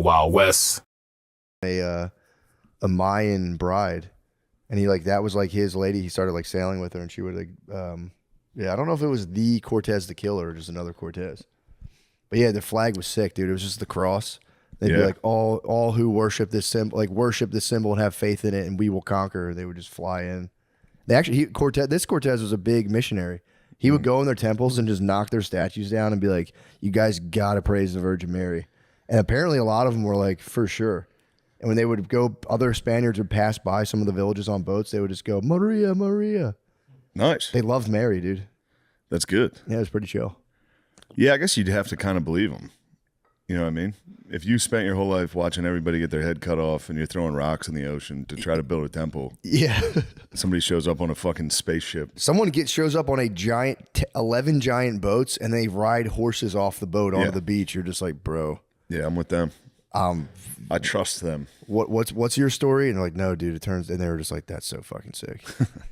Wild Wild West. A Mayan bride, and he like that was like his lady. He started like sailing with her, and she would like I don't know if it was the Cortez the Killer or just another Cortez, but yeah, the flag was sick, dude. It was just the cross. They'd be like all who worship this symbol, and have faith in it, and we will conquer. They would just fly in. They actually Cortez was a big missionary. He would go in their temples and just knock their statues down and be like, "You guys gotta praise the Virgin Mary." And apparently, a lot of them were like, "For sure." And when they would go, other Spaniards would pass by some of the villages on boats. They would just go, "Maria, Maria." Nice. They loved Mary, dude. That's good. Yeah, it was pretty chill. Yeah, I guess you'd have to kind of believe them. You know what I mean? If you spent your whole life watching everybody get their head cut off and you're throwing rocks in the ocean to try to build a temple. Yeah. Somebody shows up on a fucking spaceship. Someone shows up on a giant, 11 giant boats, and they ride horses off the boat onto the beach. You're just like, bro. Yeah, I'm with them. I trust them. What's your story? And they're like, no, dude, and they were just like, that's so fucking sick.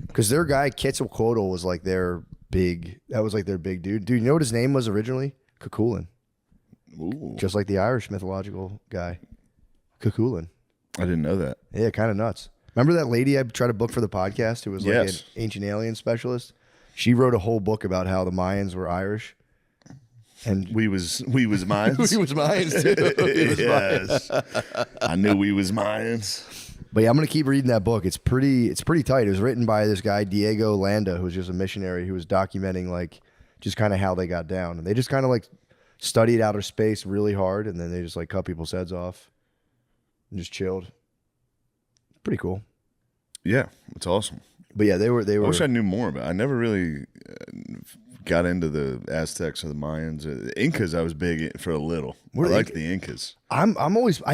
Because their guy, Quetzalcoatl, was like their big dude. Dude, you know what his name was originally? Cuchulainn. Ooh. Just like the Irish mythological guy. Cuchulainn. I didn't know that. Yeah, kind of nuts. Remember that lady I tried to book for the podcast who was like Yes. an ancient alien specialist? She wrote a whole book about how the Mayans were Irish. And we was Mayans. we was Mayans too. Yes. I knew we was Mayans. But yeah, I'm gonna keep reading that book. It's pretty tight. It was written by this guy Diego Landa, who was just a missionary who was documenting like just kind of how they got down. And they just kind of like studied outer space really hard, and then they just like cut people's heads off and just chilled. Pretty cool. Yeah, it's awesome. But yeah, they were. I wish I knew more about it. I never really got into the Aztecs or the Mayans. The Incas, I was big for a little. I like the Incas. I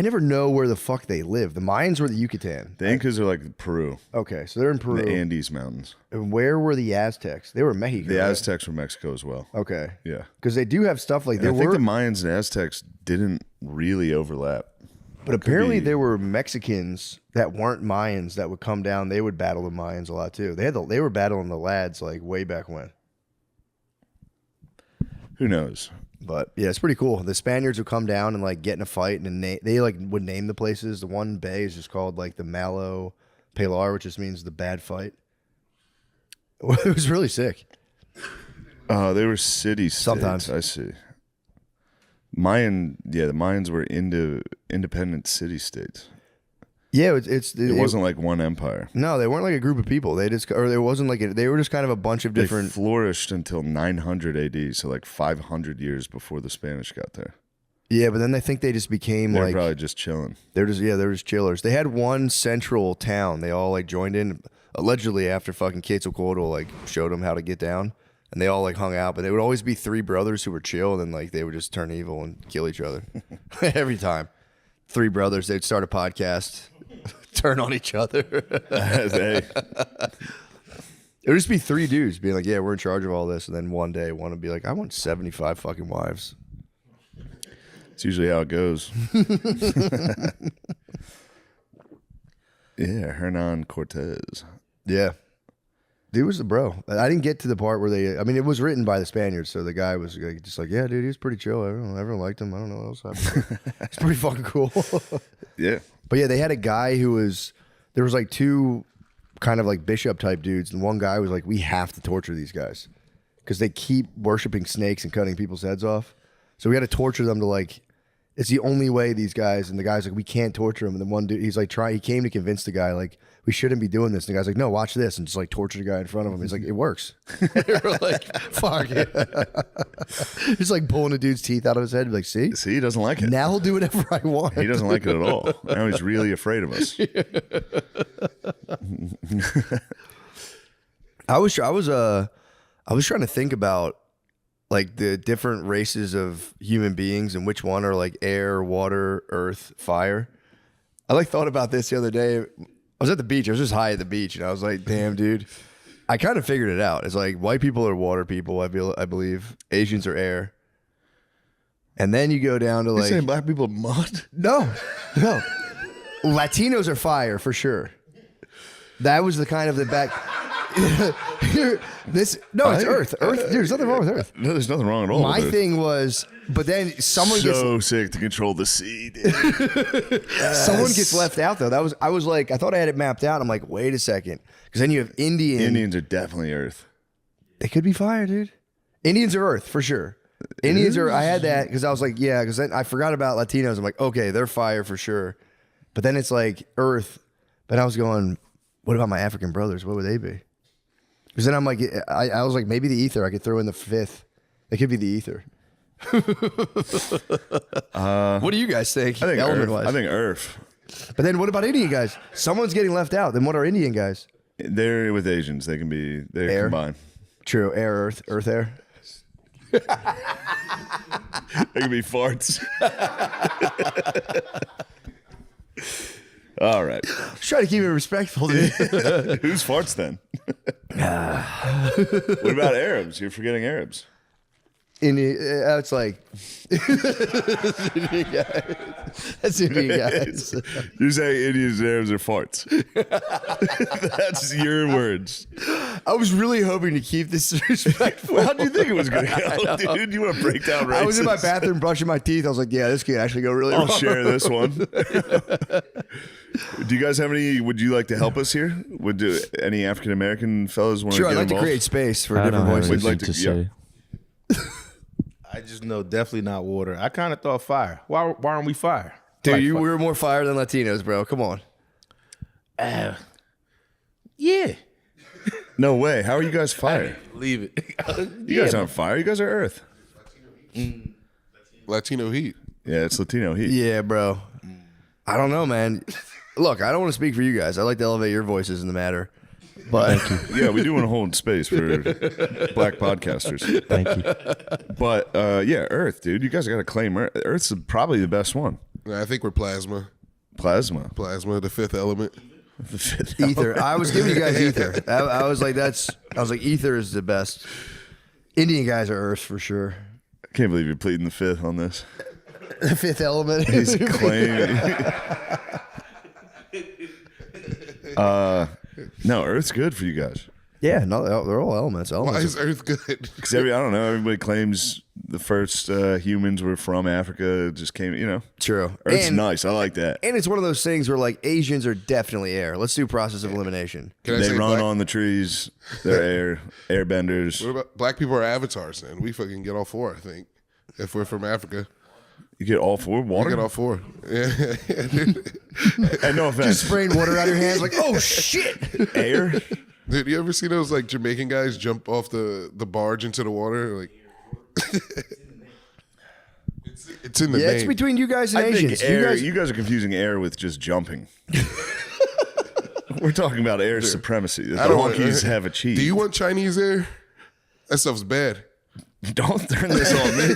never know where the fuck they live. The Mayans were the Yucatan. The Incas are like Peru. Okay, so they're in Peru. The Andes Mountains. And where were the Aztecs? They were Mexico. The Aztecs were Mexico as well. Okay. Yeah. Because they do have stuff like I think the Mayans and Aztecs didn't really overlap. But apparently there were Mexicans that weren't Mayans that would come down. They would battle the Mayans a lot too. They were battling the lads like way back when. Who knows? But yeah, it's pretty cool. The Spaniards would come down and like get in a fight, and they like would name the places. The one bay is just called like the Malo Pilar, which just means the bad fight. It was really sick. They were city-states. Sometimes. I see. the Mayans were independent city-states. Yeah, it wasn't like one empire. No, they weren't like a group of people. They were just kind of a bunch of different. They flourished until 900 AD, so like 500 years before the Spanish got there. Yeah, but then I think they just became They're like probably just chilling. They're just chillers. They had one central town. They all like joined in allegedly after fucking Quetzalcoatl like showed them how to get down, and they all like hung out. But they would always be three brothers who were chill, and then like they would just turn evil and kill each other every time. Three brothers. They'd start a podcast. Turn on each other. It would just be three dudes being like, yeah, we're in charge of all this. And then one day one would be like, I want 75 fucking wives. It's usually how it goes. Yeah, Hernan Cortez. Yeah. Dude was the bro. I didn't get to the part where it was written by the Spaniards. So the guy was just like, yeah, dude, he was pretty chill. Everyone liked him. I don't know what else happened. It's pretty fucking cool. Yeah. But yeah, they had a guy there was like two kind of like bishop type dudes. And one guy was like, we have to torture these guys because they keep worshiping snakes and cutting people's heads off. So we had to torture them to like, it's the only way these guys, and the guy's like, we can't torture him. And then one dude, he's like, he came to convince the guy, like, we shouldn't be doing this. And the guy's like, no, watch this. And just like torture the guy in front of him. He's like, it works. We're like, fuck it. He's like pulling a dude's teeth out of his head. Like, see, he doesn't like it. Now he'll do whatever I want. He doesn't like it at all. Now he's really afraid of us. I was trying to think about like the different races of human beings and which one are like air, water, earth, fire. I like thought about this the other day. I was at the beach. I was just high at the beach, and I was like, damn, dude. I kind of figured it out. It's like white people are water people, I believe. Asians are air. And then you go down to like... You're saying black people are mud? No. Latinos are fire, for sure. That was the kind of the back... It's Earth. Earth, dude, there's nothing wrong with Earth. No, there's nothing wrong at all. My thing was But then someone so sick to control the sea, dude. someone gets left out though. I was like, I thought I had it mapped out. I'm like, wait a second, because then you have Indians are definitely Earth. They could be fire, dude. Indians are Earth for sure. Indians are. I had that because I was like, yeah, because then I forgot about Latinos. I'm like, okay, they're fire for sure. But then it's like Earth. But I was going, what about my African brothers? What would they be? Because then I'm like, I was like, maybe the ether. I could throw in the fifth. They could be the ether. What do you guys think? I think element Earth. wise? I think Earth. But then what about Indian guys? Someone's getting left out. Then what are Indian guys? They're with Asians. They can be. They're Air. combined. True. Air, Earth, air. They can be farts. All right. Just try to keep it respectful, dude. Who's farts then? What about Arabs? You're forgetting Arabs. It's like that's Indian guys. You're saying Indians and Arabs are farts. That's your words. I was really hoping to keep this respectful. How do you think it was going to go, dude? You want to break down races? I was in my bathroom brushing my teeth. I was like, yeah, this could actually go really I'll wrong. share this one. Do you guys have any? Would you like to help us here? Would any African American fellas want to Sure, get I'd like involved? to create space for I different don't have voices. We'd like anything to- to say. I just know definitely not water. I kind of thought fire. Why aren't we fire? Dude, Like, we were more fire than Latinos, bro. Come on. yeah. No way. How are you guys fire? Leave it. You guys aren't fire. You guys are Earth. Latino heat. Yeah, it's Latino heat. Yeah, bro. I don't know, man. Look, I don't want to speak for you guys. I like to elevate your voices in the matter. But Yeah, we do want to hold space for black podcasters. Thank you. But yeah, Earth, dude. You guys got to claim Earth. Earth's probably the best one. I think we're plasma. Plasma. Plasma, the fifth element. The fifth ether. I was giving you guys ether. I was like, ether is the best. Indian guys are Earth for sure. I can't believe you're pleading the fifth on this. The fifth element. He's claiming. No, Earth's good for you guys. Yeah, no, they're all elements. Why is Earth good? Because I don't know. Everybody claims the first humans were from Africa. It just came, True. Earth's and, nice. I like that. and it's one of those things where like Asians are definitely air. Let's do process of elimination. Can I They say run black, on the trees. They're airbenders. what about black people are avatars then? We fucking get all four, I think. If we're from Africa. You get all four We water. get all four. Yeah. And no offense. Just spraying water out of your hands like, oh shit. Air. Dude, you ever see those like Jamaican guys jump off the barge into the water? Like it's in the Yeah, name. it's between you guys and I think Asians. air. You You guys are confusing air with just jumping. We're talking about air supremacy that I the don't want- monkeys have achieved. Do you want Chinese air? That stuff's bad. Don't turn this on me.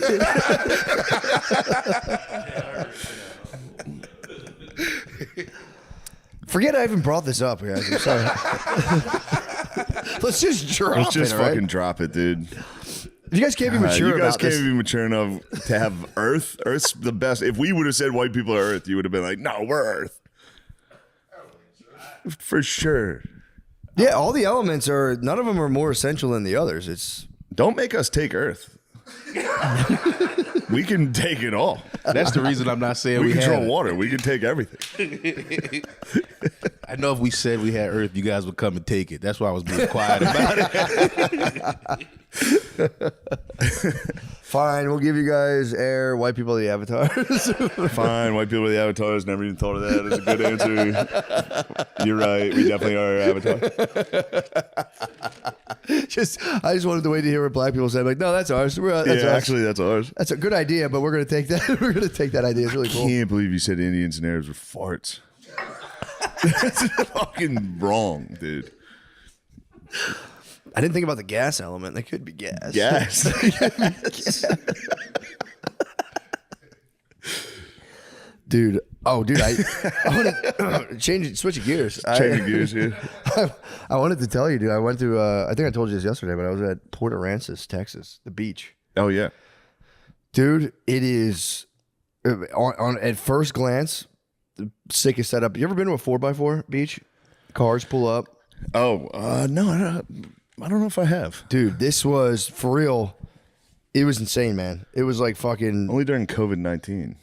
forget I even brought this up, guys. I'm sorry. Let's just drop Let's just it, all right? fucking drop it, dude. You guys can't be mature you guys about can't this. be mature enough to have Earth. Earth's the best. If we would have said white people are Earth, you would have been like, no, we're Earth. For sure. Yeah, all the elements are, none of them are more essential than the others. It's Don't make us take Earth. We can take it all. That's the reason I'm not saying We we control had it. water. We can take everything. I know if we said we had Earth, you guys would come and take it. That's why I was being quiet about it. Fine, we'll give you guys air. White people are the avatars. Fine, white people are the avatars. Never even thought of that. That's a good answer. You're right. We definitely are avatar. I just wanted to wait to hear what black people say. I'm like, no, that's ours. That's ours. Actually, that's ours. That's a good idea, but we're gonna take that. We're gonna take that idea. It's really cool. Can't believe you said Indians and Arabs were farts. That's fucking wrong, dude. I didn't think about the gas element. They could be gas. Yes. Dude. Oh, dude. I want to switch gears. Changing gears here. I wanted to tell you, dude. I went to. I think I told you this yesterday, but I was at Port Aransas, Texas, the beach. Oh yeah, dude. It is on at first glance the sickest setup. You ever been to a 4x4 beach? Cars pull up. Oh no, I don't know if I have. Dude, this was for real. It was insane, man. It was like fucking. Only during COVID-19.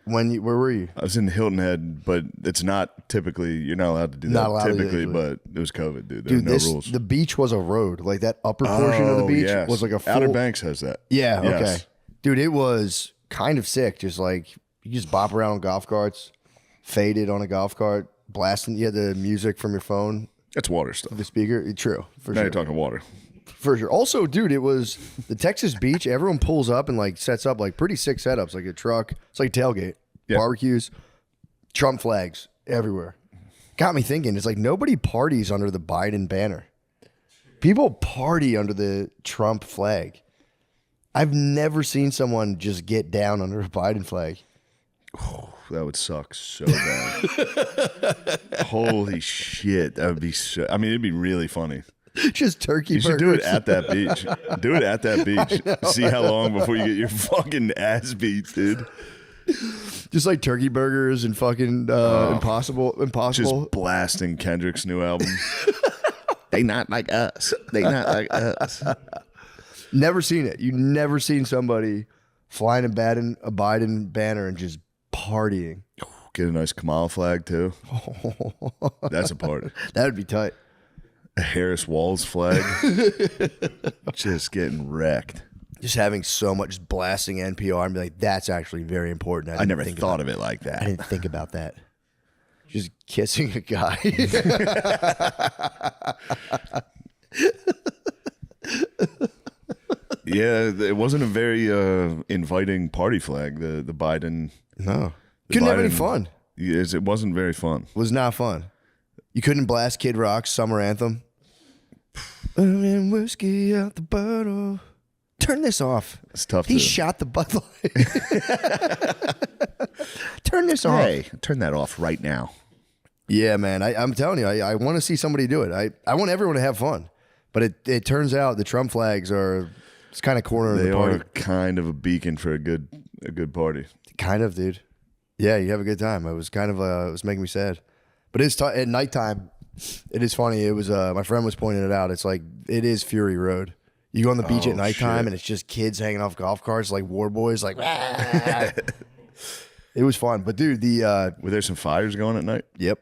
Where were you? I was in Hilton Head, but it's not typically. You're not allowed to do Not that allowed to do typically, that. but it was COVID, dude. There were no rules. The beach was a road. Like that upper portion of the beach yes. was like a full. Outer Banks has that. Yeah. Yes. Okay. Dude, it was kind of sick. Just like you just bop around on golf carts, faded on a golf cart, blasting. You had the music from your phone, That's water stuff. the speaker. True, for Now sure. you're talking water. For sure. Also, dude, it was the Texas beach. Everyone pulls up and like sets up like pretty sick setups, like a truck. It's like a tailgate, barbecues, Trump flags everywhere. Got me thinking. It's like nobody parties under the Biden banner. People party under the Trump flag. I've never seen someone just get down under a Biden flag. That would suck so bad. Holy shit. That would be so. I mean, it'd be really funny. Just turkey You should burgers. do it at that beach. Do it at that beach. See how long before you get your fucking ass beat, dude. Just like turkey burgers and fucking impossible. Just blasting Kendrick's new album. They not like us. They not like us. Never seen it. You never seen somebody flying a Biden banner and just partying. Get a nice Kamala flag too. That's a party. That would be tight. A Harris Walls flag. Just getting wrecked. Just having so much, just blasting NPR and be like, that's actually very important. I never thought of it like I that. didn't think about that. Just kissing a guy. Yeah, it wasn't a very inviting party flag. The Biden. No. Couldn't have any Biden- fun. Yes, it wasn't very fun. Was not fun. You couldn't blast Kid Rock's summer anthem. Burning whiskey out the bottle. Turn this off. It's tough. He shot the Bud Light. Turn this off. Hey, turn that off right now. Yeah, man. I'm telling you, I want to see somebody do it. I want everyone to have fun. But it turns out the Trump flags are it's kind of corner of They the party. are kind of a beacon for a good party. Kind of, dude. Yeah, you have a good time. It was kind of it was making me sad. But it's at nighttime. It is funny. It was my friend was pointing it out. It's like it is Fury Road. You go on the beach at nighttime shit. and it's just kids hanging off golf carts like war boys. Like, it was fun. But dude, Were there some fires going at night? yep,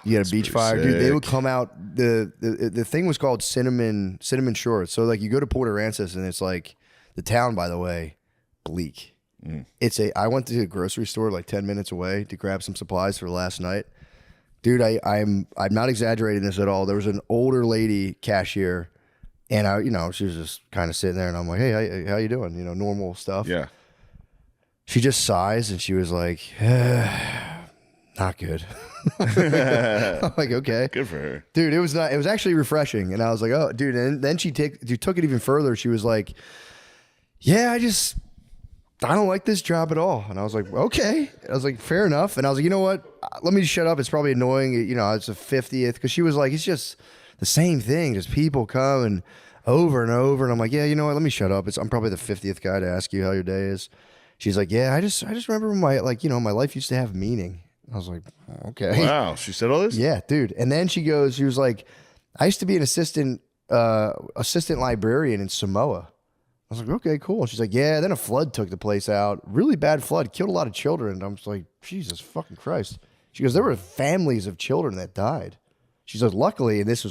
you got a beach pretty fire, dude. They would sick. come out. The thing was called Cinnamon Shores. So like you go to Port Aransas and it's like the town, by the way, bleak. I went to a grocery store like 10 minutes away to grab some supplies for the last night. Dude, I'm not exaggerating this at all. There was an older lady cashier, and she was just kind of sitting there, and I'm like, hey, how you doing? Normal stuff. Yeah. She just sighs, and she was like, not good. I'm like, okay. Good for her. Dude, it was not. It was actually refreshing, and I was like, oh, dude. And then she took it even further. She was like, yeah, I don't like this job at all. And I was like, okay. I was like, fair enough. And I was like, you know what? Let me just shut up. It's probably annoying. It's a 50th. Because she was like, it's just the same thing. Just people come and over and over. And I'm like, yeah, you know what? Let me shut up. I'm probably the 50th guy to ask you how your day is. She's like, yeah, I just remember my life used to have meaning. I was like, okay. Wow. She said all this? Yeah, dude. And then she was like, I used to be an assistant librarian in Samoa. I was like, okay, cool. And she's like, yeah, then a flood took the place out. Really bad flood. Killed a lot of children. And I'm just like, Jesus fucking Christ. She goes, there were families of children that died. She says, luckily, and this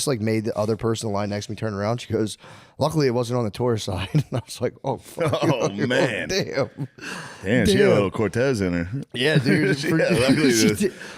like made the other person in the line next to me turn around. She goes, luckily it wasn't on the tourist side. And I was like, oh, fuck. Oh, man. Damn. Damn, she had a little Cortez in her. Yeah, dude.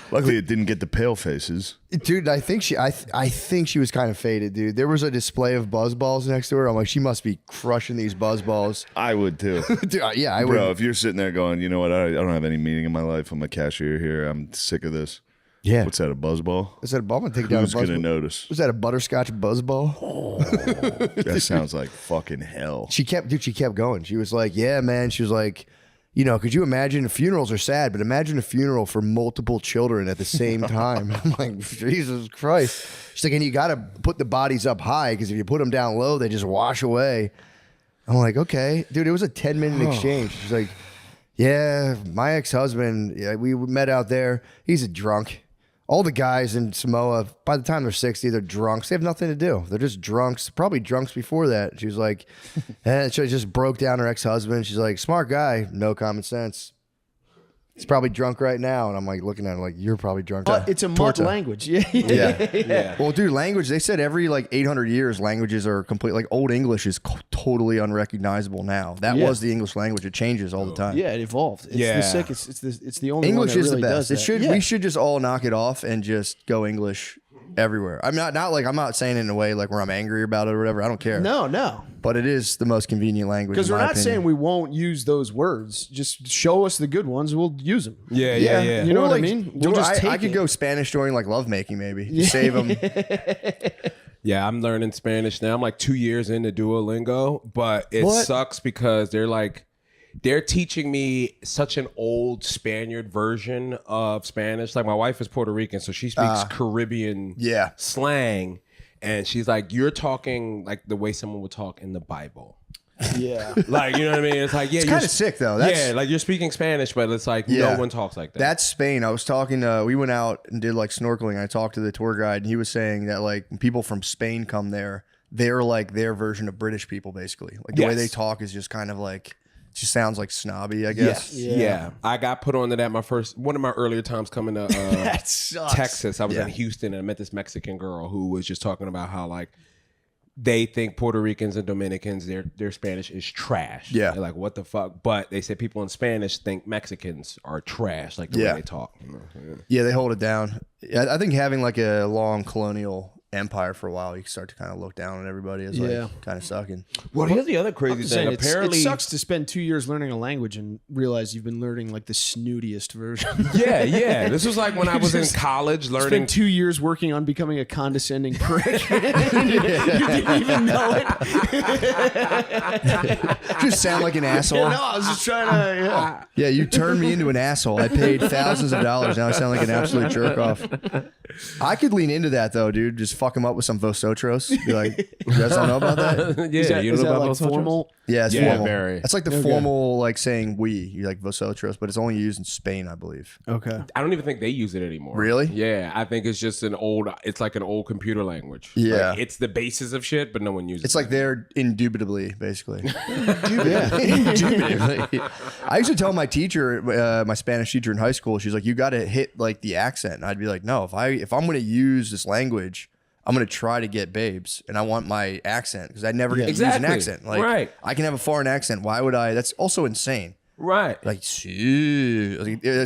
Luckily, it didn't get the pale faces. Dude, I think she was kind of faded, dude. There was a display of buzz balls next to her. I'm like, she must be crushing these buzz balls. I would too. Dude, yeah, I would. Bro, if you're sitting there going, you know what, I don't have any meaning in my life. I'm a cashier here. I'm sick of this. Yeah. What's that, a buzzball? Is that a ball? I'm gonna take down a Who's buzz going to ball. notice? Was that a butterscotch buzz ball? That sounds like fucking hell. She kept going. She was like, yeah, man. She was like, could you imagine funerals are sad, but imagine a funeral for multiple children at the same time. I'm like, Jesus Christ. She's like, and you got to put the bodies up high because if you put them down low, they just wash away. I'm like, okay. Dude, it was a 10-minute exchange. She's like, yeah, my ex-husband, we met out there. He's a drunk. all the guys in Samoa, by the time they're 60, they're drunks. They have nothing to do. They're just drunks, probably drunks before that. She was like, and she just broke down her ex-husband. She's like, smart guy, no common sense. He's probably drunk right now. And I'm like looking at him like, you're probably drunk. But it's a mud language. Yeah. Well, dude, language, they said every like 800 years, languages are complete. Like Old English is totally unrecognizable now. That was the English language. It changes all the time. Yeah, it evolved. It's the sickest. It's the only English one that is really the best. does It that. should. We should just all knock it off and just go English everywhere. I'm not like, I'm not saying it in a way like where I'm angry about it or whatever. I don't care. No. But it is the most convenient language. Because in we're my not opinion. saying we won't use those words. Just show us the good ones. We'll use them. Yeah. You know Or what I like, mean? We'll just take I could it. go Spanish during like lovemaking maybe. You save them. Yeah, I'm learning Spanish now. I'm like 2 years into Duolingo, but it sucks because they're teaching me such an old Spaniard version of Spanish. Like my wife is Puerto Rican, so she speaks Caribbean slang. And she's like, you're talking like the way someone would talk in the Bible. Yeah. Like, you know what I mean? It's like, yeah, It's kind of sick though. yeah, like you're speaking Spanish, but it's like no one talks like that. That's Spain. I was talking we went out and did like snorkeling. I talked to the tour guide and he was saying that like when people from Spain come there, they're like their version of British people basically. Like the way they talk is just kind of like, it just sounds like snobby, I guess. Yeah. I got put onto that one of my earlier times coming to That sucks. Texas. I was in Houston and I met this Mexican girl who was just talking about how like they think Puerto Ricans and Dominicans, their Spanish is trash. Yeah. They're like, what the fuck? But they said people in Spanish think Mexicans are trash, like the way they talk. Yeah, they hold it down. I think having like a long colonial empire for a while, you can start to kind of look down on everybody as like kind of sucking. Well, here's the other I'm crazy just thing. saying, Apparently, it sucks to spend 2 years learning a language and realize you've been learning like the snootiest version. yeah. This was like when I was in college learning. Spent 2 years working on becoming a condescending prick. You didn't even know it. Just sound like an asshole. No, I was just trying to. Yeah, you turned me into an asshole. I paid thousands of dollars. Now I sound like an absolute jerk off. I could lean into that though, dude. Just fuck him up with some vosotros. Be like, you guys don't know about that? Yeah, Is you know that about like those cultures? formal? Yeah, it's Yeah, formal. very. That's like the formal like saying we. You like vosotros, but it's only used in Spain, I believe. Okay. I don't even think they use it anymore. Really? Yeah, I think it's just it's like an old computer language. Yeah. Like, it's the basis of shit, but no one uses it. It's like they're indubitably, basically. Indubitably. I used to tell my teacher, my Spanish teacher in high school, she's like, you got to hit like the accent. And I'd be like, no, if I'm going to use this language, I'm going to try to get babes. And I want my accent because I never get to use an accent. Like, I can have a foreign accent. Why would I? That's also insane. Right. Like, at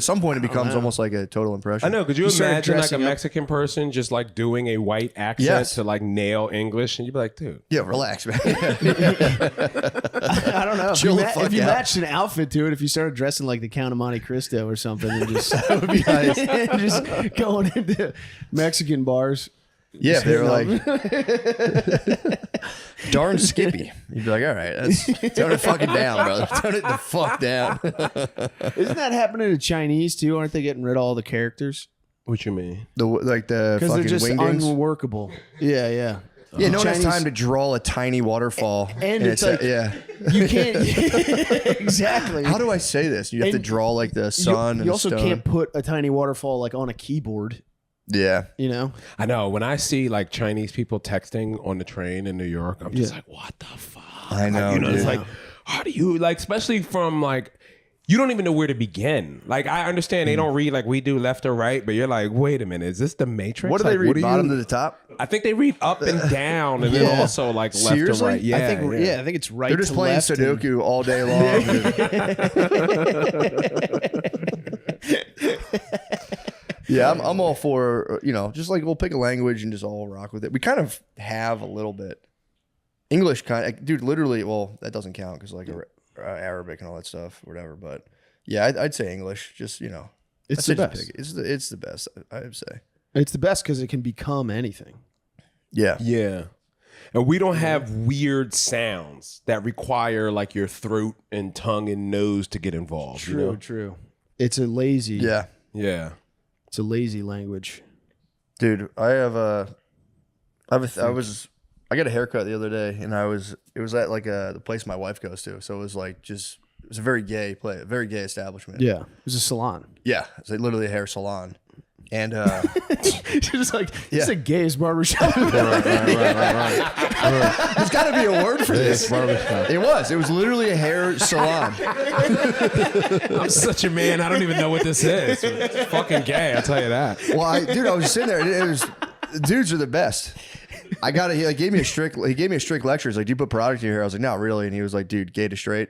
some point, it becomes almost like a total impression. I know. Could you started imagine like a dressing up. Mexican person just like doing a white accent Yes. to like nail English? And you'd be like, dude. Yeah, relax, man. I don't know. Chill the fuck If you out. matched an outfit to it, if you started dressing like the Count of Monte Cristo or something, and just That would be nice. just going into Mexican bars. Yeah, they were like, darn Skippy. You'd be like, all right, tone it fucking down, brother. Tone it the fuck down. Isn't that happening to Chinese too? Aren't they getting rid of all the characters What you mean? The because fucking they're just wingdings. unworkable? Yeah. Yeah, no one has Chinese- time to draw a tiny waterfall. And it's like- yeah. You can't exactly. How do I say this? You have to And draw like the sun and you also the stone. can't put a tiny waterfall like on a keyboard. Yeah. You know. I know. When I see like Chinese people texting on the train in New York, I'm just like, what the fuck? I know, Like, it's dude. like, how do you like, especially from like, you don't even know where to begin. Like, I understand they don't read like we do left or right, but you're like, wait a minute, is this the Matrix? What do they Like, read? Bottom to the top? I think they read up and down, and then also like left Seriously? or right. Yeah, I think I think it's right. They're just to playing left and- Sudoku all day long. Yeah, I'm all for, just like we'll pick a language and just all rock with it. We kind of have a little bit. English dude, literally, well, that doesn't count because like Arabic and all that stuff, whatever. But yeah, I'd say English, just, It's I'd the say just best. pick it. It's the best, I would say. It's the best because it can become anything. Yeah. Yeah. And we don't have weird sounds that require like your throat and tongue and nose to get involved. True. It's a lazy. Yeah. Yeah. It's a lazy language. Dude, I got a haircut the other day, and it was at like the place my wife goes to, so it was like it was a very gay establishment. Yeah. It was a salon. Yeah, it's like literally a hair salon, And Just like it's a gay's barbershop. there's got to be a word for this. It was literally a hair salon. I'm such a man. I don't even know what this is. It's fucking gay. I'll tell you that. Well, I was just sitting there. It was dudes are the best. He gave me a strict lecture. He's like, do you put product in your hair? I was like, not really. And he was like, dude, gay to straight.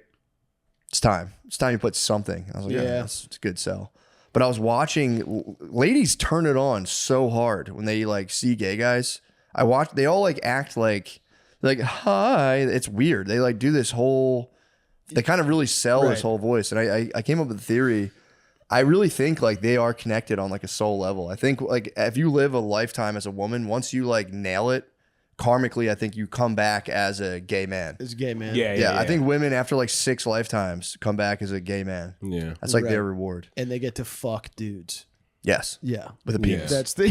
It's time you put something. I was like, yeah, it's a good sell. But I was watching ladies turn it on so hard when they like see gay guys. They all like act like hi. It's weird. They like do this whole, they kind of really sell this whole voice. And I came up with a theory. I really think like they are connected on like a soul level. I think like if you live a lifetime as a woman, once you like nail it, karmically, I think you come back as a gay man. As a gay man. Yeah. I think women after like 6 lifetimes come back as a gay man. Yeah. That's like their reward. And they get to fuck dudes. Yes. Yeah. With a penis. That's the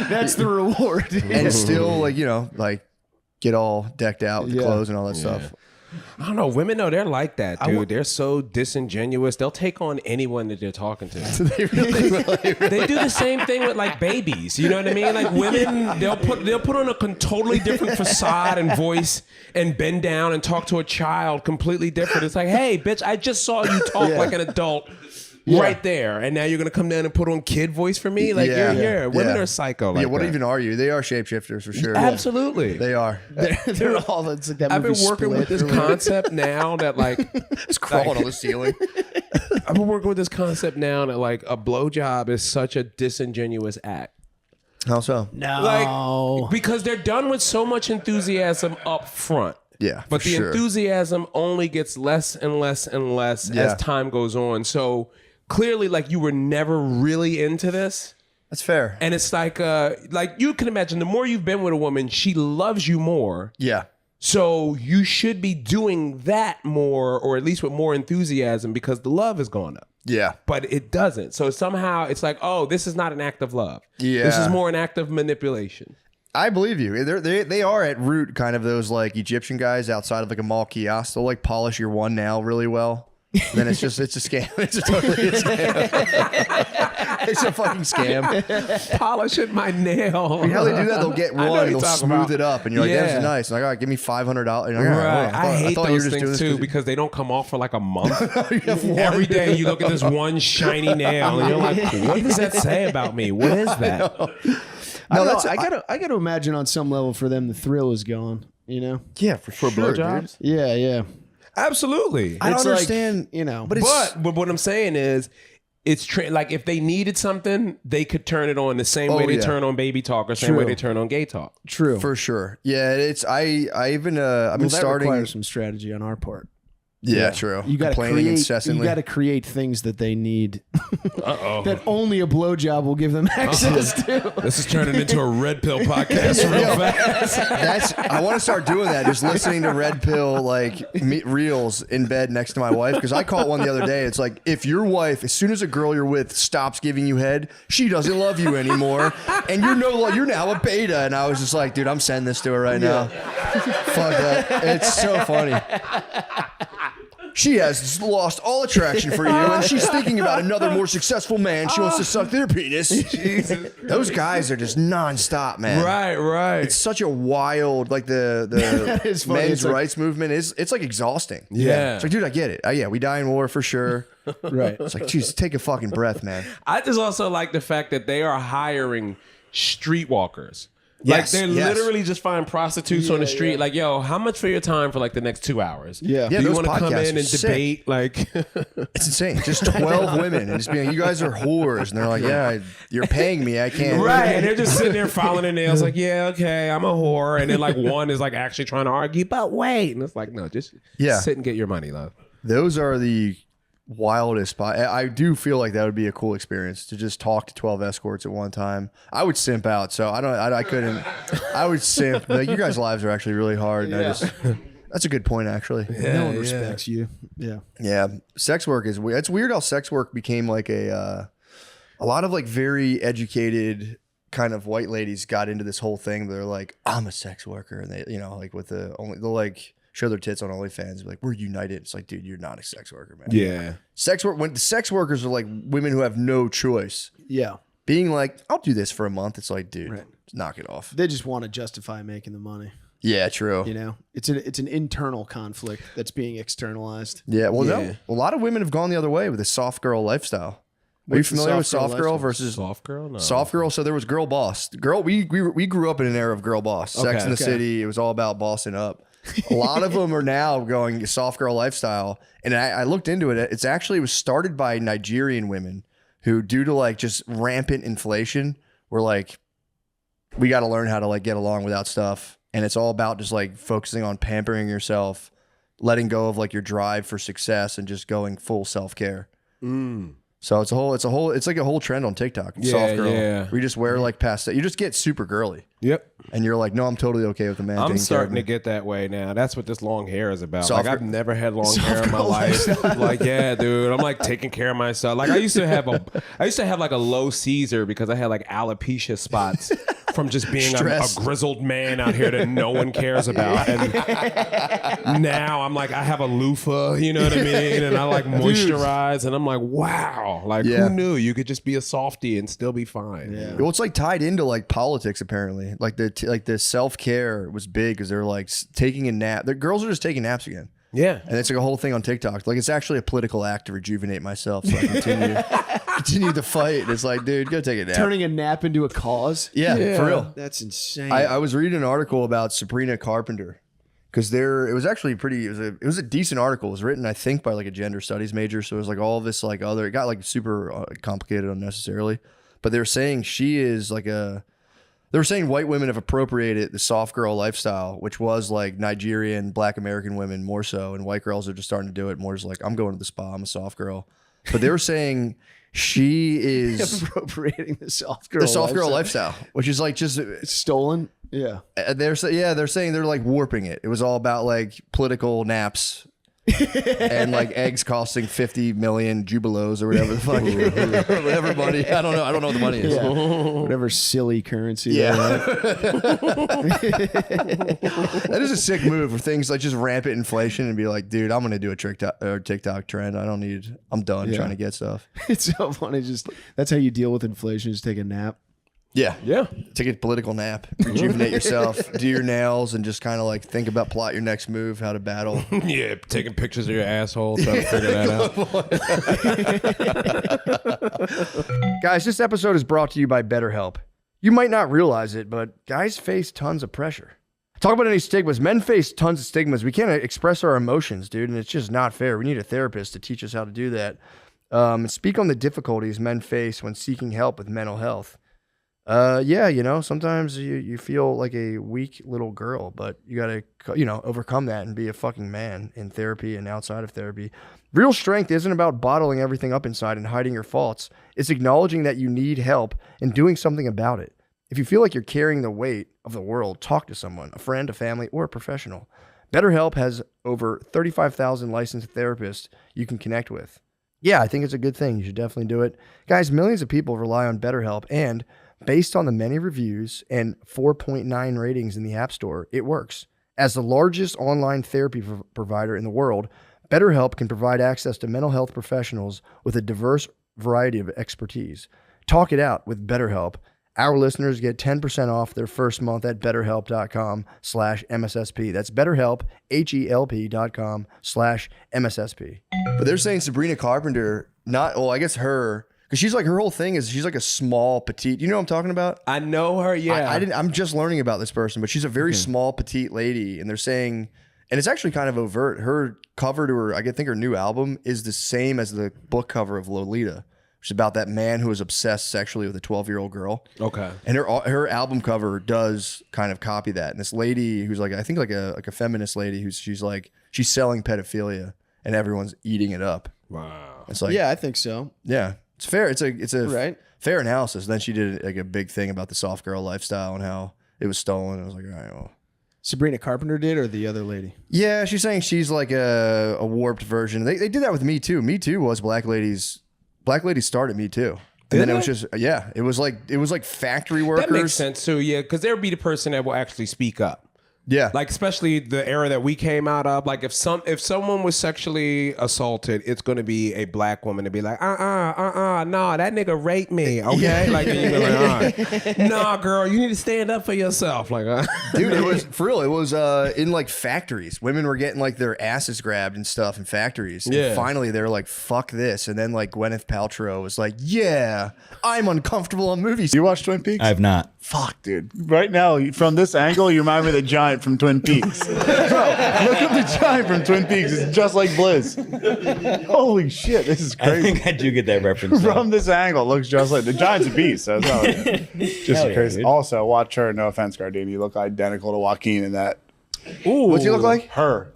that's the reward. And still like, like get all decked out with the clothes and all that stuff. I don't know. Women, though, they're like that, dude. They're so disingenuous. They'll take on anyone that they're talking to. They really They do the same thing with like babies. You know what I mean? Like women, they'll put on a totally different facade and voice and bend down and talk to a child completely different. It's like, hey, bitch, I just saw you talk like an adult. Right there, and now you're gonna come down and put on kid voice for me? Like women are psycho. Like what that. even are you? They are shapeshifters for sure. Absolutely, they are. They're all. It's like that I've been movie working with this concept now that like It's crawling on the ceiling. I've been working with this concept now that like a blowjob is such a disingenuous act. How so? No. Like because they're done with so much enthusiasm up front. Yeah, but the enthusiasm only gets less and less and less as time goes on. So clearly, like you were never really into this. That's fair. And it's like you can imagine, the more you've been with a woman, she loves you more. Yeah. So you should be doing that more, or at least with more enthusiasm, because the love has gone up. Yeah. But it doesn't. So somehow it's like, oh, this is not an act of love. Yeah. This is more an act of manipulation. I believe you. They are at root kind of those like Egyptian guys outside of like a mall kiosk. They'll like polish your one nail really well. Then it's a scam. It's totally a scam. It's a fucking scam. Polishing my nail. You know how they do that? They'll get one, they'll smooth it up, and you're like, "That's nice." And like, "All right, give me $500." Right. I hate those things things too because they don't come off for like a month. Every day you look at this one shiny nail, and you're like, "What does that say about me? What is that?" I gotta imagine on some level for them the thrill is gone. You know? Yeah, for sure. Blowjobs? Yeah. Absolutely. I don't It's like, understand, but But what I'm saying is, it's like if they needed something, they could turn it on the same way they turn on baby talk or same way they turn on gay talk. True. For sure. Yeah, it's I even I've been that starting. requires some strategy on our part. Yeah, true. You got to Complaining create. incessantly. You got to create things that they need. That only a blowjob will give them access to. This is turning into a red pill podcast real fast. I want to start doing that. Just listening to red pill reels in bed next to my wife, because I caught one the other day. It's like, if your wife, as soon as a girl you're with stops giving you head, she doesn't love you anymore, and you're now a beta. And I was just like, dude, I'm sending this to her right now. Fuck that. It's so funny. She has lost all attraction for you, and she's thinking about another more successful man. She wants to suck their penis. Jesus. Those guys are just nonstop, man. Right. It's such a wild, like the men's rights movement is. It's like exhausting. Yeah. It's like, dude, I get it. Yeah, we die in war for sure. Right. It's like, geez, take a fucking breath, man. I just also like the fact that they are hiring streetwalkers. Yes, like they're literally just find prostitutes on the street. Like, yo, how much for your time for like the next 2 hours? Yeah. Do you those want to come podcasts in are and sick. debate? Like, It's insane. Just 12 women and just being, you guys are whores, and they're like, yeah, you're paying me. I can't. right? And they're just sitting there filing their nails. Like, yeah, okay, I'm a whore. And then like one is like actually trying to argue, but wait, and it's like, no, just sit and get your money, love. Those are the wildest. I do feel like that would be a cool experience to just talk to 12 escorts at one time. I would simp out, so I couldn't. I would simp. Like, you guys' lives are actually really hard. And that's a good point, actually. No one respects you. Yeah. Yeah, sex work is weird. It's weird how sex work became like a lot of like very educated kind of white ladies got into this whole thing. They're like, I'm a sex worker, and they, like with they'll like show their tits on OnlyFans, be like, we're united. It's like, dude, you're not a sex worker, man. Yeah. When the sex workers are like women who have no choice. Yeah. Being like, I'll do this for a month. It's like, dude, Right. knock it off. They just want to justify making the money. Yeah, true. You know, it's an internal conflict that's being externalized. Yeah, well, Yeah. no. A lot of women have gone the other way with the soft girl lifestyle. Are you What's the familiar with soft girl soft girl lifestyle? versus Soft girl? No. soft girl? So there was girl boss. We grew up in an era of girl boss. Sex in the City. It was all about bossing up. A lot of them are now going soft girl lifestyle. And I looked into it. It was started by Nigerian women who, due to like just rampant inflation, were like, we got to learn how to like get along without stuff. And it's all about just like focusing on pampering yourself, letting go of like your drive for success and just going full self-care. So it's like a whole trend on TikTok. Yeah, Soft girl. yeah. Where you just wear like past that. You just get super girly. Yep. And you're like, no, I'm totally okay with a man. I'm taking starting care to of me. get that way now. That's what this long hair is about. Soft Like I've girl- never had long hair in my life. Like, yeah, dude. I'm like taking care of myself. Like I used to have like a low Caesar because I had like alopecia spots from just being a grizzled man out here that no one cares about. And now I'm like, I have a loofah, you know what I mean? And I like moisturize and I'm like, wow. Like Yeah. who knew you could just be a softie and still be fine? Yeah. Well, it's like tied into like politics apparently. Like the self-care was big because they're like taking a nap. The girls are just taking naps again. Yeah. And it's like a whole thing on TikTok. Like it's actually a political act to rejuvenate myself so I continue the fight. And it's like, dude, go take a nap. Turning a nap into a cause. Yeah, for real. That's insane. I was reading an article about Sabrina Carpenter because it was actually it was a decent article. It was written, I think, by like a gender studies major. So it was like all this like it got like super complicated unnecessarily. But they were saying they were saying white women have appropriated the soft girl lifestyle, which was like Nigerian, Black American women more so. And white girls are just starting to do it more as like, I'm going to the spa, I'm a soft girl. But they were saying she is appropriating the soft girl. lifestyle, which is like just It's stolen. Yeah. they're saying they're like warping it. It was all about like political naps and like eggs costing 50 million jubilos or whatever the fuck, or whatever money. I don't know what the money is. Yeah. Whatever silly currency. Yeah. that That is a sick move for things like just rampant inflation and be like, dude, I'm gonna do a TikTok trend. I'm done trying to get stuff. it's so funny. Just that's how you deal with inflation. Just take a nap. Yeah. Yeah. Take a political nap, rejuvenate yourself, do your nails, and just kind of like think about plot your next move, how to battle. Yeah, taking pictures of your asshole, trying to figure that out. Guys, this episode is brought to you by BetterHelp. You might not realize it, but guys face tons of pressure. Talk about any stigmas. Men face tons of stigmas. We can't express our emotions, dude, and it's just not fair. We need a therapist to teach us how to do that. Speak on the difficulties men face when seeking help with mental health. Sometimes you feel like a weak little girl, but you got to, overcome that and be a fucking man in therapy and outside of therapy. Real strength isn't about bottling everything up inside and hiding your faults. It's acknowledging that you need help and doing something about it. If you feel like you're carrying the weight of the world, talk to someone, a friend, a family, or a professional. BetterHelp has over 35,000 licensed therapists you can connect with. Yeah, I think it's a good thing. You should definitely do it. Guys, millions of people rely on BetterHelp, and based on the many reviews and 4.9 ratings in the App Store, it works. As the largest online therapy provider in the world, BetterHelp can provide access to mental health professionals with a diverse variety of expertise. Talk it out with BetterHelp. Our listeners get 10% off their first month at betterhelp.com/MSSP. That's BetterHelp, HELP.com/MSSP. But they're saying Sabrina Carpenter, because she's like, her whole thing is she's like a small, petite. You know what I'm talking about? I know her, yeah. I'm just learning about this person, but she's a very small, petite lady. And they're saying, and it's actually kind of overt. Her cover to her, I think her new album is the same as the book cover of Lolita, which is about that man who was obsessed sexually with a 12-year-old girl. Okay. And her album cover does kind of copy that. And this lady who's like, I think like a feminist lady she's selling pedophilia and everyone's eating it up. Wow. It's like, Yeah, I think so. yeah, it's fair. It's a Right. fair analysis. Then she did like a big thing about the soft girl lifestyle and how it was stolen. I was like, all right, well. Sabrina Carpenter did, or the other lady? Yeah, she's saying she's like a warped version. They did that with Me Too. Me Too was black ladies started Me Too. And then it was just, it was like factory workers. That makes sense too, yeah, because there would be the person that will actually speak up. Yeah. Like especially the era that we came out of. Like if someone was sexually assaulted, it's going to be a black woman to be like, no, that nigga raped me. Okay, like, and you be like, nah, girl, you need to stand up for yourself. Like, Dude, it was for real. It was in like factories. Women were getting like their asses grabbed and stuff in factories. And Yeah. finally, they were like, "Fuck this!" And then like Gwyneth Paltrow was like, "Yeah, I'm uncomfortable on movies." You watch Twin Peaks? I have not. Fuck, dude. Right now, from this angle, you remind me of the giant from Twin Peaks. Bro, look up the giant from Twin Peaks. It's just like Blizz. Holy shit, this is I crazy. think I do get that reference. though. From this angle, it looks just like the giant's a beast. So it's not just Hell yeah, crazy. dude. Also, watch her. No offense, Gardini. You look identical to Joaquin in that. What's he look like? Her.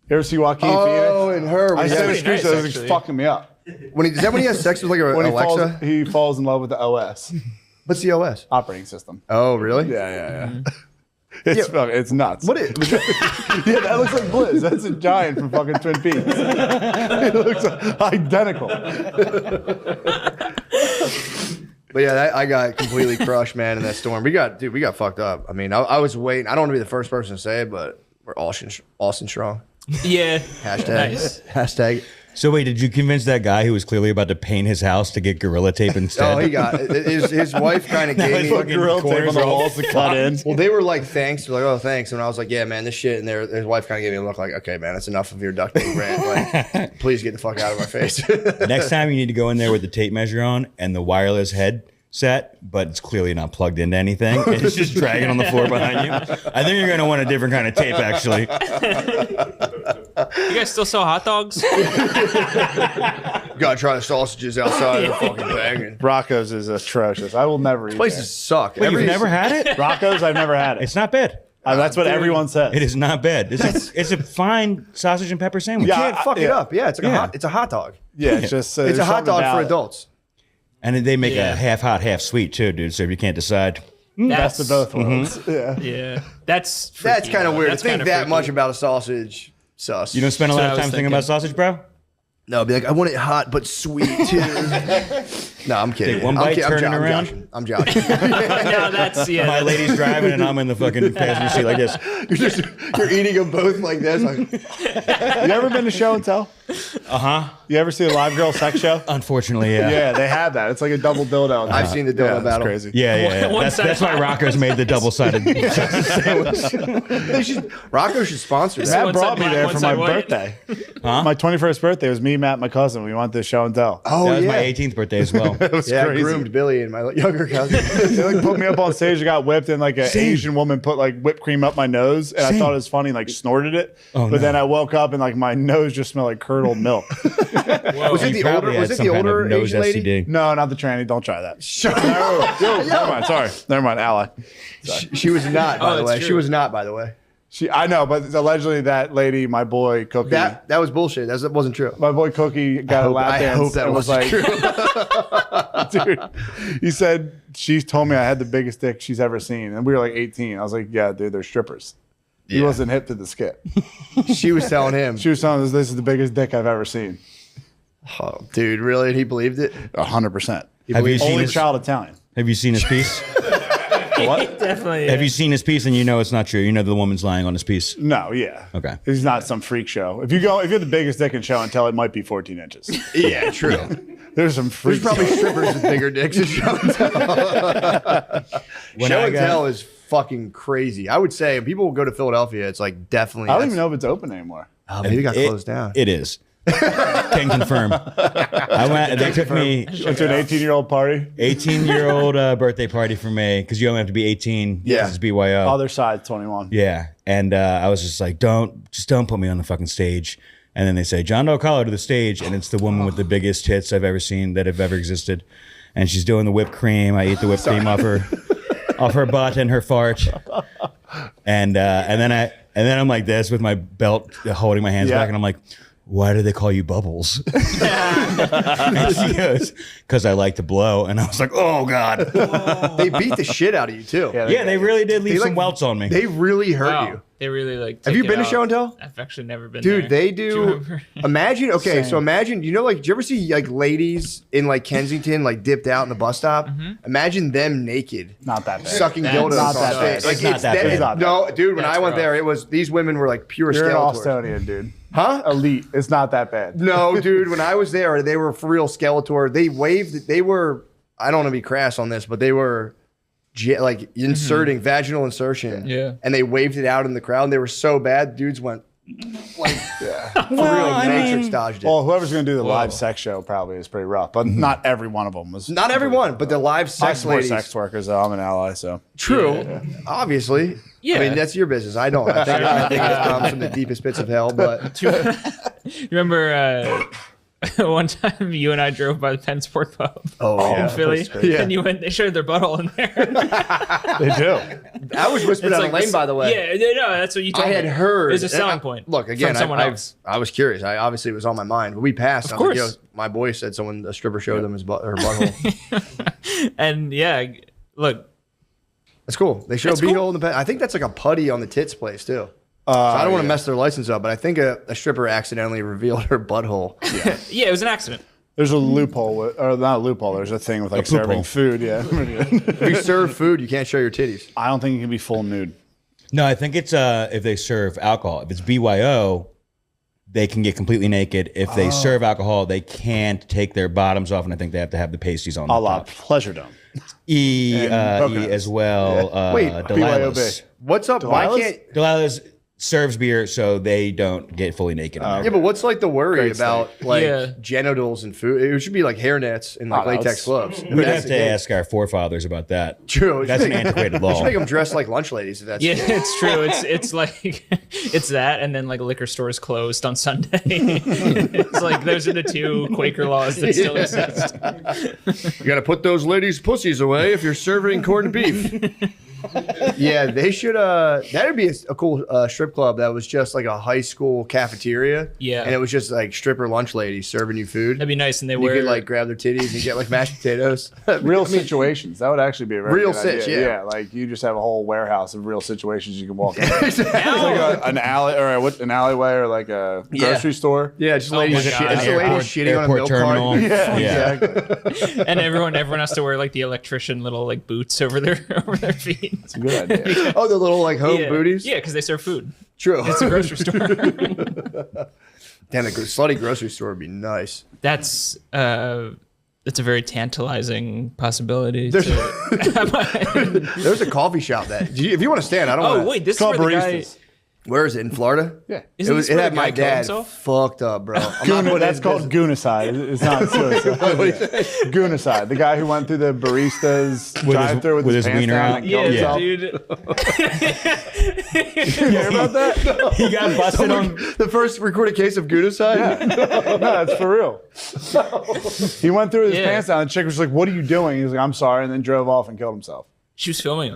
You ever see Joaquin Oh, Phoenix? and her. I When, said he, the streets. That was fucking me up. is that when he has sex with like a When Alexa? he falls in love with the OS What's the OS? operating system. Oh, really? Yeah. It's nuts. What is? Yeah, that looks like Blizz. That's a giant from fucking Twin Peaks. It looks identical. But yeah, I got completely crushed, man, in that storm. We got fucked up. I mean, I was waiting. I don't want to be the first person to say it, but we're Austin strong. Yeah. Hashtag. Nice. Hashtag. So wait, did you convince that guy who was clearly about to paint his house to get Gorilla Tape instead? Oh, he got it. His wife kind of gave me. Fucking grill tape on the walls to cut in. Well, they were like, thanks. They're like, oh, thanks. And I was like, yeah, man, this shit. And his wife kind of gave me a look like, okay, man, that's enough of your duct tape rant. Like, please get the fuck out of my face. Next time you need to go in there with the tape measure on and the wireless headset, but it's clearly not plugged into anything. And it's just dragging on the floor behind you. I think you're going to want a different kind of tape, actually. You guys still sell hot dogs? Gotta try the sausages outside of the fucking thing. Rocco's is atrocious. I will never eat Places suck. Wait, you've never had it? Rocco's, I've never had it. It's not bad. That's what everyone says. It is not bad. It's a fine sausage and pepper sandwich. You can't fuck it yeah. up. Yeah, it's like it's a hot dog. Yeah, it's just It's a hot dog for adults. And then they make Yeah. a half hot, half sweet too, dude. So if you can't decide, Best of both worlds. Yeah. Yeah. That's That's freaky, kind of though. weird. That's to think kinda that freaky. much about a sausage. Sus. you don't spend a So lot I of was time thinking about sausage, bro. No, be like, I want it hot but sweet too. No, I'm kidding. Take one I'm bite, kid- I'm turn it jo- I'm around. joshing. I'm joshing. No, that's My lady's driving and I'm in the fucking passenger seat like this. You're eating them both like this. Like, You ever been to show and tell? You ever see a live girl sex show? Unfortunately, yeah. Yeah, they have that. It's like a double dildo. I've seen the Yeah, dildo that's battle. crazy. Yeah. One That's side why of Rocco's made the double-sided sandwich. Rocco should sponsor It's that. one Matt brought side me black, there one for side my white. birthday. My 21st birthday was me, Matt, my cousin. We went to show and tell. Oh That was yeah. my 18th birthday as well. It was Yeah, I crazy. groomed Billy and my younger cousin. They like put me up on stage. I got whipped, and like an Asian woman put like whipped cream up my nose, and I thought it was funny, and, like snorted it. But then I woke up and like my nose just smelled like curdled milk. Was it the older? Probably had Was it some the kind of older nose Asian lady? STD. No, not the tranny. Don't try that. Shut Never mind. Sorry. Never mind. Ally. She was not, by the that's way. true. She was not, by the way. I know, but allegedly that lady, my boy Cookie, That was bullshit. That wasn't true. my boy Cookie got a lap I dance. hope that and was like, true. dude, he said she told me I had the biggest dick she's ever seen, and we were like 18. I was like, yeah, dude, they're strippers. He wasn't hip to the skit. She was telling him. She was telling us this is the biggest dick I've ever seen. Oh, dude, really? And he believed it? 100%. Have you seen Only his, child Italian. Have you seen his piece? Definitely. Have you seen his piece and you know it's not true? You know the woman's lying on his piece. No, yeah. Okay. He's not some freak show. If you're the biggest dick in show and tell, it might be 14 inches. Yeah, true. There's some There's freaks. probably strippers with bigger dicks at show and tell. When Show I and got- tell is fucking crazy. I would say people will go to Philadelphia. It's like definitely. I don't even know if it's open anymore. Oh, maybe it got closed down. It is. Can confirm. They took me Went to an 18-year-old party. 18-year-old birthday party for me because you only have to be 18. Yeah. It's BYO. Other side, 21. Yeah, and I was just like, don't put me on the fucking stage. And then they say, John Doe Collar to the stage, and it's the woman with the biggest tits I've ever seen that have ever existed, and she's doing the whipped cream. I eat the whipped cream off her butt and her fart, and then I'm like this with my belt holding my hands Yeah. back, and I'm like, why do they call you Bubbles? And she goes, because I like to blow. And I was like, oh God. They beat the shit out of you too. Yeah, they really did leave They, some like, welts on me. They really hurt Wow. you. They really like. Have take you it been to out. show and tell? I've actually never been. Dude, there. they Do you do. remember? Imagine, okay, Same. so imagine, you know, like, do you ever see like ladies in like Kensington, like dipped out in the bus stop? Imagine them naked, Not that bad. sucking That's dildos not off that stage. bad. Like, It's not that bad. It's not no, dude, when That's I went rough. there, it was, these women were like pure You're an Skeletors. Austonian, dude. Huh? Elite. It's not that bad. No, dude, when I was there, they were for real Skeletor. They waved, they were, I don't want to be crass on this, but they were like inserting vaginal insertion. Yeah. And they waved it out in the crowd. And they were so bad, dudes went like, for real, Matrix dodged it. Well, whoever's going to do the live sex show probably is pretty rough, but not every one of them was. Not everyone, but the live I sex support ladies. sex workers, though. I'm an ally, so. True, obviously. Yeah. I mean, that's your business. I don't. I think it comes from the deepest pits of hell, but You remember one time you and I drove by the Penn Sport Pub in Philly, Yeah. and they showed their butthole in there. They do. I was whispered It's down like the lane, by the way. Yeah, no, that's what you told I me. had heard. It's a and selling point. Look, again, from someone else. I was curious. I obviously it was on my mind, but we passed. Of I was like, course. yo, my boy said a stripper showed them his her butthole. And yeah, look, That's cool. They show That's beehole cool. in the pen. I think that's like a putty on the tits place too. So I don't want to mess their license up, but I think a stripper accidentally revealed her butthole. yeah, it was an accident. There's a loophole, or not a loophole, there's a thing with like serving loophole. food, yeah. If you serve food, you can't show your titties. I don't think you can be full nude. No, I think it's if they serve alcohol. If it's BYO, they can get completely naked. If they serve alcohol, they can't take their bottoms off, and I think they have to have the pasties on. A the la top. Pleasure Dome. E coconuts. as well. Wait, Delilah's. BYOB. What's up? Why Delilah's? can't? Delilah's serves beer, so they don't get fully naked. Yeah, but what's like the worry Great about like Yeah. genitals and food? It should be like hairnets and like no, latex it's- gloves. We'd have to ask our forefathers about that. True. That's an antiquated You should law. make them dress like lunch ladies. If that's Yeah, it's true. It's like it's that, and then like liquor stores closed on Sunday. It's like those are the two Quaker laws that still exist. You got to put those ladies' pussies away if you're serving corned beef. Yeah, they should. That'd be a cool strip club that was just like a high school cafeteria. Yeah. and it was just like stripper lunch ladies serving you food. That'd be nice, and they You wear could like grab their titties and get like mashed potatoes. Real situations. That would actually be a very Real good sitch, idea. yeah. Like you just have a whole warehouse of real situations you can walk in. Exactly. Like an alley or an alleyway or like a grocery store. Yeah, just ladies, my God. just a lady shitting on a milk terminal. carton. Yeah. Exactly. and everyone has to wear like the electrician little like boots over their feet. It's a good idea. Oh, the little like home yeah. booties. Yeah, because they serve food. True. It's a grocery store. Damn, a slutty grocery store would be nice. That's a very tantalizing possibility. There's to- a coffee shop that if you want to stand, I don't. oh wanna, wait, this is Called where the guy. baristas. Where is it in Florida? Yeah. Isn't this It where had the my guy killed dad himself? fucked up, bro. I'm not putting That's his called business- Goonicide. It's not suicide. Goonicide. The guy who went through the barista's drive-through with his pants wiener down out. and killed Yeah, himself. dude. You hear about that? He got busted on. The first recorded case of Gudicide? No, that's for real. He went through with his Yeah. pants down. The chick was like, "What are you doing?" He was like, "I'm sorry," and then drove off and killed himself. She was filming.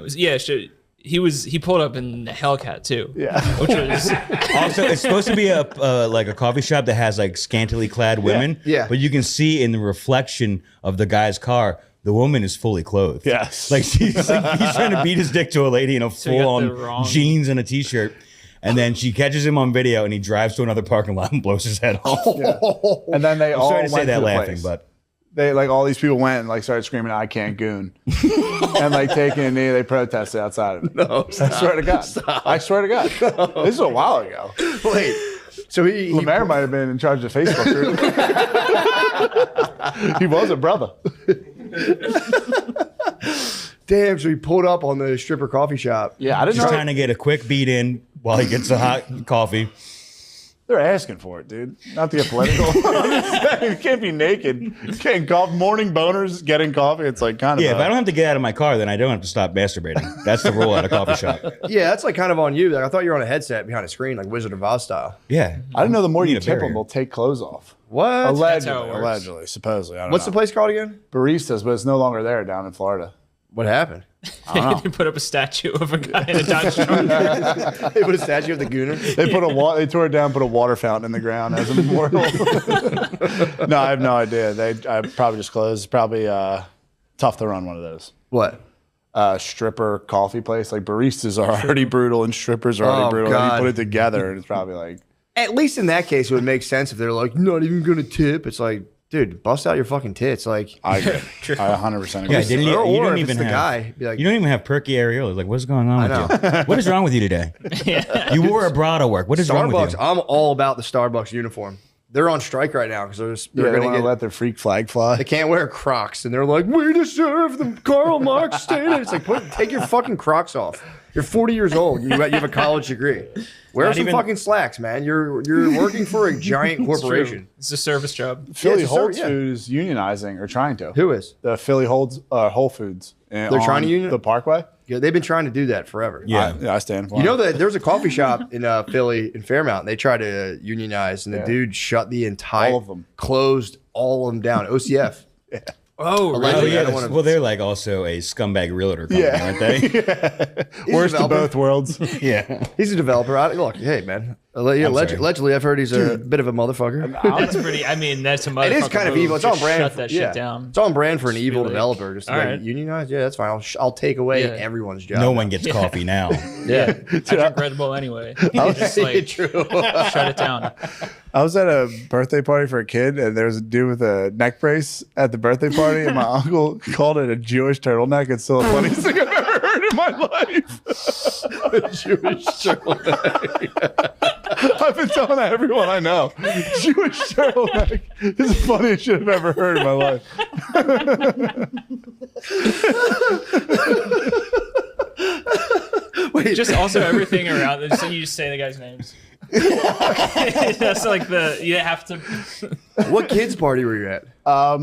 It was he pulled up in the Hellcat too. Yeah. Which was Also, it's supposed to be a like a coffee shop that has like scantily clad women. Yeah. But you can see in the reflection of the guy's car, the woman is fully clothed. Yes. Like he's trying to beat his dick to a lady in a he got full the on wrong- jeans and a t-shirt. And then she catches him on video and he drives to another parking lot and blows his head off. And then they all Sorry to say went that to the laughing, place. but They like all these people went and like started screaming, "I can't goon," and like taking a knee. They protested outside of it. No, I swear to God. I swear to God. This is a while ago. Wait. So he Lemaire might have been in charge of Facebook group. He was a brother. damn. So he pulled up on the stripper coffee shop. Yeah, I didn't just know. trying to get a quick beat in while he gets a hot coffee. They're asking for it, dude. Not to get political. I'm just saying, you can't be naked. Getting coffee, morning boners, getting coffee. It's like kind of. Yeah, if I don't have to get out of my car, then I don't have to stop masturbating. That's the rule at a coffee shop. Yeah, that's like kind of on you. Like I thought you were on a headset behind a screen, like Wizard of Oz style. Yeah. I didn't know the more You you need a tip barrier. them, they'll take clothes off. What? Allegedly, how it works. allegedly, supposedly. I don't What's know. the place called again? Baristas, but it's no longer there down in Florida. What happened? they put up a statue of a guy in a Dodge truck. They put a statue of the Gooner. They put they tore it down, put a water fountain in the ground as a memorial. No, I have no idea. I probably just closed. It's probably tough to run one of those. What? stripper coffee place. Like baristas are already brutal and strippers are already brutal. And God. you put it together and it's probably like. At least in that case, it would make sense if they're like, not even going to tip. It's like, dude, bust out your fucking tits. Like, I agree. I 100% agree. Yeah, didn't you? or You don't if even it's the have. guy, be like, You don't even have perky areolas. Like, what's going on with you? What is wrong with you today? Yeah. You wore a bra to work. What is wrong with Starbucks. you? I'm all about the Starbucks uniform. They're on strike right now because they're They going want to to let their freak flag fly. They can't wear Crocs, and they're like, "We deserve the Karl Marx standard." It's like, take your fucking Crocs off. You're 40 years old. You have a college degree. Wear Not some even- fucking slacks, man. You're working for a giant corporation. It's a service job. Philly it's a Whole service, yeah. Foods is unionizing or trying to. Who is? The Philly Whole Foods. They're trying to union- the Parkway. Yeah, they've been trying to do that forever. Yeah. I stand for You it. know that there's a coffee shop in Philly in Fairmount. And they tried to unionize, and the dude shut the entire, All of them. closed all of them down. OCF. Oh, Oh Allegedly, yeah. I don't wanna- Well, they're like also a scumbag realtor company, Yeah. aren't they? He's a Worst of developer. both worlds. Yeah. He's a developer. Look, hey man. Allegedly, I've heard he's a bit of a motherfucker. That's pretty. I mean, that's a motherfucker. It is kind of move. evil. It's on Just brand. Shut that shit down. It's on brand for an evil be like, developer. Just all like right. unionize. Yeah, that's fine. I'll take away Yeah. everyone's job. No one gets coffee now. Yeah. I drink Red Bull anyway. Just like True. shut it down. I was at a birthday party for a kid, and there was a dude with a neck brace at the birthday party, and my uncle called it a Jewish turtleneck. It's still the funniest thing I've ever heard in my life. Jewish turtleneck. I've been telling everyone I know. Jewish turtleneck is the funniest shit I've ever heard in my life. Wait, Just also everything around. You just say the guy's names. That's like you have to. what kids party were you at? Our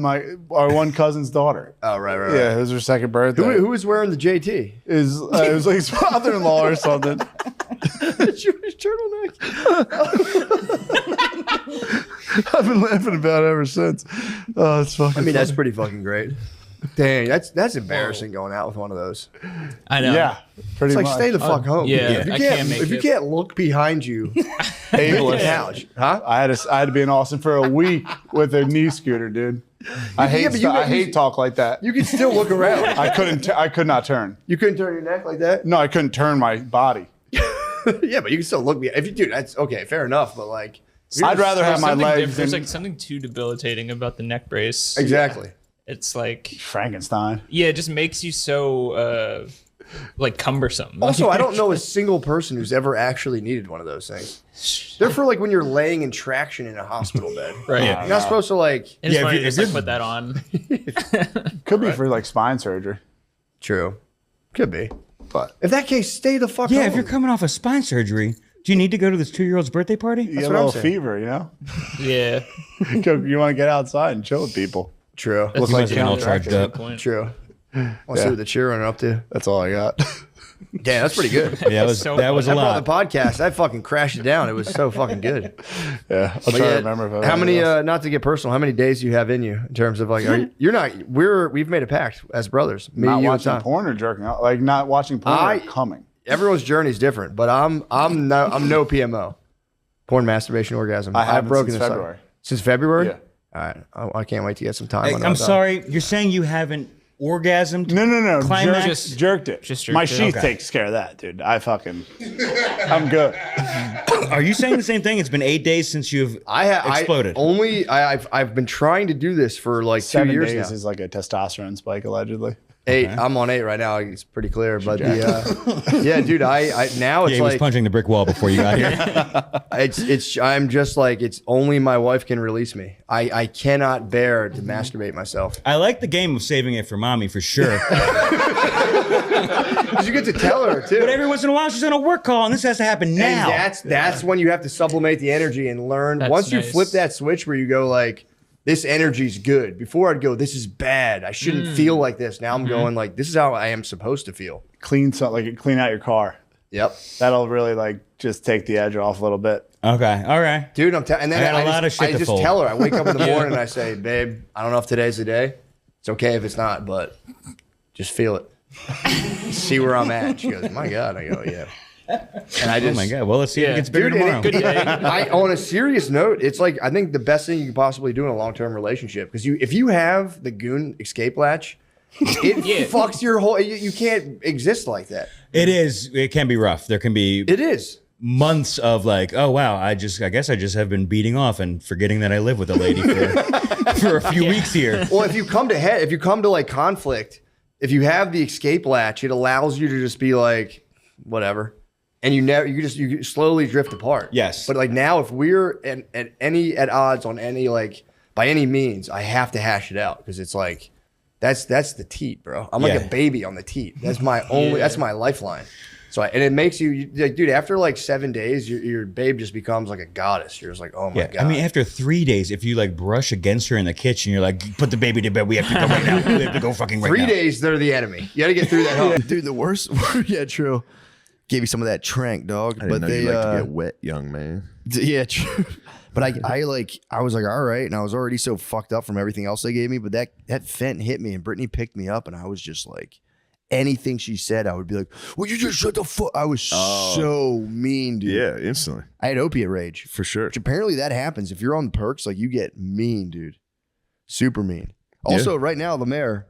one cousin's daughter. Oh, right. Yeah, it was her second birthday. Who was wearing the JT? It was like his father-in-law or something. Jewish turtleneck. I've been laughing about it ever since. Oh, it's fucking. I mean, that's funny. pretty fucking great. Dang, that's embarrassing going out with one of those. I know. Yeah, pretty It's like much. stay the fuck home. yeah, If you I can't, can't make if you it. can't look behind you, Ableist. the couch, huh? I had to be in Austin for a week with a knee scooter, dude. I hate but you- I hate talk like that. You can still look around. I could not turn. You couldn't turn your neck like that. No, I couldn't turn my body. Yeah, but you can still look. If you do, that's okay, fair enough. But like, I'd rather have my Something legs There's than like something too debilitating about the neck brace. exactly. It's like, Frankenstein. yeah, it just makes you so like cumbersome. Also, I don't know a single person who's ever actually needed one of those things. They're for like when you're laying in traction in a hospital bed. Right. You're not supposed to like. It's Yeah, funny if to just you're- like put that on. Could be for like spine surgery. True, could be. But in that case, stay the fuck Yeah, home. if you're coming off a spine surgery, do you need to go to this 2-year-old's birthday party? You get a what I'm little saying. fever, you know? Yeah. You want to get outside and chill with people. True, Look like you're all charged up. Point. true. Want to see what the children are up to? That's all I got. Damn, that's pretty good. Yeah, that was a I brought lot. the podcast. I fucking crashed it down. It was so fucking good. Yeah, I'll But try yeah, to remember if I how have many? anything else. Not to get personal, how many days do you have in you in terms of like? We've made a pact as brothers. Me, Not you, and watching Tom. porn or jerking out? Like not watching porn or coming? Everyone's journey is different, but I'm no PMO. Porn, masturbation, orgasm. I haven't broken since this up. February. Since February? Yeah. All right. I can't wait to get some time. Hey, on I'm that. sorry. You're saying you haven't orgasmed? No. Climax? Jerked it. Just jerked My it. sheath Okay. takes care of that, dude. I'm good. Are you saying the same thing? It's been 8 days since you've exploded. I've been trying to do this for like 2 7 years days now. is like a testosterone spike, allegedly. 8. I'm on 8 right now. It's pretty clear, but yeah, dude. I now it's Yeah, he was like punching the brick wall before you got here. I'm just like it's only my wife can release me. I cannot bear to masturbate myself. I like the game of saving it for mommy for sure. 'Cause you get to tell her too. But every once in a while she's on a work call and this has to happen now. And that's when you have to supplement the energy and learn. That's Once you nice. flip that switch where you go like, this energy's good. Before I'd go, this is bad. I shouldn't feel like this. Now I'm going like, this is how I am supposed to feel. Clean out your car. Yep. That'll really like just take the edge off a little bit. Okay, all right. Dude, and then I got a lot of shit I to just fold. tell her. I wake up in the morning and I say, babe, I don't know if today's the day. It's okay if it's not, but just feel it. See where I'm at. She goes, my God. I go, yeah. And I Oh just, my god. Well, let's see if it gets bigger Dude, tomorrow. Good day. on a serious note, it's like I think the best thing you can possibly do in a long-term relationship because if you have the goon escape latch It fucks your whole. You can't exist like that. It can be rough. There can be It is. months of like, oh wow, I guess I just have been beating off and forgetting that I live with a lady for a few weeks here. Well, if you come to like conflict, if you have the escape latch, it allows you to just be like, whatever, and you slowly drift apart. Yes. But like now, if we're at odds on any like by any means, I have to hash it out because it's like that's the teat, bro. I'm like a baby on the teat. That's my only. That's my lifeline. So and it makes you like, dude. After like 7 days, your babe just becomes like a goddess. You're just like, oh my god. I mean, after 3 days, if you like brush against her in the kitchen, you're like, put the baby to bed. We have to go right now. We have to go fucking right now. 3 days, they're the enemy. You got to get through that hump. Dude, the worst. Yeah, true. Gave you some of that trank, dog. I didn't know you like to get wet, young man. Yeah, true. But I was like, all right, and I was already so fucked up from everything else they gave me. But that fent hit me, and Brittany picked me up, and I was just like, anything she said, I would be like, "Would you just shut the fuck?" I was so mean, dude. Yeah, instantly. I had opiate rage For sure. Which apparently that happens if you're on perks. Like you get mean, dude. Super mean. Also, right now, Lemaire,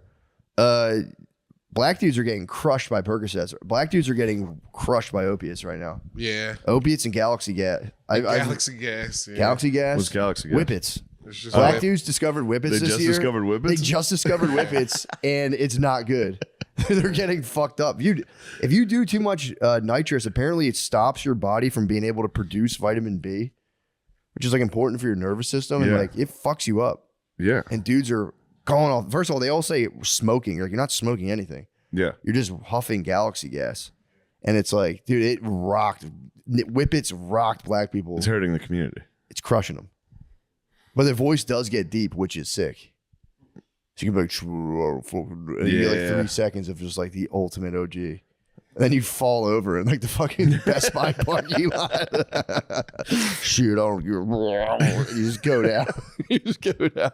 black dudes are getting crushed by Percocets. Black dudes are getting crushed by opiates right now. Yeah. Opiates and Galaxy gas. Galaxy gas. Yeah. Galaxy gas. What's Galaxy gas? Whippets. It's just Black like- dudes discovered whippets They this just year. discovered whippets? They just discovered whippets, and it's not good. They're getting fucked up. If you do too much nitrous, apparently it stops your body from being able to produce vitamin B, which is like important for your nervous system, and Yeah. like it fucks you up. Yeah. And dudes are going off. First of all, they all say smoking. Like you're not smoking anything. Yeah. You're just huffing Galaxy gas, and it's like, dude, it rocked. Whippets rocked black people. It's hurting the community. It's crushing them. But their voice does get deep, which is sick. So you can be like, and you get like 3 seconds of just like the ultimate OG. And then you fall over in like the fucking Best Buy parking lot. Shoot, I don't give You just go down. You just go down.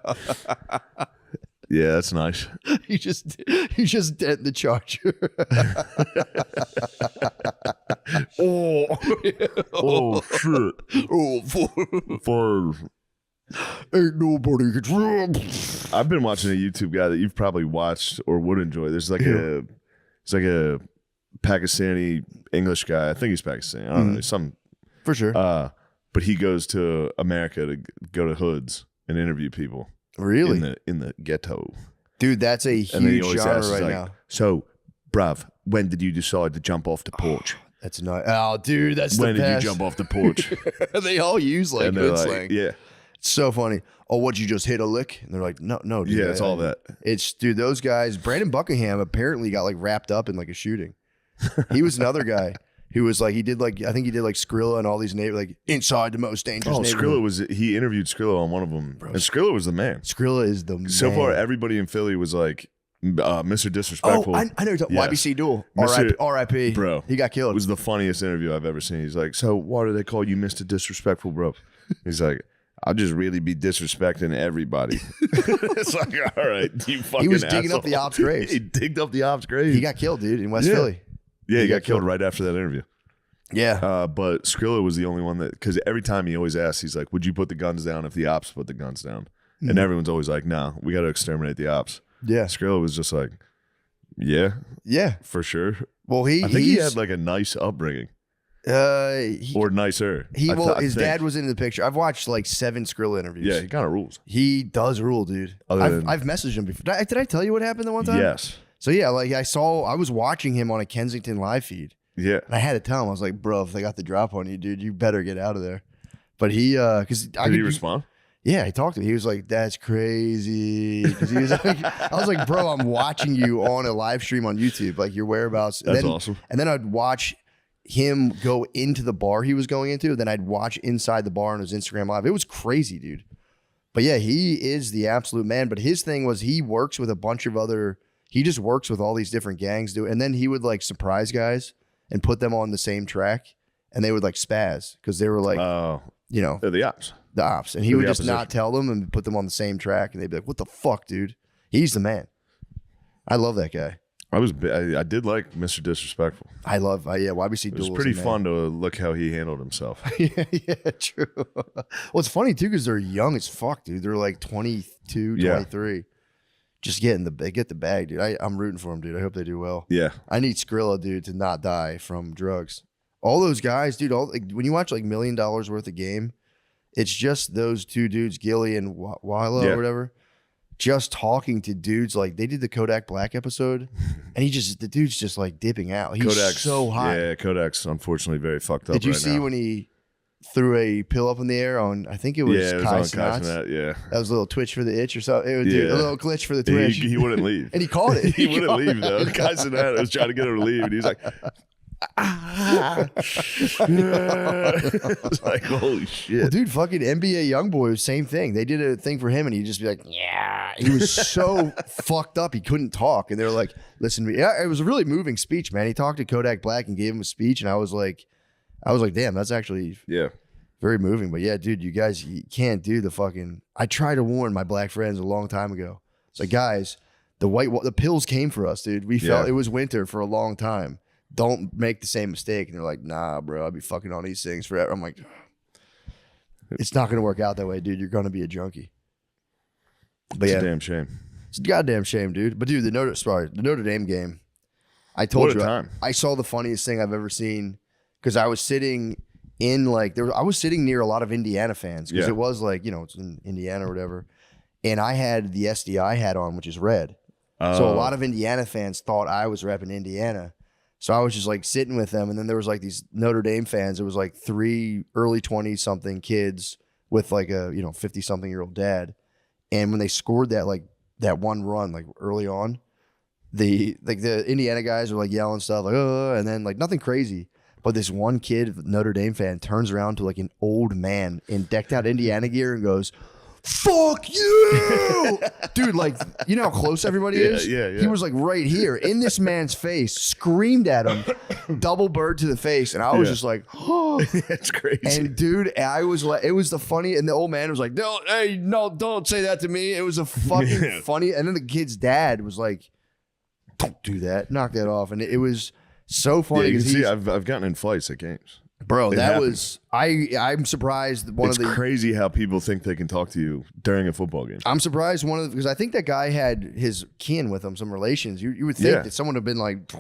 Yeah, that's nice. You just dent the charger. Oh, shit. Oh, ain't nobody can. I've been watching a YouTube guy that you've probably watched or would enjoy. There's like a Pakistani English guy. I think he's Pakistani. I don't know. Some For sure. but he goes to America to go to hoods and interview people. Really? In the ghetto. Dude, that's a And then he huge always genre asks, right like, now. so, bruv, when did you decide to jump off the porch? That's not. Oh, dude, that's When the did best. you jump off the porch? They all use like and they're hood like, slang. yeah. It's so funny. Oh, what, you just hit a lick? And they're like, no, dude. Yeah, it's all that. It's, dude, those guys. Brandon Buckingham apparently got like wrapped up in like a shooting. He was another guy who was like, I think he did like Skrilla and all these like inside the most dangerous Oh, neighborhood. he interviewed Skrilla on one of them. And Skrilla was the man. Skrilla is the man. So far, everybody in Philly was like, Mr. Disrespectful. Oh, I know. Yes. YBC Duel. Mr. R.I.P. Bro. He got killed. It was the funniest interview I've ever seen. He's like, so why do they call you Mr. Disrespectful, bro? He's like, I'll just really be disrespecting everybody. It's like, all right, you fucking He was digging up the asshole. ops' graves. He digged up the ops' graves. He got killed, dude, in West Yeah. Philly. Yeah, he got killed right after that interview. Yeah. But Skrilla was the only one that, because every time he always asks, he's like, would you put the guns down if the ops put the guns down? And everyone's always like, no, we got to exterminate the ops. Yeah. Skrilla was just like, yeah, Yeah. for sure. Well, I think he had like a nice upbringing or nicer. His dad was in the picture. I've watched like 7 Skrilla interviews. Yeah, he kind of rules. He does rule, dude. I've messaged him before. Did I tell you what happened the one time? Yes. So yeah, like I was watching him on a Kensington live feed, Yeah. and I had to tell him, I was like, bro, if they got the drop on you, dude, you better get out of there. But he, because Did he respond? Yeah, he talked to me. He was like, "That's crazy." Because he was like, I was like, "Bro, I'm watching you on a live stream on YouTube, like your whereabouts." That's awesome. And then I'd watch him go into the bar he was going into. Then I'd watch inside the bar on his Instagram live. It was crazy, dude. But yeah, he is the absolute man. But his thing was he works with a bunch of other. He just works with all these different gangs, and then he would like surprise guys and put them on the same track, and they would like spaz because they were like, you know, They're the ops. the ops, and he They're would the just not opposition. tell them and put them on the same track, and they'd be like, "What the fuck, dude? He's the man." I love that guy. I did like Mr. Disrespectful. I love, YBC It was Duel. pretty is a man. fun to look how he handled himself. yeah, true. Well, it's funny too because they're young as fuck, dude. They're like 22, Yeah. 23. just get the bag, dude. I'm rooting for them, dude. I hope they do well. Yeah. I need Skrilla, dude, to not die from drugs. All those guys, dude. When you watch like $1 million worth of game, it's just those two dudes, Gilly and Wilo or whatever, just talking to dudes. Like they did the Kodak Black episode, and the dude's just like dipping out. He's Kodak's so hot. Yeah, Kodak's unfortunately very fucked up. Did you right see now. when he threw a pill up in the air on? I think it was Yeah, it was Kai on Cenat. Cenat, yeah. That was a little twitch for the itch or something. It was dude, a little glitch for the twitch. He wouldn't leave. And he caught it. He wouldn't leave though. Kai Cenat was trying to get her to leave, and he's like, it's like, holy shit. Well, dude, fucking NBA YoungBoy, same thing. They did a thing for him, and he'd just be like, yeah. He was so fucked up, he couldn't talk. And they were like, listen to me. Yeah, it was a really moving speech, man. He talked to Kodak Black and gave him a speech, and I was like, damn, that's actually very moving. But yeah, dude, you guys, you can't do the fucking. I tried to warn my black friends a long time ago. It's like, guys, the pills came for us, dude. We felt it was winter for a long time. Don't make the same mistake. And they're like, nah, bro, I'll be fucking on these things forever. I'm like, it's not going to work out that way, dude. You're going to be a junkie. But it's a damn shame. It's a goddamn shame, dude. But dude, the Notre Dame game, I told you, I saw the funniest thing I've ever seen because I was sitting in I was sitting near a lot of Indiana fans because it was like, it's in Indiana or whatever. And I had the SDI hat on, which is red. So a lot of Indiana fans thought I was repping Indiana. So I was just like sitting with them, and then there was like these Notre Dame fans. It was like 3 early 20-something kids with like a 50-something-year-old dad. And when they scored that one run like early on, the Indiana guys were like yelling stuff like and then like nothing crazy. But this one kid, Notre Dame fan, turns around to like an old man in decked out Indiana gear and goes, "Fuck you!" Dude, like, you know how close everybody is? Yeah. He was like right here in this man's face, screamed at him, double bird to the face. And I was just like, oh. That's crazy. And dude, I was like, it was the funny. And the old man was like, don't say that to me. It was a fucking funny. And then the kid's dad was like, don't do that. Knock that off. And it was so funny. Yeah, you can see I've gotten in fights at games. Bro, that was I'm surprised. It's crazy how people think they can talk to you during a football game. I'm surprised because I think that guy had his kin with him, some relations. You would think that someone would have been like,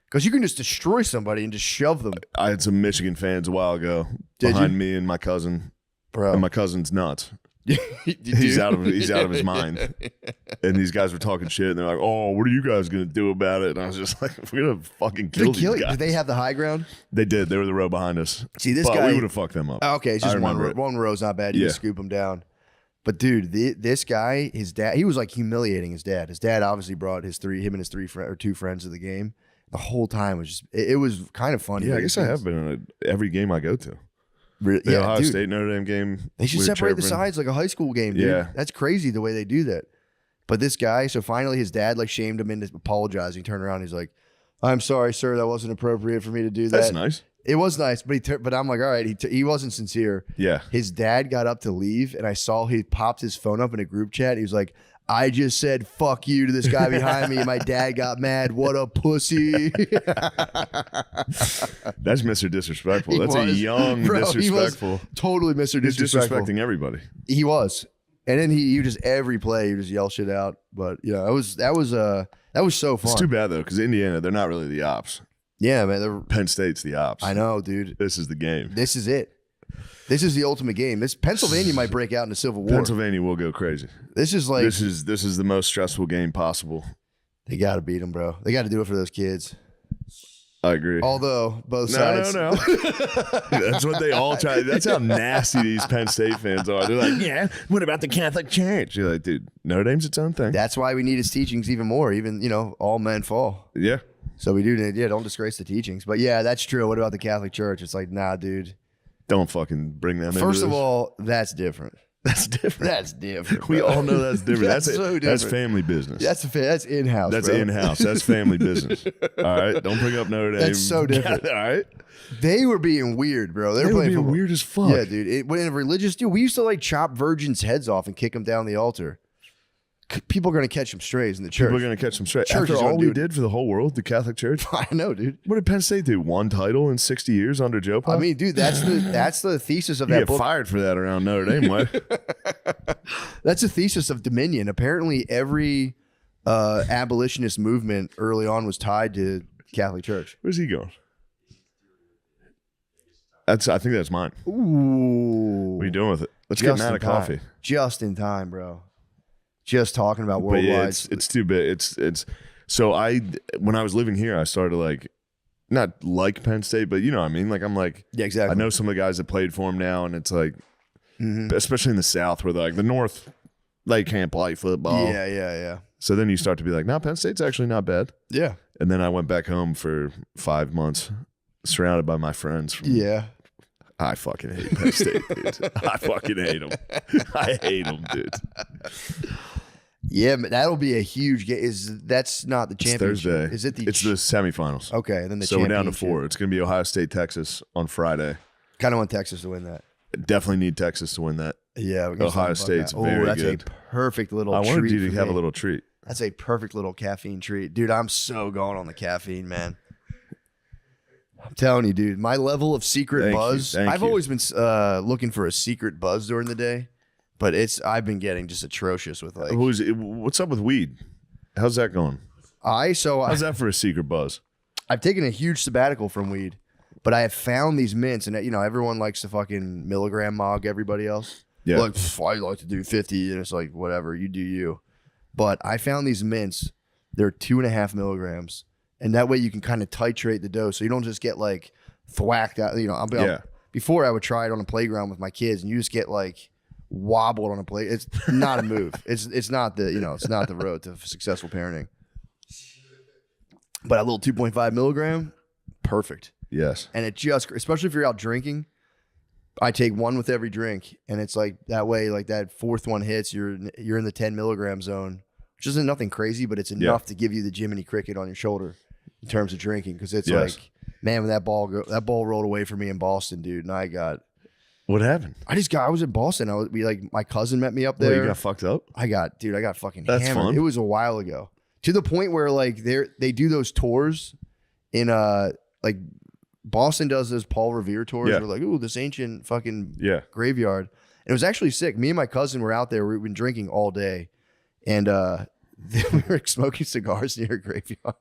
because you can just destroy somebody and just shove them. I had some Michigan fans a while ago behind me and my cousin. Bro, and my cousin's nuts. He's out of his mind. And these guys were talking shit, and they're like, "Oh, what are you guys gonna do about it?" And I was just like, "We're gonna fucking kill these guys." Did they have the high ground? They did. They were the row behind us. See, this but guy, we would have fucked them up. Okay, it's just one row's not bad. You can scoop them down. But dude, this guy, his dad, he was like humiliating his dad. His dad obviously brought him and his 2 friends to the game. The whole time was just it was kind of funny. Yeah, I guess I have been in every game I go to. Really? The Ohio State Notre Dame game. They should separate the sides like a high school game, dude. Yeah. That's crazy the way they do that. But this guy, so finally his dad like shamed him into apologizing. He turned around, he's like, "I'm sorry, sir. That wasn't appropriate for me to do that." That's nice. It was nice, but I'm like, all right, he wasn't sincere. Yeah. His dad got up to leave, and I saw he popped his phone up in a group chat. He was like, "I just said fuck you to this guy behind me, and my dad got mad. What a pussy." That's Mr. Disrespectful. That's a young disrespectful. He was totally Mr. He's Disrespectful. disrespecting everybody. He was. And then he just every play, he just yell shit out. But that was so fun. It's too bad though, because Indiana, they're not really the ops. Yeah, man. Penn State's the ops. I know, dude. This is the game. This is it. This is the ultimate game. Pennsylvania might break out into civil war. Pennsylvania will go crazy. This is like this is the most stressful game possible. They got to beat them, bro. They got to do it for those kids. I agree. Although both sides. No. That's what they all try. That's how nasty these Penn State fans are. They're like, yeah, what about the Catholic Church? You're like, dude, Notre Dame's its own thing. That's why we need his teachings even more. Even, all men fall. Yeah. So we do need, don't disgrace the teachings. But yeah, that's true. What about the Catholic Church? It's like, nah, dude. Don't fucking bring them in. First of all, that's different. That's different. That's different. We all know that's different. That's so different. That's family business. That's in-house. That's bro. in-house. That's family business. All right? Don't bring up Notre Dame. That's so different. All right? They were being weird, bro. They were were playing being football. weird as fuck. Yeah, dude. When in a religious deal, we used to like chop virgins' heads off and kick them down the altar. People are going to catch them strays in the church. People are going to catch them straight. Church After is gonna all do we it. did for the whole world, the Catholic Church. I know, dude. What did Penn State do? 1 title in 60 years under Joe Pop? I mean, dude, that's the thesis of you that get book. fired for that around Notre Dame, what? That's the thesis of Dominion. Apparently, every abolitionist movement early on was tied to Catholic Church. Where's he going? I think that's mine. Ooh. What are you doing with it? Let's get mad at coffee. Just in time, bro. Just talking about But worldwide. yeah, it's too big. It's so when I was living here, I started to like not like Penn State, but you know what I mean? Like I'm like, yeah, exactly. I know some of the guys that played for him now, and it's like, especially in the South where like the North, they can't play football. Yeah. So then you start to be like, no, Penn State's actually not bad. Yeah. And then I went back home for 5 months, surrounded by my friends. Yeah. I fucking hate Penn State, dude. I fucking hate them. I hate them, dude. Yeah, but that'll be a huge game. That's not the It's championship? Thursday. Is it the? It's the semifinals. Okay, and then the so we're down to championship. 4. It's going to be Ohio State, Texas on Friday. Kind of want Texas to win that. Definitely need Texas to win that. Yeah, we can Ohio talk about State's that. very that's good. a perfect little. I wanted treat you to for have a me. little treat. That's a perfect little caffeine treat, dude. I'm so going on the caffeine, man. I'm telling you, dude. My level of secret Thank you, buzz. thank I've you. always been looking for a secret buzz during the day, but I've been getting just atrocious with like. What's up with weed? How's that going? How's that for a secret buzz? I've taken a huge sabbatical from weed, but I have found these mints, and you know everyone likes to fucking milligram mog everybody else. Yeah. Like I like to do 50, and it's like whatever, you do you. But I found these mints. They're 2.5 milligrams, and that way you can kind of titrate the dose, so you don't just get like thwacked out. You know, before I would try it on a playground with my kids, and you just get like wobbled on a play. It's not a move. It's not the road to successful parenting. But a little 2.5 milligram, perfect. Yes. And it just, especially if you're out drinking, I take one with every drink, and it's like that way, like that fourth one hits, you're in the 10 milligram zone, which isn't nothing crazy, but it's enough to give you the Jiminy Cricket on your shoulder in terms of drinking. Because it's like, man, when that ball rolled away for me in Boston, dude, and I got. What happened? I was in Boston. My cousin met me up there. You got fucked up? I got fucking That's hammered. fun. It was a while ago. To the point where like they do those tours in like Boston does those Paul Revere tours. Yeah. We're like, ooh, this ancient fucking graveyard. And it was actually sick. Me and my cousin were out there. We've been drinking all day, and we were smoking cigars near a graveyard.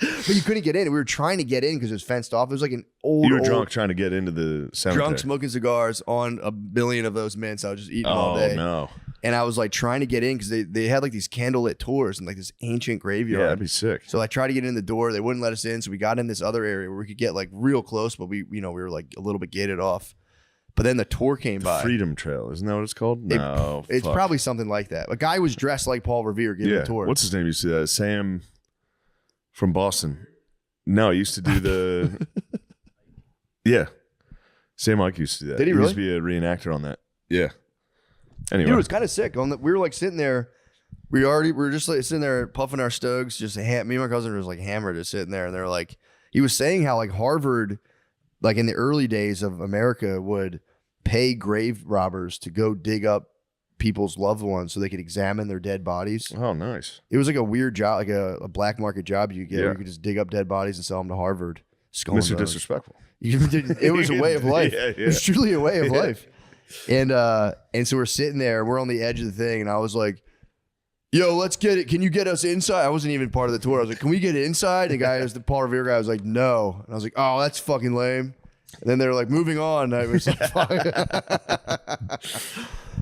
But you couldn't get in. We were trying to get in because it was fenced off. It was like an old. You were drunk trying to get into the cemetery. Drunk smoking cigars on a billion of those mints. I was just eating all day. Oh no. And I was like trying to get in because they had like these candlelit tours and like this ancient graveyard. Yeah, that'd be sick. So I tried to get in the door. They wouldn't let us in. So we got in this other area where we could get like real close, but we were like a little bit gated off. But then the tour came by. Freedom Trail, isn't that what it's called? No. It's probably something like that. A guy was dressed like Paul Revere giving a tour. What's his name? You see that? Sam from Boston. No, he used to do the Yeah. Sam Ike used to do that. Did he used really? to be a reenactor on that. Yeah. Anyway. Dude, it was kind of sick. We were like sitting there. We were just like sitting there puffing our Stogs. Just me and my cousin was like hammered, just sitting there, and they're like, he was saying how like Harvard, like in the early days of America, would pay grave robbers to go dig up people's loved ones so they could examine their dead bodies. Oh, nice. It was like a weird job, like a black market job you get, where you could just dig up dead bodies and sell them to Harvard. Mr. Disrespectful. It was a way of life. Yeah. It was truly a way of life. And so we're sitting there, we're on the edge of the thing, and I was like, yo, let's get it. Can you get us inside? I wasn't even part of the tour. I was like, can we get inside? The guy, the Paul Revere guy, was like, no. And I was like, oh, that's fucking lame. And then they were like, moving on. And I was like, fuck.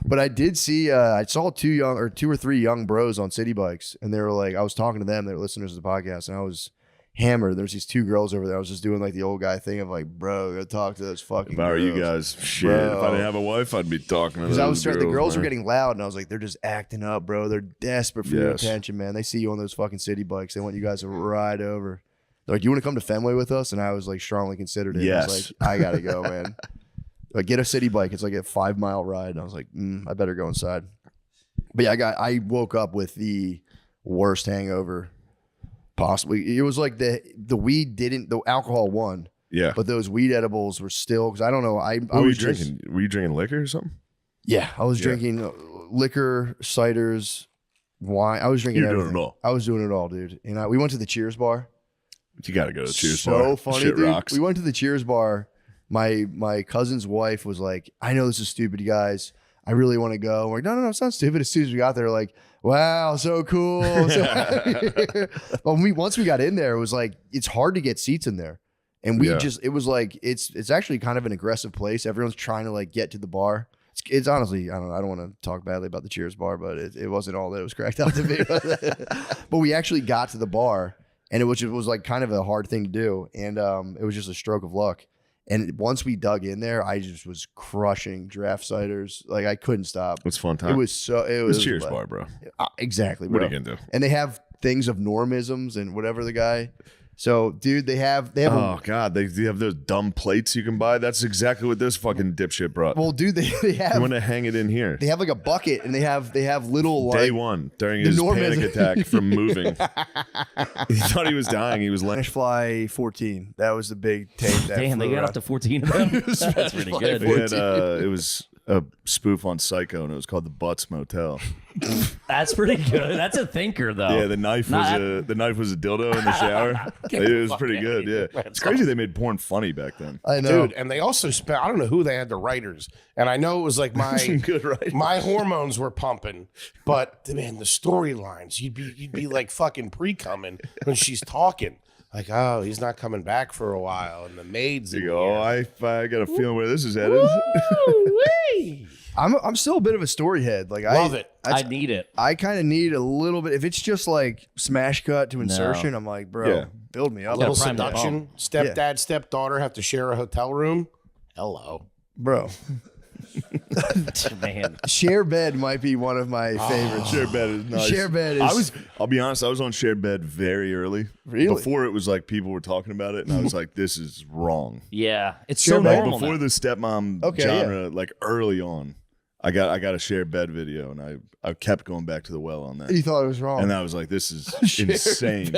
But I did see, I saw two or three young bros on city bikes, and they were like, I was talking to them, they were listeners of the podcast, and I was hammered. There's these two girls over there. I was just doing like the old guy thing of like, bro, go talk to those fucking If I were girls. you guys, shit. Bro. If I didn't have a wife, I'd be talking to those Because girls. the girls were man. getting loud, and I was like, they're just acting up, bro. They're desperate for your Yes. attention, man. They see you on those fucking city bikes. They want you guys to ride over. They're like, you want to come to Fenway with us? And I was like, strongly considered it. I was Yes. like, I gotta go, man. Like, get a city bike. It's like a 5 mile ride. And I was like, I better go inside. But yeah, I woke up with the worst hangover possibly. It was like the weed the alcohol won. Yeah. But those weed edibles were still, because I don't know. I What were you was drinking? Were you drinking liquor or something? Yeah, I was drinking liquor, ciders, wine. I was drinking You're doing everything. it all. I was doing it all, dude. And we went to the Cheers bar. You got to go to Cheers So bar. funny, Shit dude. rocks. We went to the Cheers bar. My cousin's wife was like, I know this is stupid, you guys. I really want to go. We're like, no, it's not stupid. As soon as we got there, we're like, wow, so cool. But once we got in there, it was like, it's hard to get seats in there. And it was like, it's actually kind of an aggressive place. Everyone's trying to like get to the bar. It's honestly, I don't want to talk badly about the Cheers bar, but it wasn't all that it was cracked out to be. But we actually got to the bar, and it was like kind of a hard thing to do. And it was just a stroke of luck. And once we dug in there, I just was crushing draft ciders. Like I couldn't stop. It was fun time. It was Cheers bar, bro. Exactly. What bro. are you gonna do? And they have things of normisms and whatever the guy. So, dude, they have. Oh God, they have those dumb plates you can buy. That's exactly what this fucking dipshit brought. Well, dude, they have. You want to hang it in here? They have like a bucket, and they have little like Day one during his panic attack from moving. He thought he was dying. He was like Spanish Fly 14. That was the big tape. That Damn, they got up to 14 of them. That's pretty good. we had, it was a spoof on Psycho, and it was called the Butts Motel. That's pretty good. That's a thinker, though. Yeah, the knife was a dildo in the shower. It was pretty good. Yeah, it's crazy they made porn funny back then. I know, dude. And they also spent. I don't know who they had the writers, and I know it was like Good writers. my hormones were pumping, but man, the storylines you'd be like fucking pre-coming when she's talking. Like, oh, he's not coming back for a while, and the maids. You go, I got a feeling where this is headed. I'm still a bit of a story head. Like, Love it. I need it. I kind of need a little bit. If it's just like smash cut to insertion, I'm like, bro, build me up, Little prime that seduction. Stepdad, stepdaughter have to share a hotel room. Hello, bro. Man, Share bed might be one of my favorites. Shared bed is nice. Share bed is. I'll be honest, I was on shared bed very early. Really? Before it was like people were talking about it, and I was like, this is wrong. yeah, it's Share so bed normal. Before now. the stepmom genre, like early on, I got a shared bed video, and I kept going back to the well on that. You thought it was wrong. And I was like, this is insane.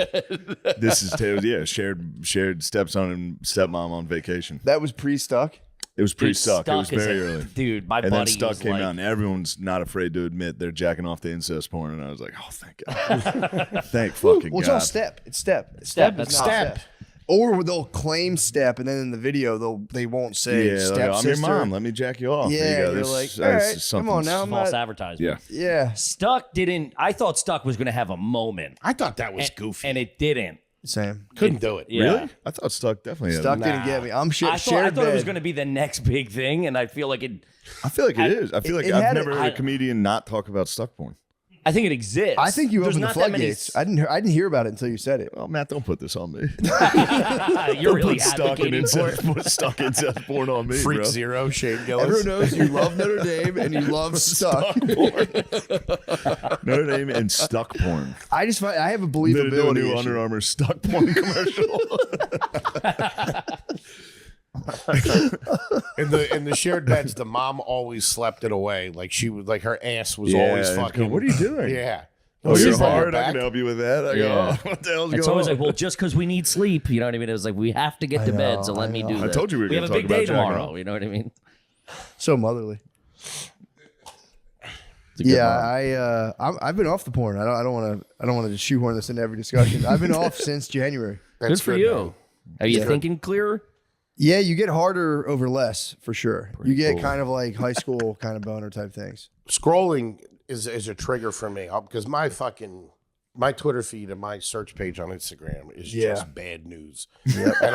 This is shared stepson and stepmom on vacation. That was pre-stuck. It was Dude, pre-stuck. It was Stuck is very a- early. Dude, my And buddy then Stuck was came like, out, and everyone's not afraid to admit they're jacking off the incest porn. And I was like, oh, thank God. Thank fucking Well, it's God. all step. It's step. Step, is that's not step. Or they'll claim step, and then in the video they won't say Yeah, like, step I'm your sister. mom. Let me jack you off. Yeah, There you go. you're This- like, this all right, is come something- on now. I'm false not, advertisement. Yeah. yeah, Stuck didn't. I thought Stuck was going to have a moment, I thought that was and, goofy. and it didn't. same. Couldn't do it. Yeah. Really? I thought Stuck definitely had Stuck it. didn't get me. I'm I shared thought it was bed. going to be the next big thing, and I feel like it. I feel like it is. I feel like it I've had never it- heard a comedian not talk about Stuck porn. I think it exists. I think you There's opened the not that many floodgates. I didn't hear about it until you said it. Well, Matt, don't put this on me. You're really Put Stuck and advocating for it. incest, put Stuck incest porn on me, Freak bro. Zero, Shane Gillis. Everyone knows you love Notre Dame and you love Stuck. Notre Dame and Stuck porn. I just find I have a They're doing a believability new issue. Under Armour Stuck porn commercial. In the shared beds, the mom always slept it away. Like she was like her ass was always Yeah, fucking. what are you doing? Yeah. Oh, She's you're on her hard. I back. can help you with that. I go, Yeah. oh, what the hell's It's going always on? like, well, just because we need sleep, you know what I mean? It was like, we have to get to bed, so let me do I that. told you we were have gonna a big talk day about jacking tomorrow, off. you know what I mean? So motherly. Yeah, I've been off the porn. I don't want to shoehorn this into every discussion. I've been off since January. Good for you. Are you thinking clearer? Yeah, you get harder over less for sure. You get kind of like high school kind of boner type things. Scrolling is a trigger for me because my Twitter feed and my search page on Instagram is just bad news. And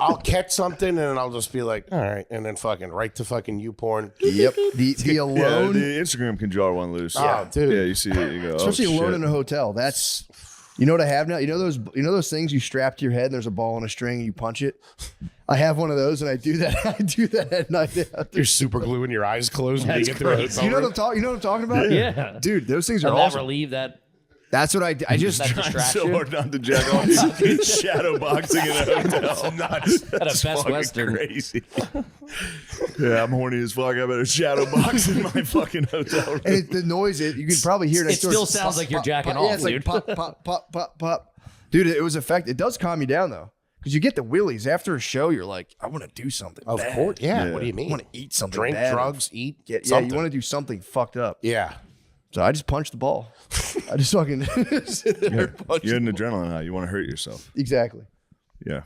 I'll catch something and I'll just be like, all right, and then fucking right to fucking YouPorn. Yep. The Yeah, alone, the Instagram can jar one loose. Oh, dude. Yeah, you see it, you go, especially oh, alone shit. in a hotel. That's, you know what I have now? You know those things you strap to your head and there's a ball and a string and you punch it? I have one of those and I do that. I do that at night. You're super gluing your eyes closed when you get through a hotel You know room. what I'm talking about? Yeah. Dude, those things I'll are never awesome. leave that. That's what I just That Trying distraction. so hard not to jack off. Shadow boxing in a hotel. Nuts. At a That's Best fucking Western. crazy. Yeah, I'm horny as fuck. I better shadow box in my fucking hotel room. and the noise, you can probably hear it. It next door. still sounds like you're jacking Yeah, off, it's dude. like pop, pop, pop, pop, pop. Dude, it was effective. It does calm you down though, because you get the willies after a show. You're like, I want to do something. Of bad. course. Yeah. Yeah. What do you I mean? want to eat something. Drink, bad. drugs, eat. Yeah, something. you want to do something fucked up. Yeah. So I just punched the ball. I just fucking sit there and punch You're the an ball. adrenaline high. You want to hurt yourself. Exactly. Yeah.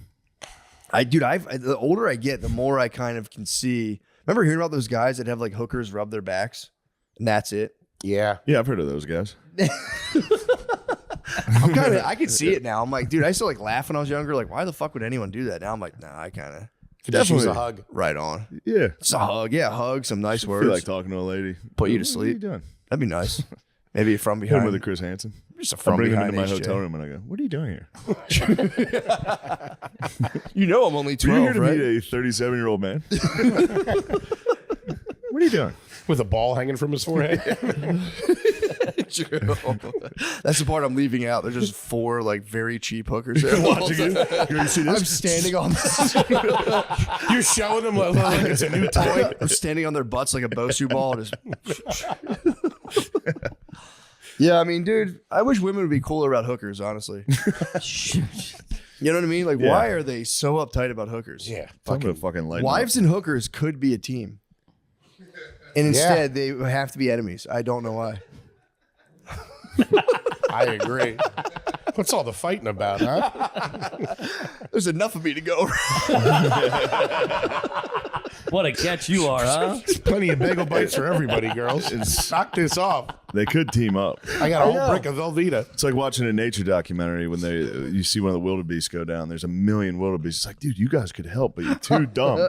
The older I get, the more I kind of can see, Remember hearing about those guys that have like hookers rub their backs, and that's it. Yeah. Yeah, I've heard of those guys. I can see it now. I'm like, dude, I used to like laugh when I was younger. Like, why the fuck would anyone do that? Now I'm like, nah, I kind of Could just use a hug. right on. Yeah. It's a hug. Yeah, hug, some nice I words. feel like talking to a lady. Put you to What are sleep. you doing? That'd be nice. Maybe from Hit him behind. with a Chris Hansen. Just a I from bring him behind into my HJ. hotel room and I go, what are you doing here? You know I'm only You're here 12, to right? meet a 37-year-old man. What are you doing? With a ball hanging from his forehead. True. That's the part I'm leaving out. There's just 4 like very cheap hookers there. Watching you. You see this? I'm standing on You're showing them like it's a new toy. I'm standing on their butts like a Bosu ball. Just yeah, I mean, dude, I wish women would be cooler about hookers, honestly. You know what I mean? Like, why are they so uptight about hookers? Yeah. Fucking lighten Wives and hookers could be a team. And instead, they have to be enemies. I don't know why. I agree. What's all the fighting about, huh? There's enough of me to go. What a catch you are, huh? There's plenty of bagel bites for everybody, girls. Knock this off. They could team up. I got a whole brick of Velveeta. It's like watching a nature documentary when you see one of the wildebeest go down. There's a million wildebeest. It's like, dude, you guys could help, but you're too dumb.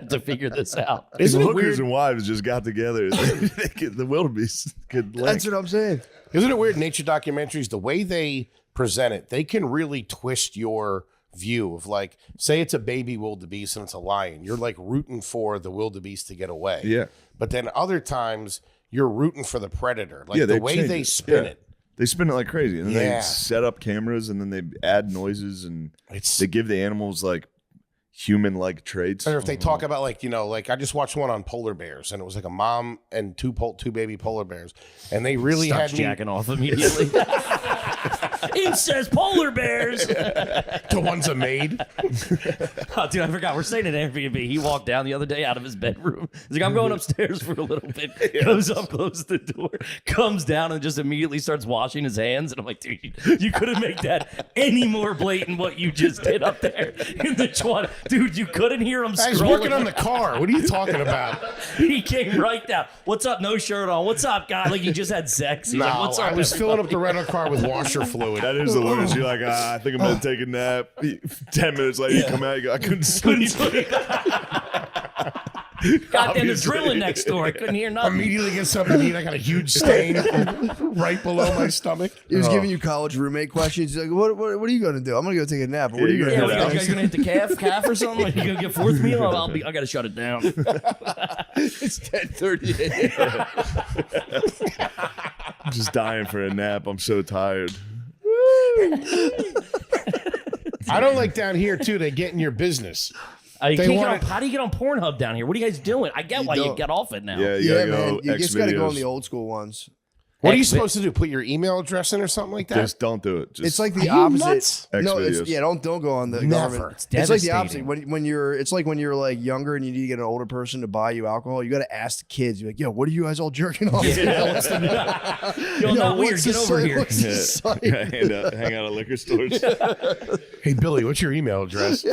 To figure this out. Isn't the it hookers weird? and wives just got together. The wildebeest could link. That's what I'm saying. Isn't it weird? Nature documentaries, the way they present it, they can really twist your view of like, say it's a baby wildebeest and it's a lion. You're like rooting for the wildebeest to get away. Yeah. But then other times you're rooting for the predator. Like Yeah, the they way change they it. spin Yeah. it. They spin it like crazy. And then Yeah. they set up cameras and then they add noises and they give the animals like human-like traits. Or if they talk about like, you know, like I just watched one on polar bears and it was like a mom and two baby polar bears. And they really Starts had me jacking off immediately. Incest polar bears. the one's a maid. Oh, dude, I forgot. We're staying at Airbnb. He walked down the other day out of his bedroom. He's like, I'm going upstairs for a little bit. Goes up, closes the door, comes down, and just immediately starts washing his hands. And I'm like, dude, you couldn't make that any more blatant what you just did up there in the 20. Dude, you couldn't hear him I was scrolling. working on the car. What are you talking about? He came right down. What's up? No shirt on. What's up, guy? Like you just had sex. He's No, like, what's up? I was filling up the rental car with washer fluid. That is the worst. You're like, I think I'm going to take a nap. 10 minutes later, you come out, you go, I couldn't sleep. God, and there's drilling next door. I couldn't hear nothing. Immediately get something to eat. I got a huge stain right below my stomach. He was giving you college roommate questions. He's like, what are you going to do? I'm going to go take a nap. What are you going Yeah, to like, do? are you gonna hit the calf or something? Like, you gonna get fourth meal? I gotta shut it down. It's 10:30. I'm just dying for a nap. I'm so tired. I don't like down here too. They get in your business. You They can't want get on, how do you get on Pornhub down here? What are you guys doing? I get why you don't. get off it now. Yeah, you Yeah, gotta man. go You just got to go on the Xvideos. old school ones. What are you supposed to do? Put your email address in or something like that? Just don't do it. Just, It's like the Are you opposite. nuts? No, Xvideos. it's don't go on the Never. government. It's like the opposite. devastating. When you're it's like when you're like younger and you need to get an older person to buy you alcohol. You got to ask the kids. You're like, yo, what are you guys all jerking off? You're not weird. what's Get the over site? here. What's the site? hang out at liquor stores. Hey Billy, what's your email address?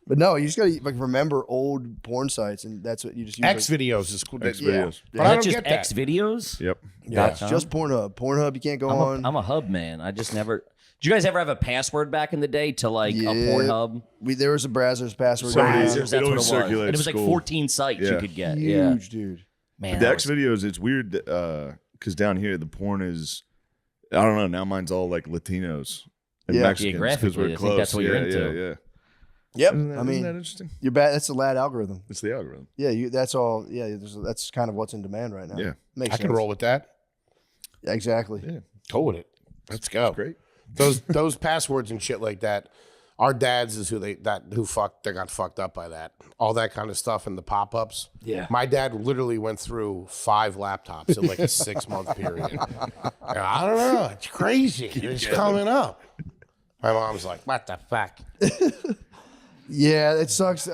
But no, you just got to like remember old porn sites, and that's what you just use. X videos is cool. X Yeah. videos. But I don't That's just get that. X videos. Yep. Yeah, it's just Pornhub. Pornhub, you can't go on. I'm a hub man. I just never. Did you guys ever have a password back in the day to like a Pornhub? There was a Brazzers password. Brazzers, that's it what it always was. circulates And it was like school. 14 sites you Yeah. could get. Huge, Yeah, dude. man. The that X was- videos, it's weird because down here the porn is, I don't know. Now mine's all like Latinos and Yeah. Mexicans Geographically, because we're I think close. that's what you're into. Yeah. Yep. Isn't that, I mean, isn't that interesting? you're bad. That's the lad algorithm. It's the algorithm. Yeah, that's all. Yeah, that's kind of what's in demand right now. Yeah. Makes I sense. can roll with that. Yeah, exactly. Yeah. Go with it. Let's go. Great. Those passwords and shit like that. Our dads is they got fucked up by that. All that kind of stuff and the pop-ups. Yeah. My dad literally went through 5 laptops in like a 6-month period. And I don't know. It's crazy. It's coming up. My mom's like, what the fuck? Yeah, it sucks.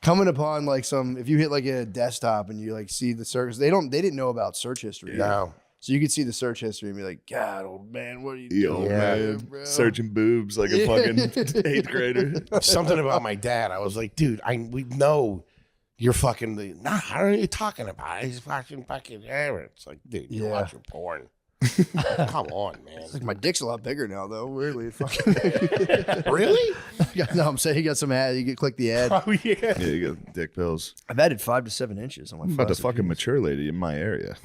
Coming upon like if you hit like a desktop and you like see the search, they didn't know about search history. No. So you could see the search history and be like, God, old man, what are you Yo, doing, man, bro? searching boobs like a fucking 8th grader. Something about my dad. I was like, dude, we know You're fucking nah. What are you talking about? He's fucking Aaron. It's like, dude, you're watching porn. Come on, man. It's like my dick's a lot bigger now, though. Weirdly, fucking. Really? No, I'm saying he got some ad. You can click the ad. Oh yeah. Yeah, you got dick pills. I've added 5 to 7 inches on my. I'm about to fuck a mature lady in my area.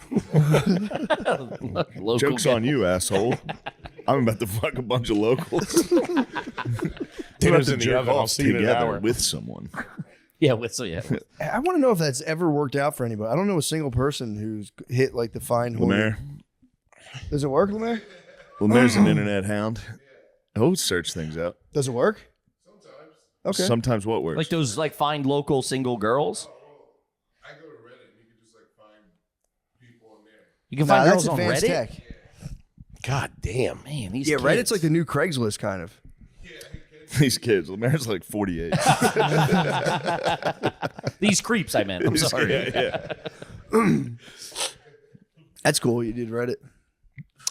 Local Joke's on you, asshole. I'm about to fuck a bunch of locals. Dinner's to in the jerk oven. I'll off see you in an together hour. with someone. Yeah, with so yeah. I want to know if that's ever worked out for anybody. I don't know a single person who's hit like the fine horn. Lemaire. Does it work, Lemaire? Lemaire's an internet hound. He'll search things out. Does it work? Sometimes. Okay. Sometimes what works? Like those like find local single girls. I go to Reddit and you can just like find people on there. You can find that's girls on advanced Reddit. tech. God damn. Man, these Yeah, kids. Reddit's like the new Craigslist kind of. These kids. Lemaire's like 48. These creeps. I meant. I'm sorry. Yeah. That's cool. You did Reddit.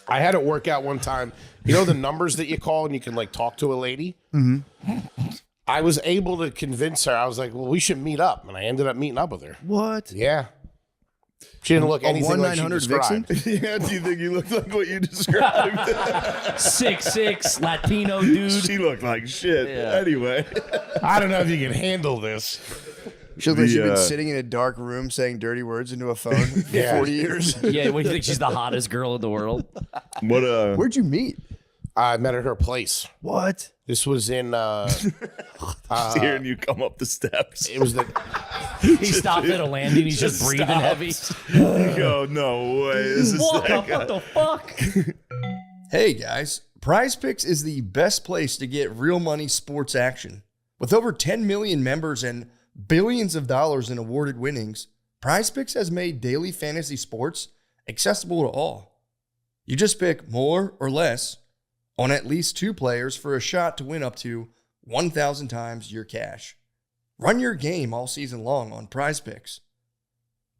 I had it work out one time. You know the numbers that you call and you can like talk to a lady? Mm-hmm. I was able to convince her. I was like, well, we should meet up. And I ended up meeting up with her. What? Yeah. She didn't look anything like she 1-900 described. Vixen? Yeah, do you think you look like what you described? 6'6" Latino dude. She looked like shit. Yeah. Anyway. I don't know if you can handle this. She looked like she'd been The, sitting in a dark room saying dirty words into a phone for Yeah. 40 years. Yeah, what do you think? She's the hottest girl in the world. What Where'd you meet? I met at her place. What? This was in hearing you come up the steps. it was the He stopped at a landing. He's just breathing heavy. You go, no way. This is Walk that up. guy. What the fuck? Hey guys, Prize Picks is the best place to get real money sports action. With over 10 million members and billions of dollars in awarded winnings, Prize Picks has made daily fantasy sports accessible to all. You just pick more or less on at least 2 players for a shot to win up to 1,000 times your cash. Run your game all season long on Prize Picks.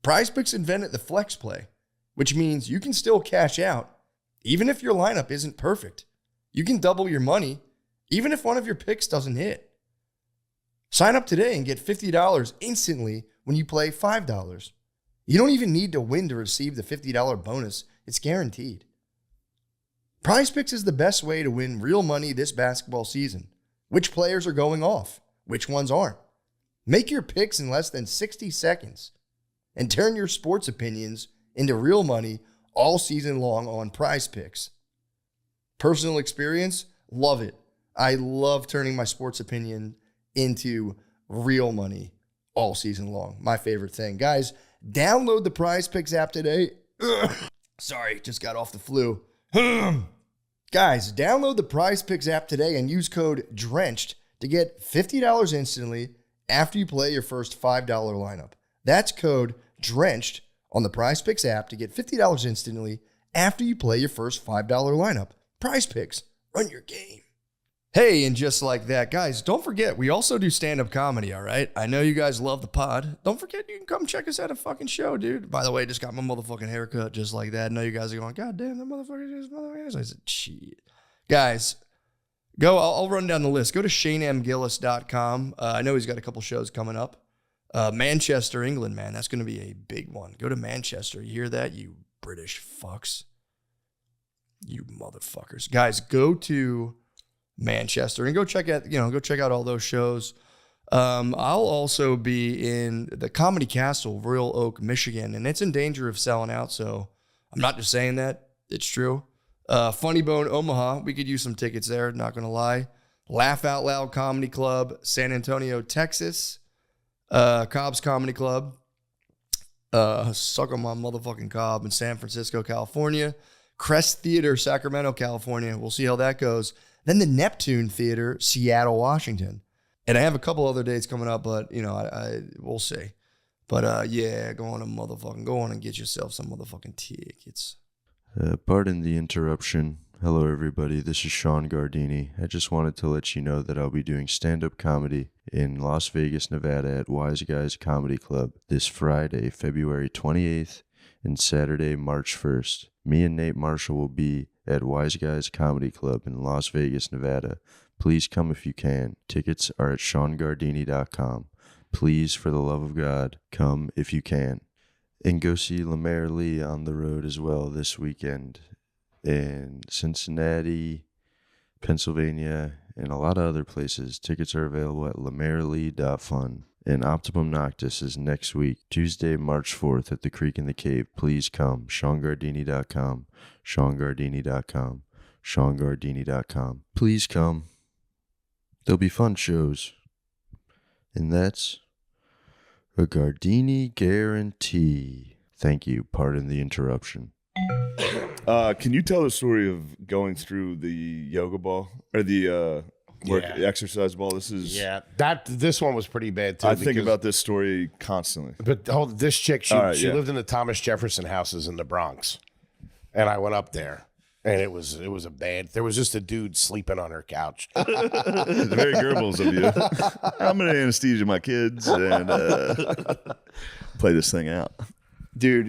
Prize Picks invented the flex play, which means you can still cash out even if your lineup isn't perfect. You can double your money even if one of your picks doesn't hit. Sign up today and get $50 instantly when you play $5. You don't even need to win to receive the $50 bonus. It's guaranteed. Prize Picks is the best way to win real money this basketball season. Which players are going off? Which ones aren't? Make your picks in less than 60 seconds and turn your sports opinions into real money all season long on Prize Picks. Personal experience? Love it. I love turning my sports opinion into real money all season long. My favorite thing. Guys, download the Prize Picks app today. Sorry, just got off the flu. Guys, download the Prize Picks app today and use code DRENCHED to get $50 instantly after you play your first $5 lineup. That's code DRENCHED on the Prize Picks app to get $50 instantly after you play your first $5 lineup. Prize Picks, run your game. Hey, and just like that, guys, don't forget, we also do stand-up comedy, all right? I know you guys love the pod. Don't forget, you can come check us at a fucking show, dude. By the way, just got my motherfucking haircut just like that. I know you guys are going, God damn, that motherfucker just motherfucker. I said, shit. Guys, I'll run down the list. Go to ShaneMGillis.com. I know he's got a couple shows coming up. Manchester, England, man, that's going to be a big one. Go to Manchester. You hear that, you British fucks? You motherfuckers. Guys, go to Manchester and go check out all those shows. I'll also be in the Comedy Castle, Royal Oak, Michigan, and it's in danger of selling out, so I'm not just saying that. It's true. Funny Bone, Omaha, we could use some tickets there, not going to lie. Laugh Out Loud Comedy Club, San Antonio, Texas. Cobb's Comedy Club. Suck on my motherfucking Cobb in San Francisco, California. Crest Theater, Sacramento, California. We'll see how that goes. Then the Neptune Theater, Seattle, Washington. And I have a couple other dates coming up, but, I we'll see. But, yeah, go on and get yourself some motherfucking tickets. Pardon the interruption. Hello, everybody. This is Sean Gardini. I just wanted to let you know that I'll be doing stand-up comedy in Las Vegas, Nevada at Wise Guys Comedy Club this Friday, February 28th, and Saturday, March 1st. Me and Nate Marshall will be at Wise Guys Comedy Club in Las Vegas, Nevada. Please come if you can. Tickets are at SeanGardini.com. Please, for the love of God, come if you can. And go see Lemaire Lee on the road as well this weekend in Cincinnati, Pennsylvania, and a lot of other places. Tickets are available at lemairelee.fun. And Optimum Noctis is next week, Tuesday, March 4th at the Creek in the Cave. Please come. SeanGardini.com, SeanGardini.com, SeanGardini.com. Please come. There'll be fun shows. And that's a Gardini guarantee. Thank you. Pardon the interruption. Can you tell the story of going through the yoga ball or the exercise ball? This one was pretty bad too. I think about this story constantly. But this chick, she lived in the Thomas Jefferson houses in the Bronx, and I went up there, and it was a bad. There was just a dude sleeping on her couch. It's very Goebbels of you. I'm gonna anesthesia my kids and play this thing out, dude.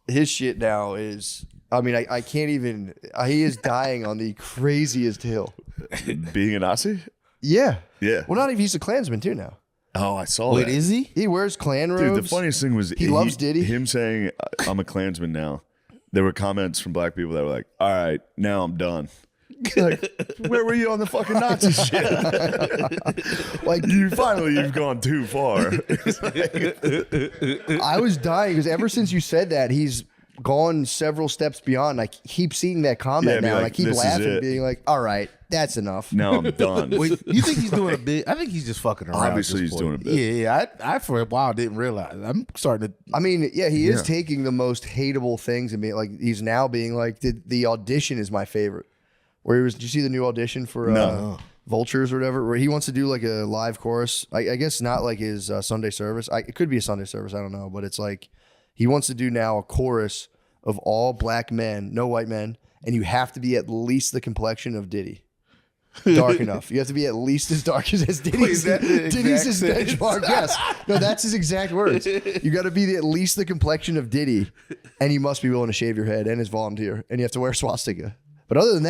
His shit now is. I mean, I can't even. He is dying on the craziest hill. Being a Nazi? Yeah. Yeah. Well, not even he's a Klansman too now. Oh, I saw that. Wait, is he? He wears Klan robes. Dude, the funniest thing was he loves Diddy. Him saying, "I'm a Klansman now." There were comments from black people that were like, "All right, now I'm done." Like, where were you on the fucking Nazi shit? Like, you've gone too far. I was dying because ever since you said that, he's gone several steps beyond. I keep seeing that comment now, and I keep laughing, being like, "All right, that's enough." Now I'm done. Wait, you think he's doing a bit? I think he's just fucking around. Obviously, he's doing a bit. Yeah. I for a while didn't realize. I'm starting to. I mean, he is taking the most hateable things and being like, he's now being like, the audition is my favorite. Where he was, did you see the new audition for Vultures or whatever? Where he wants to do like a live chorus. I guess not like his Sunday service. It could be a Sunday service. I don't know, but it's like he wants to do now a chorus of all black men, no white men, and you have to be at least the complection of Diddy. Dark enough. You have to be at least as dark as Diddy's. Diddy's his benchmark. Yes. No, that's his exact words. You got to be at least the complexion of Diddy, and you must be willing to shave your head and his volunteer, and you have to wear a swastika. But other than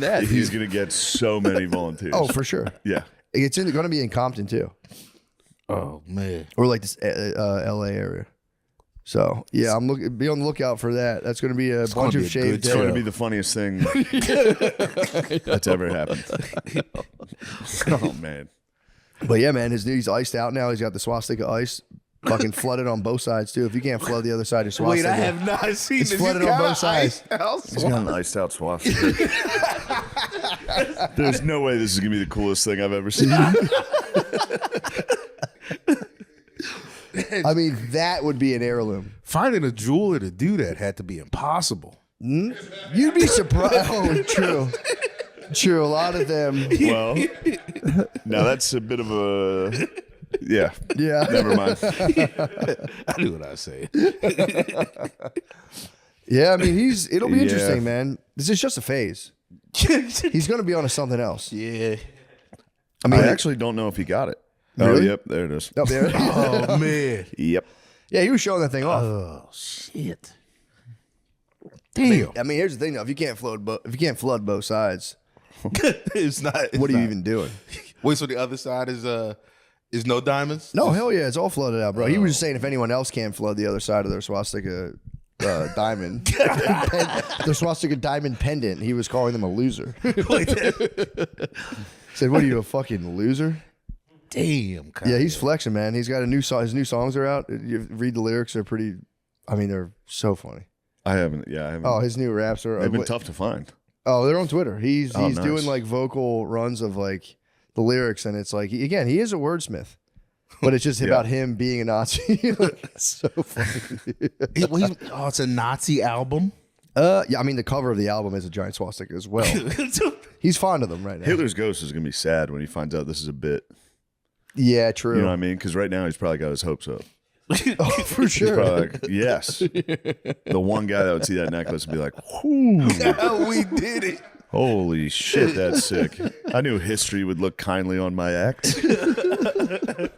that, he's gonna get so many volunteers. Oh, for sure. Yeah, it's going to be in Compton too. Oh man, or like this L.A. area. So yeah, be on the lookout for that. That's going to be a bunch of shaved. It's going to be the funniest thing that's ever happened. Oh man. But yeah, man, he's iced out now. He's got the swastika ice. Fucking flooded on both sides too. If you can't flood the other side of swastika, wait, I have not seen it's this. flooded on both sides. He's got an iced out swastika. There's no way this is gonna be the coolest thing I've ever seen. I mean, that would be an heirloom. Finding a jeweler to do that had to be impossible. You'd be surprised. Oh, true. A lot of them. Well, now that's a bit of a. Yeah. Never mind. I knew what I was saying. Yeah, I mean, it'll be interesting, man. This is just a phase. He's going to be on to something else. Yeah. I mean, I actually don't know if he got it. Really? Oh, yep, there it is. Up there. Oh man. Yep. Yeah, he was showing that thing off. Oh shit. Damn. I mean, here's the thing though: if you can't flood both sides, it's not. What are you even doing? Wait, so the other side is no diamonds? No, hell yeah, it's all flooded out, bro. He was just saying if anyone else can't flood the other side of their swastika diamond, their swastika diamond pendant, he was calling them a loser. Said, "What are you, a fucking loser?" Damn. Yeah, he's flexing, man. He's got a new song. His new songs are out. You read the lyrics; they're pretty. I mean, they're so funny. I haven't. Oh, his new raps are. They've been tough to find. Oh, they're on Twitter. He's nice. doing like vocal runs of like the lyrics, and it's like he is a wordsmith, but it's just about him being a Nazi. It's so funny. It's a Nazi album. Yeah, I mean the cover of the album is a giant swastika as well. He's fond of them right now. Hitler's ghost is gonna be sad when he finds out this is a bit. Yeah, true. You know what I mean? Because right now he's probably got his hopes up. Oh, for He's sure. probably like, yes. The one guy that would see that necklace and be like, whoo. We did it. Holy shit, that's sick. I knew history would look kindly on my act. It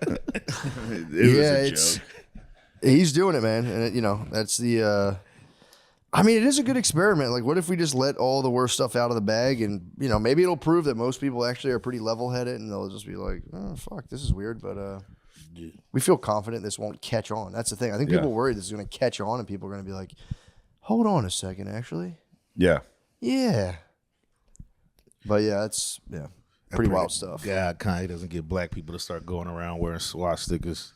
was a joke. He's doing it, man. And, that's the... I mean, it is a good experiment. Like, what if we just let all the worst stuff out of the bag and, maybe it'll prove that most people actually are pretty level-headed and they'll just be like, oh, fuck, this is weird, but we feel confident this won't catch on. That's the thing. I think people worry this is going to catch on and people are going to be like, hold on a second, actually. Yeah. Yeah. But yeah, it's pretty wild stuff. God, Kanye doesn't get black people to start going around wearing swastikas.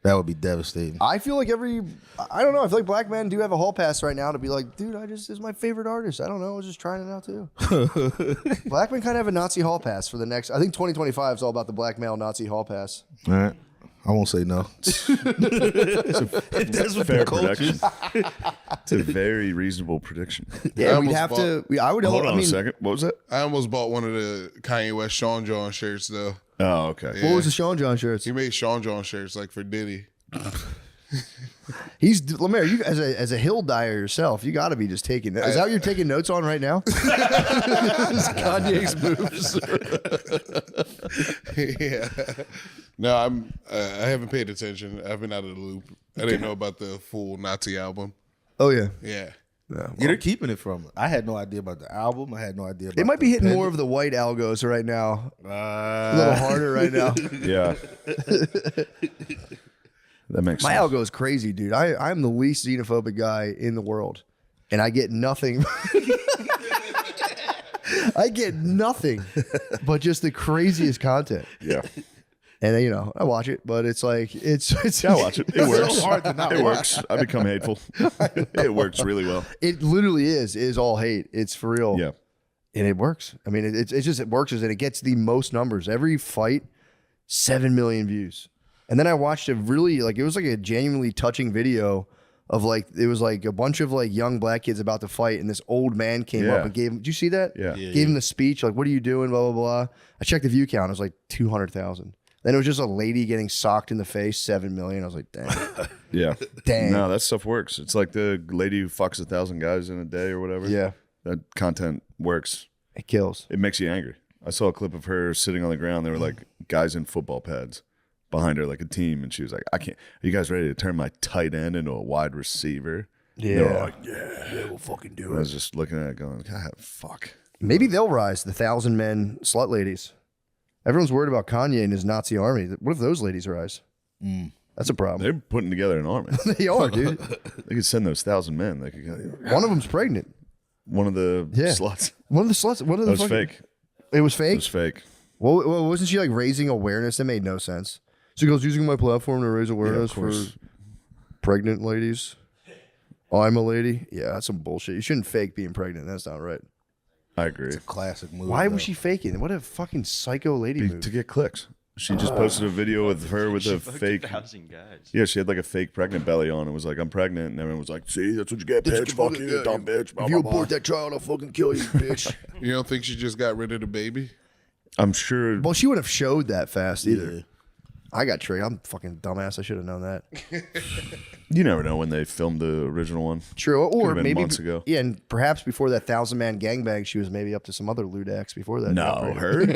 That would be devastating. I feel like I don't know. I feel like black men do have a hall pass right now to be like, dude, this is my favorite artist. I don't know. I was just trying it out too. Black men kind of have a Nazi hall pass for the next. I think 2025 is all about the black male Nazi hall pass. All right. I won't say no. That's a fair prediction. It's a very reasonable prediction. Yeah, we'd have to. I would hold on a second. What was that? I almost bought one of the Kanye West Sean John shirts though. Oh, okay. What was the Sean John shirts? He made Sean John shirts like for Diddy. He's Lemaire. You as a hill dyer yourself, you got to be just taking that. Is that what you're taking notes on right now? Kanye's moves. Yeah. No, I haven't paid attention. I've been out of the loop. I didn't know about the full Nazi album. Oh yeah. Yeah. Yeah, they're keeping it from. I had no idea about the album. I had no idea. About It might be hitting more of the white algos right now. A little harder right now. Yeah. That makes My sense. algo is crazy, dude. I'm the least xenophobic guy in the world, and I get nothing. I get nothing but just the craziest content. Yeah. And I watch it, but it's like it's I watch it. It works. so hard to not it watch. works. I become hateful. It works really well. It literally is all hate. It's for real. Yeah. And it works. I mean, it works and it gets the most numbers. Every fight, 7 million views. And then I watched it was like a genuinely touching video of it was like a bunch of like young black kids about to fight, and this old man came up and gave him. Did you see that? Yeah. Gave him the speech, like, what are you doing? Blah, blah, blah. I checked the view count. It was like 200,000. Then it was just a lady getting socked in the face, 7 million. I was like, dang. Yeah. Dang. No, that stuff works. It's like the lady who fucks 1,000 guys in a day or whatever. Yeah. That content works. It kills. It makes you angry. I saw a clip of her sitting on the ground. There were like guys in football pads behind her, like a team, and she was like, "I can't. Are you guys ready to turn my tight end into a wide receiver?" Yeah. They were like, "Yeah, we'll fucking do I was just looking at it, going, "God, fuck." Maybe they'll rise, the 1,000 men slut ladies. Everyone's worried about Kanye and his Nazi army. What if those ladies rise? That's a problem. They're putting together an army. They are, dude. They could send those 1,000 men. They could. One of them's pregnant. One of the sluts. One of the sluts. One of the That was fucking- fake. It was fake? It was fake. Well, wasn't she like raising awareness? That made no sense. She goes, using my platform to raise awareness for course. pregnant ladies. I'm a lady. Yeah, that's some bullshit. You shouldn't fake being pregnant. That's not right. I agree. Classic move. Why though. was she faking? What a fucking psycho lady move. To get clicks. She just posted a video with her with a fake. 1,000 guys. Yeah, she had like a fake pregnant belly on. It was like, I'm pregnant. And everyone was like, see, that's what you get, bitch. Fuck you, dumb bitch. Blah, If you blah, abort blah. that child, I'll fucking kill you, bitch. You don't think she just got rid of the baby? I'm sure. Well, she wouldn't have showed that fast either. I got tricked. I'm a fucking dumbass. I should have known that. You never know when they filmed the original one. True. Or Could've been maybe months ago. Yeah, and perhaps before that 1,000-man gangbang, she was maybe up to some other lewd acts before that. No, her.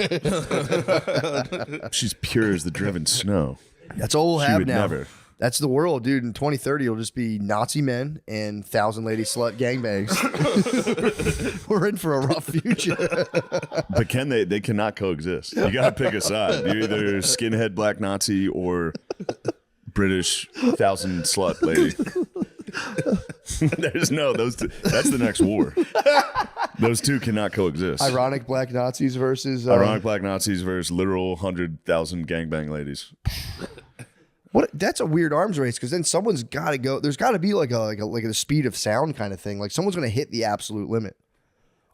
She's pure as the driven snow. That's all we'll She have would now. never. That's the world, dude. In 2030, it'll just be Nazi men and 1,000-lady slut gangbangs. We're in for a rough future. But can they? They cannot coexist. You got to pick a side. You're either skinhead black Nazi or British 1,000 slut lady. There's no those two. That's the next war. Those two cannot coexist. Ironic black Nazis versus Ironic black Nazis versus literal 100,000 gangbang ladies. What? That's a weird arms race because then someone's got to go. There's got to be like a speed of sound kind of thing. Like someone's going to hit the absolute limit.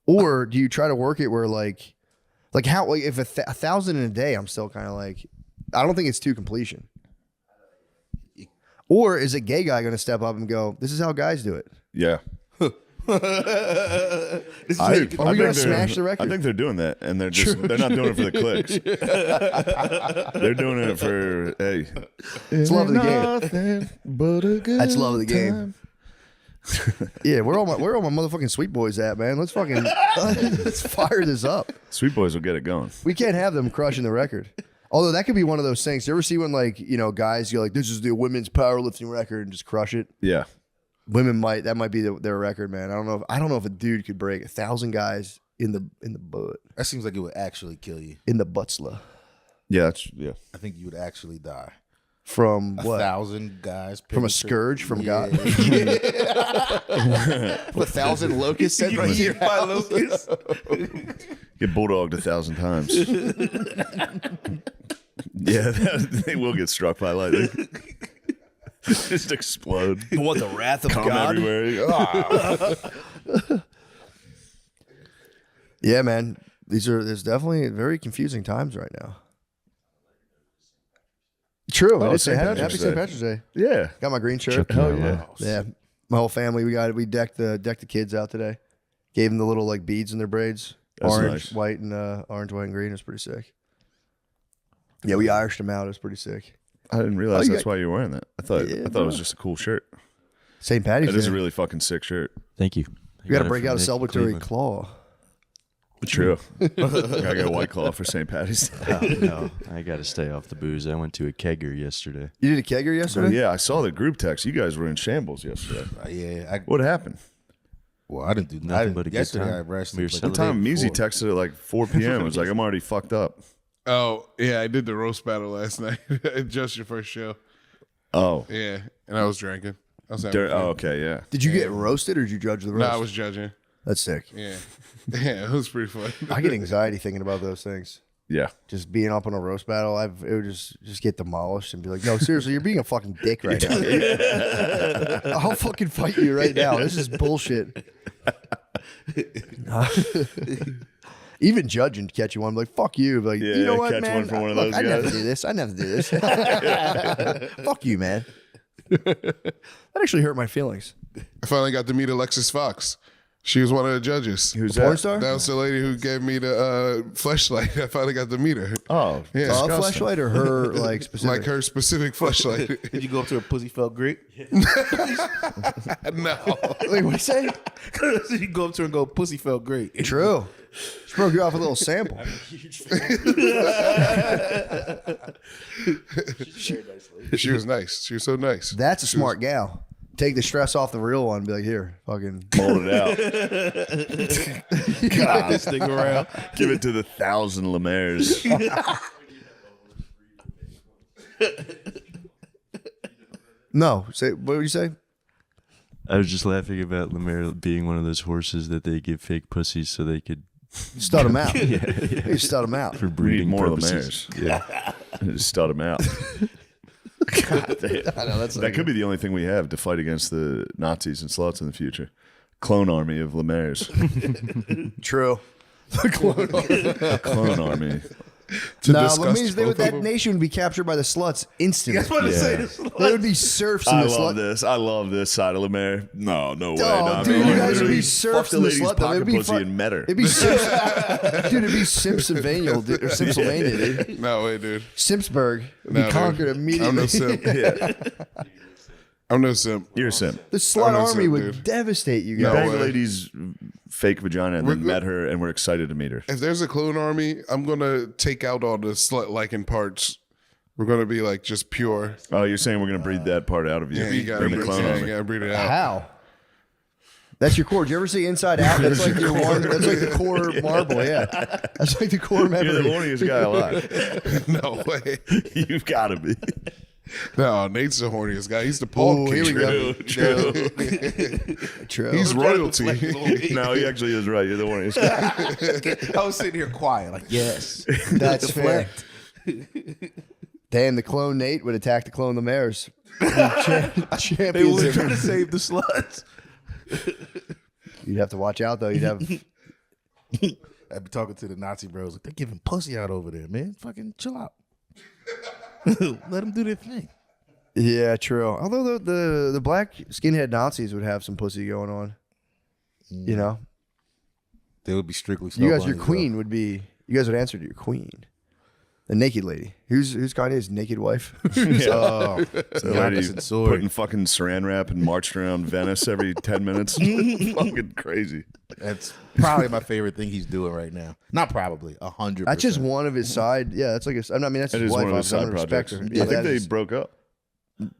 Or do you try to work it where like how like if 1,000 in a day, I'm still kind of like I don't think it's to completion. Or is a gay guy going to step up and go, "This is how guys do it"? Yeah. Are we going to smash the record? I think they're doing that, and they're not doing it for the clicks. They're doing it for It's love of the game. But a good That's love of the game. time. Yeah, where all my motherfucking sweet boys at, man? Let's fucking let's fire this up. Sweet boys will get it going. We can't have them crushing the record. Although that could be one of those things. You ever see when guys go like, "This is the women's powerlifting record" and just crush it? Yeah. Women that might be their record, man. I don't know if a dude could break 1,000 guys in the butt. That seems like it would actually kill you. In the buttsla. Yeah, I think you would actually die. From what? 1,000 guys. From a scourge from God. 1,000 locusts sent right here by locusts. Get bulldogged 1,000 times. Yeah, they will get struck by lightning. Just explode. What, the wrath of Come God? everywhere. Yeah, man. There's definitely very confusing times right now. True. Oh, It is St. Happy Patrick's St. Day. Patrick's Day. Yeah. Got my green shirt. Hell yeah. Yeah. My whole family, we decked the kids out today. Gave them the little like beads in their braids. That's Orange, nice. white, and orange, white, and green. It was pretty sick. Yeah, we Irished them out. It was pretty sick. I didn't realize that's why you were wearing that. I thought it was just a cool shirt. St. Patty's It is Day. a really fucking sick shirt. Thank you. You got to break out a celebratory claw. True. I got a White Claw for St. Patty's Day. No, I got to stay off the booze. I went to a kegger yesterday. You did a kegger yesterday? Yeah, I saw the group text. You guys were in shambles yesterday. Yeah. What happened? Well, I didn't do Nothing but a good yesterday. time. I rested. We were like The the time day Measy before. texted at like 4 p.m. It was like, I'm already fucked up. Oh, yeah, I did the roast battle last night. Just your first show. Oh. Yeah, and I was drinking. I was having fun. Oh, okay, yeah. Did you get roasted or did you judge the roast? No, I was judging. That's sick. Yeah. Yeah, it was pretty fun. I get anxiety thinking about those things. Yeah. Just being up on a roast battle, it would just get demolished and be like, no, seriously, you're being a fucking dick right now. I'll fucking fight you right now. This is bullshit. Even judging to catch you one, I'm like, fuck you. Like, Yeah, you know what, catch man? one for one of Look, those I never guys. do this. I never do this. Fuck you, man. That actually hurt my feelings. I finally got to meet Alexis Fox. She was one of the judges. Who's Porn that? star? That was the lady who gave me the fleshlight. I finally got to meet her. Oh, Yeah. A disgusting. flashlight or her like specific? Like her specific fleshlight. Did you go up to her pussy felt great? No. Wait, what do you say? You go up to her and go, pussy felt great. True. She broke you off a little sample. She was nice. She was so nice. That's a smart gal. Take the stress off the real one and be like, here, fucking. Mold it out. God, This thing around. give it to the 1,000 Lemaires. No. Say, what would you say? I was just laughing about Lemaire being one of those horses that they give fake pussies so they could Stud them out. You stud them out. for We need breeding more purposes. Lemaires. Yeah. Just stud them out. God damn. I know, that's That could be the only thing we have to fight against the Nazis and sluts in the future. Clone army of Lemaires. True. The clone. Clone army. No, disgust that means both of that them. nation would be captured by the sluts instantly. That's what I say. They would be serfs in I the love slut. this. I love this side of Lemaire. No way. Oh, No, dude, I mean, you guys would literally be serfs fuck the in the lady's slut. Though. pocket It'd be pussy and met her. It'd be dude. It'd be Simpsonvania, dude, or Simpsylvania, dude. No way, dude. Simpsburg would No, be dude. conquered immediately. I'm no simp. I'm no simp. You're a simp. The slut I'm no army simp, would dude. devastate you You guys. banged way. the lady's fake vagina and then met her, and we're excited to meet her. If there's a clone army, I'm gonna take out all the slut-liking parts. We're gonna be like just pure. Oh, you're saying we're gonna breed that part out of you? Yeah, you gotta in the breed, clone yeah, army. you gotta breed it out. How? That's your core. Did you ever see Inside Out? That's like your one. That's like the core marble. Yeah, that's like the core memory. You're the horniest guy alive. No way. You've got to be. No, Nate's the horniest guy. He's the Paul Oh, here we King. go. True. He's royalty. No, he actually is right. You're the horniest guy. I was sitting here quiet, like, yes. That's fair. Damn, the clone Nate would attack the clone Lemaires. They Champions. were trying to save the sluts. You'd have to watch out though. You'd have. I'd be talking to the Nazi bros, like, they're giving pussy out over there, man. Fucking chill out. Let them do their thing. Yeah, true. Although the black skinhead Nazis would have some pussy going on. You know, They would be strictly you guys, snow your bunnies, queen would be. You guys would answer to your queen, the naked lady. Who's Kanye's naked wife? So The lady opposite sword. putting fucking saran wrap and marched around Venice every 10 minutes. Fucking crazy. That's probably my favorite thing he's doing right now. Not probably, 100%. That's just one of his side. Yeah, that's like I mean that's It his is wife. one of his I'm side gonna respect projects. her. I think that they is- broke up.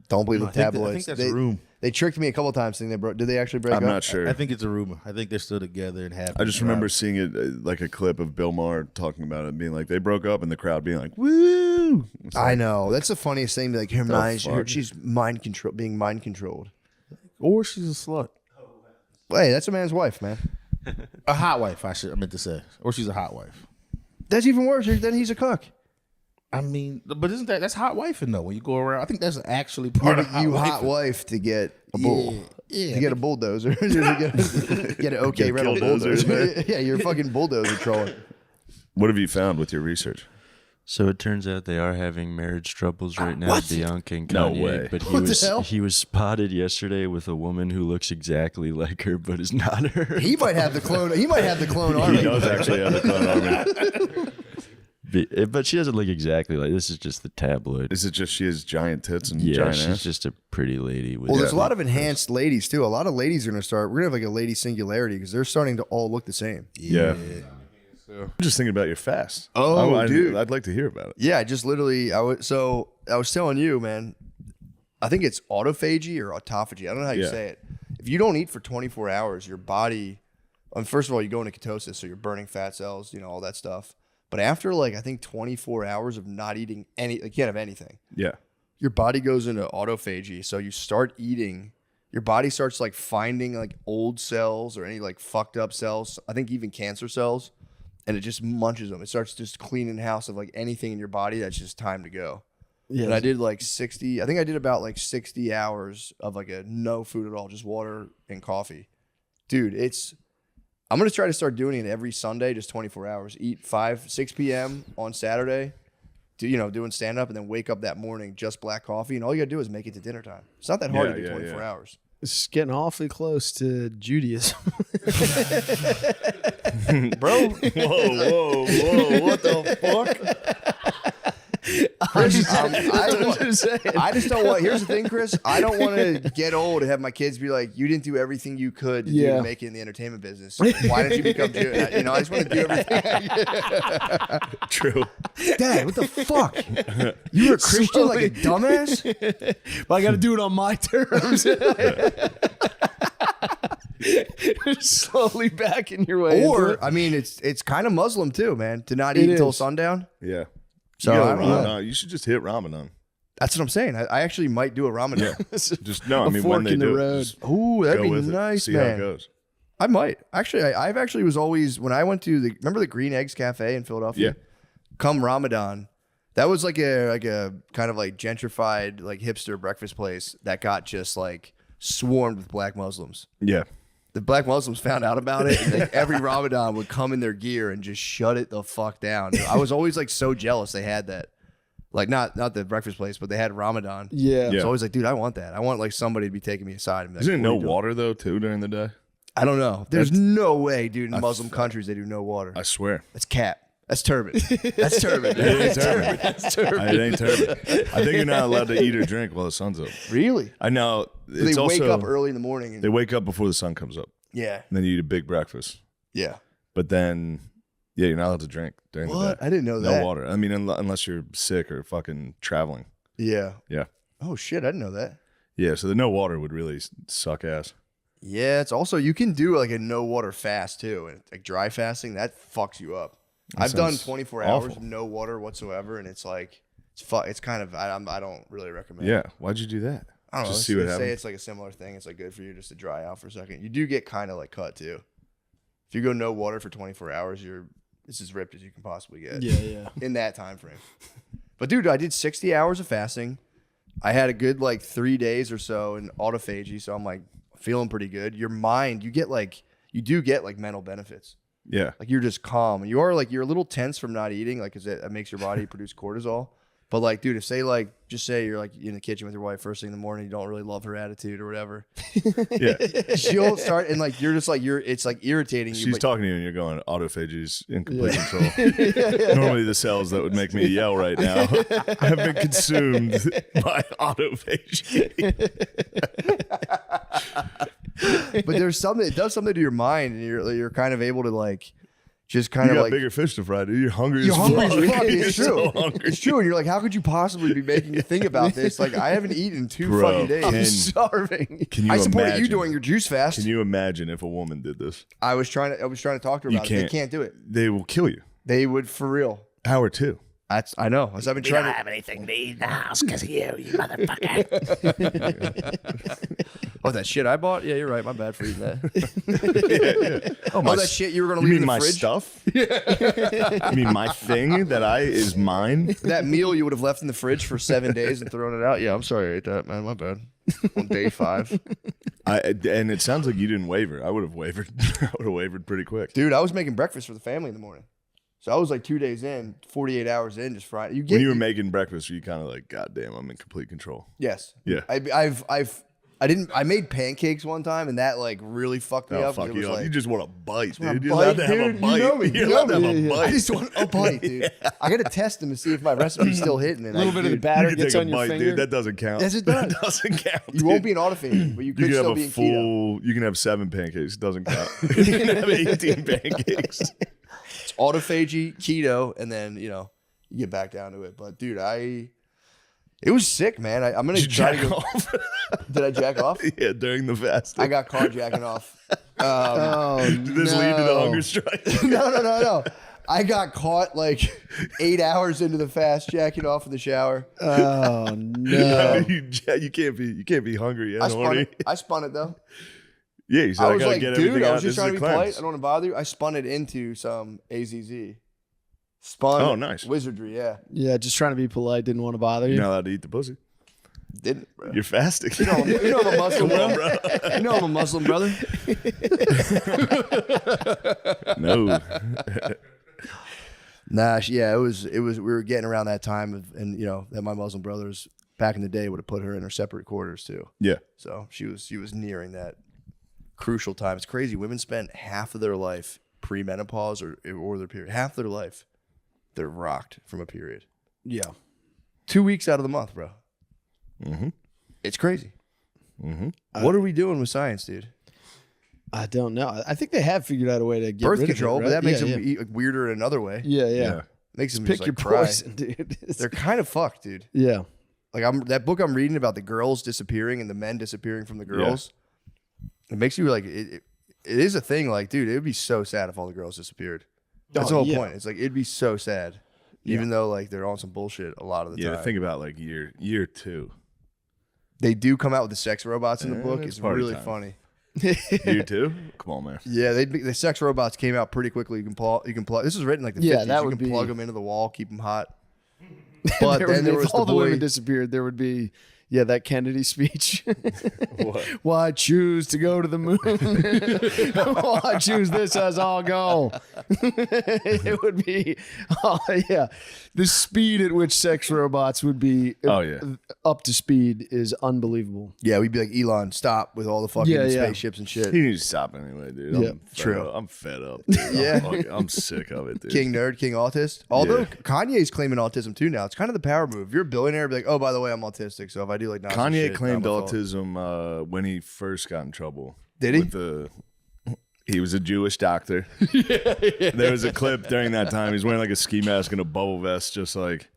Don't believe the I think tabloids. that's Room. They tricked me a couple times thinking they broke. Did they actually break up? I'm not sure. I think it's a rumor. I think they're still together and happy. I just remember seeing it like a clip of Bill Maher talking about it, being like they broke up, and the crowd being like, "Woo!" I know that's the funniest thing. Like she's being mind controlled, or she's a slut. Hey, that's a man's wife, man. A hot wife, I meant to say, or she's a hot wife. That's even worse. Then he's a cook. I mean, but isn't that's hot wifing though? When you go around, I think that's actually part of hot wife to get a bull. Yeah, to get a bulldozer. to get an okay rental bulldozer. Yeah, you're a fucking bulldozer trolling. What have you found with your research? So it turns out they are having marriage troubles right now, Bianca and No Kanye. way. But What he was spotted yesterday with a woman who looks exactly like her, but is not her. He might have the clone. He might have the clone army. He does actually have the clone army. But she doesn't look exactly like. This is just the tabloid. Is it just she has giant tits and Yeah, giant she's ass? just a pretty lady. With Well, there's a lot of enhanced ladies too. A lot of ladies are gonna start. We're gonna have like a lady singularity because they're starting to all look the same. Yeah. I'm just thinking about your fast. Oh, dude. I'd like to hear about it. Yeah, I just literally. I was telling you, man. I think it's autophagy or autophagy. I don't know how you say it. If you don't eat for 24 hours, your body. First of all, you go into ketosis, so you're burning fat cells, all that stuff. But after I think 24 hours of not eating you can't have anything. Yeah. Your body goes into autophagy, so you start eating. Your body starts finding old cells or any fucked up cells. I think even cancer cells. And it just munches them. It starts just cleaning house of anything in your body that's just time to go. Yeah. And I did 60. I think I did about 60 hours of a no food at all, just water and coffee. Dude, I'm gonna try to start doing it every Sunday, just 24 hours. Eat 6 p.m. on Saturday, doing stand up, and then wake up that morning just black coffee. And all you gotta do is make it to dinner time. It's not that hard to do 24 hours. It's getting awfully close to Judaism. Bro. Whoa, what the fuck? Chris, I just don't want. Here's the thing, Chris. I don't want to get old and have my kids be like, "You didn't do everything you could to do to make it in the entertainment business. Why didn't you become Jewish?" I just want to do everything. True. Dad, what the fuck? You were a Christian like a dumbass? But I got to do it on my terms. Slowly backing your way. Or I mean, it's kind of Muslim too, man, to not eat until sundown. Yeah. So you should just hit Ramadan. That's what I'm saying. I actually might do a Ramadan. Just when they do it, ooh, that'd be nice, see man. how it goes. I might actually. I've actually was always when I went to remember the Green Eggs Cafe in Philadelphia. Yeah. Come Ramadan, that was like a kind of gentrified hipster breakfast place that got just swarmed with black Muslims. Yeah. The black Muslims found out about it, and every Ramadan would come in their gear and just shut it the fuck down. I was always so jealous they had that. Not the breakfast place, but they had Ramadan. Yeah. So I was like, dude, I want that. I want somebody to be taking me aside and be like, Isn't it "What are no you doing?" water though too during the day? I don't know. There's no way, dude. In Muslim countries, they do no water. I swear. That's cap. That's turbid. That's turbid. It ain't turbid. It ain't turbid. I think you're not allowed to eat or drink while the sun's up. Really? I know. They wake up early in the morning. They wake up before the sun comes up. Yeah. And then you eat a big breakfast. Yeah. But then, you're not allowed to drink during the day. I didn't know that. No water. I mean, unless you're sick or fucking traveling. Yeah. Yeah. Oh shit! I didn't know that. Yeah. So the no water would really suck ass. Yeah. It's also you can do a no water fast too, and dry fasting that fucks you up. I've done 24 hours of no water whatsoever, and it's it's kind of I don't really recommend. Yeah. Why'd you do that? I don't know. Just see what happens. Say it's a similar thing. It's good for you just to dry out for a second. You do get kind of cut too. If you go no water for 24 hours, it's as ripped as you can possibly get. Yeah. In that time frame. But dude, I did 60 hours of fasting. I had a good 3 days or so in autophagy, so I'm feeling pretty good. Your mind, you do get mental benefits. Yeah. You're just calm. You are you're a little tense from not eating, because it makes your body produce cortisol. But dude, if just say you're in the kitchen with your wife first thing in the morning, you don't really love her attitude or whatever. Yeah. She'll start and you're just it's irritating you. She's talking to you and you're going, autophagy's in complete control. Normally the cells that would make me yell right now have been consumed by autophagy. But there's something, it does something to your mind, and you're kind of able to just kind You of got like bigger fish to fry, dude. You're hungry. you're as hungry fuck. as fuck. You're It's so true. hungry. It's true. And you're like, how could you possibly be making you think about this? Like, I haven't eaten in 2 Bro, fucking days. can- I'm starving. Can you I support imagine? you doing your juice fast. Can you imagine if a woman did this? I was trying to talk to her You about it. They can't do it. They will kill you. They would for real. Hour 2. I know. As I've been trying to have anything to eat in the house because of you motherfucker. Oh, that shit I bought? Yeah, you're right. My bad for eating that. Oh, that shit you were gonna You leave mean in the my fridge? stuff? You mean my thing that is mine? That meal you would have left in the fridge for 7 days and thrown it out? Yeah, I'm sorry I ate that, man. My bad. On day 5. And it sounds like you didn't waver. I would have wavered. I would have wavered pretty quick. Dude, I was making breakfast for the family in the morning. So I was like 2 days in, 48 hours in, just frying. When you were making breakfast, were you kind of like, God damn, I'm in complete control? Yes. Yeah. I made pancakes one time and that like really fucked me Oh, up. fuck It you was up. like, You just want a bite, want a dude. You're allowed to have a dude. bite. You know me. You're You allowed know to have me. a bite. I just want a bite, dude. I got to test them to see if my recipe's still hitting. A little bit of the You batter can gets take on a your bite, finger. dude. That doesn't count. Yes, it does. That doesn't count. You won't be an autophagy, but you could You can still have be a in keto. full. You can have 7 pancakes. It doesn't count. You can have 18 pancakes. It's autophagy, keto, and then you get back down to it. But dude, it was sick, man. I'm gonna Did you try jack to go. off? Did I jack off? Yeah, during the fast. I got caught jacking off. Did this lead to the hunger strike? No. I got caught like 8 hours into the fast jacking off in the shower. Oh no! You can't be hungry. I spun it though. Yeah, you said I I was gotta like, get dude, everything I out. was just This trying is to a be polite. cleanse. I don't want to bother you. I spun it into some AZZ. Spun. Oh, nice. Wizardry, yeah. Yeah, just trying to be polite. Didn't want to bother you. You're not allowed to eat the pussy. Didn't, bro. You're fasting. You know I'm a Muslim, Come on, bro. bro. You know I'm a Muslim, brother. No. Nah, yeah, it was. We were getting around that time, and that my Muslim brothers back in the day would have put her in her separate quarters too. Yeah. So she was nearing that crucial time. It's crazy. Women spend half of their life pre-menopause or their period. Half their life, they're rocked from a period. Yeah. 2 weeks out of the month, bro. Mm-hmm. It's crazy. Mm-hmm. What are we doing with science, dude? I don't know. I think they have figured out a way to get Birth rid control, of it, but right? that makes Yeah, them weirder in another way. Yeah. Makes them Pick just, your like, cry. poison, dude. They're kind of fucked, dude. Yeah. Like that book I'm reading about the girls disappearing and the men disappearing from the girls. It makes you like it is a thing. Like, dude, it would be so sad if all the girls disappeared. That's the whole point. It's like it'd be so sad, even though like they're on some bullshit a lot of the time. Yeah, think about like year 2. They do come out with the sex robots in the book. it's It's party really time. funny. Year 2? Come on, man. Yeah, the sex robots came out pretty quickly. You can plug. This was written like the 50s. that you would can be- plug them into the wall, keep them hot. But There then would- there if was all the the women boy. disappeared, there would be that Kennedy speech. Why choose to go to the moon? Why choose this as our goal? It would be, the speed at which sex robots would be up to speed is unbelievable. Yeah, we'd be like, Elon, stop with all the fucking spaceships and shit. He needs to stop anyway, dude. Yeah, true. I'm fed up. Dude. I'm sick of it, dude. King nerd, king autist. Although Kanye's claiming autism too now. It's kind of the power move. If you're a billionaire, be like, oh, by the way, I'm autistic. So if I do like Nazi Kanye shit, claimed not my fault. autism when he first got in trouble. Did he? He was a Jewish doctor. There was a clip during that time. He's wearing like a ski mask and a bubble vest, just like,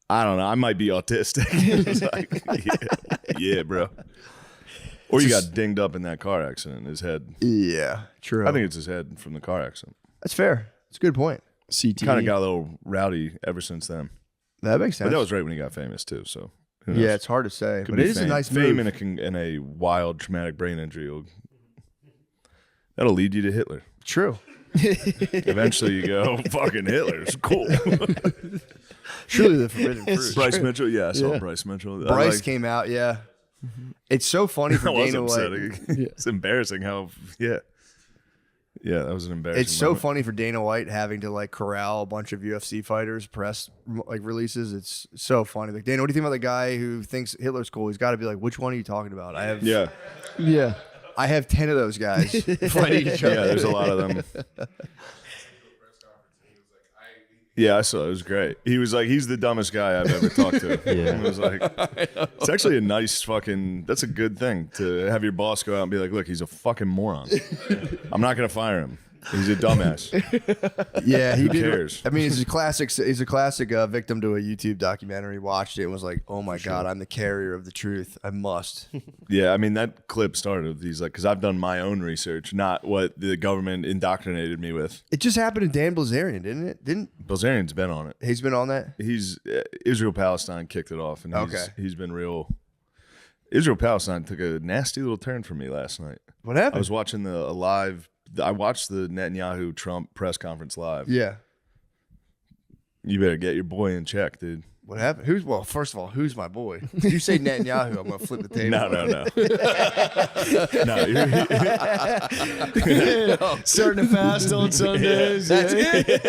I don't know, I might be autistic. It's like, yeah, bro. Or you got dinged up in that car accident. His head. Yeah, true. I think it's his head from the car accident. That's fair. That's a good point. CT Kind of got a little rowdy ever since then. That makes sense. But that was right when he got famous too. So who knows? Yeah, it's hard to say, Could but be it is a nice fame move. and a wild traumatic brain injury. That'll lead you to Hitler. True. Eventually, you go, fucking Hitler's cool. Truly the forbidden fruit. Bryce Mitchell, I saw Yeah. Bryce Mitchell. Bryce came out, yeah. It's so funny for That was Dana White. upsetting. It's embarrassing how, yeah, that was an embarrassing. It's so moment. funny for Dana White having to like corral a bunch of UFC fighters press like releases. It's so funny. Like, Dana, what do you think about the guy who thinks Hitler's cool? He's got to be like, which one are you talking about? I have Yeah. I have 10 of those guys fighting each other. Yeah, there's a lot of them. Yeah, I saw it. It was great. He was like, he's the dumbest guy I've ever talked to. It was like, it's actually a nice fucking, that's a good thing to have your boss go out and be like, look, he's a fucking moron. I'm not going to fire him. He's a dumbass. Yeah, he Who did. cares? I mean, he's a classic. He's a classic victim to a YouTube documentary. Watched it and was like, "Oh my god, I'm the carrier of the truth. I must." Yeah, I mean that clip started with these because I've done my own research, not what the government indoctrinated me with. It just happened to Dan Bilzerian, didn't it? Bilzerian's been on it. He's been on that. He's Israel Palestine kicked it off, and Okay. he's been real. Israel Palestine took a nasty little turn for me last night. What happened? I was watching a live. I watched the Netanyahu Trump press conference live. Yeah. You better get your boy in check, dude. What happened? First of all, who's my boy? If you say Netanyahu, I'm gonna flip the table. No. No. Starting to fast on Sundays. That's it.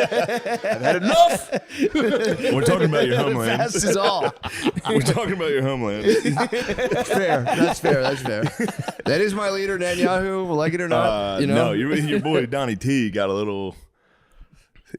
I've had enough. We're talking about your homeland. Fast is all. We're talking about your homeland. Fair. That's fair. That is my leader, Netanyahu. Like it or not, No, your boy Donnie T got a little.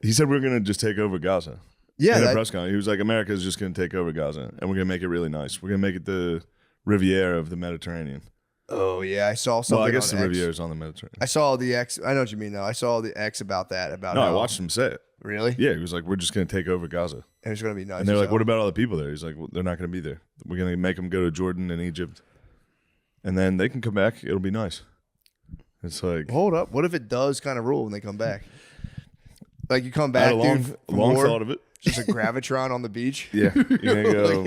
He said we're gonna just take over Gaza. Yeah, in a press conference, he was like, "America's just gonna take over Gaza, and we're gonna make it really nice. We're gonna make it the Riviera of the Mediterranean." Oh yeah, I saw something. Well, I guess on the X. Riviera's on the Mediterranean. I saw the X. I know what you mean, though. I saw the X about that. No, I watched him say it. Really? Yeah, he was like, "We're just gonna take over Gaza." And it's gonna be nice. And they're like, "What about all the people there?" He's like, well, "They're not gonna be there. We're gonna make them go to Jordan and Egypt, and then they can come back. It'll be nice." It's like, Hold up. What if it does kind of rule when they come back? Like you come back, I had a dude, long thought of it. Just a gravitron on the beach. Yeah, you're gonna go.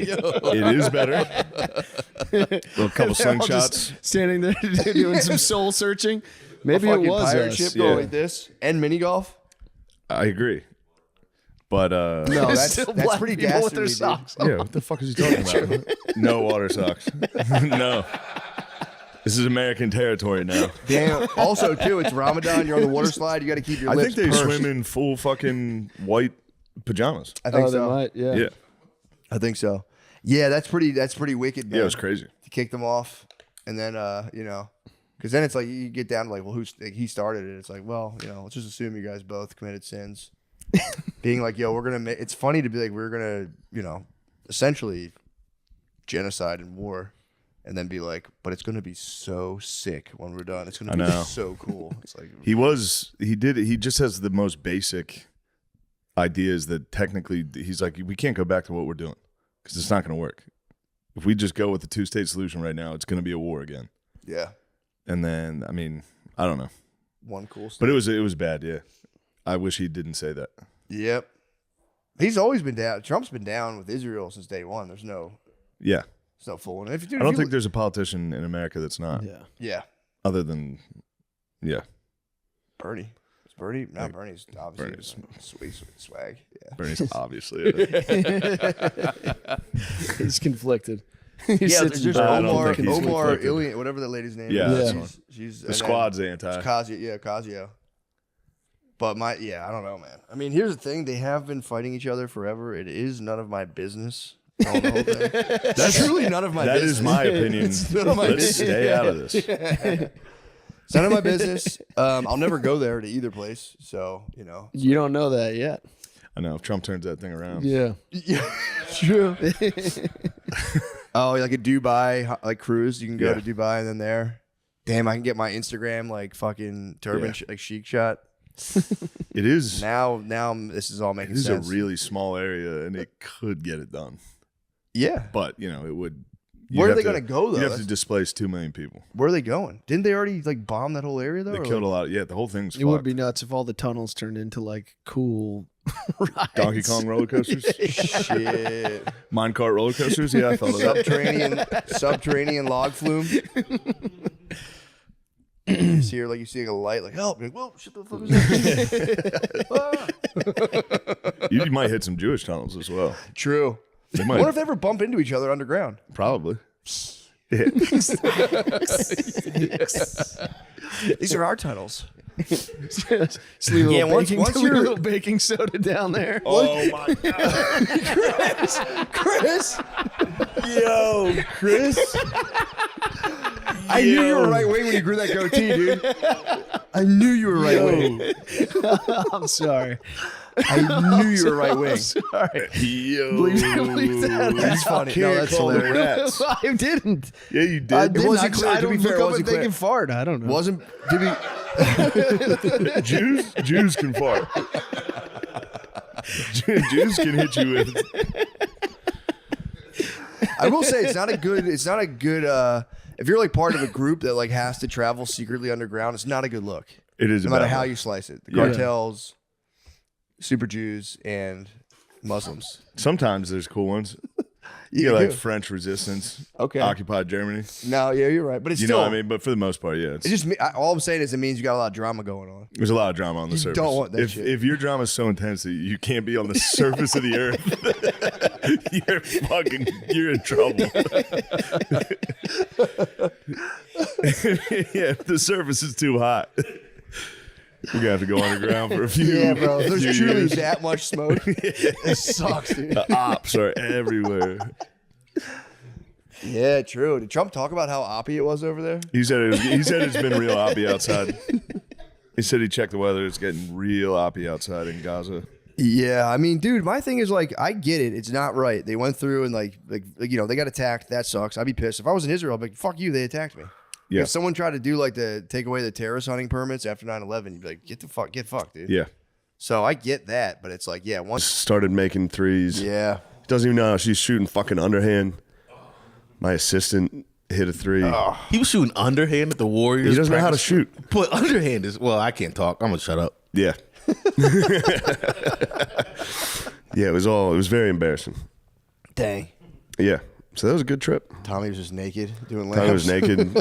It is better. A couple They're all slingshots. just standing there doing some soul searching. Maybe a it fucking was pirate us. ship yeah. going like this and mini golf. I agree, but No, that's Still that's black pretty people with their dastardly, socks. yeah. What the fuck is he talking about? No water socks. No. This is American territory now. Damn. Also, too, it's Ramadan. You're on the water slide. You got to keep your I lips think they pursed. swim in full fucking white pajamas. I think Oh, they so. might. Yeah. Yeah. I think so. Yeah, that's pretty wicked, man. Yeah, it was crazy. To kick them off, and then because then it's like you get down to like, well, he started it. It's like, well, let's just assume you guys both committed sins. Being like, yo, we're gonna make. It's funny to be like, we're gonna, essentially genocide and war, and then be like, but it's gonna be so sick when we're done. It's gonna be so cool. It's like He just has the most basic ideas that technically he's like, we can't go back to what we're doing because it's not going to work. If we just go with the 2-state solution right now, it's going to be a war again. Yeah. And then, I mean, I don't know. One cool stuff. But it was bad, yeah. I wish he didn't say that. Yep. He's always been down. Trump's been down with Israel since day one. There's no fooling. I don't think there's a politician in America that's not. Yeah. Other than, Bernie. It's Bernie. No, Bernie's obviously sweet swag. Yeah. Bernie's obviously. He's conflicted. There's Omar conflicted. Ilian, whatever that lady's name Yeah, is. that's She's the squad's anti. Casio. But I don't know, man. I mean, here's the thing. They have been fighting each other forever. It is none of my business. The whole thing. That's truly none of my That business. is my opinion. Let's stay out of this. It's none of my business. I'll never go there to either place. So, You don't know that yet. I know. If Trump turns that thing around. Yeah. Yeah, true. Oh, like a Dubai cruise. You can go to Dubai and then there. Damn, I can get my Instagram fucking turban chic shot. It is. Now this is all making sense. This is a really small area and it could get it done. Yeah. But, it would. Where are they going to go, though? You have to displace 2 million people. Where are they going? Didn't they already bomb that whole area, though? They killed a lot. Yeah, the whole thing's It would be nuts if all the tunnels turned into cool rides. Donkey Kong roller coasters. Shit. Minecart roller coasters. Yeah, I thought of that. Subterranean log flume. You see her you see a light help. You're like, whoa, shit, the fuck is that? You might hit some Jewish tunnels as well. True. They might. What if they ever bump into each other underground? Probably. Yeah. These are our tunnels. Just leave a little baking soda down there. Oh my God. Chris. Yo, Chris. I knew you were right wing when you grew that goatee, dude. I knew you were right wing. I'm sorry. I knew you were right wing. Sorry. Yo. Believe that. That's funny. No, that's Call the hilarious. rats. I didn't. Yeah, you did. I didn't. wasn't clear. I To don't be fair, look it up wasn't and think clear. and fart. I don't know. Wasn't Jews can fart. Jews can hit you with. I will say it's not a good. If you're like part of a group that like has to travel secretly underground, it's not a good look. It is no matter how you slice it. The cartels, Super Jews, and Muslims. Sometimes there's cool ones. You get like French resistance, occupied Germany. No, yeah, you're right, but it's you still. know what I mean? But for the most part, yeah. It's just me. All I'm saying is it means you got a lot of drama going on. There's a lot of drama on the surface. Don't want that shit. If your drama is so intense that you can't be on the surface of the earth, you're in trouble. Yeah, if the surface is too hot. We're gonna have to go underground for a few. Yeah, bro. If there's truly years. that much smoke. It sucks, dude. The ops are everywhere. Yeah, true. Did Trump talk about how oppy it was over there? He said it's been real oppy outside. He said he checked the weather. It's getting real oppy outside in Gaza. Yeah, I mean, dude, my thing is like, I get it. It's not right. They went through and like you know, they got attacked. That sucks. I'd be pissed if I was in Israel. I'd be like, fuck you. They attacked me. Yeah. If someone tried to do like take away the terrorist hunting permits after 9/11, you'd be like, get fucked, dude. Yeah. So I get that, but it's like, yeah, once Started making threes. Yeah. Doesn't even know how she's shooting fucking underhand. My assistant hit a three. He was shooting underhand at the Warriors. He doesn't know how to practice. shoot. But underhand is, well, I can't talk. I'm going to shut up. Yeah. Yeah, it was very embarrassing. dang. Yeah. So that was a good trip. Tommy was just naked doing laps. Tommy was naked.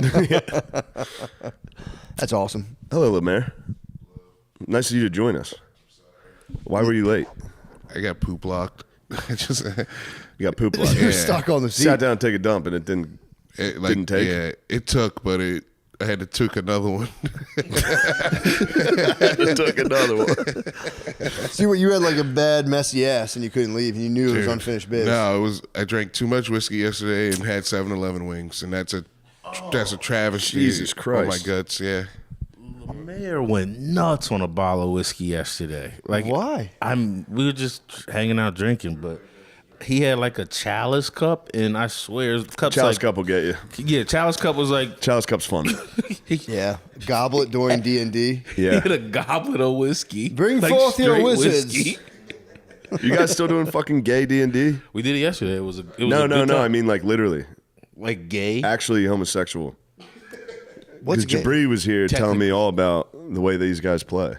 That's awesome. Hello, Lemaire. Nice of you to join us. Why were you late? I got poop locked. You got poop locked. You were stuck on the seat. Sat down to take a dump and it didn't take. Yeah, it took, but I had to took another one. Took another one. See what you had like a bad messy ass and you couldn't leave and you knew it was unfinished business. No, I drank too much whiskey yesterday and had 7-Eleven wings, and that's a travesty. Jesus Christ. On my guts, yeah. Mayor went nuts on a bottle of whiskey yesterday. Like, why? We were just hanging out drinking, but he had like a chalice cup, and I swear, Chalice cup will get you. Yeah, chalice cup was like Chalice cup's fun. Yeah, goblet during D&D. he Yeah. had a goblet of whiskey. Bring like forth your straight wizards. whiskey. You guys still doing fucking gay D&D? We did it yesterday. It was a good No. time. I mean like literally. Like gay. Actually homosexual. What's Because Jabri was here telling me all about the way these guys play.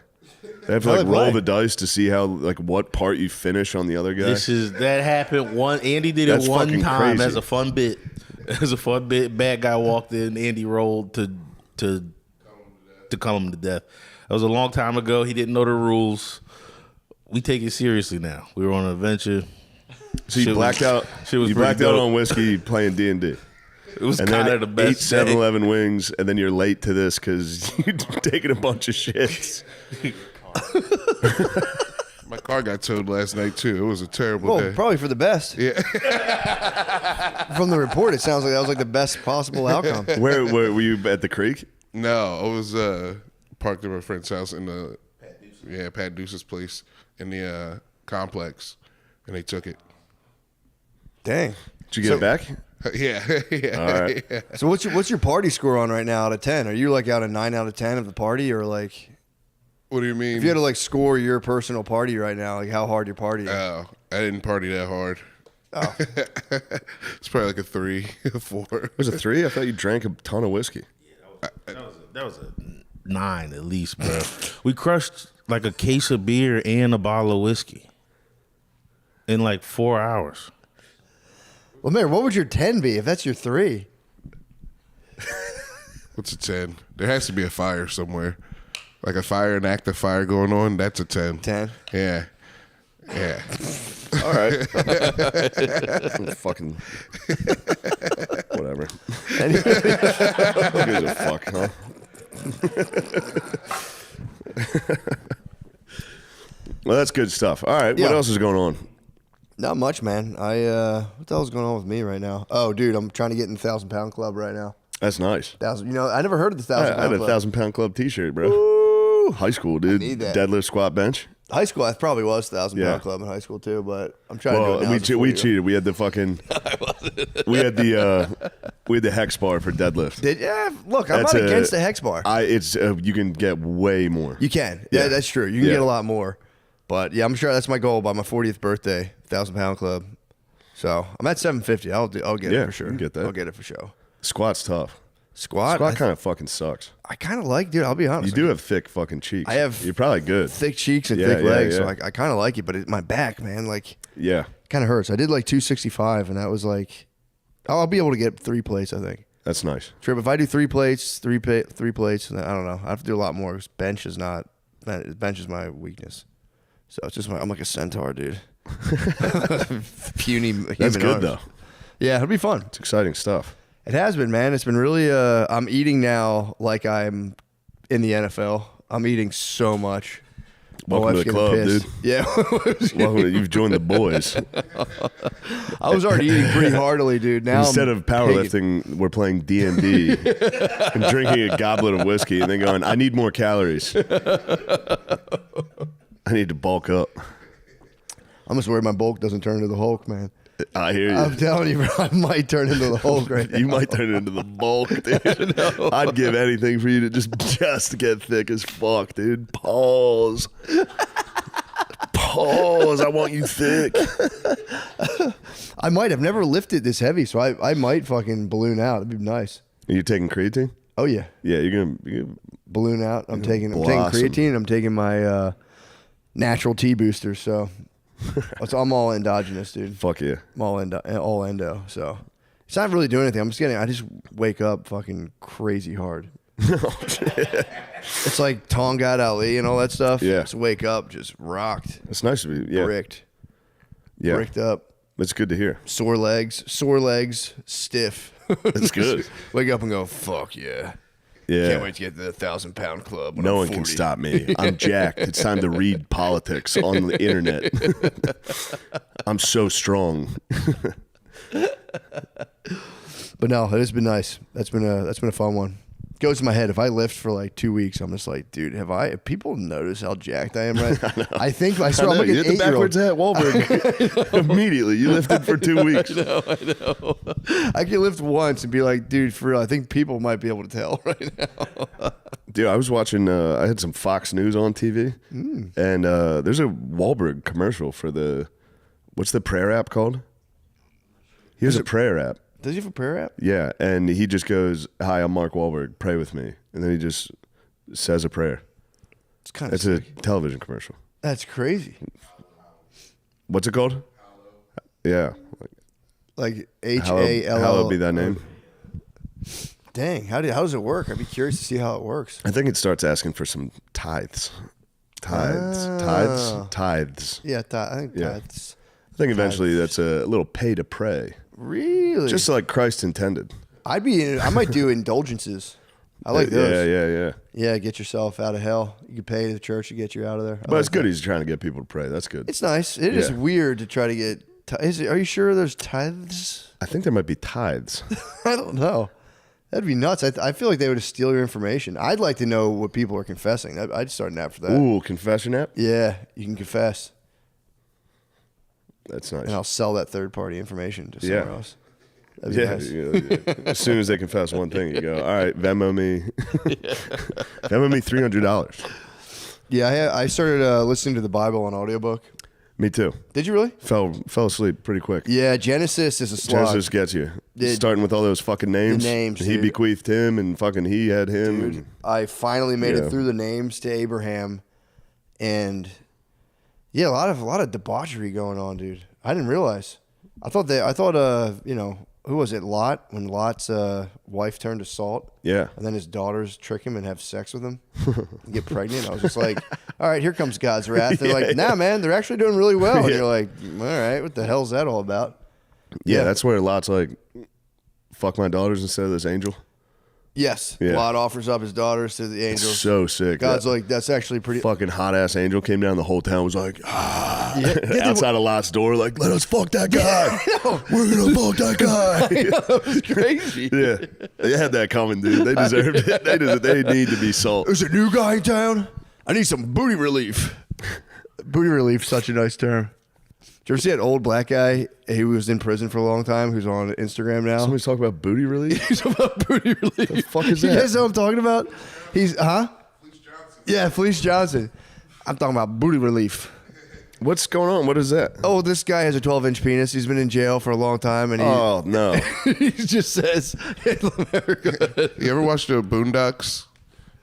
They have to How like they roll play? the dice to see how like what part you finish on the other guy. That happened one. Andy did That's it one fucking time crazy. as a fun bit. As a fun bit, bad guy walked in. Andy rolled to calm him to death. That was a long time ago. He didn't know the rules. We take it seriously now. We were on an adventure. So you blacked out. You blacked out on whiskey playing D&D. It was And kind then of the best. 7-Eleven wings, and then you're late to this because you're taking a bunch of shits. My car got towed last night too. It was a terrible day. Probably for the best. Yeah. From the report, it sounds like that was like the best possible outcome. Where were you at the creek? No, I was parked at my friend's house in the Pat Deuce's place in the complex, and they took it. Dang. Did you get it back? Yeah. All right. Yeah. So what's your party score on right now out of 10? Are you like out of 9 out of 10 of the party, or like? What do you mean? If you had to like score your personal party right now, like how hard your party? Oh, I didn't party that hard. Oh. It's probably like a 3, a 4. It was a 3? I thought you drank a ton of whiskey. That was a 9 at least, bro. We crushed like a case of beer and a bottle of whiskey in like 4 hours. Well, man, what would your 10 be if that's your 3? What's a 10? There has to be a fire somewhere. Like an active fire going on, that's a 10. 10? Yeah. Yeah. All right. Fucking whatever. Who gives a fuck, huh? Well, that's good stuff. All right, what else is going on? Not much, man. What the hell's going on with me right now? Oh, dude, I'm trying to get in the 1,000 Pound Club right now. That's nice. 1,000. You know, I never heard of the 1,000 I had Pound a Club. 1,000 Pound Club T-shirt, bro. Ooh. High school, dude. need that. Deadlift, squat, bench. High school, I probably was 1,000-pound club in high school too, but I'm trying to do it now. We cheated. We had the fucking. we had the hex bar for deadlift. Look, I'm not against the hex bar. It's you can get way more. You can. Yeah, that's true. You can get a lot more. But yeah, I'm sure that's my goal by my 40th birthday, 1,000-pound club. So I'm at 750. I'll get it for sure. You can get that. I'll get it for sure. Squat's tough. Squat kind of fucking sucks. I kind of like, dude. I'll be honest. You do have thick fucking cheeks. You're probably good. Thick cheeks and thick legs. So I kind of like it, but my back, man, like kind of hurts. I did like 265, and that was like, I'll be able to get 3 plates. I think that's nice. Sure, but if I do 3 plates, three plates, I don't know. I have to do a lot more. Bench is my weakness. So it's just I'm like a centaur, dude. Puny. That's good though. Yeah, it'll be fun. It's exciting stuff. It has been, man. It's been really. I'm eating now like I'm in the NFL. I'm eating so much. Welcome to the club, dude. Yeah. You've joined the boys. I was already eating pretty heartily, dude. Now instead of powerlifting, we're playing D&D and drinking a goblet of whiskey and then going, I need more calories. I need to bulk up. I'm just worried my bulk doesn't turn into the Hulk, man. I hear you. I'm telling you, bro, I might turn into the Hulk right now. You might turn into the bulk, dude. No. I'd give anything for you to just get thick as fuck, dude. Pause. I want you thick. I might. I've never lifted this heavy, so I might fucking balloon out. It'd be nice. Are you taking creatine? Oh, yeah. Yeah, you're gonna balloon out. I'm taking creatine. I'm taking my natural T booster, so... I'm all endogenous, dude. Fuck yeah. I'm all endo. So it's not really doing anything. I just wake up fucking crazy hard. It's like Tongat Ali and all that stuff. Yeah. Just wake up, just rocked. It's nice to be bricked. Yeah. Bricked up. That's good to hear. Sore legs, stiff. That's good. Wake up and go, fuck yeah. Yeah. Can't wait to get to the 1,000-pound club. No one can stop me. I'm jacked. It's time to read politics on the internet. I'm so strong. But no, it has been nice. That's been a fun one. Goes in my head. If I lift for like 2 weeks, I'm just like, dude, have people noticed how jacked I am? Right? I think I saw you hit the backwards hat, Wahlberg. Immediately, you lifted for 2 weeks. I know. I can lift once and be like, dude, for real. I think people might be able to tell right now. Dude, I was watching. I had some Fox News on TV, and there's a Wahlberg commercial for what's the prayer app called? He has a prayer app. Does he have a prayer app? Yeah, and he just goes, "Hi, I'm Mark Wahlberg. Pray with me," and then he just says a prayer. It's kind of. It's a television commercial. That's crazy. What's it called? Yeah, like HALL. Hallowed be thy name. Dang, how does it work? I'd be curious to see how it works. I think it starts asking for some tithes. Tithes. Yeah, I think tithes. I think eventually that's a little pay to pray. Really? Just like Christ intended. I might do indulgences. I like those. Yeah. Yeah, get yourself out of hell. You can pay the church to get you out of there. But it's good he's trying to get people to pray. That's good. It's nice. It is weird to try to get... Are you sure there's tithes? I think there might be tithes. I don't know. That'd be nuts. I feel like they would steal your information. I'd like to know what people are confessing. I'd start an app for that. Ooh, confession app? Yeah, you can confess. That's nice. And I'll sell that third-party information to somewhere else. That'd be nice. Yeah. As soon as they confess one thing, you go, all right, Venmo me. Venmo me $300. Yeah, I started listening to the Bible on audiobook. Me too. Did you really? Fell asleep pretty quick. Yeah, Genesis is a slog. Genesis gets you. Starting with all those fucking names. The names, He bequeathed him, and fucking he had him. Dude, I finally made it through the names to Abraham, and yeah, a lot of debauchery going on, dude. I didn't realize. I thought who was it? Lot, when Lot's wife turned to salt. Yeah. And then his daughters trick him and have sex with him and get pregnant. I was just like, all right, here comes God's wrath. They're like, nah, man, they're actually doing really well. And you're like, all right, what the hell's that all about? Yeah, that's where Lot's like, fuck my daughters instead of this angel. Yes. Yeah. Lot offers up his daughters to the angels. It's so sick. God's like, that's actually pretty. Fucking hot ass angel came down. The whole town was like, outside of Lot's door, like, let us fuck that guy. We're gonna fuck that guy. I know, it was crazy. Yeah, they had that coming, dude. They deserved it. They need to be salt. There's a new guy in town. I need some booty relief. Booty relief, such a nice term. Did you ever see that old black guy? He was in prison for a long time. Who's on Instagram now? Somebody's talking about booty relief. He's talking about booty relief. What the fuck is that? You guys know what I'm talking about? He's Fleece Johnson. Yeah, Fleece Johnson. I'm talking about booty relief. What's going on? What is that? Oh, this guy has a 12-inch penis. He's been in jail for a long time, and no. He just says, "Hail America." You ever watch the Boondocks?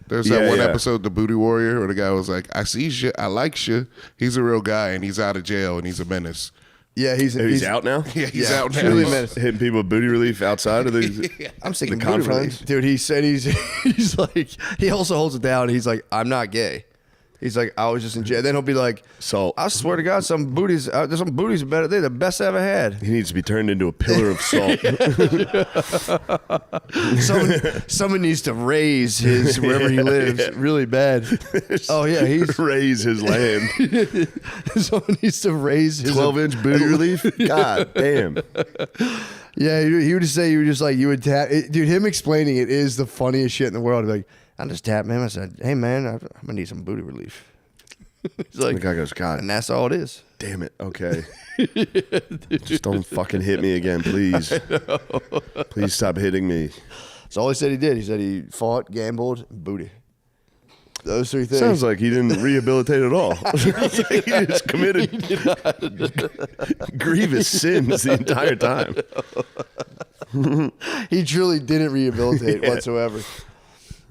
There's that one episode, The Booty Warrior, where the guy was like, I see shit, I like shit. He's a real guy, and he's out of jail, and he's a menace. Yeah, he's out now? Yeah, he's out now. Truly Hitting people with booty relief outside of the I'm sick of the booty confines. relief. Dude, he said he's like, he also holds it down. He's like, I'm not gay. He's like, I was just in jail. Then he'll be like, salt. I swear to God, some booties are better. They're the best I ever had. He needs to be turned into a pillar of salt. Someone needs to raise his wherever he lives really bad. Oh yeah, he's raise his land. Someone needs to raise his 12-inch booty relief. God damn. Yeah, he would just say you would tap. Dude, him explaining it is the funniest shit in the world. Like, I just tapped him. I said, "Hey man, I'm gonna need some booty relief." He's like, the guy goes, God, and that's all it is. Damn it. Okay. Just don't fucking hit me again, please. Please stop hitting me. That's all he said he did. He said he fought, gambled, booty. Those three things. Sounds like he didn't rehabilitate at all. Sounds like he just committed grievous sins the entire time. He truly didn't rehabilitate whatsoever.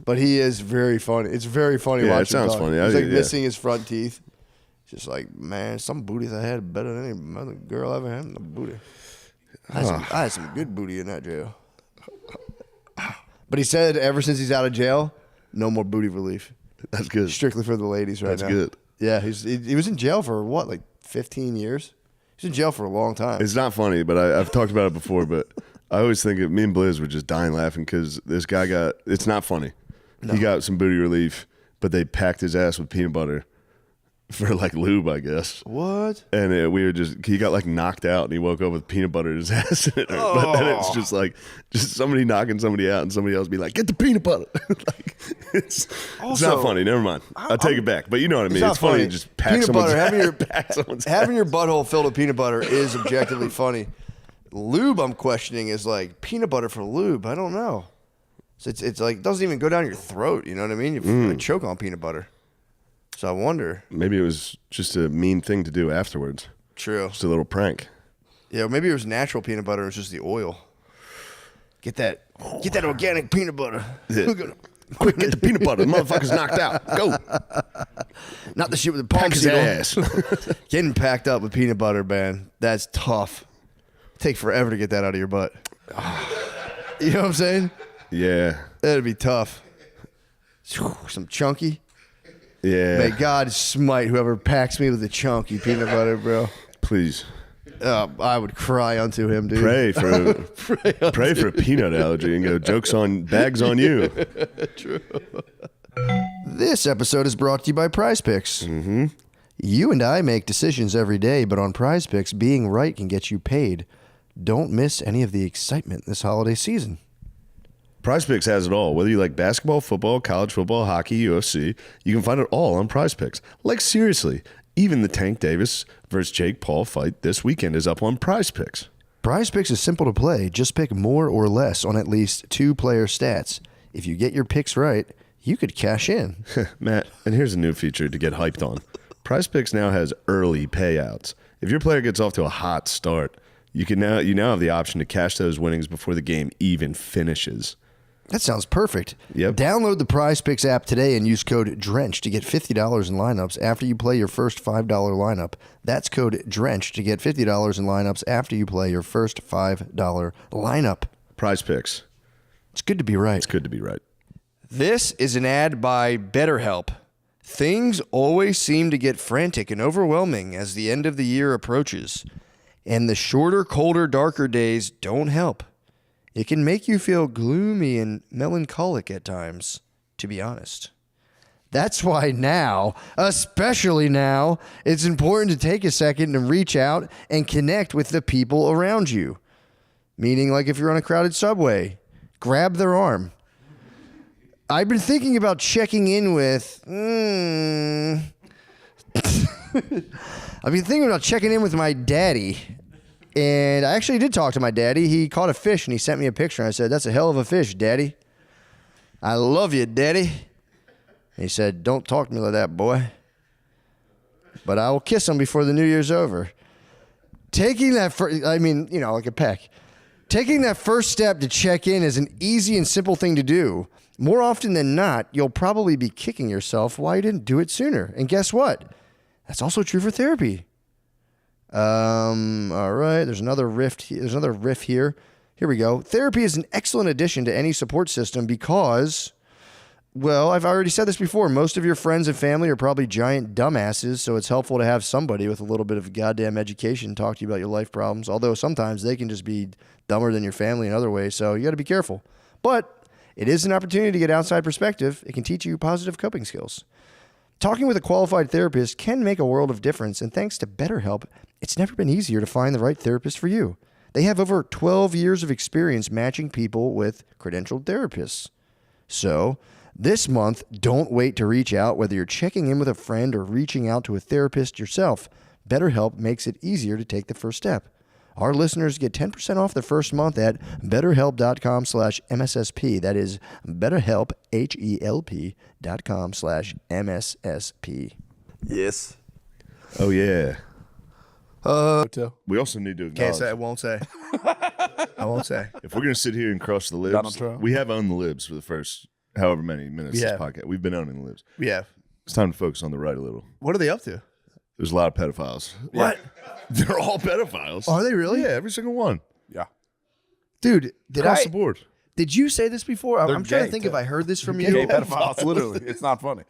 But he is very funny. It's very funny watching him. It sounds talk. funny. He's like missing his front teeth. Just like, man, some booties I had better than any other girl I ever had in the booty. I had some good booty in that jail. But he said ever since he's out of jail, no more booty relief. That's good. Strictly for the ladies right now. That's good. Yeah, he was in jail for what, like 15 years? He's in jail for a long time. It's not funny, but I've talked about it before, but I always think me and Blizz were just dying laughing because this guy it's not funny. No. He got some booty relief, but they packed his ass with peanut butter for like lube, I guess. What? And he got like knocked out and he woke up with peanut butter in his ass. But then it's just like, somebody knocking somebody out and somebody else be like, get the peanut butter. Like, it's not funny. Never mind. I'll take it back. But you know what I mean. It's funny to just pack peanut butter. Having your butthole filled with peanut butter is objectively funny. Lube, I'm questioning, is like peanut butter for lube. I don't know. So it's like, it doesn't even go down your throat. You know what I mean? You choke on peanut butter. So I wonder. Maybe it was just a mean thing to do afterwards. True. Just a little prank. Yeah, or maybe it was natural peanut butter. It was just the oil. Get that organic peanut butter. Yeah. Quick, get the peanut butter. The motherfucker's knocked out. Go. Not the shit with the palm his ass. Getting packed up with peanut butter, man. That's tough. Take forever to get that out of your butt. You know what I'm saying? Yeah. That'd be tough. Some chunky. Yeah. May God smite whoever packs me with the chunky peanut butter, bro. Please. I would cry unto him, dude. Pray for a peanut allergy and go, bags on you. True. This episode is brought to you by Prize Picks. Mm-hmm. You and I make decisions every day, but on Prize Picks, being right can get you paid. Don't miss any of the excitement this holiday season. Prize Picks has it all. Whether you like basketball, football, college football, hockey, UFC, you can find it all on Prize Picks. Like, seriously, even the Tank Davis versus Jake Paul fight this weekend is up on Prize Picks. Prize Picks is simple to play. Just pick more or less on at least 2 player stats. If you get your picks right, you could cash in. Matt, and here's a new feature to get hyped on. Prize Picks now has early payouts. If your player gets off to a hot start, you now have the option to cash those winnings before the game even finishes. That sounds perfect. Yep. Download the Prize Picks app today and use code DRENCH to get $50 in lineups after you play your first $5 lineup. That's code DRENCH to get $50 in lineups after you play your first $5 lineup. Prize Picks. It's good to be right. It's good to be right. This is an ad by BetterHelp. Things always seem to get frantic and overwhelming as the end of the year approaches. And the shorter, colder, darker days don't help. It can make you feel gloomy and melancholic at times, to be honest. That's why now, especially now, it's important to take a second and reach out and connect with the people around you. Meaning, like if you're on a crowded subway, grab their arm. I've been thinking about checking in with... I've been thinking about checking in with my daddy. And I actually did talk to my daddy. He caught a fish and he sent me a picture. And I said, "That's a hell of a fish, Daddy. I love you, Daddy." And he said, "Don't talk to me like that, boy. But I will kiss him before the New Year's over." Taking that first, like a peck. Taking that first step to check in is an easy and simple thing to do. More often than not, you'll probably be kicking yourself why you didn't do it sooner. And guess what? That's also true for therapy. All right. There's another riff here. Here we go. Therapy is an excellent addition to any support system because, well, I've already said this before. Most of your friends and family are probably giant dumbasses, so it's helpful to have somebody with a little bit of goddamn education talk to you about your life problems, although sometimes they can just be dumber than your family in other ways, so you got to be careful. But it is an opportunity to get outside perspective. It can teach you positive coping skills. Talking with a qualified therapist can make a world of difference, and thanks to BetterHelp, it's never been easier to find the right therapist for you. They have over 12 years of experience matching people with credentialed therapists. So, this month, don't wait to reach out, whether you're checking in with a friend or reaching out to a therapist yourself. BetterHelp makes it easier to take the first step. Our listeners get 10% off their first month at betterhelp.com/MSSP. That is BetterHelp, HELP.com/MSSP. Yes. Oh, yeah. We also need to acknowledge. Can't say. I won't say. I won't say. If we're going to sit here and crush the Donald libs, Trump. we have owned the libs for the first however many minutes of this podcast. We've been owning the libs. We have. It's time to focus on the right a little. What are they up to? There's a lot of pedophiles. What? They're all pedophiles. Are they really? Yeah, every single one. Yeah. Dude, Across the board. Did you say this before? They're I'm trying to gay, think too. if I heard this from Gay you. pedophiles, literally. It's not funny.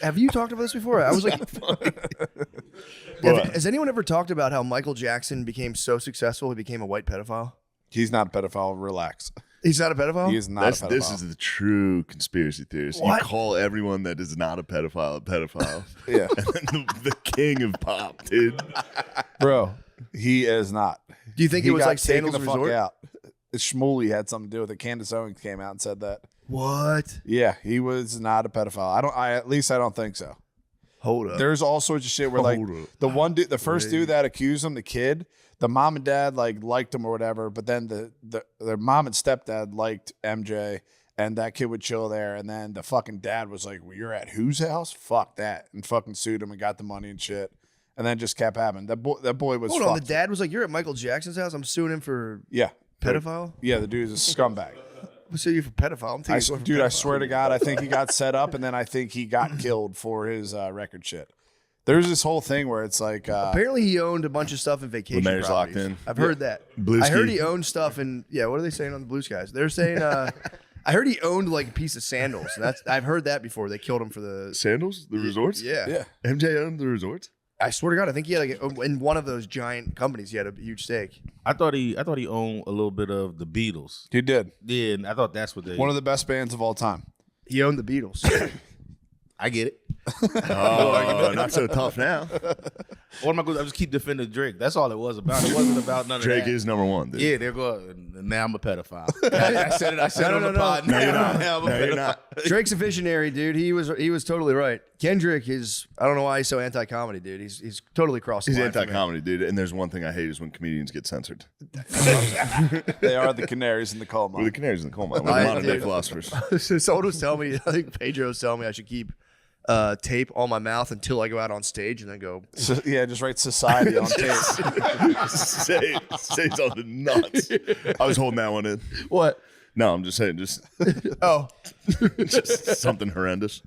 Have you talked about this before? I was like, has anyone ever talked about how Michael Jackson became so successful he became a white pedophile? He's not a pedophile. Relax. He's not a pedophile? He is not a pedophile. This is the true conspiracy theorist. What? You call everyone that is not a pedophile a pedophile. Yeah. And then the king of pop, dude. Bro, he is not. Do you think it was got like taken Sandals the fuck Resort? out. Shmuley had something to do with it. Candace Owens came out and said that. What? Yeah, he was not a pedophile. At least I don't think so. Hold up. There's all sorts of shit where the first dude that accused him, the kid, the mom and dad liked him or whatever, but then their mom and stepdad liked MJ, and that kid would chill there, and then the fucking dad was like, "Well, you're at whose house? Fuck that," and fucking sued him and got the money and shit, and then just kept happening. That boy was Hold on. The fucked. dad was like, "You're at Michael Jackson's house. I'm suing him for pedophile." Yeah, the dude is a scumbag. We'll sue you for pedophile. I'm taking you for Dude, I pedophile. swear to God, I think he got set up, and then I think he got killed for his record shit. There's this whole thing where it's like Apparently, he owned a bunch of stuff in vacation Lemaire's properties. locked in. I've heard that. Blue I heard Ski. he owned stuff in what are they saying on the Blue Skies? They're saying I heard he owned like a piece of sandals. I've heard that before. They killed him for the Sandals? The resorts? yeah. MJ owned the resorts? I swear to God, I think he had in one of those giant companies. He had a huge stake. I thought he owned a little bit of the Beatles. he did. Yeah, and I thought that's what they. One of the best bands of all time. He owned the Beatles. I get it. Oh, not so tough now. What am I going? I just keep defending Drake. That's all it was about. It wasn't about none of Drake that. is number one, dude. Yeah, there go. And now I'm a pedophile. I said it. I said it on the pod. No, you're not. Now I'm a No, you're pedophile. not. Drake's a visionary, dude. He was totally right. Kendrick is. I don't know why he's so anti-comedy, dude. He's totally crossed. He's the line for me. anti-comedy, dude. And there's one thing I hate is when comedians get censored. They are the canaries in the coal We're the mine. canaries in the coal mine. We're I- the modern-day dude. philosophers. So someone was telling me, I think Pedro was telling me I should keep tape on my mouth until I go out on stage and then go. So, yeah, just write society on tape. say something nuts. I was holding that one in. What? No, I'm just saying, just something horrendous.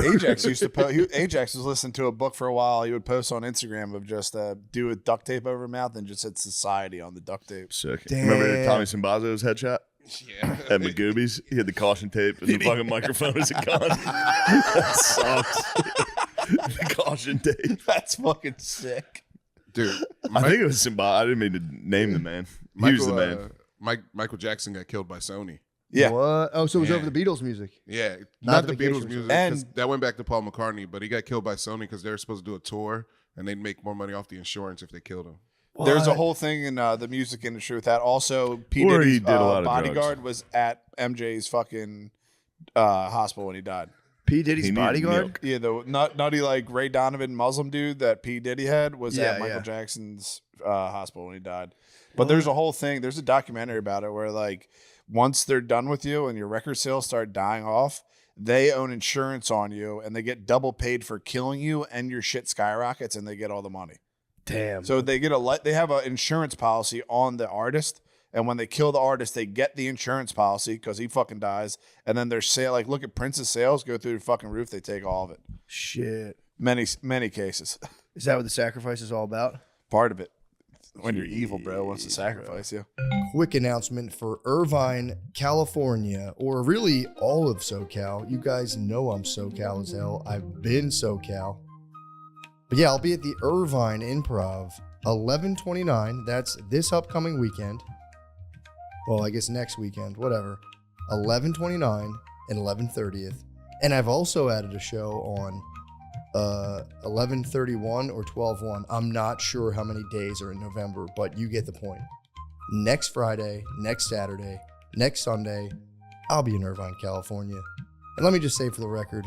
Ajax used to post. Ajax was listening to a book for a while. He would post on Instagram of just do with duct tape over his mouth and just said society on the duct tape. Sick. Damn. Remember Tommy Simbazo's headshot? Yeah. At Magoobies? He had the caution tape and the fucking microphone as a gun. That sucks. The caution tape. That's fucking sick. Dude, I think it was Simba. I didn't mean to name the man. He was the man. Michael Jackson got killed by Sony. Yeah. What? Oh, so it was Yeah. over the Beatles music. Yeah, Not not the the Vacation Beatles music. And- 'Cause that went back to Paul McCartney, but he got killed by Sony because they were supposed to do a tour and they'd make more money off the insurance if they killed him. There's a whole thing in the music industry with that. Also, P. Or he Diddy's did a lot of bodyguard drugs. was at MJ's fucking hospital when he died. P. Diddy's He needed bodyguard? milk. Yeah, the nutty like Ray Donovan Muslim dude that P. Diddy had was Yeah, at Michael yeah. Jackson's hospital when he died. But there's a whole thing. There's a documentary about it where like once they're done with you and your record sales start dying off, they own insurance on you and they get double paid for killing you and your shit skyrockets and they get all the money. Damn. So they get they have an insurance policy on the artist. And when they kill the artist, they get the insurance policy because he fucking dies. And then their sale, like look at Prince's sales go through the fucking roof. They take all of it. Shit. Many cases. Is that what the sacrifice is all about? Part of it. When you're evil, bro, wants to sacrifice you. Quick announcement for Irvine, California, or really all of SoCal. You guys know I'm SoCal as hell. I've been SoCal. But yeah, I'll be at the Irvine Improv, 11/29. That's this upcoming weekend. Well, I guess next weekend, whatever. 11/29 and 11/30th. And I've also added a show on 11/31 or 12/1. I'm not sure how many days are in November, but you get the point. Next Friday, next Saturday, next Sunday, I'll be in Irvine, California. And let me just say for the record,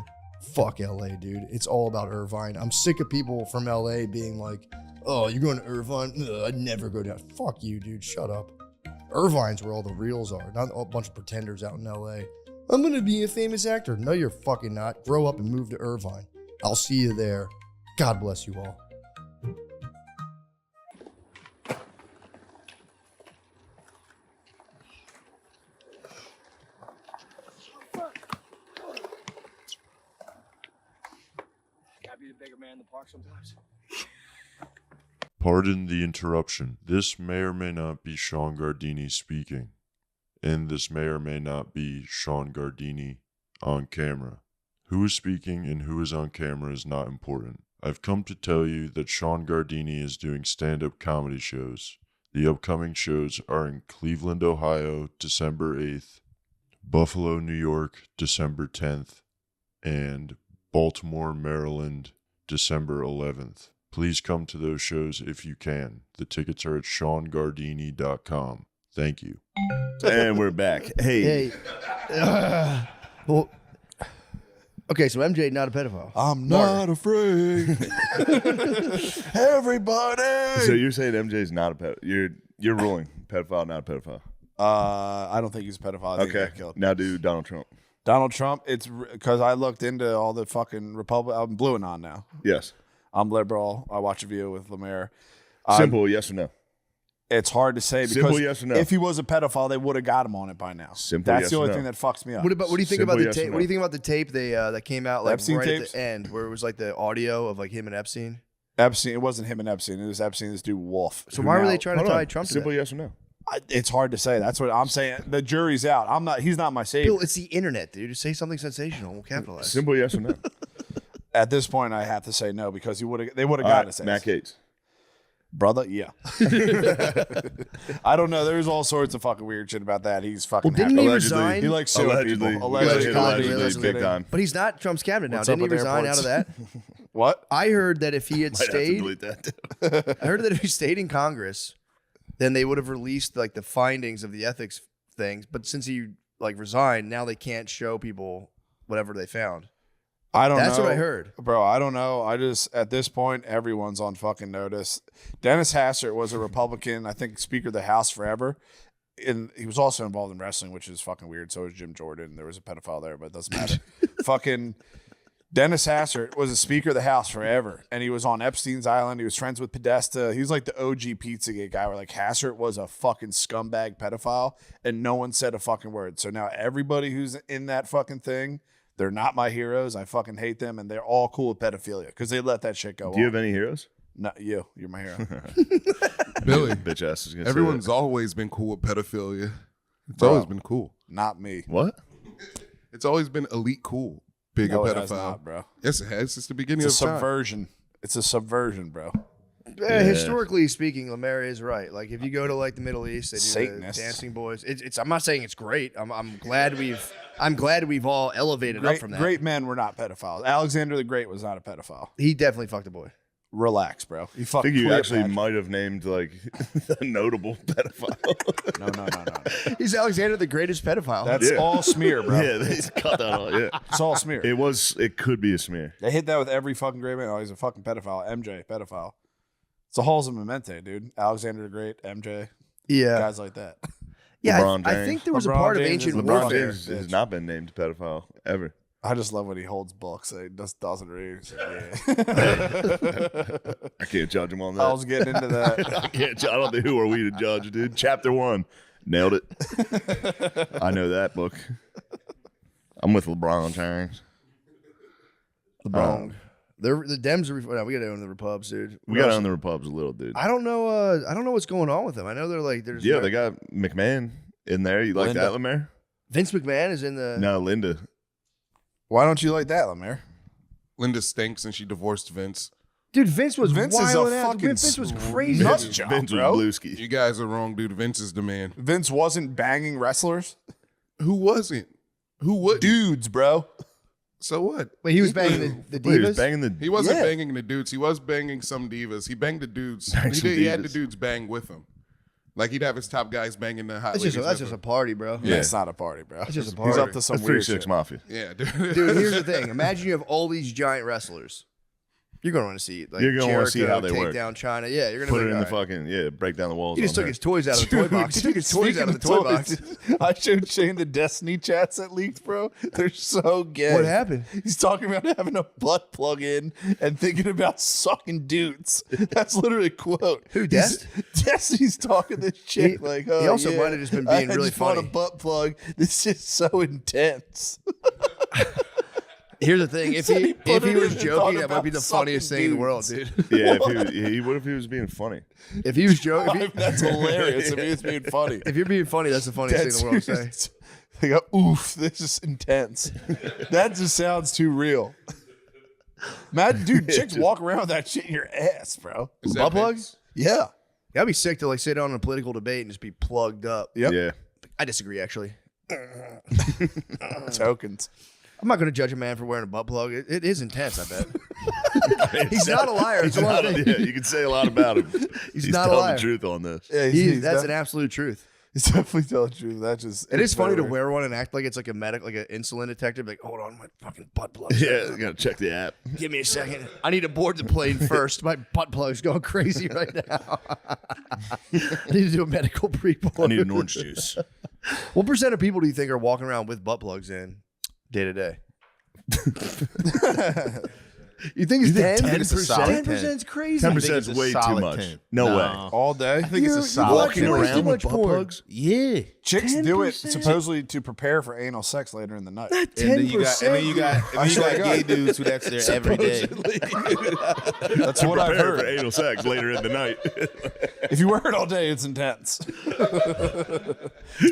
fuck LA, dude. It's all about Irvine. I'm sick of people from LA being like, oh, you're going to Irvine? Ugh, I'd never go down. Fuck you, dude. Shut up. Irvine's where all the reals are, not a bunch of pretenders out in LA. I'm going to be a famous actor. No, you're fucking not. Grow up and move to Irvine. I'll see you there. God bless you all. Gotta be the bigger man in the park sometimes. Pardon the interruption. This may or may not be Sean Gardini speaking, and this may or may not be Sean Gardini on camera. Who is speaking and who is on camera is not important. I've come to tell you that Sean Gardini is doing stand-up comedy shows. The upcoming shows are in Cleveland, Ohio, December 8th, Buffalo, New York, December 10th, and Baltimore, Maryland, December 11th. Please come to those shows if you can. The tickets are at SeanGardini.com. Thank you. And we're back. Hey. Well, okay, so MJ not a pedophile. I'm not afraid. Everybody. So you're saying MJ's not a pedophile? You're ruling pedophile, not a pedophile? I don't think he's a pedophile. I think he Okay. got killed. Now do Donald Trump. Donald Trump, it's because I looked into all the fucking Republic. I'm blue and on now. Yes. I'm liberal. I watch a View with Lemaire. Simple yes or no? It's hard to say because Simple yes or no? if he was a pedophile, they would have got him on it by now. Simple That's yes the or only no? thing that fucks me up. What do you think Simple about the yes or tape? no? What do you think about the tape that came out like Epstein right tapes? at the end, where it was like the audio of like him and Epstein? Epstein. It wasn't him and Epstein. It was Epstein. This dude Wolf. So who why were now- they trying to tie Trump to Simple that? yes or no? It's hard to say. That's what I'm saying. The jury's out. I'm not. He's not my savior. Bill, it's the internet, dude. Just say something sensational. We'll capitalize. Simple yes or no? At this point, I have to say no because they would have got us. Matt Gaetz. Brother, yeah. I don't know. There's all sorts of fucking weird shit about that. He's fucking. Well, didn't he Allegedly. resign? He likes suing Allegedly. people. Allegedly, big time. But he's not Trump's cabinet now. What's up Didn't he with resign out airports? of that? What? I heard that if he had Might have to stayed, delete that. I heard that if he stayed in Congress, then they would have released like the findings of the ethics things. But since he like resigned, now they can't show people whatever they found. I don't know. That's what I heard. Bro, I don't know. I just, at this point, everyone's on fucking notice. Dennis Hastert was a Republican, I think Speaker of the House forever. And he was also involved in wrestling, which is fucking weird. So was Jim Jordan. There was a pedophile there, but it doesn't matter. Fucking Dennis Hastert was a Speaker of the House forever. And he was on Epstein's Island. He was friends with Podesta. He was like the OG Pizzagate guy where like Hastert was a fucking scumbag pedophile and no one said a fucking word. So now everybody who's in that fucking thing, they're not my heroes. I fucking hate them, and they're all cool with pedophilia because they let that shit go on. Do you have any heroes? No, you're my hero. Billy, Bitch ass is gonna everyone's say always been cool with pedophilia. It's always been cool. Not me. that. What? It's always been elite cool. Big No, a it has pedophile. not, bro. Yes, it has. It's the beginning It's a of time. subversion. It's a subversion, bro. Historically speaking, Lemaire is right. Like if you go to like the Middle East, they do the Satanists. dancing boys. It's. I'm not saying it's great. I'm glad we've all elevated up from that. Great men were not pedophiles. Alexander the Great was not a pedophile. He definitely fucked a boy. relax, bro. You I fucking think you actually Cleopatra. might have named like a notable pedophile. No. He's Alexander the Greatest pedophile. That's all smear, bro. Yeah, they cut that all. Yeah, It's all smear. it could be a smear. They hit that with every fucking great man. Oh, he's a fucking pedophile. MJ, pedophile. It's a halls of memento, dude. Alexander the Great, MJ, yeah. guys like that. Yeah, LeBron I James. think there was a LeBron part of James is ancient LeBron warfare. James has not been named pedophile ever. I just love when he holds books. He just doesn't read. He's like, yeah. I can't judge him on that. I was getting into that. I don't think who are we to judge, dude. Chapter 1, nailed it. I know that book. I'm with LeBron James. LeBron. The Dems are. No, we got to own the Repubs, dude. We got on the Repubs a little, dude. I don't know. I don't know what's going on with them. I know they're like. There's Yeah, they got McMahon in there. You like Linda. that, Lemaire? Vince McMahon is in the. No, Linda. Why don't you like that, Lemaire? Linda stinks and she divorced Vince. Dude, Vince was Vince is a wilding out. fucking Vince was crazy. nut Vince, job, Vince was bro. Blueski. You guys are wrong, dude. Vince is the man. Vince wasn't banging wrestlers. Who wasn't? Who would? Dudes, bro. So what? Wait, he was banging the Wait, he divas. was banging the. He wasn't Yeah. banging the dudes. He was banging some divas. He banged the dudes. Banged some He had the divas. dudes bang with him. Like he'd have his top guys banging the hot That's ladies. just that's with just a him. party, bro. Yeah. That's not a party, bro. That's just a He's party. up to some That's weird 3-6 shit. Mafia. Yeah, dude. Dude, here's the thing. Imagine you have all these giant wrestlers. You're going to want to see like You're gonna wanna see Jericho how they take work. down China. Yeah, you're going to Put it in the fucking break down the walls. He just on took there. his toys out of the toy box. He took his toys out of the toy box. I showed Shane the Destiny chats that leaked, bro. They're so gay. What happened? He's talking about having a butt plug in and thinking about sucking dudes. That's literally a quote. Who, Destiny's talking this chick like, oh, he also yeah, might have just been being I really just bought funny. a butt plug. This is so intense. Here's the thing. If said he he put it was in and joking, thought that might be about the funniest sucking thing in the world, dudes. dude. Yeah, what if he was being funny? If he was joking, That's hilarious if he was being funny. if you're being funny, that's the funniest thing in the world to say. They go, oof, this is intense. That just sounds too real. Mad dude, chicks walk around with that shit in your ass, bro. Is that Butt plugs? Vince? Yeah. That'd be sick to like sit on a political debate and just be plugged up. Yep. Yeah. I disagree, actually. Tokens. I'm not going to judge a man for wearing a butt plug. It is intense, I bet. He's not a liar. It's He's one not, thing. yeah, you can say a lot about him. He's not a telling liar. the truth on this. Yeah, That's an absolute truth. He's definitely telling the truth. That just It is funny to very- wear one and act like it's like a medic, like an insulin detector. Be like, hold on, my fucking butt plug. Yeah, you gotta check the app. Give me a second. I need to board the plane first. My butt plug's going crazy right now. I need to do a medical pre-board. I need an orange juice. What percent of people do you think are walking around with butt plugs in day to day? You think it's 10%? 10%? 10% is crazy. 10% it's is a way too solid much. 10. No way. all day. I think it's a You solid watch Walking way too around with much butt porn. plugs? Yeah. Chicks do it 10%? supposedly to prepare for anal sex later in the night. Not 10%. And then you got gay dudes who that's their every day. That's what I've Prepare for heard. anal sex later in the night. If you wear it all day, it's intense.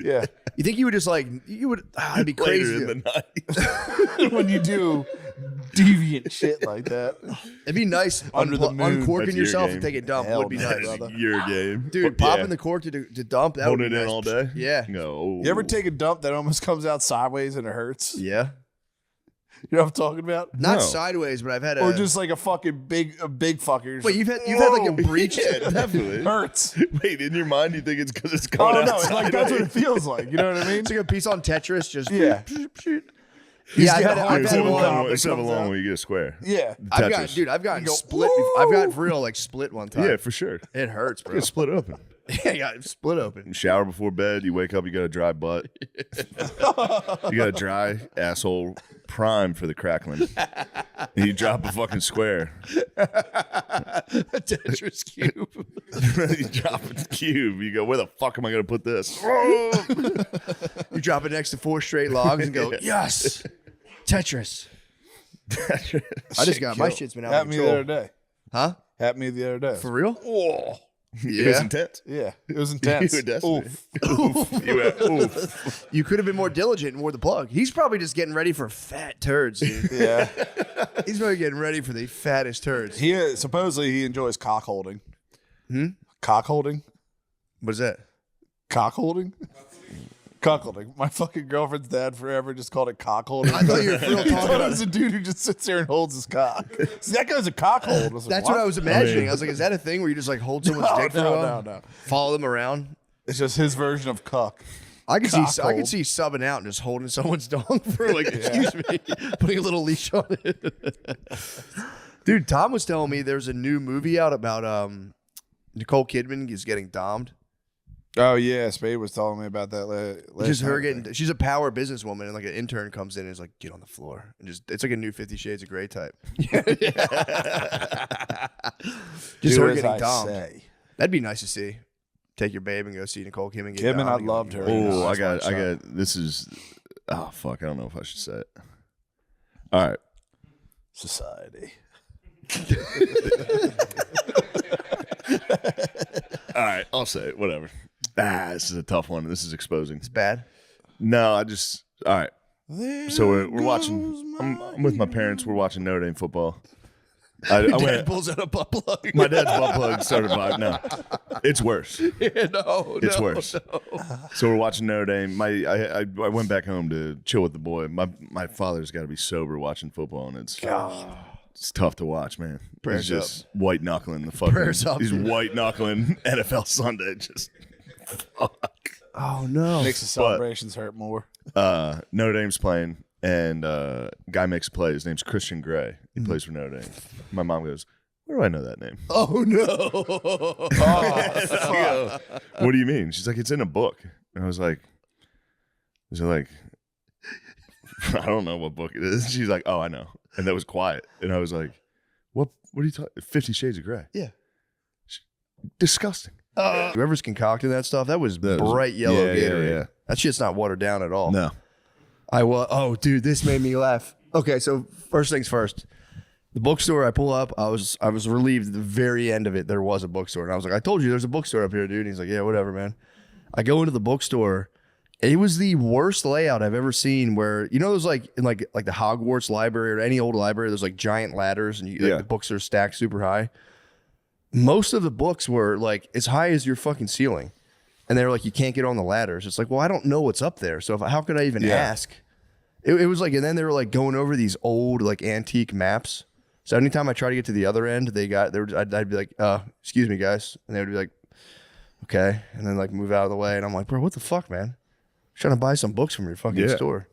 Yeah. You think you would just like, you would, it'd be later crazy. in the night. When you do deviant shit like that. It'd be nice Under the moon. uncorking That's your yourself game. and take a dump Hell would be no, nice. brother. Your game. Dude, popping the cork to dump, that Hold would it be in nice. all day? Yeah. No. You ever take a dump that almost comes out sideways and it hurts? Yeah. You know what I'm talking about? Not No. sideways, but I've had a. Or just like a fucking big fucker. Wait, you've had like a breach. Yeah, definitely. hurts. Wait, in your mind, you think it's because it's Oh going no, out it's like that's what it feels like. You know what I mean? It's like a piece on Tetris. Just Yeah. Yeah, I've got had hard Instead of One a cop long, that instead of a comes long out. one, you get a square. Yeah. I've gotten go, split. I've got for real like split one time. Yeah, for sure. It hurts, bro. It's split open. Yeah, yeah, it's split open. You shower before bed. You wake up. You got a dry butt. You got a dry asshole, prime for the crackling. And you drop a fucking square. A Tetris cube. You drop a cube. You go, where the fuck am I going to put this? You drop it next to 4 straight logs and go, yes, Tetris. I just got my shit's been out of Happened me the control. other day. Huh? Happened me the other day. For real? Oh. It was intense. Yeah, it was intense. You were desperate. Oof. You went, oof. You could have been more diligent and wore the plug. He's probably just getting ready for fat turds, dude. Yeah. He's probably getting ready for the fattest turds. He supposedly he enjoys cock holding. Cock holding? What's that? Cock holding? Cuckolding. My fucking girlfriend's dad forever just called it cockholding. I thought you were real He talking thought about it was a dude who just sits there and holds his cock. See, that guy's a cockhold. I was like, That's what I was imagining. I was like, is that a thing where you just like hold someone's dick for a while? No. Follow them around? It's just his version of cuck. I could see subbing out and just holding someone's dong for like, excuse me, putting a little leash on it. Dude, Tom was telling me there's a new movie out about Nicole Kidman is getting dommed. Oh yeah, Spade was telling me about that last Just her night. getting. She's a power businesswoman, and like an intern comes in and is like, "Get on the floor," and just it's like a new 50 Shades of Grey type. Just Do her as getting I dommed. say. That'd be nice to see. Take your babe and go see Nicole Kidman get Kidman, dommed. I Get loved her. Oh, I That's my got. This is. Oh fuck! I don't know if I should say it. All right. Society. All right, I'll say it. Whatever. This is a tough one. This is exposing. It's bad. No, I just. All right. So we're watching. I'm with my parents. We're watching Notre Dame football. I went. Pulls out a butt plug. My dad's butt plug started vibe. No, it's worse. It's No, worse. no. So we're watching Notre Dame. I went back home to chill with the boy. My father's got to be sober watching football, and it's tough to watch, man. Prayers he's just white knuckling the fucking. Prayers up. He's white knuckling NFL Sunday. Just fuck. Oh no. Makes the celebrations hurt more. Notre Dame's playing, and guy makes a play. His name's Christian Gray. He plays for Notre Dame. My mom goes, "Where do I know that name?" Oh no. I go, "What do you mean?" She's like, "It's in a book." And I was like, "Is it like?" I don't know what book it is. She's like, "Oh, I know." And that was quiet. And I was like, "What? What are you talking? 50 Shades of Grey?" Yeah. Disgusting. Whoever's concocting that stuff, that was bright yellow Gatorade. Yeah. That shit's not watered down at all. No. Oh, dude, this made me laugh. Okay, so first things first. The bookstore I pull up, I was relieved at the very end of it there was a bookstore. And I was like, I told you there's a bookstore up here, dude. And he's like, yeah, whatever, man. I go into the bookstore. It was the worst layout I've ever seen where, you know, there's like in like the Hogwarts library or any old library, there's like giant ladders and the books are stacked super high. Most of the books were like as high as your fucking ceiling. And they were like, you can't get on the ladders. It's like, well, I don't know what's up there. So how could I even ask? It was like, and then they were like going over these old like antique maps. So anytime I try to get to the other end, I'd be like, excuse me, guys. And they would be like, okay. And then like move out of the way. And I'm like, bro, what the fuck, man? I'm trying to buy some books from your fucking store.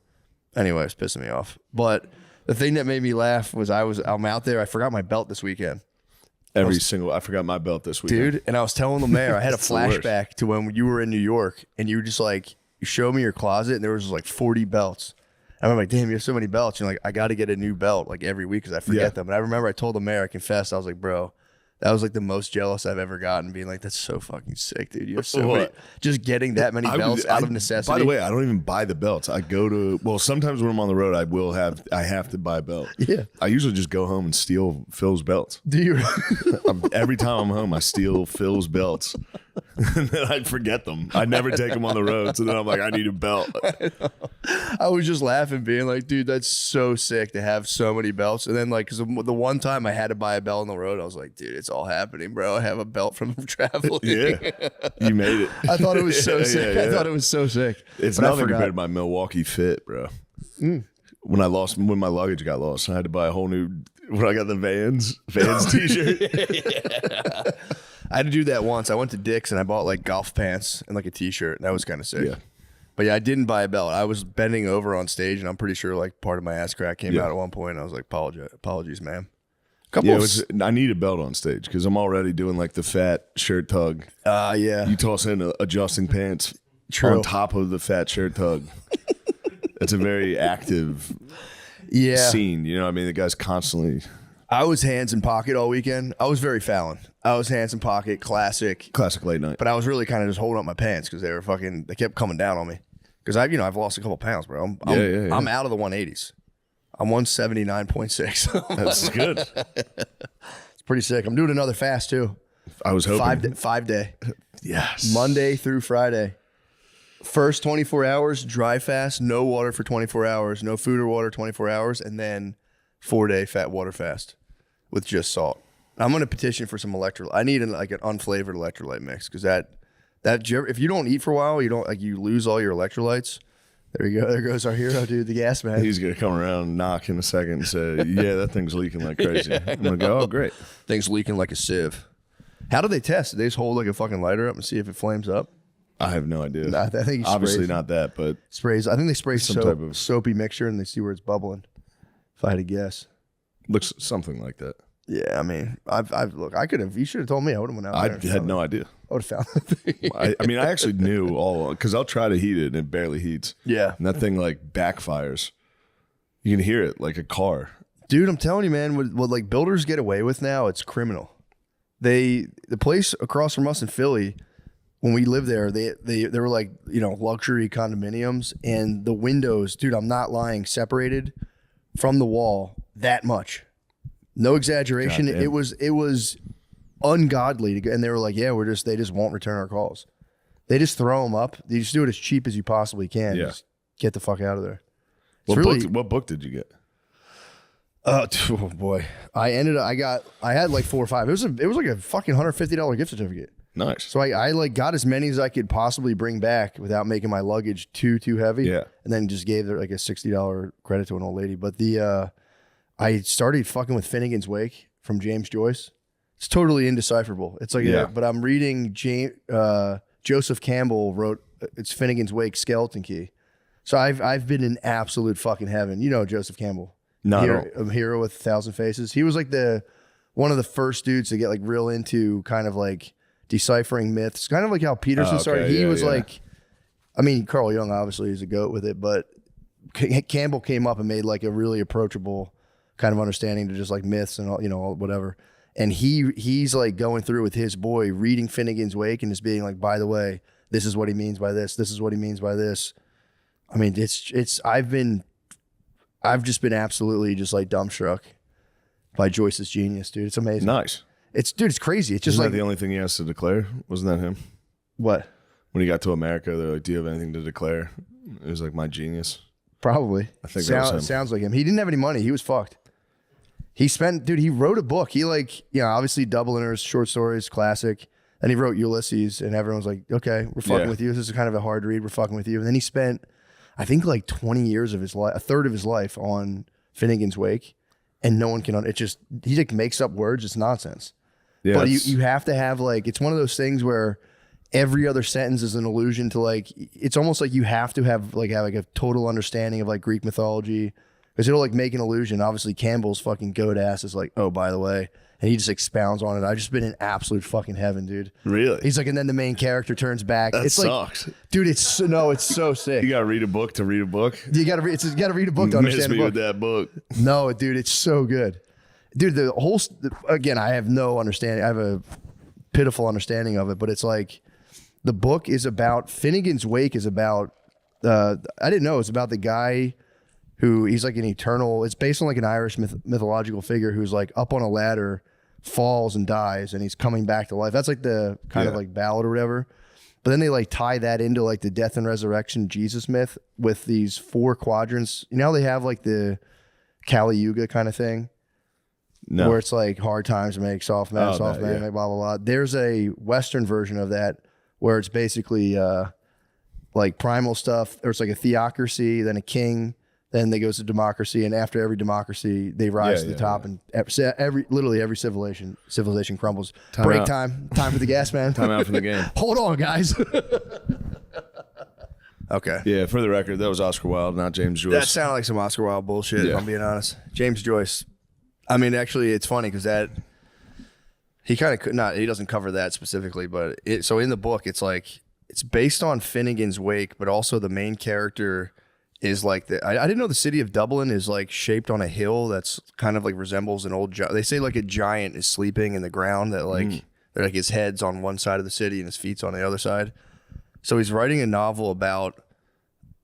Anyway, it's pissing me off. But the thing that made me laugh was I'm out there. I forgot my belt this weekend. I forgot my belt this weekend. Dude, and I was telling the mayor, I had a flashback to when you were in New York and you were just like, you showed me your closet and there was like 40 belts. And I'm like, damn, you have so many belts. You're like, I got to get a new belt like every week because I forget them. And I remember I told the mayor, I confessed, I was like, bro, that was like the most jealous I've ever gotten, being like, that's so fucking sick, dude. You have so many. Just getting that many belts out of necessity. By the way, I don't even buy the belts. I go to, well, sometimes when I'm on the road, I have to buy a belt. Yeah. I usually just go home and steal Phil's belts. Do you? Every time I'm home, I steal Phil's belts. And then I forget them. I never take them on the road. So then I'm like, I need a belt. I was just laughing, being like, dude, that's so sick to have so many belts. And then, like, because the one time I had to buy a belt on the road, I was like, dude, it's all happening, bro. I have a belt from traveling. Yeah. You made it. I thought it was so sick. I thought it was so sick. It's nothing compared to my Milwaukee Fit, bro. When my luggage got lost, I had to buy a whole new, when I got the Vans t-shirt. I had to do that once. I went to Dick's and I bought like golf pants and like a t-shirt. That was kind of sick. Yeah. But yeah, I didn't buy a belt. I was bending over on stage and I'm pretty sure like part of my ass crack came out at one point. And I was like, apologies, ma'am. I need a belt on stage because I'm already doing like the fat shirt tug. Yeah. You toss in adjusting pants on top of the fat shirt tug. It's a very active scene. You know what I mean? The guy's constantly... I was hands in pocket all weekend. I was very Fallon. I was hands in pocket, classic late night. But I was really kind of just holding up my pants because they kept coming down on me. Because I've lost a couple pounds, bro. I'm out of the 180s. I'm 179.6. That's good. It's pretty sick. I'm doing another fast too. I was hoping 5 day. Yes. Monday through Friday. First 24 hours, dry fast, no water for 24 hours, no food or water 24 hours, and then 4-day fat water fast with just salt. I'm going to petition for some electrolyte. I need an unflavored electrolyte mix because that If you don't eat for a while, you lose all your electrolytes. There you go. There goes our hero, dude, the gas man. He's gonna come around and knock in a second and say, "Yeah, that thing's leaking like crazy." I'm gonna go, "Oh, great, thing's leaking like a sieve." How do they test? Do they just hold like a fucking lighter up and see if it flames up? I have no idea. I think obviously not that, but sprays. I think they spray some type of soapy mixture and they see where it's bubbling. If I had to guess, looks something like that. Yeah, I mean, look. I could have. You should have told me. I would have went out. I there had no idea. I would have found the thing. I mean, I actually knew all because I'll try to heat it and it barely heats. Yeah, and that thing like backfires. You can hear it like a car. Dude, I'm telling you, man. What like builders get away with now, it's criminal. The place across from us in Philly, when we lived there, they were like, you know, luxury condominiums, and the windows, dude, I'm not lying, separated from the wall that much. No exaggeration. It was ungodly to go, and they were like, yeah, they just won't return our calls. They just throw them up. They just do it as cheap as you possibly can. Yeah. Just get the fuck out of there. What book did you get? Oh boy, I had like 4 or 5. It was like a fucking $150 gift certificate. Nice. So I like got as many as I could possibly bring back without making my luggage too heavy. Yeah. And then just gave her like a $60 credit to an old lady. But I started fucking with Finnegan's Wake from James Joyce. It's totally indecipherable. It's like, but I'm reading Joseph Campbell wrote, it's Finnegan's Wake Skeleton Key. So I've been in absolute fucking heaven. You know Joseph Campbell. A hero with 1,000 faces. He was like one of the first dudes to get like real into kind of like deciphering myths, kind of like how Peterson started. He was like, I mean, Carl Jung obviously is a goat with it, but Campbell came up and made like a really approachable kind of understanding to just like myths and all, you know, whatever. And he's like going through with his boy, reading Finnegan's Wake and just being like, by the way, this is what he means by this. This is what he means by this. I mean, I've just been absolutely just like dumbstruck by Joyce's genius, dude. It's amazing. Nice. It's crazy. It's just Isn't like that the only thing he has to declare? Wasn't that him? What? When he got to America, they're like, "Do you have anything to declare?" It was like, "My genius." Probably. I think that was him. Sounds like him. He didn't have any money. He was fucked. He wrote a book. He like, you know, obviously Dubliners, short stories, classic. And he wrote Ulysses, and everyone's like, okay, we're fucking with you. This is kind of a hard read. We're fucking with you. And then he spent, I think, like 20 years of his life, a third of his life on Finnegan's Wake, and no one can, he like makes up words. It's nonsense. Yeah, but you have to have like, it's one of those things where every other sentence is an allusion to like, it's almost like you have to have a total understanding of like Greek mythology, because it'll like make an illusion. Obviously Campbell's fucking goat ass is like, oh, by the way, and he just expounds on it. I've just been in absolute fucking heaven, dude. Really? He's like, and then the main character turns back. That sucks. Like, dude, it's so sick. You gotta read a book to read a book. You gotta read a book to understand a book. With that book. No, dude, it's so good. Dude, the whole, again, I have no understanding. I have a pitiful understanding of it, but it's like, the book is about, Finnegan's Wake is about, I didn't know, it's about the guy who, he's like an eternal, it's based on like an Irish mythological figure who's like up on a ladder, falls and dies, and he's coming back to life. That's like the kind of like ballad or whatever. But then they like tie that into like the death and resurrection Jesus myth with these 4 quadrants. You know how they have like the Kali Yuga kind of thing? No. Where it's like hard times make soft man, make blah, blah, blah. There's a Western version of that where it's basically like primal stuff. Or it's like a theocracy, then a king, then they goes to democracy, and after every democracy, they rise to the top, and literally every civilization crumbles. Time for the gas man. Time out from the game. Hold on, guys. Okay. Yeah, for the record, that was Oscar Wilde, not James Joyce. That sounded like some Oscar Wilde bullshit, if I'm being honest. James Joyce. I mean, actually, it's funny because that he kind of could not. He doesn't cover that specifically, but so in the book, it's like it's based on Finnegan's Wake, but also the main character is like I didn't know the city of Dublin is like shaped on a hill that's kind of like resembles an old. They say like a giant is sleeping in the ground that like they're like his head's on one side of the city and his feet's on the other side. So he's writing a novel about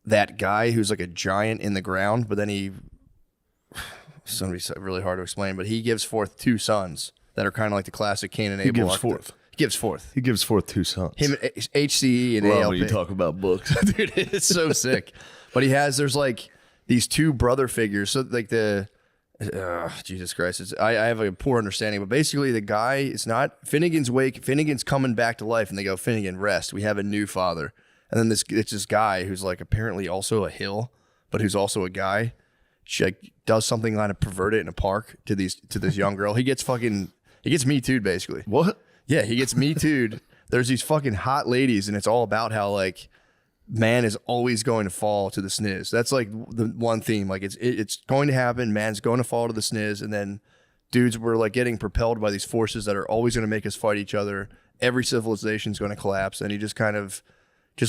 that guy who's like a giant in the ground, but then it's going to be really hard to explain, but he gives forth 2 sons that are kind of like the classic Cain and Abel. He gives forth 2 sons. Him, HCE and Love ALP. when you talk about books. Dude, it's so sick. But there's like these 2 brother figures. So like Jesus Christ. I have a poor understanding, but basically the guy, it's not Finnegan's wake. Finnegan's coming back to life, and they go, Finnegan, rest. We have a new father. And then it's this guy who's like apparently also a hill, but who's also a guy. She like does something kind of perverted in a park to this young girl. He gets Me Too'd basically. What? Yeah, he gets Me Too'd. There's these fucking hot ladies, and it's all about how like man is always going to fall to the sniz. That's like the one theme. Like it's going to happen. Man's going to fall to the sniz, and then dudes were like getting propelled by these forces that are always going to make us fight each other. Every civilization is going to collapse, and he just kind of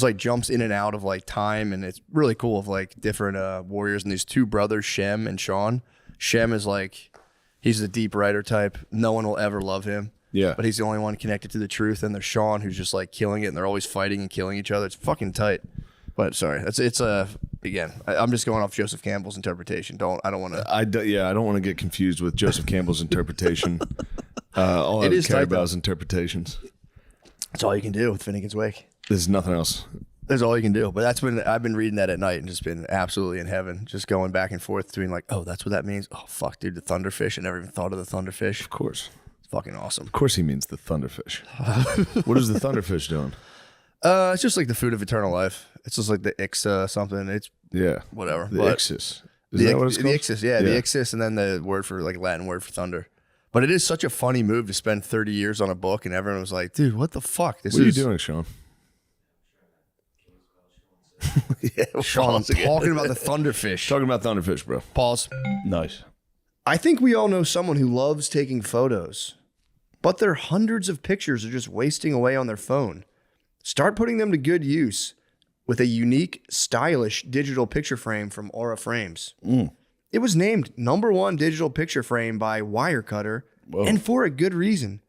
like jumps in and out of like time, and it's really cool of like different warriors. And these two brothers, Shem and Sean. Shem is like he's the deep writer type. No one will ever love him. Yeah. But he's the only one connected to the truth. And there's Sean, who's just like killing it, and they're always fighting and killing each other. It's fucking tight. But sorry, again, I'm just going off Joseph Campbell's interpretation. I don't want to. I don't want to get confused with Joseph Campbell's interpretation. All It I is care tight, about though. is interpretations. That's all you can do with Finnegan's Wake. There's nothing else. That's all you can do. But I've been reading that at night and just been absolutely in heaven, just going back and forth between like, oh, that's what that means. Oh fuck, dude, the thunderfish. I never even thought of the thunderfish. Of course. It's fucking awesome. Of course he means the thunderfish. What is the thunderfish doing? It's just like the food of eternal life. It's just like the Ixa something. It's whatever. The But Ixis. Is that what it's called? The Ixis, the Ixis, and then the word for like Latin word for thunder. But it is such a funny move to spend 30 years on a book, and everyone was like, dude, what the fuck? What are you doing, Sean? Sean, talking about the thunderfish. Talking about thunderfish, bro. Pause. Nice. I think we all know someone who loves taking photos, but their hundreds of pictures are just wasting away on their phone. Start putting them to good use with a unique, stylish digital picture frame from Aura Frames. It was named #1 digital picture frame by Wirecutter, and for a good reason.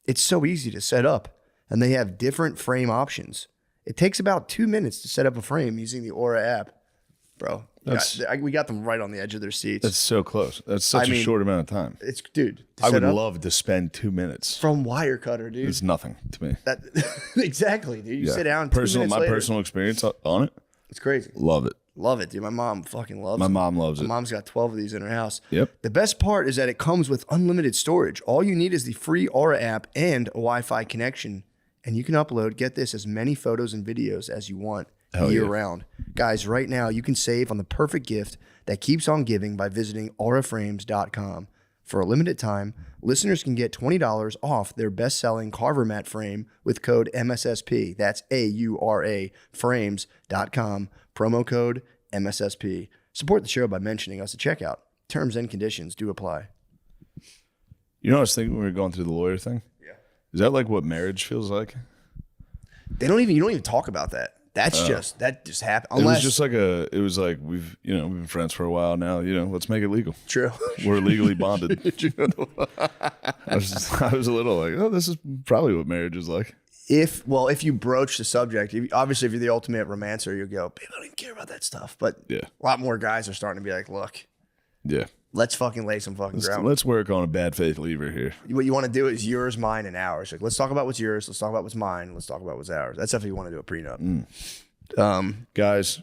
It's so easy to set up, and they have different frame options. It takes about 2 minutes to set up a frame using the Aura app. Bro, we got them right on the edge of their seats. That's so close. That's such a short amount of time. Dude, I would love to spend 2 minutes. From Wirecutter, dude. It's nothing to me. Exactly, dude. You sit down 2 minutes my later. personal experience on it. It's crazy. Love it. Love it, dude. My mom fucking loves it. My mom loves it. My mom's got 12 of these in her house. Yep. The best part is that it comes with unlimited storage. All you need is the free Aura app and a Wi-Fi connection. And you can upload, get this, as many photos and videos as you want year round. Guys, right now you can save on the perfect gift that keeps on giving by visiting auraframes.com. For a limited time, listeners can get $20 off their best-selling Carver mat frame with code MSSP. That's AURA frames.com. Promo code MSSP. Support the show by mentioning us at checkout. Terms and conditions do apply. You know what I was thinking when we were going through the lawyer thing? Yeah. Is that like what marriage feels like? You don't even talk about that. That just happened. It was just like it was like we've been friends for a while now. Let's make it legal. True. We're legally bonded. I was a little like, oh, this is probably what marriage is like. If you broach the subject, obviously if you're the ultimate romancer, you'll go, babe, I don't even care about that stuff. But a lot more guys are starting to be like, look, let's fucking lay some fucking ground. Let's work on a bad faith lever here. What you want to do is yours, mine, and ours. Like, let's talk about what's yours. Let's talk about what's mine. Let's talk about what's ours. That's if you want to do a prenup. Guys,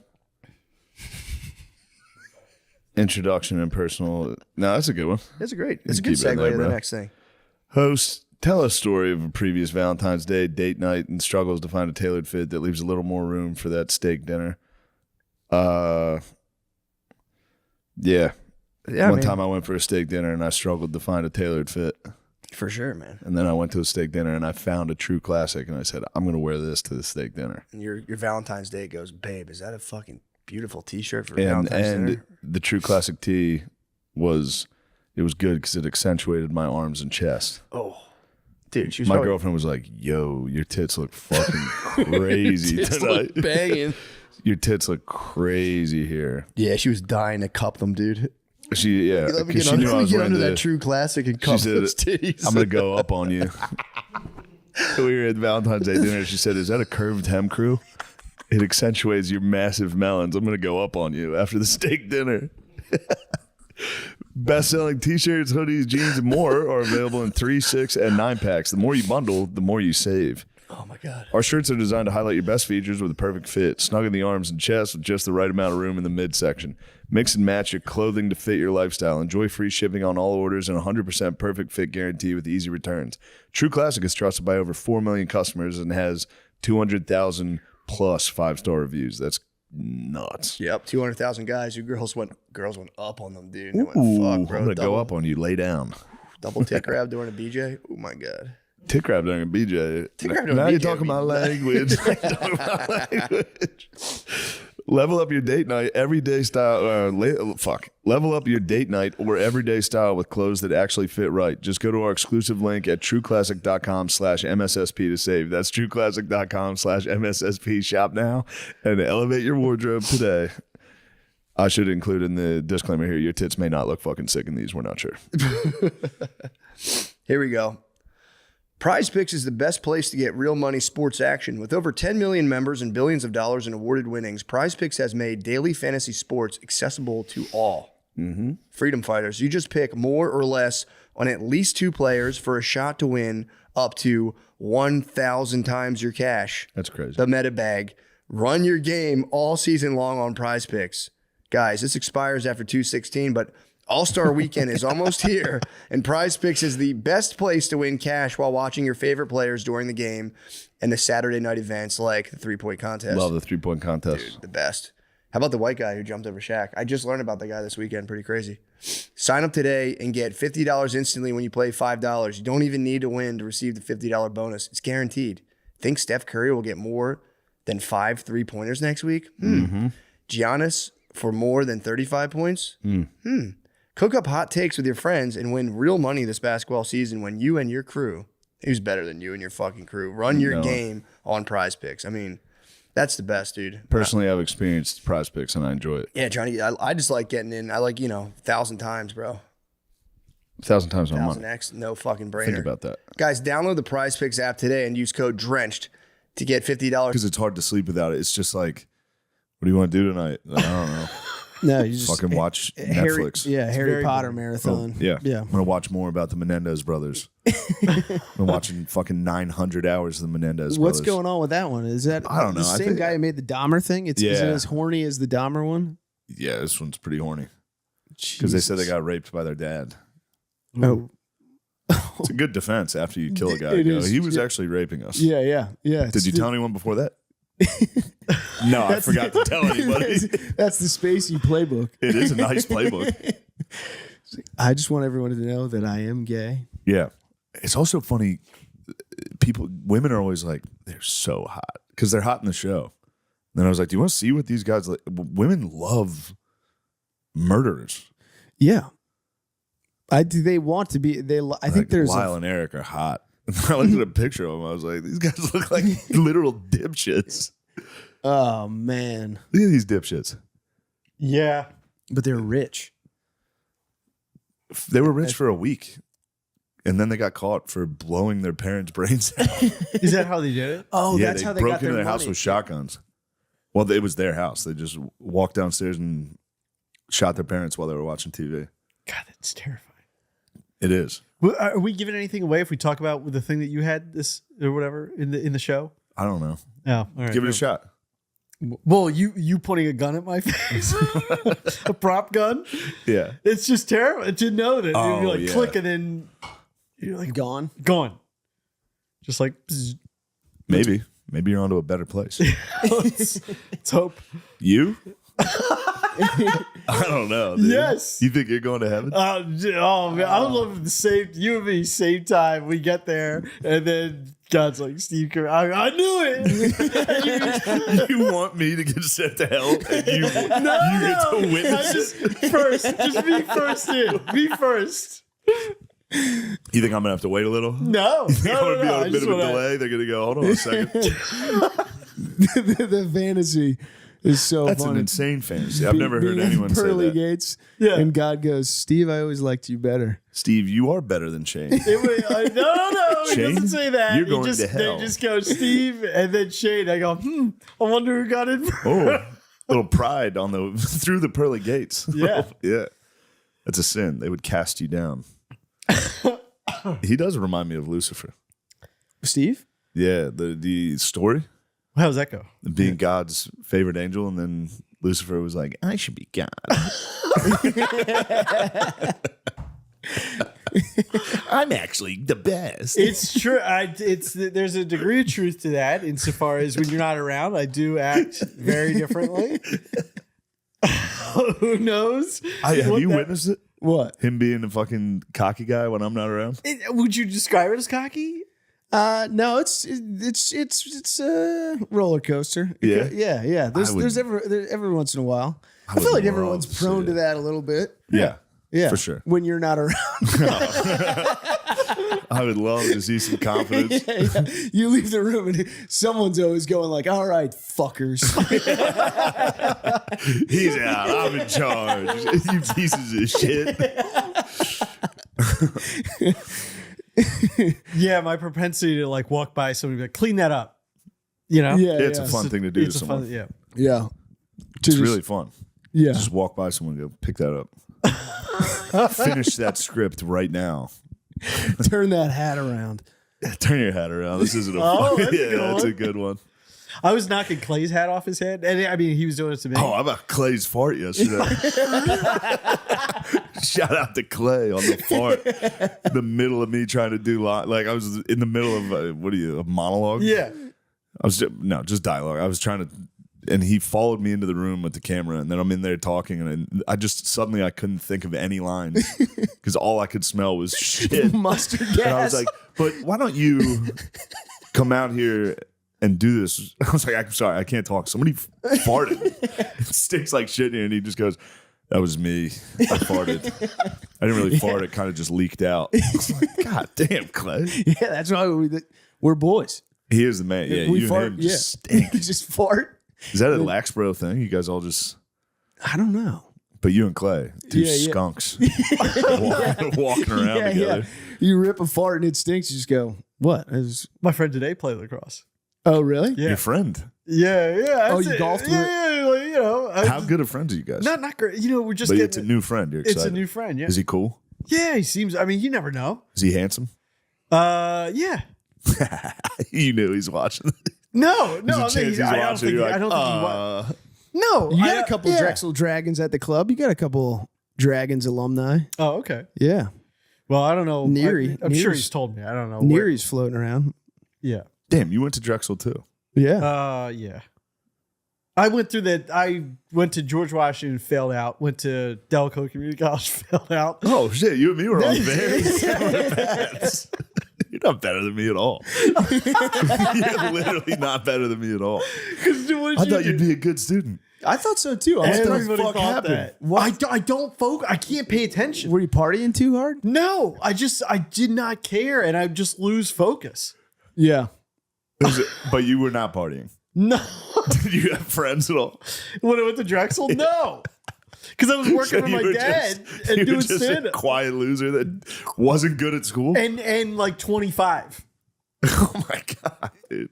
introduction and personal. No, that's a good one. It's a good segue to the next thing. Host, tell a story of a previous Valentine's Day date night and struggles to find a tailored fit that leaves a little more room for that steak dinner. One time I went for a steak dinner and I struggled to find a tailored fit. For sure, man. And then I went to a steak dinner and I found a true classic and I said, I'm going to wear this to the steak dinner. And your Valentine's Day goes, babe, is that a fucking beautiful t-shirt for Valentine's dinner? And the true classic tee was good because it accentuated my arms and chest. Oh, dude. My girlfriend was like, yo, your tits look fucking crazy your tits tonight. look banging. Your tits look crazy here. Yeah, she was dying to cup them, dude. She knew I was get under that true classic and cup those titties. I'm gonna go up on you. We were at Valentine's Day dinner. She said, "Is that a curved hem crew? It accentuates your massive melons. I'm gonna go up on you after the steak dinner." Best-selling T-shirts, hoodies, jeans, and more are available in 3, 6, and 9 packs. The more you bundle, the more you save. Oh my God. Our shirts are designed to highlight your best features with a perfect fit. Snug in the arms and chest with just the right amount of room in the midsection. Mix and match your clothing to fit your lifestyle. Enjoy free shipping on all orders and 100% perfect fit guarantee with easy returns. True Classic is trusted by over 4 million customers and has 200,000 plus 5-star reviews. That's nuts. Yep, 200,000 guys. Girls went up on them, dude. They went, Ooh, fuck, bro. I'm going to go up on you. Lay down. Double tick grab during a BJ. Oh my God. Tick grab during a BJ. Tick grab during now a you're BJ talking my would be language. You're talking my language. Level up your date night, everyday style. Level up your date night or everyday style with clothes that actually fit right. Just go to our exclusive link at trueclassic.com/MSSP to save. That's trueclassic.com/MSSP. Shop now and elevate your wardrobe today. I should include in the disclaimer here, your tits may not look fucking sick in these. We're not sure. Here we go. Prize Picks is the best place to get real money sports action. With over 10 million members and billions of dollars in awarded winnings, Prize Picks has made daily fantasy sports accessible to all. Mm-hmm. Freedom fighters, you just pick more or less on at least 2 players for a shot to win up to 1,000 times your cash. That's crazy. The meta bag. Run your game all season long on Prize Picks. Guys, this expires after 2/16, but All-Star Weekend is almost here, and Prize Picks is the best place to win cash while watching your favorite players during the game and the Saturday night events like the 3-point contest. Love the 3-point contest. Dude, the best. How about the white guy who jumped over Shaq? I just learned about that guy this weekend. Pretty crazy. Sign up today and get $50 instantly when you play $5. You don't even need to win to receive the $50 bonus. It's guaranteed. Think Steph Curry will get more than 5 3-pointers next week? Giannis for more than 35 points? Cook up hot takes with your friends and win real money this basketball season when you and your crew, who's better than you and your fucking crew, run your game on Prize Picks. I mean, that's the best, dude. Personally, I've experienced Prize Picks and I enjoy it. Yeah, Johnny, I just like getting in. I like, 1,000 times, bro. 1,000 times my money. 1,000x, no fucking brainer. Think about that. Guys, download the Prize Picks app today and use code DRENCHED to get $50. Because it's hard to sleep without it. It's just like, what do you want to do tonight? I don't know. No, you just fucking watch Netflix. Harry Potter marathon. Yeah. I'm going to watch more about the Menendez brothers. I'm watching fucking 900 hours of the Menendez brothers. What's going on with that one? Is that I don't know. the same guy who made the Dahmer thing? Is it as horny as the Dahmer one? Yeah, this one's pretty horny. Because they said they got raped by their dad. Oh. It's a good defense after you kill a guy. It is. He was actually raping us. Yeah. Did you tell anyone before that? No, I forgot to tell anybody. That's the Spacey playbook. It is a nice playbook. I just want everyone to know that I am gay. Yeah. It's also funny. Women are always like, they're so hot because they're hot in the show. And then I was like, do you want to see what these guys like? Women love murderers. Yeah. They want to be. I think there's Lyle and Eric are hot. I looked at a picture of them. I was like, these guys look like literal dipshits. Oh man, look at these dipshits. Yeah, but they're rich. They were rich for a week, and then they got caught for blowing their parents' brains out. Is that how they did it? Oh, yeah, that's how they broke got their into their house money. with shotguns. Well, it was their house. They just walked downstairs and shot their parents while they were watching TV. God, that's terrifying. It is. Are we giving anything away if we talk about the thing that you had this or whatever in the show? I don't know. Oh, all right. Give it a shot. Well, you pointing a gun at my face, a prop gun. Yeah, it's just terrible to know that Oh, you're like yeah. click and then you're like gone, just like bzz. Maybe you're onto a better place. let's hope. You? I don't know. Dude. Yes. You think you're going to heaven? Oh man, I would love the same. You and me, same time. We get there, and then God's like, Steve Kerr. I knew it. You want me to get sent to hell, and you get to witness it? Just be first in. Be first. You think I'm gonna have to wait a little? No, You think I'm gonna be no. on a bit of a delay? They're gonna go. Hold on a second. the fantasy is so That's funny. an insane fantasy. I've never heard Being anyone say pearly that. gates. Yeah. And God goes, Steve, I always liked you better. Steve, you are better than Shane. No. He Shane, doesn't say that. you're going to hell. They just go Steve and then Shane. I go, I wonder who got in first. Oh, little pride on the through the pearly gates. Yeah. Yeah. That's a sin. They would cast you down. He does remind me of Lucifer. Steve? Yeah, the story. How does that go? Being God's favorite angel, and then Lucifer was like, I should be God. I'm actually the best. It's true. There's a degree of truth to that insofar as when you're not around, I do act very differently. Who knows? Have you witnessed it? What? Him being a fucking cocky guy when I'm not around? Would you describe it as cocky? No, it's a roller coaster. Yeah? There's every once in a while. I feel like everyone's prone to that a little bit. Yeah. Yeah, for sure. When you're not around. I would love to see some confidence. Yeah. You leave the room and someone's always going like, all right, fuckers. He's out. I'm in charge. You pieces of shit. Yeah, my propensity to like walk by somebody and be like, clean that up. You know? Yeah, it's a fun thing to do to someone. Yeah. It's really fun. Yeah. Just walk by someone and go, pick that up. Finish that script right now. Turn that hat around. Turn your hat around. This isn't a fun. That's a good one. I was knocking Clay's hat off his head, and I mean he was doing it to me. Oh, how about Clay's fart yesterday? Shout out to Clay on the fart. The middle of me trying to do like I was in the middle of a monologue? Yeah. I was just dialogue. I was trying to. And he followed me into the room with the camera, and then I'm in there talking, and I couldn't think of any lines because all I could smell was shit, mustard gas. And I was like, "But why don't you come out here and do this?" I was like, "I'm sorry, I can't talk. Somebody farted. It stinks like shit in here." And he just goes, "That was me. I farted. I didn't really fart. It kind of just leaked out." I was like, "God damn, Clay." Yeah, that's why we're boys. He is the man. Yeah, we you fart, and him just stink. just fart. Is that a Laxbro thing? You guys all just... I don't know. But you and Clay, two skunks walking around together. You rip a fart and it stinks. You just go, what? My friend today played lacrosse. Oh, really? Your friend. Yeah. Oh, you golfed with? Yeah, like, you know. How good of friends are you guys? Not great. You know, we're just But it's a new friend. You're excited. It's a new friend, yeah. Is he cool? Yeah, he seems, I mean, you never know. Is he handsome? Yeah. You knew he's watching. No. I don't think he was. No, You got a couple Drexel Dragons at the club. You got a couple Dragons alumni. Oh, okay. Yeah. Well, I don't know. Neary. I'm sure he's told me. I don't know. Neary's floating around. Yeah. Damn, you went to Drexel too. Yeah. Yeah. I went through that. I went to George Washington, failed out. Went to Delco Community College, failed out. Oh shit, you and me were on very similar paths. You're not better than me at all. You're literally not better than me at all. I thought you'd be a good student. I thought so too. Everybody thought that. I don't focus. I can't pay attention. Were you partying too hard? No, I did not care, and I just lose focus. Yeah. But you were not partying. No. Did you have friends at all? When I went to Drexel, no. Because I was working for my dad and doing stand a up. quiet loser that wasn't good at school. And like 25. Oh my god, dude.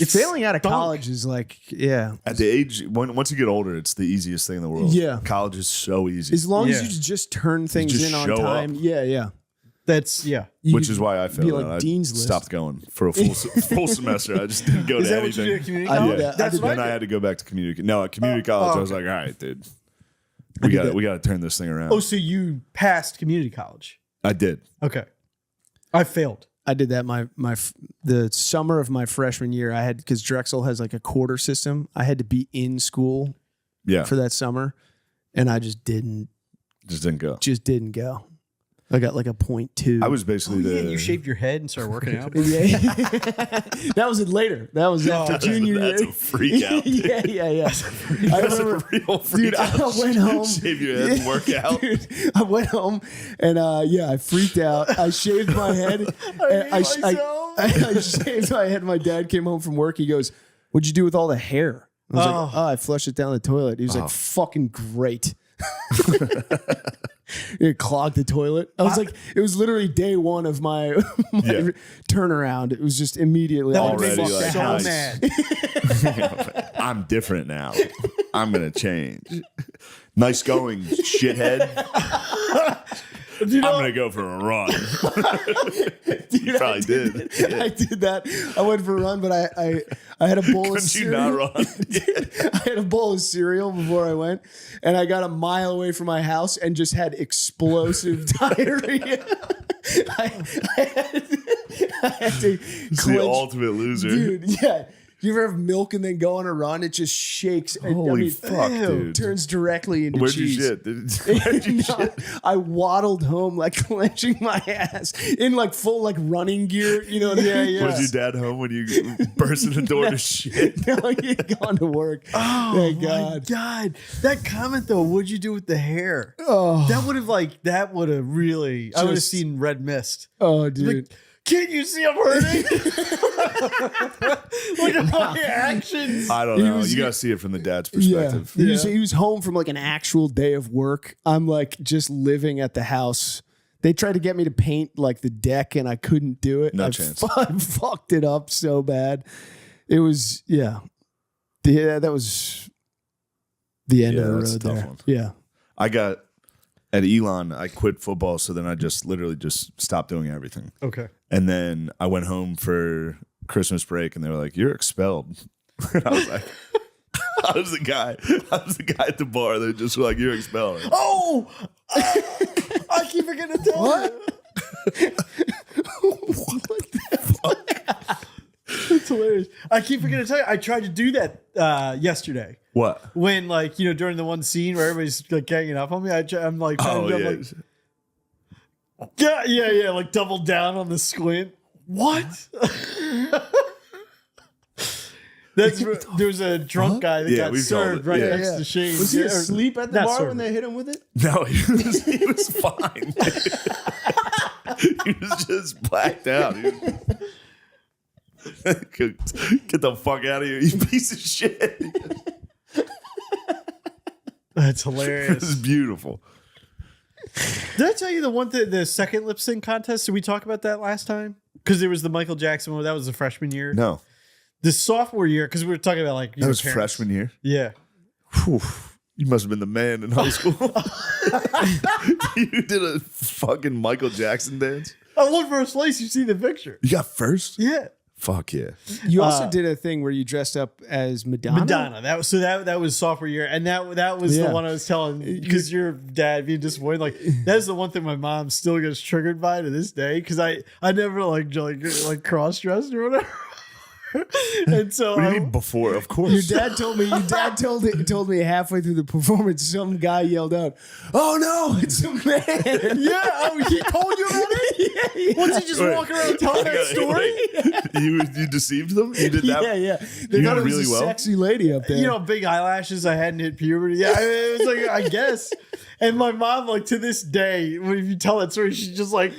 Failing out of college is like, yeah. At the age once you get older, it's the easiest thing in the world. Yeah. College is so easy. As long as you just turn things just in on show time. up. Yeah. That's You Which could is why I be failed. like I Dean's List. stopped going for a full semester. I just didn't go Is to that what you anything. did at community I college? did that. That's what Then I had to go back to community. No, at community college, I was like, all right, dude, we got to turn this thing around. Oh, so you passed community college? I did. Okay. I failed. I did that the summer of my freshman year. I had, because Drexel has like a quarter system. I had to be in school for that summer, and I just didn't go. I got like a 0.2. I was basically you shaved your head and started working out? Yeah. That was later. That was after junior year. That's a freak out. Dude. Yeah. I remember, a real freak dude, out. I went home. Shave your head and work out. Dude, I went home and I freaked out. I shaved my head. I shaved my head. My dad came home from work. He goes, "What'd you do with all the hair?" I was like, "Oh, I flushed it down the toilet." He was like, "Fucking great." It clogged the toilet. I was like, it was literally day one of my turnaround. It was just immediately Already like, so nice. mad. I'm different now. I'm gonna change. Nice going, shithead. I'm gonna go for a run. You probably did. I did that. I went for a run, but I had a bowl of Couldn't you cereal. not run? I had a bowl of cereal before I went, and I got a mile away from my house and just had explosive diarrhea. I had to It's the ultimate loser. dude. Yeah. You ever have milk and then go on a run? It just shakes. Holy fuck, dude. Turns directly into Where'd cheese. you shit? Where'd you No, shit? I waddled home like clenching my ass in like full like running gear. You know what I mean? Was your dad home when you burst in the door to shit? No, he had gone to work. Oh Thank my God. God. That comment though, what'd you do with the hair? Oh. That would have really I would have Just- seen red mist. Oh, dude. Like, can't you see I'm hurting? Look at my actions. I don't know. You gotta see it from the dad's perspective. Yeah. He was home from like an actual day of work. I'm like just living at the house. They tried to get me to paint like the deck and I couldn't do it. No I chance. I fucked it up so bad. It was, yeah. That was the end of the that's a road tough there. one. Yeah. I got at Elon, I quit football, so then I just literally just stopped doing everything. Okay. And then I went home for Christmas break, and they were like, "You're expelled." And I was like, "I was the guy at the bar that just were like, you're expelled." Oh, I keep forgetting to tell you. That's hilarious. I keep forgetting to tell you. I tried to do that yesterday. What? When during the one scene where everybody's like ganging up on me, I'm like, trying to do, yeah, like double down on the squint. What? There was a drunk guy that got served right next to Shane. Was he asleep at the Not bar served. when they hit him with it? No, he was fine. He was just blacked out. Get the fuck out of here, you piece of shit. That's hilarious. This is beautiful. Did I tell you the second lip sync contest? Did we talk about that last time? Because there was the Michael Jackson one. That was the freshman year. No. The sophomore year, because we were talking about like That was freshman year? Yeah. Whew. You must have been the man in high school. You did a fucking Michael Jackson dance? I won first place. You see the picture. You got first? Yeah. Fuck yeah. You also did a thing where you dressed up as Madonna. Madonna. That was sophomore year, and that was the one I was telling because your dad being disappointed. Like that's the one thing my mom still gets triggered by to this day because I never like cross dressed or whatever. And so What do you mean before? Of course. Your dad told me halfway through the performance, some guy yelled out, "Oh no, it's a man!" Yeah, he told you about it. Yeah. Once he just walking around telling that story. You deceived them? You did that? Yeah. They You thought did it was really a well? sexy lady up there. You know, big eyelashes. I hadn't hit puberty. Yeah, it was like I guess. And my mom, like to this day, when you tell that story, she's just like,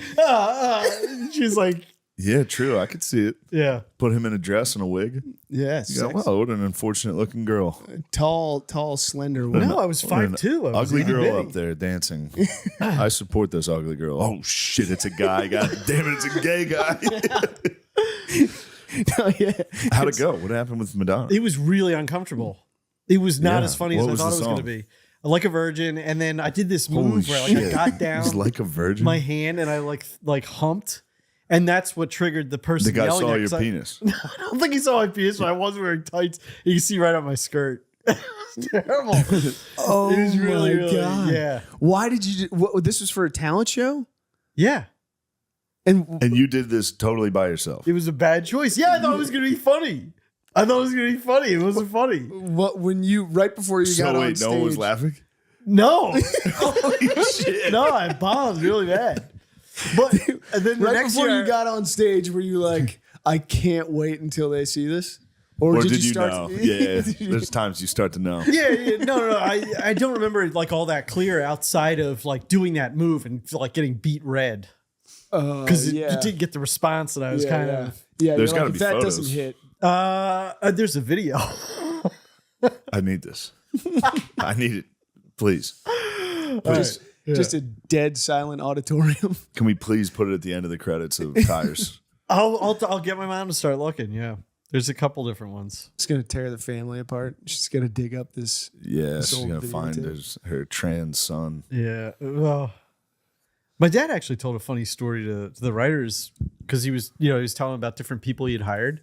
she's like, Yeah, true. I could see it. yeah. Put him in a dress and a wig. Yeah, You go, wow, what an unfortunate looking girl. tall, slender woman. No, I was What an 5'2". Ugly girl up there dancing. I support this ugly girl. Oh shit, it's a guy. God damn it, it's a gay guy. How'd it go? What happened with Madonna? It was really uncomfortable. It was not Yeah. as funny as What I was thought the it was going to song? be. Like a virgin, and then I did this Holy move where like I shit. got down, He's like a virgin. my hand, and I like humped, and that's what triggered the person. The guy yelling saw at, your 'cause penis. I don't think he saw my penis, but I was wearing tights. You can see right on my skirt. It was terrible. Oh It was really, my really- God. yeah. Why did you? This was for a talent show, Yeah, and And you did this totally by yourself. it was a bad choice. Yeah, I thought it was going to be funny. I thought it was going to be funny. It wasn't funny. what when you right before you got So on wait, stage? no one was laughing? No, no, I bombed really bad. But and then the Right next before year, you got on stage, were you like, "I can't wait until they see this," Or did you start? know? Yeah, there's times you start to know. yeah, no. I don't remember it like all that clear outside of like doing that move and like getting beat red because you didn't get the response that I was kind of. Yeah, There's you're gotta like, be if that photos. doesn't hit. There's a video. I need this. I need it. Please. Please. Just a dead silent auditorium. Can we please put it at the end of the credits of Tires? I'll get my mom to start looking. Yeah, there's a couple different ones. It's gonna tear the family apart. She's gonna dig up this. Yeah, This she's old going to video find tape. her trans son. Yeah. Well, My dad actually told a funny story to the writers because he was telling about different people he had hired.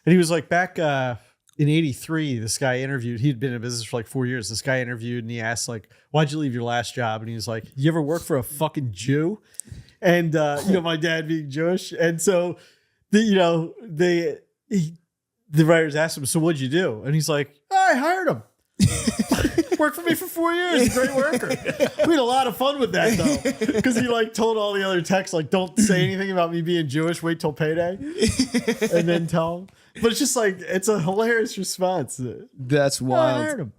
And he was like, back in 83, this guy interviewed, he'd been in business for like 4 years. This guy interviewed and he asked like, why'd you leave your last job? And he was like, you ever work for a fucking Jew? And, my dad being Jewish. And so, the writers asked him, so what'd you do? And he's like, I hired him. Worked for me for 4 years. Great worker. We had a lot of fun with that though, because he like told all the other techs like, don't say anything about me being Jewish. Wait till payday, and then tell them. But it's just like it's a hilarious response. That's wild. I hired him.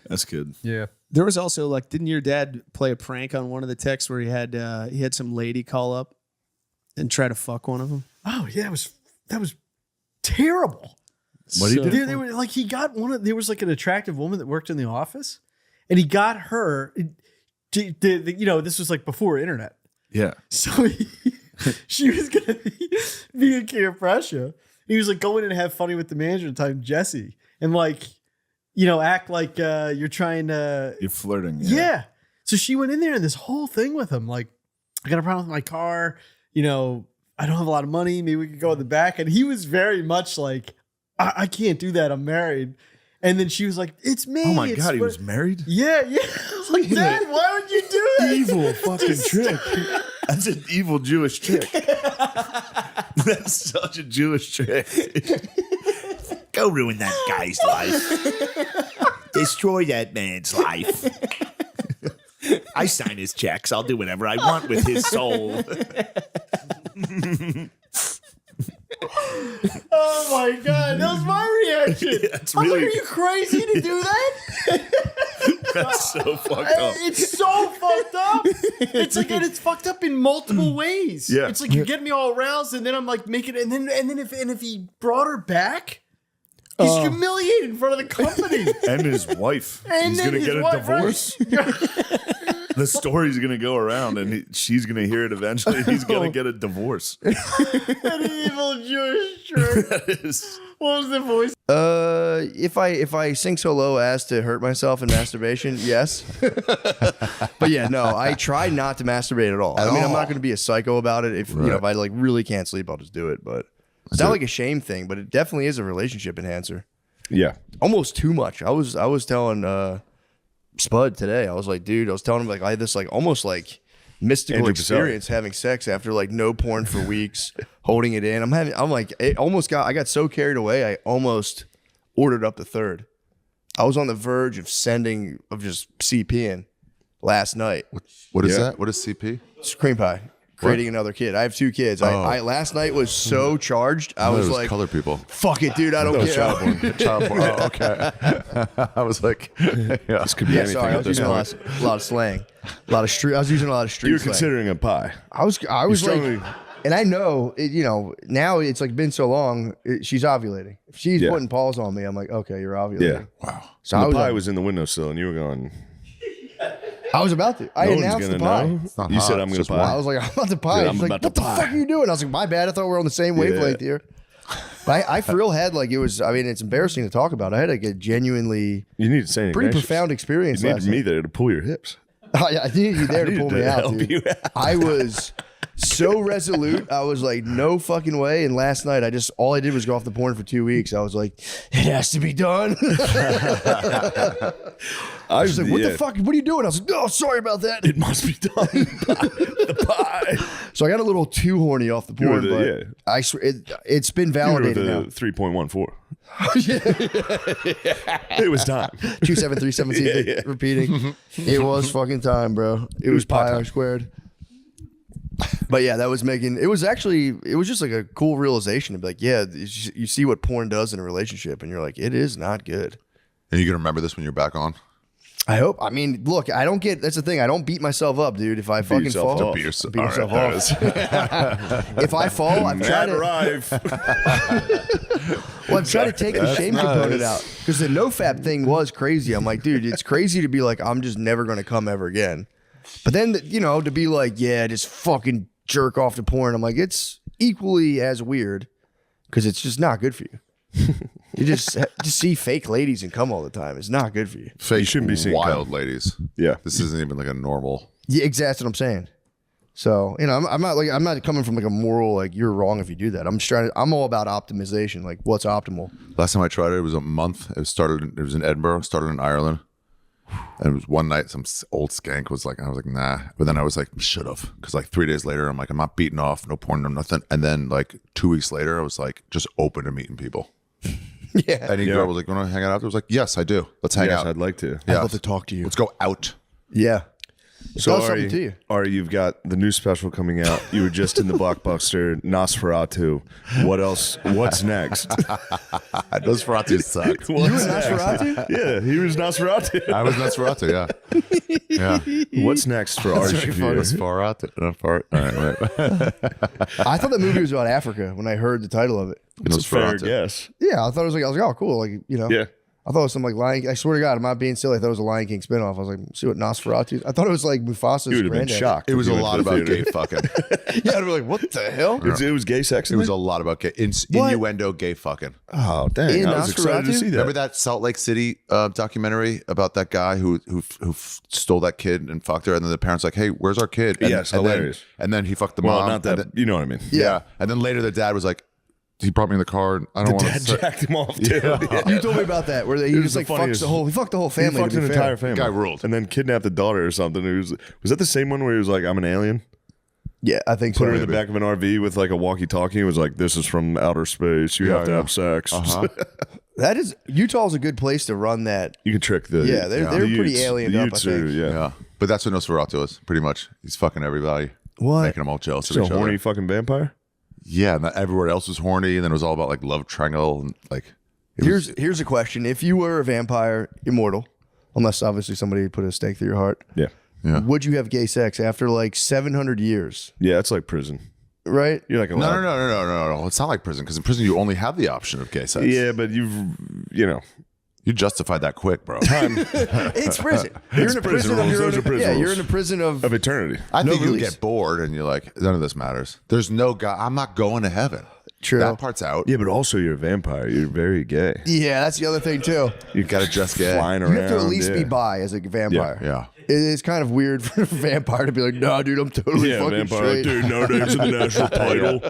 That's good. Yeah. There was also like, didn't your dad play a prank on one of the techs where he had some lady call up and try to fuck one of them? Oh yeah, that was terrible. What did he do? They were like he got there was like an attractive woman that worked in the office, and he got her. This was like before internet. Yeah. So she was gonna be a key of pressure. He was like going in and have funny with the manager at the time, Jesse, and like, act like you're trying to. You're flirting. Yeah. So she went in there and this whole thing with him, like, I got a problem with my car. I don't have a lot of money. Maybe we could go in the back. And he was very much like, I can't do that. I'm married. And then she was like, it's me. Oh my God, he was married? Yeah. I was like, Dad, why would you do that? Evil fucking trick. That's an evil Jewish trick. That's such a Jewish trick. Go ruin that guy's life. Destroy that man's life. I sign his checks. I'll do whatever I want with his soul. Oh my God, that was my reaction. That's I was really- like, are you crazy to do that? That's so fucked up. It's so fucked up. It's like, and it's fucked up in multiple ways. Yeah. It's like you get me all aroused, and then I'm like making it, and then if he brought her back, he's humiliated in front of the company. And his wife. And He's then going to his get a wife, divorce. The story's going to go around and she's going to hear it eventually. He's going to get a divorce. An evil Jewish trick. That is. What was the voice? If I sing so low as to hurt myself in masturbation, yes. But yeah, no, I try not to masturbate at all. I'm not going to be a psycho about it. If if I like really can't sleep, I'll just do it. But it's not like a shame thing, but it definitely is a relationship enhancer. Yeah, almost too much. I was telling Spud today. I was like, dude, I was telling him like I had this like almost like mystical Andrew experience having sex after like no porn for weeks, holding it in. I got so carried away, I almost ordered up the third. I was on the verge of just CPing last night. What is that? What is CP? It's cream pie. Creating another kid. I have 2 kids. I last night was so charged. I was like, color people. Fuck it, dude. I don't care. Child porn. Oh, okay. I was like, yeah. This could be anything. Sorry, I was using a lot of slang. I was using a lot of street You were slang. considering a pie. I was like, and I know, now it's like been so long, she's ovulating. If she's putting paws on me, I'm like, okay, you're ovulating. Yeah. Wow. So the pie was in the windowsill and you were going... I was about to. I No one's announced the gonna pie. know. You said I'm going to pie. I was like, I'm about to pie. Yeah, She's I'm like, about what to the pie. fuck are you doing? I was like, my bad. I thought we were on the same wavelength here. But I for real had like, it was, I mean, it's embarrassing to talk about. I had like a genuinely You need to say pretty profound experience You last needed me night. there to pull your hips. I needed you there to needed pull me to out, help dude. you out. I was so resolute. I was like, no fucking way. And last night, all I did was go off the porn for 2 weeks. I was like, it has to be done. I was like, what the fuck? What are you doing? I was like, oh, sorry about that. It must be done. The pie. So I got a little too horny off the porn, You were the- but I swear it's been validated now. 3.14. It was time. 2737 repeating. It was fucking time, bro. It was pi r squared. But yeah, that was making it was just like a cool realization to be like, yeah, you see what porn does in a relationship, and you're like, it is not good. And you're gonna remember this when you're back on. I hope. I mean, look, that's the thing. I don't beat myself up, dude. If I fucking fall, Don't beat yourself off. If I fall, I'm trying to arrive. Well, I'm trying to take the shame component out because the nofap thing was crazy. I'm like, dude, it's crazy to be like, I'm just never going to come ever again. But then, to be like, yeah, just fucking jerk off to porn. I'm like, it's equally as weird because it's just not good for you. You just see fake ladies and come all the time. It's not good for you. Fake, You shouldn't be seeing wild ladies. Yeah. This isn't even like a normal. Yeah, exactly. That's what I'm saying. So, I'm not coming from like a moral, like you're wrong if you do that. I'm all about optimization, like what's optimal. Last time I tried it was a month. It was in Edinburgh, started in Ireland. And it was one night, some old skank was like, I was like, nah. But then I was like, should have. Because like 3 days later, I'm like, I'm not beating off, no porn, no nothing. And then like 2 weeks later, I was like, just open to meeting people. Yeah. Any girl was like, want to hang out? I was like, yes, I do. Let's hang out. I'd like to. I'd love to talk to you. Let's go out. Yeah. So Does something to you. Ari, you've got the new special coming out. You were just in the blockbuster Nosferatu. What else? What's next? Nosferatu sucked. You were Nosferatu? Yeah, he was Nosferatu. I was Nosferatu, yeah. Yeah. What's next for Ari Shaffir? Nosferatu. All right. I thought that movie was about Africa when I heard the title of it. It's a fair guess. Yeah, I thought it was like, oh, cool. Like, Yeah. I thought it was some like Lion. I swear to God, I'm not being silly. I thought it was a Lion King spinoff. I was like, see what Nosferatu. I thought it was like Mufasa's You would have been granddad. shocked. It was if a you went lot to the about theater. gay fucking. Yeah, I'd be like, what the hell? It was gay sex. It was a lot about gay innuendo, gay fucking. Oh dang! In I was excited to Nosferatu? see that. Remember that Salt Lake City documentary about that guy who stole that kid and fucked her, and then the parents like, "Hey, where's our kid?" And, Yes, and hilarious. And then he fucked the Well, mom. not that. and then- You know what I mean? yeah. And then later the dad was like, he brought me in the car, and I don't want Dad to. jacked him off too. You told me about that where he It was was the like fucked funniest. the whole. He fucked the whole He family. fucked to be an fair. entire family. Guy ruled. And then kidnapped the daughter or something. Was that the same one where he was like, "I'm an alien"? Yeah, I think Put so. her in the back of an RV with like a walkie-talkie. And was like, "This is from outer space. You have to have sex." That is Utah's a good place to run that. You can trick the They're the pretty Utes. alien The up. I Utes think. are, Yeah, but that's what Nosferatu is pretty much. He's fucking everybody, What? making them all jealous So of each horny other. fucking vampire. Yeah, and everywhere else was horny, and then it was all about like love triangle and like. Here's a question: if you were a vampire, immortal, unless obviously somebody put a stake through your heart, Yeah. would you have gay sex after like 700 years? Yeah, it's like prison. Right? You're like allowed. No. It's not like prison because in prison you only have the option of gay sex. Yeah, but you justified that quick, bro. It's prison. You're in a prison of your own. Yeah, you're in a prison of eternity. I think you release. get bored and you're like, none of this matters. There's no guy. I'm not going to heaven. True. That part's out. Yeah, but also you're a vampire. You're very gay. Yeah, that's the other thing too. You got to just get Flying You around. have to at least yeah. be bi as a vampire. Yeah. It is kind of weird for a vampire to be like, nah, dude, I'm totally Yeah, fucking vampire. straight. Dude, nowadays in the national title.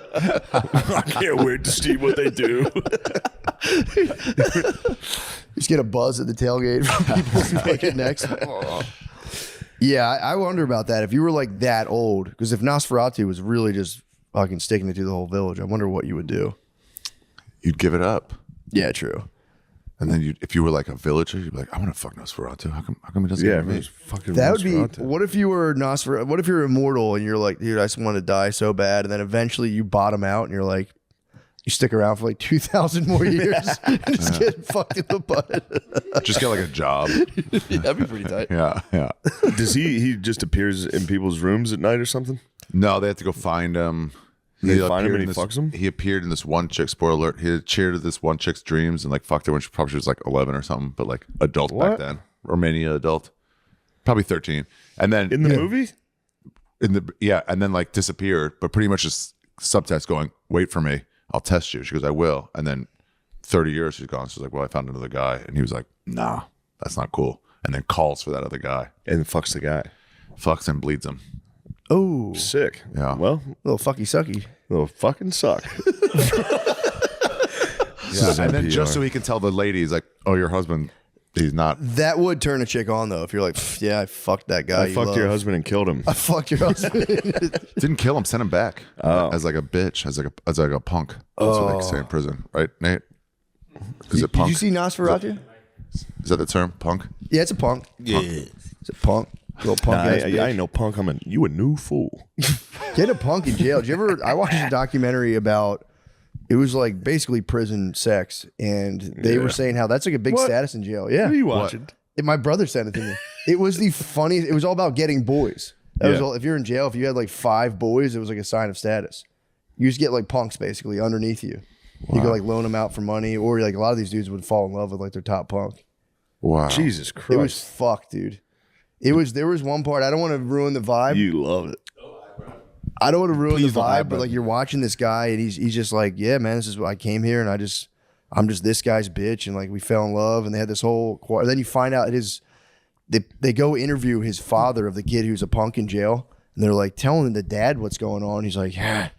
I can't wait to see what they do. Just get a buzz at the tailgate from people's fucking necks. Yeah, I wonder about that. If you were like that old, because if Nosferatu was really just fucking sticking it to the whole village, I wonder what you would do. You'd give it up. Yeah, true. And then if you were like a villager, you'd be like, I want to fuck Nosferatu. How come he doesn't Yeah, give me? it's fucking That would be. Nosferatu. What if you were Nosferatu? What if you're immortal and you're like, dude, I just want to die so bad, and then eventually you bottom out and you're like, you stick around for like 2,000 more years and just get fucked in the butt. Just get like a job. That'd be pretty tight. Yeah. Does he just appears in people's rooms at night or something? No, they have to go find him. They find him appeared and in he fucks him? He appeared in this one chick. Spoiler alert. He cheered at this one chick's dreams and like fucked her when she probably was like 11 or something, but like adult back then. Romania adult. Probably 13. And then In the movie? and then like disappeared, but pretty much just subtext going, wait for me. I'll test you. She goes, I will. And then 30 years she's gone. She's like, well, I found another guy. And he was like, nah, that's not cool. And then calls for that other guy. And fucks the guy. Fucks and bleeds him. Oh, Sick. Yeah. Well, little fucky sucky. little fucking suck. Yeah. And then just so he can tell the ladies, like, oh, your husband, he's not. That would turn a chick on though if you're like, yeah, I fucked that guy. I you fucked your love. husband and killed him. I fucked your husband. Didn't kill him, sent him back as like a bitch, as like a punk. That's what they say in prison, right, Nate? Is it Did punk? you see Nosferatu? Is that the term, punk? Yeah, it's a punk. Yeah. It's a punk. Little punk. Nah, ass I bitch. ain't no punk. You a new fool. Get a punk in jail. Did you ever? I watched a documentary about. It was like basically prison sex, and they were saying how that's like a big What? status in jail. Yeah, What are you watching? My brother sent it to me. It was the funniest. It was all about getting boys. That was Yeah. all. If you're in jail, if you had like 5 boys, it was like a sign of status. You just get like punks basically underneath you. You could like loan them out for money, or like a lot of these dudes would fall in love with like their top punk. Wow. Jesus Christ. It was fucked, dude. It was. There was one part. I don't want to ruin the vibe. You love it. I don't want to ruin Please the don't vibe, have but it. like you're watching this guy and he's just like, yeah, man, this is what I came here and I'm just this guy's bitch, and like we fell in love and they had this whole. Then you find out they go interview his father of the kid who's a punk in jail, and they're like telling the dad what's going on. He's like, yeah,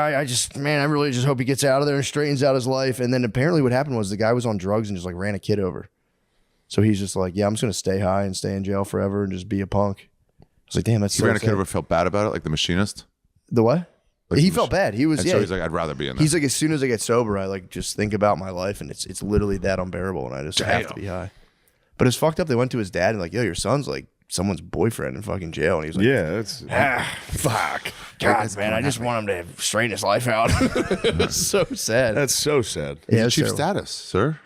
I really just hope he gets out of there and straightens out his life. And then apparently what happened was the guy was on drugs and just like ran a kid over. So he's just like, yeah, I'm just gonna stay high and stay in jail forever and just be a punk. I was like, damn, that's He so ran a kid sad. over, felt bad about it, like the machinist. The what? Like He felt bad. He was, And so he's like, I'd rather be in there. He's like, as soon as I get sober, I like just think about my life, and it's literally that unbearable, and I just have to be high. But it's fucked up. They went to his dad and like, yo, your son's like someone's boyfriend in fucking jail, and he was like, yeah, that's fuck, God, man, I just want him to straighten his life out. It's so sad. That's so sad. He's Yeah, a chief terrible. status, sir.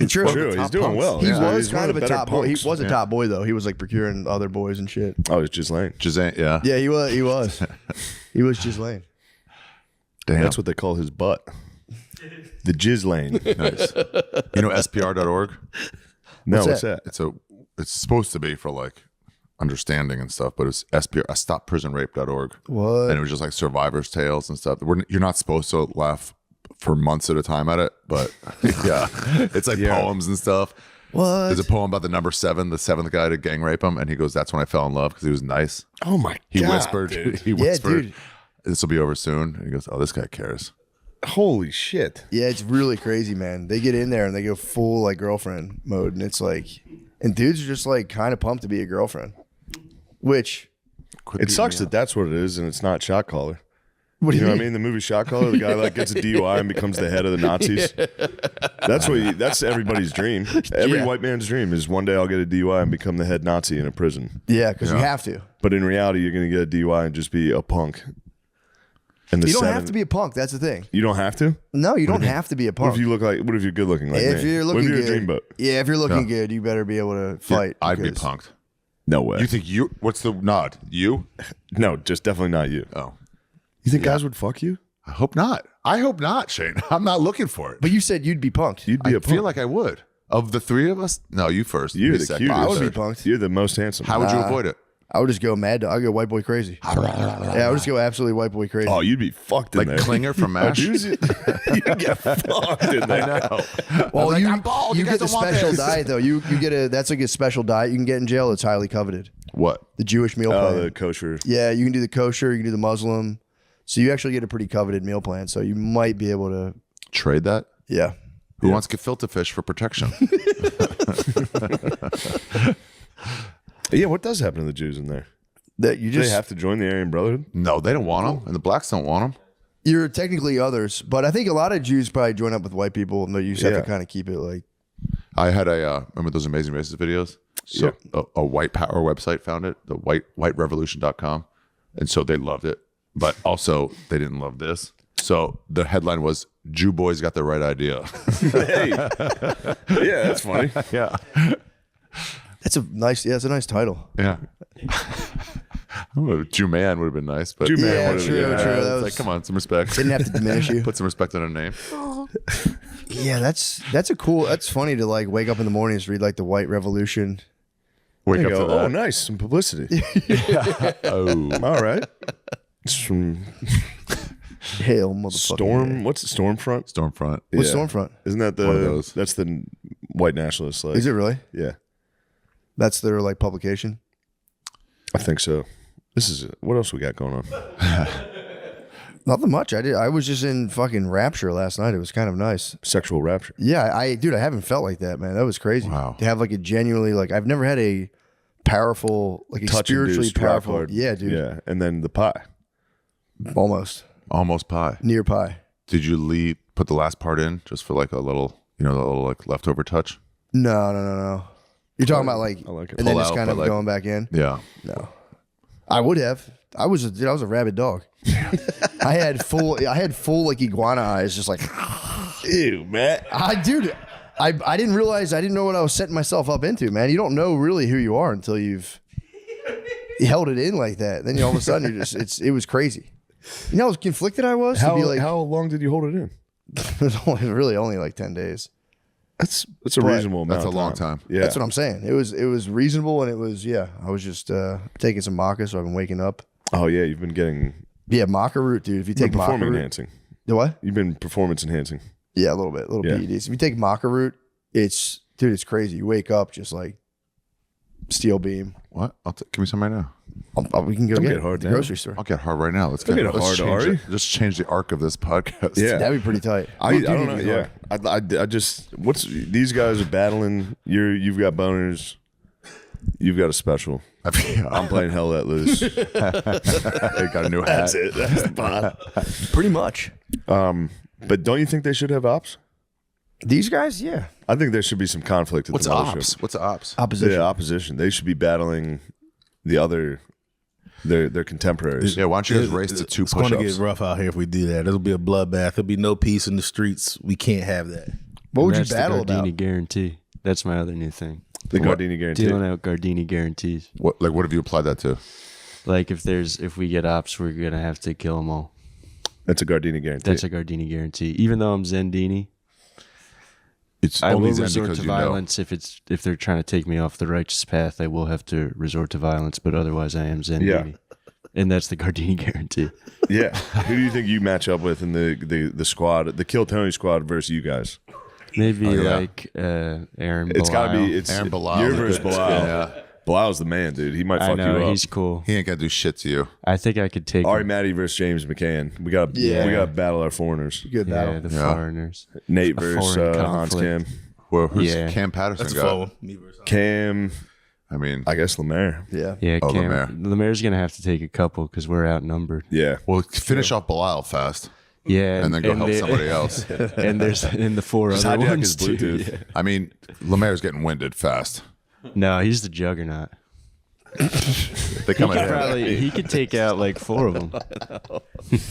True, he's doing well. He Yeah, was he's one kind of of the a better top boy. He punks. was a top boy though. He was like procuring other boys and shit. Oh, it's just Lane. Gisane, yeah. Yeah, he was. He was. He was just Lane. Damn. That's what they call his butt. The jizz lane. Nice. You know SPR.org? No, what's that? It's supposed to be for like understanding and stuff, but it's SPR, StopPrisonRape.org. What? And it was just like survivors' tales and stuff. You're not supposed to laugh for months at a time at it, but yeah, it's like poems and stuff. What? There's a poem about the number 7, the 7th guy to gang rape him, and he goes, "That's when I fell in love because he was nice." Oh my He God, whispered. dude. He Yeah, whispered, dude. "This will be over soon." And he goes, "Oh, this guy cares." Holy shit. Yeah, it's really crazy, man. They get in there and they go full like girlfriend mode, and it's like, and dudes are just like kind of pumped to be a girlfriend, which It sucks that that's what it is, and it's not Shot Caller. What do you know mean? what I mean? The movie Shot Caller, the guy like gets a DUI and becomes the head of the Nazis. That's everybody's dream. Every Yeah. white man's dream is one day I'll get a DUI and become the head Nazi in a prison. Yeah, because you have to. But in reality, you're going to get a DUI and just be a punk. And You don't have to be a punk. That's the thing. You don't have to? No, you don't have to be a What punk. if you look like? What if you're good looking like If me? you're What looking if you're good, a dreamboat? yeah, if you're looking good, you better be able to fight. I'd be because- punked. No way. You think you? What's the nod? You? No, just definitely not you. Oh, you think guys would fuck you? I hope not. I hope not, Shane. I'm not looking for it. But you said you'd be punked. You'd be I a feel punk. like I would. Of the three of us, no, you first. You're Me the second. cutest. I would be punked. You're the most handsome. How would you avoid it? I would just go mad. I'd go white boy crazy. Yeah, I would just go absolutely white boy crazy. Oh, you'd be fucked in Like there. Klinger from MASH? You get fucked in there. I know. Well, like, you, I'm bald. you You get guys the don't want special this. diet though. You get a that's like a special diet you can get in jail. It's highly coveted. What? The Jewish meal Oh, plan. the kosher. Yeah, you can do the kosher. You can do the Muslim. So you actually get a pretty coveted meal plan. So you might be able to. Trade that? Yeah. Who wants gefilte fish for protection? Yeah, what does happen to the Jews in there? That you Do just they have to join the Aryan Brotherhood? No, they don't want them, and the blacks don't want them. you're technically others, but I think a lot of Jews probably join up with white people, and you just have Yeah. to kind of keep it like. I had a remember those Amazing Races videos? So a white power website found it, the whiterevolution.com, and so they loved it, but also they didn't love this. So the headline was "Jew boys got the right idea." Hey, yeah, that's funny. Yeah, That's a nice. Yeah, it's a nice title. yeah. Jew man would have been nice, but Jew man Yeah, would've- true, yeah, true. it's That was, like, come on, some respect. didn't have to diminish you. Put some respect on a name. Yeah, that's a cool. That's funny to like wake up in the mornings, read like the White Revolution. Wake There up you to go. that. Oh, nice. Some publicity. Oh, All right. It's from Hail, motherfucker. Storm. What's the Stormfront? Stormfront. What's Yeah. Stormfront? Isn't that the One of those. That's the white nationalist. Like, Is it really? Yeah, That's their like publication. I think so. This is what else we got going on? Nothing much. I was just in fucking rapture last night. It was kind of nice. Sexual rapture. Yeah, dude, I haven't felt like that, man. That was crazy. Wow. To have like a genuinely like I've never had a powerful like a spiritually Touch-induced rock powerful. hard. Yeah, dude. Yeah, and then the pie. Almost pie. near pie. Did you put the last part in just for like a little, the little like leftover touch? No. You're talking about like, I like it. and then Pull just out, kind but of like- going back in. Yeah. No, I would have. I was a rabid dog. I had full like iguana eyes, just like Ew, man. I didn't realize, I didn't know what I was setting myself up into, man. You don't know really who you are until you've held it in like that. Then all of a sudden you're just it was crazy. You know how conflicted I was to be like, how long did you hold it in? it was only like 10 days. That's a But- reasonable amount. That's a of long time. Yeah, That's what I'm saying. It was reasonable, and it was I was just taking some maca, so I've been waking up. Oh yeah, you've been getting Maca root, dude. If you take maca performance root, enhancing. the what? You've been performance enhancing. Yeah, a little bit, little Yeah. PEDs. If you take maca root, it's crazy. You wake up just like steel beam. What? Give me some right now. We can go Don't get get it hard at the now. grocery store. I'll get hard right now. Let's Don't get get let's hard, change Ari. it. Just change the arc of this podcast. Yeah. That'd be pretty tight. I don't know. Yeah, I just these guys are battling. You've got boners. You've got a special. I'm playing Hell Let Loose. I got a new hat. That's it. That's the pot. Pretty much. But don't you think they should have ops? These guys, yeah. I think there should be some conflict at What's the mothership. ops? What's ops? Opposition. The opposition. They should be battling the other their contemporaries. Yeah, why don't you guys race to 2 It's going to push-ups? get rough out here if we do that. It'll be a bloodbath. There'll be no peace in the streets. We can't have that. What would you That's the battle Gardini about? guarantee. That's my other new thing. The Gardini guarantee. Dealing out Gardini guarantees. What have you applied that to? Like if we get ops, we're gonna have to kill them all. That's a Gardini guarantee. That's a Gardini guarantee. Even though I'm Zendini, It's I only will Zen resort because to you know. violence if they're trying to take me off the righteous path. I will have to resort to violence, but otherwise I am Zendini. And that's the Gardini guarantee. Yeah. Who do you think you match up with in the squad, the Kill Tony squad versus you guys? Maybe yeah. like Aaron. It's got to Belial. be. It's Aaron Belial. Your versus Belial. Yeah. Belial's the man, dude. He might I fuck know you up. he's cool. He ain't gonna do shit to you. I think I could take Ari him. Matty versus James McCann. We got to battle our foreigners. Good battle. Yeah, the Yeah. foreigners. Nate A versus foreign Hans Cam. conflict. Well, who's Yeah. Cam Patterson That's a got? phone. Me versus Cam. I mean, I guess Lemaire. Yeah. Yeah, Oh, Cam, Lemaire. Lemaire's gonna have to take a couple because we're outnumbered. Yeah. well, finish off Belial fast, Yeah, and then go help somebody else. And there's the four Just other hijack ones his too. Bluetooth. Yeah. I mean, Lemaire's getting winded fast. No, he's the juggernaut. They come He could in, probably he could take out like 4 of them.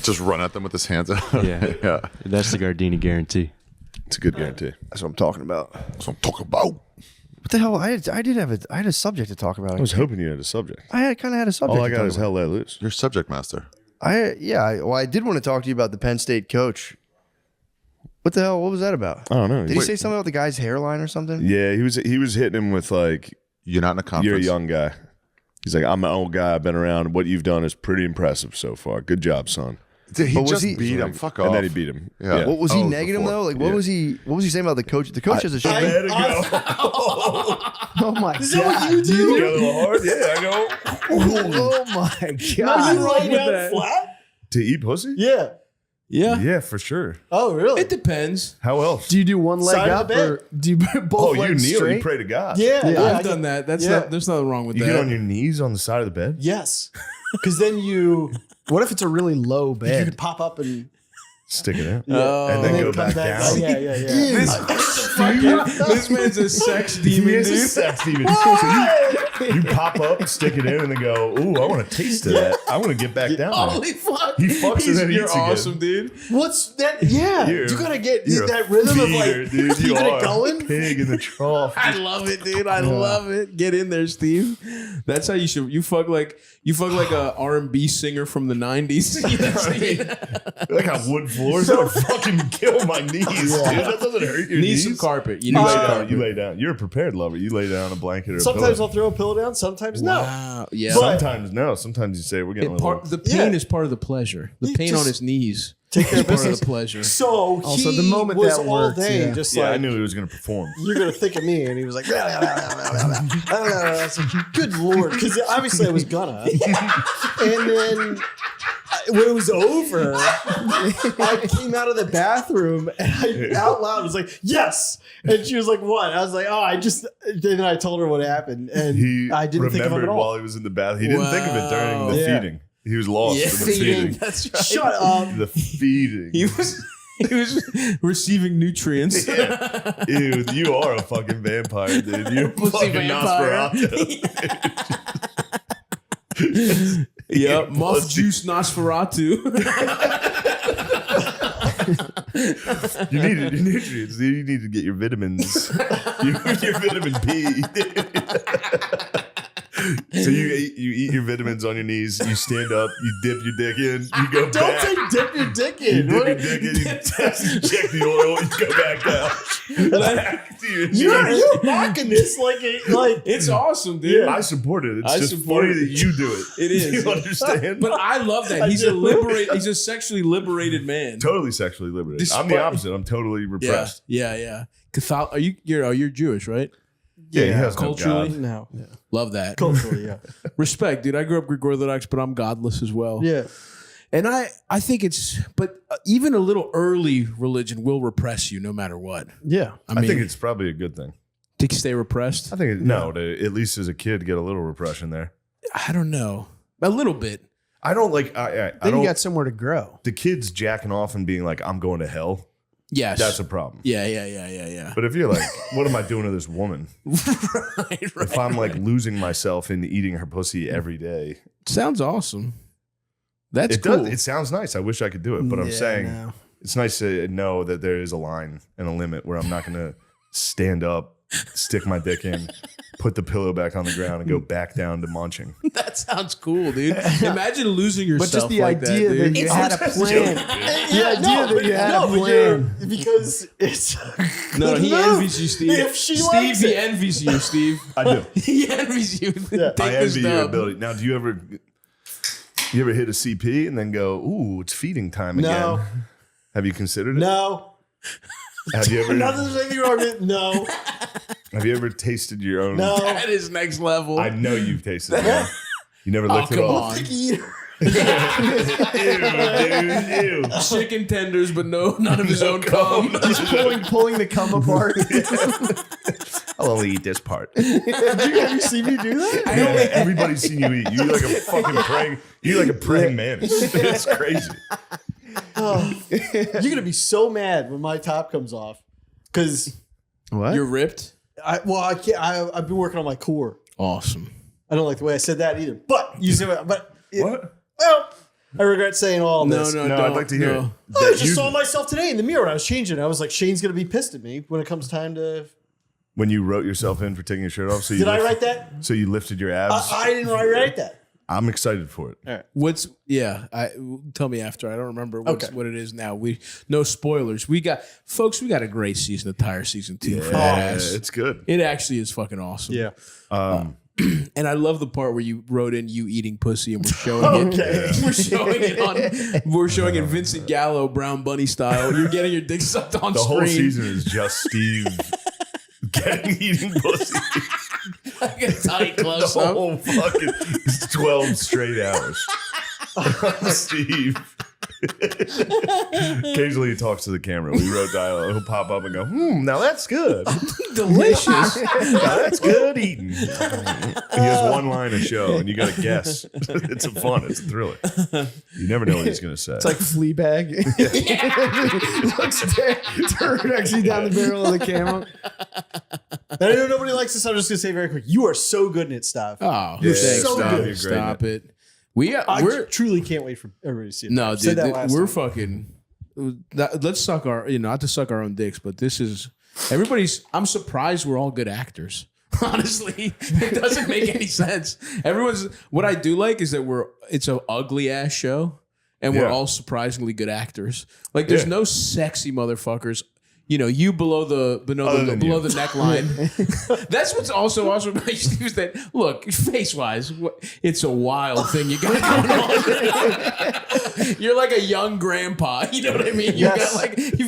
just run at them with his hands out. Yeah, yeah. That's the Gardini guarantee. It's a good guarantee. That's what I'm talking about. That's what I'm talking about. What the hell? I had a subject to talk about. I was hoping you had a subject. I kind of had a subject. All I to got talk is about. Hell Let Loose. You're subject master. I did want to talk to you about the Penn State coach. What the hell? What was that about? I don't know. Did he say something about the guy's hairline or something? Yeah, he was hitting him with like, You're not in a conference. you're a young guy. He's like, I'm an old guy. I've been around. What you've done is pretty impressive so far. Good job, son. He But was just he- beat him. Fuck off. And then he beat him. Yeah. What was he Oh, negging him before. though? Like what was he saying about the coach? The coach has a shit. Oh my god! Is that what you do? Go a little hard. Yeah, I go Oh my You god! lay down flat? to eat pussy. Yeah. Yeah, for sure. Oh, really? It depends. How else? Do you do one leg Side of up the bed. or do you both Oh, you legs kneel. straight? You pray to God. Yeah, I've done that. That's Yeah. not. There's nothing wrong with You that. get on your knees on the side of the bed. Yes, because then you. What if it's a really low You bed? could pop up and Stick it out. Oh. And then go come back down. Oh, yeah. this man's a sex demon, He is a dude. sex demon. So you pop up, stick it in, and then go, ooh, I want a taste of that. I want to get back down there. Holy fuck! He fucks and then You're eats again. awesome, dude. What's that? Yeah, You're- you gotta get You're that a rhythm feeder, of like dude. You keeping are it going. a pig in the trough. I love it, dude. I love it. Get in there, Steve. That's how you should. You fuck like a R&B singer from the '90s. You know what I mean? I got wood floors. That would fucking kill my knees, dude. That doesn't hurt your Need knees. some carpet. You lay down. You lay down. You're a prepared lover. You lay down on a blanket or a Sometimes pillow. I'll throw a pillow down. Sometimes no. Wow. Yeah. Sometimes no. Sometimes you say we're getting a little. The pain is part of the pleasure. The You pain just on his knees. Take care is of part of business. the pleasure. So Also, the he moment was that all works, day yeah. just Yeah, I like knew he was going to perform. you're gonna think of me, and he was like, blah, blah, blah, blah, blah, blah, blah. I was like, good lord, because obviously I was gonna. And then when it was over, I came out of the bathroom and I out loud was like, yes. And she was like, what? I was like, oh, I just. Then I told her what happened, and He I didn't think of it remembered at all. while he was in the bath. He didn't think of it during the Yeah. feeding. He was lost in the Feeding. feeding. That's right. Shut up. The feeding. He was receiving nutrients. Ew, you are a fucking vampire, dude. You're a Pussy fucking vampire. Nosferatu. Yep, muff juice Nosferatu. You need your nutrients, dude. You need to get your vitamins. your vitamin P. So you eat your vitamins on your knees. You stand up. You dip your dick in. You go Don't back. say dip your dick You in. dip What- your dick in. You check the oil. You go back down. Back to your You're knees. mocking this like It's awesome, dude. I support it. It's I just support funny it. that you do it. It is. You understand? But I love that. He's He's a sexually liberated man. Totally sexually liberated. I'm the Despite- opposite. I'm totally repressed. Yeah. Catholic. You're Jewish, right? Yeah, he has culturally. No God. No. Love that. Culturally, yeah. Respect, dude. I grew up Greek Orthodox, but I'm godless as well. Yeah. And I think it's, but even a little early religion will repress you no matter what. Yeah. I think it's probably a good thing. To stay repressed? I think to, at least as a kid, get a little repression there. I don't know. A little bit. I don't like. I Then don't. you got somewhere to grow. The kids jacking off and being like, "I'm going to hell." Yes, that's a problem. Yeah. But if you're like, "What am I doing to this woman?" If I'm like losing myself in eating her pussy every day, sounds awesome. That's it cool. does. It sounds nice. I wish I could do it, but I'm saying it's nice to know that there is a line and a limit where I'm not going to stand up, stick my dick in, put the pillow back on the ground, and go back down to munching. That sounds cool, dude. Imagine losing yourself. But just the like idea that you had a plan. The idea that you had a plan. Because it's no, he envies you, Steve. If she Steve, likes he it. envies you, Steve. I do. He envies you. Take I this envy your dub. ability. Now, do you ever hit a CP and then go, "Ooh, it's feeding time again"? No. Have you considered it? No. Have you ever? Nothing's anything wrong with it. No. Have you ever tasted your own? No. That is next level. I know you've tasted it. You never licked it come off. on. Picky eater. Ew. Chicken tenders, but none of his own cum. Just pulling the cum apart. I'll only eat this part. Have you seen me do that? I know everybody's seen you eat. You eat like a fucking praying. You eat like a praying mantis. It's crazy. Oh. You're gonna be so mad when my top comes off because what? You're ripped. I can't. I've been working on my core. Awesome. I don't like the way I said that either. But you said what? But what? Well, I regret saying all this. No, I'd like to hear it. I just saw myself today in the mirror. I was changing. I was like, Shane's gonna be pissed at me when it comes time to. When you wrote yourself in for taking your shirt off, so you Did I write that? So you lifted your abs. I didn't write that. I'm excited for it. All right. What's tell me after. I don't remember what it is now. No spoilers. We got a great season of Tire Season 2 for that ass. It's good. It actually is fucking awesome. Yeah. And I love the part where you wrote in you eating pussy and we're showing it. We're showing it Vincent Gallo Brown Bunny style. You're getting your dick sucked on The screen. whole season is just Steve eating pussy. I get a tight close The up. whole fucking 12 straight hours. Steve. Occasionally he talks to the camera. We wrote dialogue. He'll pop up and go, now that's good. Delicious. Now that's good eating. He has one line a show and you got to guess. It's fun. It's a thriller. You never know what he's going to say. It's like Fleabag. Turn actually down the barrel of the camera. I know nobody likes this. I'm just gonna say very quick. You are so good at stuff. Oh, you're thanks, so stop. good. Stop it. I truly can't wait for everybody to see it. No, I said dude, that last we're time. fucking. Let's suck our, not to suck our own dicks, but this is everybody's. I'm surprised we're all good actors. Honestly, it doesn't make any sense. What I do like is that it's an ugly ass show, and we're all surprisingly good actors. Like, there's no sexy motherfuckers. You below the neckline. That's what's also awesome about you is that, look, face wise, it's a wild thing you got going on. You're like a young grandpa. You know what I mean? You've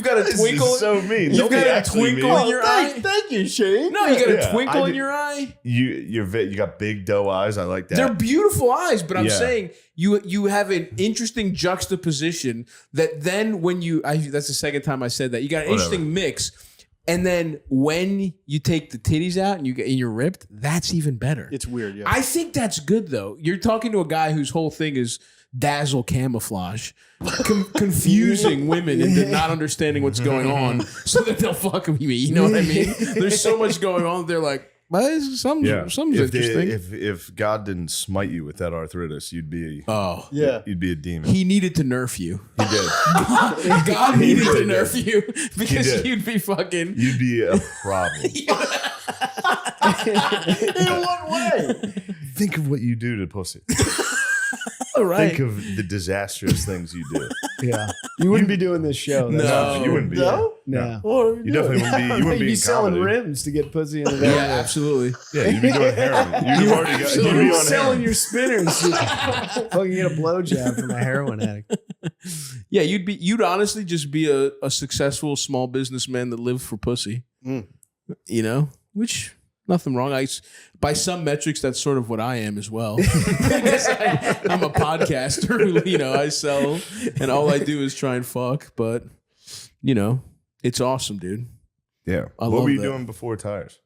got a twinkle. This is so mean. You've Nobody got a actually twinkle mean. in your eye. Thank you, Shane. No, you got a Yeah, twinkle I in do. your eye. You got big doe eyes. I like that. They're beautiful eyes, but I'm Yeah. saying you have an interesting juxtaposition that then when that's the second time I said that, you got an interesting mix. And then when you take the titties out and you're ripped, that's even better. It's weird, yeah. I think that's good though. You're talking to a guy whose whole thing is dazzle camouflage, confusing women into not understanding what's going on so that they'll fuck with me. You know what I mean? There's so much going on. They're like, well, something's interesting. If God didn't smite you with that arthritis, you'd be you'd be a demon. He needed to nerf you. He did. God He needed really to nerf did. you He because did. you'd be fucking. You'd be a problem. In what way? Think of what you do to pussy. All right. Think of the disastrous things you do. Yeah. You wouldn't be doing this show. No, you wouldn't be. No? No. No. You definitely wouldn't be. You wouldn't be You'd in be selling comedy. rims to get pussy in the Yeah, van. absolutely. Yeah, you'd be doing heroin. You'd have already got. You'd be on selling heroin. your spinners. Fucking get a blowjob from a heroin addict. Yeah, you'd honestly just be a successful small businessman that lived for pussy. Which Nothing wrong. By some metrics, that's sort of what I am as well. I guess I'm a podcaster who, I sell, and all I do is try and fuck. But, it's awesome, dude. Yeah. I What love were you that. doing before tires?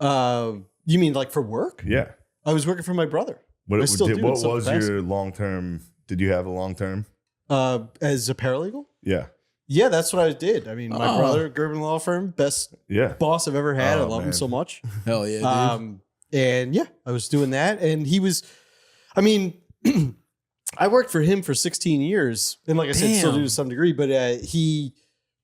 You mean like for work? Yeah. I was working for my brother. What I still do in what some was capacity. your long term? Did you have a long term? As a paralegal? Yeah. Yeah, that's what I did. I mean, my Oh. brother, Gerben Law Firm, best Yeah. boss I've ever had. I Oh, love him man. so much. Hell yeah, dude. And yeah, I was doing that. And he was, I mean, I worked for him for 16 years. And like I said, still do Damn. to some degree, but he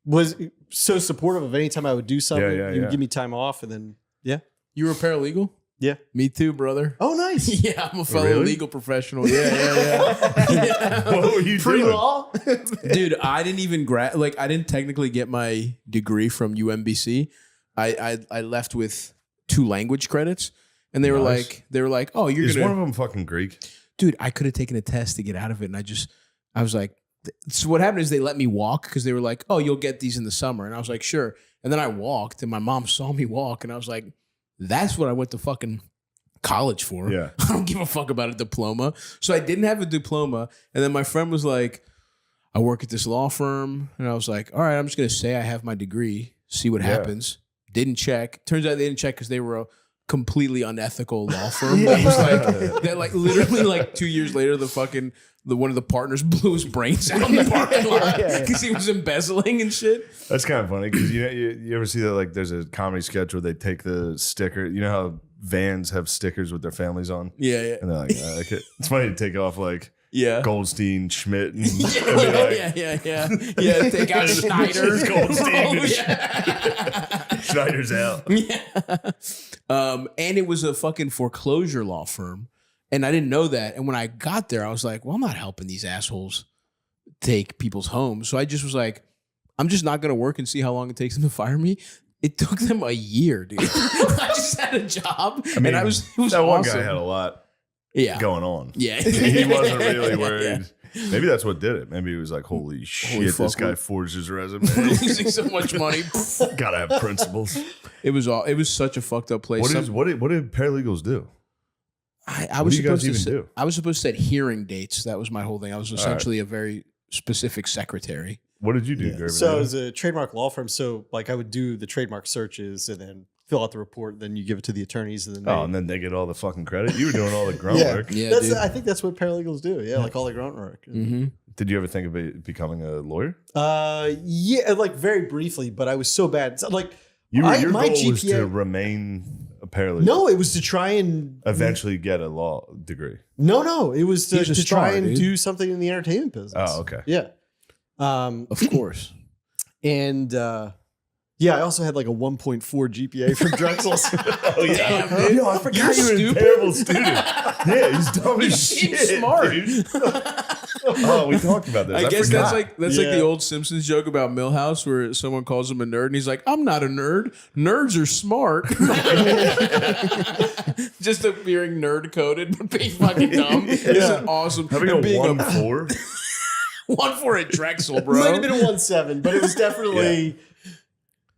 was so supportive of any time I would do something. Yeah, He would yeah. give me time off. And then, yeah. You were a paralegal? Yeah. Me too, brother. Oh, nice. Yeah, I'm a fellow Really? legal professional. Yeah. What were you doing? Pre-law? Dude, I didn't even I didn't technically get my degree from UMBC. I left with 2 language credits, and they were Nice. like, oh, you're Is gonna. one of them fucking Greek? Dude, I could have taken a test to get out of it, and I was like, so what happened is they let me walk because they were like, oh, you'll get these in the summer, and I was like, sure. And then I walked, and my mom saw me walk, and I was like, that's what I went to fucking college for. Yeah. I don't give a fuck about a diploma. So I didn't have a diploma. And then my friend was like, I work at this law firm. And I was like, all right, I'm just going to say I have my degree, see what Yeah. happens. Didn't check. Turns out they didn't check because they were a completely unethical law firm. That was like literally like 2 years later, one of the partners blew his brains out in the parking lot because he was embezzling and shit. That's kind of funny because you ever see that, like there's a comedy sketch where they take the sticker. You know how vans have stickers with their families on? Yeah. And they're like, it's funny to take off like Yeah. Goldstein, Schmidt, and, and be Yeah. like, Take out Schneider. Goldstein. Oh, yeah. Schneider's out. And it was a fucking foreclosure law firm. And I didn't know that. And when I got there, I was like, well, I'm not helping these assholes take people's homes. So I just was like, I'm just not going to work and see how long it takes them to fire me. It took them a year, dude. I just had a job. I mean, and it was that one awesome. guy had a lot going on. Yeah. He wasn't really Yeah. worried. Maybe that's what did it. Maybe he was like, holy shit, fuck, this guy we're- forged his resume. Losing so much money. Gotta have principles. It was such a fucked up place. What did paralegals do? I What was do you guys supposed to even set, do? I was supposed to set hearing dates. That was my whole thing. I was right. essentially a very specific secretary. What did you do, Gerben? So it was a trademark law firm. So like I would do the trademark searches and then fill out the report. Then you give it to the attorneys. And then and then they get all the fucking credit. You were doing all the grunt yeah. work. Yeah, That's, dude. I think that's what paralegals do. Yeah, like all the grunt work. Mm-hmm. Did you ever think about becoming a lawyer? Yeah, like very briefly, but I was so bad. So, like Your my goal was GPA. to remain a paralegal. No, it was to try and Eventually get a law degree. No, it was to, He's a to try star, and dude. do something in the entertainment business. Oh, okay. Yeah. Of course. And yeah, I also had like a 1.4 GPA from Drexel's. Oh yeah. Damn, dude. Yo, I forgot You're you were a stupid. terrible student. Yeah, he's dumb You as seem shit. smart. Dude. Oh, we talked about this. I guess forgot. that's like the old Simpsons joke about Millhouse where someone calls him a nerd and he's like, I'm not a nerd. Nerds are smart. Just appearing nerd coded but being fucking dumb. It's an awesome. having and a being 1.4. 1.4 at Drexel, It might have bro. been a 1.7, but it was definitely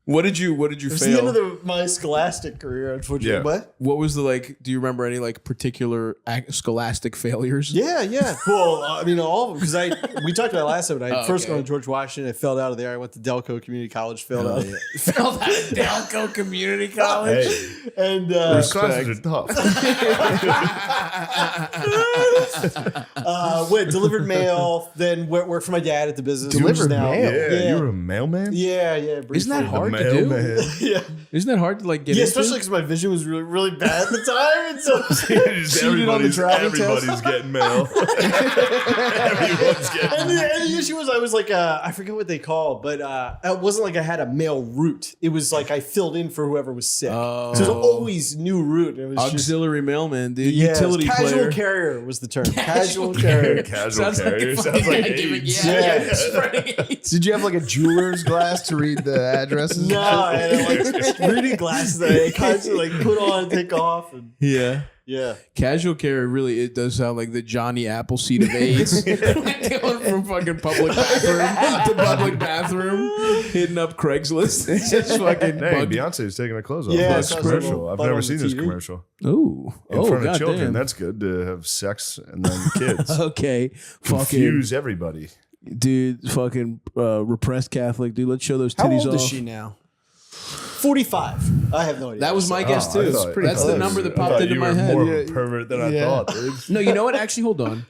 What did you it was fail? the end of my scholastic career, unfortunately. Yeah. What? What was the do you remember any particular scholastic failures? Yeah. Well, I mean, all of them, because we talked about it last time. I first okay. gone to George Washington. I failed out of there. I went to Delco Community College, failed out. Failed out of Delco Community College. Hey, And those classes are tough. went delivered mail, then worked for my dad at the business. Delivered now. mail. Yeah. You were a mailman? Yeah. Isn't that briefly. hard to do? Mailman. Yeah. Isn't that hard to get Yeah, into? especially because my vision was really, really bad at the time, and so cheated on the driving Everybody's test. getting mail. Everyone's getting And the issue was I was like, I forget what they call, but it wasn't like I had a mail route. It was like I filled in for whoever was sick. So it was always new route. It was auxiliary mailman, dude. just Utility casual player. carrier was the term. Casual carrier. Casual Sounds like a carrier. fucking Sounds like academic- AIDS. Yeah. spreading AIDS. Did you have like a jeweler's glass to read the addresses? No, I had like reading glasses that I constantly like put on and take off. And Yeah. Yeah. Casual carry really, it does sound like the Johnny Appleseed of AIDS. Going from fucking public bathroom to public bathroom, hitting up Craigslist. It's just fucking Hey, Beyonce's taking her clothes off. Yeah, That's commercial. I've never seen this commercial. Ooh. In front of children. That's good to have sex and then kids. Okay. Confuse everybody. Dude, fucking repressed Catholic. Dude, let's show those How titties old off. is she now? 45. I have no idea. That was my guess too. That's the number that popped into my head. More of a pervert than I thought, dude. No, you know what? Actually, hold on.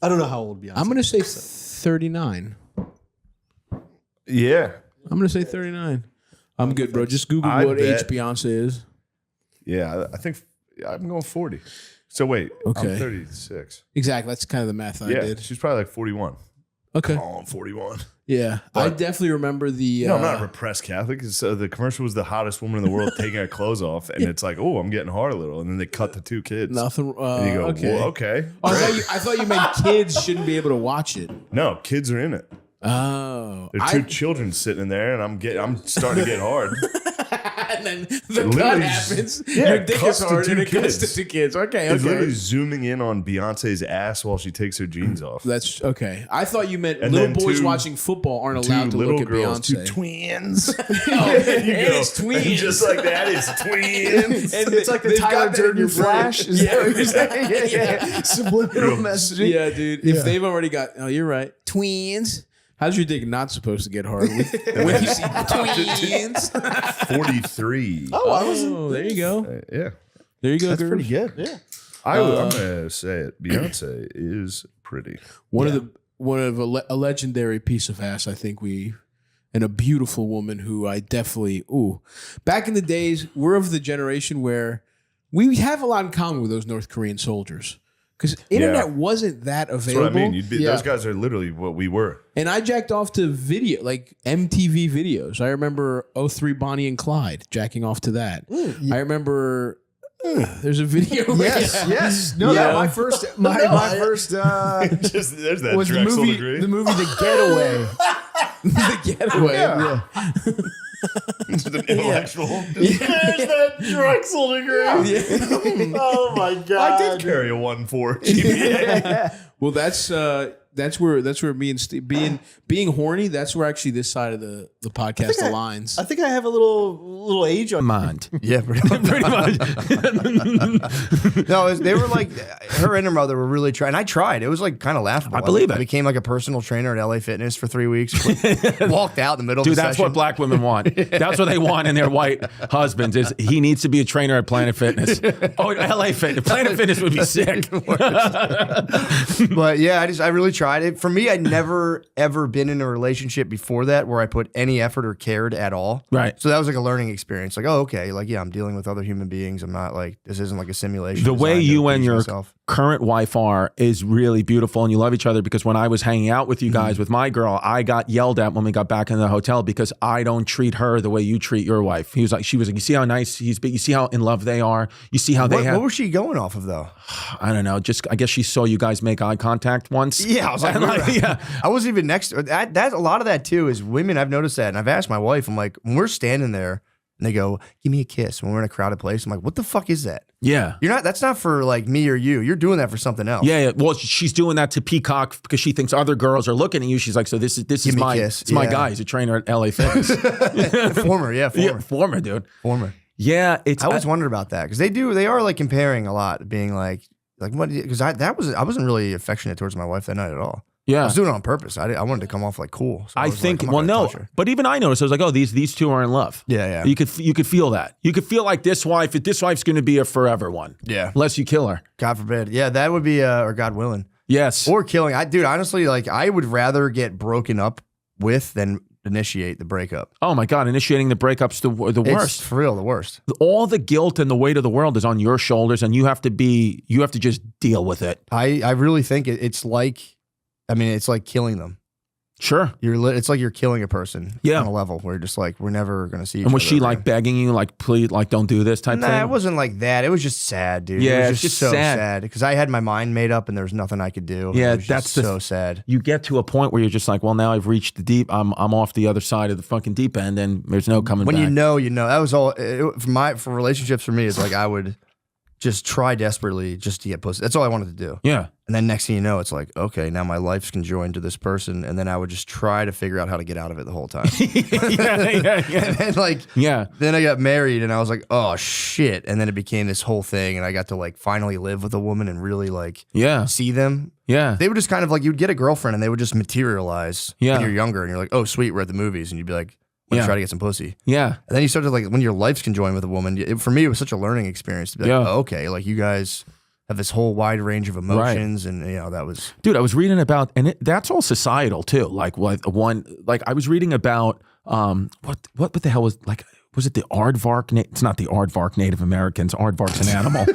I don't know how old Beyonce. I'm gonna say 39. Yeah. I'm gonna say 39. I'm good, bro. Just Google I what age bet- Beyonce is. Yeah, I think I'm going 40. So wait, Okay. I'm 36. Exactly. That's kind of the math I Yeah, did. she's probably like 41. Okay. Oh, I'm 41. Yeah, I definitely remember the. No, I'm not a repressed Catholic. The commercial was the hottest woman in the world taking her clothes off, and it's like, oh, I'm getting hard a little, and then they cut the two kids. Nothing. And you go, okay. well, okay. Oh, I thought you meant kids shouldn't be able to watch it. No, kids are in it. Oh, There are two children sitting in there, and I'm starting to get hard. And then the cut Literally, happens. yeah, Your dick cuts is to hard, two and it cuts kids. to two kids. Okay, It's okay. literally zooming in on Beyonce's ass while she takes her jeans off. That's okay. I thought you meant And little then boys two- watching football aren't two allowed to little look at girls, Beyonce. two twins. Oh, and it's twins. And just like that, it's twins. And It's like the they've Tyler got that Durden in Flash. Is that what you're saying? Yeah. Subliminal messaging. Yeah, dude. If they've already got, oh, you're right. Twins. How's your dick not supposed to get hard when you see twins? 43. Oh, there you go. Yeah. There you go. That's girl. pretty good. Yeah. I'm gonna say it. Beyonce is pretty. One of a legendary piece of ass. I think and a beautiful woman who I definitely back in the days, we're of the generation where we have a lot in common with those North Korean soldiers because internet wasn't that That's available. what I mean. Those guys are literally what we were. And I jacked off to video, like MTV videos. I remember 03 Bonnie and Clyde jacking off to that. I remember there's a video. Yes. No, Yeah. my first. Just there's that was the Drexel movie. degree. The movie The Getaway. The Getaway. Yeah. Just an intellectual. There's that Drexel degree. Oh my god! I did carry a 1.4 GPA. Well, that's where me and Steve being horny. That's where actually this side of the podcast aligns. I think I have a little age on Mind. Yeah, pretty much. No, they were like, her and her mother were really trying. I tried. It was like kind of laughable. I believe it. I became like a personal trainer at LA Fitness for 3 weeks. Walked out in the middle Dude, of the that's session. what black women want. That's what they want in their white husbands. Is he needs to be a trainer at Planet Fitness? Oh, LA Fitness. Planet Fitness would be sick. But yeah, I really tried it. For me, I'd never ever been in a relationship before that where I put any effort or cared at all. Right. So that was like a learning experience. Like, oh, okay. Like, yeah, I'm dealing with other human beings. I'm not like, this isn't like a simulation. The way designed to you and please your myself. current wife are is really beautiful, and you love each other. Because when I was hanging out with you Mm-hmm. guys with my girl, I got yelled at when we got back in the hotel because I don't treat her the way you treat your wife. She was like, you see how nice he's been, you see how in love they are, you see how they have. What was she going off of though? I don't know. Just I guess she saw you guys make eye contact once. Yeah, I was like, yeah. I wasn't even next to that. That's a lot of that too. Is women. I've noticed that, and I've asked my wife. I'm like, when we're standing there, and they go, "Give me a kiss." When we're in a crowded place, I'm like, "What the fuck is that?" Yeah. You're not. That's not for like me or you. You're doing that for something else. Yeah, well, she's doing that to peacock because she thinks other girls are looking at you. She's like, so this Give is me a my kiss. it's my Yeah. guy. He's a trainer at LA Fitness. Former, yeah, former dude. Former. Yeah, it's. I always wondered about that because they are like comparing a lot, being like what? Because I wasn't really affectionate towards my wife that night at all. Yeah. I was doing it on purpose. I wanted to come off like cool. So I was think. like, I'm not Well, gonna no, touch her. but even I noticed. I was like, oh, these two are in love. Yeah. You could feel that. You could feel like this wife's going to be a forever one. Yeah. Unless you kill her. God forbid. Yeah, that would be or God willing. Yes. Or killing. Dude, honestly, like I would rather get broken up with than initiate the breakup. Oh my God, initiating the breakup's the worst. It's for real the worst. All the guilt and the weight of the world is on your shoulders, and you have to just deal with it. I really think it's like killing them. Sure. It's like you're killing a person. Yeah. On a level where you're just like, we're never gonna see each And was other she again. like begging you, like, please, like, don't do this type Nah, thing? it wasn't like that. It was just sad, dude. Yeah, it was it's just just so sad. sad because I had my mind made up and there was nothing I could do. Yeah, It was just that's so sad. You get to a point where you're just like, well, now I've reached the deep. I'm off the other side of the fucking deep end, and there's no coming When back. you know. That was all for relationships for me. It's like I would just try desperately just to get pussy. That's all I wanted to do. Yeah. And then next thing you know, it's like, okay, now my life's conjoined to this person. And then I would just try to figure out how to get out of it the whole time. And then then I got married and I was like, oh shit. And then it became this whole thing. And I got to like finally live with a woman and really like see them. Yeah. They would just kind of like, you'd get a girlfriend and they would just materialize when you're younger. And you're like, oh sweet, we're at the movies. And you'd be like, I'm gonna try to get some pussy. Yeah. And then you started like, when your life's conjoined with a woman, for me, it was such a learning experience to be like, oh, okay, like you guys have this whole wide range of emotions, and that was. Dude, I was reading about, and that's all societal too. Like I was reading about what the hell was it the aardvark? It's not the aardvark Native Americans. Aardvark's an animal,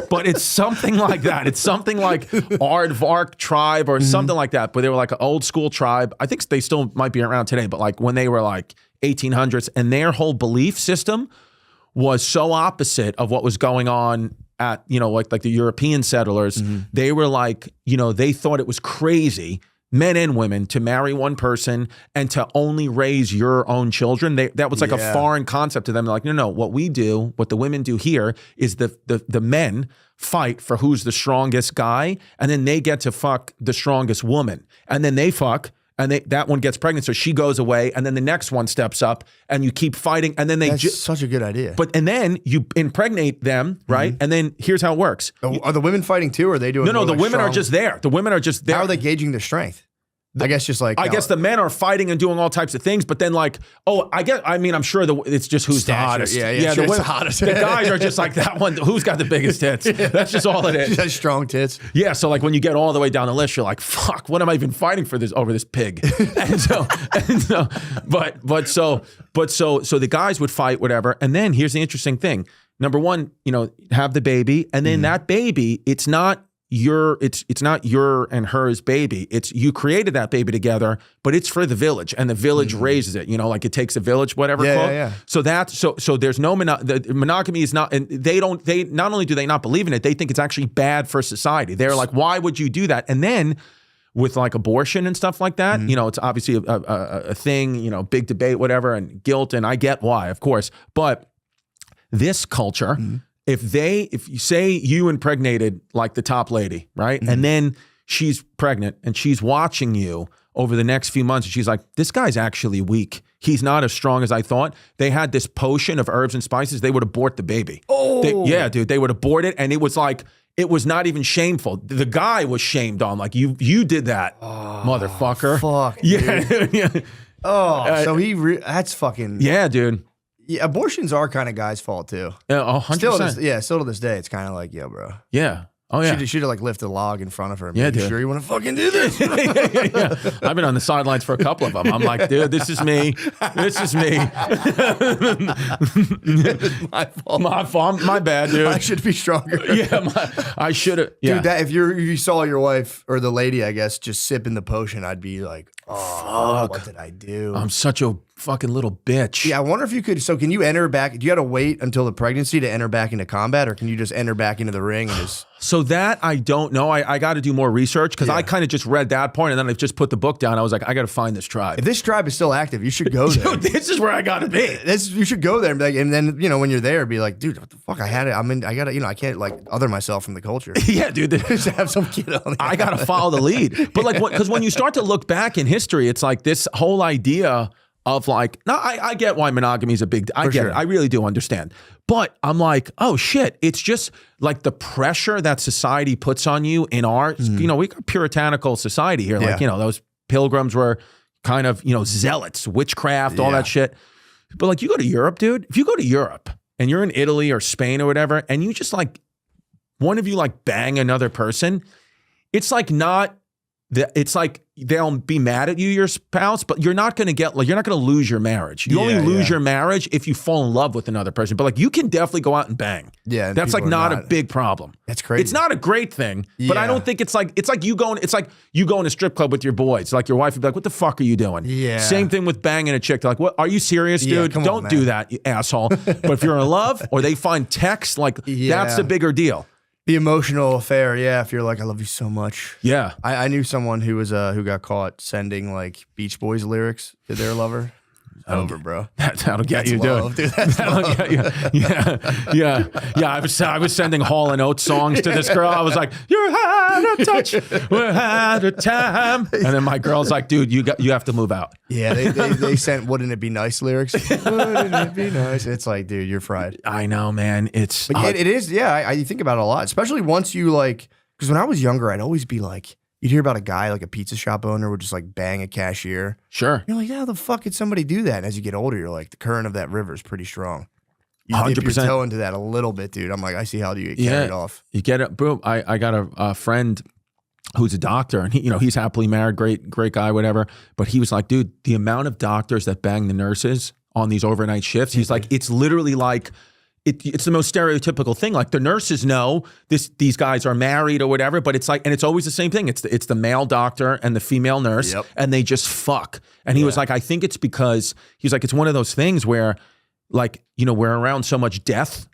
but it's something like that. It's something like aardvark tribe or something like that. But they were like an old school tribe. I think they still might be around today, but like when they were like 1800s, and their whole belief system was so opposite of what was going on at, like the European settlers. They were like, they thought it was crazy, men and women, to marry one person and to only raise your own children. That was like a foreign concept to them. They're like, no, what the women do here is the men fight for who's the strongest guy, and then they get to fuck the strongest woman, and then they fuck, and that one gets pregnant, so she goes away, and then the next one steps up, and you keep fighting, and then That's such a good idea. And then you impregnate them, right? And then here's how it works. Are the women fighting too, or are they doing? No, the women are just there. The women are just there. How are they gauging their strength? I guess just like I guess the men are fighting and doing all types of things, but then I'm sure it's just who's the hottest. Yeah, the the hottest. The guys are just like that one. Who's got the biggest tits? That's just all it is. She has strong tits. Yeah, so like when you get all the way down the list, you're like, fuck, what am I even fighting for over this pig? So the guys would fight, whatever. And then here's the interesting thing. Number one, have the baby, and then that baby, it's not your and hers baby. It's you created that baby together, but it's for the village, and the village raises it. Like it takes a village, whatever. Yeah. So there's no the monogamy is not, and they not only do they not believe in it, they think it's actually bad for society. They're like, why would you do that? And then with like abortion and stuff like that, it's obviously a thing. Big debate, whatever, and guilt, and I get why, of course, but this culture. If you say you impregnated like the top lady, right? And then she's pregnant and she's watching you over the next few months, and she's like, this guy's actually weak. He's not as strong as I thought. They had this potion of herbs and spices. They would abort the baby. Dude, they would abort it. And it was like, it was not even shameful. The guy was shamed on, like, you did that, motherfucker. Fuck, yeah. So that's fucking. Yeah, dude. Yeah, abortions are kind of guys' fault too. Yeah, 100%. Still to this day, it's kind of like, bro. Yeah. Oh yeah. Should have like lifted a log in front of her. Yeah, dude. Sure you want to fucking do this? Yeah. I've been on the sidelines for a couple of them. I'm like, dude, this is me. This is me. My fault. My fault. My bad, dude. I should be stronger. I should have. Yeah. Dude, if you saw your wife or the lady, I guess, just sipping the potion, I'd be like, oh, fuck. What did I do? I'm such a fucking little bitch. Yeah, I wonder if you could. So can you enter back? Do you got to wait until the pregnancy to enter back into combat, or can you just enter back into the ring and just? So that I don't know. I got to do more research because I kind of just read that point and then I just put the book down. I was like, I got to find this tribe. If this tribe is still active, you should go there. Dude, this is where I got to be. You should go there and be like, and then when you're there, be like, dude, what the fuck? I had it. I gotta, I can't like other myself from the culture. Yeah, dude. Just have some kid on. I gotta follow the lead. But like, because when you start to look back in history, it's like this whole idea of like, no, I get why monogamy is a big. I get it. I really do understand. But I'm like, oh shit, it's just like the pressure that society puts on you in our, we got puritanical society here. Like, those pilgrims were kind of, zealots, witchcraft, all that shit. But like, you go to Europe, dude. If you go to Europe and you're in Italy or Spain or whatever, and you just like, one of you like bang another person, it's like not. It's like they'll be mad at you, your spouse, but you're not going to lose your marriage. You only lose your marriage if you fall in love with another person. But like, you can definitely go out and bang. Yeah, that's like not a big problem. That's crazy. It's not a great thing, but I don't think it's like you going to a strip club with your boys. Like your wife would be like, "What the fuck are you doing?" Yeah. Same thing with banging a chick. They're like, "What? Are you serious, dude? Don't do that, you asshole." But if you're in love or they find text, like that's the bigger deal. The emotional affair, if you're like, I love you so much. Yeah. I knew someone who was who got caught sending like Beach Boys lyrics to their lover. Over, bro. That'll get That's you, love, dude. That's That'll love. get you. Yeah. I was sending Hall and Oates songs to this girl. I was like, "You had a touch, we had a time," and then my girl's like, "Dude, you have to move out." Yeah, they sent "Wouldn't it be nice" lyrics. Wouldn't it be nice? It's like, dude, you're fried. I know, man. It's but it is. Yeah, I think about it a lot, especially once you like. Because when I was younger, I'd always be like, you'd hear about a guy like a pizza shop owner would just like bang a cashier. Sure. You're like, how the fuck could somebody do that? And as you get older, you're like, the current of that river is pretty strong. You dip your 100%. toe into that a little bit, dude. I'm like, I see how do you get carried off. You get it, bro. I got a friend who's a doctor, and he's happily married, great guy, whatever. But he was like, dude, the amount of doctors that bang the nurses on these overnight shifts, he's like, it's literally like. It's the most stereotypical thing. Like the nurses know these guys are married or whatever, but it's like, and it's always the same thing. It's the male doctor and the female nurse, and they just fuck. And he was like, I think it's because he's like, it's one of those things where, like, we're around so much death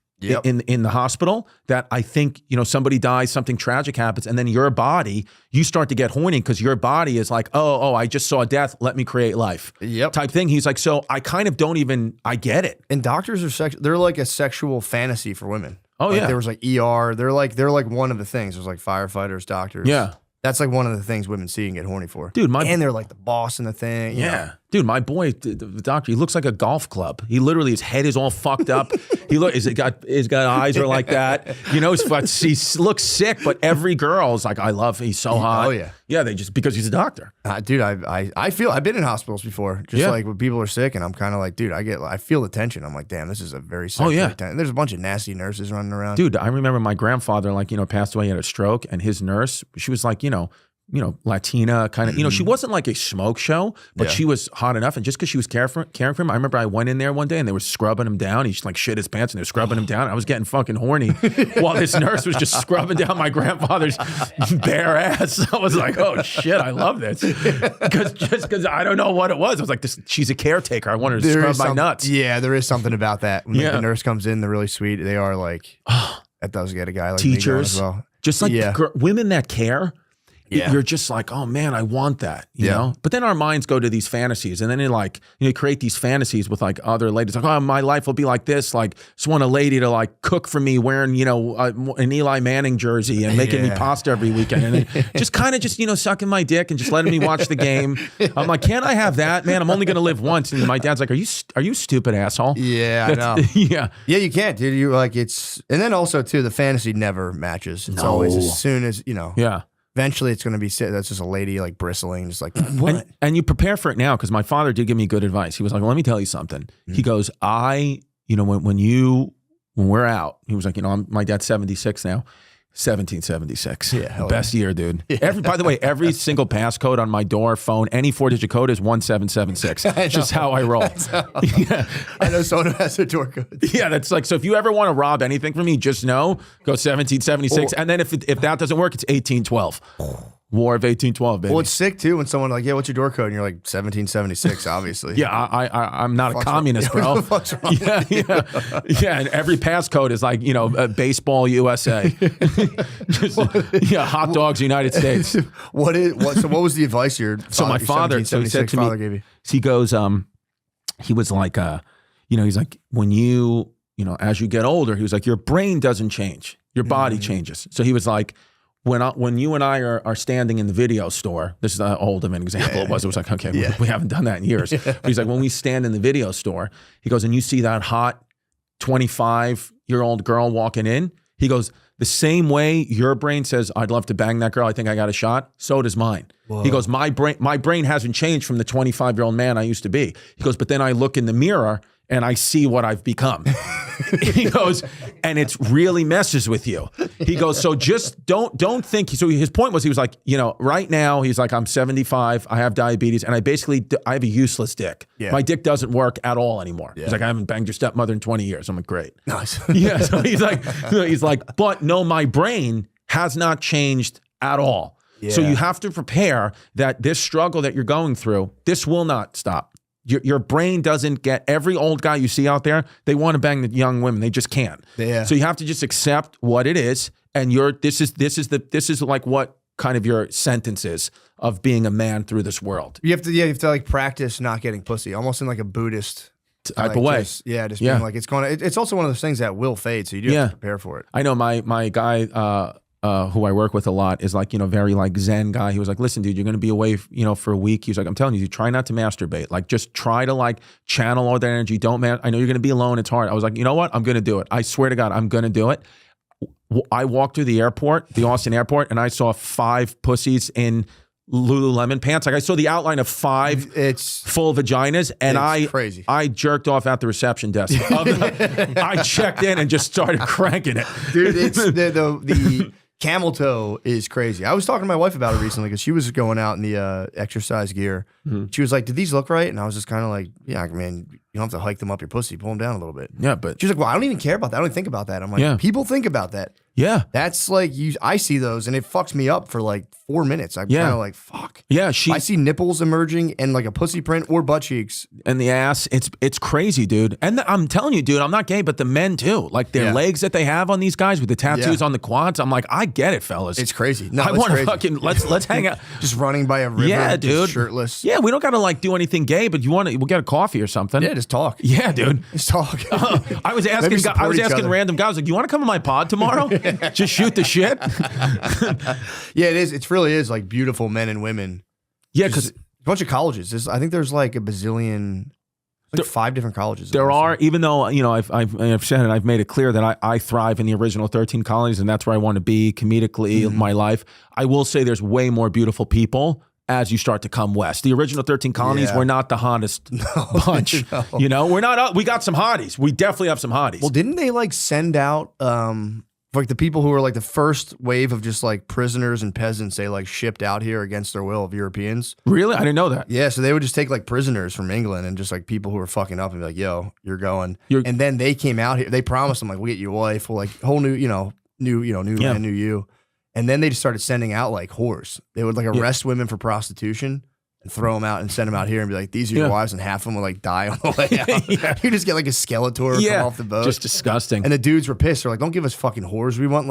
in the hospital that I think somebody dies, something tragic happens, and then your body, you start to get horny because your body is like, oh, I just saw death, let me create life, type thing. He's like, so I kind of don't even, I get it. And doctors are they're like a sexual fantasy for women. Oh like, yeah, there was like ER. They're like one of the things. There's like firefighters, doctors. Yeah. That's like one of the things women see and get horny for. Dude, and they're like the boss in the thing. You know? Dude, my boy, the doctor, he looks like a golf club. He literally, his head is all fucked up. He's got eyes are like that. He looks sick, but every girl's like, he's so hot. Oh yeah. Yeah, they just, because he's a doctor. Dude, I feel, I've been in hospitals before, just like when people are sick, and I'm kind of like, dude, I feel the tension. I'm like, damn, this is a very sexual tension. There's a bunch of nasty nurses running around. Dude, I remember my grandfather, passed away, he had a stroke, and his nurse, she was like, Latina kind of, she wasn't like a smoke show, but she was hot enough. And just because she was caring for him, I remember I went in there one day and they were scrubbing him down. He just like shit his pants and they were scrubbing him down. I was getting fucking horny while this nurse was just scrubbing down my grandfather's bare ass. I was like, oh shit, I love this. Because I don't know what it was. I was like, she's a caretaker. I wanted to scrub my nuts. Yeah, there is something about that. When the nurse comes in, they're really sweet. They are like, that does get a guy like teachers, me going as well. Just like women that care. You're just like, oh man, I want that, you know? But then our minds go to these fantasies, and then you create these fantasies with like other ladies, like, oh, my life will be like this. Like, just want a lady to like cook for me wearing, an Eli Manning jersey and making me pasta every weekend. And then just kind of sucking my dick and just letting me watch the game. I'm like, can't I have that, man? I'm only going to live once. And my dad's like, are you stupid asshole? Yeah, I know. Yeah, you can't, dude. You like, and then also too, the fantasy never matches. It's always as soon as, eventually, it's going to be that's just a lady like bristling, just like what? And you prepare for it now, because my father did give me good advice. He was like, well, let me tell you something. He goes, when we're out, he was like, my dad's 76 now. 1776. Yeah, best year, dude. Yeah. By the way, every single passcode on my door, phone, any 4-digit code is 1776. Just how I roll. I know someone who has their door codes. Yeah, that's like, so if you ever want to rob anything from me, just know, go 1776. And then if that doesn't work, it's 1812. War of 1812, baby. Well, it's sick too when someone like, yeah, what's your door code? And you're like 1776, obviously. Yeah, I'm not a communist, bro. Yeah, and every passcode is like, baseball USA. Hot dogs United States. So what was the advice my father said to me, gave you? He goes, he was like, he's like, when as you get older, he was like, your brain doesn't change, your body changes. So he was like, when you and I are standing in the video store, this is how old of an example it was. It was like, okay, we haven't done that in years. But he's like, when we stand in the video store, he goes, and you see that hot 25-year-old girl walking in, he goes, the same way your brain says, I'd love to bang that girl, I think I got a shot, so does mine. Whoa. He goes, my brain hasn't changed from the 25-year-old man I used to be. He goes, but then I look in the mirror and I see what I've become. He goes, and it really messes with you. He goes, so just don't think. So his point was, he was like, right now, he's like, I'm 75, I have diabetes, and I have a useless dick. Yeah. My dick doesn't work at all anymore. Yeah. He's like, I haven't banged your stepmother in 20 years. I'm like, great. Nice. Yeah, so he's like, but no, my brain has not changed at all. Yeah. So you have to prepare that this struggle that you're going through, this will not stop. Your brain doesn't get, every old guy you see out there, they want to bang the young women. They just can't. Yeah. So you have to just accept what it is. And this is like what kind of your sentences of being a man through this world. You have to like practice not getting pussy, almost in like a Buddhist type of way. Just being like it's also one of those things that will fade, so you do have to prepare for it. I know my guy who I work with a lot is like, very like Zen guy. He was like, listen, dude, you're going to be away, for a week. He was like, I'm telling you, try not to masturbate. Like, just try to like channel all that energy. I know you're going to be alone. It's hard. I was like, you know what? I'm going to do it. I swear to God, I'm going to do it. I walked through the Austin airport, and I saw 5 pussies in Lululemon pants. Like, I saw the outline of 5 full vaginas, and crazy. I jerked off at the reception desk. I checked in and just started cranking it. Dude, it's the camel toe is crazy. I was talking to my wife about it recently because she was going out in the exercise gear. Mm-hmm. She was like, did these look right? And I was just kind of like, yeah, man, you don't have to hike them up your pussy. Pull them down a little bit. Yeah, but she's like, well, I don't even care about that. I don't even think about that. I'm like, people think about that. Yeah. That's like, I see those and it fucks me up for like 4 minutes. I'm kind of like, fuck. Yeah, I see nipples emerging and like a pussy print or butt cheeks. And the ass, it's crazy, dude. And I'm telling you, dude, I'm not gay, but the men too. Like their legs that they have on these guys with the tattoos on the quads. I'm like, I get it, fellas. It's crazy. No, I want to fucking, let's hang out. Just running by a river. Yeah, dude. Shirtless. Yeah, we don't got to like do anything gay, but we'll get a coffee or something. Yeah, just talk. Yeah, dude. Just talk. I was asking random guys, like, you want to come to my pod tomorrow? Just shoot the shit. Yeah, it is. It really is like beautiful men and women. Yeah, because a bunch of colleges. I think there's like a bazillion, like 5 different colleges. There are, even though I've said it, I've made it clear that I thrive in the original 13 colonies, and that's where I want to be comedically in my life. I will say there's way more beautiful people as you start to come west. The original 13 colonies were not the hottest bunch. No. We're not. We got some hotties. We definitely have some hotties. Well, didn't they like send out like the people who were like the first wave of just like prisoners and peasants they like shipped out here against their will of Europeans? Really? I didn't know that. Yeah, so they would just take like prisoners from England and just like people who were fucking up and be like, yo, you're going. And then they came out here. They promised them like, we'll get you a wife. We'll like whole new land, new you. And then they just started sending out like whores. They would like arrest women for prostitution and throw them out and send them out here and be like, these are your wives, and half of them would like die on the way out. You just get like a Skeletor come off the boat. Just disgusting. And the dudes were pissed. They're like, don't give us fucking whores. We want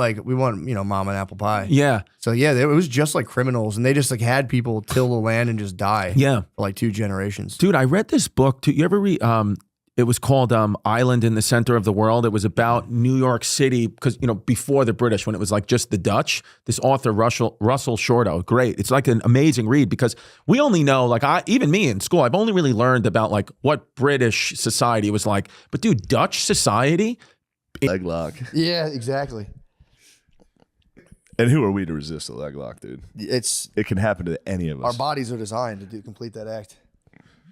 mom and apple pie. Yeah. So yeah, it was just like criminals, and they just like had people till the land and just die. Yeah. For like 2 generations. Dude, I read this book too. You ever read it was called Island in the Center of the World. It was about New York City because, before the British, when it was like just the Dutch. This author, Russell Shorto, great. It's like an amazing read because we only know, like even me in school, I've only really learned about like what British society was like. But dude, Dutch society? Leg lock. Yeah, exactly. And who are we to resist a leg lock, dude? It can happen to any of us. Our bodies are designed to complete that act.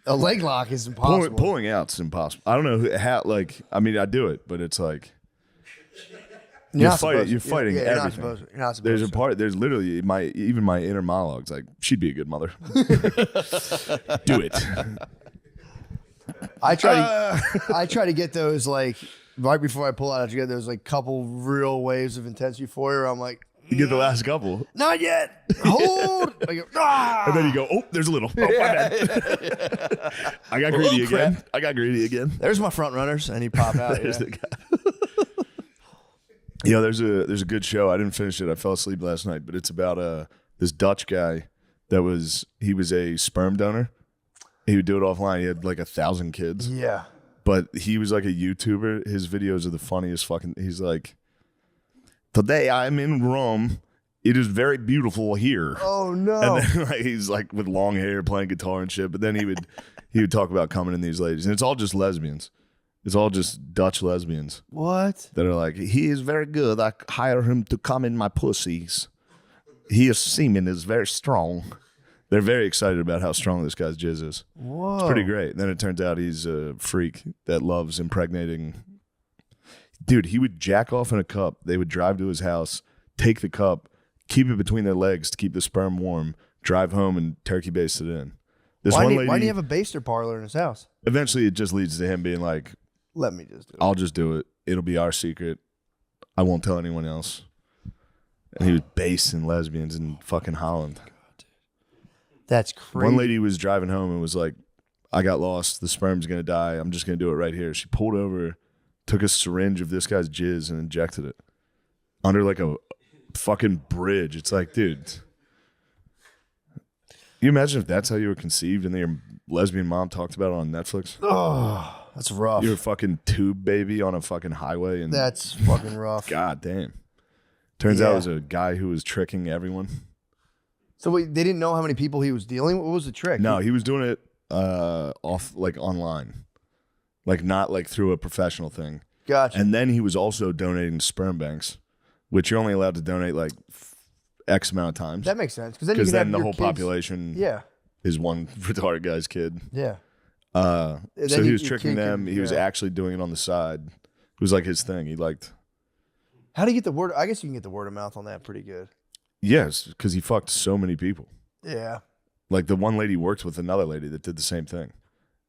A leg lock is impossible. Pulling out's impossible. I don't know how. Like, I mean, I do it, but it's like you're fighting everything. You're not supposed to. There's a part. There's literally my inner monologues. Like, she'd be a good mother. Do it. I try to get those like right before I pull out. I get those like couple real waves of intense euphoria. I'm like, you get the last couple. Not yet. Hold. I go, and then you go, oh, there's a little. Oh, my bad. I got greedy again. There's my front runners, and you pop out. There's the guy. There's a good show. I didn't finish it. I fell asleep last night, but it's about this Dutch guy he was a sperm donor. He would do it offline. He had like 1,000 kids. Yeah. But he was like a YouTuber. His videos are the funniest fucking. He's like, today I'm in Rome. It is very beautiful here. Oh no! And then like, he's like with long hair playing guitar and shit. But then he would talk about coming in these ladies, and it's all just lesbians. It's all just Dutch lesbians. What? That are like, he is very good. I hire him to come in my pussies. His semen is very strong. They're very excited about how strong this guy's jizz is. Whoa! It's pretty great. And then it turns out he's a freak that loves impregnating. Dude, he would jack off in a cup. They would drive to his house, take the cup, keep it between their legs to keep the sperm warm, drive home, and turkey baste it in. Why do you have a baster parlor in his house? Eventually, it just leads to him being like, let me just do it. I'll just do it. It'll be our secret. I won't tell anyone else. And he was based in lesbians in fucking Holland. That's crazy. One lady was driving home and was like, I got lost. The sperm's going to die. I'm just going to do it right here. She pulled over, took a syringe of this guy's jizz and injected it under like a fucking bridge. It's like, dude, You imagine if that's how you were conceived and then your lesbian mom talked about it on Netflix? Oh, that's rough. You're a fucking tube baby on a fucking highway. And That's fucking rough. God damn. Turns out it was a guy who was tricking everyone. So wait, they didn't know how many people he was dealing with? What was the trick? No, he was doing it off like online. Like not like through a professional thing. Gotcha. And then he was also donating to sperm banks, which you're only allowed to donate like X amount of times. That makes sense. Because then the your whole kids, population is one retarded guy's kid. Yeah. So he was tricking them. He was actually doing it on the side. It was like his thing. He liked. How do you get the word? I guess you can get the word of mouth on that pretty good. Yes, because he fucked so many people. Yeah. Like the one lady worked with another lady that did the same thing.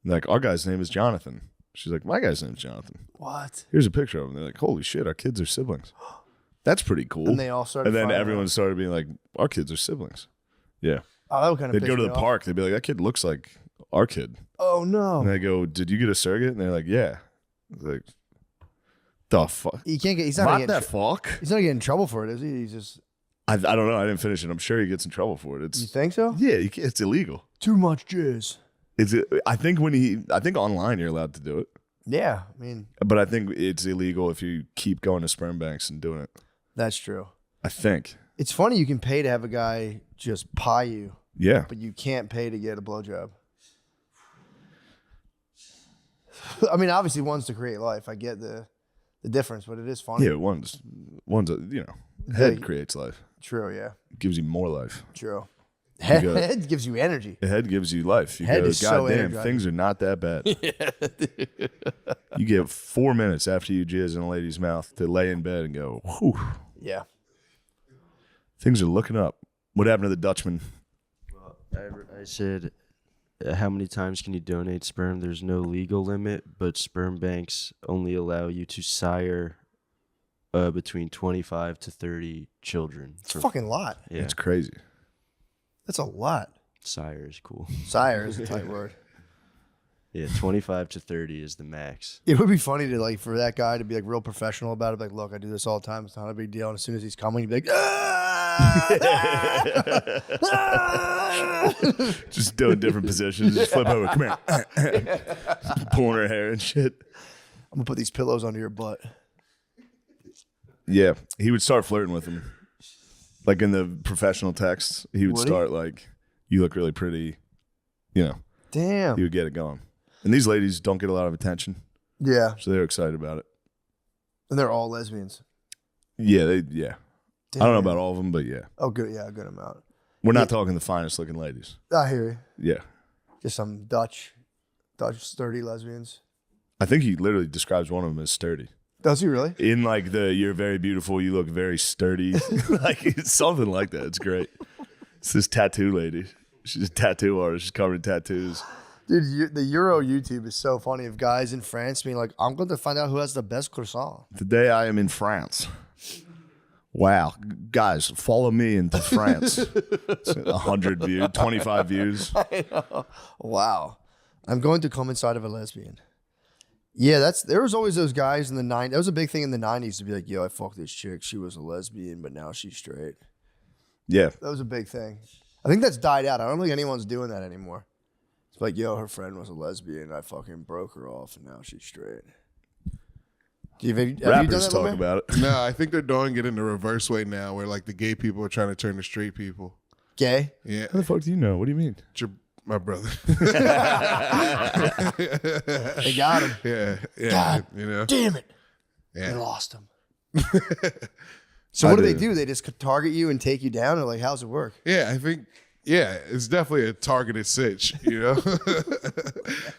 Like, our guy's name is Jonathan. She's like, my guy's name is Jonathan. What? Here's a picture of him. They're like, holy shit, our kids are siblings. That's pretty cool. And they all started And then finding everyone out. started being like, our kids are siblings. Yeah. Oh, that would kind of They'd go to the park. They'd be like, that kid looks like our kid. Oh, no. And they go, did you get a surrogate? And they're like, yeah. It's like, the fuck? He can't get. He's not What gonna get the fuck? He's not getting in trouble for it, is he? He's just. I don't know. I didn't finish it. I'm sure he gets in trouble for it. You think so? Yeah, it's illegal. Too much jizz. I think online you're allowed to do it. Yeah, I mean, But I think it's illegal if you keep going to sperm banks and doing it. that's true. I think. It's funny you can pay to have a guy just pie you. Yeah. But you can't pay to get a blowjob. I mean, obviously, one's to create life. I get the difference, but it is funny. Yeah, one's head Yeah. creates life. True, yeah. It gives you more life. True. You go- Head gives you energy. The head gives you life. You Head go, is so God damn, energizing." things are not that bad. You get 4 minutes after you jizz in a lady's mouth to lay in bed and go, whew. Yeah. Things are looking up. What happened to the Dutchman? I said, how many times can you donate sperm? There's no legal limit, but sperm banks only allow you to sire between 25 to 30 children. It's a fucking lot. Yeah. It's crazy. That's a lot. Sire is cool. Sire is a tight word. Yeah, 25 to 30 is the max. It would be funny to like for that guy to be like real professional about it. Like, look, I do this all the time. It's not a big deal. And as soon as he's coming, he'd be like, Just doing different positions. Just flip over. Come here. Pulling her hair and shit. I'm gonna put these pillows under your butt. Yeah. He would start flirting with him. Like in the professional texts, he would Would he? start like, you look really pretty. You know. Damn. He would get it going. And these ladies don't get a lot of attention. Yeah. So they're excited about it. And they're all lesbians. Yeah. I don't know Damn. about all of them, but yeah. Oh, good. Yeah, a good amount. We're not talking the finest looking ladies. I hear you. Yeah. Just some Dutch sturdy lesbians. I think he literally describes one of them as sturdy. Does he really? In like you're very beautiful, you look very sturdy. Like it's something like that. It's great. It's this tattoo lady. She's a tattoo artist. She's covered in tattoos. Dude, the Euro YouTube is so funny of guys in France being like, I'm going to find out who has the best croissant. Today I am in France. Wow. Guys, follow me into France. It's 100 views, 25 views. I know. Wow. I'm going to come inside of a lesbian. Yeah, there was always those guys in the 90s. That was a big thing in the 90s to be like, yo, I fucked this chick. She was a lesbian, but now she's straight. Yeah. That was a big thing. I think that's died out. I don't think anyone's doing that anymore. It's like, yo, her friend was a lesbian. I fucking broke her off, and now she's straight. Have you done Rappers that, talk Lemay? about it. No, I think they're doing it in the reverse way now, where like the gay people are trying to turn to straight people. Gay? Yeah. How the fuck do you know? What do you mean? My brother. They got him. Yeah. God you know. damn it. Yeah. They lost him. So what do they do? They just target you and take you down, or like, how's it work? Yeah, I think. Yeah, it's definitely a targeted sitch, you know.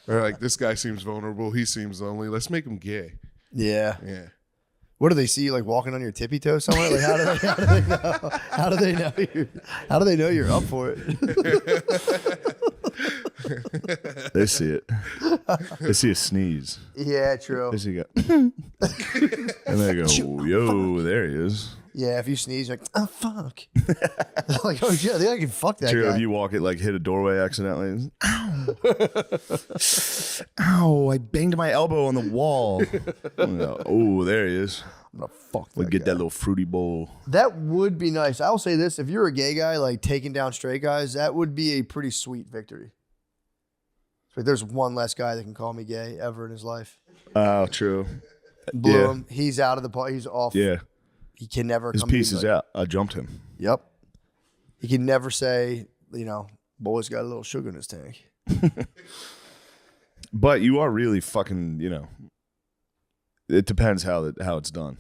Or like, this guy seems vulnerable. He seems lonely. Let's make him gay. Yeah. Yeah. What do they see you like walking on your tippy toe somewhere? Like how do they know? How do they know you're up for it? They see it. They see a sneeze. Yeah, true. They see you go, and they go, yo, there he is. Yeah, if you sneeze, you're like, oh, fuck. Like, oh, yeah, I can fuck that True, guy. if you walk it, like hit a doorway accidentally. Ow. Ow, I banged my elbow on the wall. Oh, there he is. I'm going to fuck that We'll get guy. that little fruity bowl. That would be nice. I'll say this. If you're a gay guy, like taking down straight guys, that would be a pretty sweet victory. So there's one less guy that can call me gay ever in his life. Oh, true. Blew him. He's out of the party. He's off. Yeah. He can never His come piece to is me, like, out. I jumped him. Yep. He can never say, boy's got a little sugar in his tank. But you are really fucking, it depends how it's done.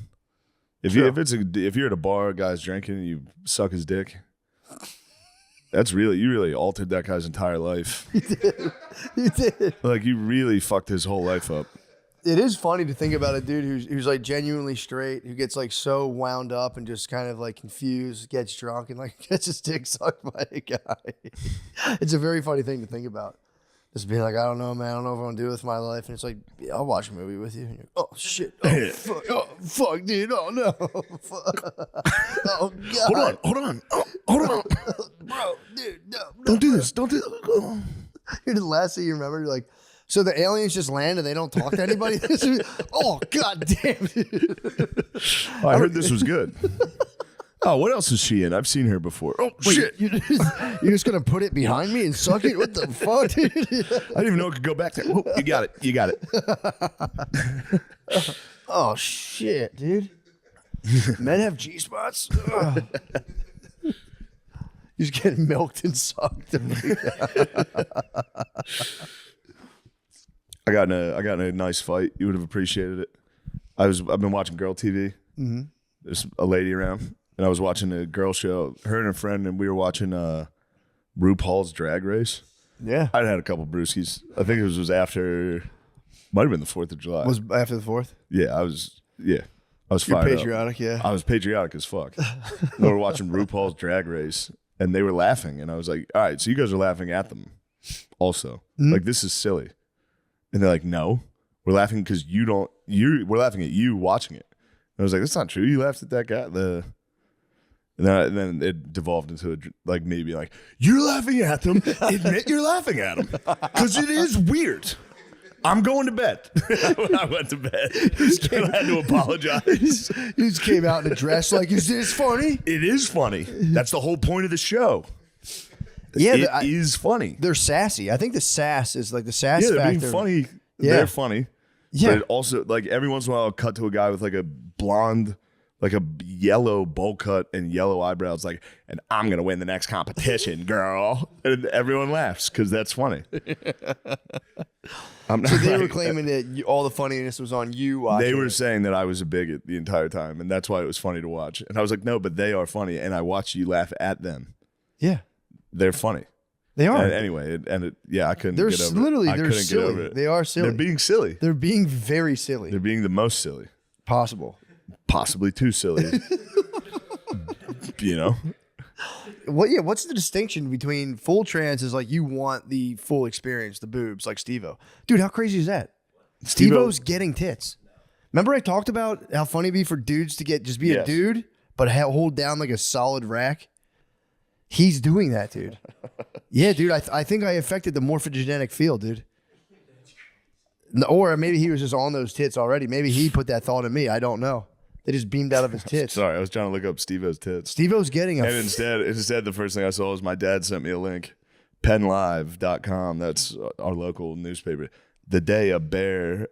If you're at a bar, a guy's drinking, and you suck his dick, you really altered that guy's entire life. You did. Like you really fucked his whole life up. It is funny to think about a dude who's like genuinely straight, who gets like so wound up and just kind of like confused, gets drunk and like gets his dick sucked by a guy. It's a very funny thing to think about. Just being like, I don't know, man. I don't know if I'm gonna do it with my life. And it's like, yeah, I'll watch a movie with you. And you're, oh shit. Oh fuck, dude. Oh no. Fuck. Oh god. Hold on. Hold on. Bro, dude, no. Don't do this. Don't do this. You're the last thing you remember. You're like, so the aliens just land and they don't talk to anybody? Oh, god damn. Oh, I heard this was good. Oh, what else is she in? I've seen her before. Oh, shit. You're just going to put it behind me and suck it? What the fuck, dude? I didn't even know it could go back there. Whoa, you got it. Oh, shit, dude. Men have G-spots? You just get milked and sucked. I got in a nice fight. You would have appreciated it. I've been watching girl TV. Mm-hmm. There's a lady around, and I was watching a girl show. Her and a friend, and we were watching RuPaul's Drag Race. Yeah, I'd had a couple brewskis. I think it was after, might have been the 4th of July. Was after the 4th? Yeah, I was. Yeah, I was You're fired up. patriotic, yeah. I was patriotic as fuck. We were watching RuPaul's Drag Race, and they were laughing, and I was like, "All right, so you guys are laughing at them, also. Like this is silly." And they're like, "No, we're laughing because we're laughing at you watching it." And I was like, "That's not true. You laughed at that guy." And then it devolved into like maybe like, "You're laughing at them. Admit you're laughing at them because it is weird." I'm going to bed. When I went to bed, I had to apologize. You just came out in a dress like, is this funny? It is funny. That's the whole point of the show. Yeah, it is funny. They're sassy. I think the sass is like the sass Yeah, they're factor. being funny. Yeah. They're funny. Yeah. But it also, like, every once in a while, I'll cut to a guy with like a blonde, like a yellow bowl cut and yellow eyebrows, like, and I'm going to win the next competition, girl. And everyone laughs because that's funny. So they were claiming that all the funniness was on you watching. They were saying that I was a bigot the entire time, and that's why it was funny to watch. And I was like, no, but they are funny, and I watch you laugh at them. Yeah. They're funny. They are. And anyway, I couldn't They're get over literally, it. I they're couldn't silly. get over it. They are silly. They're being silly. They're being very silly. They're being the most silly. Possible. Possibly too silly. You know? What's the distinction between full trans is like you want the full experience, the boobs, like Steve-O. Dude, how crazy is that? Steve-O's getting tits. Remember I talked about how funny it'd be for dudes to just be a dude, but hold down like a solid rack? He's doing that, dude. Yeah, dude, I think I affected the morphogenetic field, dude. Or maybe he was just on those tits already. Maybe he put that thought in me. I don't know. They just beamed out of his tits. Sorry, I was trying to look up Steve-O's tits. Steve-O's getting And instead, the first thing I saw was my dad sent me a link. PennLive.com. That's our local newspaper. The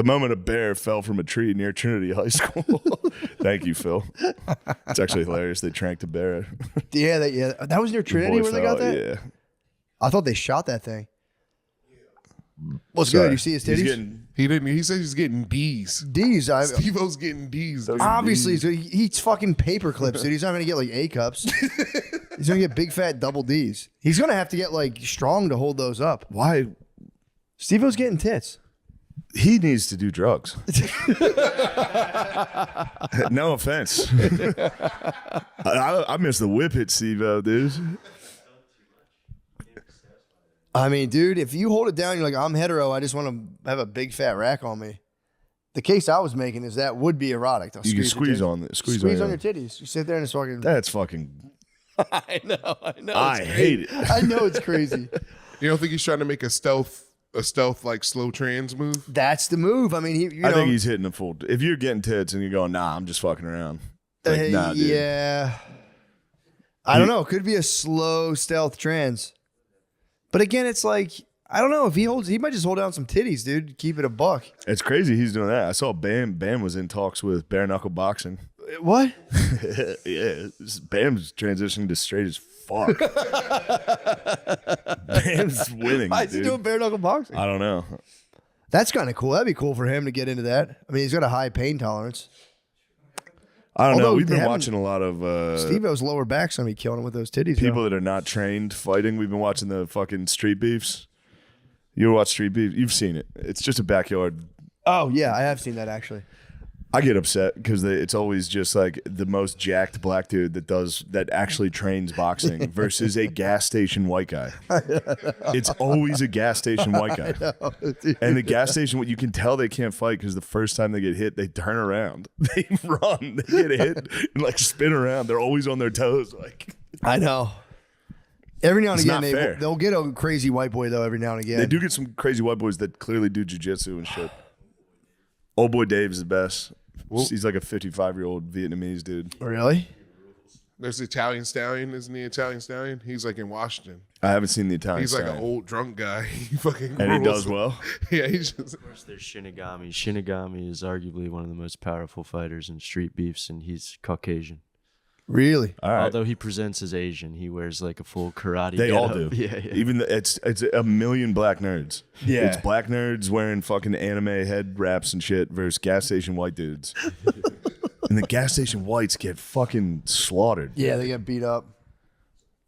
moment a bear fell from a tree near Trinity High School. Thank you, Phil. It's actually hilarious. They tranked a bear. Yeah, that was near Trinity where they got that? Yeah. I thought they shot that thing. What's good? You see his titties? He didn't. He said he's getting D's. D's. Steve-O's getting D's. Obviously, so he eats fucking paper clips, dude. He's not gonna get like A cups. He's gonna get big fat double D's. He's gonna have to get like strong to hold those up. Why? Steve-O's getting tits. He needs to do drugs. No offense. I miss the whip hit, Steve-O, dude. I mean, dude, if you hold it down, you're like, I'm hetero. I just want to have a big fat rack on me. The case I was making is that would be erotic. You can squeeze on it. Squeeze on your titties. You sit there and it's fucking. That's fucking. I know. I hate it. I know it's crazy. You don't think he's trying to make a stealth like slow trans move? That's the move. I mean, I think he's hitting the full. If you're getting tits and you're going, nah, I'm just fucking around. Like, nah, dude. Yeah. I don't know. It could be a slow stealth trans. But again, it's like, I don't know if he might just hold down some titties, dude. Keep it a buck. It's crazy he's doing that. I saw Bam was in talks with bare knuckle boxing. What? Yeah, Bam's transitioning to straight as fuck. Bam's winning. Why is he doing bare knuckle boxing? I don't know. That's kind of cool. That'd be cool for him to get into that. I mean, he's got a high pain tolerance. I don't know. We've been watching a lot of Steve-O's lower back's gonna be killing him with those titties. People that are not trained fighting. We've been watching the fucking street beefs. You ever watch street beef? You've seen it. It's just a backyard. Oh yeah, I have seen that actually. I get upset because it's always just like the most jacked black dude that actually trains boxing versus a gas station white guy. It's always a gas station white guy. And the gas station, you can tell they can't fight because the first time they get hit, they turn around, they run, they get hit, and like spin around. They're always on their toes. Like I know. Every now and It's again, not fair. they'll get a crazy white boy though. Every now and again, they do get some crazy white boys that clearly do jiu-jitsu and shit. Old boy Dave's the best. He's like a 55-year-old Vietnamese dude. Really? There's the Italian Stallion, isn't he? Italian Stallion. He's like in Washington. I haven't seen the Italian He's like Stallion. an old drunk guy. He fucking And he rules. does well? Yeah, he's just. Of course, there's Shinigami. Shinigami is arguably one of the most powerful fighters in street beefs, and he's Caucasian. Really? All right. Although he presents as Asian, he wears like a full karate. They all getup. do. Yeah, yeah. Even it's a million black nerds. Yeah. It's black nerds wearing fucking anime head wraps and shit versus gas station white dudes. And the gas station whites get fucking slaughtered. Yeah, they get beat up.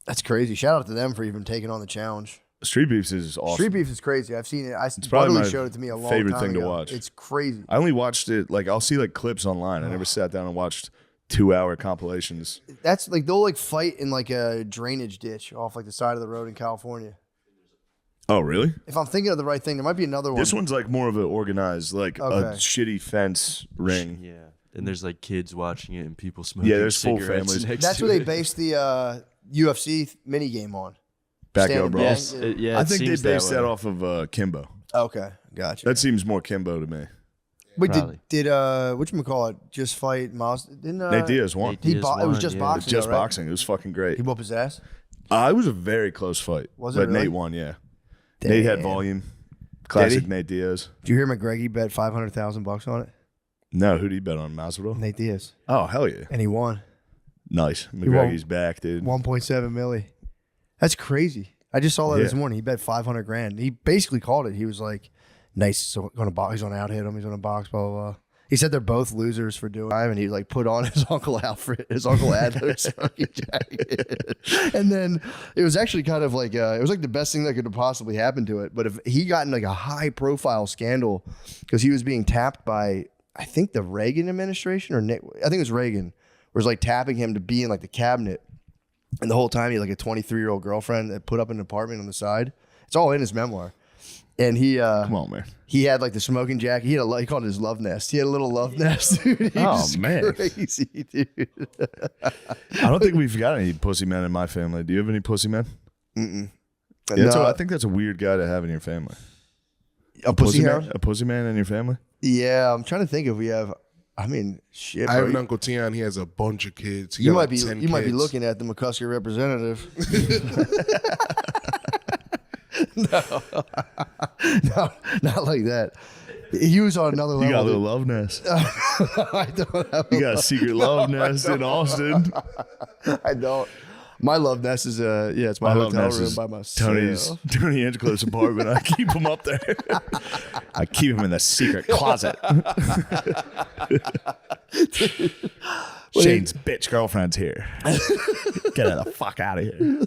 That's crazy. Shout out to them for even taking on the challenge. Street Beefs is awesome. Street Beef is crazy. I've seen it. It's probably Butterly my showed it to me a long favorite time thing ago. to watch. It's crazy. I only watched it, like, I'll see like clips online. I never sat down and watched 2-hour compilations. That's like they'll like fight in like a drainage ditch off like the side of the road in California. Oh, really? If I'm thinking of the right thing, there might be another one. This one's like more of an organized, like a Okay. shitty fence ring. Yeah. And there's like kids watching it and people smoking. Yeah, there's full cigarettes families. next That's to what they it. based the UFC mini game on. Backyard Stand Brawls. and bang. Yeah, I it think they seems based that that way. off of Kimbo. Okay, gotcha. That seems more Kimbo to me. Wait, Probably. did whatchamacallit just fight Miles? Didn't Nate Diaz won. Nate He Diaz it was won, just yeah. boxing. Just though, right? boxing. It was fucking great. He whooped his ass. It was a very close fight. Was it But really? Nate won, yeah. Nate had Damn. volume. Classic Did he? Nate Diaz. Did you hear McGregor bet $500,000 on it? No, who'd he bet on? Masvidal? Nate Diaz, Oh, hell yeah. and he won Nice. won. McGregor's back, dude. 1.7 milli. That's crazy. I just saw that this Yeah. morning. He bet $500,000. He basically called it. He was like, "Nice, so going to box. He's going to out hit him. He's going to box." Blah blah blah. He said they're both losers for doing it, and he like put on his Uncle Alfred, his Uncle Adler's jacket. And then it was actually kind of like it was like the best thing that could have possibly happened to it. But if he got in like a high profile scandal because he was being tapped by I think the Reagan administration or Nick, I think it was Reagan, was like tapping him to be in like the cabinet. And the whole time he had like a 23-year-old girlfriend that put up an apartment on the side. It's all in his memoir. And he Come on, man. he had like the smoking jacket. He called it his love nest. He had a little love nest. Dude. He Oh, was man. crazy, dude. I don't think we've got any pussy men in my family. Do you have any pussy men? Mm-mm. Yeah, No. I think that's a weird guy to have in your family. A pussy man? hound? A pussy man in your family? Yeah, I'm trying to think if we have. I mean, shit. I have Bro. an Uncle Tion. He has a bunch of kids. He You got might like be 10 you might be kids. looking at the McCusker representative. No, not like that. He was on another level. You got a little dude. love nest. I don't have You got a secret love nest in Austin. I don't. My love nest is it's my love hotel nest room is by myself. Tony Hinchcliffe's apartment. I keep him up there. I keep him in the secret closet. Shane's bitch girlfriend's here. Get her the fuck out of here.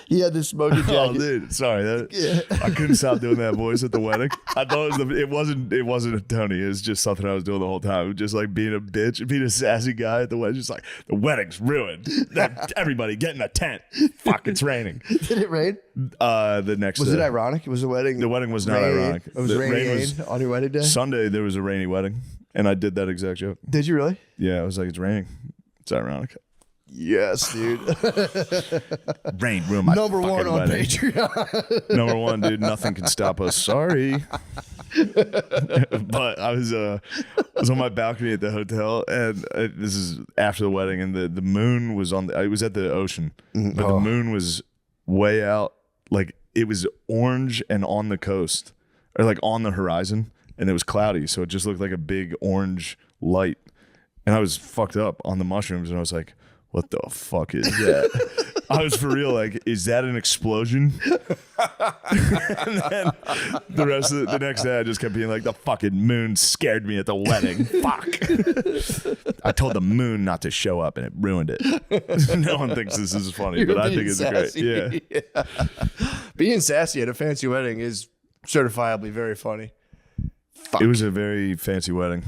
He had this smoking jacket. Oh, dude, sorry. I couldn't stop doing that voice at the wedding. I thought it wasn't a Tony. It was just something I was doing the whole time. It was just like being a bitch, being a sassy guy at the wedding. Just like, the wedding's ruined. Everybody get in a tent. Fuck, it's raining. Did it rain? The next Was day. it ironic? Was the wedding? The wedding was not rainy? ironic. It was The rainy rain was on your wedding day? Sunday, there was a rainy wedding, and I did that exact joke. Did you really? Yeah, I was like, it's raining. It's ironic. Yes, dude. Rain ruined my Number one fucking on wedding. Patreon. Number one, dude. Nothing can stop us. Sorry. But I was on my balcony at the hotel, and this is after the wedding, and the moon was on. I was at the ocean, but the moon was way out. Like, it was orange and on the coast, or like on the horizon, and it was cloudy, so it just looked like a big orange light. And I was fucked up on the mushrooms, and I was like, what the fuck is that? I was for real like, is that an explosion? And then the next day I just kept being like, the fucking moon scared me at the wedding. Fuck. I told the moon not to show up and it ruined it. No one thinks this is funny, but I think it's great. Yeah. Being sassy at a fancy wedding is certifiably very funny. Fuck. It was a very fancy wedding.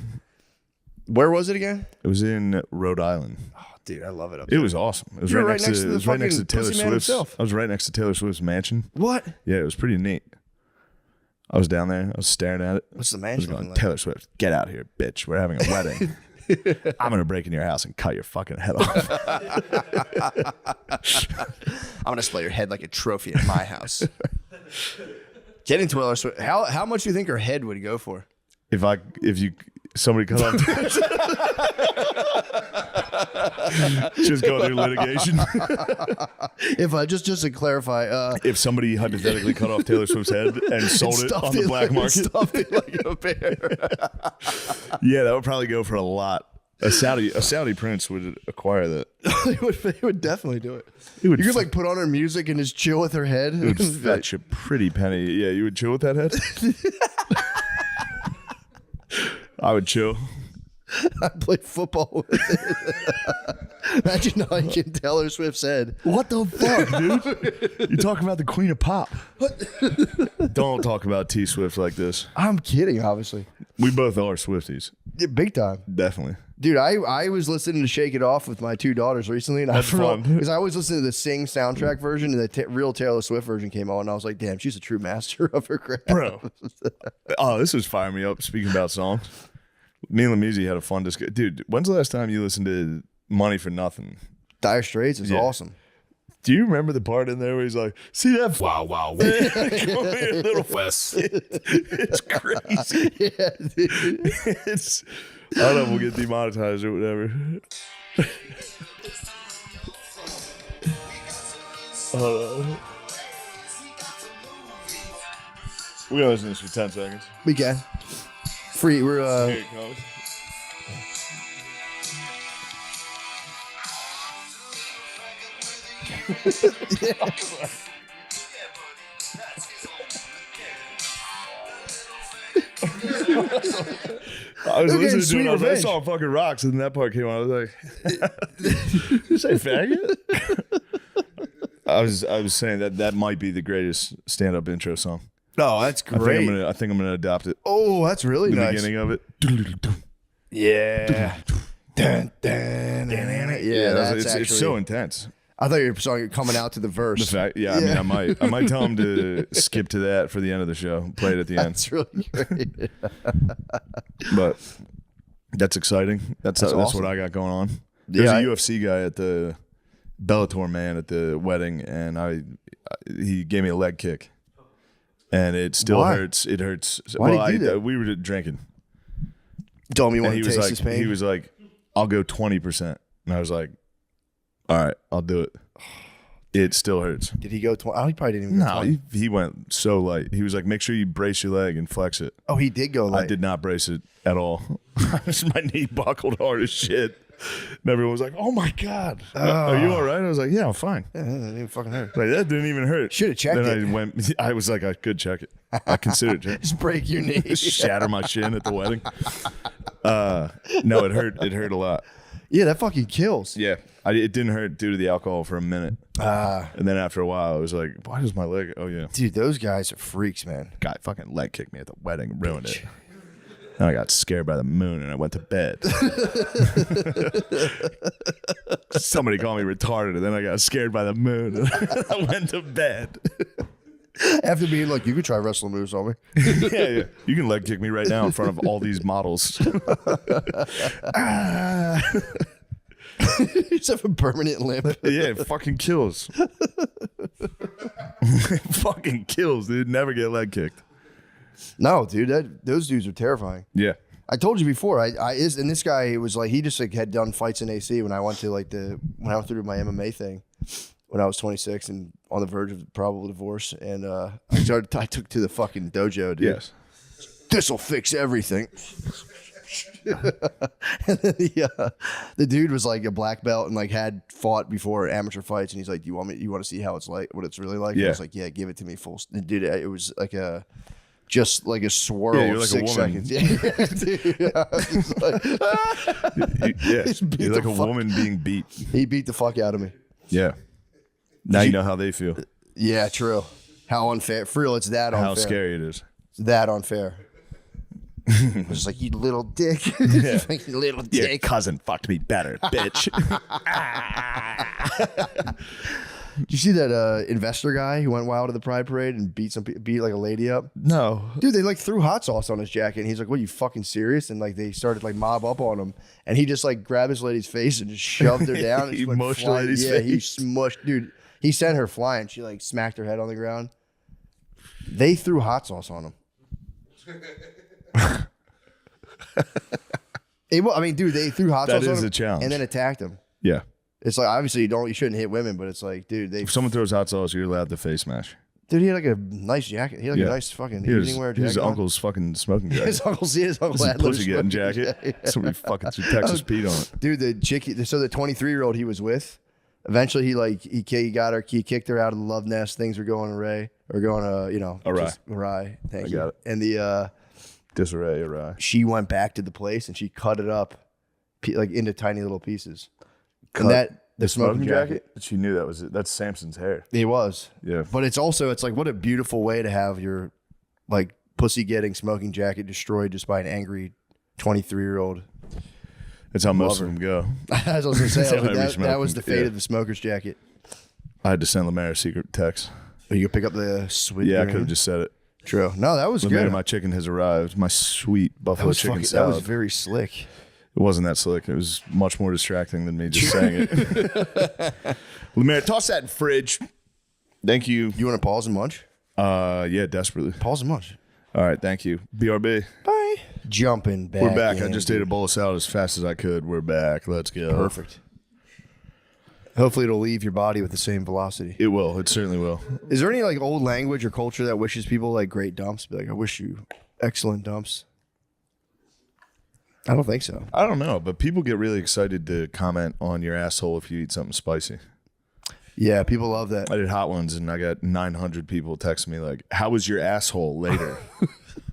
Where was it again? It was in Rhode Island. Dude, I love it up It there. was awesome. It was You were right next to the it was right next to fucking Taylor pussy man Swift's. himself. I was right next to Taylor Swift's mansion. What? Yeah, it was pretty neat. I was down there. I was staring at it. What's the I was mansion going, looking like? Taylor Swift, get out here, bitch. We're having a wedding. I'm gonna break in your house and cut your fucking head off. I'm gonna display your head like a trophy at my house. Getting Taylor Swift. How much do you think her head would go for? If somebody cut off, just go through litigation. If I just to clarify, If somebody hypothetically cut off Taylor Swift's head and sold it on the black market, stuffed it like a bear. yeah, that would probably go for a lot. A Saudi prince would acquire that. They would definitely do it. It would You could like put on her music and just chill with her head. It would fetch a pretty penny. Yeah, you would chill with that head? I would chill. I'd play football with it. Imagine how I can Taylor Swift's head. What the fuck, dude? You talking about the Queen of Pop? Don't talk about T Swift like this. I'm kidding, obviously. We both are Swifties. Yeah, big time. Definitely. Dude, I was listening to Shake It Off with my two daughters recently, and That's fun. Because I always listen to the Sing soundtrack version, and the real Taylor Swift version came on, and I was like, damn, she's a true master of her craft. Bro. Oh, this was firing me up. Speaking about songs, me and Lamizzi had a fun discussion. Dude, when's the last time you listened to Money for Nothing? Dire Straits is awesome. Do you remember the part in there where he's like, see that? Wow, wow. Come here, little Wes. It's crazy. Yeah, dude. It's, I don't know if we'll get demonetized or whatever. We're going to listen to this for 10 seconds. We can. Free. We're Here it comes. I was listening to it. I was like, that song fucking rocks, and that part came on. I was like, "You say faggot?" I was saying that might be the greatest stand-up intro song. Oh, that's great. I think I'm gonna adopt it. Oh, that's really The nice. beginning of it. Yeah. Dun, dun, dun, dun. Yeah, that's it's so intense. I thought you were song coming out to the verse. The fact, yeah, I mean, I might tell him to skip to that for the end of the show. Play it at the end. That's really great. But that's exciting. That's awesome. what I got going on. There's Yeah, a UFC guy at the Bellator man at the wedding, and he gave me a leg kick, and it still hurts. It hurts. Why did he do that? We were drinking. Told me you And want he to was taste like, his pain. he was like, I'll go 20%, and I was like, all right, I'll do it. It still hurts. Did he go 20? Oh, he probably didn't even go No, 20. he went so light. He was like, make sure you brace your leg and flex it. Oh, he did go light. I did not brace it at all. My knee buckled hard as shit. And everyone was like, oh my God. Are you all right? I was like, yeah, I'm fine. Yeah, that didn't even fucking hurt. Like, that didn't even hurt. Should have checked then it. I was like, I could check it. I considered it. Just break your knee. Just shatter my shin at the wedding. No, it hurt. It hurt a lot. Yeah, that fucking kills. Yeah. It didn't hurt due to the alcohol for a minute. And then after a while, I was like, why does my leg? Oh, yeah. Dude, those guys are freaks, man. Guy fucking leg kicked me at the wedding and ruined it. And I got scared by the moon and I went to bed. Somebody called me retarded and then I got scared by the moon and I went to bed. After being like, you could try wrestling moves on me. Yeah. You can leg kick me right now in front of all these models. You just have a permanent limp. Yeah, it fucking kills. It fucking kills, dude. Never get leg kicked. No, dude, those dudes are terrifying. Yeah. I told you before. And this guy was like, he just like had done fights in AC when I went to like when I went through my MMA thing when I was 26 and on the verge of probable divorce. And I took to the fucking dojo, dude. Yes. This'll fix everything. And then the dude was like a black belt and like had fought before amateur fights, and he's like, you want to see how it's like, what it's really like? Yeah. I was like, yeah, give it to me full. Dude, it was like just like a swirl. Yeah, you're of like 6 a woman. seconds. Yeah, dude, I was like, You're like a woman being beat. He beat the fuck out of me. Yeah. Now you know how they feel. Yeah, true. How unfair. For real, it's that unfair. How scary it is. It's that unfair. It was like, you little dick. Yeah. Like, you little Your dick. cousin fucked me better, bitch. Did you see that investor guy who went wild at the Pride Parade and beat like a lady up? No. Dude, they like threw hot sauce on his jacket and he's like, what, you fucking serious? And like they started like mob up on him and he just like grabbed his lady's face and just shoved her down. And He went mushed the flying. lady's Yeah, he face. smushed. Dude, he sent her flying. She like smacked her head on the ground. They threw hot sauce on him. I mean, dude, they threw hot That sauce on is him a challenge. and then attacked him. Yeah. It's like, obviously you shouldn't hit women, but it's like, dude, If someone throws hot sauce, you're allowed to face smash. dude, he had like a nice jacket. He had like a nice fucking evening wear jacket. His on. uncle's fucking smoking jacket. His uncle His had pussy getting jacket. Somebody fucking threw Texas Pete on it. Dude, the chick, so the 23-year-old he was with, eventually he got her, he kicked her out of the love nest. Things were going awry. Awry. Thank you. got it. And Disarray, awry. she went back to the place and she cut it up like into tiny little pieces. And that the smoking jacket. She knew that was it. That's Samson's hair. It was. Yeah. But it's like, what a beautiful way to have your like pussy getting smoking jacket destroyed just by an angry 23-year-old. That's how most of them go. As I was going to say, That's how that was the fate yeah. of the smoker's jacket. I had to send Lemaire a secret text. Oh, you could pick up the sweet. Yeah, I could have just said it. True. No, that was Lemaire, good. my chicken has arrived. My sweet buffalo chicken salad. That was very slick. It wasn't that slick. It was much more distracting than me just saying it. Lemaire, toss that in fridge. Thank you. You want to pause and munch? Yeah, desperately. Pause and munch. All right, thank you. BRB. Bye. Jumping back. We're back. I in, just dude. ate a bowl of salad as fast as I could. We're back. Let's go. Perfect. Hopefully it'll leave your body with the same velocity. It will. It certainly will. Is there any like old language or culture that wishes people like great dumps? Be like, I wish you excellent dumps. I don't think so. I don't know, but people get really excited to comment on your asshole if you eat something spicy. Yeah, people love that. I did hot ones, and I got 900 people text me like, "How was your asshole later?"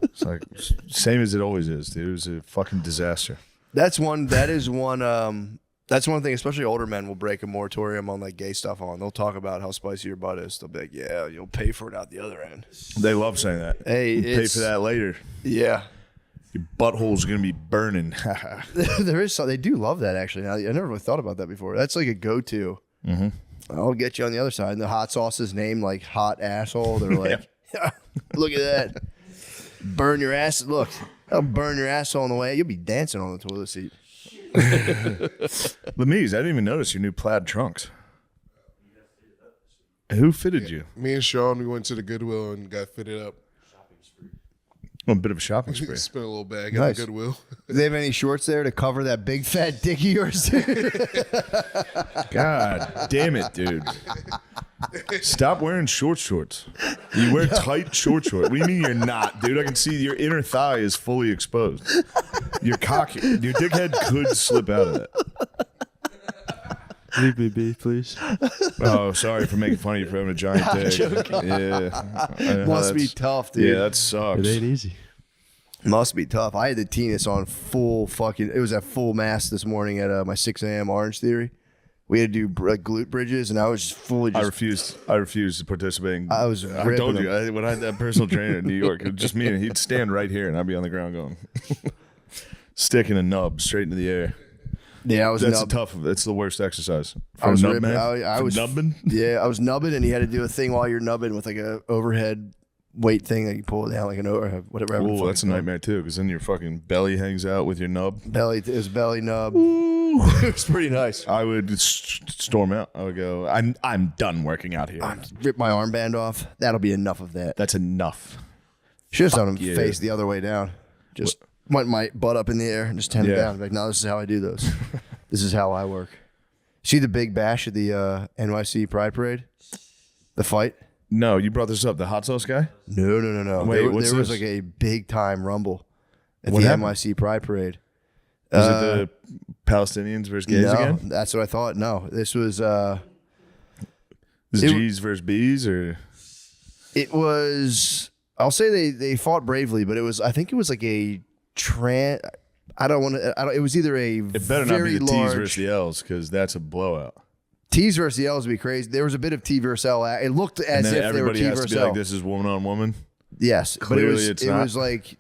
It's like same as it always is, dude. It was a fucking disaster. That's one thing, especially older men will break a moratorium on like gay stuff on. They'll talk about how spicy your butt is. They'll be like, yeah, you'll pay for it out the other end. They love saying that. Hey, you pay for that later. Yeah. Your butthole's gonna be burning. There is they do love that actually. I never really thought about that before. That's like a go-to. Mm-hmm. I'll get you on the other side. And the hot sauce is named like hot asshole. They're like, look at that. Burn your ass. Look, I'll burn your asshole on the way. You'll be dancing on the toilet seat. Lemise, I didn't even notice your new plaid trunks. Who fitted you? Me and Sean, we went to the Goodwill and got fitted up. Oh, a bit of a shopping spree. Spent a little bag at Nice. the Goodwill. Do they have any shorts there to cover that big fat dick of yours? God damn it, dude. Stop wearing shorts. You wear tight shorts. What do you mean you're not, dude? I can see your inner thigh is fully exposed. Your cock, your dickhead could slip out of that. Leave me be, please. Oh, sorry for making fun of you for having a giant dick. Yeah. I know Must be that's- tough, dude. Yeah, that sucks. It ain't easy. Must be tough. I had the Tennis on full fucking. It was at full mast this morning at my 6 a.m. Orange Theory We had to do like glute bridges, and I was just fully. I refused to participate. I was. I told you when I had that personal trainer in New York, it was just me, and he'd stand right here, and I'd be on the ground going, sticking a nub straight into the air. Yeah, I was. That's the worst exercise. I was nub, ripping. I was nubbing. Yeah, I was nubbing, and he had to do a thing while you're nubbing with like a overhead weight thing that you pull it down like an overhead, whatever. Oh, that's a nightmare too, because then your fucking belly hangs out with your nub. It was belly nub. It was pretty nice. I would storm out. I would go, I'm done working out here. Rip my armband off. That'll be enough of that. That's enough. Should have done him face the other way down. Just went my butt up in the air and just tend it down. Like, no, this is how I do those. This is how I work. See the big bash at the NYC Pride Parade? The fight? No, you brought this up. The hot sauce guy? No. Wait, there was like a big time rumble at What the happened? NYC Pride Parade. Was it the Palestinians versus gays again? That's what I thought. No, this was. G's versus B's, or it was. I'll say they fought bravely, but it was. I think it was like a I don't want to. It was either a. It better not be the T's versus the L's, because that's a blowout. T's versus the L's would be crazy. There was a bit of T versus L. It looked as if they were T versus L. Everybody has to be like, this is woman on woman. Yes, Clearly but it was like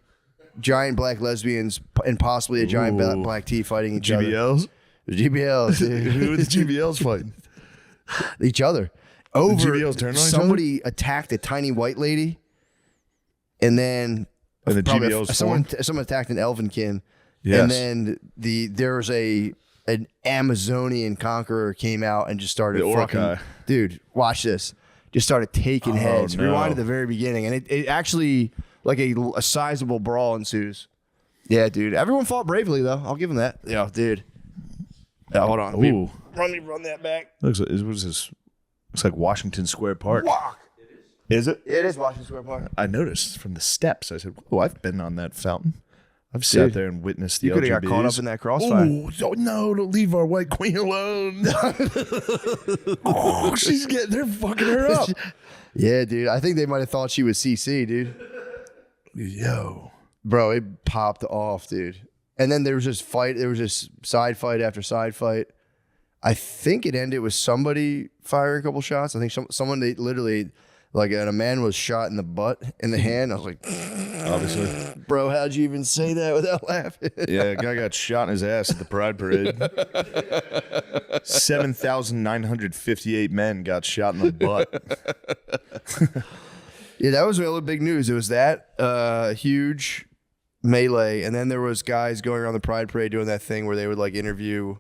giant black lesbians and possibly a giant black T fighting each GBLs? other. GBLs. Who are the GBLs fighting? Each other. Over the GBLs turned on somebody attacked a tiny white lady, and then the GBLs someone attacked an Elvenkin, yes. And then there was an Amazonian conqueror came out and just started fucking. Dude, watch this. Just started taking heads. No. Rewind to the very beginning, and it actually like a sizable brawl ensues. Yeah, dude. Everyone fought bravely though. I'll give them that. Yeah, dude. Yeah, hold on. Ooh. Let me run that back. Looks like Washington Square Park. Is it? It is Washington Square Park. I noticed from the steps. I said, "Oh, I've been on that fountain. I've sat there and witnessed the You could have got caught LGBTs. up in that crossfire. Oh, no, don't leave our white queen alone. Oh, she's getting, they're fucking her up. Yeah, dude. I think they might have thought she was CC, dude. Yo. Bro, it popped off, dude. And then there was just side fight after side fight. I think it ended with somebody firing a couple shots. I think someone they literally, like, and a man was shot in the butt, in the hand. I was like, obviously. Bro, how'd you even say that without laughing? Yeah, a guy got shot in his ass at the Pride Parade. 7,958 men got shot in the butt. Yeah, that was really big news. It was that huge melee, and then there was guys going around the Pride Parade doing that thing where they would like interview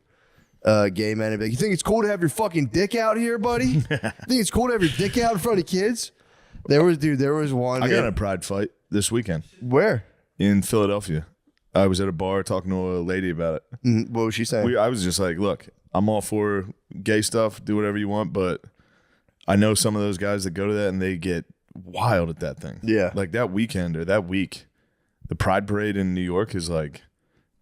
gay men and be like, "You think it's cool to have your fucking dick out here, buddy? You think it's cool to have your dick out in front of kids?" There was one. I got in a Pride fight this weekend. Where? In Philadelphia. I was at a bar talking to a lady about it. What was she saying? I was just like, look, I'm all for gay stuff. Do whatever you want, but I know some of those guys that go to that and they get wild at that thing. Yeah. Like that weekend or that week, the Pride Parade in New York is like,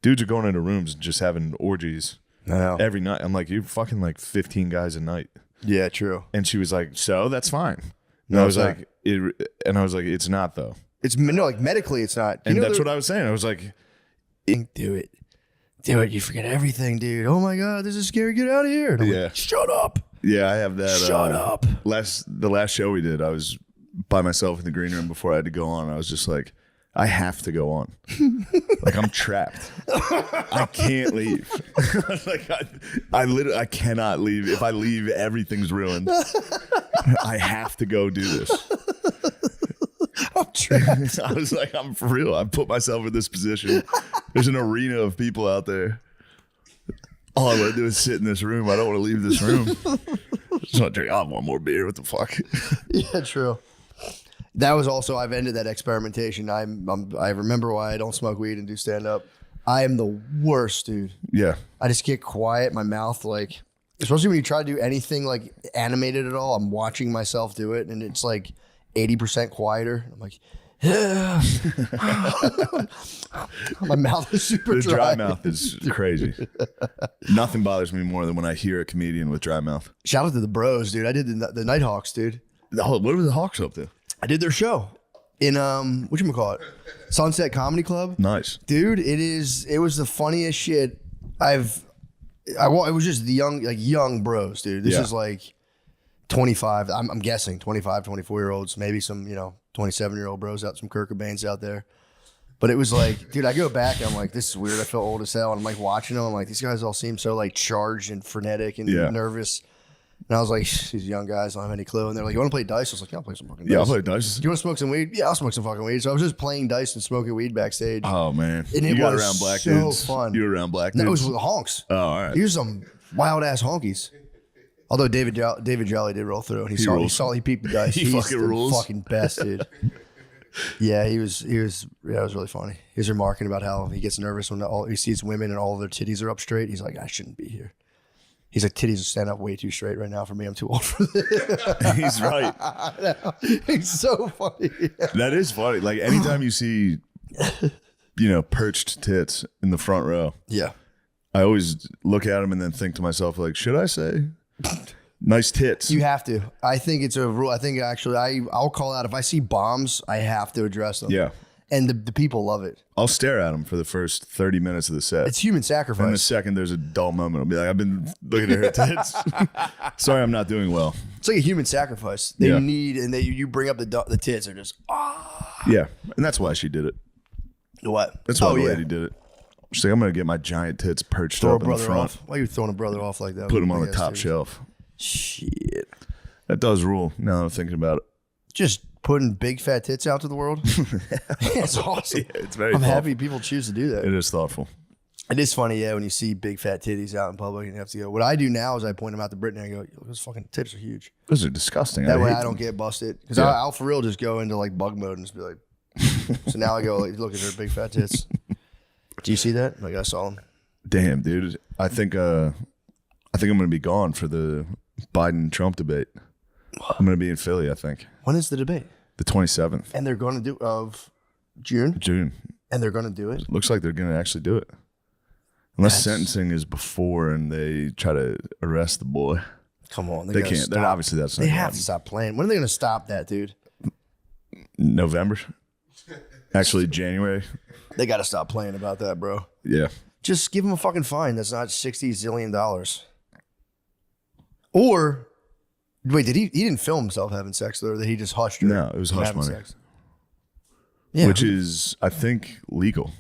dudes are going into rooms and just having orgies every night. I'm like, you're fucking like 15 guys a night. Yeah, true. And she was like, so that's fine. And No, I was it's like, it's not though. It's no, like medically, it's not. And that's what I was saying. I was like, do it. You forget everything, dude. Oh my God, this is scary. Get out of here. And I'm like, shut up. Yeah, I have that. Shut up. The last show we did, I was by myself in the green room before I had to go on. I was just like, I have to go on. Like I'm trapped. I can't leave. Like I literally I cannot leave. If I leave, everything's ruined. I have to go do this. I'm trapped. I was like, I'm for real. I put myself in this position. There's an arena of people out there. All I want to do is sit in this room. I don't want to leave this room. Just want to drink. I want more beer. What the fuck? Yeah, true. That was also, I've ended that experimentation. I remember why I don't smoke weed and do stand up. I am the worst, dude. Yeah. I just get quiet. My mouth, like, especially when you try to do anything like animated at all, I'm watching myself do it and it's like 80% quieter. I'm like, yeah. My mouth is super The dry. dry mouth is crazy. Nothing bothers me more than when I hear a comedian with dry mouth. Shout out to the bros, dude. I did the Nighthawks, dude. What were the Hawks up to? I did their show in whatchamacallit? Sunset Comedy Club. Nice. Dude, it was the funniest shit. It was just the young bros, dude. This is like 25. I'm guessing 25, 24-year-olds, maybe some 27-year-old bros out, some Kurt Cobains out there. But it was like, dude, I go back and I'm like, this is weird. I feel old as hell. And I'm like watching them. I'm like, these guys all seem so like charged and frenetic and nervous. And I was like, these young guys don't have any clue. And they're like, you want to play dice? I was like, yeah, I'll play some fucking dice. Yeah, I'll play dice. Do you want to smoke some weed? Yeah, I'll smoke some fucking weed. So I was just playing dice and smoking weed backstage. Oh, man. And it got was around black so dudes. fun. You were around black dudes? No, it was with the honks. Oh, all right. He was some wild-ass honkies. Although David Jolly did roll through. And he peeped the dice. He He's fucking the rules. fucking best, dude. Yeah, it was really funny. He was remarking about how he gets nervous when he sees women and all of their titties are up straight. He's like, I shouldn't be here. He's like, titties stand up way too straight right now for me. I'm too old for this. He's right. It's so funny. That is funny. Like anytime you see, perched tits in the front row. Yeah. I always look at them and then think to myself, like, should I say nice tits? You have to. I think it's a rule. I think actually I'll call out if I see bombs, I have to address them. Yeah. And the people love it. I'll stare at them for the first 30 minutes of the set. It's human sacrifice. And the second there's a dull moment, I'll be like, I've been looking at her tits. Sorry, I'm not doing well. It's like a human sacrifice. They need, and you bring up the tits, they're just, Yeah. And that's why she did it. What? That's why the lady did it. She's like, I'm going to get my giant tits perched Throw up a in the brother front. off. Why are you throwing a brother off like that? Put him on the top shelf. Shit. That does rule now that I'm thinking about it. Just putting big fat tits out to the world. It's awesome. Yeah, it's very I'm thoughtful. happy people choose to do that. It is thoughtful. It is funny, when you see big fat titties out in public and you have to go. What I do now is I point them out to Brittany and I go, yo, those fucking tits are huge. Those are disgusting. That way hate I don't them. get busted. Because I'll for real just go into like bug mode and just be like, so now I go, like, look at her big fat tits. Do you see that? Like I saw them. Damn, dude. I think I'm going to be gone for the Biden-Trump debate. I'm going to be in Philly, I think. When is the debate? The 27th. And they're going to do of June? June. And they're going to do it? Looks like they're going to actually do it. Unless sentencing is before and they try to arrest the boy. Come on. They can't. They're obviously that's not They gonna have happen. to stop playing. When are they going to stop that, dude? November. Actually, January. They got to stop playing about that, bro. Yeah. Just give him a fucking fine. That's not $60 zillion. Or, wait, he didn't film himself having sex, though, or that he just hushed her? No, it was from hush having money. sex? Yeah. Which is, I think, legal.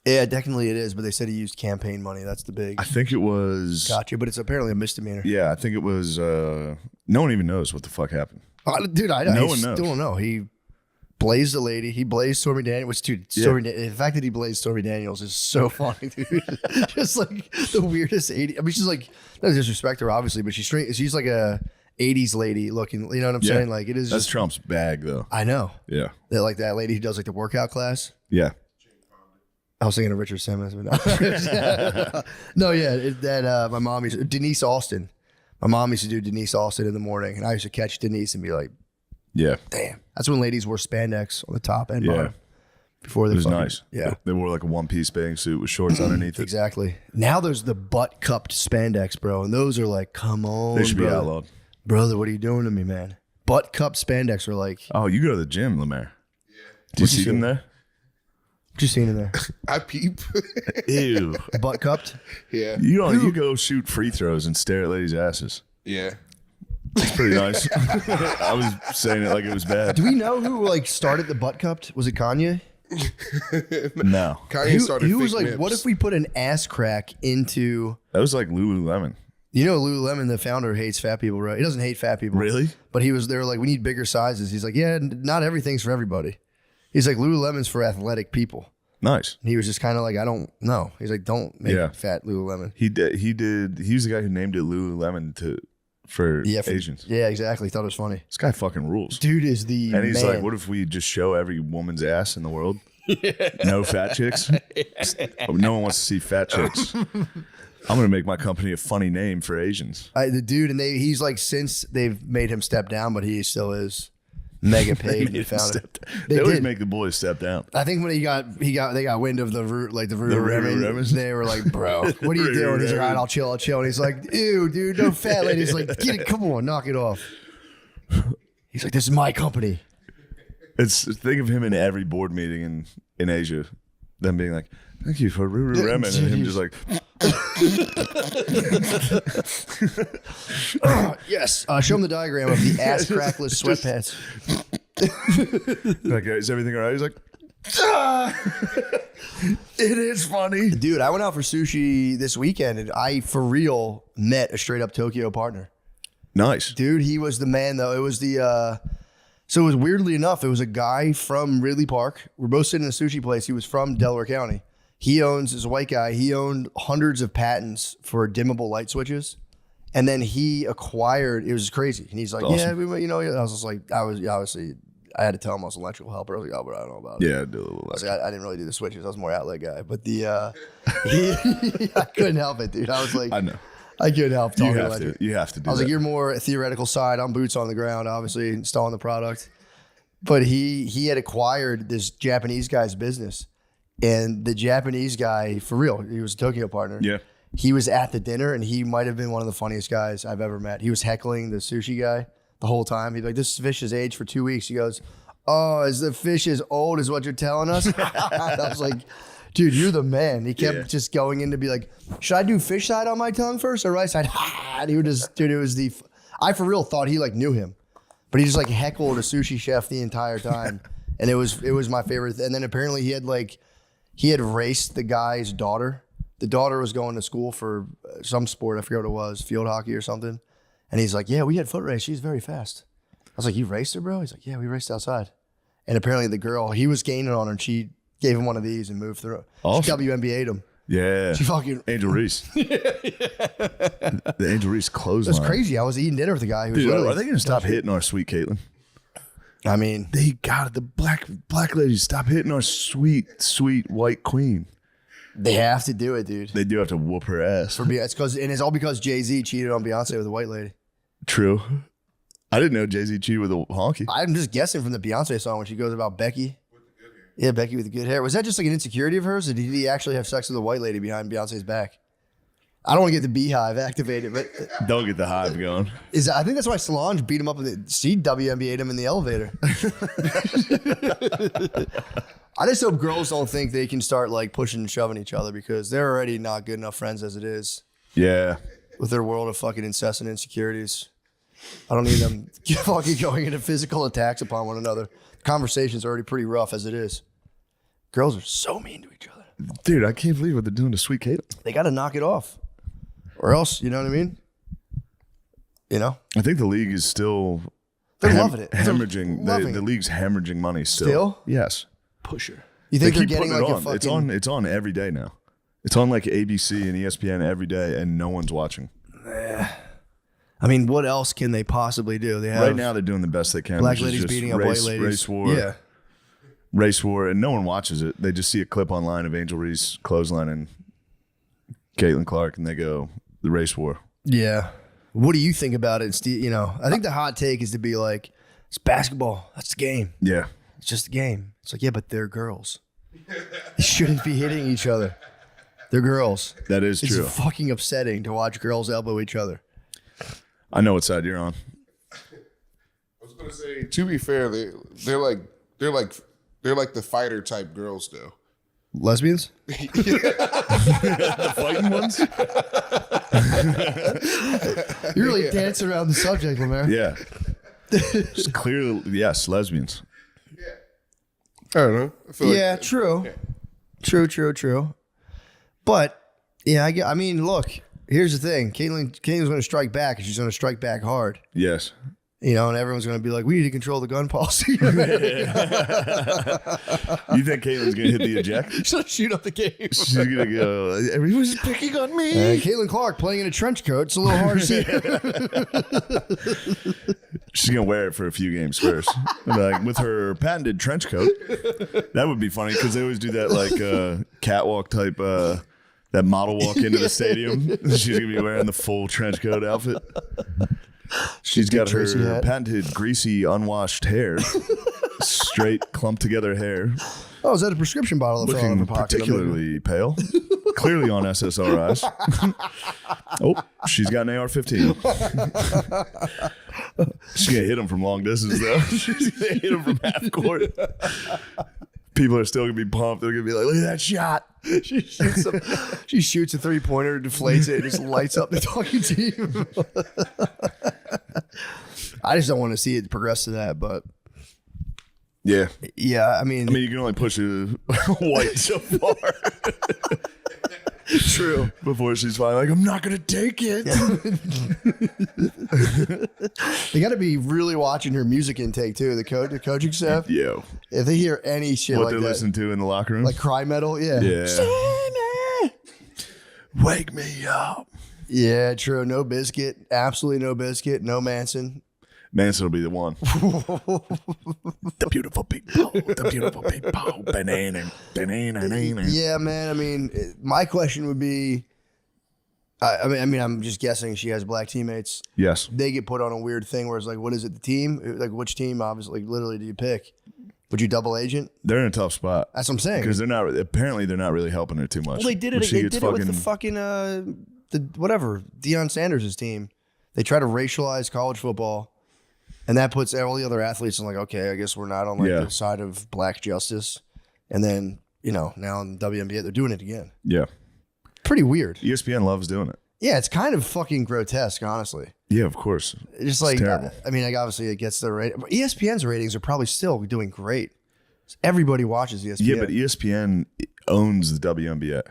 Yeah, technically it is, but they said he used campaign money. That's the big. I think it was. Gotcha, but it's apparently a misdemeanor. Yeah, I think it was. No one even knows what the fuck happened. Dude, No I one still knows. don't know. He blazed the lady. He blazed Stormy Daniels. Which, dude, the fact that he blazed Stormy Daniels is so funny, dude. Just like the weirdest 80s. I mean, she's like, no disrespect to her, obviously, but she's like a 80s lady looking. You know what I'm saying? Like, it is. That's just, Trump's bag, though. I know. Yeah. That like that lady who does like the workout class. Yeah. I was thinking of Richard Simmons. But no, my mom used to, Denise Austin. My mom used to do Denise Austin in the morning, and I used to catch Denise and be like, yeah. Damn. That's when ladies wore spandex on the top and Yeah. bottom. Before they It was fucking- nice. Yeah. They wore like a one-piece bathing suit with shorts underneath it. Exactly. Now there's the butt cupped spandex, bro. And those are like, come on, They should be brother. outlawed. Brother, what are you doing to me, man? Butt cupped spandex are like, Oh, you go to the gym, Lemaire. Yeah. Do you What'd you see them see? there? what you seen in there? I peep. Ew. Butt cupped? Yeah. You go shoot free throws and stare at ladies' asses. Yeah. It's pretty nice. I was saying it like it was bad. Do we know who like started the butt cupped? Was it Kanye? No. Kanye started Who was fake like, nips. what if we put an ass crack into... That was like Lululemon. You know, Lululemon, the founder, hates fat people, right? He doesn't hate fat people. Really? But they were like, we need bigger sizes. He's like, yeah, not everything's for everybody. He's like, Lululemon's for athletic people. Nice. And he was just kind of like, I don't know. He's like, don't make Yeah. fat Lululemon. He was the guy who named it Lululemon for Asians. Yeah, exactly. Thought it was funny. This guy fucking rules. Dude is the And he's man. like, what if we just show every woman's ass in the world? No fat chicks? No one wants to see fat chicks. I'm going to make my company a funny name for Asians. The dude, and he's like, since they've made him step down, but he still is mega paid. They found it. They always did. make the boys step down. I think when they got wind of the root, like the The Ruremans, they were like, bro, what are you doing? He's like, all right, I'll chill. And he's like, ew, dude, no fat lady. He's like, get it, come on, knock it off. He's like, this is my company. Think of him in every board meeting in Asia, them being like, thank you for Ruru Remen, and him just like, Yes. Show him the diagram of the ass crackless sweatpants. Like, is everything all right? He's like, it is funny. Dude, I went out for sushi this weekend and I, for real, met a straight up Tokyo partner. Nice. Dude, he was the man though. It was so it was weirdly enough, it was a guy from Ridley Park. We're both sitting in a sushi place. He was from Delaware County. He is a white guy. He owned hundreds of patents for dimmable light switches. And then he acquired, it was crazy. And he's like, awesome. yeah, I was just like, obviously, I had to tell him I was an electrical helper. I was like, oh, but I don't know about it. Yeah, I do a little. I was like, I didn't really do the switches. I was more outlet guy. But I couldn't help it, dude. I was like, I know. I couldn't help talking electric. You have to do I was that. like, you're more theoretical side. I'm boots on the ground, obviously, installing the product. But he had acquired this Japanese guy's business. And the Japanese guy, for real, he was a Tokyo partner. Yeah. He was at the dinner, and he might have been one of the funniest guys I've ever met. He was heckling the sushi guy the whole time. He'd be like, this fish is aged for 2 weeks. He goes, oh, is the fish as old as what you're telling us? I was like, dude, you're the man. He kept just going in to be like, should I do fish side on my tongue first or right side? And he would just, dude, it was I for real thought he like knew him. But he just like heckled a sushi chef the entire time. And it was my favorite. And then apparently he had raced the guy's daughter. The daughter was going to school for some sport. I forget what it was, field hockey or something. And he's like, yeah, we had foot race. She's very fast. I was like, you raced her, bro? He's like, yeah, we raced outside. And apparently the girl, he was gaining on her and she gave him one of these and moved through. Awesome. She WNBA'd him. Yeah. She fucking Angel Reese. The Angel Reese clothesline. It was crazy. I was eating dinner with the guy who was Dude, literally, are they going to stop hitting our sweet Caitlin? I mean, they got it. The black ladies stop hitting our sweet white queen. They have to do it, dude. They do have to whoop her ass. It's all because Jay-Z cheated on Beyonce with a white lady. True. I didn't know Jay-Z cheated with a honky. I'm just guessing from the Beyonce song when she goes about Becky. Yeah, Becky with the good hair. Was that just like an insecurity of hers, or did he actually have sex with a white lady behind Beyonce's back? I don't want to get the beehive activated, but don't get the hive going. I think that's why Solange beat him up. She WNBA'd him in the elevator. I just hope girls don't think they can start like pushing and shoving each other because they're already not good enough friends as it is. Yeah. With their world of fucking incessant insecurities. I don't need them fucking going into physical attacks upon one another. Conversations are already pretty rough as it is. Girls are so mean to each other. Dude, I can't believe what they're doing to sweet Kate. They got to knock it off. Or else, you know what I mean? You know? I think the league is still They're loving it. Hemorrhaging. The league's hemorrhaging money still. Still? Yes. Pusher. You think they they're keep getting putting like it a on. fucking... It's on every day now. It's on like ABC and ESPN every day, and no one's watching. I mean, what else can they possibly do? They have right now, they're doing the best they can. Black which is ladies just beating up white ladies. Race war. Yeah. Race war, and no one watches it. They just see a clip online of Angel Reese clothesline and Caitlin Clark, and they go, the race war. Yeah. What do you think about it, Steve? You know, I think the hot take is to be like, it's basketball. That's the game. Yeah. It's just a game. It's like, yeah, but they're girls. They shouldn't be hitting each other. They're girls. That is true. It's fucking upsetting to watch girls elbow each other. I know what side you're on. I was gonna say, to be fair, they're like the fighter type girls though. Lesbians? The fighting ones? You're really dancing around the subject, Lemaire. Yeah. It's clearly, yes, lesbians. I don't know. I feel yeah, true. True. But, yeah, I mean, look, here's the thing. Caitlin's going to strike back, and she's going to strike back hard. Yes. You know, and everyone's going to be like, we need to control the gun policy. You think Caitlin's going to hit the eject? She's going to shoot up the game. She's going to go, everyone's picking on me. Caitlin Clark playing in a trench coat. It's a little hard to see. She's going to wear it for a few games first. Like, with her patented trench coat. That would be funny because they always do that like catwalk type, that model walk into the stadium. She's going to be wearing the full trench coat outfit. She's got her patented, greasy, unwashed hair. Straight, clumped together hair. Oh, is that a prescription bottle that fell out of her Looking pocket? particularly pale. Clearly on SSRIs. Oh, she's got an AR-15. She's going to hit him from long distance, though. She's going to hit him from half court. People are still going to be pumped. They're going to be like, look at that shot. She shoots a 3-pointer, deflates it, and just lights up the talking team. I just don't want to see it progress to that, but yeah, I mean, you can only push a white so far. True. Before she's finally like, I'm not gonna take it. They got to be really watching her music intake too. The coaching staff. Yeah. If they hear any shit What like they that, listen to in the locker room, like cry metal. Yeah. Wake me up. Yeah, true. No Biscuit. Absolutely no Biscuit. No Manson. Manson will be the one. The beautiful people. The beautiful people. Banana. Yeah, man. I mean, my question would be, I mean, I'm just guessing she has black teammates. Yes. They get put on a weird thing where it's like, what is it? The team? Like, which team? Obviously, like, literally, do you pick? Would you double agent? They're in a tough spot. That's what I'm saying. Because they're not really helping her too much. Well, they did it. They did it with the fucking Deion Sanders' team. They try to racialize college football. And that puts all the other athletes in like, okay, I guess we're not on the side of black justice. And then, now in the WNBA, they're doing it again. Yeah. Pretty weird. ESPN loves doing it. Yeah, it's kind of fucking grotesque, honestly. Yeah, of course. It's just like, terrible. I mean, like obviously it gets their rating. But ESPN's ratings are probably still doing great. Everybody watches ESPN. Yeah, but ESPN owns the WNBA.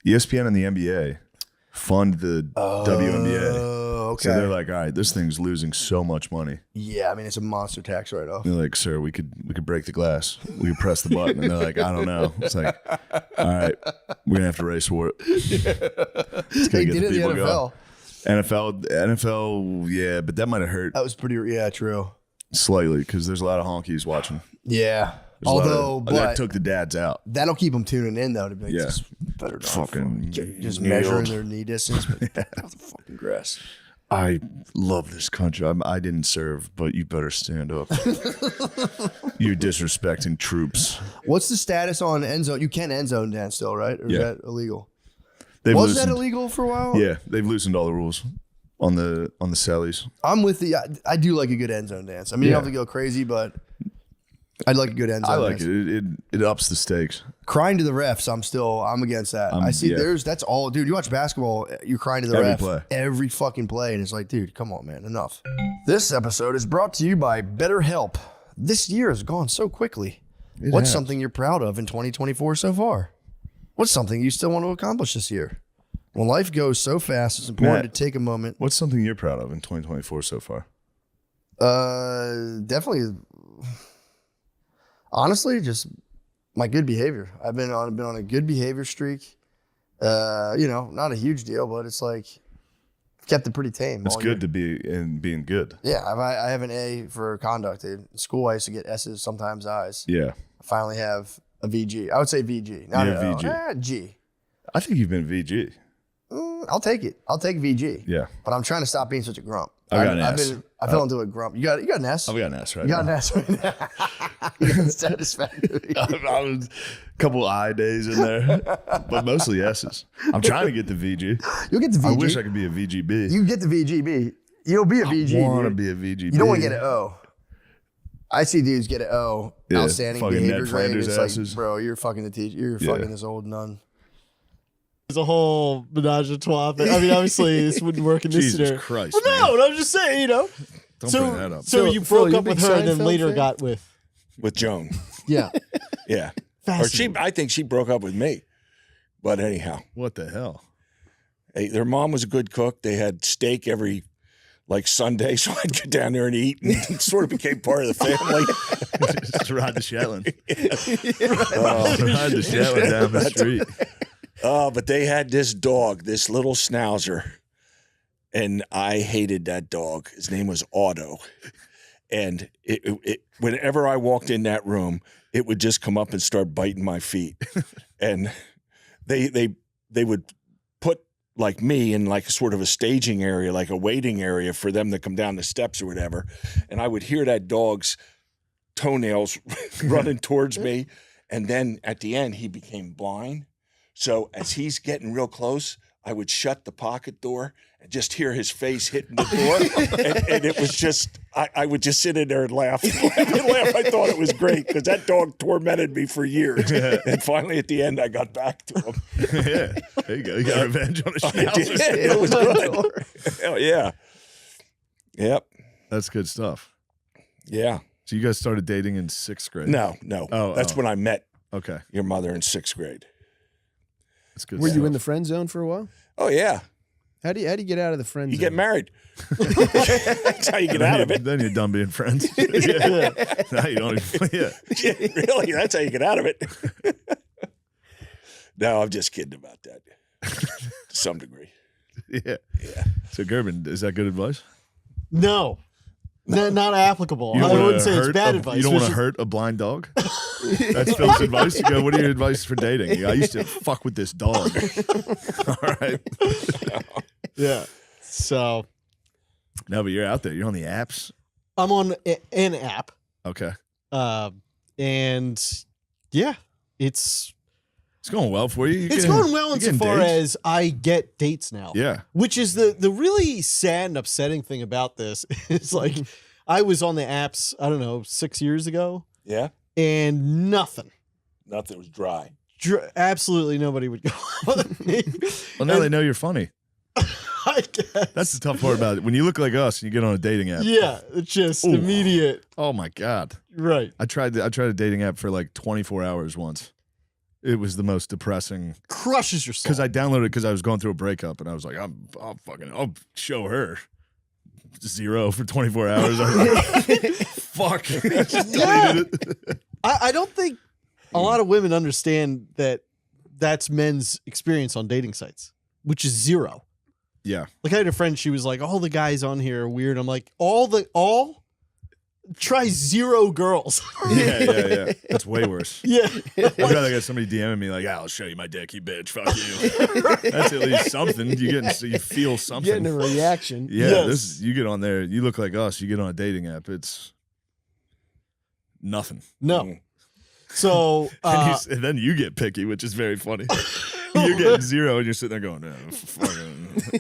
ESPN and the NBA fund the WNBA. Okay. So they're like, all right, this thing's losing so much money. Yeah, I mean, it's a monster tax write-off. They're like, sir, we could break the glass. We could press the button. And they're like, I don't know. It's like, all right, we're going to have to race for it. They did it in the NFL. NFL, yeah, but that might have hurt. That was pretty, true. Slightly, because there's a lot of honkies watching. Yeah. But that took the dads out. That'll keep them tuning in, though, to be just better not fucking just measuring their knee distance. But off the fucking grass. I love this country. I didn't serve, but you better stand up. You're disrespecting troops. What's the status on end zone? You can end zone dance still, right? Or is that illegal? Was that illegal for a while? Yeah, they've loosened all the rules on the Sellies. I'm with I do like a good end zone dance. I mean, you don't have to go crazy, but I'd like a good end zone. I like it. It ups the stakes. Crying to the refs, I'm against that. I see that's all, dude. You watch basketball, you're crying to the ref every fucking play, and it's like, dude, come on, man, enough. This episode is brought to you by BetterHelp. This year has gone so quickly. What's something you're proud of in 2024 so far? What's something you still want to accomplish this year? When life goes so fast, it's important to take a moment. What's something you're proud of in 2024 so far? Definitely. Honestly, just my good behavior. I've been on a good behavior streak. Not a huge deal, but it's like kept it pretty tame. It's good to be in being good. Yeah, I have an A for conduct. In school, I used to get S's, sometimes I's. Yeah. I finally have a VG. I would say VG. Not an VG. G. I think you've been VG. I'll take it. I'll take VG. Yeah. But I'm trying to stop being such a grump. I got an S. I fell into a grump. You got an S? I've got an S right now. You got an S right now. You got satisfactory. I was a couple I days in there, but mostly S's. I'm trying to get the VG. You'll get the VG. I wish I could be a VGB. You get the VGB. You'll be a VG. I want to be a VGB. You don't want to get an O. I see dudes get an O. Yeah, outstanding behavior grade. It's asses. like, bro, you're fucking the teacher. You're fucking this old nun. There's a whole menage a trois. I mean, obviously, this wouldn't work in this scenario. Jesus Christ. Well, no, I'm just saying, Don't bring that up. So you broke up with her and then later got with Joan. Yeah. Yeah. Or I think she broke up with me. But anyhow. What the hell? Hey, their mom was a good cook. They had steak every Sunday, so I'd get down there and eat, and it sort of became part of the family. Just ride the Shetland. Ride the Shetland down the street. But they had this dog, this little schnauzer, and I hated that dog. His name was Otto, and it whenever I walked in that room, it would just come up and start biting my feet, and they would put like me in like a sort of a staging area, like a waiting area for them to come down the steps or whatever, and I would hear that dog's toenails running towards me, and then at the end he became blind. So as he's getting real close, I would shut the pocket door and just hear his face hitting the door. and it was just, I would just sit in there and laugh. I thought it was great because that dog tormented me for years. And finally at the end, I got back to him. Yeah, there you go. You got revenge on a I did. It was good. Hell yeah. Yep. That's good stuff. Yeah. So you guys started dating in 6th grade? No. Oh, that's when I met your mother in 6th grade. That's good. Were you in the friend zone for a while? Oh yeah. How do you get out of the friend zone? You get married. That's how you get out of it. Then you're done being friends. Yeah. Now you don't even. Yeah. Really, that's how you get out of it. No, I'm just kidding about that. To some degree. Yeah. So Gerben, is that good advice? No. Not applicable. You don't I wanna wouldn't say it's hurt bad a- advice. You don't want to which is- hurt a blind dog? That's Phil's advice. You go, what are your advice for dating? I used to fuck with this dog. All right. Yeah. So No, but you're out there. You're on the apps. I'm on an app. Okay. And yeah, it's going well for you. It's going well insofar as I get dates now. Yeah. Which is the really sad and upsetting thing about this. It's like I was on the apps, I don't know, 6 years ago. Yeah. And nothing. Nothing was dry. Absolutely nobody would go with me. Well, now they know you're funny. I guess. That's the tough part about it. When you look like us and you get on a dating app. Yeah, it's just Ooh. immediate. Oh my God. Right. I tried a dating app for like 24 hours once. It was the most depressing. Crushes your soul. Because I downloaded it because I was going through a breakup and I was like, I'll show her. 0 for 24 hours. I was like, fuck. I just deleted it. I don't think a lot of women understand that that's men's experience on dating sites, which is 0. Yeah. Like I had a friend, she was like, all the guys on here are weird. I'm like, try 0 girls. Yeah. That's way worse. Yeah. I'd rather get somebody DMing me like, I'll show you my dick, you bitch. Fuck you. That's at least something. You feel something. Getting a reaction. Yeah. You get on there, you look like us, you get on a dating app, it's nothing. No. So and then you get picky, which is very funny. You're getting 0 and you're sitting there going,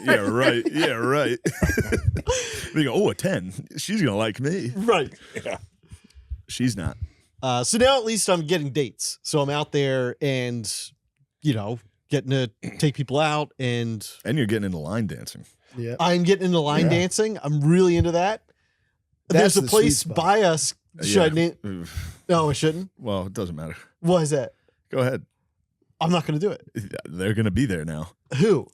yeah, right. Yeah, right. You go, a 10. She's going to like me. Right. Yeah. She's not. So now at least I'm getting dates. So I'm out there and, getting to take people out and you're getting into line dancing. Yeah. I'm getting into line dancing. I'm really into that. That's There's a the place sweet spot. by us. Should I name? No, I shouldn't. Well, it doesn't matter. Why is that? Go ahead. I'm not going to do it. They're going to be there now. Who?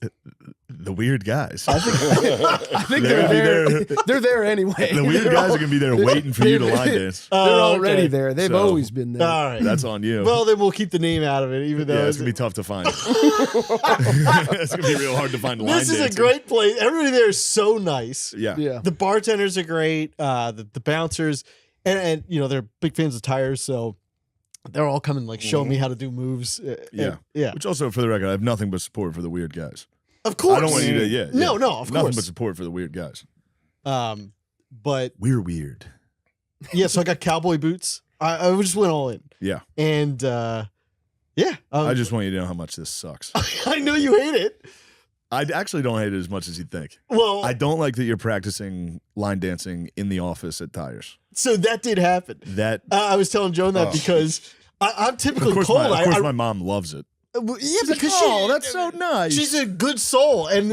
The weird guys. I think they're there. They're there anyway. The weird guys are going to be there waiting for you to line dance. They're already okay. there. They've So, always been there. All right. That's on you. Well, then we'll keep the name out of it, even though Yeah, it's going to be tough to find. It's going to be real hard to find line this is dancing. a great place. Everybody there is so nice. Yeah. Yeah. The bartenders are great. The bouncers, and they're big fans of tires, so they're all coming like showing me how to do moves. Yeah. Yeah. Which also, for the record, I have nothing but support for the weird guys. Of course. I don't want you to, No, of Nothing course. but support for the weird guys. But We're weird. yeah, so I got cowboy boots. I just went all in. Yeah. And yeah. I just want you to know how much this sucks. I know you hate it. I actually don't hate it as much as you think. Well, I don't like that you're practicing line dancing in the office at Tires. so that did happen. That I was telling Joan that because I'm typically of course, cold. my mom loves it. Yeah, because that's so nice. She's a good soul, and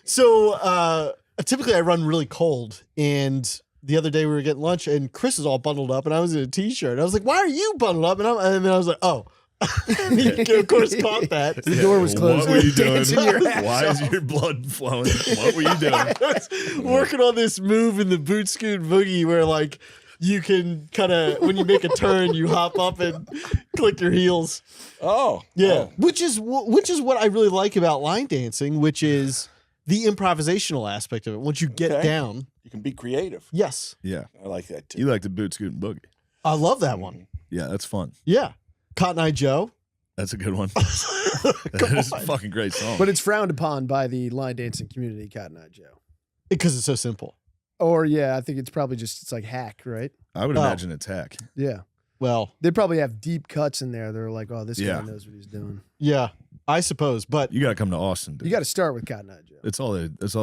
so typically I run really cold. And the other day we were getting lunch, and Chris is all bundled up, and I was in a t-shirt. I was like, "Why are you bundled up?" And then I was like, "Oh." He of course caught that. The door was closed. What were you doing? Dancing your ass Why is off. your blood flowing? What were you doing? I was working on this move in the boot scoot boogie where like you can kind of when you make a turn you hop up and click your heels. Oh, Yeah, which is what I really like about line dancing, which is the improvisational aspect of it. Once you get Okay. down, you can be creative. yes, Yeah. I like that too. You like the boot scoot and boogie. I love that one. Yeah, that's fun. Yeah, Cotton Eye Joe. That's a good one. That is a fucking great song. But it's frowned upon by the line dancing community, Cotton Eye Joe. Because it's so simple. Or yeah, I think it's probably it's like hack, right? I would imagine it's hack. Yeah. Well, They probably have deep cuts in there. They're like, oh, this Yeah. guy knows what he's doing. yeah. I suppose, but You got to come to Austin. Dude. You got to start with Cotton Eye Joe. That's all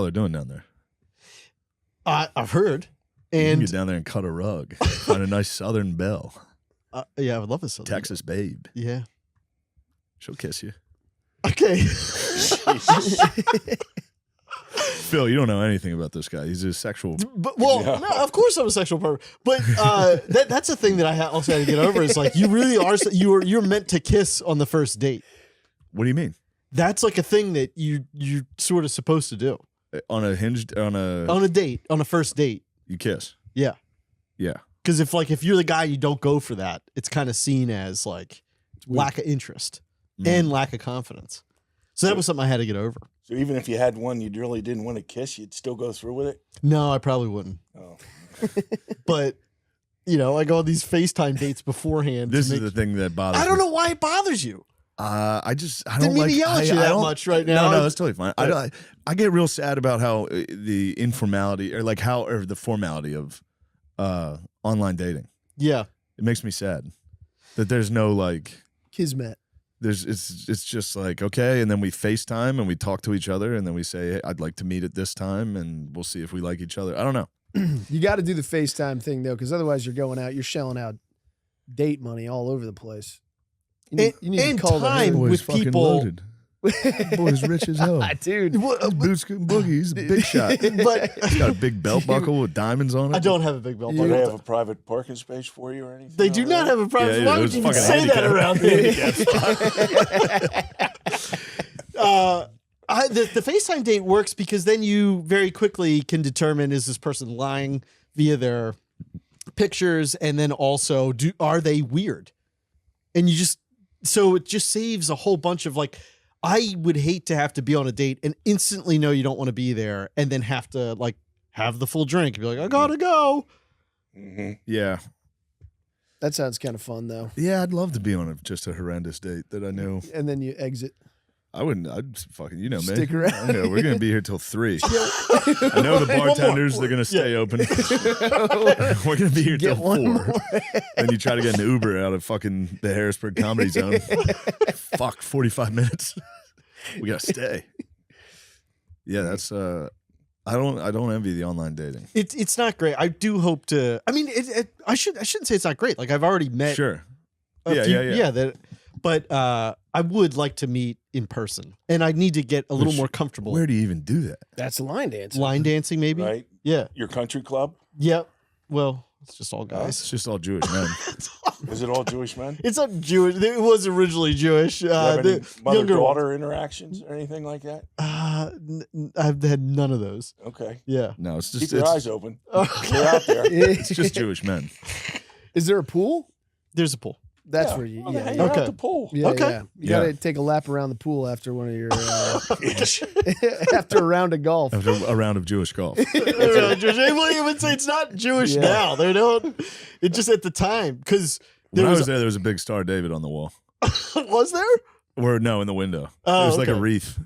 they're doing down there. I've heard. You can And get down there and cut a rug. Find a nice Southern belle. yeah, I would love this. Texas babe. Yeah. She'll kiss you. Okay. Phil, you don't know anything about this guy. He's a sexual. But, well, no, of course I'm a sexual pervert. But that's a thing that I also had to get over. Is like you really are. You're meant to kiss on the first date. What do you mean? That's like a thing that you're sort of supposed to do On a date, on a first date. You kiss. Yeah. Yeah. Because if you're the guy, you don't go for that. It's kind of seen as like lack of interest and lack of confidence. So that was something I had to get over. So even if you had one you really didn't want to kiss, you'd still go through with it? No, I probably wouldn't. Oh. But I go on these FaceTime dates beforehand. This is the thing that bothers me. I don't know why it bothers you. I don't Didn't mean like to yell at you that much right now. No, that's totally fine. I get real sad about how the informality or the formality of online dating. Yeah, it makes me sad that there's no Kismet. It's just like, okay, and then we FaceTime and we talk to each other and then we say, hey, I'd like to meet at this time and we'll see if we like each other. I don't know. You got to do the FaceTime thing though, because otherwise you're going out, you're shelling out date money all over the place. You need to call time with people. Loaded. Boy's rich as hell. Dude. Boots Boogie, he's a big shot. But he's got a big belt buckle with diamonds on it. I don't have a big belt Do buckle. they have a private parking space for you or anything? They do not have a private. Why would you even say that around me? The FaceTime date works because then you very quickly can determine, is this person lying via their pictures, and then also are they weird? And so it just saves a whole bunch of I would hate to have to be on a date and instantly know you don't want to be there and then have to have the full drink and be like, I gotta go. Mm-hmm. Yeah. That sounds kind of fun though. Yeah, I'd love to be on just a horrendous date that I knew. And then you exit. I wouldn't. I'd fucking, me. Stick around. I know, we're gonna be here till 3. I know the bartenders. They're gonna stay open. We're gonna be here till 4. Then you try to get an Uber out of fucking the Harrisburg Comedy Zone. 45 minutes. We gotta stay. Yeah, that's. I don't envy the online dating. It's not great. I do hope to. I mean, I shouldn't say it's not great. I've already met. Sure. Yeah. But I would like to meet in person, and I need to get a little more comfortable. Where do you even do that? That's line dancing. Line dancing, maybe. Right? Yeah. Your country club? Yep. Well, it's just all guys. It's just all Jewish men. Is it all Jewish men? It's not Jewish. It was originally Jewish. Do you have any The mother-daughter interactions or anything like that? I've had none of those. Okay. Yeah. No, it's just Keep your eyes open. They're out there. It's just Jewish men. Is there a pool? There's a pool. That's where you. Yeah. Hang out at the pool. Yeah, Okay. yeah. You got to take a lap around the pool after one of your after a round of golf. After a round of Jewish golf. They won't even say it's not Jewish now. They don't. It's just at the time because When I was there was a big Star of David on the wall. Was there? Or no, in the window. Oh, There's like a okay. wreath.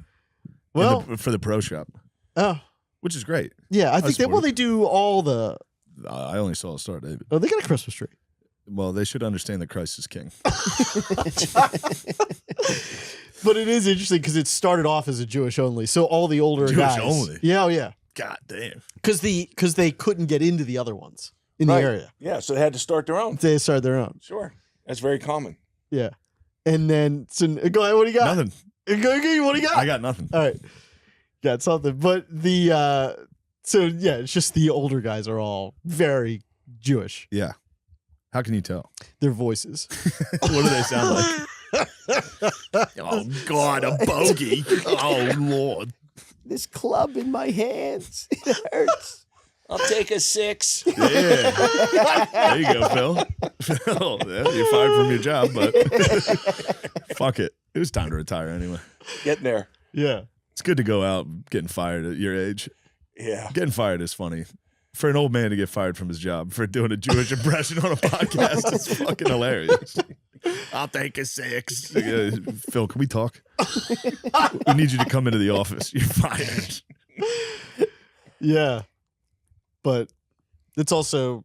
Well- for the pro shop, Oh, which is great. yeah. I think support they do all the. I only saw a Star of David. Oh, they got a Christmas tree. Well, they should understand that Christ is king. But it is interesting because it started off as a Jewish only, so all the older Jewish guys. only? Yeah, oh yeah. God damn. Because they couldn't get into the other ones in Right. the area. Yeah, so they had to start their own. They started their own. Sure. That's very common. Yeah, and then go ahead. What do you got? Nothing. Go. What do you got? I got nothing. All right, got something. But so yeah, it's just the older guys are all very Jewish. Yeah. How can you tell? Their voices. What do they sound like? Oh God, a bogey. Oh Lord. This club in my hands. It hurts. I'll take a 6. Yeah. There you go, Phil. Phil, yeah, you're fired from your job, but fuck it. It was time to retire anyway. Getting there. Yeah. It's good to go out getting fired at your age. Yeah. Getting fired is funny. For an old man to get fired from his job for doing a Jewish impression on a podcast is fucking hilarious. I'll take a 6. Phil, can we talk? We need you to come into the office. You're fired. Yeah. But it's also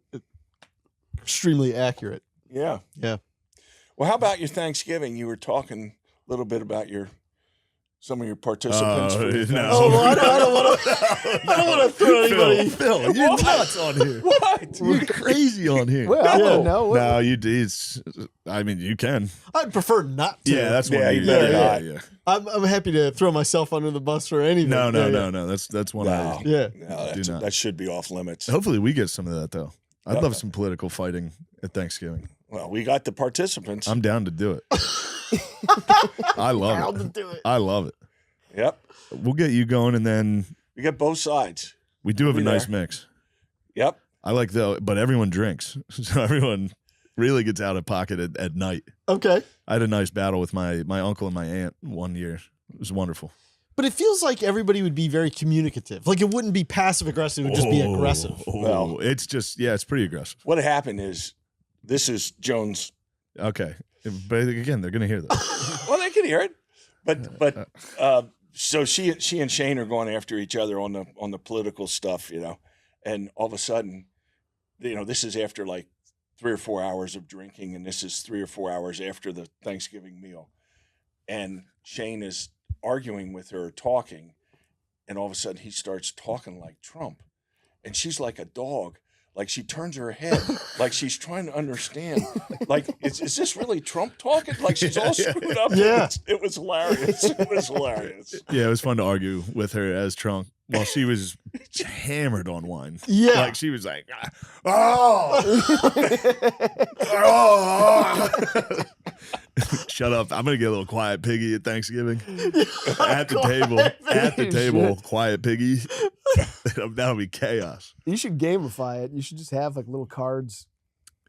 extremely accurate. Yeah. Yeah. Well, how about your Thanksgiving? You were talking a little bit about your some of your participants? for your no. fantasy? Well, I don't want to throw anybody. Phil, you're nuts on here. What? You're crazy on here. Well, I don't know. No, I mean, you can. I'd prefer not to. Yeah, that's one. Yeah, you you better not. Yeah. I'm happy to throw myself under the bus for anything. No. Yeah. That's one. No. Yeah. No, Do not. that should be off limits. Hopefully, we get some of that though. I'd love some political fighting at Thanksgiving. Well, we got the participants. I'm down to do it. I love Down it. to do it. I love it. Yep. We'll get you going, and then We got both sides. we do have a Be nice there. mix. Yep. I like but everyone drinks, so everyone really gets out of pocket at night. Okay. I had a nice battle with my uncle and my aunt one year. It was wonderful. But it feels like everybody would be very communicative. Like it wouldn't be passive aggressive. It would just be aggressive. Well, it's just it's pretty aggressive. What happened is, this is Jones. Okay, but again, they're gonna hear that. Well, they can hear it, but so she and Shane are going after each other on the political stuff, and all of a sudden, this is after like 3 or 4 hours of drinking, and this is 3 or 4 hours after the Thanksgiving meal, and Shane is arguing with her, talking, and all of a sudden he starts talking like Trump, and she's like a dog. Like she turns her head, like she's trying to understand. Like, is this really Trump talking? Like she's all screwed up. Yeah. It was hilarious. It was hilarious. Yeah, it was fun to argue with her as Trump while she was hammered on wine. Yeah. Like she was like, oh. Shut up. I'm going to get a little quiet piggy at Thanksgiving. At the table, quiet piggy. That'll be chaos. You should gamify it. You should just have like little cards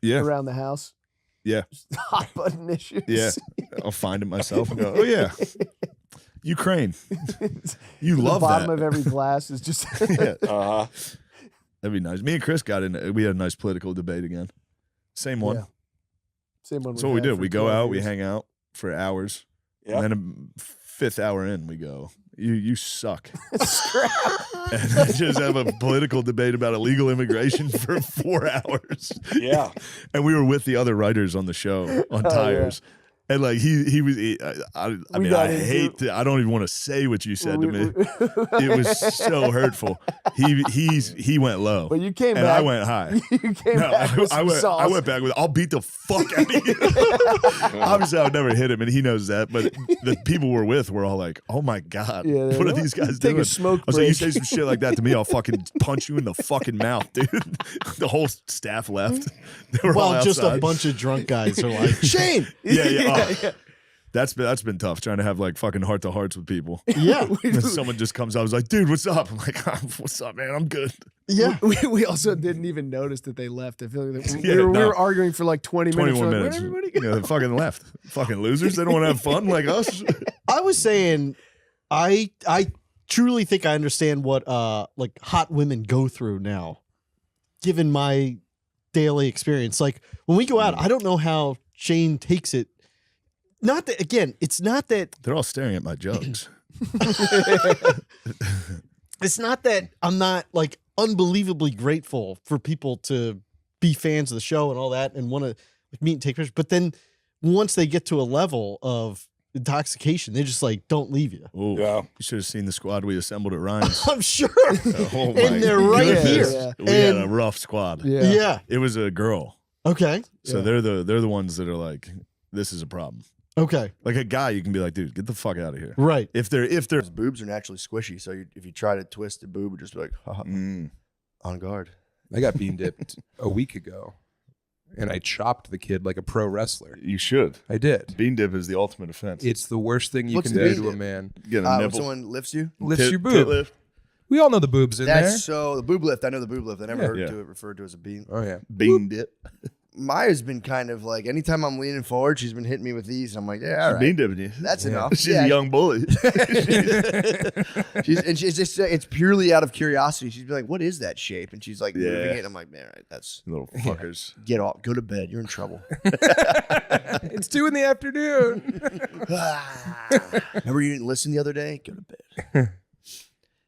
Yeah. around the house. Yeah. Hot button issues. Yeah. I'll find it myself and go, oh, yeah. Ukraine. You love The bottom that. of every glass is just. Yeah. Uh-huh. That'd be nice. Me and Chris got in. We had a nice political debate again. Same one. Yeah. Same one. That's what we we've had do. for We go 12 out, we years. hang out for hours. Yeah. And then a fifth hour in, we go, you suck. And then just have a political debate about illegal immigration for 4 hours. Yeah. And we were with the other writers on the show on Tires. And like he was, I mean, I hate to, I don't even want to say what you said to me. It was so hurtful. He went low. But you came and back. I went high. You came back with some sauce. I went back with, I'll beat the fuck out of you. Obviously, I would never hit him, and he knows that. But the people we're with were all like, "Oh my god, Yeah, what are these guys take doing?" a smoke I was like, "You break. say some shit like that to me, I'll fucking punch you in the fucking mouth, dude." The whole staff left. They were all Well, just a outside. bunch of drunk guys are like, Shane. Yeah. Oh. That's been tough trying to have like fucking heart to hearts with people. Yeah. And someone just comes out, I was like, dude, what's up? I'm like, what's up, man? I'm good. Yeah. We also didn't even notice that they left. I feel like Yeah, we no. were arguing for like 20 minutes. 21 We're like, minutes. "Where'd everybody go?" Yeah, they fucking left. Fucking losers. They don't want to have fun like us. I was saying, I truly think I understand what like hot women go through now, given my daily experience. Like when we go out, I don't know how Shane takes it. Not that, again, it's not that They're all staring at my jugs. it's not that I'm not like unbelievably grateful for people to be fans of the show and all that and want to like meet and take pictures. But then once they get to a level of intoxication, they just like don't leave you. Oh, Yeah. You should have seen the squad we assembled at Ryan's. I'm sure. Oh my And they're right goodness. here. We had And- a rough squad. Yeah. It was a girl. Okay. So they're the ones that are like, this is a problem. Okay. Like a guy, you can be like, dude, get the fuck out of here. Right. If they're His boobs are naturally squishy, so if you try to twist the boob, it'd just be like, haha, on guard. I got bean dipped a week ago, and I chopped the kid like a pro wrestler. You should. I did. Bean dip is the ultimate offense. It's the worst thing you What's can the do bean to a dip? man. Get a When nipple. someone lifts you? Lifts your Tit boob. lift. We all know the boobs in there. So the boob lift, I know the boob lift. I never heard Yeah. it referred to as a bean. Oh yeah. Bean dip. Maya's been kind of like, anytime I'm leaning forward, she's been hitting me with these. I'm like, yeah, all right. Bean dipping you. That's enough. She's a young bully. She's just, it's purely out of curiosity. She's be like, what is that shape? And she's like, moving it. I'm like, man, all right, that's Little fuckers. get off, go to bed. You're in trouble. It's 2 PM. Remember you didn't listen the other day? Go to bed.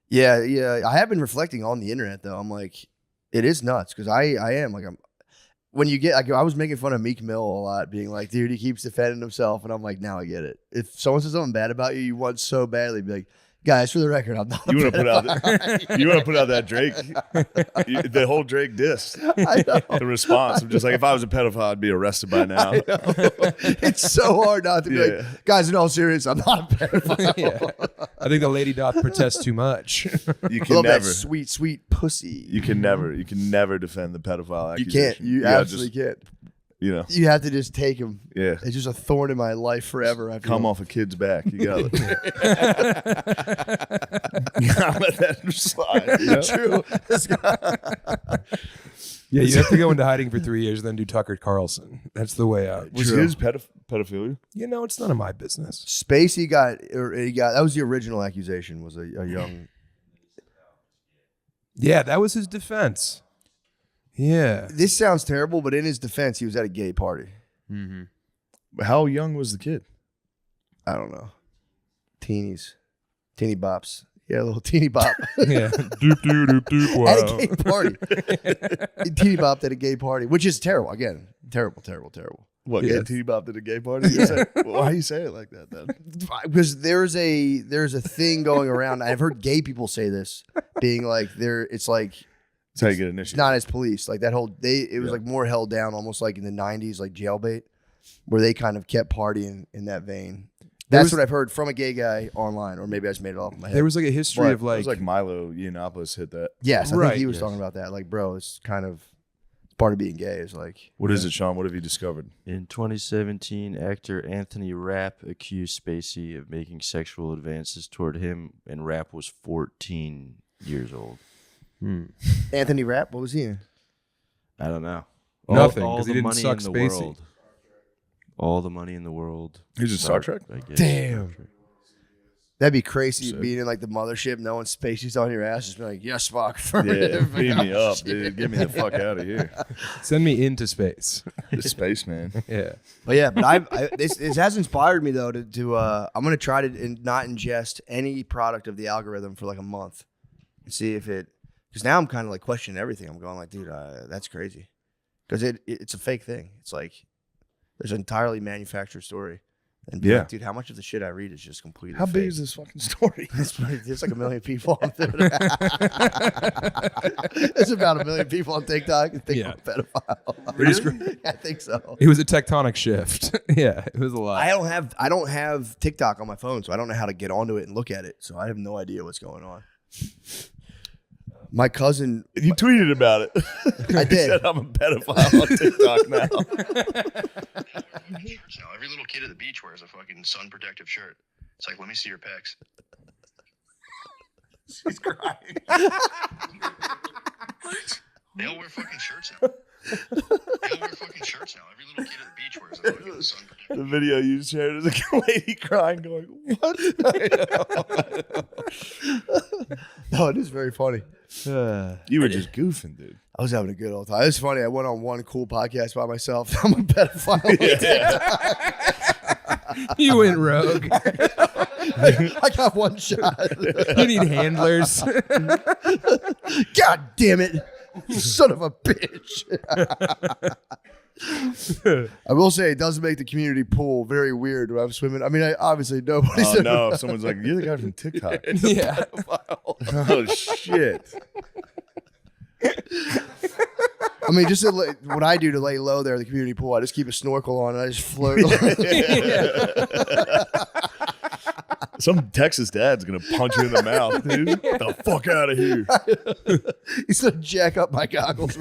Yeah. I have been reflecting on the internet though. I'm like, it is nuts because I am like when you get, like, I was making fun of Meek Mill a lot, being like, dude, he keeps defending himself. And I'm like, now I get it. If someone says something bad about you, you want so badly, be like, guys, for the record, I'm not. You want to put out that Drake, the whole Drake diss. I know. The response. I'm just like, if I was a pedophile, I'd be arrested by now. I know. It's so hard not to be like, guys, in all seriousness, I'm not a pedophile. Yeah. I think the lady doth protest too much. You can never that sweet pussy. You can never defend the pedophile You accusation. can't. You absolutely can't. You know, you have to just take him. Yeah, it's just a thorn in my life forever. Come off a kid's back. You got it. Let that slide. Yep. True. Yeah, you have to go into hiding for 3 years and then do Tucker Carlson. That's the way out. Was his pedophilia? You know, it's none of my business. Spacey got that was the original accusation. Was a young. Yeah, that was his defense. Yeah. This sounds terrible, but in his defense, he was at a gay party. Mm-hmm. How young was the kid? I don't know. Teeny bops. Yeah, a little teeny bop. Yeah. Doop, doop, doop, doop, wow. At a gay party. Teeny bopped at a gay party, which is terrible. Again, terrible. What, Yeah. get teeny bopped at a gay party? Why you say it like that then? Because there's a thing going around. I've heard gay people say this, being like it's like that's how you get initiated. Not as police. Like that whole it was like more held down, almost like in the 90s, like jailbait, where they kind of kept partying in that vein. That's what I've heard from a gay guy online, or maybe I just made it off in my head. There was like a history of it was like Milo Yiannopoulos hit that. Yes, I think he was talking about that. Like, bro, it's kind of part of being gay is like. What is it, Sean? What have you discovered? In 2017, actor Anthony Rapp accused Spacey of making sexual advances toward him, and Rapp was 14 years old. Anthony Rapp, what was he in? I don't know. Nothing, all because he the didn't money suck in the Spacey. world. All the money in the world. He's in Star Trek? I guess. Damn. That'd be crazy being in like the mothership, knowing Spacey's on your ass, just be like, yes, Spock. Yeah, beam me up, dude. Get me the fuck out of here. Send me into space. The spaceman. Yeah. But this has inspired me though to I'm gonna try to not ingest any product of the algorithm for like a month and see if it, because now I'm kind of like questioning everything. I'm going like, dude, that's crazy, because it's a fake thing. It's like there's an entirely manufactured story. And be like, dude, how much of the shit I read is just completely How big fake? is this fucking story? There's like 1 million people on Twitter. There's about 1 million people on TikTok and think I'm a pedophile. Really? I think so. It was a tectonic shift. Yeah, it was a lot. I don't have TikTok on my phone, so I don't know how to get onto it and look at it. So I have no idea what's going on. My cousin, you tweeted about it. I did. He said I'm a pedophile on TikTok now. Now every little kid at the beach wears a fucking sun protective shirt. It's like, let me see your pecs. She's crying. What? They all wear fucking shirts now. They all wear fucking shirts now. Every little kid at the beach wears a fucking sun protective. The video you shared is a lady crying, going, "What?" No, it is very funny. You were just goofing, dude. I was having a good old time. It's funny. I went on one cool podcast by myself. I'm a pedophile. You went rogue. I got one shot. You need handlers. God damn it. You son of a bitch. I will say it does make the community pool very weird when I'm swimming. I mean, obviously nobody Oh said no! If someone's like, "You're the guy from TikTok." Yeah. Oh shit. I mean, just what I do to lay low there in the community pool, I just keep a snorkel on and I just float. Some Texas dad's gonna punch you in the mouth, dude. Get the fuck out of here. He's gonna jack up my goggles.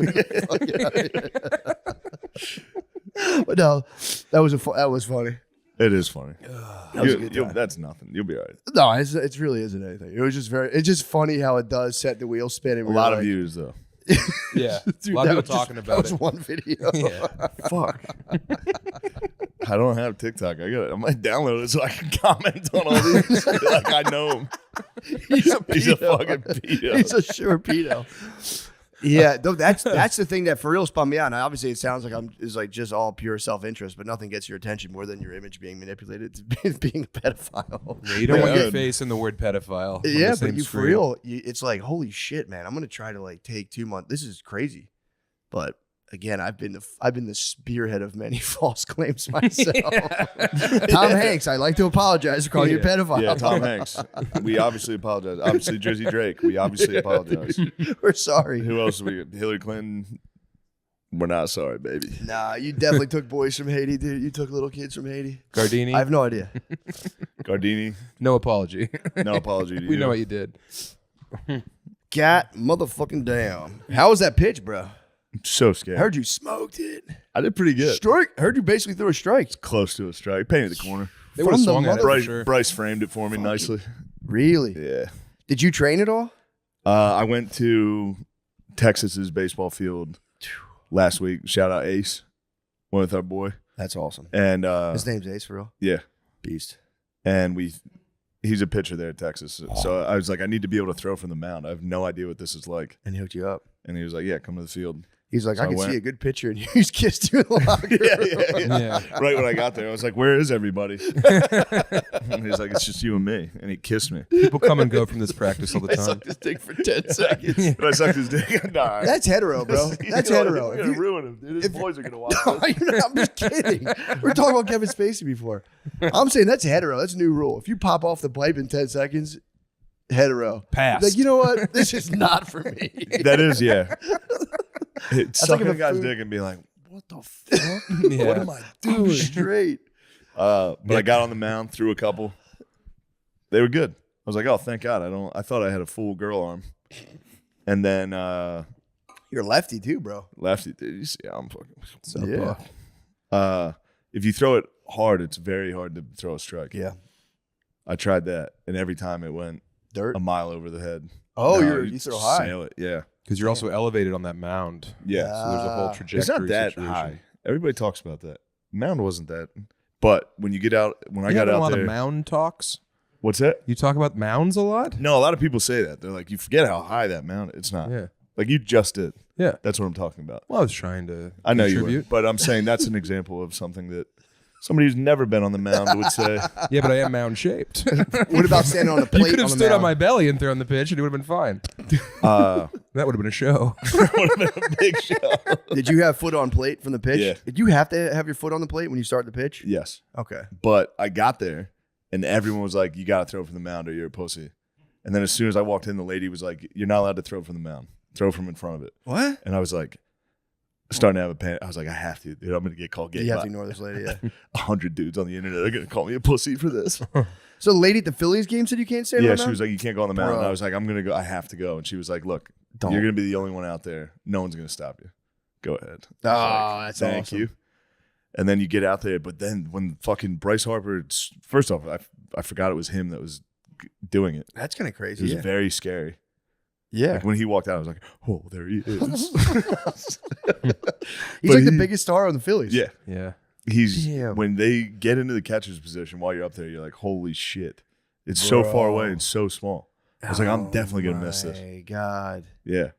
But no, that was funny. It is funny. That was a good time. That's nothing. You'll be all right. No, it really isn't anything. It was just it's just funny how it does set the wheels spinning. A lot of views though. Yeah, Dude, a lot of that people talking that about was it. one video. Yeah. Fuck. I don't have TikTok. I might download it so I can comment on all these. Like I know him. He's a fucking pedo. He's a sure pedo. Yeah, though that's the thing that for real spun me out. Now, obviously, it sounds like is like just all pure self-interest, but nothing gets your attention more than your image being manipulated to being a pedophile. Yeah, you don't want your face in the word pedophile. Yeah, but for real, it's like, holy shit, man. I'm gonna try to like take 2 months. This is crazy, but again, I've been the spearhead of many false claims myself. Tom Hanks, I'd like to apologize for calling you a pedophile. Yeah, Tom Hanks. We obviously apologize. Obviously, Jersey Drake. We obviously apologize. We're sorry. Who else? Hillary Clinton. We're not sorry, baby. Nah, you definitely took boys from Haiti, dude. You took little kids from Haiti. Gardini. I have no idea. Gardini. No apology. No apology to We you. know what you did. God motherfucking damn. How was that pitch, bro? I'm so scared. Heard you smoked it. I did pretty good. Strike. Heard you basically threw a strike. Close to a strike. Painted the corner. They would have swung at it for Bryce, sure. Bryce framed it for me nicely. Really? Yeah. Did you train at all? I went to Texas's baseball field last week. Shout out Ace. Went with our boy. That's awesome. And his name's Ace for real? Yeah. Beast. And he's a pitcher there at Texas. So I was like, I need to be able to throw from the mound. I have no idea what this is like. And he hooked you up. And he was like, yeah, come to the field. He's like, So I can went. see a good picture, and he's kissed you in the locker room. Yeah. Right when I got there, I was like, where is everybody? And he's like, it's just you and me. And he kissed me. People come and go from this practice all the I time. sucked his dick for 10 seconds. But I sucked his dick. Nah. That's hetero, bro. That's hetero. We're going to ruin him, dude. His boys are going to watch No, this. I'm just kidding. We're talking about Kevin Spacey before. I'm saying that's hetero. That's a new rule. If you pop off the pipe in 10 seconds, hetero. Passed. Like, you know what? This is not for me. That is, yeah. That's Sucking like a guy's food- dick and being like, what the fuck? Yeah. What am I doing? Straight. But I got on the mound, threw a couple. They were good. I was like, oh, thank God. I thought I had a full girl arm. And then You're lefty too, bro. lefty, dude. You see, I'm fucking. So Yeah. If you throw it hard, it's very hard to throw a strike. Yeah. I tried that, and every time it went Dirt. a mile over the head. Oh, No, you throw high. Sail it, yeah. Because you're also elevated on that mound. Yeah. So there's a whole trajectory. It's not that situation. high. Everybody talks about that. Mound wasn't that. But when you get out, when I You got having out a lot there. of mound talks. What's that? You talk about mounds a lot. No, a lot of people say that. They're like, you forget how high that mound. It's not. Yeah. Like you just did. Yeah. That's what I'm talking about. Well, I was trying to. I know you contribute. were, but I'm saying that's an example of something that somebody who's never been on the mound would say. Yeah, but I am mound shaped. What about standing on a plate? You could have on the stood on mound? my belly and thrown the pitch, and it would have been fine. That That would have been a show. would have been a big show. Did you have foot on plate from the pitch? Yeah. Did you have to have your foot on the plate when you start the pitch? Yes. Okay. But I got there, and everyone was like, you got to throw from the mound or you're a pussy. And then as soon as I walked in, the lady was like, you're not allowed to throw from the mound. Throw from in front of it. What? And I was like, starting to have a panic. I was like, I have to, dude. I'm going to get called gay. You have by to ignore this lady, yeah. 100 dudes on the internet are going to call me a pussy for this. So the lady at the Phillies game said you can't stand Yeah, on the she mound? was like, you can't go on the mound. Bro. And I was like, I'm going to go. I have to go. And she was like, look, Don't. you're going to be the only one out there. No one's going to stop you. Go ahead. I was Oh, like, that's thank awesome. you. And then you get out there. But then when fucking Bryce Harper, first off, I forgot it was him that was doing it. That's kind of It crazy. was Yeah. very scary. Yeah. Like when he walked out, I was like, oh, there he is. He's like the biggest star on the Phillies. Yeah. Yeah. He's Damn. when they get into the catcher's position while you're up there, you're like, holy shit. It's so far away and so small. I was like, I'm definitely gonna miss this. My God. Yeah.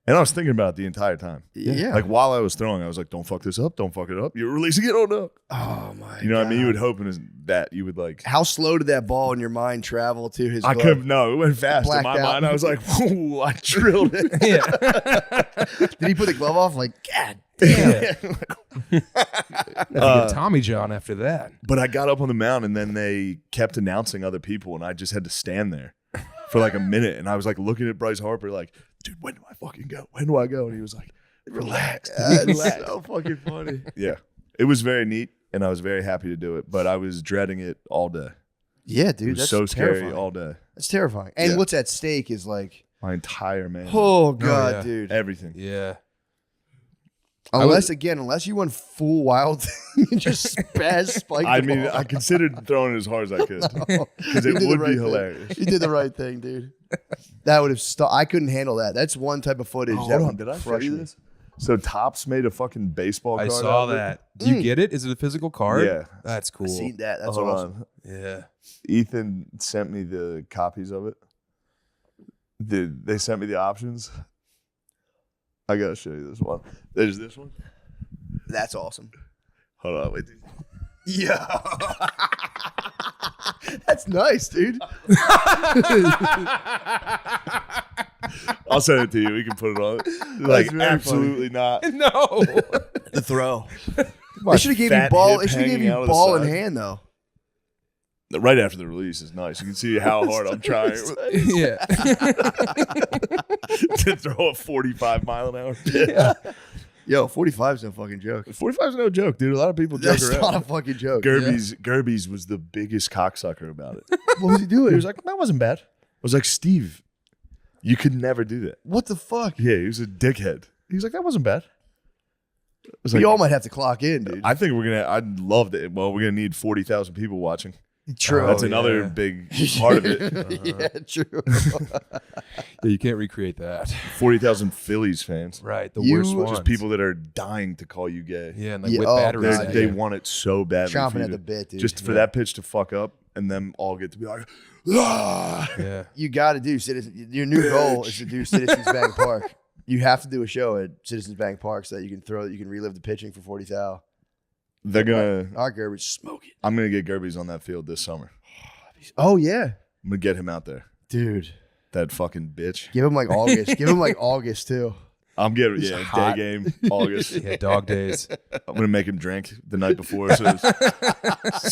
And I was thinking about it the entire time. Yeah. Like while I was throwing, I was like, don't fuck this up. Don't fuck it up. You're releasing it. Oh no. Oh my You know what I mean? You God. would hope that you would like. How slow did that ball in your mind travel to his I glove? could no, it went fast. In Blacked my out. mind, I was like, whoa, I drilled it. Did he put the glove off? Like, God damn. Tommy John after that. But I got up on the mound and then they kept announcing other people and I just had to stand there for like a minute. And I was like looking at Bryce Harper like, dude, when do I fucking go? When do I go? And he was like, relax. That's so fucking funny. Yeah. It was very neat and I was very happy to do it, but I was dreading it all day. Yeah, It dude. was That's so scary terrifying. all day. That's terrifying. And Yeah. what's at stake is like, My entire man. oh God, yeah. dude. Everything. Yeah. Unless you went full wild thing and just spike. I the mean, ball. I considered throwing it as hard as I could because You it did the would right be thing. hilarious. You did the right thing, dude. That would have I couldn't handle that. That's one type of footage. Oh, that hold on, would did I show crush you me. this? So Topps made a fucking baseball I card. saw out of it. that. Do you get it? Is it a physical card? Yeah. That's cool. I seen that. That's Hold awesome. on. Yeah. Ethan sent me the copies of it. They sent me the options. I gotta show you this one. There's this one. That's awesome. Hold on, wait. Yeah. That's nice, dude. I'll send it to you. We can put it on. Like, absolutely not. No. The throw. They should have gave you ball. They should have gave you ball in hand though. Right after the release is nice. You can see how hard I'm trying. Yeah. To throw a 45 mile an hour pitch. Yeah. Yo, 45 is no fucking joke. 45 is no joke, dude. A lot of people joke That's around. not a fucking joke. Gerby's was the biggest cocksucker about it. What was he doing? He was like, that wasn't bad. I was like, Steve, you could never do that. What the fuck? Yeah, he was a dickhead. He was like, that wasn't bad. I was We like, all might have to clock in, dude. I think I'd love that. Well, we're going to need 40,000 people watching. True. That's another big part of it. Yeah, true. Yeah, you can't recreate that. 40,000 Phillies fans. Right, the worst ones. Just people that are dying to call you gay. Yeah, and like with batteries. They want it so badly. Chomping for you at the to- bit, dude. Just for that pitch to fuck up and them all get to be like, ah. Yeah. You got to do Citizens. Your new goal is to do Citizens Bank Park. You have to do a show at Citizens Bank Park so that you can relive the pitching for 40 thou. They're going to. Our garbage smoke it. I'm going to get Gerby's on that field this summer. Oh yeah, I'm going to get him out there. dude. That fucking bitch. Give him like August. Give him like August too. I'm getting He's day hot. game August. Yeah, dog days. I'm gonna make him drink the night before, so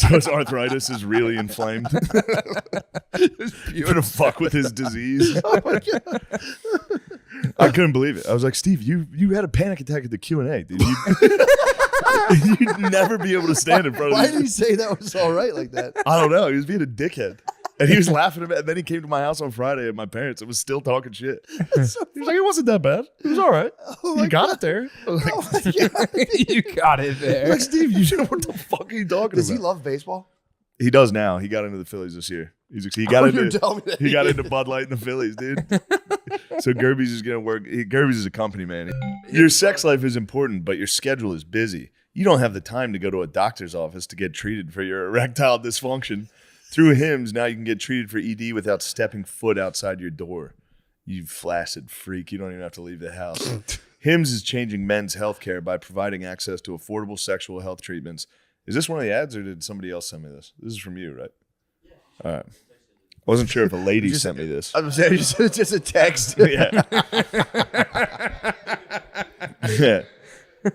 his arthritis is really inflamed. You're gonna fuck with his disease. Oh my God. I couldn't believe it. I was like, Steve, you had a panic attack at the Q&A, dude. You'd never be able to stand in front of Why these. did he say that was all right like that? I don't know. He was being a dickhead. And he was laughing about it. And then he came to my house on Friday and my parents and was still talking shit. He was like, it wasn't that bad. It was all right. You got it there. I was like, You got it there. like, Steve, you know what the fuck are you talking Does about? he love baseball? He does now. He got into the Phillies this year. He got into Bud Light and the Phillies, dude. So Gerby's is gonna work. Gerby's is a company man. Your sex life is important, but your schedule is busy. You don't have the time to go to a doctor's office to get treated for your erectile dysfunction. Through HIMS, now you can get treated for ED without stepping foot outside your door. You flaccid freak. You don't even have to leave the house. HIMS is changing men's healthcare by providing access to affordable sexual health treatments. Is this one of the ads or did somebody else send me this? This is from you, right? Yeah. All right. I wasn't sure if a lady sent me this. I was saying it's just a text. Yeah. Yeah.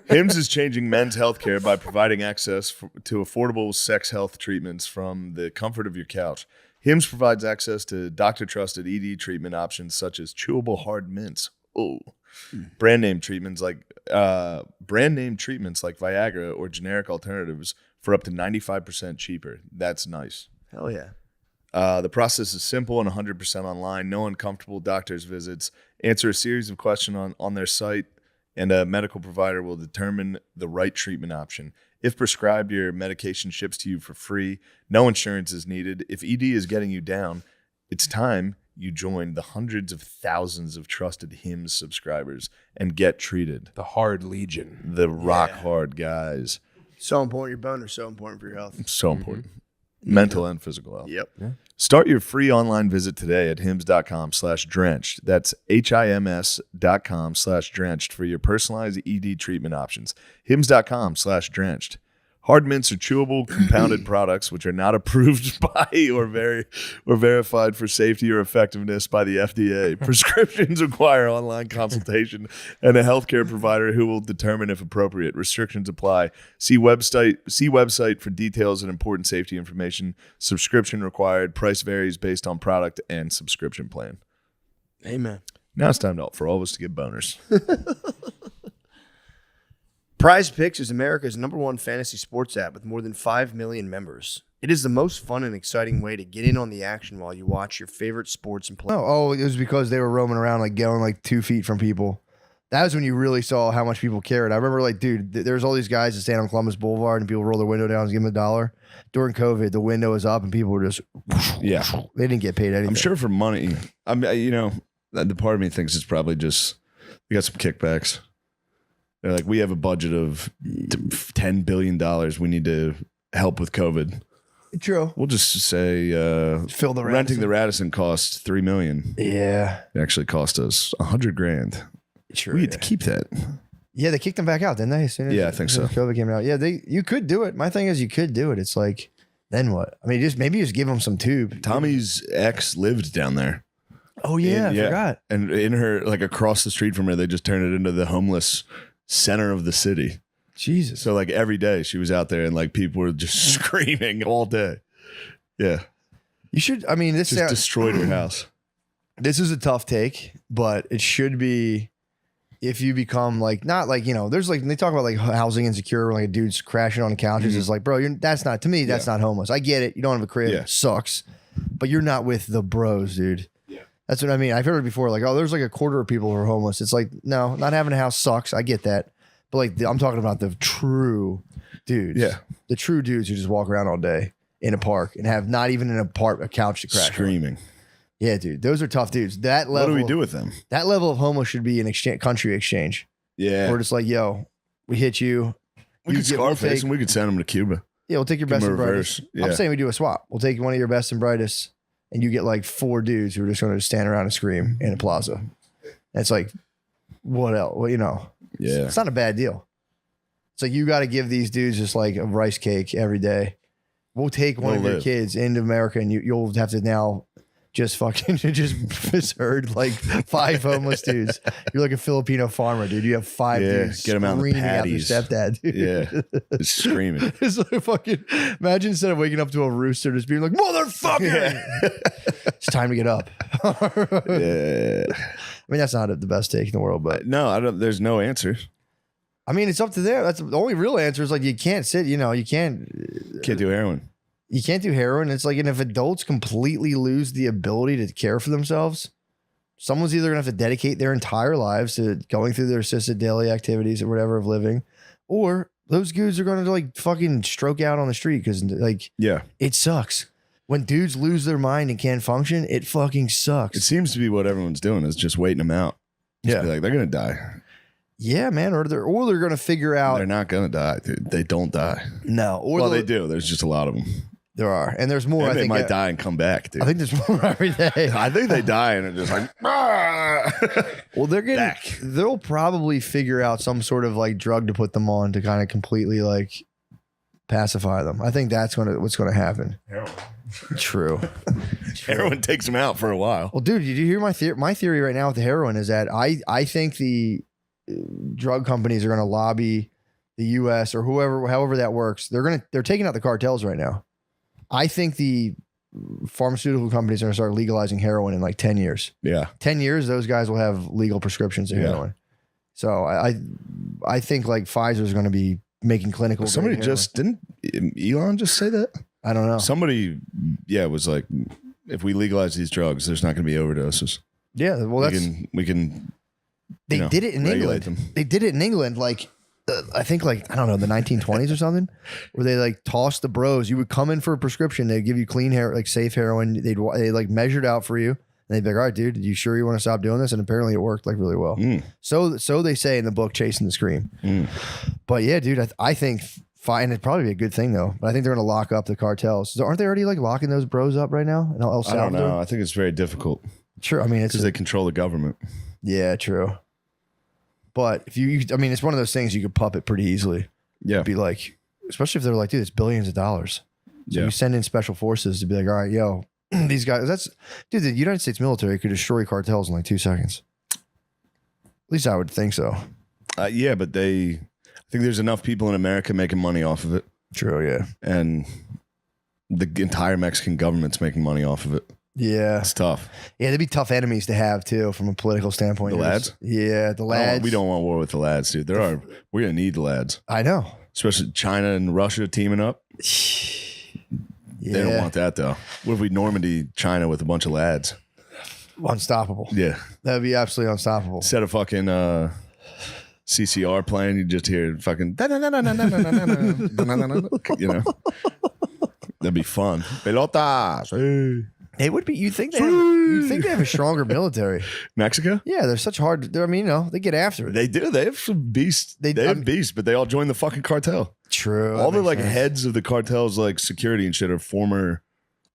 HIMS is changing men's healthcare by providing access to affordable sex health treatments from the comfort of your couch. HIMS provides access to doctor-trusted ED treatment options such as chewable hard mints. Oh, brand name treatments like Viagra or generic alternatives for up to 95% cheaper. That's nice. Hell yeah. The process is simple and 100% online. No uncomfortable doctor's visits. Answer a series of questions on their site, and a medical provider will determine the right treatment option. If prescribed, your medication ships to you for free. No insurance is needed. If ED is getting you down, it's time you join the hundreds of thousands of trusted HIMS subscribers and get treated. The hard legion. The rock hard guys. So important. Your boner's so important for your health. So important. Mental and physical health. Yep. Yeah. Start your free online visit today at hims.com/drenched. That's HIMS.com/drenched for your personalized ED treatment options. hims.com/drenched. Hard mints are chewable, compounded products which are not approved by or verified for safety or effectiveness by the FDA. Prescriptions require online consultation and a healthcare provider who will determine if appropriate. Restrictions apply. See website for details and important safety information. Subscription required. Price varies based on product and subscription plan. Amen. Now it's time for all of us to get boners. Prize Picks is America's #1 fantasy sports app with more than 5 million members. It is the most fun and exciting way to get in on the action while you watch your favorite sports and play. Oh, it was because they were roaming around like going like 2 feet from people. That was when you really saw how much people cared. I remember like, dude, there's all these guys that stand on Columbus Boulevard and people roll their window down and give them $1. During COVID, the window was up and people were just, yeah, they didn't get paid anything. I'm sure for money, I mean, the part of me thinks it's probably just, we got some kickbacks. They're like, we have a budget of $10 billion. We need to help with COVID. True. We'll just say fill the renting the Radisson costs $3 million. Yeah. It actually cost us $100,000. Sure. We get to keep that. Yeah, they kicked them back out, didn't they? As soon as, I think so. COVID came out. Yeah, you could do it. My thing is, you could do it. It's like, then what? I mean, maybe just give them some tube. Tommy's ex lived down there. Oh yeah, I forgot. And in her, like across the street from her, they just turned it into the homeless center of the city. Jesus. So like every day she was out there and like people were just screaming all day. Yeah. You should, I mean, this just destroyed her house. This is a tough take, but it should be if you become like, not like, you know, there's like, they talk about like housing insecure, like a dude's crashing on the couches. It's like, bro, that's not, to me, that's not homeless. I get it. You don't have a crib. It sucks. But you're not with the bros, dude. Yeah. That's what I mean. I've heard it before. Like, oh, there's like a quarter of people who are homeless. It's like, no, not having a house sucks. I get that. But like, I'm talking about the true dudes. Yeah. The true dudes who just walk around all day in a park and have not even a couch to crash screaming. On. Yeah, dude. Those are tough dudes. That level. What do we do with them? That level of homeless should be an country exchange. Yeah. We're just like, yo, we hit you. We could Scarface and we could send them to Cuba. Yeah, we'll take your best and brightest. Yeah. I'm saying we do a swap. We'll take one of your best and brightest, and you get like 4 dudes who are just going to stand around and scream in a plaza. And it's like, what else? Well, you know, it's not a bad deal. It's like you got to give these dudes just like a rice cake every day. We'll take one of your kids into America, and you'll have to now just fucking just herd like 5 homeless dudes. You're like a Filipino farmer, dude. You have 5 dudes get them out in the patties. Out their stepdad, dude. Yeah, just screaming. It's like fucking. Imagine instead of waking up to a rooster, just being like, "Motherfucker!" It's time to get up. Yeah. I mean, that's not the best take in the world, but no, I don't. There's no answer. I mean, it's up to them. That's the only real answer. Is like you can't sit. You know, you can't do heroin. You can't do heroin. It's like, and if adults completely lose the ability to care for themselves, someone's either gonna have to dedicate their entire lives to going through their assisted daily activities or whatever of living, or those dudes are gonna like fucking stroke out on the street because like it sucks. When dudes lose their mind and can't function, it fucking sucks. It seems to be what everyone's doing is just waiting them out. Just be like, they're gonna die. Yeah, man, or they're gonna figure out they're not gonna die, dude. They don't die. No, or well, they do. There's just a lot of them. There are, and there's more. And I they think might die and come back, dude. I think there's more every day. I think they die and it's just like. Well, they're getting. They'll probably figure out some sort of like drug to put them on to kind of completely like pacify them. I think that's what's gonna happen. Heroin. True. Heroin takes them out for a while. Well, dude, did you hear my theory? My theory right now with the heroin is that I think the drug companies are going to lobby the U.S. or however that works. They're taking out the cartels right now. I think the pharmaceutical companies are going to start legalizing heroin in like 10 years. Yeah. 10 years, those guys will have legal prescriptions of heroin. So I think like Pfizer is going to be making clinical. Somebody didn't Elon just say that? I don't know. Somebody, was like, if we legalize these drugs, there's not going to be overdoses. Yeah. Well, we can. They did it in England. They did it in England, like I think, like I don't know, the 1920s or something, where they like tossed the bros. You would come in for a prescription. They'd give you clean hair, like safe heroin. They like measured out for you. And they'd be like, all right, dude, you sure you want to stop doing this? And apparently it worked like really well. So they say in the book, Chasing the Scream. But yeah, dude, I think fine. It'd probably be a good thing though. But I think they're going to lock up the cartels. So aren't they already like locking those bros up right now in El Salvador? I don't know. I think it's very difficult. Sure. I mean, it's because they control the government. Yeah, true. But if I mean, it's one of those things you could puppet pretty easily. Yeah. Be like, especially if they're like, dude, it's billions of dollars. So you send in special forces to be like, all right, yo, these guys, dude, the United States military could destroy cartels in like 2 seconds. At least I would think so. Yeah, but I think there's enough people in America making money off of it. True, yeah. And the entire Mexican government's making money off of it. Yeah. It's tough. Yeah, they'd be tough enemies to have too from a political standpoint. The lads? Yeah, the lads. We don't want war with the lads, dude. We're going to need the lads. I know. Especially China and Russia teaming up. They don't want that though. What if we Normandy China with a bunch of lads? Unstoppable. Yeah. That'd be absolutely unstoppable. Instead of fucking CCR playing, you just hear fucking you know. That'd be fun. Pelotas. It would be. You'd think they have a stronger military. Mexico? Yeah, they're such hard. I mean, they get after it. They do. They have some beasts. They have beasts, but they all join the fucking cartel. True. All the like heads of the cartels, like security and shit, are former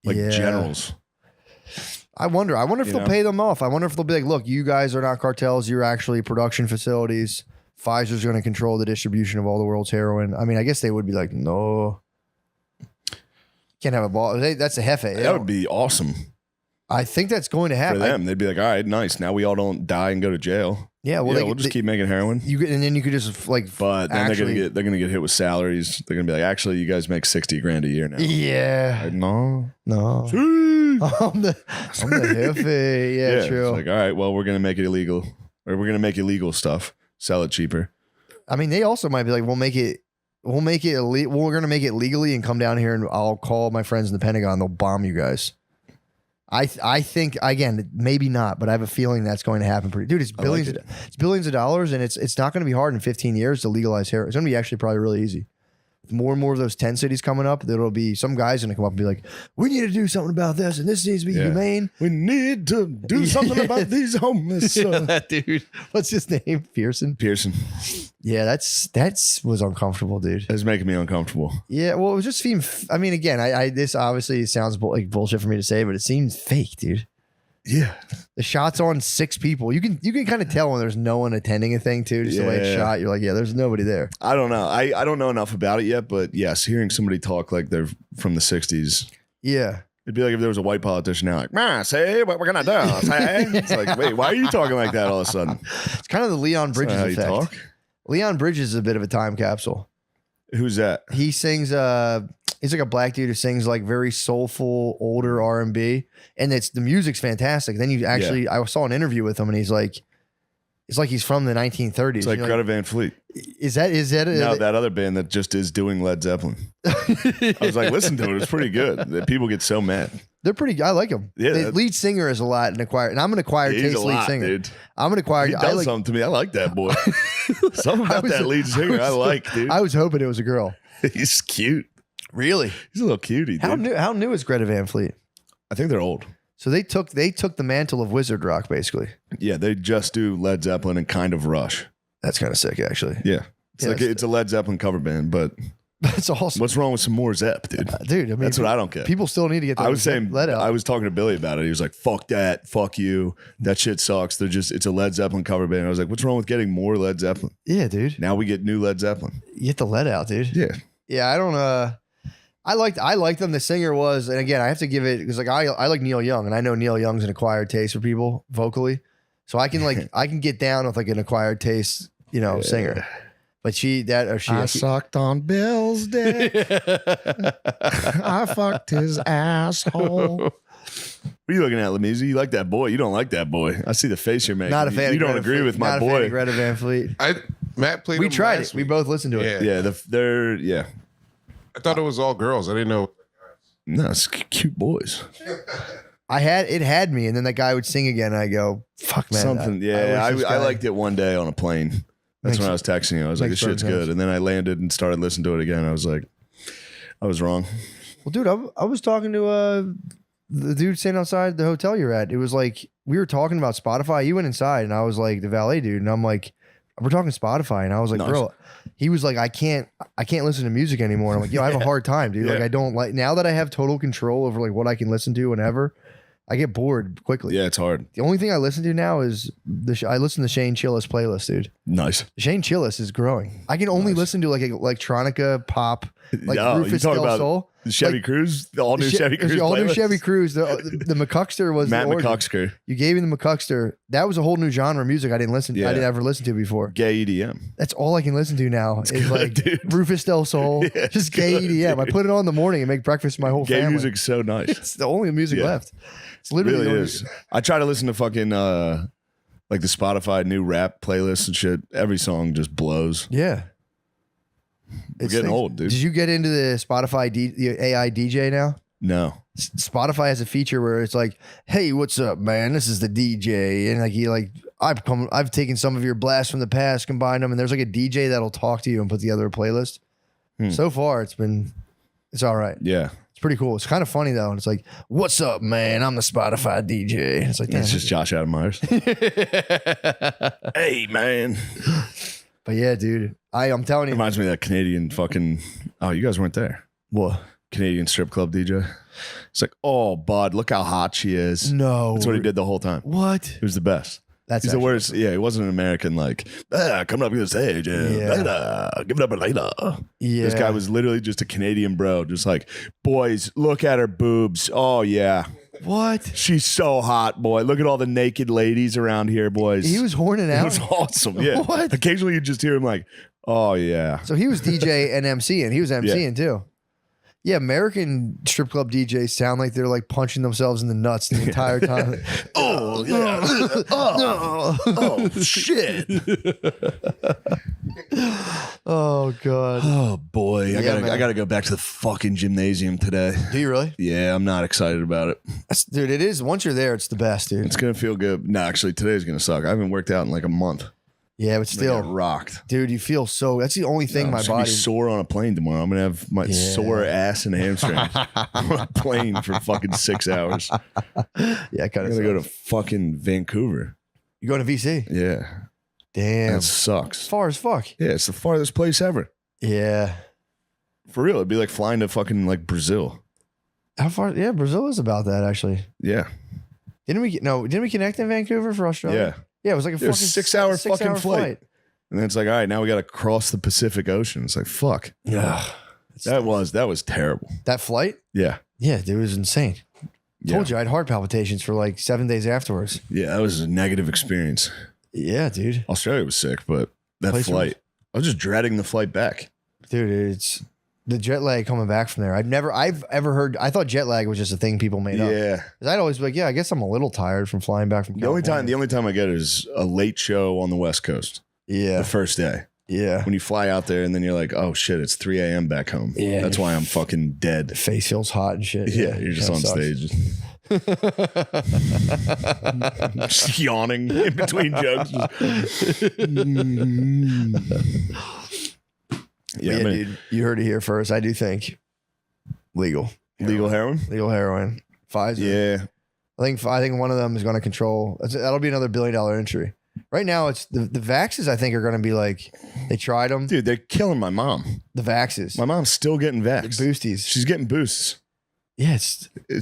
like generals. I wonder if they'll pay them off. I wonder if they'll be like, look, you guys are not cartels. You're actually production facilities. Pfizer's going to control the distribution of all the world's heroin. I mean, I guess they would be like, no. Can't have a ball. That's a jefe. That would be awesome. I think that's going to For happen. them, they'd be like, all right, nice. Now we all don't die and go to jail. Yeah, well, we'll just keep making heroin. And then you could just like. But then they're gonna get hit with salaries. They're gonna be like, actually, you guys make $60,000 a year now. Yeah. Like, no. I'm the hippie. Yeah, true. It's like, all right, well, we're gonna make it illegal, or we're gonna make illegal stuff, sell it cheaper. I mean, they also might be like, we're gonna make it legally and come down here and I'll call my friends in the Pentagon. They'll bomb you guys. I think again, maybe not, but I have a feeling that's going to happen. Dude, it's billions. It's billions of dollars, and it's not going to be hard in 15 years to legalize heroin. It's going to be actually probably really easy. With more and more of those 10 cities coming up, there'll be some guys going to come up and be like, "We need to do something about this, and this needs to be humane. We need to do something about these homeless." Dude, what's his name? Pearson. Yeah, that's was uncomfortable, dude. It's making me uncomfortable. Yeah, well, it was just seemed. I mean, again, I this obviously sounds like bullshit for me to say, but it seems fake, dude. Yeah, the shot's on 6 people. You can kind of tell when there's no one attending a thing too. Just the way it's shot, you're like, yeah, there's nobody there. I don't know. I don't know enough about it yet, but yes, hearing somebody talk like they're from the '60s. Yeah. It'd be like if there was a white politician now, like, say what we're gonna do. Say, it's like, wait, why are you talking like that all of a sudden? It's kind of the Leon Bridges how you effect. talk? Leon Bridges is a bit of a time capsule. Who's that? He sings. He's like a black dude who sings like very soulful, older R&B, and the music's fantastic. Then you actually, I saw an interview with him, and he's like, it's like he's from the 1930s. It's like Greta Van Fleet. Is that no, that other band that just is doing Led Zeppelin? I was like, listen to it. It's pretty good. People get so mad. They're pretty. I like them. Yeah, the lead singer is a lot in acquired, and I'm an acquired taste lead singer. Dude. I'm an acquired. He does something to me. I like that boy. Something about that lead singer I like, dude. I was hoping it was a girl. He's cute. Really? He's a little cutie, dude. How new is Greta Van Fleet? I think they're old. So they took the mantle of wizard rock, basically. Yeah, they just do Led Zeppelin and kind of Rush. That's kind of sick, actually. Yeah. It's a Led Zeppelin cover band, but that's awesome. What's wrong with some more Zepp, dude? Dude, I mean, that's what I don't get. People still need to get. I was talking to Billy about it. He was like, "Fuck that, fuck you. That shit sucks." It's a Led Zeppelin cover band. I was like, "What's wrong with getting more Led Zeppelin?" Yeah, dude. Now we get new Led Zeppelin. You get the lead out, dude. Yeah. Yeah, I don't. I liked them. The singer was, and again, I have to give it because like I like Neil Young, and I know Neil Young's an acquired taste for people vocally, so I can I can get down with like an acquired taste, singer. But I sucked on Bill's dick. I fucked his asshole. What are you looking at, Lamisi? You like that boy? You don't like that boy. I see the face you're making. Not a fan. You don't agree with my boy. Not a fan of Greta Van Fleet. Matt played. We him tried last it. We both listened to it. Yeah. I thought it was all girls. I didn't know. No, it's cute boys. It had me, and then that guy would sing again, and I go, "Fuck, man." Something. I liked it one day on a plane. That's when I was texting you. I was like, "This shit's good," and then I landed and started listening to it again. I was like, I was wrong. Well, dude, I was talking to the dude sitting outside the hotel you're at. It was like we were talking about Spotify. You went inside, and I was like the valet dude, and I'm like, we're talking Spotify, and I was like, bro. He was like, I can't listen to music anymore. And I'm like, I have a hard time, dude. Yeah. Like, I don't like now that I have total control over like what I can listen to whenever. I get bored quickly. Yeah, it's hard. The only thing I listen to now is I listen to Shane Chillis playlist, dude. Nice. Shane Chillis is growing. I can only listen to like electronica pop, like Rufus Del Sol. The Chevy Cruze, the all new Chevy Cruze. All new playlist? Chevy Cruze. The McCuckster was Matt the origin. McCuckster. You gave me the McCuckster. That was a whole new genre of music I didn't ever listen to before. Gay EDM. That's all I can listen to now is good, like dude. Rufus Del Sol, just gay EDM. I put it on in the morning and make breakfast for my whole Gay family. music's so nice. It's the only music left. It's literally really is. I try to listen to fucking like the Spotify new rap playlists and shit. Every song just blows. Yeah. We're getting old, dude. Did you get into the Spotify the AI DJ now? No. Spotify has a feature where it's like, "Hey, what's up, man? This is the DJ," and I've taken some of your blasts from the past, combined them, and there's like a DJ that'll talk to you and put together a playlist. So far, it's all right. Yeah. It's pretty cool. It's kind of funny though, and it's like, "What's up, man? I'm the Spotify DJ." And it's like, it's just Josh Adam Myers. Hey, man. But yeah, dude, I'm telling you, reminds me of that Canadian fucking. Oh, you guys weren't there. What? Canadian strip club DJ. It's like, oh, bud, look how hot she is. No, that's what he did the whole time. What? It was the best. He's the worst. Yeah, he wasn't an American like, coming up to the stage and give it up later. Yeah. This guy was literally just a Canadian bro, just like, boys, look at her boobs. Oh yeah. What? She's so hot, boy. Look at all the naked ladies around here, boys. He was horning out? It was awesome. Yeah. What? Occasionally you just hear him like, oh, yeah. So he was DJ and MC, and he was MCing too. Yeah, American strip club DJs sound like they're like punching themselves in the nuts the entire time. Oh, yeah. Oh, shit. Oh, God. Oh, boy. I gotta go back to the fucking gymnasium today. Do you really? Yeah, I'm not excited about it. Dude, it is. Once you're there, it's the best, dude. It's going to feel good. No, actually, today's going to suck. I haven't worked out in like a month. Yeah, but still. I got rocked. Dude, you feel so. That's the only thing I'm my just gonna body. be sore on a plane tomorrow. I'm going to have my sore ass and hamstring on a plane for fucking 6 hours. Yeah, kind of. I'm going to go to fucking Vancouver. You going to VC? Yeah. Damn. That sucks. Far as fuck. Yeah, it's the farthest place ever. Yeah. For real, it'd be like flying to fucking like Brazil. How far? Yeah, Brazil is about that actually. Yeah. Didn't we connect in Vancouver for Australia? Yeah. Yeah, it was like a It was fucking 6 hour six-hour fucking flight. And then it's like, all right, now we got to cross the Pacific Ocean. It's like, fuck. Yeah. That was terrible. That flight? Yeah. Yeah, dude, it was insane. Yeah. Told you I had heart palpitations for like 7 days afterwards. Yeah, that was a negative experience. Yeah, dude. Australia was sick, but that Place flight, I was just dreading the flight back. Dude, it's the jet lag coming back from there. I've ever heard. I thought jet lag was just a thing people made up. Yeah. 'Cause I'd always be like, yeah, I guess I'm a little tired from flying back from The only California. time I get is a late show on the West Coast. Yeah. The first day. Yeah. When you fly out there and then you're like, oh shit, it's 3 a.m. back home. Yeah. That's why I'm fucking dead. Face feels hot and shit. Yeah, you're just on kinda sucks. stage. Just yawning in between jokes. Yeah, dude, you heard it here first. I do think legal heroin. Legal heroin. Pfizer. Yeah. I think one of them is going to control. That'll be another $1 billion industry. Right now, it's the vaxes. I think are going to be like they tried them. Dude, they're killing my mom. The vaxes. My mom's still getting vaxxed. The boosties. She's getting boosts. Yes. I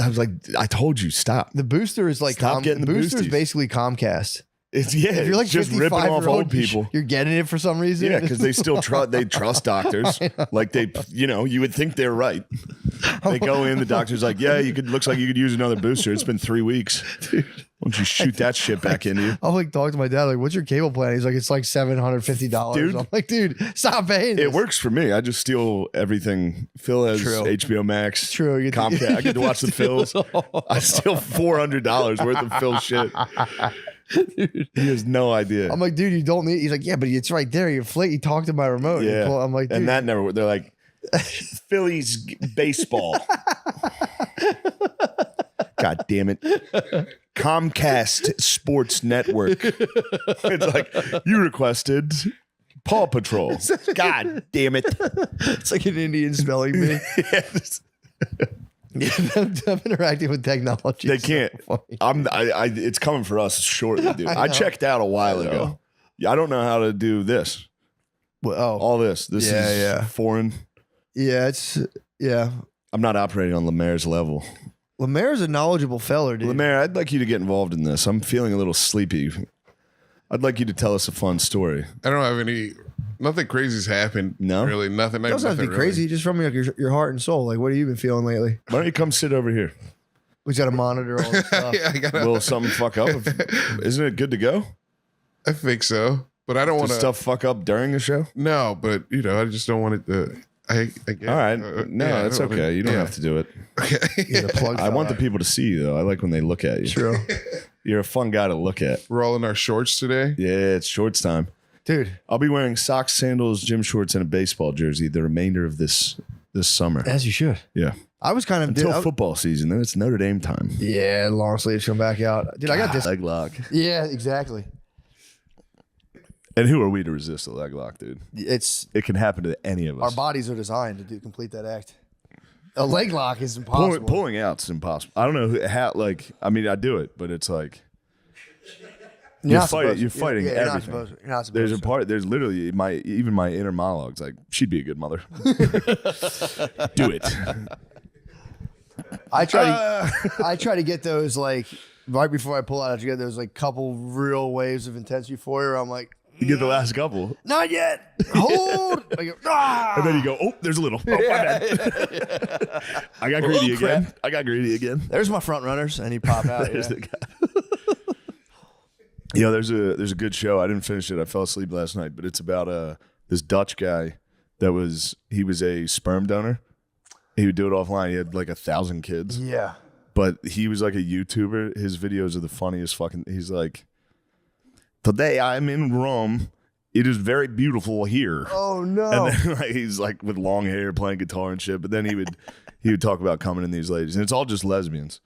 was like, I told you, stop. The booster is like Stop getting the the booster is boosties. basically Comcast. If you're like just ripping off old people. You're getting it for some reason. Yeah, because they still trust doctors. Like you would think they're right. They go in, the doctor's like, yeah, looks like you could use another booster. It's been 3 weeks. Dude. Why don't you shoot that shit back into you? I'll like talk to my dad, like, what's your cable plan? He's like, it's like $750. Dude. I'm like, dude, stop paying this. It works for me. I just steal everything. Phil has True. HBO Max. True. You get to- Comcast. I get to watch the Phils. I steal $400 worth of Phil shit. Dude. He has no idea. I'm like, dude, you don't need. He's like, yeah, but it's right there. You talk to my remote. Yeah. I'm like, dude. And that never. They're like, Phillies baseball. God damn it. Comcast Sports Network. It's like, you requested Paw Patrol. God damn it. It's like an Indian spelling bee. Yes. Yeah, I'm interacting with technology. They can't. It's coming for us shortly, dude. I checked out a while ago. Yeah, I don't know how to do this. Well, all this. This is foreign. Yeah, I'm not operating on Lemaire's level. Lemaire's a knowledgeable feller, dude. Lemaire, I'd like you to get involved in this. I'm feeling a little sleepy. I'd like you to tell us a fun story. I don't have nothing crazy's happened. No? Really, nothing. It doesn't have to be nothing crazy. Just from like your heart and soul. Like, what have you been feeling lately? Why don't you come sit over here? We got to monitor all this stuff. Yeah, Will something fuck up? Isn't it good to go? I think so, but I don't want Does to stuff fuck up during the show? No, but I just don't want it to. I guess. All right. No, yeah, that's I don't okay. wanna- You don't yeah. have to do it. Okay. I want the people to see you, though. I like when they look at you. True. You're a fun guy to look at. We're all in our shorts today. Yeah, it's shorts time. Dude. I'll be wearing socks, sandals, gym shorts, and a baseball jersey the remainder of this summer. As you should. Yeah. I was kind of Until football season. Then it's Notre Dame time. Yeah, long sleeves come back out. Dude, I got this. Leg lock. Yeah, exactly. And who are we to resist a leg lock, dude? It can happen to any of us. Our bodies are designed to complete that act. A leg lock is impossible. Pulling out's impossible. I don't know how. I mean, I do it, but it's like You're not supposed to. You're fighting You're not everything. supposed to. You're not supposed There's a to. part. There's literally even my inner monologues. Like, she'd be a good mother. Do it. I try to get those like right before I pull out. I try to get those like couple real waves of intense euphoria. I'm like, You get the last couple. Not yet. Hold. I go, ah! And then you go, oh, there's a little. Oh, my bad. I got greedy again. I got greedy again. There's my front runners, and he pop out. There's yeah. the guy. You know, there's a good show. I didn't finish it. I fell asleep last night, but it's about this Dutch guy that was a sperm donor. He would do it offline. He had like 1,000 kids. Yeah. But he was like a YouTuber. His videos are the funniest fucking. He's like, today I'm in Rome. It is very beautiful here. Oh no! And then like, he's like with long hair playing guitar and shit. But then he would talk about coming in these ladies, and it's all just lesbians.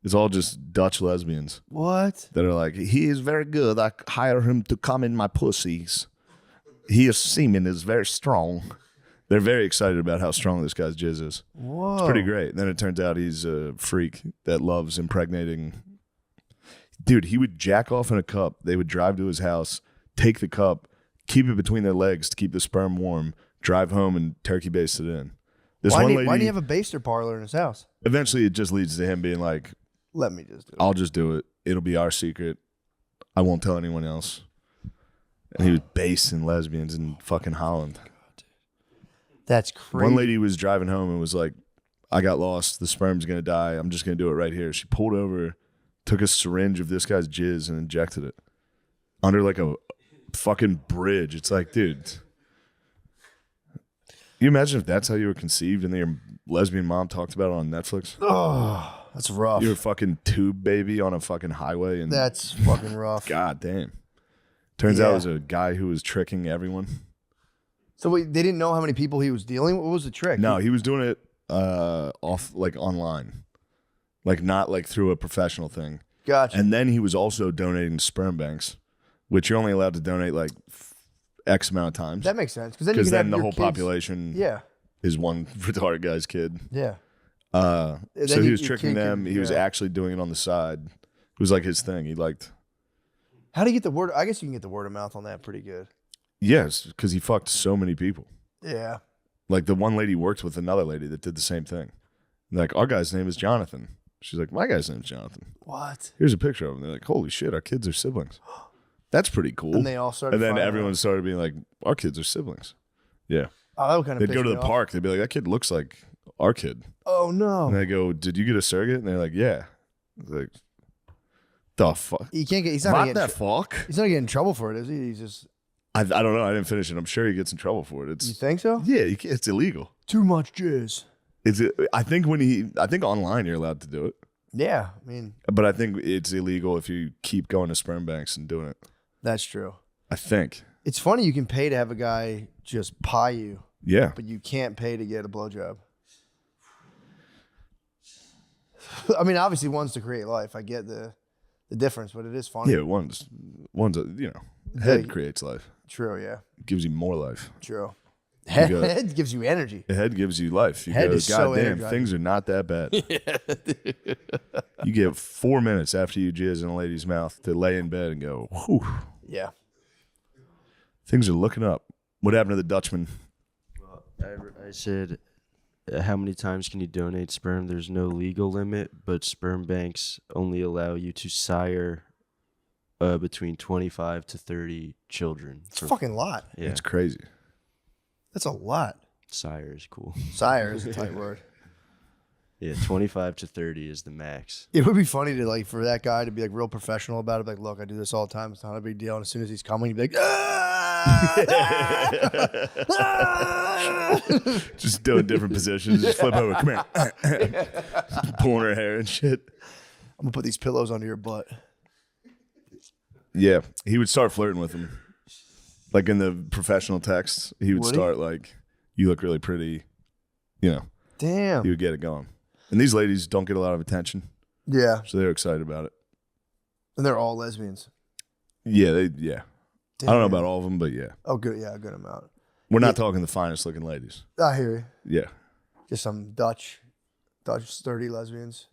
It's all just Dutch lesbians. What? That are like, he is very good. I hire him to come in my pussies. His semen is very strong. They're very excited about how strong this guy's jizz is. Whoa. It's pretty great. And then it turns out he's a freak that loves impregnating. Dude, he would jack off in a cup. They would drive to his house, take the cup, keep it between their legs to keep the sperm warm, drive home and turkey baste it in. Why do you have a baster parlor in his house? Eventually it just leads to him being like, let me just do it. I'll just do it. It'll be our secret. I won't tell anyone else. And he was basing lesbians in fucking Holland. That's crazy. One lady was driving home and was like, I got lost. The sperm's going to die. I'm just going to do it right here. She pulled over, took a syringe of this guy's jizz and injected it under like a fucking bridge. It's like, dude, you imagine if that's how you were conceived and then your lesbian mom talked about it on Netflix? Oh, that's rough. You're a fucking tube baby on a fucking highway. And that's fucking rough. God damn. Turns out it was a guy who was tricking everyone. So wait, they didn't know how many people he was dealing with? What was the trick? No, he was doing it off like online, like not like through a professional thing. Gotcha. And then he was also donating to sperm banks, which you're only allowed to donate like X amount of times. That makes sense because then the your whole kids, population is one retarded guy's kid. Yeah. So he was tricking them. He was actually doing it on the side. It was like his thing. He liked. How do you get the word? I guess you can get the word of mouth on that pretty good. Yes, because he fucked so many people. Yeah. Like the one lady worked with another lady that did the same thing. Like, our guy's name is Jonathan. She's like, my guy's name is Jonathan. What? Here's a picture of him. They're like, holy shit, our kids are siblings. That's pretty cool. And they all started. And then finding everyone out. started being like, our kids are siblings. Yeah. Oh, that would kind of. They'd go to piss the me off. park. They'd be like, that kid looks like our kid. Oh no. And they go, did you get a surrogate? And they're like, yeah. It's like, the fuck? He can't get. He's not What gonna get. the fuck? He's not getting in trouble for it, is he? He's just. I don't know. I didn't finish it. I'm sure he gets in trouble for it. You think so? Yeah, it's illegal. Too much jizz. I think online you're allowed to do it. Yeah, I mean But I think it's illegal if you keep going to sperm banks and doing it. that's true. I think. It's funny you can pay to have a guy just pie you. Yeah. But you can't pay to get a blowjob. I mean, obviously one's to create life. I get the difference, but it is funny. Yeah, one's head creates life. True, yeah. It gives you more life. True. You Head, go- head gives you energy. The head gives you life. You Head go, is so God damn, energizing." things are not that bad. You get 4 minutes after you jizz in a lady's mouth to lay in bed and go, whew. Yeah. Things are looking up. What happened to the Dutchman? I said, how many times can you donate sperm? There's no legal limit, but sperm banks only allow you to sire between 25 to 30 children. It's a fucking lot. Yeah. It's crazy. That's a lot. Sire is cool. Sire is a tight word. Yeah, 25 to 30 is the max. It would be funny to like for that guy to be like real professional about it. Like, look, I do this all the time. It's not a big deal. And as soon as he's coming, he'd be like, Just doing different positions. Just flip over. Come here. Pulling her hair and shit. I'm gonna put these pillows under your butt. Yeah. He would start flirting with him. Like in the professional texts, he would Would he? start like, you look really pretty. You know. Damn. He would get it going. And these ladies don't get a lot of attention. Yeah. So they're excited about it. And they're all lesbians. Yeah. I don't know Damn. about all of them, but yeah. Oh, good. Yeah, a good amount. We're not talking the finest looking ladies. I hear you. Yeah. Just some Dutch sturdy lesbians.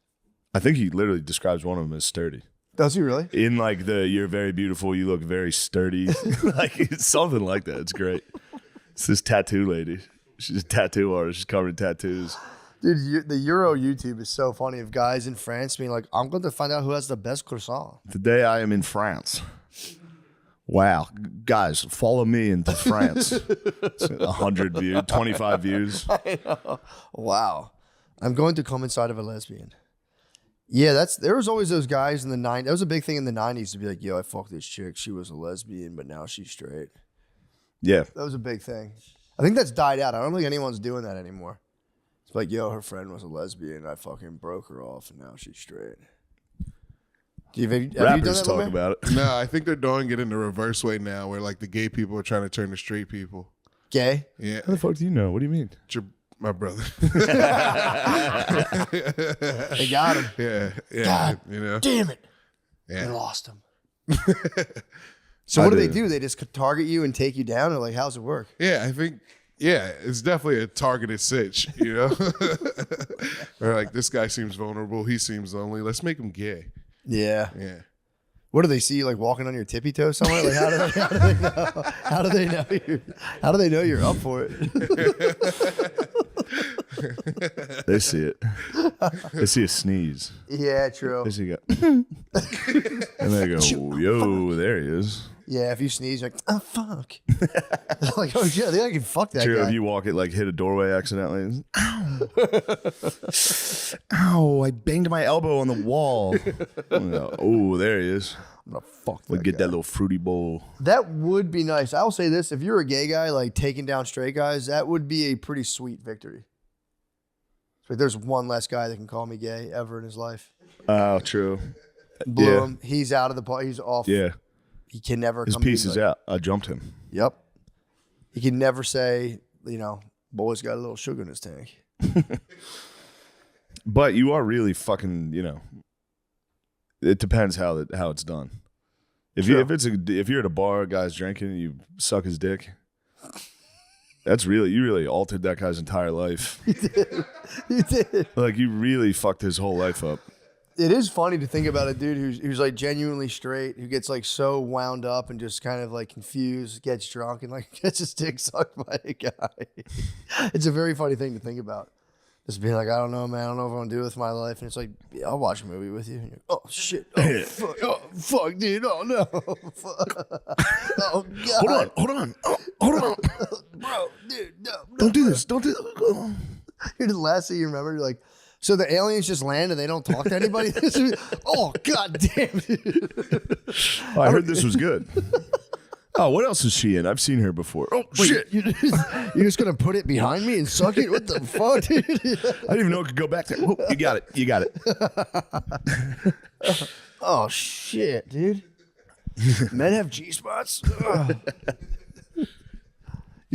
I think he literally describes one of them as sturdy. Does he really? In like you're very beautiful, you look very sturdy. Like it's something like that. It's great. It's this tattoo lady. She's a tattoo artist. She's covered in tattoos. Dude, the Euro YouTube is so funny of guys in France being like, I'm going to find out who has the best croissant. Today I am in France. Wow, guys, follow me into France. 100 views, 25 views. I know. Wow. I'm going to come inside of a lesbian. Yeah, there was always those guys in the 90s. That was a big thing in the 90s to be like, yo, I fucked this chick. She was a lesbian, but now she's straight. Yeah. That was a big thing. I think that's died out. I don't think anyone's doing that anymore. It's like, yo, her friend was a lesbian. I fucking broke her off, and now she's straight. Have you done Rappers that, talk man? about it. No, I think they're doing it in the reverse way now, where like the gay people are trying to turn to straight people. Gay? Yeah. How the fuck do you know? What do you mean? My brother. They got him. Yeah. God damn it. Yeah. They lost him. So what do they do? They just target you and take you down, or like, how's it work? Yeah, I think. Yeah, it's definitely a targeted sitch, you know? Or like, this guy seems vulnerable. He seems lonely. Let's make him gay. Yeah. Yeah. What do they see you like walking on your tippy toe somewhere? Like how do they know? How do they know you're up for it? They see it. They see a sneeze. Yeah, true. They see you go, and they go, yo, there he is. Yeah, if you sneeze, you're like, oh fuck. Like, oh shit, I think I can fuck that True, guy. if you walk it, like hit a doorway accidentally. Ow, I banged my elbow on the wall. Oh, there he is. I'm gonna fuck that We'll get guy. that little fruity bowl. That would be nice. I'll say this: if you're a gay guy, like taking down straight guys, that would be a pretty sweet victory. It's like there's one less guy that can call me gay ever in his life. Oh, true. Blew him. He's out of the party. He's off. Yeah. He can never His come to piece me is like, out. I jumped him. Yep. He can never say, boy's got a little sugar in his tank. But you are really fucking, it depends how it's done. If you're at a bar, a guy's drinking, and you suck his dick. You really altered that guy's entire life. You did. Like you really fucked his whole life up. It is funny to think about a dude who's like genuinely straight, who gets like so wound up and just kind of like confused, gets drunk and like gets his dick sucked by a guy. It's a very funny thing to think about. Just being like, I don't know, man. I don't know what I'm gonna do with my life. And it's like, yeah, I'll watch a movie with you. And you're, oh shit. Oh fuck, dude. Oh no. Fuck. Oh god. Hold on. Hold on. Bro, dude, no. Don't do this. Don't do this. You're the last thing you remember. You're like, so the aliens just land and they don't talk to anybody? Oh, god damn. Oh, I heard this was good. Oh, what else is she in? I've seen her before. Oh, wait, shit. You're just going to put it behind me and suck it? What the fuck, dude? I didn't even know it could go back there. Whoa, you got it. Oh, shit, dude. Men have G-spots? You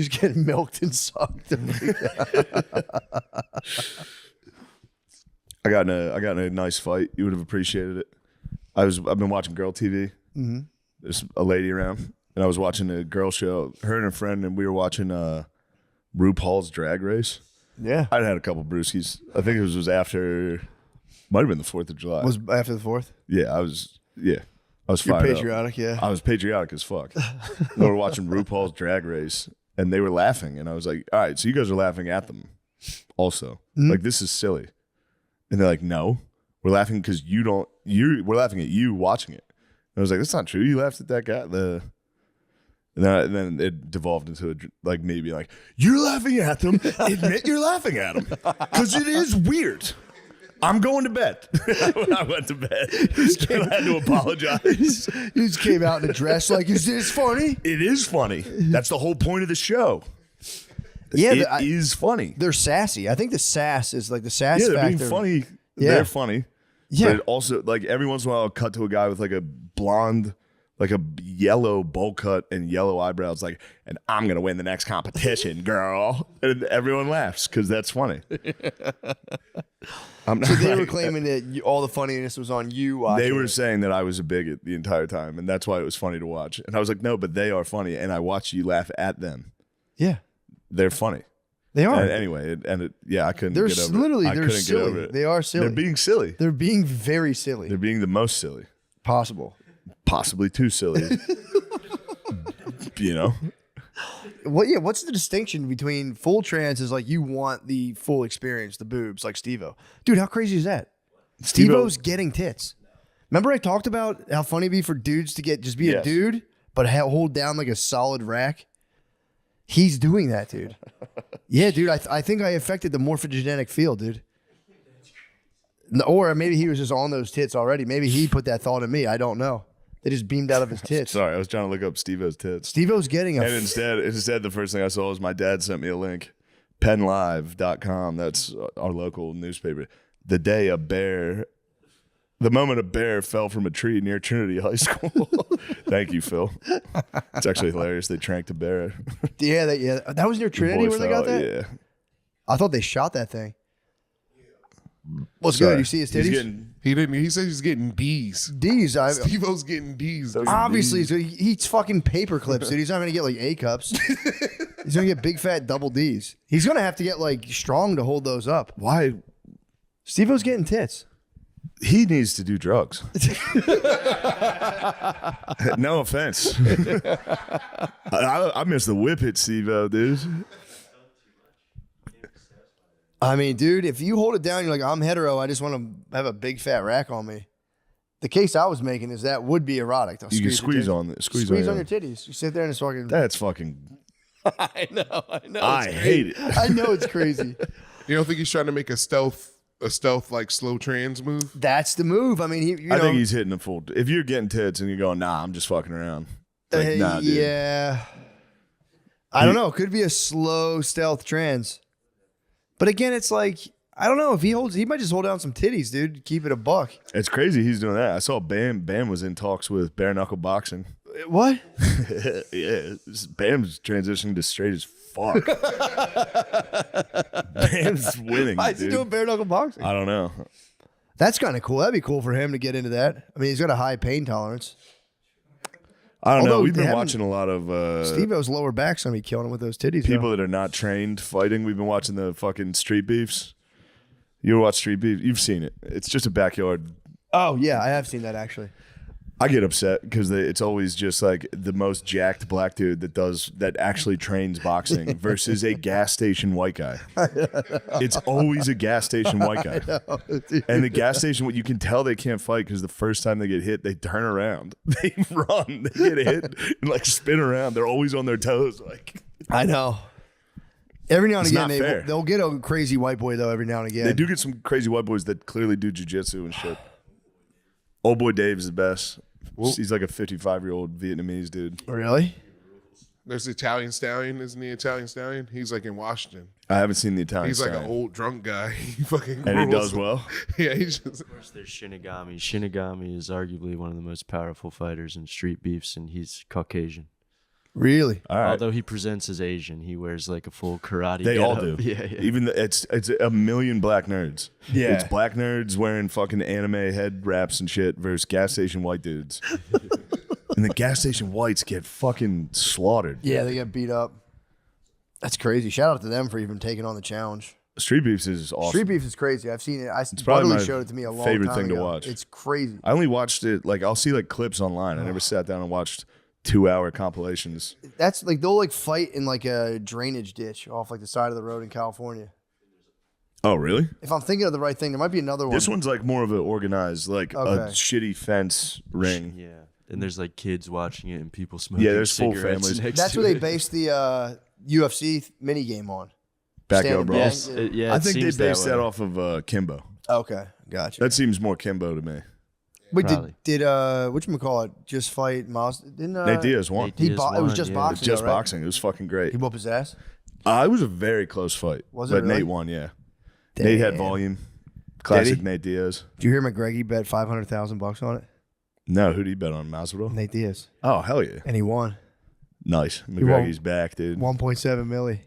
just get milked and sucked. I got in a nice fight. You would have appreciated it. I've been watching girl TV. Mm-hmm. There's a lady around, and I was watching a girl show. Her and a friend, and we were watching RuPaul's Drag Race. Yeah, I'd had a couple brewskis. I think it was after. Might have been the 4th of July. Was after the 4th? Yeah, I was. Yeah, I was. You're fired patriotic, up. yeah. I was patriotic as fuck. We were watching RuPaul's Drag Race, and they were laughing, and I was like, "All right, so you guys are laughing at them, also. Like this is silly." And they're like, "No, we're laughing because we're laughing at you watching it." And I was like, "That's not true. You laughed at that guy." And then it devolved into like maybe like, "You're laughing at them. Admit you're laughing at them because it is weird." I'm going to bed. When I went to bed, I had to apologize. You just came out in a dress like, is this funny? It is funny. That's the whole point of the show. Yeah, it is funny. They're sassy. I think the sass is like the sass Yeah, they're factor. being funny. Yeah. They're funny. Yeah. But it also, like every once in a while, I'll cut to a guy with like a blonde, like a yellow bowl cut and yellow eyebrows, like, and I'm gonna win the next competition, girl. And everyone laughs because that's funny. So they were claiming that all the funniness was on you watching They were it. saying that I was a bigot the entire time, and that's why it was funny to watch. And I was like, no, but they are funny, and I watch you laugh at them. Yeah, they're funny. They are. And anyway, I couldn't They're get over literally, it. I they're couldn't silly. get over it. They are silly. They're being silly. They're being very silly. They're being the most silly possible. Possibly too silly. What's the distinction between full trans is like you want the full experience, the boobs, like Steve-O. Dude, how crazy is that? Steve-O's getting tits. Remember I talked about how funny it'd be for dudes to be a dude, but hold down like a solid rack. He's doing that, dude. Yeah, dude. I think I affected the morphogenetic field, dude. Or maybe he was just on those tits already. Maybe he put that thought in me. I don't know. They just beamed out of his tits. Sorry, I was trying to look up Steve-O's tits. Steve-O's getting And instead, the first thing I saw was my dad sent me a link. PennLive.com. That's our local newspaper. The moment a bear fell from a tree near Trinity High School. Thank you, Phil. It's actually hilarious. They tranked a bear. Yeah, that was near Trinity where they got that? Yeah. I thought they shot that thing. What's good? You see his titties? He said he's getting D's. D's. Steve-O's getting D's. Dude. Obviously, so he eats fucking paper clips, dude. He's not going to get like A cups. He's going to get big fat double D's. He's going to have to get like strong to hold those up. Why? Steve-O's getting tits. He needs to do drugs. No offense. I miss the whip hit, Steve-O, dude. I mean, dude, if you hold it down, you're like, I'm hetero. I just want to have a big fat rack on me. The case I was making is that would be erotic. You can squeeze on it. Squeeze on your titties. You sit there and it's fucking. That's fucking. I know. I hate it. I know it's crazy. You don't think he's trying to make a stealth like slow trans move? That's the move. I mean, I think he's hitting a full. If you're getting tits and you're going, nah, I'm just fucking around. Like, nah, dude. Yeah. I don't know. It could be a slow stealth trans. But again, it's like, I don't know if he might just hold down some titties, dude. Keep it a buck. It's crazy he's doing that. I saw Bam was in talks with bare knuckle boxing. What? Yeah, Bam's transitioning to straight as fuck. Bam's winning. Why is he doing bare knuckle boxing? I don't know. That's kind of cool. That'd be cool for him to get into that. I mean, he's got a high pain tolerance. I don't know. We've been watching a lot of Steve-O's lower back's gonna be killing him with those titties. People that are not trained fighting. We've been watching the fucking street beefs. You ever watch street beef? You've seen it. It's just a backyard. Oh yeah, I have seen that actually. I get upset because it's always just like the most jacked black dude that actually trains boxing versus a gas station white guy. It's always a gas station white guy. And the gas station, you can tell they can't fight because the first time they get hit, they turn around, they run, they get hit, and like spin around. They're always on their toes. Like I know. Every now and It's again, not fair. they'll get a crazy white boy though. Every now and again, They do get some crazy white boys that clearly do jujitsu and shit. Old boy Dave's the best. He's like a 55-year-old Vietnamese dude. Really? There's the Italian Stallion, isn't he? Italian Stallion. He's like in Washington. I haven't seen the Italian He's like Stallion. an old drunk guy. He fucking And he rules. does well? Yeah, he's just. Of course, there's Shinigami. Shinigami is arguably one of the most powerful fighters in street beefs, and he's Caucasian. Really? All right. Although he presents as Asian, he wears like a full karate. They all getup. do. Yeah. Even it's a million black nerds. Yeah. It's black nerds wearing fucking anime head wraps and shit versus gas station white dudes. And the gas station whites get fucking slaughtered. Yeah, they get beat up. That's crazy. Shout out to them for even taking on the challenge. Street Beefs is awesome. Street beef is crazy. I've seen it. It's probably Butterly my showed it to me a long favorite time thing ago. to watch. It's crazy. I only watched it, like, I'll see like clips online. I never sat down and watched 2-hour compilations. That's like they'll like fight in like a drainage ditch off like the side of the road in California. Oh, really? If I'm thinking of the right thing, there might be another one. This one's like more of an organized, like a Okay. shitty fence ring. Yeah. And there's like kids watching it and people smoking. Yeah, there's full cigarettes families. next That's to where they it. based the UFC mini game on. Backyard Stand Brawls. Yes, yeah, I it think they seems based that that way. off of Kimbo. Okay, gotcha. That seems more Kimbo to me. Wait, Probably. did whatchamacallit just fight Miles? Didn't Nate Diaz won. Nate He Diaz it was won, just yeah. boxing. Just though, right? boxing. It was fucking great. He whooped his ass. It was a very close fight. Was it But really? Nate won, yeah. Nate had Damn. volume. Classic he? Nate Diaz. Did you hear McGregor bet $500,000 on it? No, who'd he bet on? Masvidal? Nate Diaz, Oh, hell yeah. and he won Nice. won. McGregor's back, dude. 1.7 milli.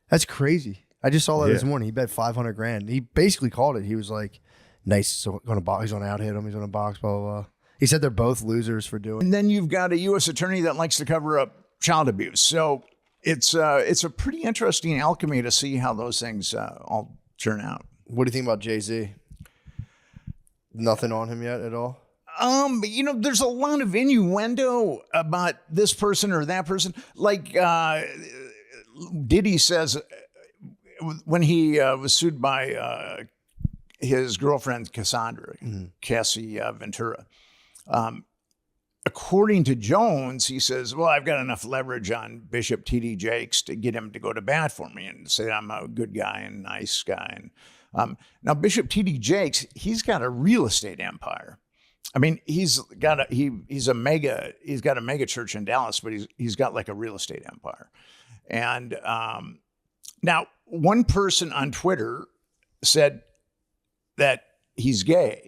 That's crazy. I just saw that this Yeah. morning. He bet $500,000. He basically called it. He was like, "Nice, so going to box. He's going to out hit him. He's going to box." Blah blah blah. He said they're both losers for doing. And then you've got a U.S. attorney that likes to cover up child abuse. So it's a pretty interesting alchemy to see how those things all turn out. What do you think about Jay-Z? Nothing on him yet at all. There's a lot of innuendo about this person or that person. Like Diddy says when he was sued by his girlfriend Cassandra, Cassie Ventura, according to Jones, he says, well, I've got enough leverage on Bishop T.D. Jakes to get him to go to bat for me and say I'm a good guy and nice guy. And now Bishop T.D. Jakes, he's got a real estate empire. I mean, he's got a mega church in Dallas, but he's got like a real estate empire. And now one person on Twitter said that he's gay.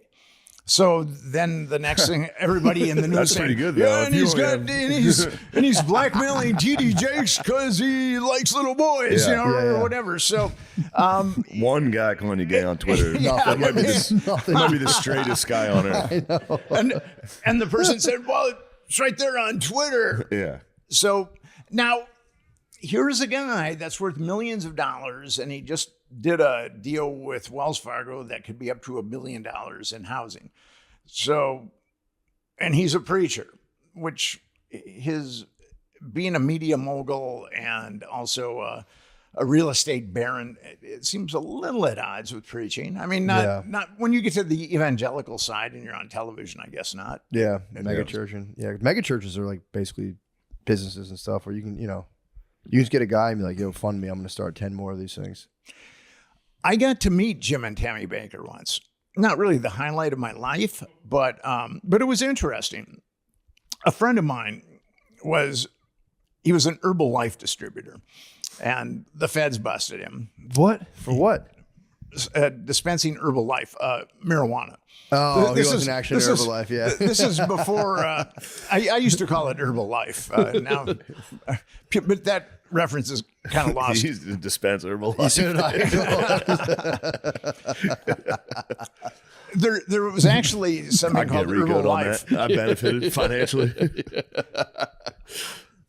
So then the next thing, everybody in the news That's saying, pretty good, though. yeah, If and he's blackmailing T.D. Jakes because he likes little boys, or whatever. So one guy calling you gay on Twitter, that might be the straightest guy on earth. I know. And the person said, well, it's right there on Twitter. Yeah. So now here's a guy that's worth millions of dollars, and he just did a deal with Wells Fargo that could be up to $1 billion in housing. So, and he's a preacher, which his being a media mogul and also a real estate baron, it seems a little at odds with preaching. I mean, not when you get to the evangelical side and you're on television, I guess not. Yeah, mega churches are like basically businesses and stuff where you can, you just get a guy and be like, yo, fund me. I'm going to start 10 more of these things. I got to meet Jim and Tammy Baker once. Not really the highlight of my life, but it was interesting. A friend of mine was an Herbalife distributor, and the feds busted him. What? For what? Dispensing Herbalife, marijuana. Oh, he wasn't actually Herbalife, yeah. This is before, I used to call it Herbalife. Now, but that reference is kind of lost. He used to dispense Herbalife. There was actually something called Herbalife. I benefited financially.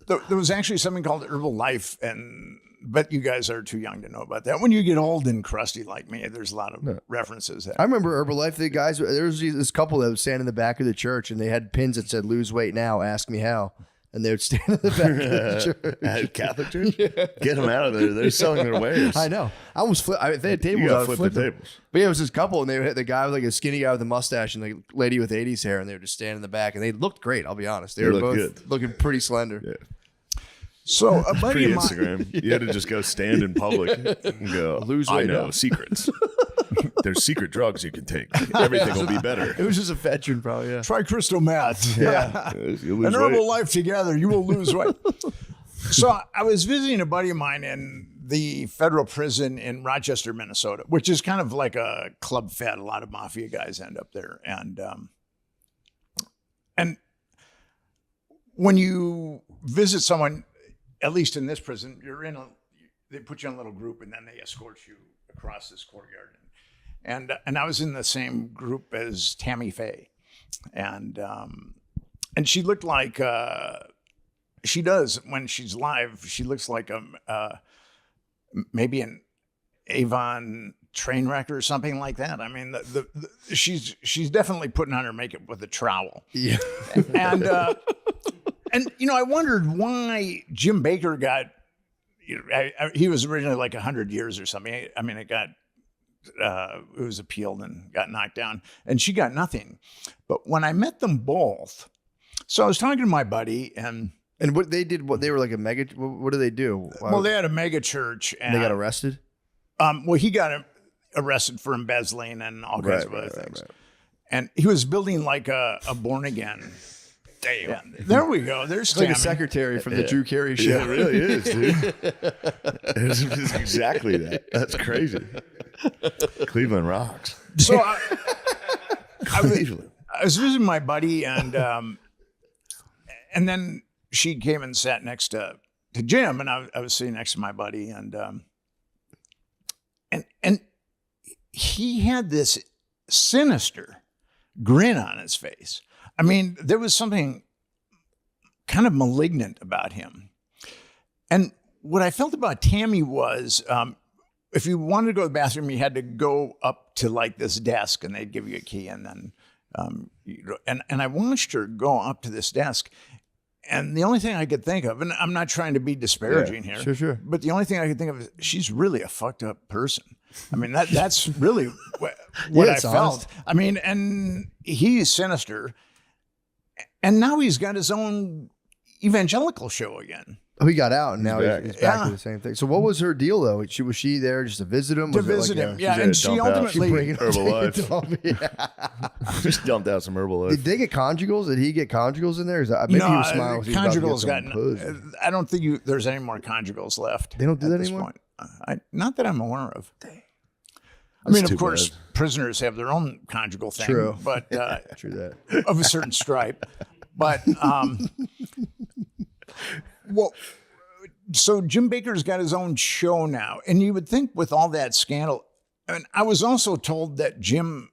There was actually something called Herbalife, but you guys are too young to know about that. When you get old and crusty like me, there's a lot of references. I remember Herbalife. The guys, there was this couple that was standing in the back of the church, and they had pins that said "Lose weight now, ask me how." And they would stand in the back of the church. At Catholic church? Yeah. Get them out of there. They're selling their wares. I know. I almost flipped. They had tables. You I got was flip the flipping. tables. But yeah, it was this couple, and they had the guy with like a skinny guy with a mustache and the lady with 80s hair, and they were just standing in the back, and they looked great. I'll be honest. They were both good. Looking pretty slender. Yeah. So a buddy of mine, Instagram. You had to just go stand in public and go, Lose I weight know now." secrets. There's secret drugs you can take. Everything will be better. It was just a veteran, probably. Yeah. try crystal meth. Yeah. You lose An weight. Herbalife together, you will lose weight. So I was visiting a buddy of mine in the federal prison in Rochester, Minnesota, which is kind of like a club fed. A lot of mafia guys end up there. And when you visit someone, at least in this prison, they put you in a little group and then they escort you across this courtyard. And I was in the same group as Tammy Faye. And she looked like, she does when she's live. She looks like maybe an Avon train wreck or something like that. I mean, she's definitely putting on her makeup with a trowel. Yeah. And I wondered why Jim Baker got, he was originally like 100 years or something. I mean, it was appealed and got knocked down, and she got nothing. But when I met them both, so I was talking to my buddy, and what they did, they were like a mega. What do they do? Well, they had a mega church, and they got arrested. Well, he got arrested for embezzling and all kinds of other things, right. And he was building like a born again. Yeah, there we go. There's like a secretary from the Drew Carey show. Yeah, it really is, dude. It's exactly that. That's crazy. Cleveland rocks. So I was visiting my buddy, and then she came and sat next to Jim, and I was sitting next to my buddy, and he had this sinister grin on his face. I mean, there was something kind of malignant about him. And what I felt about Tammy was, if you wanted to go to the bathroom, you had to go up to like this desk, and they'd give you a key, and then, and I watched her go up to this desk, and the only thing I could think of, and I'm not trying to be disparaging here, sure, but the only thing I could think of is she's really a fucked up person. I mean, that's really what I felt. honest. I mean, and he's sinister. And now he's got his own evangelical show again. Oh, he got out and now he's back Yeah. to the same thing. So what was her deal though? Was she there just to visit him? To Was it visit like him, yeah. And she ultimately Just dumped out some Herbalife. Did they get conjugals? Did he get conjugals in there? Maybe he was smiling. Conjugals gotten. I don't think there's any more conjugals left. They don't do at that this anymore? point. Not that I'm aware of. I That's mean, of too course, bad. prisoners have their own conjugal thing, True. but True that. of a certain stripe. But well, so Jim Baker's got his own show now, and you would think with all that scandal. I mean, I was also told that Jim.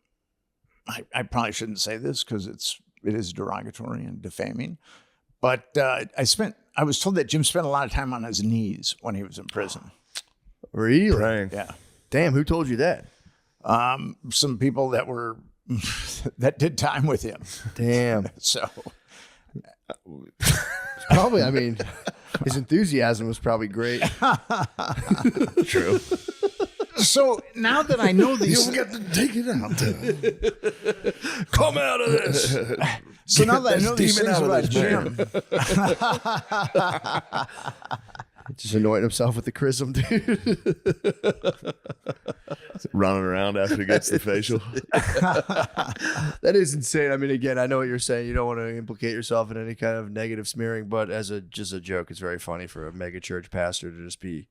I probably shouldn't say this because it is derogatory and defaming, but I was told that Jim spent a lot of time on his knees when he was in prison. Really? Praying. Yeah. Damn, who told you that? Some people that were that did time with him. Damn. So probably, I mean, his enthusiasm was probably great. True. So now that I know these, You'll get to take it out. Come out of this. So now that I know these demon things out about of this Jim, Just anointing himself with the chrism, dude. Running around after he gets the facial. That is insane. I mean, again, I know what you're saying. You don't want to implicate yourself in any kind of negative smearing, but as just a joke, it's very funny for a mega church pastor to just be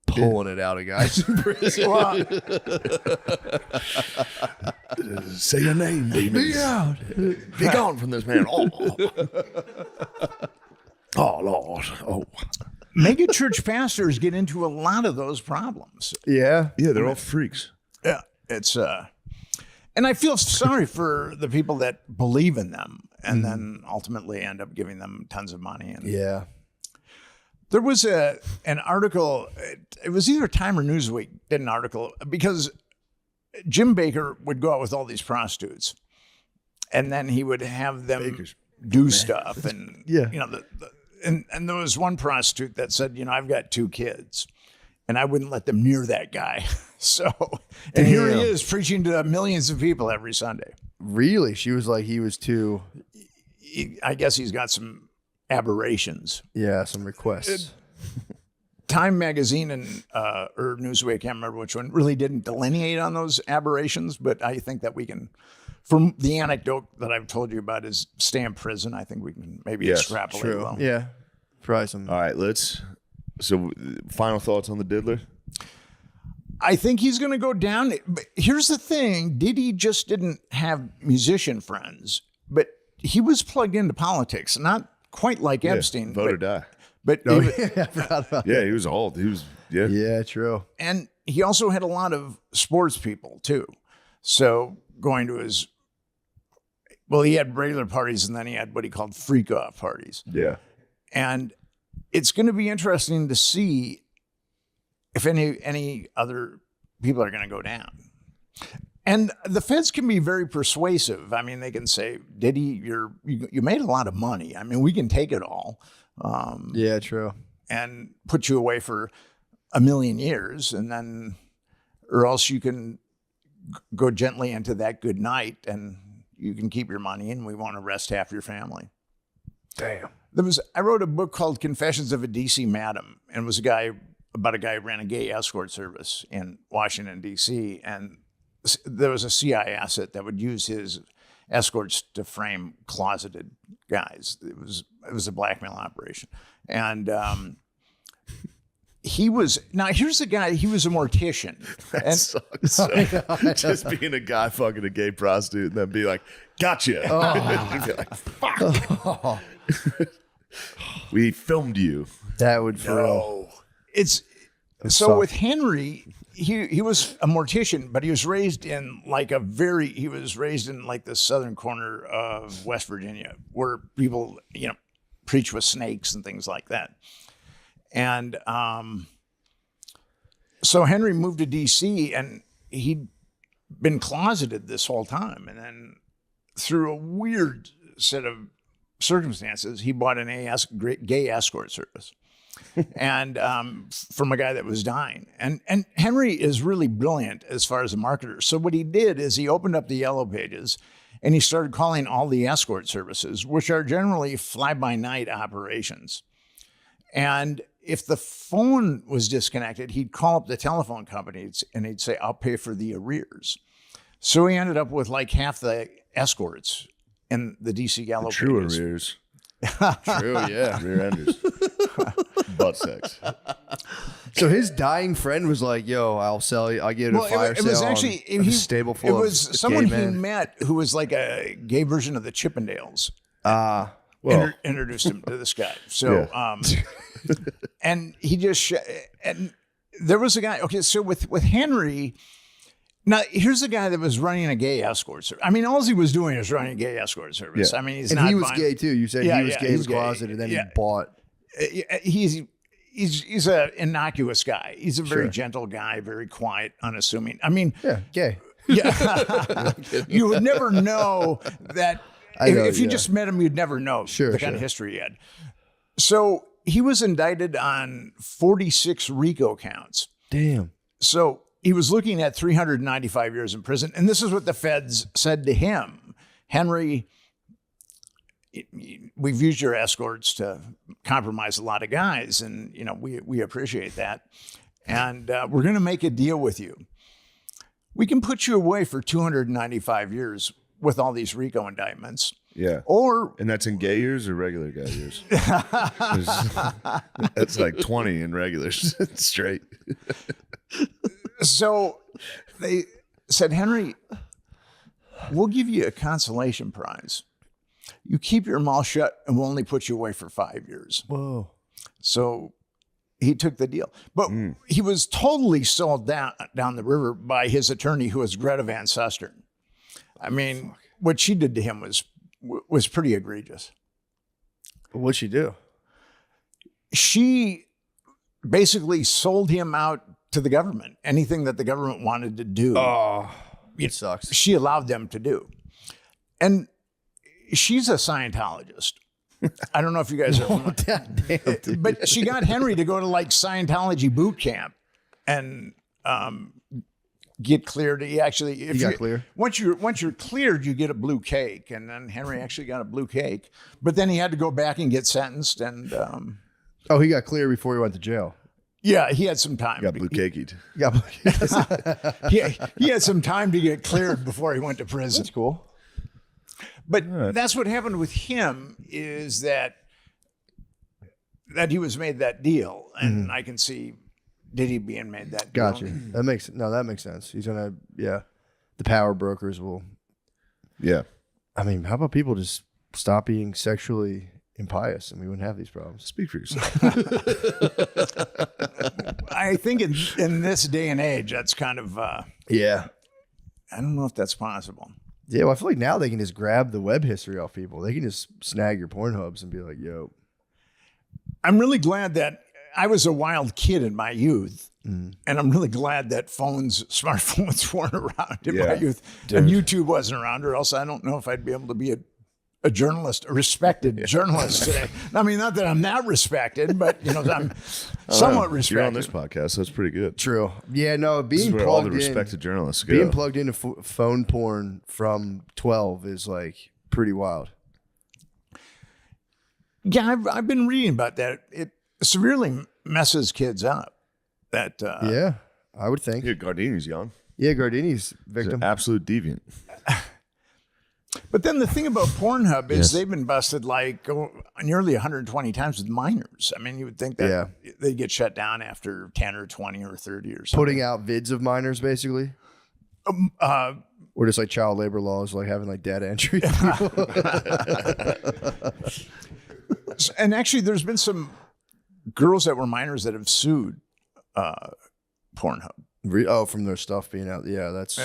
pulling it out of guys in prison. Say your name, demons. Be out. Be gone from this man. Oh, Lord. Oh. mega church pastors get into a lot of those problems. Yeah. Yeah, they're all freaks. Yeah, it's and I feel sorry for the people that believe in them and then ultimately end up giving them tons of money. And yeah. There was an article, it was either Time or Newsweek did an article, because Jim Baker would go out with all these prostitutes and then he would have them do stuff. And, yeah. You know, and there was one prostitute that said, you know, I've got 2 kids and I wouldn't let them near that guy. So, and here he is preaching to millions of people every Sunday. Really? She was like, he was too. I guess he's got some aberrations. Yeah, some requests. Time magazine and or Newsweek, I can't remember which one, really didn't delineate on those aberrations, but I think that we can, from the anecdote that I've told you about is stay in prison, I think we can maybe extrapolate. True. Well. Yeah. Probably some. All right, so final thoughts on the diddler? I think he's going to go down. But here's the thing. Diddy just didn't have musician friends, but he was plugged into politics, not quite like Epstein. Vote or die. But Oh, even- yeah, I forgot about Yeah, that. he was old. He was, yeah. Yeah, true. And he also had a lot of sports people too. So going to his, well, he had regular parties and then he had what he called freak off parties. Yeah. And it's going to be interesting to see if any other people are going to go down. And the feds can be very persuasive. I mean, they can say, Diddy, you made a lot of money. I mean, we can take it all. Yeah, true. And put you away for 1 million years, and then, or else you can go gently into that good night and you can keep your money and we won't arrest half your family. Damn. I wrote a book called Confessions of a DC Madam, and it was about a guy who ran a gay escort service in Washington, D.C., and there was a CIA asset that would use his escorts to frame closeted guys. It was a blackmail operation. And here's the guy, he was a mortician. That sucks. Just being a guy fucking a gay prostitute and then be like, gotcha. And be like, fuck. We filmed you. That would feel. So with Henry, he was a mortician, but he was raised in the southern corner of West Virginia, where people, preach with snakes and things like that. And so Henry moved to DC and he'd been closeted this whole time. And then through a weird set of circumstances, he bought an gay escort service. And from a guy that was dying. And Henry is really brilliant as far as a marketer. So what he did is he opened up the yellow pages and he started calling all the escort services, which are generally fly-by-night operations. And if the phone was disconnected, he'd call up the telephone companies and he'd say, I'll pay for the arrears. So he ended up with like half the escorts in the DC Gallo True pages. arrears. True, yeah. Rear enders. Butt sex. So his dying friend was like, "Yo, I'll sell you. I'll give it a fire it was sale actually on a stable full it was of someone gay he men." met who was like a gay version of the Chippendales. Well, Introduced him to this guy. So, and he just and there was a guy. Okay, so with Henry. Now, here's a guy that was running a gay escort service. I mean, all he was doing is running a gay escort service. Yeah. I mean, he's and not he was buying- gay too. You said he was gay in the closet, and then he bought. He's an innocuous guy. He's a very Sure. gentle guy, very quiet, unassuming. I mean, gay. Yeah, you would never know that. If you just met him, you'd never know the kind of history he had. So he was indicted on 46 RICO counts. Damn. So he was looking at 395 years in prison. And this is what the feds said to him. Henry, we've used your escorts to compromise a lot of guys. And, you know, we appreciate that. And we're going to make a deal with you. We can put you away for 295 years with all these RICO indictments. Yeah. And that's in gay years or regular guy years? That's like 20 in regulars straight. So they said, Henry, we'll give you a consolation prize. You keep your mouth shut and we'll only put you away for 5 years. Whoa. So he took the deal. But he was totally sold down the river by his attorney, who was Greta Van Susteren. I mean, what she did to him was pretty egregious. What'd she do? She basically sold him out to the government. Anything that the government wanted to do. It sucks. She allowed them to do. And she's a Scientologist. I don't know if you guys are but she got Henry to go to like Scientology boot camp and get cleared. He actually, He got clear? Once you're cleared, you get a blue cake, and then Henry actually got a blue cake. But then he had to go back and get sentenced, and he got clear before he went to jail. Yeah, he had some time. Got blue cakied. He had some time to get cleared before he went to prison. That's cool. But that's what happened with him, is that he was made that deal, and I can see Diddy being made that deal. Gotcha. That makes sense. He's gonna, the power brokers will. Yeah. I mean, how about people just stop being sexually impious and we wouldn't have these problems? Speak for yourself. I think in this day and age, that's kind of yeah. I don't know if that's possible. Yeah, well, I feel like now they can just grab the web history off people. They can just snag your Pornhubs and be like, "Yo." I'm really glad that I was a wild kid in my youth, and I'm really glad that smartphones weren't around in my youth, and YouTube wasn't around, or else I don't know if I'd be able to be a journalist, a respected journalist today. I mean, not that I'm that respected, but I'm somewhat respected. You're on this podcast, so that's pretty good. True. Yeah, no, This is being where plugged all the respected in, journalists go. being plugged into phone porn from 12 is like pretty wild. Yeah, I've been reading about that. It severely messes kids up. That yeah, I would think. Yeah, Gardini's young. Yeah, Gardini's victim. He's an absolute deviant. But then the thing about Pornhub is they've been busted like nearly 120 times with minors. I mean, you would think that they'd get shut down after 10 or 20 or 30 or something. Putting out vids of minors, basically. Or just like child labor laws, like having like data entry. And actually, there's been some girls that were minors that have sued Pornhub. From their stuff being out. Yeah, that's.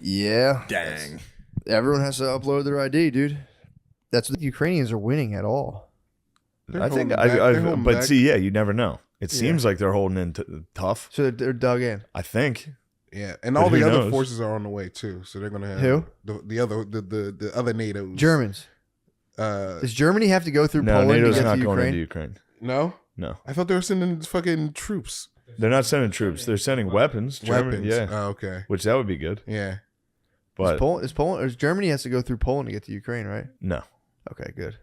Yeah. Dang. Everyone has to upload their ID, dude. That's what the Ukrainians are winning at all. I think, but see, you never know. It seems like they're holding in tough. So they're dug in. I think. Yeah, and all the other forces are on the way too. So they're gonna have who the other NATOs. Germans. Does Germany have to go through Poland NATO's to get not to going Ukraine? into Ukraine. No, I thought they were sending fucking troops. They're not sending troops. They're sending weapons. Germany, Weapons. yeah. Oh, okay. Which that would be good. Yeah. But Is Poland, or Germany has to go through Poland to get to Ukraine, right? no. Okay, good.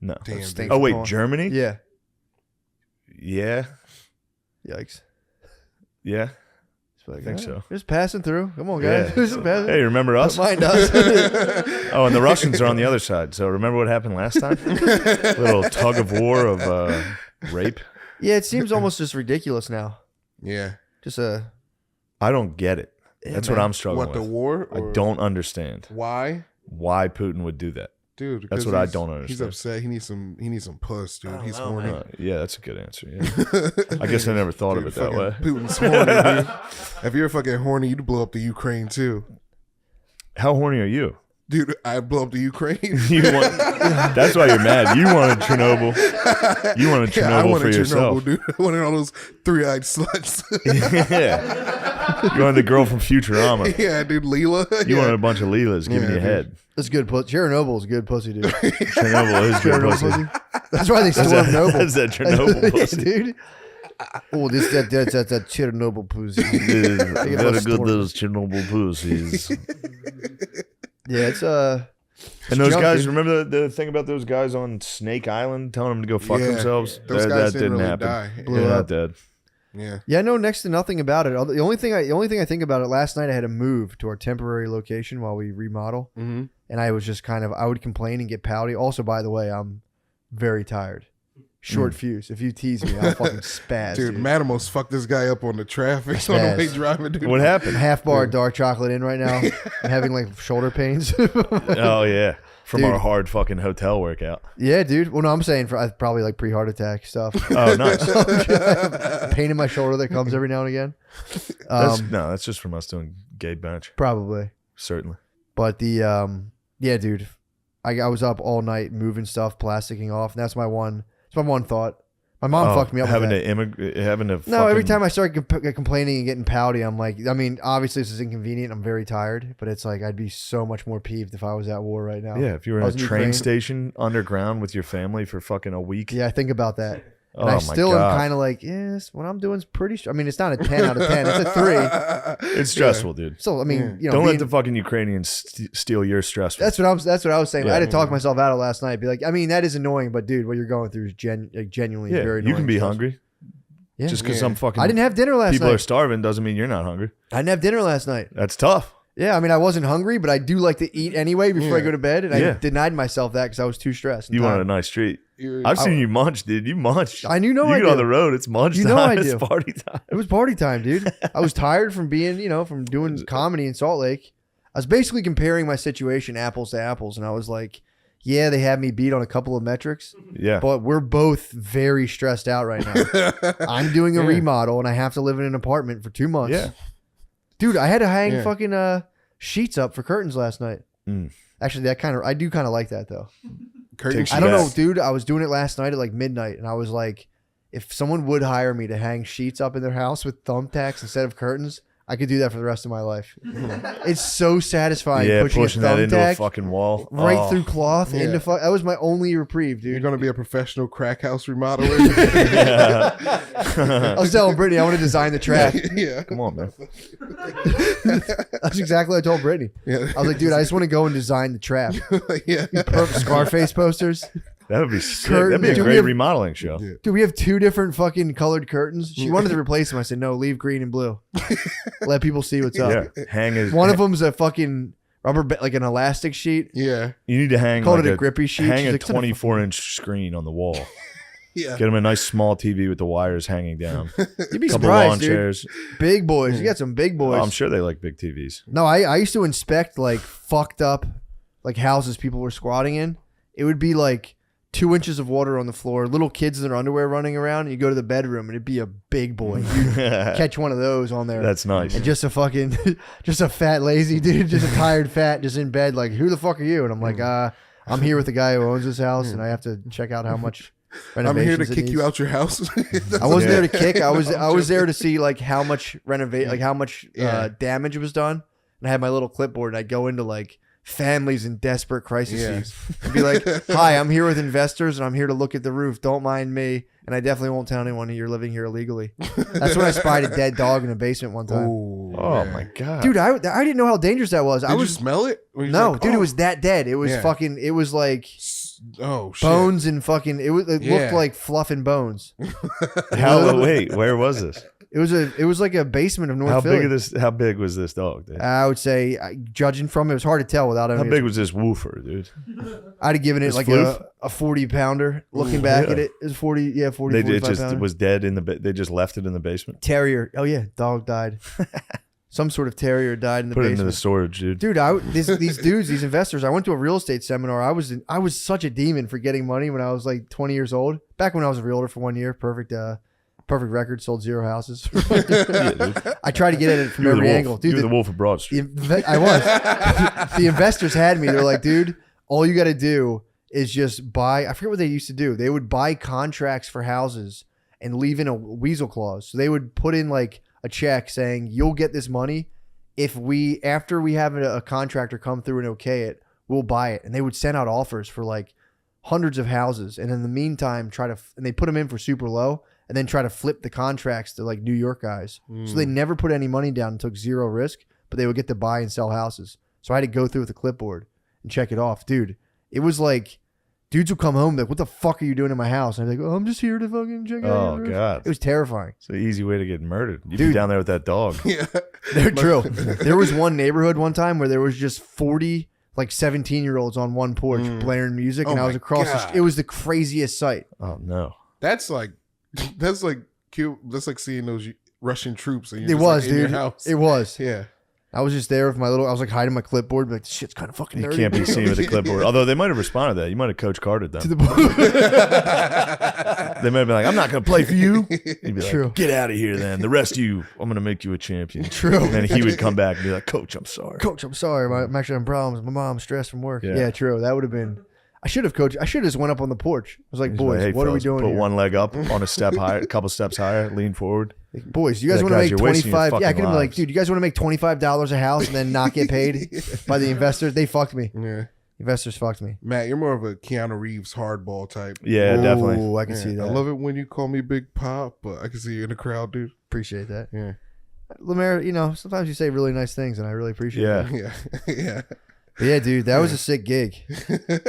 No. Damn, Stinks dude. Oh of wait, Poland. Germany? Yeah. Yeah. Yikes. Yeah. Like, I think so. Just passing through. Come on, guys. Just passing. Hey, remember us? Don't mind us. Oh, and the Russians are on the other side. So remember what happened last time? Little tug of war of rape. Yeah, it seems almost just ridiculous now. Yeah. Just I don't get it. That's what man. I'm struggling What, with. the war? I or- don't understand Why? why Putin would do that. Dude, that's because what I he's- don't understand. He's upset. He needs some puss, dude. He's horny. Yeah, that's a good answer. Yeah. I guess I never thought of Dude, it that way. Putin's horny, dude. If you're fucking horny, you'd blow up the Ukraine too. How horny are you? Dude, I'd blow up the Ukraine. That's why you're mad. You wanted Chernobyl. You wanted Chernobyl I wanted for yourself. Chernobyl, dude. I wanted all those three-eyed sluts. Yeah. You wanted the girl from Futurama. Yeah, dude, Leela. You Yeah. wanted a bunch of Leelas giving you dude. head. That's good pussy. Chernobyl is good pussy, dude. Chernobyl is good pussy. That's why they That's stormed that- Noble. that's that Chernobyl pussy. dude. Oh, that's that Chernobyl pussy. Very good, those Chernobyl pussies. Yeah, it's And those junk, guys, dude. remember the thing about those guys on Snake Island telling them to go fuck Yeah, themselves? those That guys didn't didn't really happen. die. Blew Yeah. not dead. Yeah. Yeah, I know next to nothing about it. The only thing I think about it, last night I had to move to our temporary location while we remodel. Mhm. And I was just I would complain and get pouty. Also, by the way, I'm very tired. Short fuse. If you tease me, I'll fucking spaz. Dude, Matt almost fucked this guy up on the traffic on the way Spaz. driving. Dude. What happened? Half bar dark chocolate in right now. I'm having like shoulder pains. Oh yeah, from Dude. our hard fucking hotel workout. Yeah, dude. Well, no, I'm saying for probably like pre-heart attack stuff. Oh, nice. Pain in my shoulder that comes every now and again. That's just from us doing gay bench. Probably. Certainly. But the yeah, dude. I was up all night moving stuff, plasticking off, and that's my one thought. My mom fucked me up. Having with to having to. No, every fucking- time I start complaining and getting pouty, I'm like, I mean, obviously this is inconvenient. I'm very tired, but it's like I'd be so much more peeved if I was at war right now. Yeah, if you were I in a was train Ukraine. station underground with your family for fucking a week. Yeah, I think about that. And Oh I my still am God. kind of like, yes, what I'm doing is pretty. I mean, it's not a 10 out of 10. It's a 3. It's stressful, dude. So I mean, you know, don't let being- the fucking Ukrainians steal your stress. That's what I was saying. Yeah. I had to talk myself out of last night. Be like, I mean, that is annoying, but dude, what you're going through is genuinely Yeah, very annoying. you can be and stressful. hungry. Yeah. Just because Yeah. some fucking I didn't have dinner last people night. are starving doesn't mean you're not hungry. I didn't have dinner last night. That's tough. Yeah, I mean, I wasn't hungry, but I do like to eat anyway before I Yeah. go to bed, and I Yeah. denied myself that because I was too stressed. and You wanted a tired. nice treat. You're- I've I- seen you munch, dude. You munch. I knew. No, you I get do. on the road. It's munch You time. know I It's do. party time. It was party time, dude. I was tired from being, from doing comedy in Salt Lake. I was basically comparing my situation apples to apples, and I was like, yeah, they had me beat on a couple of metrics. Yeah. But we're both very stressed out right now. I'm doing a Yeah. remodel, and I have to live in an apartment for 2 months. Yeah. Dude, I had to hang Yeah. fucking sheets up for curtains last night. Mm. Actually, I do kind of like that, though. Curtain I don't know, sheets. dude. I was doing it last night at like midnight, and I was like, if someone would hire me to hang sheets up in their house with thumbtacks instead of curtains, I could do that for the rest of my life. It's so satisfying. Yeah, pushing pushing that into a thumbtack fucking wall. right Oh. through cloth Yeah. into fuck. That was my only reprieve, dude. You're gonna be a professional crack house remodeler. I was telling Brittany I want to design the trap. Yeah. Come on, man. That's exactly what I told Brittany. Yeah. I was like, dude, I just want to go and design the trap. Yeah. Scarface posters. That would be sick. Curtains. That'd be a Dude, we great have- remodeling show. Dude, we have 2 different fucking colored curtains. She wanted to replace them. I said, no, leave green and blue. Let people see what's up. Yeah. Hang is One of them's a fucking rubber, like an elastic sheet. Yeah. You need to hang Called like it a grippy sheet. Hang She's a like, "Son of a 24-inch screen on the wall. Yeah. Get him a nice small TV with the wires hanging down. You'd be Couple surprised, lawn dude. chairs. Big boys. You got some big boys. Oh, I'm sure they like big TVs. No, I used to inspect like fucked up like houses people were squatting in. It would be like 2 inches of water on the floor, little kids in their underwear running around, and you go to the bedroom and it'd be a big boy. You catch one of those on there. That's nice. And just a fucking just a fat lazy dude, just a tired fat just in bed like, who the fuck are you? And I'm like, I'm here with the guy who owns this house and I have to check out how much I'm here to renovations it kick you needs. out your house. I wasn't there to kick. I was there to see like how much Yeah. damage was done. And I had my little clipboard and I'd go into like families in desperate crises and be like, hi, I'm here with investors and I'm here to look at the roof. Don't mind me. And I definitely won't tell anyone you're living here illegally. That's when I spied a dead dog in a basement one time. Ooh. Oh my god, dude! I didn't know how dangerous that was. Did I you was smell it? Were you no, like, dude. oh. It was that dead. It was Yeah. fucking. It was like Oh shit. bones and fucking. It looked like fluff and bones. Wait, where was this? It was like a basement of North How Philly. How big was this dog, dude? I would say, judging from it was hard to tell without. How big was this woofer, dude? I'd have given it This like floof? a 40 pounder. Looking back at it, it was 40. Yeah, 40. It 45 just pounder. was dead in the. They just left it in the basement. Terrier. Oh yeah, dog died. Some sort of terrier died in the Put it basement. into the storage, dude. Dude, these dudes, these investors. I went to a real estate seminar. I was such a demon for getting money when I was like 20 years old. Back when I was a realtor for 1 year, perfect record, sold 0 houses. I tried to get at it from every angle. Dude, you were the wolf of Broad Street. I was. The investors had me. They're like, dude, all you got to do is just buy. I forget what they used to do. They would buy contracts for houses and leave in a weasel clause. So they would put in like a check saying you'll get this money if after we have a contractor come through and okay it, we'll buy it. And they would send out offers for like hundreds of houses, and in the meantime and they put them in for super low, and then try to flip the contracts to like New York guys. So they never put any money down and took 0 risk, but they would get to buy and sell houses. So I had to go through with a clipboard and check it off, dude. It was like dudes would come home like, "What the fuck are you doing in my house?" And I'd be like, "Oh, I'm just here to fucking check out." Oh your roof." god, it was terrifying. It's an easy way to get murdered. You'd Dude. be down there with that dog. Yeah, they're true. There was one neighborhood one time where there was just 40 like 17-year-olds on one porch blaring music, and I was across. It was the craziest sight. Oh no, that's like cute. That's like seeing those Russian troops. And you're It just, was, like, in your dude. house. It was. Yeah. I was just there with my little. I was like hiding my clipboard, like, this shit's kind of fucking. You nerdy. can't be seen with a clipboard. Although they might have responded to that. You might have Coach Cartered them. To the They might have been like, "I'm not going to play for you." You'd be like, True. "Get out of here, then. The rest of you, I'm going to make you a champion." True. And then he would come back and be like, "Coach, I'm sorry." Coach, I'm sorry. I'm actually having problems. My mom's stressed from work. Yeah. Yeah, true. That would have been. I should have coached. I should have just went up on the porch. I was like, He's boys, like, "Hey, what are we fellas, doing Put here? one leg up on a step higher, a couple steps higher, lean forward. Boys, you guys Yeah, want to guys, make you're wasting your 25? Yeah, I fucking could have been like, lives. dude, you guys want to make $25 a house and then not get paid by the investors? They fucked me. Yeah. Investors fucked me. Matt, you're more of a Keanu Reeves hardball type. Yeah, definitely. Ooh, I can see that. I love it when you call me Big Pop, but I can see you in the crowd, dude. Appreciate that. Yeah. Lemaire, sometimes you say really nice things, and I really appreciate Yeah. that. Yeah. Yeah. But yeah, dude, that was a sick gig.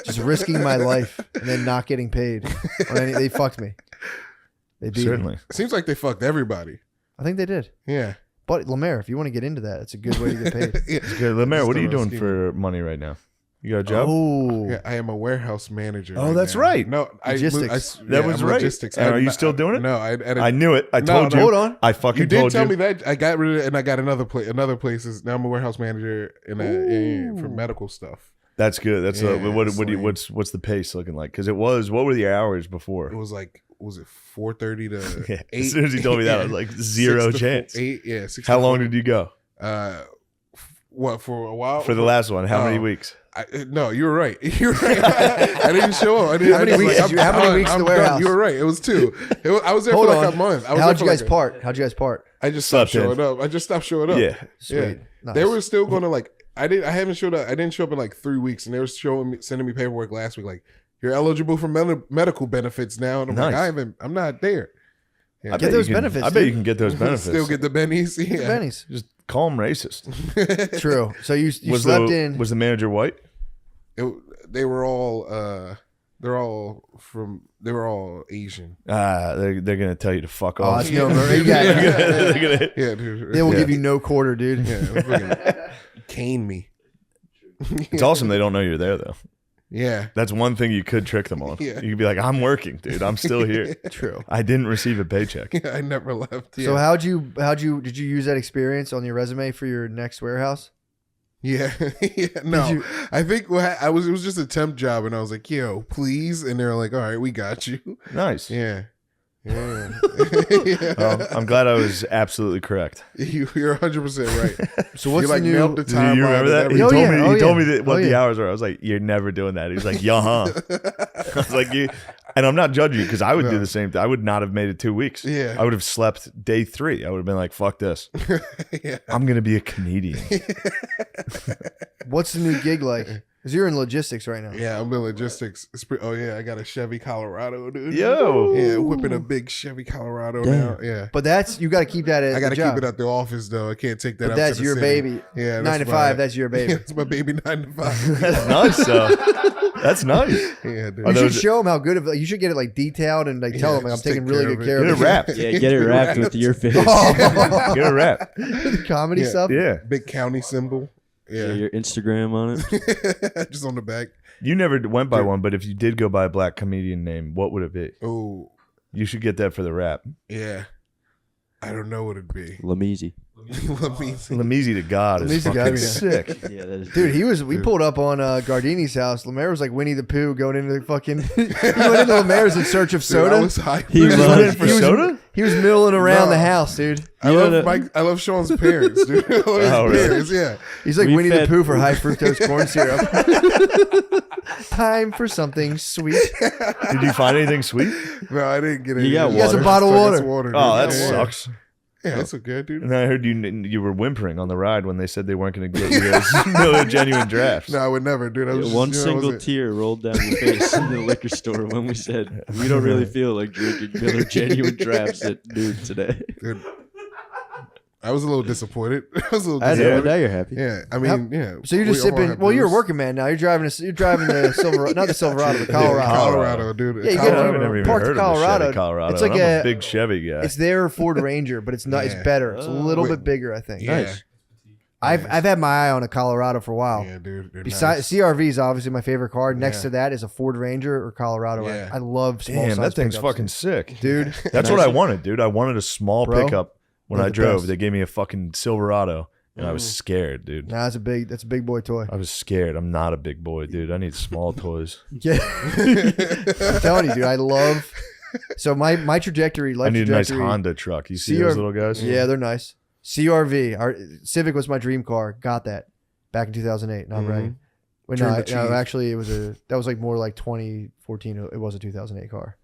Just risking my life and then not getting paid. They fucked me. They beat Certainly. me. Seems like they fucked everybody. I think they did. Yeah. But Lemaire, if you want to get into that, it's a good way to get paid. It's good. Lemaire, what are you doing Scheme. for money right now? You got a job? Oh, Yeah, I am a warehouse manager. Oh, that's now. right. No, Logistics. That was I'm right. Logistics. And are you still doing it? No, I knew it. I No, told no. you. Hold on. I fucking You did told tell you. me that. I got rid of it, and I got another places. Now I'm a warehouse manager for medical stuff. That's good. That's Yeah, what it's do you, like- what's the pace looking like? Because what were the hours before? It was like, was it 4:30 to Yeah. 8? As soon as he told me that, I was like, zero 6 to chance. 8, yeah. 6 How to long 4. did you go? What, for a while? For the last one, how many Oh, weeks? No, you were right. You were right. I didn't show up. How many weeks in the warehouse? You were right. It was 2. I was there Hold for like on. a month. How'd you guys part? How'd you guys part? I just stopped Slept in. showing up. I just stopped showing up. Yeah. Sweet. Nice. They were still going to like. I haven't showed up. I didn't show up in like 3 weeks, and they were sending me paperwork last week. Like, you're eligible for medical benefits now, and I'm like, Nice. I'm not there. Yeah. I Get bet those you can- benefits, I bet you dude. can get those benefits. Still get the bennies. Yeah. The bennies. Just call them racist. True. So you was slept the, in. Was the manager white? They were all. They were all Asian. They're gonna tell you to fuck Oh, off. it's no Murray. Yeah. They're gonna- Yeah, dude. They will Yeah. give you no quarter, dude. Yeah, fucking cane me. It's awesome they don't know you're there though. Yeah. That's one thing you could trick them on. Yeah. You could be like, "I'm working, dude. I'm still here. True. I didn't receive a paycheck." I never left. Yeah. So did you use that experience on your resume for your next warehouse? Yeah, yeah. No, you- I think it was just a temp job, and I was like, "Yo, please," and they were like, "All right, we got you." Nice. Yeah, yeah. Well, I'm glad I was absolutely correct. You're 100% right. So what's you like the new? nailed the Do you timeline remember and that? He everything. told me. Oh, He told me yeah. that what Oh, the yeah. hours were. I was like, "You're never doing that." He was like, "Yeah, huh?" I was like, "You," and I'm not judging you because I would do the same thing. I would not have made it 2 weeks. Yeah. I would have slept day 3. I would have been like, "Fuck this. Yeah. I'm gonna be a comedian." What's the new gig like? Because you're in logistics right now. Yeah, I'm in logistics. Oh yeah, I got a Chevy Colorado, dude. Yo. Yeah, whipping a big Chevy Colorado now. Yeah. But you got to keep that at I got to the job. keep it at the office though. I can't take that. But out that's to the your city. baby. Yeah, 9 to 5. That's your baby. Yeah, it's my baby 9 to 5. That's nice, though. That's nice. Yeah, dude. You should show them how good of. You should get it like detailed and like tell them like I'm just taking take really care good of care it. of it. Get it wrapped. Yeah, get it wrapped with your face. Oh. Get a wrap. The comedy Yeah. stuff. Yeah. Big county symbol. Yeah, Yeah. your Instagram on it. Just on the back. You never went by one, but if you did go by a black comedian name, what would it be? Oh, You should get that for the rap. yeah. I don't know what it'd be. Lameezy. Lameezy to God is Lameezy gotta fucking be- sick. Yeah, that is Dude, we pulled up on Gardini's house. Lemaire was like Winnie the Pooh going into the fucking. He went into Lemaire's in search of soda. I was hyped. He was looking for soda? He was milling around No. the house, dude. I love Sean's parents, dude. I love his Oh, really? parents, yeah. He's like We Winnie the fed- Pooh for high fructose corn syrup. Time for something sweet. Did you find anything sweet? No, I didn't get it. You got He has a water. bottle of Still got water. some water, dude. Oh, that Yeah. sucks. Yeah, that's okay, dude. And I heard you were whimpering on the ride when they said they weren't going to get you those Miller Genuine drafts. No, I would never, dude. I was One just, single wasn't- tear rolled down your face in the liquor store when we said we don't really feel like drinking Miller Genuine drafts at noon today. Dude, I was a little disappointed. I was a little I know, disappointed. now you're happy. Yeah, I mean, yeah. So you're just we all sipping. have Well, you're a booze. working man now. You're driving the Silverado, not the Silverado, the Colorado. Colorado, dude. Yeah, you Colorado. get I've never even parked heard to of Colorado. a Chevy Colorado. It's like I'm a a big Chevy guy. It's their Ford Ranger, but it's not. It's Yeah. better. It's a little bit bigger, I think. Yeah. Nice. I've had my eye on a Colorado for a while. Yeah, dude. they're Besides nice. CRV is obviously my favorite car. Next Yeah. to that is a Ford Ranger or Colorado. Yeah. I love small Damn, size that thing's pickups, fucking sick. dude. That's what I wanted, dude. I wanted a small Bro, pickup. When they're I the drove, best. they gave me a fucking Silverado, and I was scared, dude. Nah, that's a big boy toy. I was scared. I'm not a big boy, dude. I need small toys. Yeah, I'm telling you, dude. I love. So my trajectory, life I need a nice trajectory. Honda truck. You see those little guys? Yeah, they're nice. CRV, our Civic was my dream car. Got that back in 2008. Not right. Wait, Dream no, achieved. actually, that was like more like 2014. It was a 2008 car.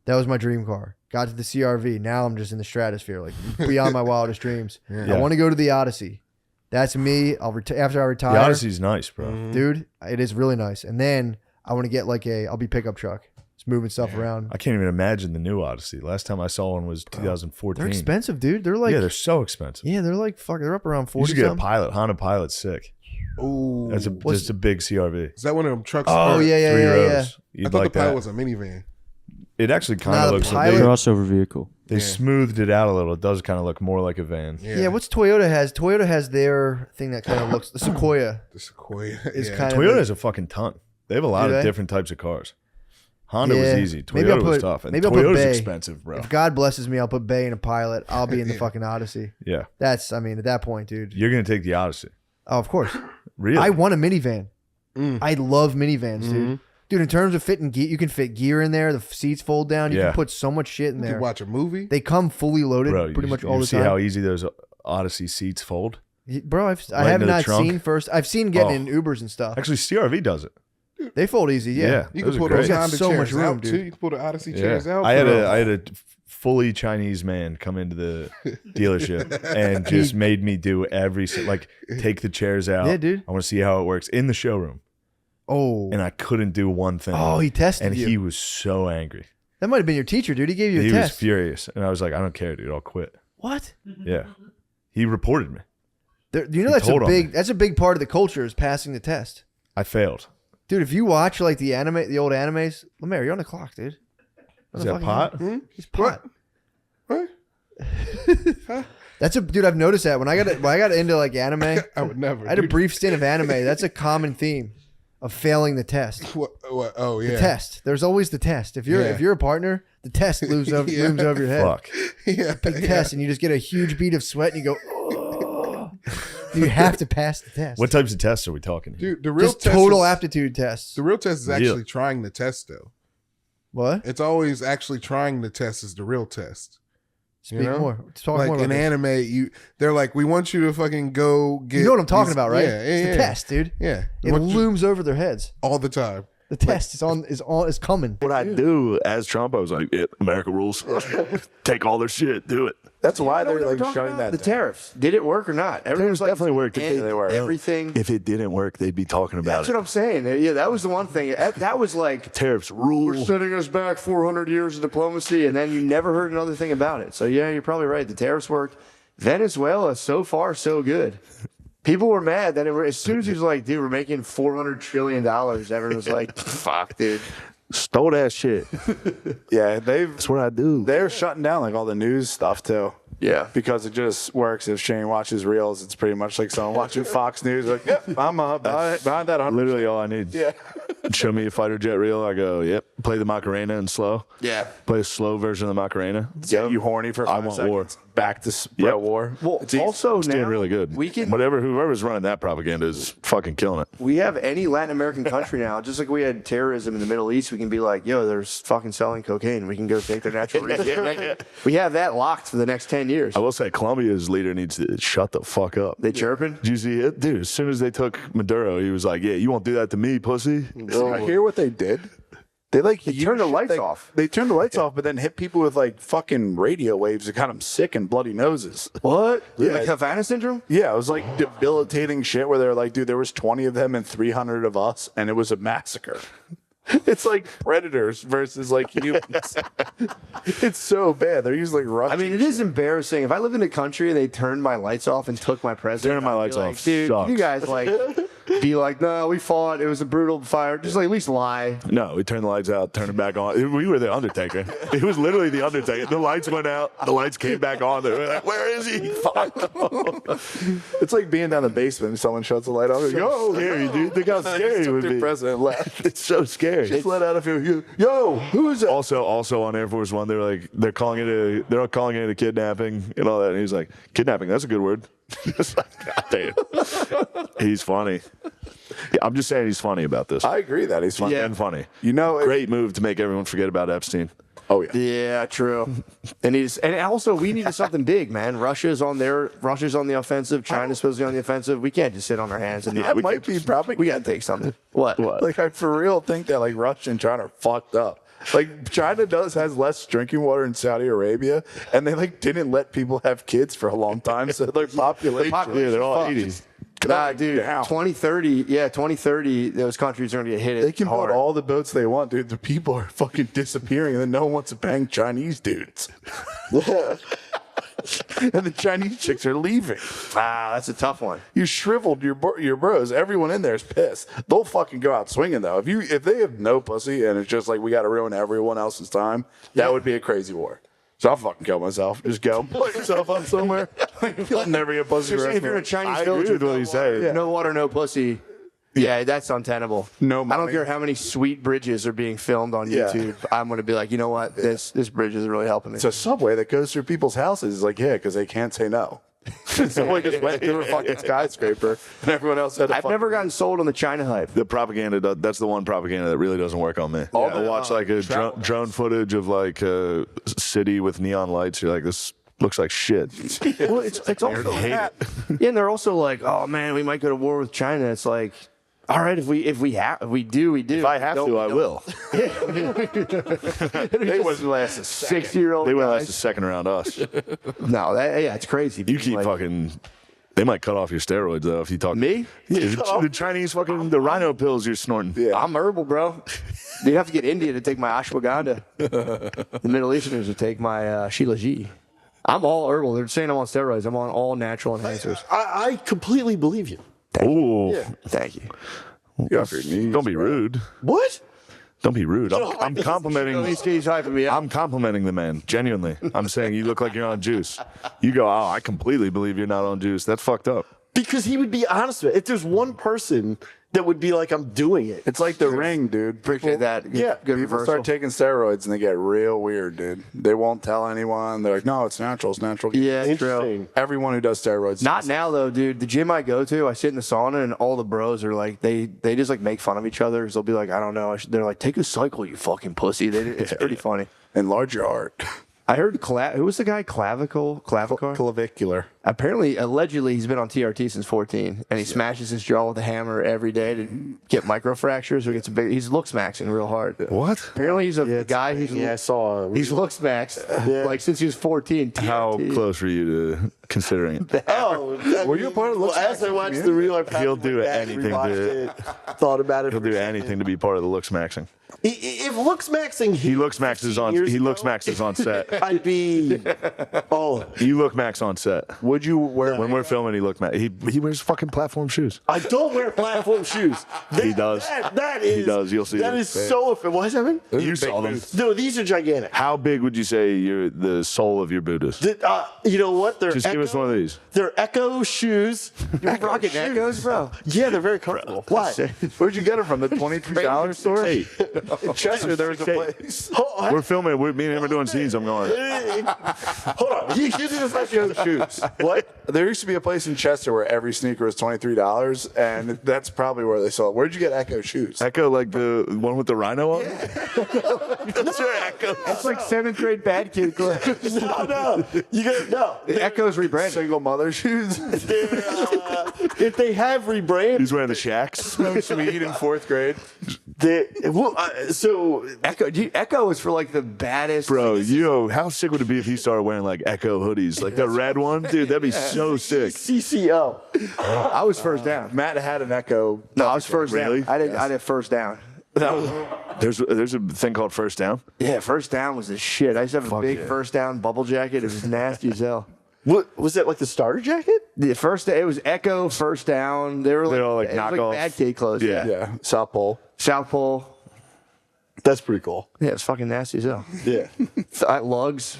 That was my dream car. Got to the CRV. Now I'm just in the stratosphere, like beyond my wildest dreams. Yeah. I want to go to the Odyssey. That's me. After I retire. The Odyssey's nice, bro. Dude, it is really nice. And then I want to get like I'll be pickup truck. Just moving stuff around. I can't even imagine the new Odyssey. Last time I saw one was 2014. They're expensive, dude. They're like they're so expensive. Yeah, they're like fuck. They're up around You 40. should get a something. Pilot. Honda Pilot's sick. Ooh. That's just a big CRV. Is that one of them trucks? Oh, or- yeah, Three rows. yeah. You'd I thought like the Pilot that. was a minivan. It actually kind Nah, of the looks Pilot- like Crossover vehicle. they smoothed it out a little. It does kind of look more like a van. Yeah, what's Toyota has? Toyota has their thing that kind of looks. The Sequoia The Sequoia is yeah. kind Toyota of. has a fucking ton. They have a lot Do of they? different types of cars. Honda Yeah. was easy. Maybe I'll Toyota was put- tough. And maybe I'll put Toyota's Bay. expensive, bro. If God blesses me, I'll put Bay in a Pilot. I'll be in the fucking Odyssey. Yeah. That's. I mean, at that point, dude. You're going to take the Odyssey. Oh, of course. Really? I want a minivan. Mm. I love minivans, dude. Dude, in terms of fitting gear, you can fit gear in there. The seats fold down. You Yeah. can put so much shit in You there. could watch a movie. They come fully loaded, Bro, pretty you, much you all the see time. how easy those Odyssey seats fold? Bro, I Right have into the not trunk? seen first. I've seen getting Oh. in Ubers and stuff. Actually, CRV does it. They fold easy. Yeah. You those can are pull those great. Honda So chairs much room, out dude. too. You can pull the Odyssey chairs out. I had for I had a fully Chinese man come into the dealership and just made me do take the chairs out. Yeah, dude. I want to see how it works in the showroom. Oh. And I couldn't do one thing. Oh, he tested and you. he was so angry. That might have been your teacher, dude. He gave you a He test. was furious, and I was like, I don't care, dude. I'll quit. What? Yeah, he reported me. You know He that's told on me. that's a big part of the culture is passing the test. I failed. Dude, if you watch like the old animes, Lemaire, you're on the clock, dude. Is that pot? He's pot. What? That's dude. I've noticed that when I got into like anime, I would never. I had a dude. brief stint of anime. That's a common theme of failing the test. What? Oh yeah. The test. There's always the test. If you're a partner, the test looms over, Yeah. looms over your head. Fuck. Yeah. Big test, and you just get a huge bead of sweat, and you go, oh. You have to pass the test. What types of tests are we talking here? Dude, the real Just test total is, aptitude tests. The real test is actually trying the test, though. What? It's always actually trying the test is the real test. Speak more. Talk like more about in this. anime, they're like, we want you to fucking go get. You know what I'm talking these- about, right? Yeah, it's the test, dude. Yeah, It looms over their heads all the time. The test is coming. What I do as Trump, I was like, America rules. Take all their shit. Do it. That's why they're like showing that. The tariffs. Did it work or not? Everyone's like, definitely worked. Everything. If it didn't work, they'd be talking about That's what I'm saying. Yeah, that was the one thing. That was like tariffs rule. We're setting us back 400 years of diplomacy, and then you never heard another thing about it. So yeah, you're probably right. The tariffs worked. Venezuela, so far, so good. People were mad that as soon as he was like, dude, we're making $400 trillion, everyone was like, fuck, dude. Stole that shit. Yeah, that's what I do. They're shutting down like all the news stuff too. Yeah, because it just works. If Shane watches reels, it's pretty much like someone watching Fox News. Like, yep, I'm behind that. Literally all I need. Yeah. Show me a fighter jet reel. I go, yep. Play the Macarena in slow. Yeah. Play a slow version of the Macarena. Yeah, you horny for 5 I want seconds. war. Back to war. Well, also it's doing really good. We can whoever's running that propaganda is fucking killing it. We have any Latin American country now, just like we had terrorism in the Middle East. We can be like, yo, there's fucking selling cocaine. We can go take their natural resources. We have that locked for the next 10 years. I will say Colombia's leader needs to shut the fuck up. They chirping? Did you see it? Dude, as soon as they took Maduro, he was like, yeah, you won't do that to me, pussy. I hear what they did. They turned the lights off. They turned the lights off, but then hit people with like fucking radio waves that got them sick and bloody noses. What? Yeah. Like Havana syndrome? Yeah, it was like debilitating shit where they're like, dude, there was 20 of them and 300 of us, and it was a massacre. It's like predators versus like humans. It's so bad. They're usually Russian. I mean, it is embarrassing. If I lived in a country and they turned my lights off and took my president, turning my lights like, off dude, sucks. you guys like be like, no, we fought. It was a brutal fire. Just like at least lie. No, we turned the lights out, turned it back on. We were the Undertaker. It was literally the Undertaker. The lights went out. The lights came back on. They were like, where is he? Fuck. It's like being down the basement and someone shuts the light off. Like, yo, scary, dude. Think how scary it would be. President left. It's so scary. Just let out a few. Yo, who is it? Also on Air Force One, they're calling it a kidnapping and all that. And he's like, kidnapping, that's a good word. It's like, God damn. He's funny. Yeah, I'm just saying he's funny about this. I agree that he's funny. And funny. You know, great move to make everyone forget about Epstein. Oh yeah. Yeah, true. And also we needed something big, man. Russia's on the offensive. China's supposed to be on the offensive. We can't just sit on our hands and that might be probably. We gotta take something. What? Like I for real think that like Russia and China are fucked up. Like China has less drinking water in Saudi Arabia, and they like didn't let people have kids for a long time, so their population. They're all 80s. Nah, dude. 2030, those countries are gonna get hit. They can hard. build all the boats they want, dude. The people are fucking disappearing, and then no one wants to bang Chinese dudes. And the Chinese chicks are leaving. Wow, that's a tough one. You shriveled your bros. Everyone in there is pissed. They'll fucking go out swinging though. If they have no pussy and it's just like we got to ruin everyone else's time, that would be a crazy war. So I'll fucking kill myself. Just go put yourself up somewhere. You'll never get pussy. If you're in a Chinese village with what he's saying. No water, no pussy. Yeah, that's untenable. No money. I don't care how many sweet bridges are being filmed on YouTube. I'm going to be like, you know what? This bridge is really helping me. It's a subway that goes through people's houses. It's like, yeah, because they can't say no. Someone just went through a fucking skyscraper, and everyone else had to I've never gotten sold on the China hype. The propaganda, that's the one propaganda that really doesn't work on me. I watch like a drone footage of like a city with neon lights. You're like, this looks like shit. Well, it's also that. Yeah, and they're also like, oh man, we might go to war with China. It's like, all right, if we do, we do. If I have to, I will. They wouldn't last a 6-year-old. They wouldn't last a second around us. No, it's crazy. You keep fucking. They might cut off your steroids though if you talk. Me? Yeah, the Chinese fucking the rhino pills you're snorting. Yeah, I'm herbal, bro. You'd have to get India to take my ashwagandha. The Middle Easterners would take my Shilajit. I'm all herbal. They're saying I'm on steroids. I'm on all natural enhancers. I completely believe you. Thank you. Don't be rude. What? Don't be rude. I'm complimenting. I'm complimenting the man. Genuinely, I'm saying you look like you're on juice. You go, oh, I completely believe you're not on juice. That's fucked up. Because he would be honest with it. If there's one person that would be like, I'm doing it. It's like the ring, dude. Appreciate that. Good people reversal. start taking steroids and they get real weird, dude. They won't tell anyone. They're like, no, it's natural. It's natural. Yeah, it's true. Everyone who does steroids. Not now though, dude. The gym I go to, I sit in the sauna and all the bros are like, they just like make fun of each other. They'll be like, I don't know. They're like, take a cycle, you fucking pussy. It's pretty funny. Enlarge your heart. I heard who was the guy? Clavicular. Apparently, allegedly, he's been on TRT since 14, and he smashes his jaw with a hammer every day to get microfractures. Or gets a big. He's looks maxing real hard. What? Apparently, he's a guy who's I saw. he's looks maxed like since he was 14. TRT. How close were you to considering it? Were you a part of the Looks As I watched the real, He'll do anything to. Thought about it. He'll do anything to be part of the looks maxing. If Looks Maxing, He looks maxes on. He looks maxes on set. I'd be all. You look max on set. Would you wear when we're filming? He look max. He wears fucking platform shoes. I don't wear platform shoes. He does. That is. He does. You'll see. That it. is so. What is that mean? You saw them. No, these are gigantic. How big would you say the sole of your boot is? You know what? They're Just give us one of these. They're Echo shoes. You're rocking Echoes, bro. Yeah, they're very comfortable. Why? Where'd you get them from? The $23 store? Hey, In Chester, there was a place. We're filming. Me and him are doing scenes. I'm going. Hold on. You did this like your shoes. What? There used to be a place in Chester where every sneaker was $23, and that's probably where they sold it. Where'd you get Echo shoes? Echo, like the one with the rhino on? That's your Echo. That's like 7th grade bad kid clothes. No. You got no. The Echo's rebranded. Single mother shoes. If they have rebranded, He's wearing the Shacks. Smoked weed in 4th grade. So Echo is for like the baddest. Bro, how sick would it be if he started wearing like Echo hoodies, like the red one, dude? That'd be so sick. CCO. I was first down. Matt had an Echo. No, I was first Really? down. I did first down. There's a thing called first down. Yeah, first down was the shit. I used to have a big first down bubble jacket. It was nasty as hell. What was that, like the starter jacket? It was Echo first down. They were like, all like it was knockoff. like bad kid clothes. Yeah. South Pole. South Pole. That's pretty cool. Yeah, it's fucking nasty as hell. Yeah. Lugs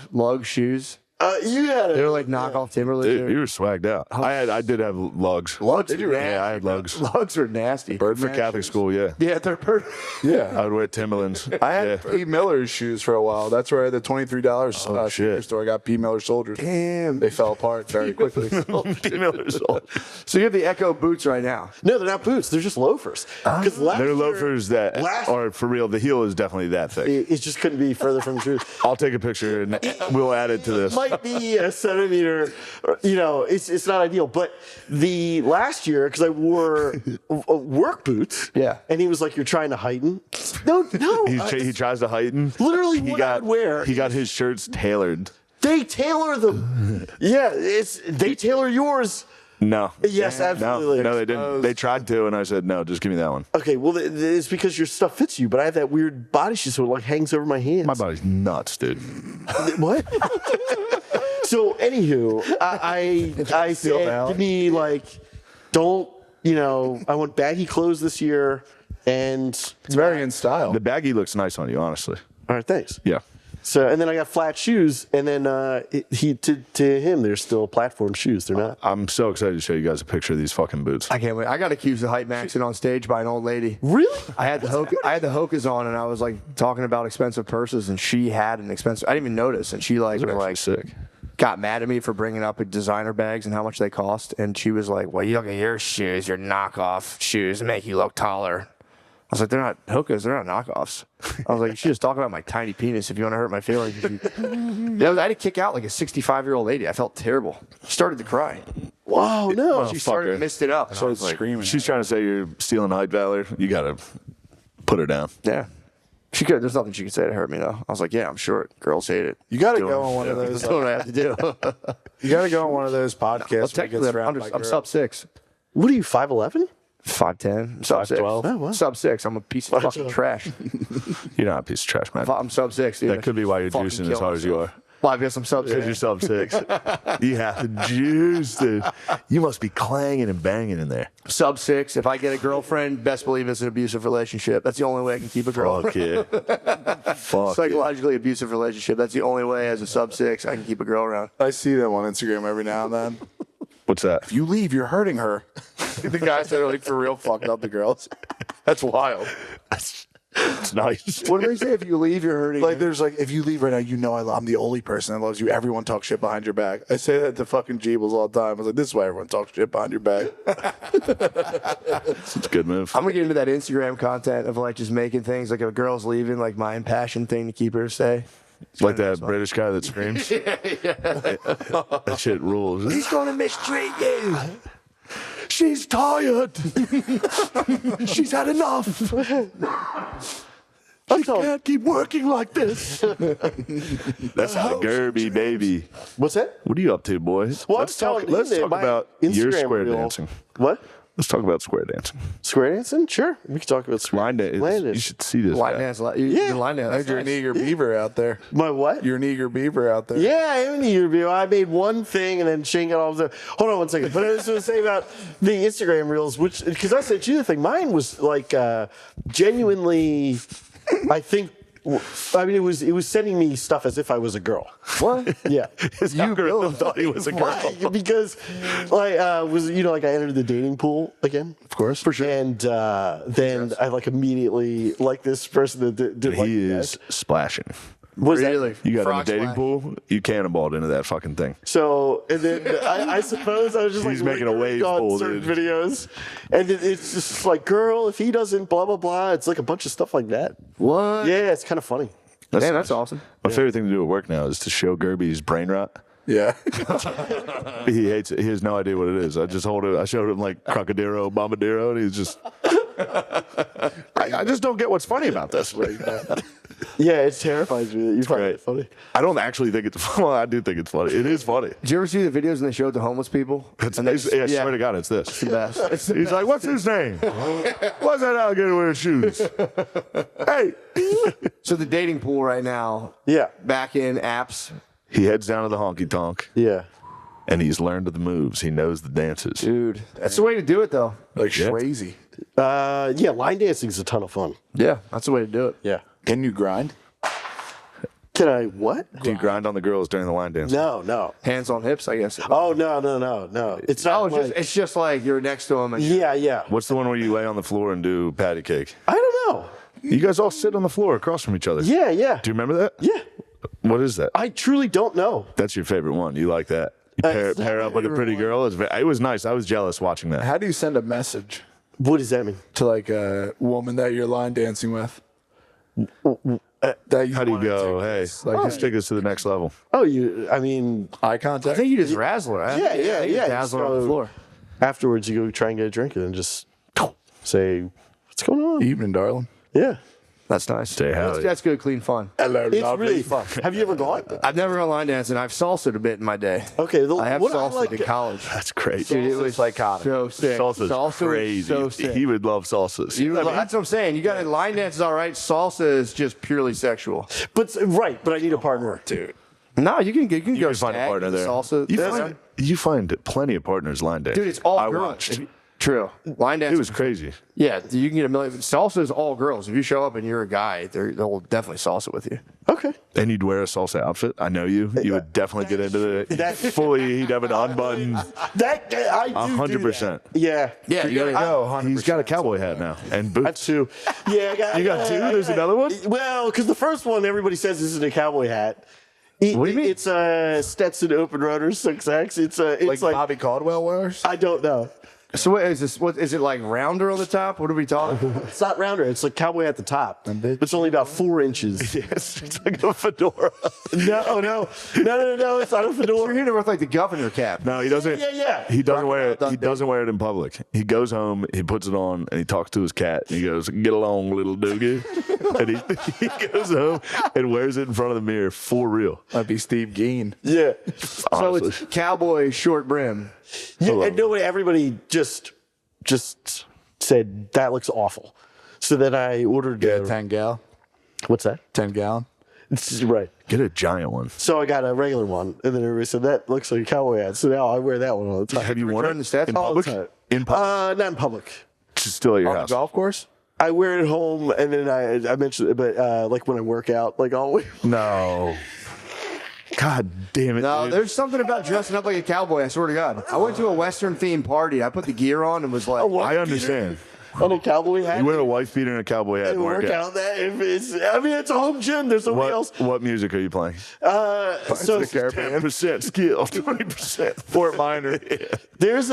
shoes. You had They were like knockoff Timberlands. Dude, you were swagged out. I did have lugs. Lugs? Yeah, I had lugs. Lugs are nasty. For Catholic school, yeah. Yeah, they're perfect. Yeah. I would wear Timberlands. I had P. Miller's shoes for a while. That's where I had the $23 sneaker store. I got P. Miller soldiers. Damn. They fell apart very quickly. P. Miller's old. So you have the Echo boots right now. No, they're not boots. They're just loafers. Because They're loafers that are for real. The heel is definitely that thick. It just couldn't be further from the truth. I'll take a picture and we'll add it to this. Might be a centimeter, it's not ideal. But the last year, because I wore work boots, and he was like, "You're trying to heighten." No. He tries to heighten. Literally, what I would wear. He got his shirts tailored. They tailor them. Yeah, they tailor yours. No. Yes, absolutely. No, they didn't. They tried to, and I said, no, just give me that one. Okay, well, it's because your stuff fits you, but I have that weird body shape, so it like hangs over my hands. My body's nuts, dude. What? So, anywho, I said, give me I want baggy clothes this year, and it's very in style. The baggy looks nice on you, honestly. All right, thanks. Yeah. So, and then I got flat shoes, and then to him, they're still platform shoes. They're not. I'm so excited to show you guys a picture of these fucking boots. I can't wait. I got accused of hype maxing on stage by an old lady. Really? I had the Hokas on, and I was like talking about expensive purses, and she had an expensive. I didn't even notice, and she sick. Got mad at me for bringing up designer bags and how much they cost, and she was like, "Well, you look at your shoes, your knockoff shoes, make you look taller." I was like, "They're not Hokas, they're not knockoffs." I was like, "You should just talk about my tiny penis if you want to hurt my feelings." I had to kick out like a 65-year-old lady. I felt terrible. She started to cry. Wow, no. She started missed it up. Started screaming. She's trying to say you're stealing height valor. You gotta put her down. Yeah. She could. There's nothing she could say to hurt me though. I was like, "Yeah, I'm short. Girls hate it." You got to go on one of those. That's what I have to do. You got to go on one of those podcasts. Well, technically, I'm sub 6. What are you, 5'11"? 5'10", sub 6. Oh, wow. Sub 6. I'm a piece of fucking trash. You're not a piece of trash, man. I'm sub 6, dude. That could be why you're Fucking juicing as hard as you are. Well, I guess I'm sub 6. Because you're sub 6. You have to juice, dude. You must be clanging and banging in there. Sub 6. If I get a girlfriend, best believe it's an abusive relationship. That's the only way I can keep a girl. Fuck yeah. Fuck Psychologically abusive relationship. That's the only way as a sub 6 I can keep a girl around. I see them on Instagram every now and then. What's that? If you leave, you're hurting her. The guys that are like for real fucked up the girls. That's wild. It's nice. What do they say? If you leave, you're hurting. Like, there's like, if you leave right now, I'm the only person that loves you. Everyone talks shit behind your back. I say that to fucking Jeebles all the time. I was like, this is why everyone talks shit behind your back. It's a good move. I'm gonna get into that Instagram content of like just making things like if a girl's leaving, like my impassioned thing to keep her to stay. Like that British guy that screams. That shit rules. He's gonna mistreat you. She's tired. She's had enough. She can't keep working like this. That's the Gerby baby. What's that? What are you up to, boys? Well, let's talk about your Instagram square reel. dancing. What? Let's talk about square dancing. Square dancing? Sure. We can talk about line dance. You should see this Line guy. dance. Yeah. Line dance. I heard you're an eager beaver out there. My what? You're an eager beaver out there. Yeah, I am an eager beaver. I made one thing and then Shane got all the. Hold on one second. But I was going to say about the Instagram reels, which, because I sent you the thing, mine was like genuinely, I think. I mean, it was sending me stuff as if I was a girl. What? Yeah, his algorithm thought he was a girl. Why? Because, like, like I entered the dating pool again, of course, for sure. And then I like immediately like this person that did like he is splashing. Was really? You got Frog in the dating splash. pool, you cannonballed into that fucking thing. So, and then I suppose I was just He's like making a wave on pool, certain dude. videos, and it's just like, girl, if he doesn't, blah blah blah. It's like a bunch of stuff like that. What? Yeah, it's kind of funny. That's awesome. My favorite thing to do at work now is to show Gerby's brain rot. Yeah. He hates it. He has no idea what it is. I just hold it. I showed him like Crocodero, Bombadero, and he's just. I just don't get what's funny about this. Yeah, it terrifies me that you find it funny. I don't actually think it's funny. Well, I do think it's funny. It is funny. Did you ever see the videos when they showed the homeless people? I swear to God, it's this. It's the best. He's like, what's his name? What's that alligator wearing shoes? Hey. So the dating pool right now. Yeah. Back in apps. He heads down to the honky tonk. Yeah. And he's learned the moves. He knows the dances. Dude, that's the way to do it, though. Like Yeah. crazy. Yeah, line dancing is a ton of fun. Yeah, that's the way to do it. Yeah. Can you grind? Can I what? Do you grind on the girls during the line dance? No. Hands on hips, I guess. Oh no. It's not. It's just like you're next to them. And Yeah. What's the one where you lay on the floor and do patty cake? I don't know. You guys all sit on the floor across from each other. Yeah. Do you remember that? Yeah. What is that? I truly don't know. That's your favorite one. You like that? You pair up with a pretty girl. It was nice. I was jealous watching that. How do you send a message What does that mean? to like a woman that you're line dancing with? How do you go? Hey, let's take this to the next level. Oh, I mean, eye I contact. think you just razzle her. Yeah. Dazzle her on the So floor. Afterwards, you go try and get a drink and then just say, "What's going on?" Evening, darling. Yeah. That's nice. Say howdy. That's good, clean fun. Hello, It's lovely. really fun. Have you ever gone? I've never gone line dancing. I've salsa'd a bit in my day. Okay. I have salsa'd in college. That's great. Dude, it was psychotic. so sick. Salsa's Salsa was crazy. so sick. He would love salsa. See You what I mean? that's what I'm saying. You got line dance is all right. Salsa is just purely sexual. But I need a partner, dude. No, you can go You find a stag, partner there. Salsa. You find plenty of partners line dance. Dude, it's all I girls. watched. True. Line dance. It was crazy. Yeah, you can get a million. Salsa is all girls. If you show up and you're a guy, they'll definitely salsa with you. Okay. And you'd wear a salsa outfit. I know you. You would definitely get into it. Fully, he'd have an unbuttoned. I do 100%. Yeah. Yeah, you gotta go. He's got a cowboy hat now and boots. That's two. Yeah, You got two? There's another one? Well, because the first one, everybody says this is a cowboy hat. What do you mean? It's a Stetson Open Runner 6X. It's like Bobby Caldwell wears. I don't know. So what is this? What is it like? Rounder on the top? What are we talking? It's not rounder. It's like cowboy at the top. It's only about 4 inches. Yes, it's like a fedora. No. It's not a fedora. You're hitting with like the governor cap. No, he doesn't. Yeah. He doesn't wear it. He doesn't wear it in public. He goes home, he puts it on, and he talks to his cat. And he goes, "Get along, little doogie." And he goes home and wears it in front of the mirror for real. Might be Steve Geen. Yeah. So it's cowboy short brim. Yeah, and everybody just said that looks awful. So then I ordered 10 gal. What's that? 10 gallon. Right. Get a giant one. So I got a regular one, and then everybody said that looks like a cowboy hat. So now I wear that one all the time. Have you worn it the stats in all the public? time. In public? Not in public. Just still at your On the house. golf course? I wear it at home, and then I mentioned it, but like when I work out, like always. No. God damn it. No, dude. there's something about dressing up like a cowboy. I swear to God. I went to a Western themed party. I put the gear on and was like, I understand. On a cowboy hat. You wear a wife beater and a cowboy hat and and work out that. It's a home gym. There's somebody else. What music are you playing? So the Caravan. 10% skill, 20% Fort Minor. there's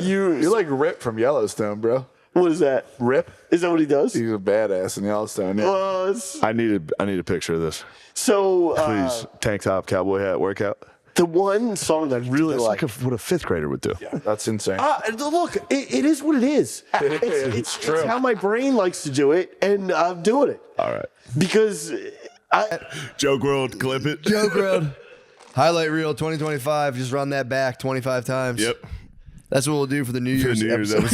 you're like Rip from Yellowstone, bro. What is that? Rip. Is that what he does? He's a badass in Yellowstone. Yeah. I need a picture of this. So please, tank top, cowboy hat, workout. The one song that I really like what a fifth grader would do. Yeah, that's insane. Look, it is what it is. It's true. It's how my brain likes to do it, and I'm doing it. All right. Because Joke World, clip it. Joke World. Highlight reel 2025. Just run that back 25 times. Yep. That's what we'll do for the New Year's episode.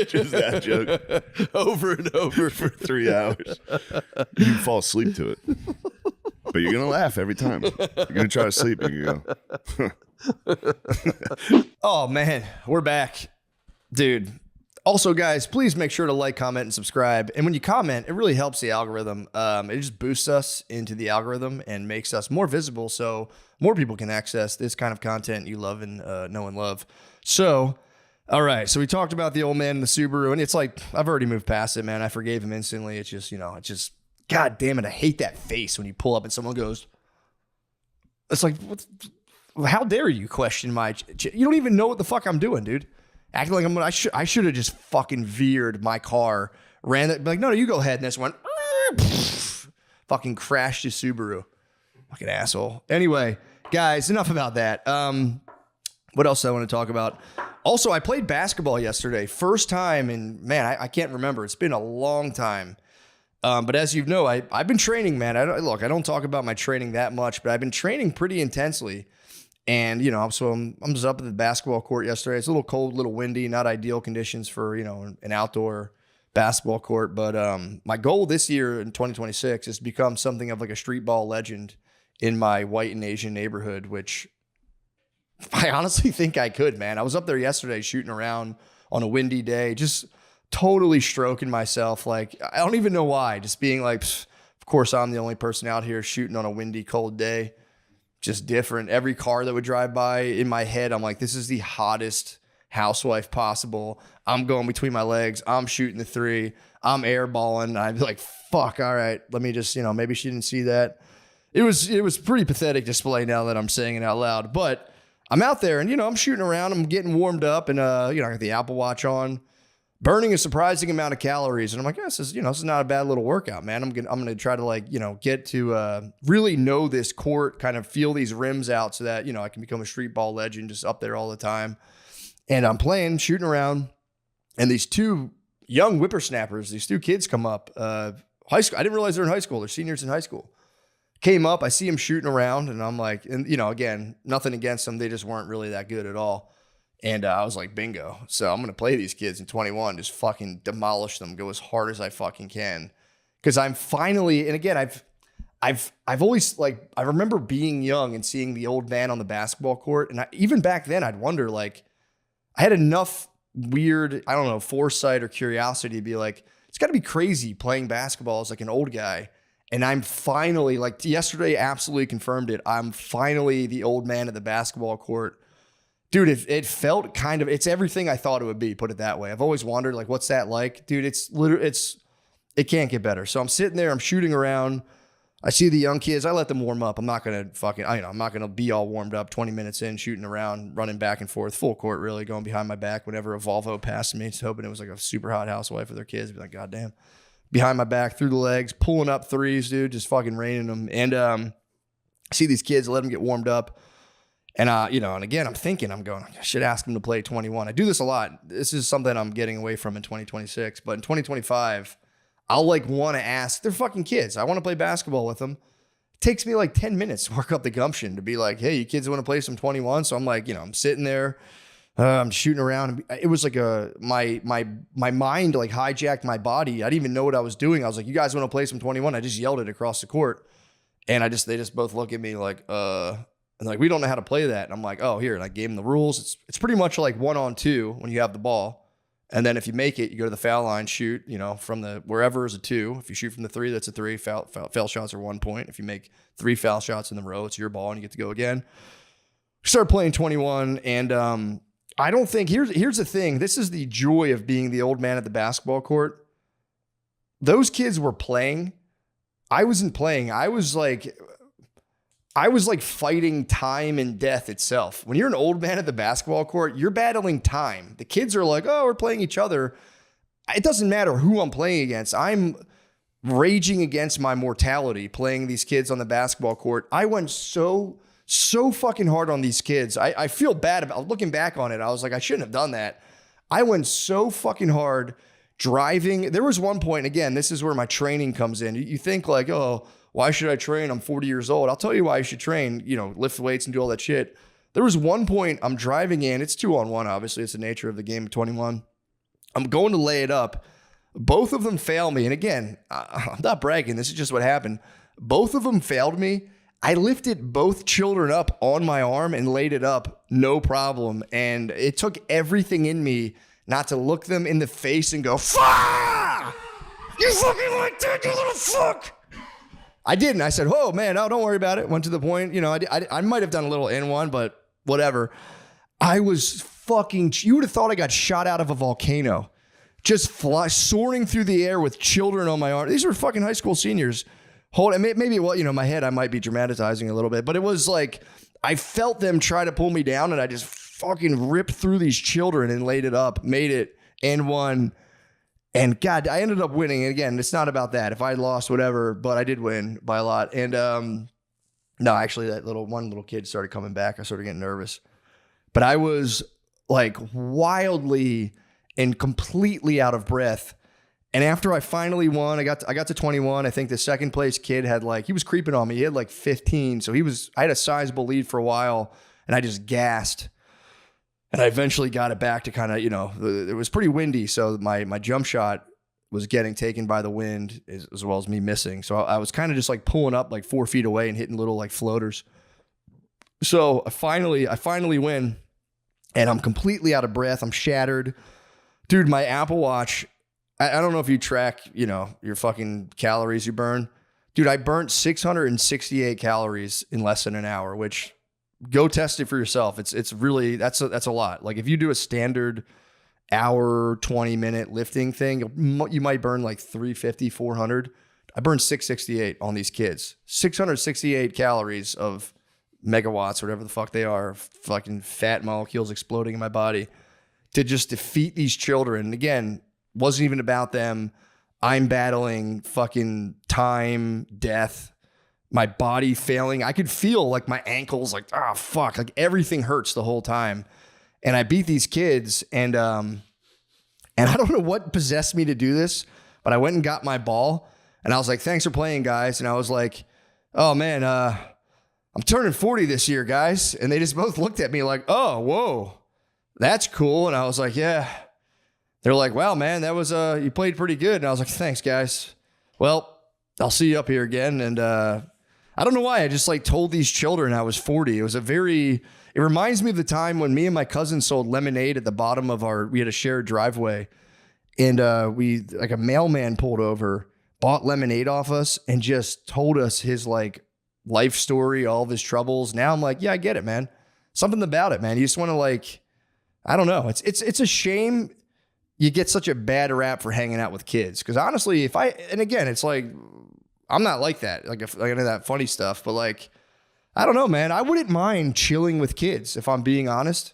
Just that joke. Over and over for 3 hours. You can fall asleep to it. But you're going to laugh every time. You're going to try to sleep and you go. Oh, man. We're back. Dude. Also, guys, please make sure to like, comment, and subscribe. And when you comment, it really helps the algorithm. It just boosts us into the algorithm and makes us more visible so more people can access this kind of content you love and know and love. So, all right. So we talked about the old man in the Subaru, and it's like, I've already moved past it, man. I forgave him instantly. It's just, God damn it. I hate that face when you pull up and someone goes, it's like, how dare you question my, you don't even know what the fuck I'm doing, dude. Acting like I should have just fucking veered my car, ran it, like, no, you go ahead. And this went, fucking crashed his Subaru. Fucking asshole. Anyway, guys, enough about that. What else do I want to talk about? Also, I played basketball yesterday. First time, and man, I can't remember. It's been a long time. But as you know, I've been training, man. I don't talk about my training that much, but I've been training pretty intensely. And, so I'm just up at the basketball court yesterday. It's a little cold, a little windy, not ideal conditions for, an outdoor basketball court. But my goal this year in 2026 is to become something of like a street ball legend in my white and Asian neighborhood, which I honestly think I could, man. I was up there yesterday shooting around on a windy day, just totally stroking myself. Like, I don't even know why. Just being like, of course, I'm the only person out here shooting on a windy, cold day. Just different. Every car that would drive by in my head, I'm like, this is the hottest housewife possible. I'm going between my legs. I'm shooting the three. I'm airballing. I'd be like, fuck, all right. Let me just, maybe she didn't see that. It was pretty pathetic display now that I'm saying it out loud. But I'm out there and, I'm shooting around. I'm getting warmed up and, I got the Apple Watch on, burning a surprising amount of calories. And I'm like, this is not a bad little workout, man. I'm going to try to get to really know this court, kind of feel these rims out so that, I can become a street ball legend just up there all the time. And I'm playing, shooting around. And these two young whippersnappers, these two kids come up, high school. I didn't realize they're in high school. They're seniors in high school. Came up, I see them shooting around and I'm like, and again, nothing against them. They just weren't really that good at all. And I was like, bingo. So I'm going to play these kids in 21, just fucking demolish them, go as hard as I fucking can. Because I'm finally, and again, I've always I remember being young and seeing the old man on the basketball court. And even back then I'd wonder, I had enough weird, I don't know, foresight or curiosity to be like, it's got to be crazy playing basketball as like an old guy. And I'm finally, yesterday absolutely confirmed it. I'm finally the old man at the basketball court. Dude, it felt it's everything I thought it would be, put it that way. I've always wondered, what's that like? Dude, it can't get better. So I'm sitting there, I'm shooting around. I see the young kids. I let them warm up. I'm not going to I'm not going to be all warmed up 20 minutes in, shooting around, running back and forth, full court, really, going behind my back whenever a Volvo passed me. Just hoping it was like a super hot housewife with their kids. Be like, God damn. Behind my back, through the legs, pulling up threes, dude, just fucking raining them. And I see these kids, let them get warmed up. And, and again, I'm going, I should ask them to play 21. I do this a lot. This is something I'm getting away from in 2026. But in 2025, I'll want to ask. They're fucking kids. I want to play basketball with them. It takes me 10 minutes to work up the gumption to be like, hey, you kids want to play some 21? So I'm I'm sitting there. I'm shooting around. It was my mind hijacked my body. I didn't even know what I was doing. I was like, you guys want to play some 21? I just yelled it across the court. And they just both look at me and we don't know how to play that. And I'm like, oh, here. And I gave them the rules. It's pretty much like 1-on-2 when you have the ball. And then if you make it, you go to the foul line, shoot, from the wherever is a 2. If you shoot from the 3, that's a 3. Foul shots are 1 point. If you make 3 foul shots in the row, it's your ball and you get to go again. Start playing 21 and I don't think here's the thing. This is the joy of being the old man at the basketball court. Those kids were playing. I wasn't playing. I was fighting time and death itself. When you're an old man at the basketball court, you're battling time. The kids are like, oh, we're playing each other. it doesn't matter who I'm playing against. I'm raging against my mortality playing these kids on the basketball court. I went so fucking hard on these kids. I feel bad about looking back on it. I was like, I shouldn't have done that. I went so fucking hard driving. There was one point, again, this is where my training comes in. You think like, oh, why should I train? I'm 40 years old. I'll tell you why you should train, lift weights and do all that shit. There was one point I'm driving in. It's 2-on-1, obviously. It's the nature of the game of 21. I'm going to lay it up. Both of them fail me. And again, I'm not bragging. This is just what happened. Both of them failed me. I lifted both children up on my arm and laid it up, no problem. And it took everything in me not to look them in the face and go, fuck! You fucking like that, you little fuck! I didn't. I said, oh, man, no, don't worry about it. Went to the point. I might have done a little N1, but whatever. I was fucking, you would have thought I got shot out of a volcano. Just soaring through the air with children on my arm. These were fucking high school seniors. Maybe, my head, I might be dramatizing a little bit, but it was like, I felt them try to pull me down and I just fucking ripped through these children and laid it up, made it, and won. And God, I ended up winning. And again, it's not about that. If I lost, whatever, but I did win by a lot. And no, actually, that one little kid started coming back. I started getting nervous. But I was like wildly and completely out of breath. And after I finally won, I got to 21. I think the second place kid had he was creeping on me. He had 15. So I had a sizable lead for a while and I just gassed. And I eventually got it back to kind of, it was pretty windy. So my jump shot was getting taken by the wind as well as me missing. So I was kind of just pulling up 4 feet away and hitting little floaters. So I finally win and I'm completely out of breath. I'm shattered. Dude, my Apple Watch, I don't know if you track, your fucking calories you burn. Dude, I burnt 668 calories in less than an hour, which go test it for yourself. It's really, that's a lot. If you do a standard hour, 20-minute lifting thing, you might burn 350, 400. I burned 668 on these kids. 668 calories of megawatts, whatever the fuck they are, fucking fat molecules exploding in my body to just defeat these children. And again, wasn't even about them. I'm battling fucking time, death, my body failing. I could feel my ankles, fuck, everything hurts the whole time. And I beat these kids and I don't know what possessed me to do this, but I went and got my ball and I was like, thanks for playing, guys. And I was like, oh man, I'm turning 40 this year, guys. And they just both looked at me like, oh, whoa, that's cool. And I was like, yeah. They're like, wow, man, that was, you played pretty good. And I was like, thanks, guys. Well, I'll see you up here again. And I don't know why. I just told these children I was 40. It was it reminds me of the time when me and my cousin sold lemonade at the bottom of we had a shared driveway. And a mailman pulled over, bought lemonade off us and just told us his life story, all of his troubles. Now I'm like, yeah, I get it, man. Something about it, man. You just want to I don't know. It's a shame you get such a bad rap for hanging out with kids. Because honestly, and again, it's I'm not like that. If I know that funny stuff, but I don't know, man. I wouldn't mind chilling with kids if I'm being honest.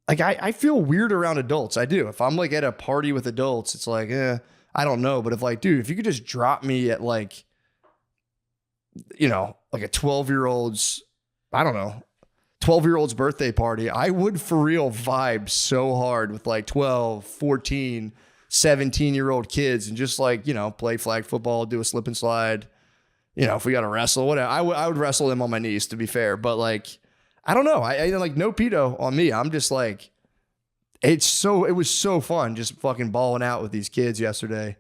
I feel weird around adults. I do. If I'm at a party with adults, it's I don't know. But dude, if you could just drop me at a 12-year-old's, I don't know, 12-year-old's birthday party, I would for real vibe so hard with 12, 14, 17-year-old kids and just play flag football, do a slip and slide. If we got to wrestle, whatever. I would wrestle them on my knees, to be fair. But I don't know. I no pedo on me. I'm just it was so fun just fucking balling out with these kids yesterday.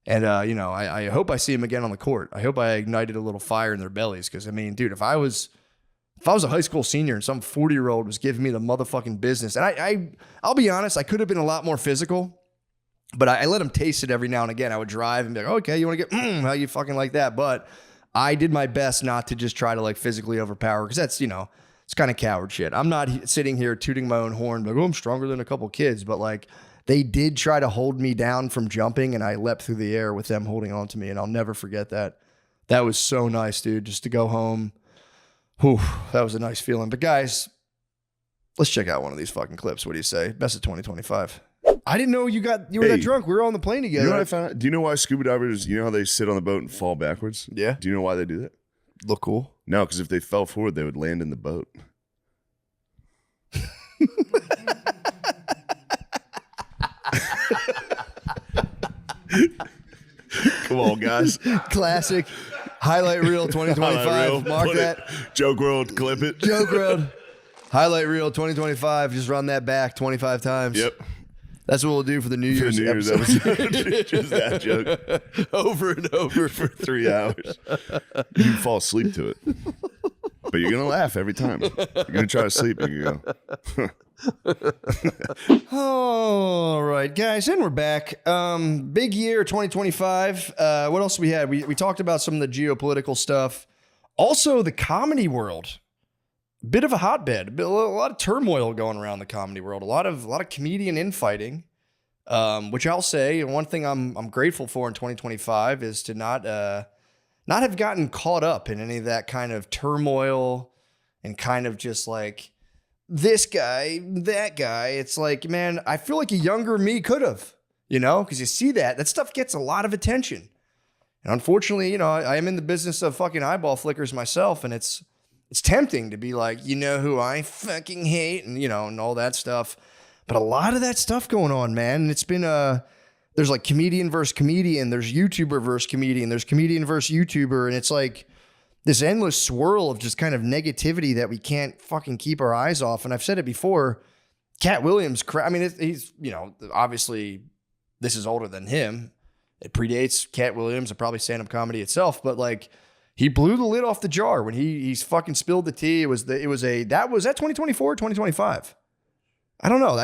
And, I hope I see them again on the court. I hope I ignited a little fire in their bellies. Cause dude, if I was a high school senior and some 40-year-old was giving me the motherfucking business, and I'll be honest, I could have been a lot more physical, but I let them taste it every now and again. I would drive and be like, okay, you want to get, how you fucking like that? But I did my best not to just try to physically overpower. Cause that's, it's kind of coward shit. I'm not sitting here tooting my own horn, like, oh, I'm stronger than a couple kids, but they did try to hold me down from jumping and I leapt through the air with them holding on to me. And I'll never forget that. That was so nice, dude, just to go home. Whew, that was a nice feeling. But guys, let's check out one of these fucking clips. What do you say? Best of 2025. I didn't know you were that drunk. We were on the plane together. You know what I found out? Do you know why scuba divers, you know how they sit on the boat and fall backwards? Yeah. Do you know why they do that? Look cool. No, because if they fell forward, they would land in the boat. Come on, guys. Classic. Highlight reel 2025. Highlight reel. Mark Put that. it. Joke world, clip it. Joke world. Highlight reel 2025. Just run that back 25 times. Yep. That's what we'll do for the New Year's episode. Just that joke. Over and over for 3 hours. You fall asleep to it. But you're going to laugh every time. You're going to try to sleep and you go. All right, guys, and we're back. Big year 2025. What else we had? We talked about some of the geopolitical stuff. Also, the comedy world. Bit of a hotbed. A lot of turmoil going around the comedy world. A lot of comedian infighting. Which I'll say, one thing I'm grateful for in 2025 is to not have gotten caught up in any of that kind of turmoil and kind of just like this guy, that guy. It's like, man, I feel like a younger me could have, because you see that stuff gets a lot of attention. And unfortunately, I am in the business of fucking eyeball flickers myself, and it's tempting to be like, who I fucking hate and, and all that stuff. But a lot of that stuff going on, man. And it's been, there's like comedian versus comedian. There's YouTuber versus comedian. There's comedian versus YouTuber. And it's like this endless swirl of just kind of negativity that we can't fucking keep our eyes off. And I've said it before, Cat Williams, he's, obviously this is older than him. It predates Cat Williams and probably stand-up comedy itself. But like, he blew the lid off the jar when he's fucking spilled the tea. Was that 2024, 2025? I don't know.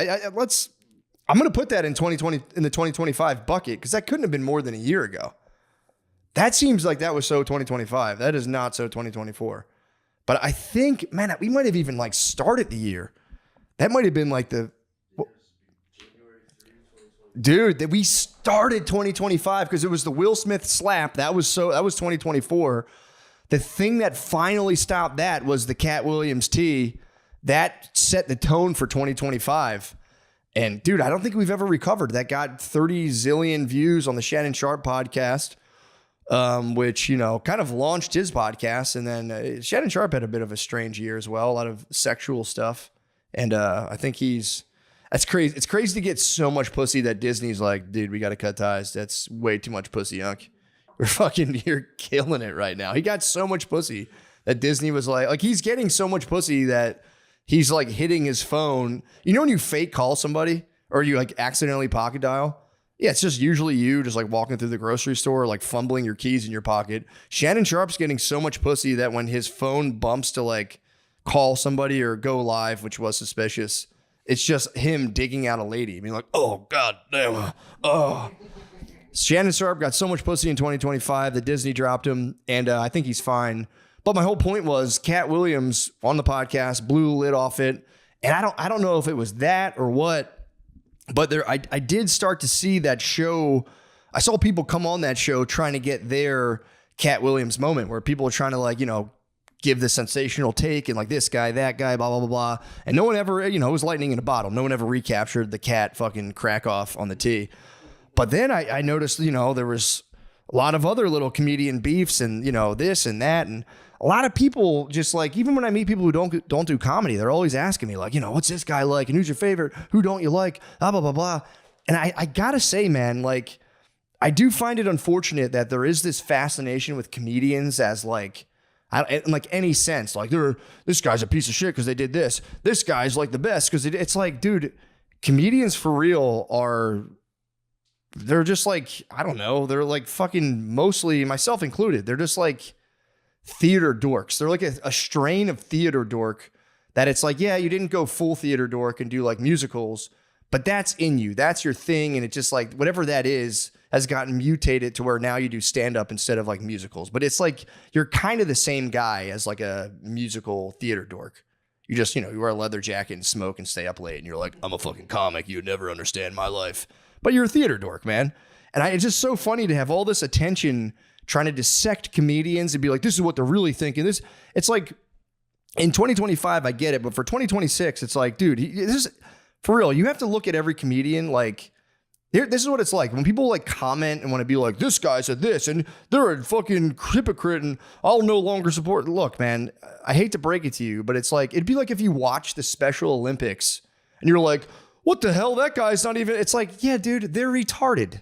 I'm going to put that in 2020 in the 2025 bucket because that couldn't have been more than a year ago. That seems like that was so 2025. That is not so 2024. But I think, man, we might have even like started the year. That might have been like dude, that we started 2025 because it was the Will Smith slap. That was 2024. The thing that finally stopped that was the Cat Williams tea. That set the tone for 2025. And dude, I don't think we've ever recovered. That got 30 zillion views on the Shannon Sharp podcast, which, kind of launched his podcast. And then Shannon Sharp had a bit of a strange year as well. A lot of sexual stuff. And I think that's crazy. It's crazy to get so much pussy that Disney's like, dude, we got to cut ties. That's way too much pussy, Yunk. You're killing it right now. He got so much pussy that Disney was like he's getting so much pussy that he's like hitting his phone. When you fake call somebody or you like accidentally pocket dial? Yeah, it's just usually you just like walking through the grocery store, like fumbling your keys in your pocket. Shannon Sharp's getting so much pussy that when his phone bumps to like call somebody or go live, which was suspicious, it's just him digging out a lady. I mean, like, oh, God damn. Oh. Shannon Sharp got so much pussy in 2025 that Disney dropped him, and I think he's fine. But my whole point was Cat Williams on the podcast blew the lid off it, and I don't know if it was that or what, but I did start to see that show. I saw people come on that show trying to get their Cat Williams moment where people are trying to give the sensational take and like this guy, that guy, blah, blah, blah, blah. And no one ever, it was lightning in a bottle. No one ever recaptured the Cat fucking crack off on the tee. But then I noticed, there was a lot of other little comedian beefs and, this and that. And a lot of people just like, even when I meet people who don't do comedy, they're always asking me like, what's this guy like? And who's your favorite? Who don't you like? Blah, blah, blah, blah. And I gotta say, man, like, I do find it unfortunate that there is this fascination with comedians as like, in like any sense, like this guy's a piece of shit because they did this. This guy's like the best because it's like, dude, comedians for real they're just like, I don't know. They're like fucking mostly, myself included. They're just like theater dorks. They're like a strain of theater dork that it's like, yeah, you didn't go full theater dork and do like musicals, but that's in you. That's your thing. And it's just like, whatever that is has gotten mutated to where now you do stand-up instead of like musicals. But it's like, you're kind of the same guy as like a musical theater dork. You just, you wear a leather jacket and smoke and stay up late and you're like, I'm a fucking comic. You'd never understand my life. But you're a theater dork, man. And it's just so funny to have all this attention trying to dissect comedians and be like, this is what they're really thinking. It's like, in 2025, I get it. But for 2026, it's like, dude, For real, you have to look at every comedian like. This is what it's like when people like comment and want to be like, this guy said this and they're a fucking hypocrite and I'll no longer support. Look, man, I hate to break it to you, but it's like, it'd be like if you watch the Special Olympics and you're like, what the hell? That guy's not even, it's like, yeah, dude, they're retarded.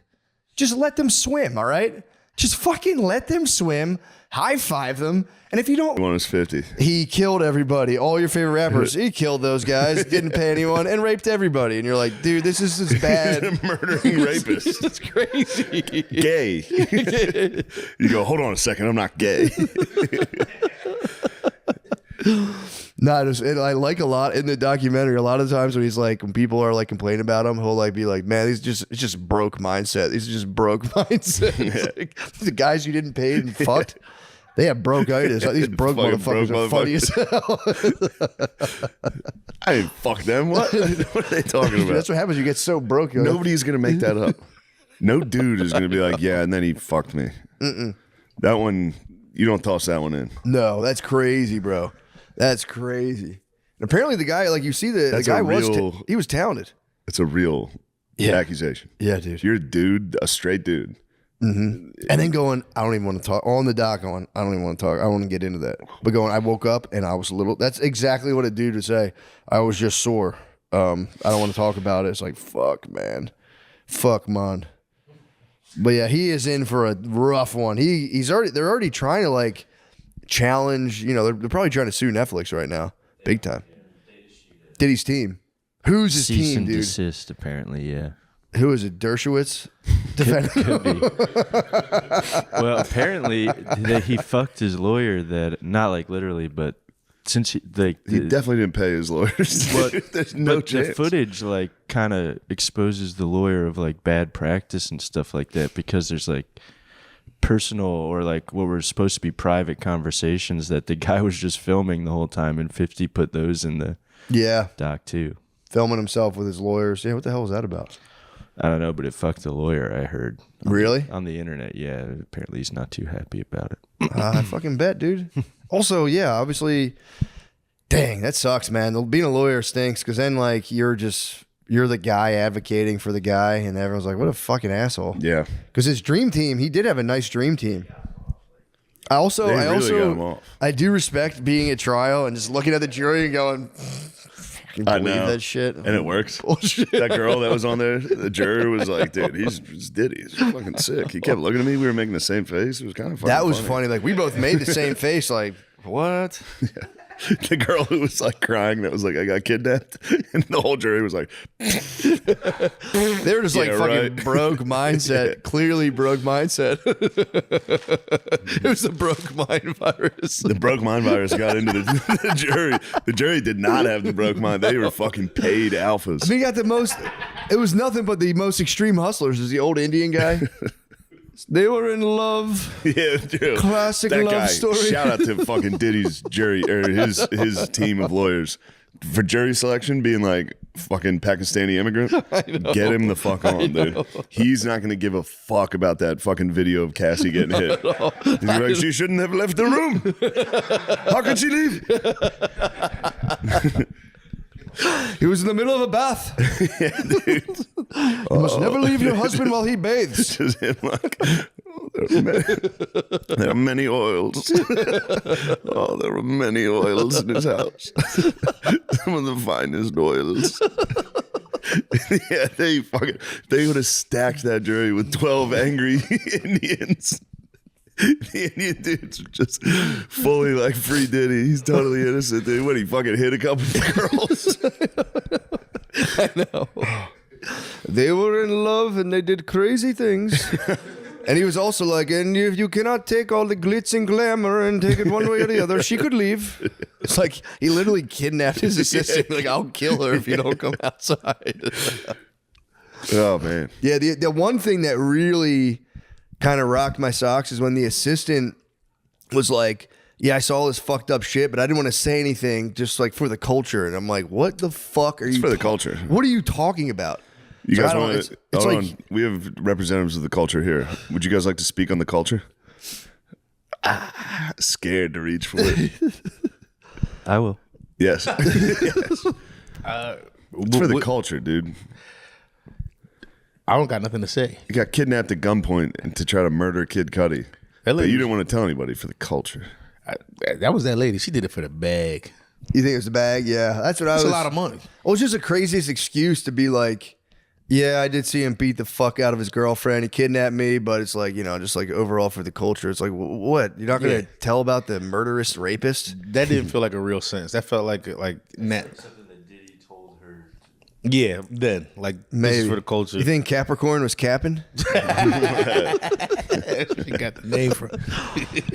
Just let them swim, all right? Just fucking let them swim, high five them. And if you don't, one was 50. He killed everybody. All your favorite rappers, he killed those guys, didn't pay anyone, and raped everybody. And you're like, dude, this is as bad. He's a murdering rapist. It's crazy. Gay. You go, hold on a second, I'm not gay. I like a lot in the documentary. A lot of times when people are like complaining about him, he'll like be like, man, it's just broke mindset. These are just broke mindset. Like, the guys you didn't pay and fucked. They have broke-itis. These broke motherfuckers are funny as hell. I didn't fuck them. What are they talking about? That's what happens. You get so broke. Nobody's going to make that up. No dude is going to be like, yeah, and then he fucked me. That one, you don't toss that one in. No, that's crazy, bro. That's crazy. And apparently the guy, like you see the guy he was talented. It's a real accusation. Yeah, dude. You're a dude, a straight dude. And then going, I don't even want to talk on the dock. Going, I don't even want to talk. I don't want to get into that. But going, I woke up and I was a little. That's exactly what a dude would say. I was just sore. I don't want to talk about it. It's like fuck, man, fuck, man. But yeah, he is in for a rough one. They're already trying to like challenge. You know, they're probably trying to sue Netflix right now, big time. Diddy's team. Who's his Cease team, and dude? desist, apparently, yeah. Who is it? Dershowitz? Could be. Well, apparently he fucked his lawyer. That not like literally, but since he definitely didn't pay his lawyers. There's no chance. The footage like kind of exposes the lawyer of like bad practice and stuff like that because there's like personal or like what were supposed to be private conversations that the guy was just filming the whole time, and 50 put those in the doc too. Filming himself with his lawyers. Yeah, what the hell is that about? I don't know, but it fucked the lawyer, I heard. Really? On the internet, yeah. Apparently he's not too happy about it. I fucking bet, dude. Also, yeah, obviously, dang, that sucks, man. Being a lawyer stinks because then, like, you're the guy advocating for the guy, and everyone's like, what a fucking asshole. Yeah. Because his dream team, he did have a nice dream team. I do respect being at trial and just looking at the jury and going, I believe know that shit. And it works. Bullshit. That girl that was on there, the juror was like, dude, he's Diddy. He's fucking sick. He kept looking at me. We were making the same face. It was kind of funny. That was funny. Like, we both made the same face. Like, what? Yeah. The girl who was like crying, that was like, I got kidnapped. And the whole jury was like, they were just like fucking broke mindset. Yeah. Clearly broke mindset. It was the broke mind virus. The broke mind virus got into the jury. The jury did not have the broke mind. They were fucking paid alphas. I mean, you got the most, it was nothing but the most extreme hustlers. Is the old Indian guy. They were in love. Yeah, dude. Classic that love guy, story. Shout out to fucking Diddy's jury or his team of lawyers for jury selection, being like fucking Pakistani immigrant. Get him the fuck on, dude. He's not gonna give a fuck about that fucking video of Cassie getting hit. He's like, she shouldn't have left the room. How could she leave? He was in the middle of a bath. Yeah, dude. You must never leave your husband while he bathes. Just him like, there are many oils. Oh, there are many oils in his house. Some of the finest oils. Yeah, they would have stacked that jury with 12 angry Indians. The Indian dudes are just fully like free Diddy. He's totally innocent, dude. What, he fucking hit a couple of girls? I know. They were in love and they did crazy things. And he was also like, and if you cannot take all the glitz and glamour and take it one way or the other, she could leave. It's like he literally kidnapped his assistant. Like, I'll kill her if you don't come outside. Oh, man. Yeah, the one thing that really kind of rocked my socks is when the assistant was like, yeah, I saw all this fucked up shit, but I didn't want to say anything just like for the culture. And I'm like, what the fuck are you? It's for the culture. What are you talking about? You guys want to? Hold on. We have representatives of the culture here. Would you guys like to speak on the culture? Scared to reach for it. I will. Yes. Yes. It's for the culture, dude. I don't got nothing to say. You got kidnapped at gunpoint to try to murder Kid Cudi. But you didn't want to tell anybody for the culture. That was that lady. She did it for the bag. You think it was the bag? Yeah, that's what I was. That's a lot of money. Well, it's just the craziest excuse to be like, yeah, I did see him beat the fuck out of his girlfriend. He kidnapped me, but it's like, just like overall for the culture. It's like, what? You're not going to tell about the murderous rapist? That didn't feel like a real sentence. That felt like net. Yeah, then Maybe. This is for the culture. You think Capricorn was capping? She got the name from.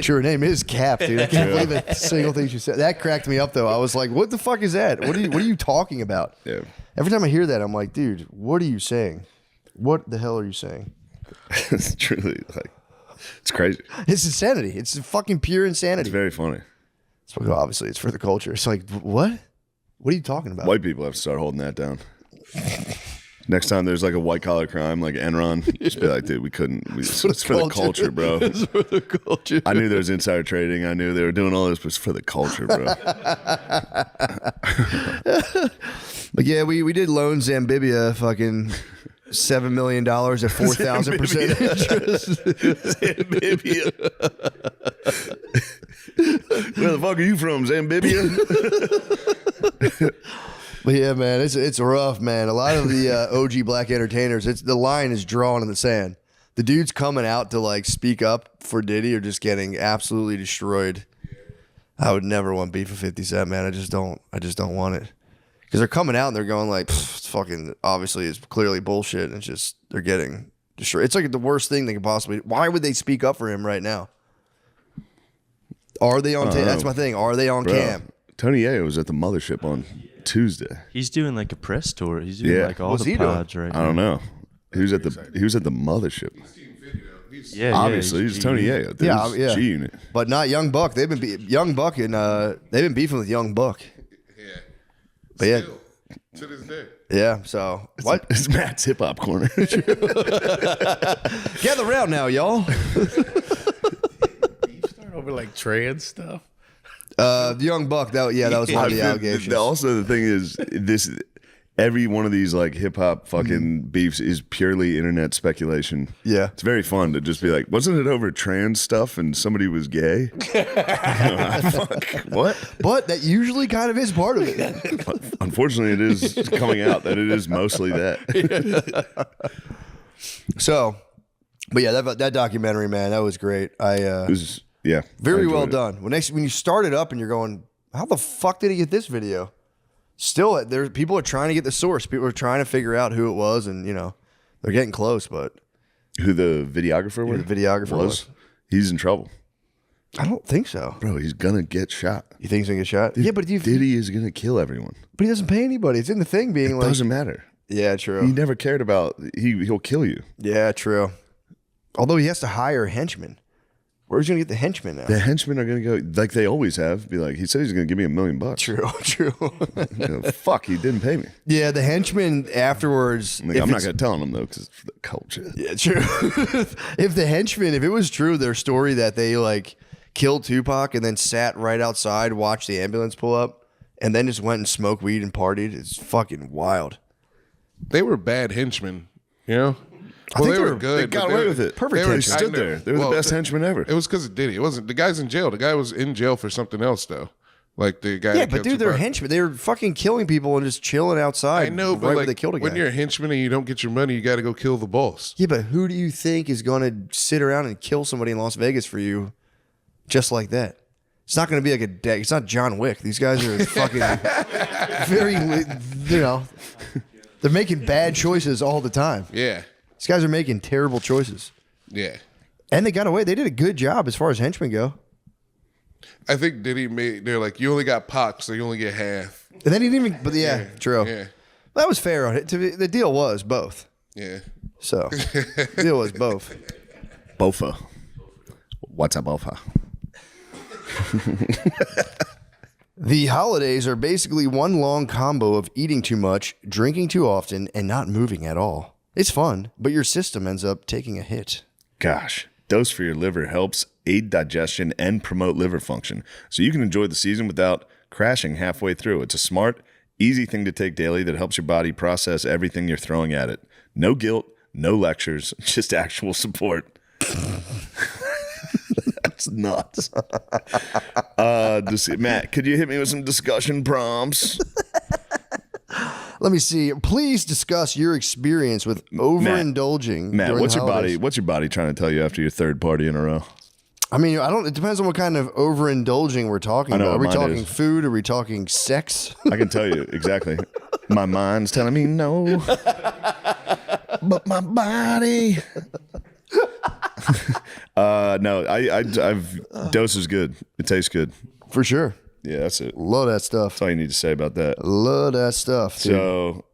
Sure, her name is Cap, dude. I can't believe a single thing she said. That cracked me up though. I was like, what the fuck is that? What are you talking about? Yeah. Every time I hear that, I'm like, dude, what are you saying? What the hell are you saying? It's truly it's crazy. It's insanity. It's fucking pure insanity. It's very funny. Obviously, it's for the culture. It's like, what? What are you talking about? White people have to start holding that down. Next time there's like a white collar crime like Enron, just be like, dude, we couldn't. It's for the culture, bro. It's for the culture. I knew there was insider trading. I knew they were doing all this, but it's for the culture, bro. But yeah, we did loan Zambibia fucking $7 million at 4,000% interest. Zambibia. Where the fuck are you from, Zambibia? But yeah, man, it's rough, man. A lot of the OG black entertainers, the line is drawn in the sand. The dudes coming out to like speak up for Diddy are just getting absolutely destroyed. I would never want beef with 50 Cent, man. I just don't want it. Because they're coming out and they're going like, it's fucking, obviously it's clearly bullshit. And it's just, they're getting destroyed. It's like the worst thing they could possibly, why would they speak up for him right now? Are they on, that's my thing. Are they on cam? Tony Yayo was at the mothership on Tuesday. He's doing like a press tour. He's doing like all the pods right now. I don't know. He was at the mothership. Yeah, obviously he's Tony Yayo. Yeah. G Unit, but not Young Buck. They've been Young Buck and they've been beefing with Young Buck. Yeah, but yeah, to this day. Yeah. So what? It's Matt's hip hop corner. Gather round now, y'all. Start over like trans stuff. The Young Buck. That was one of the allegations. Also, the thing is, every one of these like hip hop fucking beefs is purely internet speculation. Yeah, it's very fun to just be like, wasn't it over trans stuff and somebody was gay? Fuck, what? But that usually kind of is part of it. Unfortunately, it is coming out that it is mostly that. So, but yeah, that documentary, man, that was great. It was, yeah, very well done. When you start it up and you're going, how the fuck did he get this video? Still, people are trying to get the source. People are trying to figure out who it was, and they're getting close. But who the videographer was? The videographer was. He's in trouble. I don't think so, bro. He's gonna get shot. You think he's gonna get shot? Dude, yeah, but Diddy is gonna kill everyone. But he doesn't pay anybody. It's in the thing being like, doesn't matter. Yeah, true. He never cared about. He'll kill you. Yeah, true. Although he has to hire henchmen. Where's he gonna get the henchmen now? The henchmen are gonna go like they always have. Be like, he said he's gonna give me $1 million. True. Fuck, he didn't pay me. Yeah, the henchmen afterwards. I'm not gonna tell him though because it's for the culture. Yeah, true. If the henchmen, if it was true, their story that they like killed Tupac and then sat right outside, watched the ambulance pull up, and then just went and smoked weed and partied, it's fucking wild. They were bad henchmen, I think they were good. They got away with it. Perfect. They stood there. They were the best henchmen ever. It was because of Diddy. It wasn't. The guy's in jail. The guy was in jail for something else though. Like the guy. Yeah, but dude, they're henchmen. They were fucking killing people and just chilling outside. I know, but right like, where they killed a guy. when you're a henchman and you don't get your money, you got to go kill the boss. Yeah, but who do you think is going to sit around and kill somebody in Las Vegas for you, just like that? It's not going to be like it's not John Wick. These guys are fucking very, they're making bad choices all the time. Yeah. These guys are making terrible choices. Yeah. And they got away. They did a good job as far as henchmen go. I think Diddy they're like, you only got Pac, so you only get half. And then he didn't even, but yeah. True. Yeah. That was fair on it. The deal was both. Yeah. So, the deal was both. Bofa. What's up, Bofa? The holidays are basically one long combo of eating too much, drinking too often, and not moving at all. It's fun, but your system ends up taking a hit. Gosh, Dose for your liver helps aid digestion and promote liver function, so you can enjoy the season without crashing halfway through. It's a smart, Easy thing to take daily that helps your body process everything you're throwing at it. No guilt, no lectures, just actual support. That's nuts. Matt, could you hit me with some discussion prompts? Let me see. Please discuss your experience with overindulging. Matt, during what's the your holidays. body trying to tell you after your third party in a row? I mean, it depends on what kind of overindulging we're talking I know about. Are we what mine talking is. food? Are we talking sex? I can tell you exactly. My mind's telling me no, but my body. No, I've dose is good. It tastes good for sure. Yeah, that's it. Love that stuff. That's all you need to say about that. Love that stuff. Dude. So,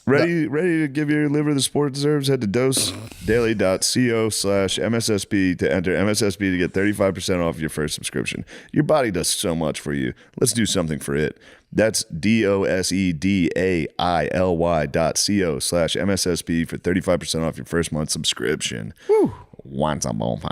ready to give your liver the support it deserves? Head to dosedaily.co/MSSP to enter MSSP to get 35% off your first subscription. Your body does so much for you. Let's do something for it. That's dosedaily.co/MSSP for 35% off your first month subscription. Woo. Once a month.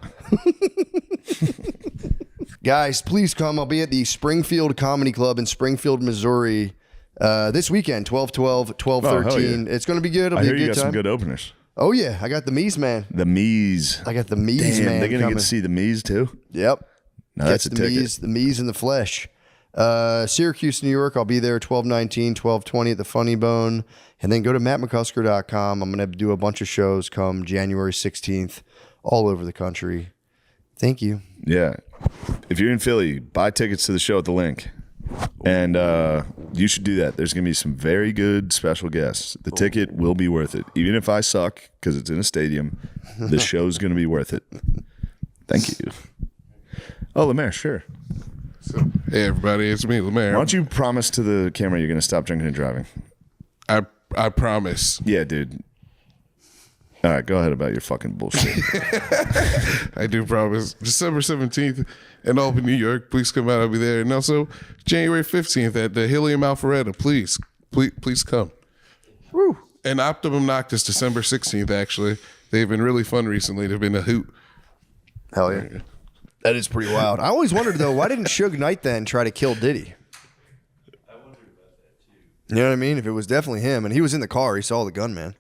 Guys, please come. I'll be at the Springfield Comedy Club in Springfield, Missouri this weekend, 12/12, 12/13. It's going to be good. It'll I be hear a you good got time. some good openers. Oh, yeah. I got the Mies Man. The Mies. I got the Mies Damn, Man. they're going to coming. get to see the Mies too? Yep. No, that's a the ticket. the Mies in the flesh. Syracuse, New York. I'll be there 12/19, 12/20 at the Funny Bone. And then go to mattmccusker.com. I'm going to do a bunch of shows come January 16th all over the country. Thank you. Yeah. If you're in Philly, buy tickets to the show at the link. And you should do that. There's going to be some very good special guests. The ticket will be worth it. Even if I suck because it's in a stadium, the show's going to be worth it. Thank you. Oh, Lemaire, sure. So, hey, everybody, it's me, Lemaire. Why don't you promise to the camera you're going to stop drinking and driving? I promise. Yeah, dude. All right, go ahead about your fucking bullshit. I do promise. December 17th in Albany, New York. Please come out. I'll be there. And also January 15th at the Helium Alpharetta. Please come. Woo. And Optimum Noctis, December 16th, actually. They've been really fun recently. They've been a hoot. Hell yeah. That is pretty wild. I always wondered, though, why didn't Suge Knight then try to kill Diddy? You know what I mean? If it was definitely him, and he was in the car, he saw the gunman.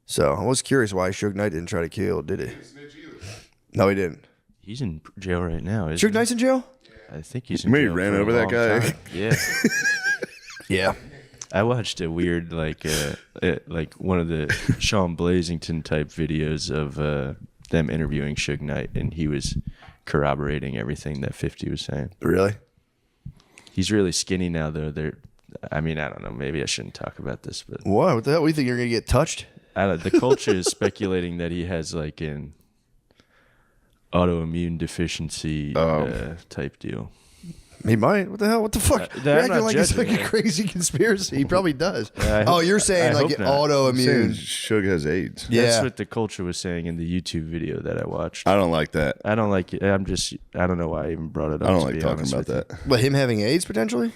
So I was curious why Suge Knight didn't try to kill Diddy. No, he didn't. He's in jail right now. Suge Knight's in jail? I think he's in Maybe jail. ran for a over that long guy. time. Yeah. Yeah. I watched a weird like one of the Sean Blazington type videos of them interviewing Suge Knight, and he was corroborating everything that 50 was saying. Really? He's really skinny now, though. I mean, I don't know. Maybe I shouldn't talk about this, but What the hell? We think you're going to get touched? the culture is speculating that he has like an autoimmune deficiency type deal. He might. What the hell? What the fuck? I'm You're acting not like it's like judging, a crazy conspiracy. He probably does. I hope- You're saying I like hope not. autoimmune. Suge has AIDS. Yeah. That's what the culture was saying in the YouTube video that I watched. I don't like that. I don't like it. I don't know why I even brought it up. I don't to like be talking honest about with that. But him having AIDS potentially?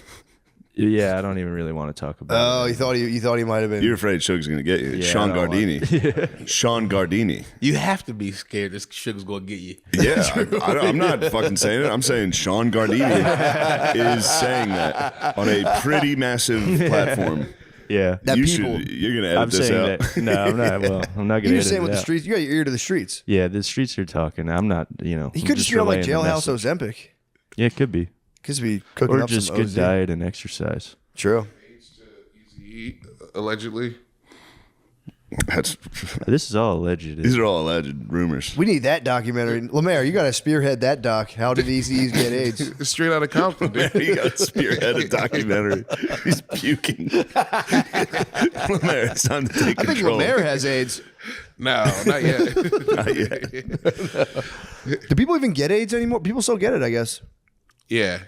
you. Yeah, I don't even really want to talk about Oh, it. you thought he might have been. You're afraid Suge's going to get you. Yeah, Sean I don't Gardini. Sean Gardini. You have to be scared this sugar's gonna get you. Yeah, I'm not fucking saying it. I'm saying Sean Gardini is saying that on a pretty massive platform. Yeah, You're gonna edit I'm this saying out. that. No, I'm not. Well, I'm not gonna. You're edit saying it with the out. streets. You got your ear to the streets. Yeah, the streets are talking. I'm not. He I'm could just be on like Jailhouse Ozempic. Yeah, it could be. Could be cooking Or up just some good OZ. diet and exercise. True. Allegedly. This is all alleged. These are all alleged rumors. We need that documentary. Lemaire, you got to spearhead that doc. How did Eazy-E's get AIDS? Straight out of Compton, dude. You got to spearhead a documentary. He's puking. Lemaire, it's time to take I think control. Lemaire has AIDS. No, not yet. Not yet. Do people even get AIDS anymore? People still get it, I guess. Yeah.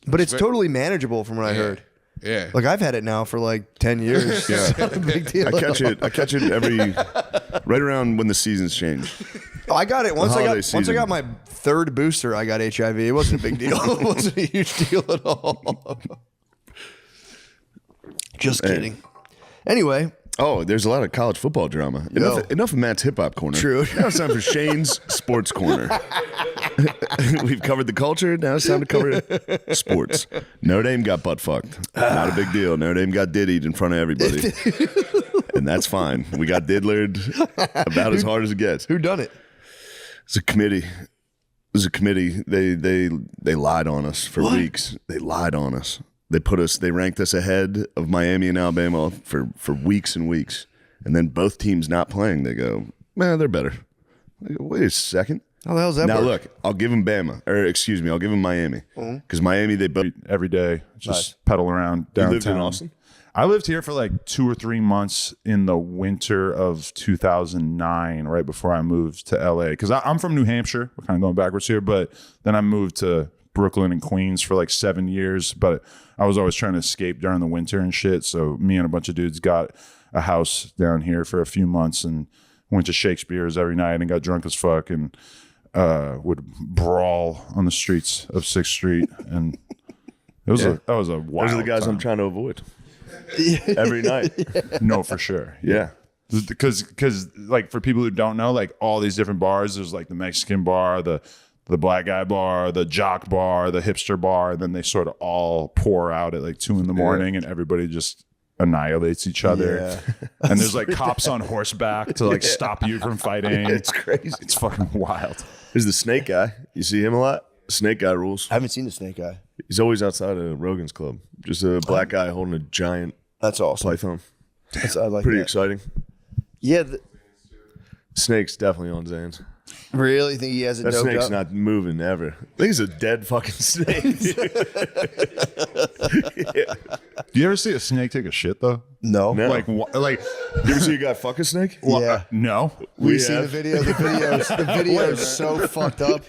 But it's totally manageable from what I heard. Yeah. Like I've had it now for like 10 years. Yeah. It's not a big deal. I catch it right around when the seasons change. I got it once. Holiday Once I season. got my third booster. I got HIV. It wasn't a big deal. It wasn't a huge deal at all. Just kidding. Anyway, Oh, there's a lot of college football drama. Enough of Matt's hip hop corner. True. Now it's time for Shane's sports corner. We've covered the culture. Now it's time to cover sports. Notre Dame got butt fucked. Not a big deal. Notre Dame got diddied in front of everybody, and that's fine. We got diddlered about as hard as it gets. Who done it? It's a committee. They lied on us for weeks. They lied on us. They ranked us ahead of Miami and Alabama for weeks and weeks. And then both teams not playing, they go, man, they're better. I go, wait a second. How the hell's that Now work? look, I'll give them I'll give them Miami. Because Miami, they both every day just pedal around You downtown. lived in Austin? I lived here for like 2 or 3 months in the winter of 2009, right before I moved to LA. Because I'm from New Hampshire. We're kind of going backwards here. But then I moved to Brooklyn and Queens for like 7 years. But I was always trying to escape during the winter and shit. So me and a bunch of dudes got a house down here for a few months and went to Shakespeare's every night and got drunk as fuck and would brawl on the streets of 6th Street. And that was a wild Those are the guys time. I'm trying to avoid. Every night. No, for sure. Yeah. Because like for people who don't know, like all these different bars, there's like the Mexican bar, the black guy bar, the jock bar, the hipster bar, and then they sort of all pour out at like 2 a.m. and everybody just annihilates each other. Yeah. And there's like cops on horseback to like stop you from fighting. It's crazy. It's fucking wild. There's the snake guy. You see him a lot? Snake guy rules. I haven't seen the snake guy. He's always outside of Rogan's club. Just a black guy holding a giant That's awesome. python. I like Pretty that. exciting. Yeah. Snake's definitely on Zans. Really? Think he has it That doped snake's up? not moving ever. I think it's a dead fucking snake. Yeah. Do you ever see a snake take a shit though? No. Like you ever see a guy fuck a snake? Yeah. No. We've seen the video. The video is so fucked up.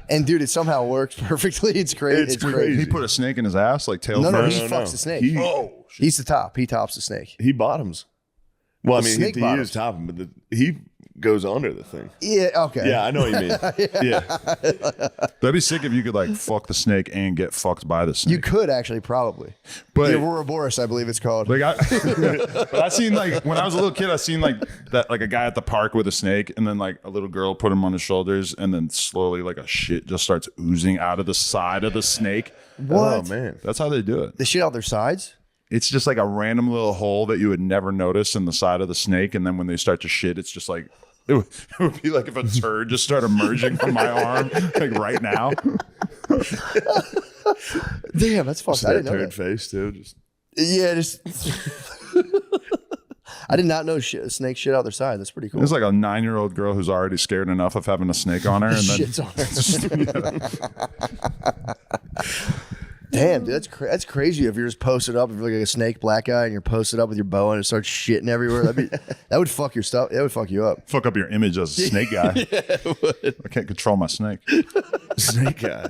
And dude, it somehow works perfectly. It's crazy. It's crazy. He put a snake in his ass, like tail. No, first? he fucks the snake. He- He's the top. He tops the snake. He bottoms. Well, I The mean, snake he bottoms. is topping, but he goes under the thing. Yeah. Okay. Yeah, I know what you mean. Yeah. That'd be sick if you could like fuck the snake and get fucked by the snake. You could actually probably. But- the Ouroboros, I believe it's called. Like but I seen like when I was a little kid, I seen like that like a guy at the park with a snake, and then like a little girl put him on his shoulders, and then slowly like a shit just starts oozing out of the side of the snake. What? Oh man, that's how they do it. The shit out their sides? It's just like a random little hole that you would never notice in the side of the snake, and then when they start to shit, it's just like it would be like if a turd just started emerging from my arm like right now. Damn, that's fucked. Just I that didn't know turd that. face too. Just Yeah, just. I did not know snakes shit out their side. That's pretty cool. It's like a 9-year-old girl who's already scared enough of having a snake on her, and then Shits on her. Damn, dude, that's crazy. If you're just posted up, if you're like a snake black guy and you're posted up with your bow and it starts shitting everywhere, that would fuck your stuff. That would fuck you up. Fuck up your image as a snake guy. I can't control my snake. Snake guy.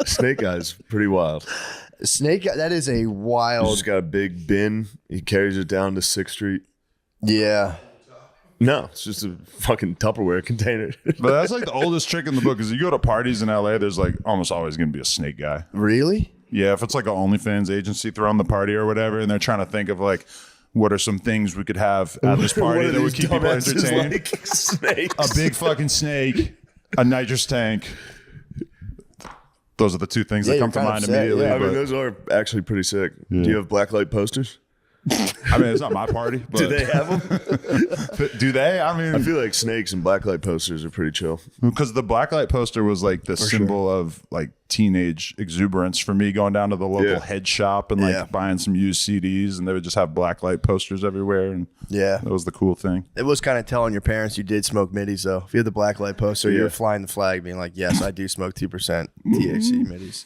Snake guy's pretty wild. Snake guy, that is a wild. He's just got a big bin. He carries it down to 6th Street. Yeah. No, it's just a fucking Tupperware container. But that's like the oldest trick in the book. Is you go to parties in LA, there's like almost always going to be a snake guy. Really? Yeah, if it's like an OnlyFans agency throwing the party or whatever, and they're trying to think of like, what are some things we could have at this party that would keep people entertained? Like snakes. A big fucking snake, a nitrous tank. Those are the two things that come to mind immediately. I mean, but- those are actually pretty sick. Do you have blacklight posters? I mean, it's not my party. But Do they have them? Do they? I mean, I feel like snakes and blacklight posters are pretty chill. Because the blacklight poster was like the symbol of like teenage exuberance for me, going down to the local head shop and like buying some used CDs, and they would just have blacklight posters everywhere, and that was the cool thing. It was kind of telling your parents you did smoke middies, though. If you had the blacklight poster, you were flying the flag, being like, "Yes, I do smoke 2% THC middies."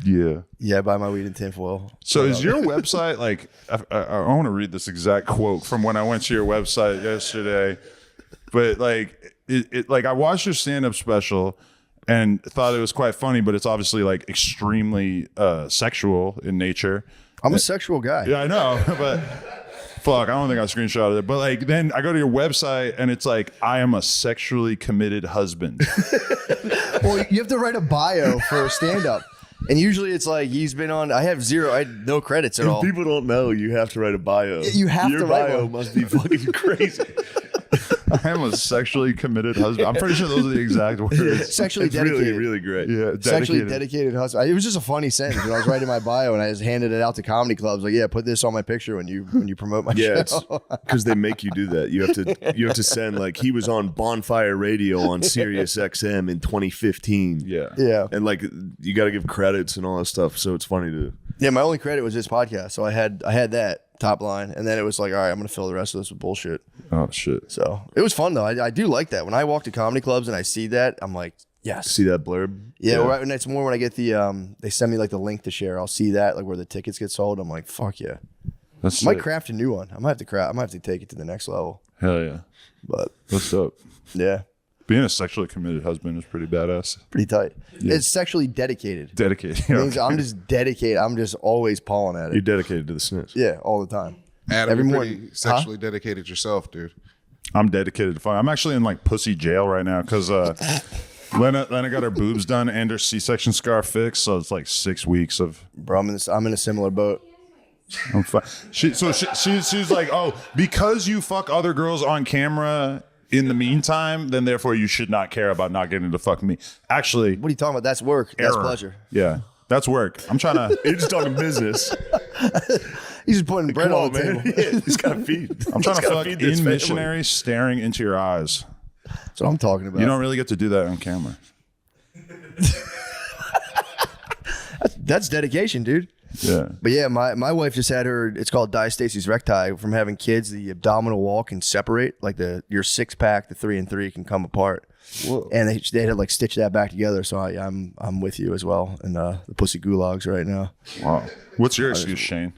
Yeah, I buy my weed in tinfoil. So is your website like? I want to read this exact quote from when I went to your website yesterday, but like it like I watched your stand-up special and thought it was quite funny, but it's obviously like extremely sexual in nature. I'm a sexual guy. Yeah, I know, but fuck, I don't think I screenshotted it. But like, then I go to your website and it's like, I am a sexually committed husband. Well, you have to write a bio for stand-up. And usually it's like he's been on. I have zero. I had no credits at If all. people don't know, you have to write a bio. You have Your to write bio one. must be fucking crazy. I am a sexually committed husband. I'm pretty sure those are the exact words. Sexually It's dedicated. really, really great. Yeah, Sexually dedicated husband. It was just a funny sentence when I was writing my bio, and I just handed it out to comedy clubs. Like, yeah, put this on my picture when you promote my Yeah, show. because they make you do that. You have to send like he was on Bonfire Radio on Sirius XM in 2015. Yeah. And like you got to give credits and all that stuff. So it's funny to. Yeah, my only credit was this podcast, so I had that top line, and then it was like, all right, I'm gonna fill the rest of this with bullshit. Oh shit! So it was fun though. I do like that. When I walk to comedy clubs and I see that, I'm like, yes. See that blurb? Yeah, right. And it's more when I get the they send me like the link to share. I'll see that like where the tickets get sold. I'm like, fuck yeah. That's I might sick. craft a new one. I might have to take it to the next level. Hell yeah. But What's up? Yeah. Being a sexually committed husband is pretty badass. Pretty tight. Yeah. It's sexually dedicated. Dedicated. It means I'm just dedicated. I'm just always pawing at it. You're dedicated to the snitch. Yeah, all the time. Adam, Every you're morning. pretty sexually dedicated yourself, dude. I'm dedicated to fun. I'm actually in like pussy jail right now because Lena got her boobs done and her C-section scar fixed, so it's like 6 weeks of. Bro, I'm in a similar boat. I'm fine. She's like, oh, because you fuck other girls on camera in the meantime, then therefore you should not care about not getting to fuck me. Actually, what are you talking about? That's work. That's error. pleasure. Yeah, that's work. I'm trying to. You're just talking business. He's just putting bread Come on on, the man. table. Yeah, he's got to feed. I'm trying He's to gotta fuck feed this in family. missionary staring into your eyes. That's what I'm talking about. You don't really get to do that on camera. That's dedication, dude. Yeah. But yeah, my wife just had her. It's called diastasis recti from having kids. The abdominal wall can separate, like your 6-pack, the 3 and 3 can come apart. Whoa. And they had to like stitch that back together. So I'm with you as well in the pussy gulags right now. Wow. What's your excuse, Shane?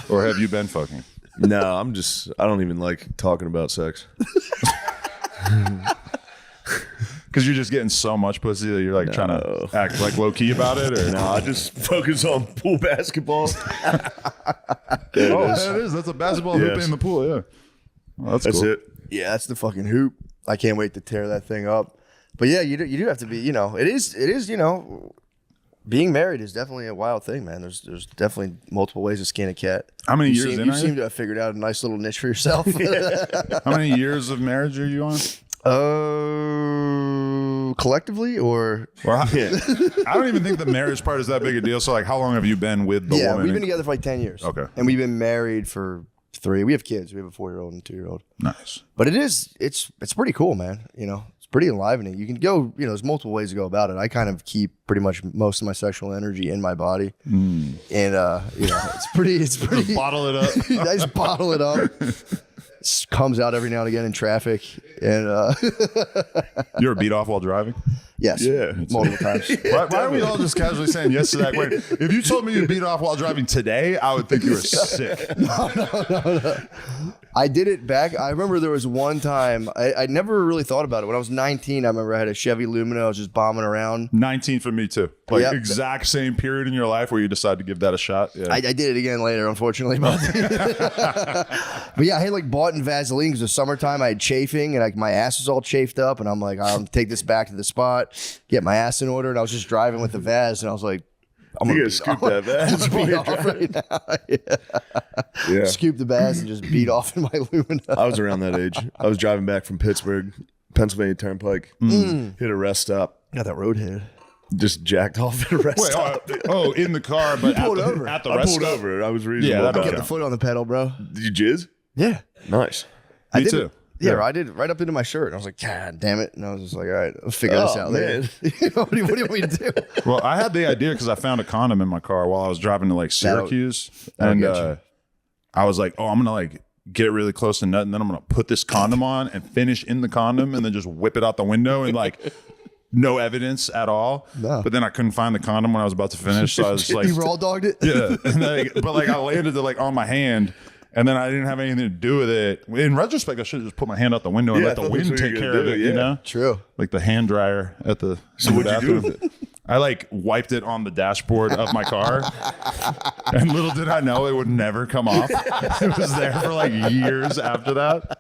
Or have you been fucking? No, I don't even like talking about sex. Because you're just getting so much pussy that you're like trying to act like low key about it, or no? I just focus on pool basketball. There it is. That's a basketball hoop in the pool. Yeah, well, that's cool. it. Yeah, that's the fucking hoop. I can't wait to tear that thing up. But yeah, you do have to be. It is. Being married is definitely a wild thing, man. There's definitely multiple ways to skin a cat. How many you years seem, in you are seem you? to have figured out a nice little niche for yourself. How many years of marriage are you on? Collectively or I don't even think the marriage part is that big a deal. So like, how long have you been with the woman? we've been together for like 10 years. Okay. And we've been married for 3. We have kids. We have a 4-year-old and a 2-year-old. Nice. But it's pretty cool, man. It's pretty enlivening. You can go, there's multiple ways to go about it. I kind of keep pretty much most of my sexual energy in my body. And it's pretty Just bottle it up. I just bottle it up. Comes out every now and again in traffic. And You ever beat off while driving? yes. Yeah. Multiple times. Why are we all just casually saying yes to that? Wait, if you told me you beat off while driving today, I would think you were sick. No. I did it back. I remember there was one time, I never really thought about it. When I was 19, I remember I had a Chevy Lumina. I was just bombing around. 19 for me too. Like Yep. exact same period in your life where you decide to give that a shot. Yeah. I did it again later, unfortunately. But yeah, I had like bought in Vaseline because it was summertime. I had chafing and my ass was all chafed up. And I'm like, I'll take this back to the spot, get my ass in order. And I was just driving with the Vaz and I was like, I'm You gonna gotta scoop that Vaz while beat you're off driving. right now. Yeah. Scoop the Vaz and just beat off in my Lumina. I was around that age. I was driving back from Pittsburgh, Pennsylvania Turnpike. Hit a rest stop. Got that roadhead. Just jacked off at a rest stop. In the car, but pulled over. at the I rest pulled stop? over. I was reasonable. Yeah, that about don't Get it. the foot on the pedal, bro. Did you jizz? Yeah. Nice. I Me did too. it. Yeah, I did it right up into my shirt. And I was like, God damn it. And I was just like, all right, I'll figure this out later. What do you want me to do? Well, I had the idea because I found a condom in my car while I was driving to like Syracuse, that'll and get you. I was like, "Oh, I'm gonna like get really close to nut, and then I'm gonna put this condom on and finish in the condom, and then just whip it out the window and like no evidence at all." No. But then I couldn't find the condom when I was about to finish, so I was like, You raw dogged it? "Yeah." And then, but like I landed it like on my hand. And then I didn't have anything to do with it. In retrospect, I should have just put my hand out the window and Yeah, let the I thought that's wind what take you were care gonna of it, do, you yeah. know? True. Like the hand dryer at the So what'd you do bathroom. with it? I like wiped it on the dashboard of my car. And little did I know it would never come off. It was there for like years after that.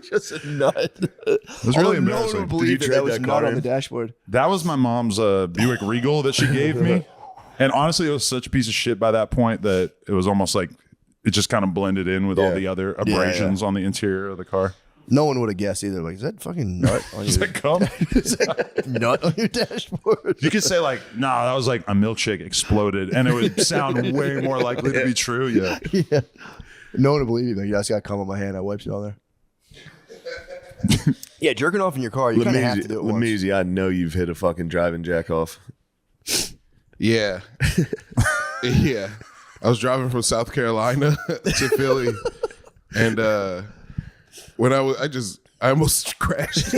Just a nut. It was really No one embarrassing. would believe Did you that trade was that nut car on in? the dashboard. That was my mom's Buick Regal that she gave me. And honestly, it was such a piece of shit by that point that it was almost like it just kind of blended in with all the other abrasions on the interior of the car. No one would have guessed either. Like, is that fucking nut on Is your that cum? Is that nut on your dashboard? You could say like, nah, that was like a milkshake exploded, and it would sound way more likely to be true. Yeah. Yeah. No one would believe you. Like, yeah, I just got cum on my hand. I wiped it on there. Yeah, jerking off in your car, you kind of have to do it once. Lameezy, I know you've hit a fucking driving jack off. Yeah. Yeah. I was driving from South Carolina to Philly, and when I almost crashed.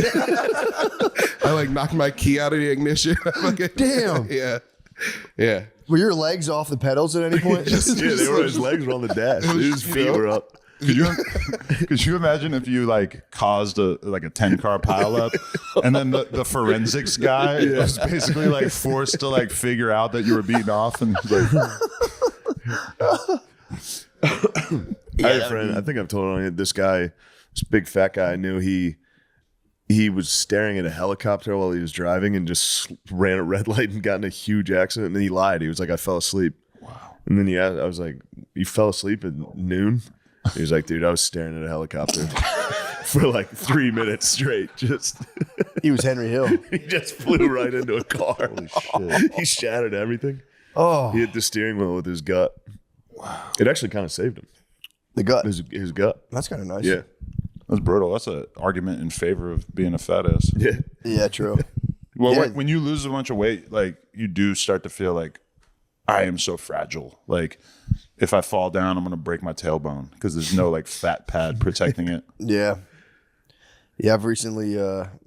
I like knocked my key out of the ignition. Damn. Yeah. Yeah. Were your legs off the pedals at any point? His legs were on the dash. His feet were up. Could you imagine if you like caused a 10-car pileup, and then the forensics guy was basically like forced to like figure out that you were beaten off, and like, I had a friend. I think I've told on it. This guy, this big fat guy, I knew he was staring at a helicopter while he was driving and just ran a red light and got in a huge accident. And then he lied. He was like, "I fell asleep." Wow. And then I was like, "You fell asleep at noon?" He was like, "Dude, I was staring at a helicopter for like 3 minutes straight." Just he was Henry Hill. He just flew right into a car. Holy shit! He shattered everything. Oh, he hit the steering wheel with his gut. Wow! It actually kind of saved him. The gut. His gut. That's kind of nice. Yeah. That's brutal. That's an argument in favor of being a fat ass. Yeah. Yeah, true. Well, when you lose a bunch of weight, like you do start to feel like I am so fragile. Like if I fall down, I'm gonna break my tailbone because there's no like fat pad protecting it. Yeah. Yeah, I've recently,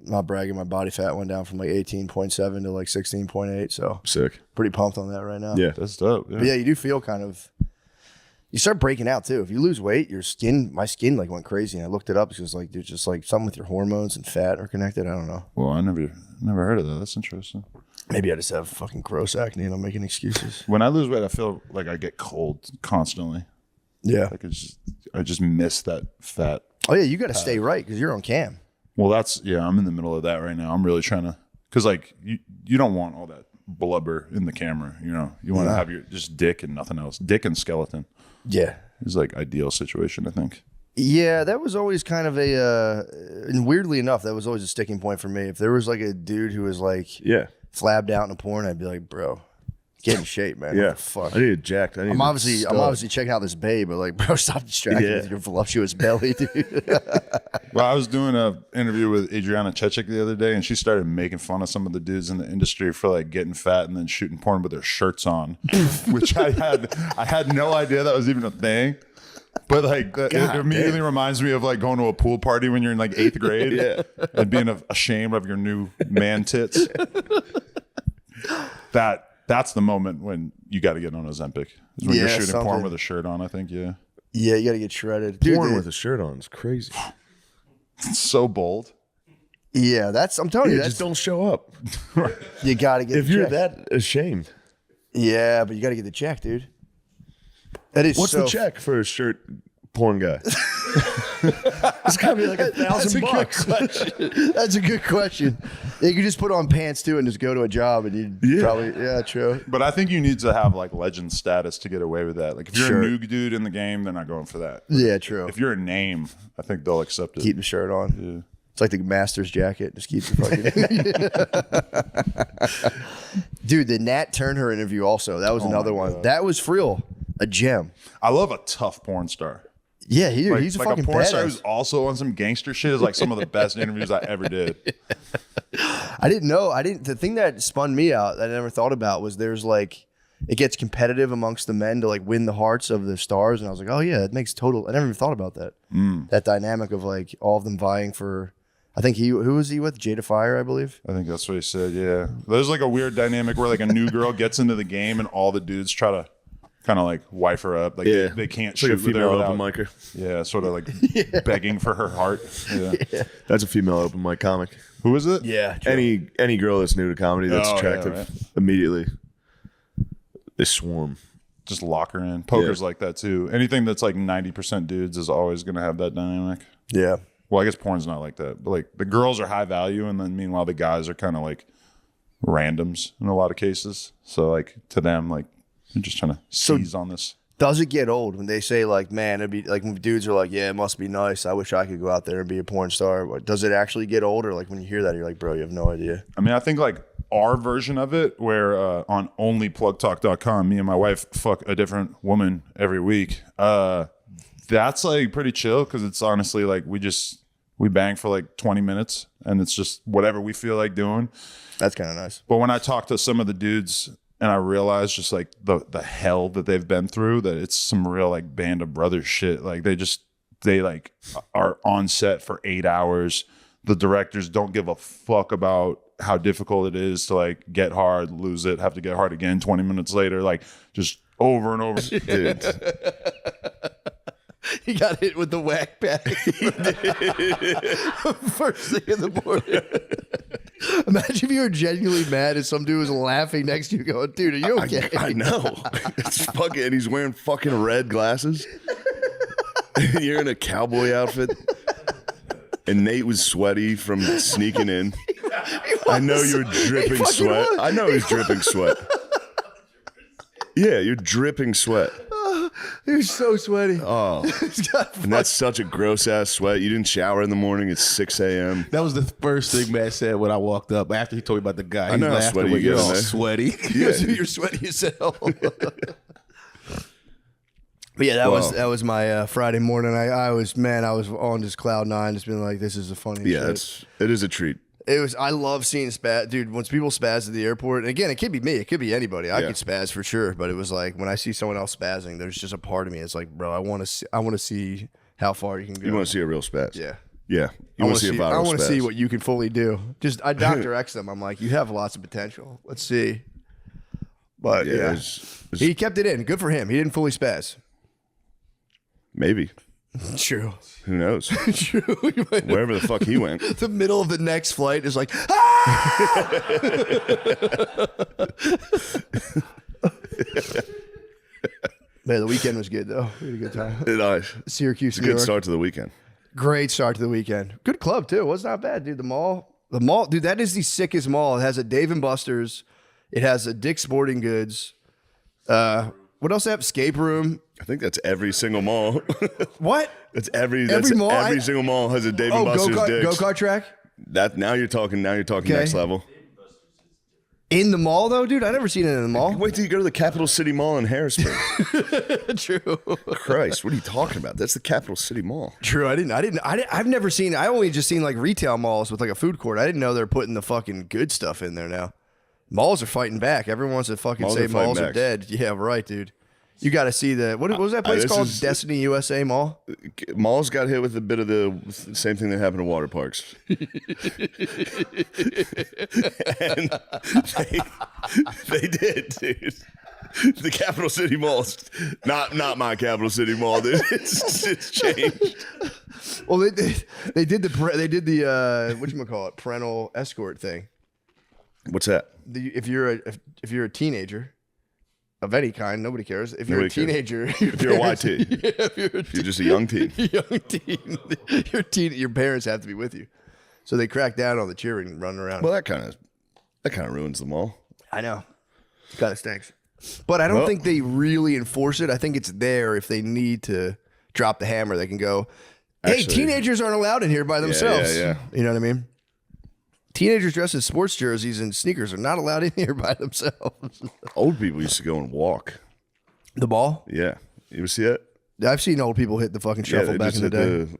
not bragging, my body fat went down from like 18.7 to like 16.8. So sick. Pretty pumped on that right now. Yeah, that's dope. Yeah. But yeah, you do feel kind of. You start breaking out too. If you lose weight, my skin like went crazy. And I looked it up because like there's just like something with your hormones and fat are connected. I don't know. Well, I never heard of that. That's interesting. Maybe I just have fucking gross acne and I'm making excuses. When I lose weight, I feel like I get cold constantly. Yeah. Like I just miss that fat. Oh yeah, you got to stay right because you're on cam. Well, I'm in the middle of that right now. I'm really trying to, because like you don't want all that blubber in the camera. You know, you want to have your just dick and nothing else. Dick and skeleton. Yeah. It's like ideal situation, I think. Yeah, that was always kind of and weirdly enough, that was always a sticking point for me. If there was like a dude who was like flabbed out in a porn, I'd be like, bro, get in shape, man. Yeah. What the fuck? I need a jacked. I'm obviously checking out this babe, but like, bro, stop distracting with your voluptuous belly, dude. Well, I was doing an interview with Adriana Chechik the other day, and she started making fun of some of the dudes in the industry for like getting fat and then shooting porn with their shirts on, which I had no idea that was even a thing. But like, it immediately reminds me of like going to a pool party when you're in like 8th grade and being ashamed of your new man tits. That's the moment when you got to get on Ozempic. Is when you're shooting porn with a shirt on, I think. Yeah. Yeah, you got to get shredded. Porn with a shirt on is crazy. It's so bold. Yeah, I'm telling you, just don't show up. You got to get. If you're that ashamed. Yeah, but you got to get the check, dude. That is. What's the check for a shirt porn guy? It's gotta be like $1,000. That's a good question. Yeah, you could just put on pants too and just go to a job and you'd probably true. But I think you need to have like legend status to get away with that. Like if you're a new dude in the game, they're not going for that. Yeah, true. If you're a name, I think they'll accept it. Keep the shirt on. Yeah. It's like the master's jacket. Just keep the fucking. Dude, the Nat Turner interview also. That was another one. God. That was for real. A gem. I love a tough porn star. Yeah, he's a fucking porn badass. star who's also on some gangster shit is like some of the best interviews I ever did. I didn't know. The thing that spun me out that I never thought about was there's like it gets competitive amongst the men to like win the hearts of the stars, and I was like, oh yeah, it makes total. I never even thought about that. That dynamic of like all of them vying for. I think who was he with? Jada Fire, I believe. I think that's what he said. Yeah, there's like a weird dynamic where like a new girl gets into the game and all the dudes try to kind of like wife her up. Like they can't it's shoot like a female open micer. Yeah, sort of like begging for her heart. Yeah. That's a female open mic comic. Who is it? Yeah, true. Any girl that's new to comedy that's attractive, right. immediately they swarm. Just lock her in. Poker's like that too. Anything that's like 90% dudes is always going to have that dynamic. Yeah. Well, I guess porn's not like that, but like the girls are high value, and then meanwhile the guys are kind of like randoms in a lot of cases. So like to them, like they're just trying to seize on this. Does it get old when they say like, man, it'd be like when dudes are like, yeah, it must be nice. I wish I could go out there and be a porn star. Does it actually get old, or like when you hear that, you're like, bro, you have no idea? I mean, I think like our version of it, where on onlyplugtalk.com, me and my wife fuck a different woman every week. That's like pretty chill because it's honestly like we bang for like 20 minutes and it's just whatever we feel like doing. That's kind of nice. But when I talk to some of the dudes and I realize just like the hell that they've been through, that it's some real like Band of Brothers shit. Like they like are on set for 8 hours. The directors don't give a fuck about how difficult it is to like get hard, lose it, have to get hard again 20 minutes later, like just over and over. Dude. He got hit with the whack pack. First thing in the morning. Imagine if you were genuinely mad and some dude was laughing next to you going, dude, are you okay? I know. It's fucking, and he's wearing fucking red glasses. You're in a cowboy outfit. And Nate was sweaty from sneaking in. I know you're dripping sweat. I know he's dripping sweat. Yeah, you're dripping sweat. You're so sweaty. Oh, and that's such a gross ass sweat. You didn't shower in the morning. It's 6 a.m. That was the first thing Matt said when I walked up. After he told me about the guy, I know how sweaty you get in there. Sweaty. Yeah. You're sweaty as hell. But yeah, that was my Friday morning. I was on just cloud nine, just being like, this is the funniest shit. It is a treat. I love seeing spaz, dude. When people spaz at the airport, and again, it could be me, it could be anybody. I could spaz for sure, but it was like when I see someone else spazzing, there's just a part of me. It's like, bro, I want to see how far you can go. You want to see a real spaz? Yeah. Yeah. You want to see a viral spaz. I want to see what you can fully do. Just I Dr. X them. I'm like, you have lots of potential. Let's see. But yeah, he kept it in. Good for him. He didn't fully spaz. Maybe. True. Who knows? True. Wherever the fuck he went. The middle of the next flight is like, Man, the weekend was good though. We had a good time. Syracuse, New York. Good start to the weekend. Great start to the weekend. Good club too. It was not bad, dude. The mall, dude. That is the sickest mall. It has a Dave and Buster's. It has a Dick's Sporting Goods. What else? They have escape room. I think that's every single mall. What? That's every mall. Every single mall has a Dave and Buster's. Go-kart track. That now you're talking next level. In the mall though, dude, I never seen it in the mall. Wait till you go to the Capital City Mall in Harrisburg. True. Christ, what are you talking about? That's the Capital City Mall. True. I've never seen. I only just seen like retail malls with like a food court. I didn't know they're putting the fucking good stuff in there now. Malls are fighting back. Everyone wants to fucking say malls are dead. Yeah, right, dude. You got to see what was that place called? Destiny USA Mall? Malls got hit with a bit of the same thing that happened to water parks. And they did, dude. The Capital City Mall's not my Capital City Mall, dude. It's changed. Well, they did the whatchamacallit, parental escort thing. What's that? If you're a teenager of any kind, nobody cares. If you're a teenager, if you're a YT, if you're just a young teen, your parents have to be with you. So they crack down on the cheering, running around. Well, that kind of ruins the mall. I know, it kind of stinks. But I don't think they really enforce it. I think it's there if they need to drop the hammer. They can go, "Hey, teenagers aren't allowed in here by themselves." Yeah. You know what I mean? Teenagers dressed in sports jerseys and sneakers are not allowed in here by themselves. Old people used to go and walk. The ball? Yeah. You ever see that? I've seen old people hit the fucking shuffle back in the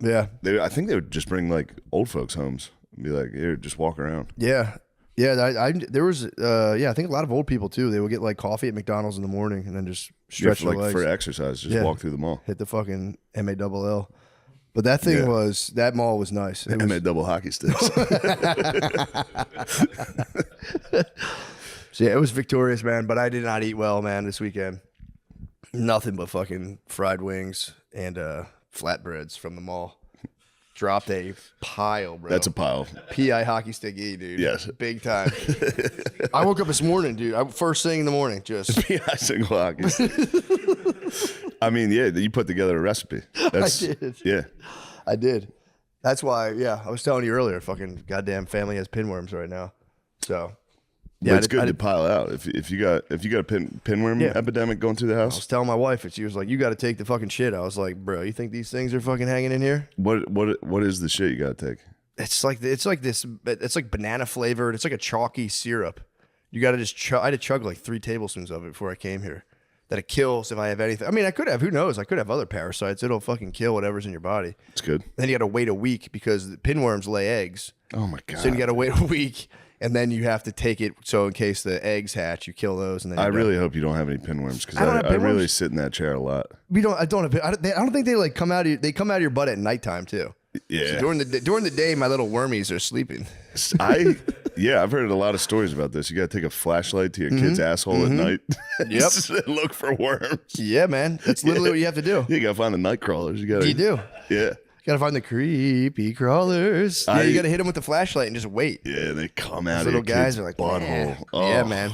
day. I think they would just bring like old folks' homes and be like, here, just walk around. Yeah. Yeah. There was, I think a lot of old people too. They would get like coffee at McDonald's in the morning and then just stretch their legs. For exercise, just walk through the mall. Hit the fucking MALL. But that thing that mall was nice. It was double hockey sticks. So yeah, it was victorious, man. But I did not eat well, man, this weekend. Nothing but fucking fried wings and flatbreads from the mall. Dropped a pile, bro. That's a pile. PI hockey stick E, dude. Yes. Big time. I woke up this morning, dude. First thing in the morning, just PI single hockey stick. I mean, yeah, you put together a recipe. I did. Yeah. I did. That's why, I was telling you earlier, fucking goddamn family has pinworms right now. So Yeah, it's good to pile out. If you got a pinworm epidemic going through the house. I was telling my wife, and she was like, "You got to take the fucking shit." I was like, "Bro, you think these things are fucking hanging in here?" What is the shit you got to take? It's like banana flavored. It's like a chalky syrup. You got to just I had to chug like 3 tablespoons of it before I came here. That it kills if I have anything. I mean, I could have. Who knows? I could have other parasites. It'll fucking kill whatever's in your body. It's good. Then you got to wait a week because the pinworms lay eggs. Oh my god! So you got to wait a week, and then you have to take it. So in case the eggs hatch, you kill those. And then I really hope you don't have any pinworms because I really sit in that chair a lot. I don't think they like come out. They come out of your butt at nighttime too. Yeah. So during the day, my little wormies are sleeping. I've heard a lot of stories about this. You got to take a flashlight to your kid's asshole at night. Yep. Look for worms. Yeah, man. That's literally what you have to do. You got to find the night crawlers. You do. Yeah. Got to find the creepy crawlers. You got to hit them with the flashlight and just wait. Yeah, they come out. Those little guys are like butthole. Oh. Yeah, man.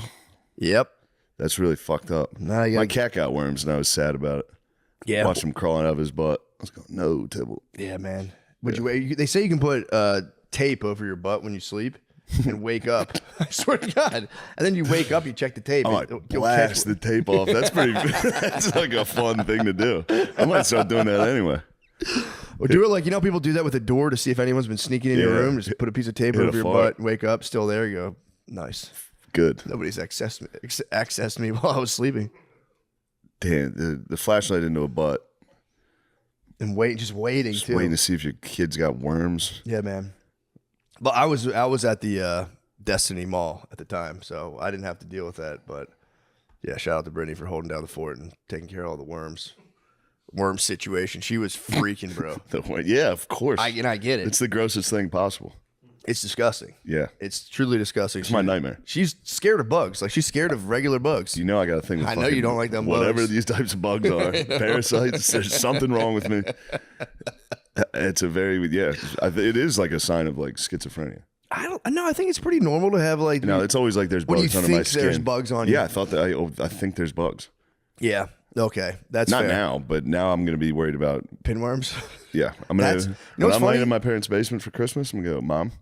Yep. That's really fucked up. My cat got worms, and I was sad about it. Yeah. Watched him crawling out of his butt. I was going, no, Tibble. Yeah, man. They say you can put tape over your butt when you sleep and wake up. I swear to God. And then you wake up, you check the tape. I might blast the tape off. That's pretty. That's like a fun thing to do. I might start doing that anyway. Or do it like, people do that with a door to see if anyone's been sneaking in your room. Just put a piece of tape over your butt, wake up, still there. You go, nice. Good. Nobody's accessed me while I was sleeping. Damn, the flashlight into a butt. And just waiting too. Waiting to see if your kid's got worms. Yeah, man. But I was at the Destiny Mall at the time, so I didn't have to deal with that. But yeah, shout out to Brittany for holding down the fort and taking care of all the worm situation. She was freaking, bro. Yeah, of course. I get it. It's the grossest thing possible. It's disgusting. Yeah. It's truly disgusting. It's my nightmare. She's scared of bugs. Like, she's scared of regular bugs. You know I got a thing with I know you don't like them bugs. Whatever these types of bugs are. Parasites, there's something wrong with me. It's it is like a sign of like schizophrenia. I think it's pretty normal to have like... No, it's always like there's bugs under my skin. There's bugs on you. Yeah, I thought that. I think there's bugs. Yeah. Okay. That's not fair. now, but now I'm going to be worried about pinworms. Yeah, I'm going to. When I'm laying in my parents' basement for Christmas, I'm going to go, Mom.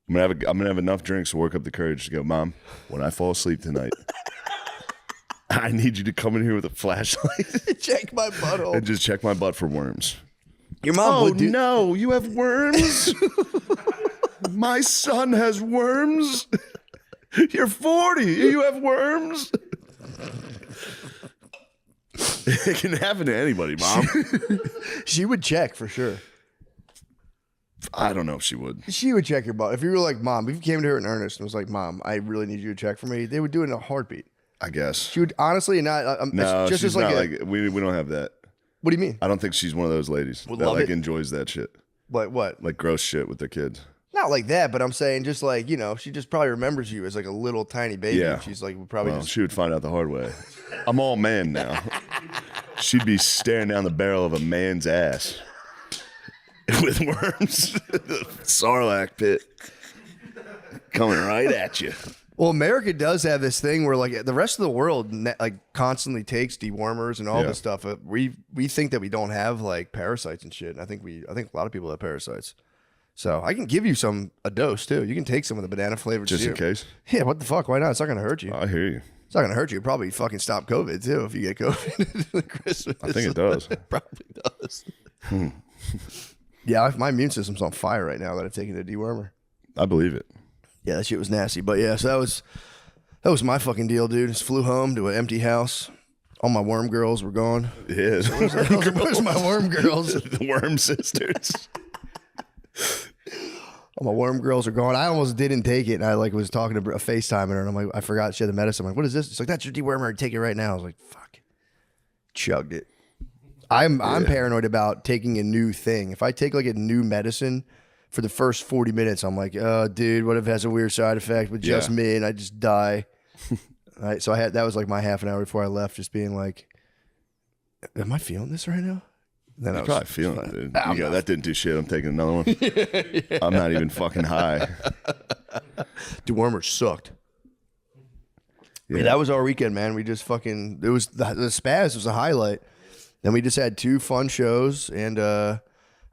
I'm gonna have enough drinks to work up the courage to go, Mom, when I fall asleep tonight, I need you to come in here with a flashlight. Check my butthole. And just check my butt for worms. Your mom would do... no, you have worms? My son has worms? You're 40. You have worms? It can happen to anybody, Mom. She would check for sure. I don't know if she would. She would check your butt. If you were like, Mom, if you came to her in earnest and was like, Mom, I really need you to check for me, they would do it in a heartbeat. I guess. She would honestly not. No, just she's as not like we don't have that. What do you mean? I don't think she's one of those ladies that like enjoys that shit. What? Like gross shit with their kids. Not like that, but I'm saying just like, she just probably remembers you as like a little tiny baby. Yeah. She's like, probably she would find out the hard way. I'm all man now. She'd be staring down the barrel of a man's ass with worms. The Sarlacc pit coming right at you. Well, America does have this thing where like the rest of the world like constantly takes dewormers and all this stuff. We think that we don't have like parasites and shit. And I think a lot of people have parasites. So I can give you a dose too. You can take some of the banana flavored just syrup. in case. Yeah, what the fuck? Why not? It's not gonna hurt you. I hear you. It's not gonna hurt you. It'll probably fucking stop COVID too if you get COVID at Christmas. I think it does. It probably does. Yeah, my immune system's on fire right now that I've taken the dewormer. I believe it. Yeah, that shit was nasty. But yeah, so that was my fucking deal, dude. Just flew home to an empty house. All my worm girls were gone. Yeah. Where's my worm girls? The worm sisters. All my worm girls are gone. I almost didn't take it. And I like was talking to a FaceTime her and I'm like, I forgot she had the medicine. I'm like, what is this? It's like, that's your dewormer. Take it right now. I was like, fuck. Chugged it. I'm paranoid about taking a new thing. If I take like a new medicine for the first 40 minutes, I'm like, oh, dude, what if it has a weird side effect with just me and I just die? So that was like my half an hour before I left, just being like, am I feeling this right now? Then I'm probably feeling it, dude. That didn't do shit. I'm taking another one. Yeah. I'm not even fucking high. Dewormer sucked. Yeah, that was our weekend, man. We just fucking, it was the spaz was a highlight. Then we just had 2 fun shows, and I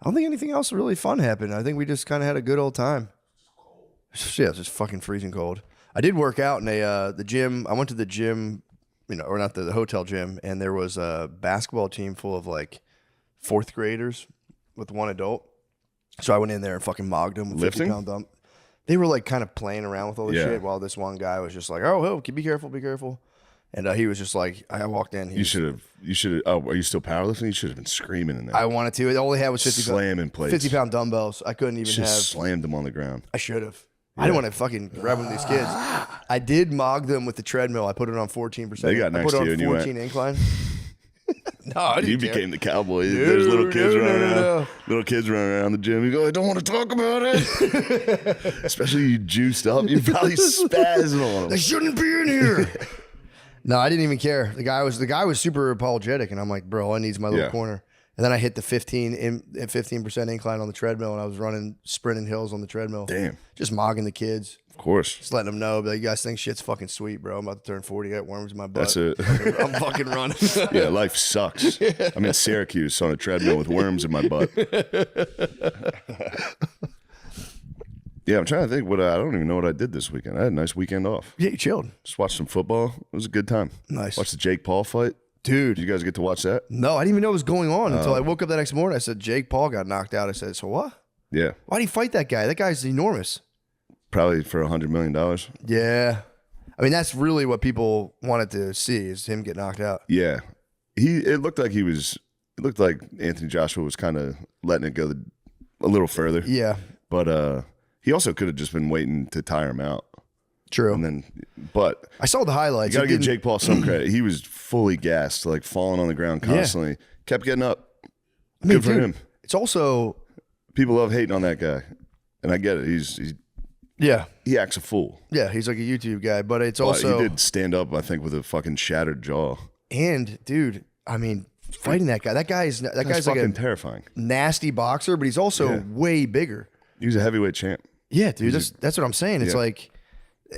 don't think anything else really fun happened. I think we just kind of had a good old time. Yeah, it's just fucking freezing cold. I did work out in the gym. I went to the gym, or not the hotel gym, and there was a basketball team full of like 4th graders with one adult. So I went in there and fucking mogged them with Lifting? 50-pound dump. They were like kind of playing around with all this Yeah. shit while this one guy was just like, oh, be careful, be careful. And he was just like, I walked in. You should have. Oh, are you still powerlifting? You should have been screaming in there. I wanted to. All they had was 50 slamming plates. 50-pound dumbbells. I couldn't even Should have. slammed them on the ground. I should have. I didn't want to fucking grab one of these kids. I did mog them with the treadmill. I put it on 14%. They got I next put to it you on and 14 you went. incline. No, I didn't You care. became the cowboy. No, There's little kids no, running no, around. no. Little kids running around the gym. You go, I don't want to talk about it. Especially you juiced up. You probably spazzing on them. They shouldn't be in here. No, I didn't even care. The guy was super apologetic, and I'm like, bro, I need my little corner. And then I hit the 15% incline on the treadmill, and I was sprinting hills on the treadmill. Damn. Just mogging the kids. Of course. Just letting them know, but you guys think shit's fucking sweet, bro. I'm about to turn 40. I got worms in my butt. That's it. I'm fucking running. Yeah, life sucks. I'm in Syracuse on a treadmill with worms in my butt. Yeah, I'm trying to think I don't even know what I did this weekend. I had a nice weekend off. Yeah, you chilled. Just watched some football. It was a good time. Nice. Watched the Jake Paul fight. Dude. Did you guys get to watch that? No, I didn't even know what was going on until I woke up the next morning. I said, Jake Paul got knocked out. I said, so what? Yeah. Why'd he fight that guy? That guy's enormous. Probably for $100 million. Yeah. I mean, that's really what people wanted to see is him get knocked out. Yeah. It looked like Anthony Joshua was kind of letting it go a little further. Yeah. But he also could have just been waiting to tire him out. True. And then, but I saw the highlights. You got to give Jake Paul some credit. He was fully gassed, like falling on the ground constantly. Kept getting up. I mean, Good for dude, him. It's also People love hating on that guy, and I get it. He's yeah. He acts a fool. Yeah, he's like a YouTube guy, but it's But also he did stand up, I think, with a fucking shattered jaw. and dude, I mean, fighting that guy. That guy's like fucking a terrifying. nasty boxer, but he's also way bigger. He was a heavyweight champ. Yeah, dude, that's what I'm saying. It's yeah. like,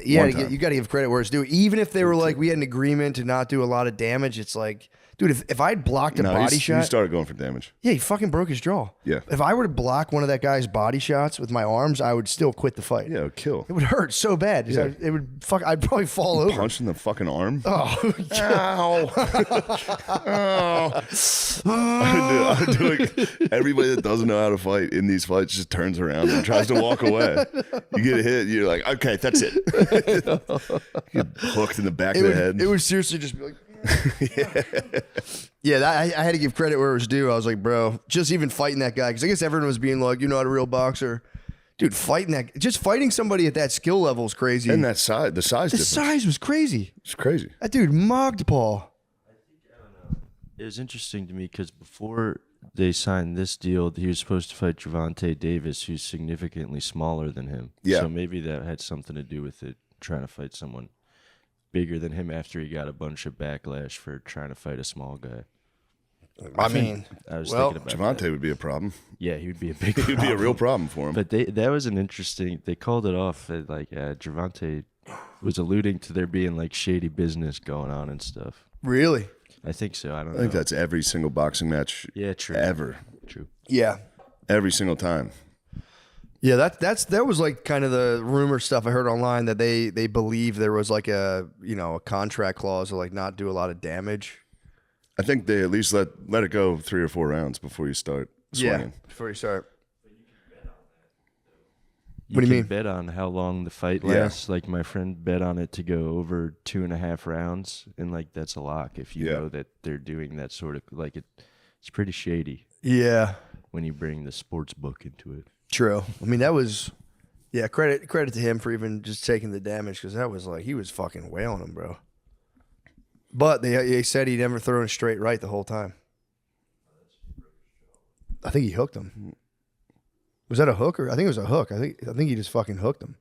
One time. you got to give credit where it's due. Even if they were like, we had an agreement to not do a lot of damage, it's like, dude, if I'd blocked a body shot, he started going for damage. yeah, he fucking broke his jaw. Yeah. If I were to block one of that guy's body shots with my arms, I would still quit the fight. Yeah, it would kill. It would hurt so bad. Yeah. It would I'd probably fall over. Punch in the fucking arm. Oh, Ow. I would do it. Everybody that doesn't know how to fight in these fights just turns around and tries to walk away. You get a hit, you're like, okay, that's it. You get hooked in the back of the head. It would seriously just be like, I had to give credit where it was due. I was like, bro, just even fighting that guy, because I guess everyone was being like, you're not a real boxer. Dude, fighting somebody at that skill level is crazy. And that size, the size difference. size was crazy. It's crazy. That dude mogged Paul. It was interesting to me because before they signed this deal, he was supposed to fight Gervonta Davis, who's significantly smaller than him. Yeah. So maybe that had something to do with it, trying to fight someone bigger than him after he got a bunch of backlash for trying to fight a small guy. I mean, I was well, thinking about Gervonta would be a problem. Yeah, he would be a big He would be a real problem for him. But that was an interesting, they called it off at Gervonta was alluding to there being like shady business going on and stuff. Really? I think so. I don't know. I think that's every single boxing match ever. True. Yeah. Every single time. Yeah, that was like kind of the rumor stuff I heard online that they believe there was like a contract clause to like not do a lot of damage. I think they at least let it go 3 or 4 rounds before you start swinging. Yeah, before you start. You What do you can mean? bet on how long the fight Yeah. lasts. Like my friend bet on it to go over 2.5 rounds, and like that's a lock if you know that they're doing that sort of like it's pretty shady. Yeah. When you bring the sports book into it. True. I mean, that was, credit to him for even just taking the damage, because that was like, he was fucking wailing him, bro. But they said he never thrown a straight right the whole time. I think he hooked him. Was that a hook or? I think it was a hook. I think he just fucking hooked him.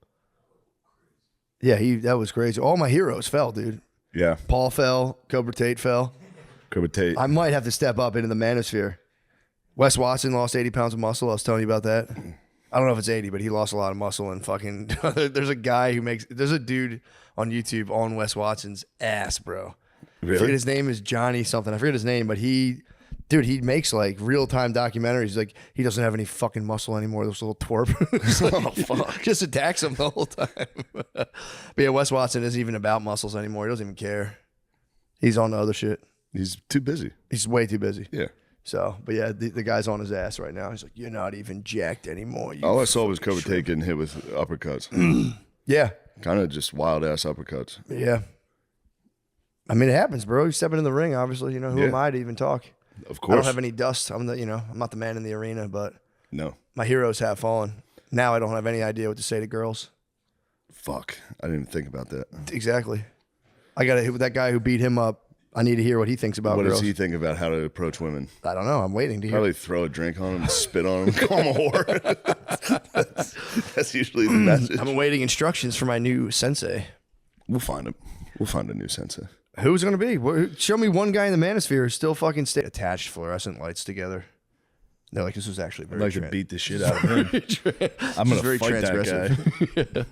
Yeah, that was crazy. All my heroes fell, dude. Yeah. Paul fell. Cobra Tate fell. Cobra Tate. I might have to step up into the manosphere. Wes Watson lost 80 pounds of muscle. I was telling you about that. I don't know if it's 80, but he lost a lot of muscle and fucking. There's a dude on YouTube on Wes Watson's ass, bro. Really? I forget his name is Johnny something. I forget his name, but he Dude, he makes like real-time documentaries. Like, he doesn't have any fucking muscle anymore. Those little twerp. Oh, fuck. Just attacks him the whole time. But yeah, Wes Watson isn't even about muscles anymore. He doesn't even care. He's on the other shit. He's too busy. He's way too busy. Yeah. So, but yeah, the guy's on his ass right now. He's like, you're not even jacked anymore. You All I saw was Kobe Tate getting hit with uppercuts. Yeah. Kind of just wild-ass uppercuts. Yeah. I mean, it happens, bro. You step into the ring, obviously. You know, who am I to even talk? Of course. I don't have any dust. I'm not the man in the arena, but No. my heroes have fallen. Now I don't have any idea what to say to girls. Fuck. I didn't even think about that. Exactly. I got to hit with that guy who beat him up. I need to hear what he thinks about What girls. does he think about how to approach women? I don't know. I'm waiting to hear. Probably throw a drink on him, spit on him, call him a whore. That's usually the message. I'm awaiting instructions for my new sensei. We'll find him. We'll find a new sensei. Who's it going to be? Show me one guy in the manosphere who's still fucking attached fluorescent lights together. They're like, this was actually very I'd like to beat the shit out of him. I'm going to fight that guy.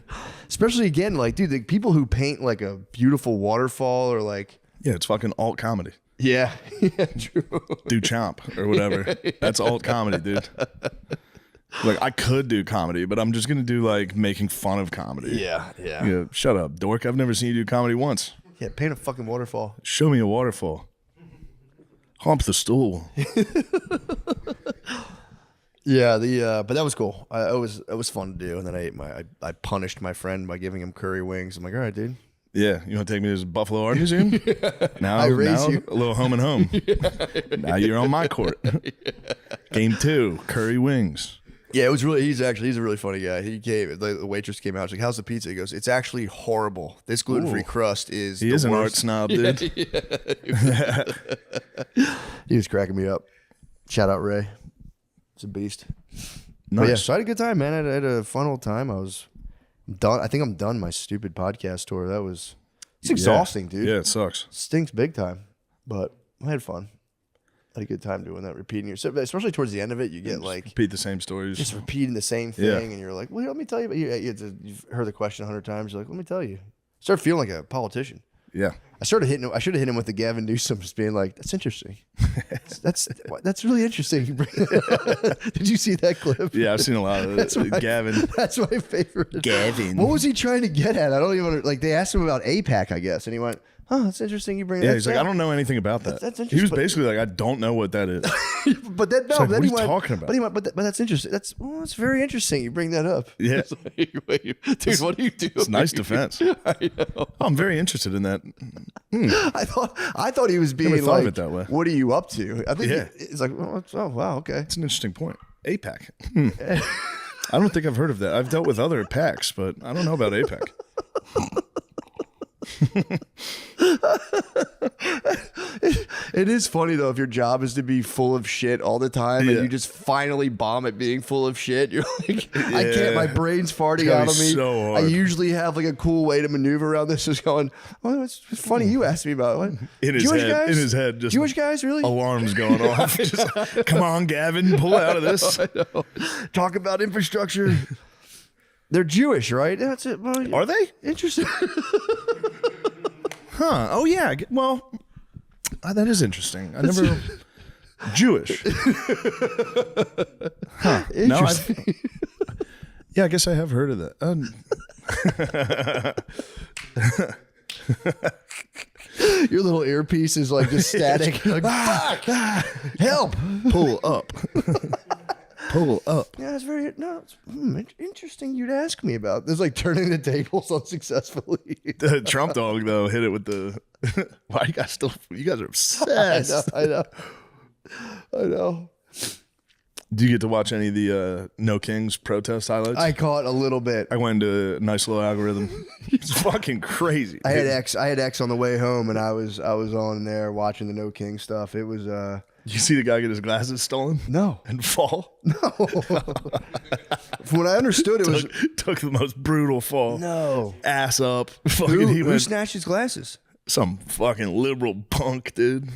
Especially again, like, dude, the people who paint like a beautiful waterfall or like... Yeah, it's fucking alt comedy. Yeah. Yeah, true. Do chomp or whatever. That's alt comedy, dude. Like, I could do comedy, but I'm just going to do like making fun of comedy. Yeah. Shut up, dork. I've never seen you do comedy once. Yeah, paint a fucking waterfall. Show me a waterfall. Hump the stool. Yeah, but that was cool. It was fun to do, and then I punished my friend by giving him curry wings. I'm like, all right, dude. Yeah, you want to take me to this Buffalo Art Museum? Now, I raise you. A little home and home. Now you're on my court. Game 2, curry wings. Yeah, it was really. He's a really funny guy. He came. The waitress came out. She's like, "How's the pizza?" He goes, "It's actually horrible. This gluten-free crust is." He is an art snob, dude. He was cracking me up. Shout out Ray. It's a beast. Nice. But yeah, so I had a good time, man. I had a fun old time. I'm done. I think I'm done my stupid podcast tour. It's exhausting, dude. Yeah, it sucks. Stinks big time. But I had fun. I had a good time doing that, repeating yourself. Especially towards the end of it, you get like repeat the same stories, just repeating the same thing, and you're like, "Well, let me tell you." But you've heard the question 100 times. You're like, "Let me tell you." Start feeling like a politician. Yeah. I should have hit him with the Gavin Newsom, just being like, "That's interesting. that's really interesting." Did you see that clip? Yeah, I've seen a lot of it. Gavin. That's my favorite. Gavin. What was he trying to get at? I don't even like. They asked him about AIPAC, I guess, and he went, "Oh, that's interesting. You bring Yeah, that." he's like, I don't know anything about that. That's he was interesting. basically like, I don't know what that is. But then It's like, what are you talking about? But he went, but that's interesting. That's very interesting. You bring that up. Yeah. Like, dude, what do you do? It's nice defense. I know. Oh, I'm very interested in that. I thought he was being Never thought like, of it that way. "What are you up to?" I think Yeah. he's like, "Oh, wow, okay." It's an interesting point. APAC. I don't think I've heard of that. I've dealt with other PACs, but I don't know about APAC. It is funny though if your job is to be full of shit all the time and you just finally bomb at being full of shit. You're like, I can't. My brain's farting out of me. So I hard. usually have like a cool way to maneuver around this. Is going. Oh, it's funny you asked me about it. What? In his Jewish head, guys? in his head, just Jewish guys, really? alarms going off. Just, come on, Gavin, pull out of this. I know. Talk about infrastructure. They're Jewish, right? That's it. Well, Are they? Interesting. Huh. Oh yeah. Well, that is interesting. I never Jewish. Huh. No, yeah, I guess I have heard of that. Your little earpiece is like just static. Like, help! Pull up. Pull up. Yeah, it's very interesting. You'd ask me about. There's like turning the tables unsuccessfully. The Trump dog though hit it with the. Why you guys still? You guys are obsessed. I know. Do you get to watch any of the No Kings protest highlights? I caught a little bit. I went into a nice little algorithm. It's fucking crazy. I had X on the way home, and I was on there watching the No King stuff. It was. You see the guy get his glasses stolen? No. And fall? No. From what I understood, it was took the most brutal fall. No. Ass up. Who snatched his glasses? Some fucking liberal punk, dude.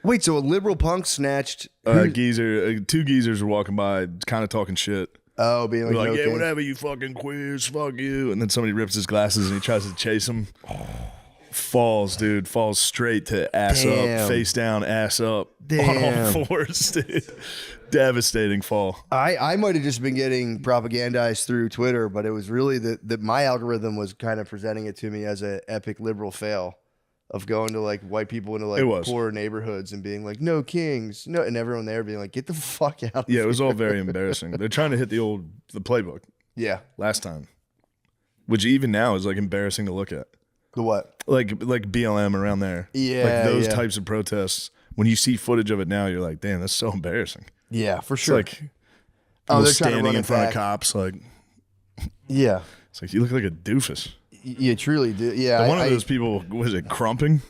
Wait, so a liberal punk snatched geezer? Two geezers were walking by, kind of talking shit. Oh, being like, They're like, no yeah, King. whatever, you fucking queers, fuck you. And then somebody rips his glasses and he tries to chase him. Falls, dude. Falls straight to ass up, face down, ass up, on all fours, dude. Devastating fall. I might have just been getting propagandized through Twitter, but it was really that my algorithm was kind of presenting it to me as an epic liberal fail of going to like white people into like poor neighborhoods and being like, no kings, no, and everyone there being like, get the fuck out of here. Yeah, it was all very embarrassing. They're trying to hit the playbook. Yeah. Last time. Which even now is like embarrassing to look at. The what? Like BLM around there. Yeah. Like those types of protests. When you see footage of it now, you're like, damn, that's so embarrassing. Yeah, for sure. It's like they're standing in front of cops, like yeah. It's like you look like a doofus. You truly do. Yeah. One of those people, was it crumping?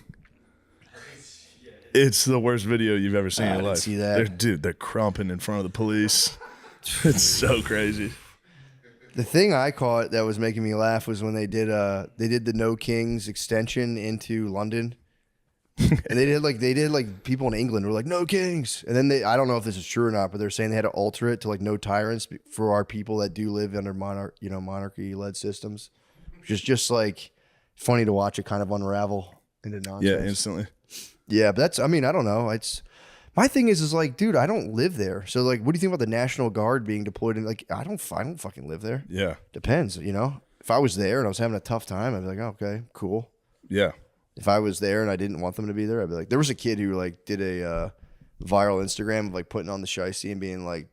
It's the worst video you've ever seen in your life. See that. They're crumping in front of the police. It's so crazy. The thing I caught that was making me laugh was when they did the No Kings extension into London. And they did like people in England were like no kings, and then I don't know if this is true or not, but they're saying they had to alter it to like no tyrants for our people that do live under monarchy led systems, which is just like funny to watch it kind of unravel into nonsense. Yeah, instantly. Yeah, but I don't know. My thing is like, dude, I don't live there, so like, what do you think about the National Guard being deployed in? Like, I don't fucking live there. Yeah, depends. If I was there and I was having a tough time, I'd be like, oh, okay, cool. Yeah. If I was there and I didn't want them to be there, I'd be like, there was a kid who like did a viral Instagram of like putting on the shiesty and being like,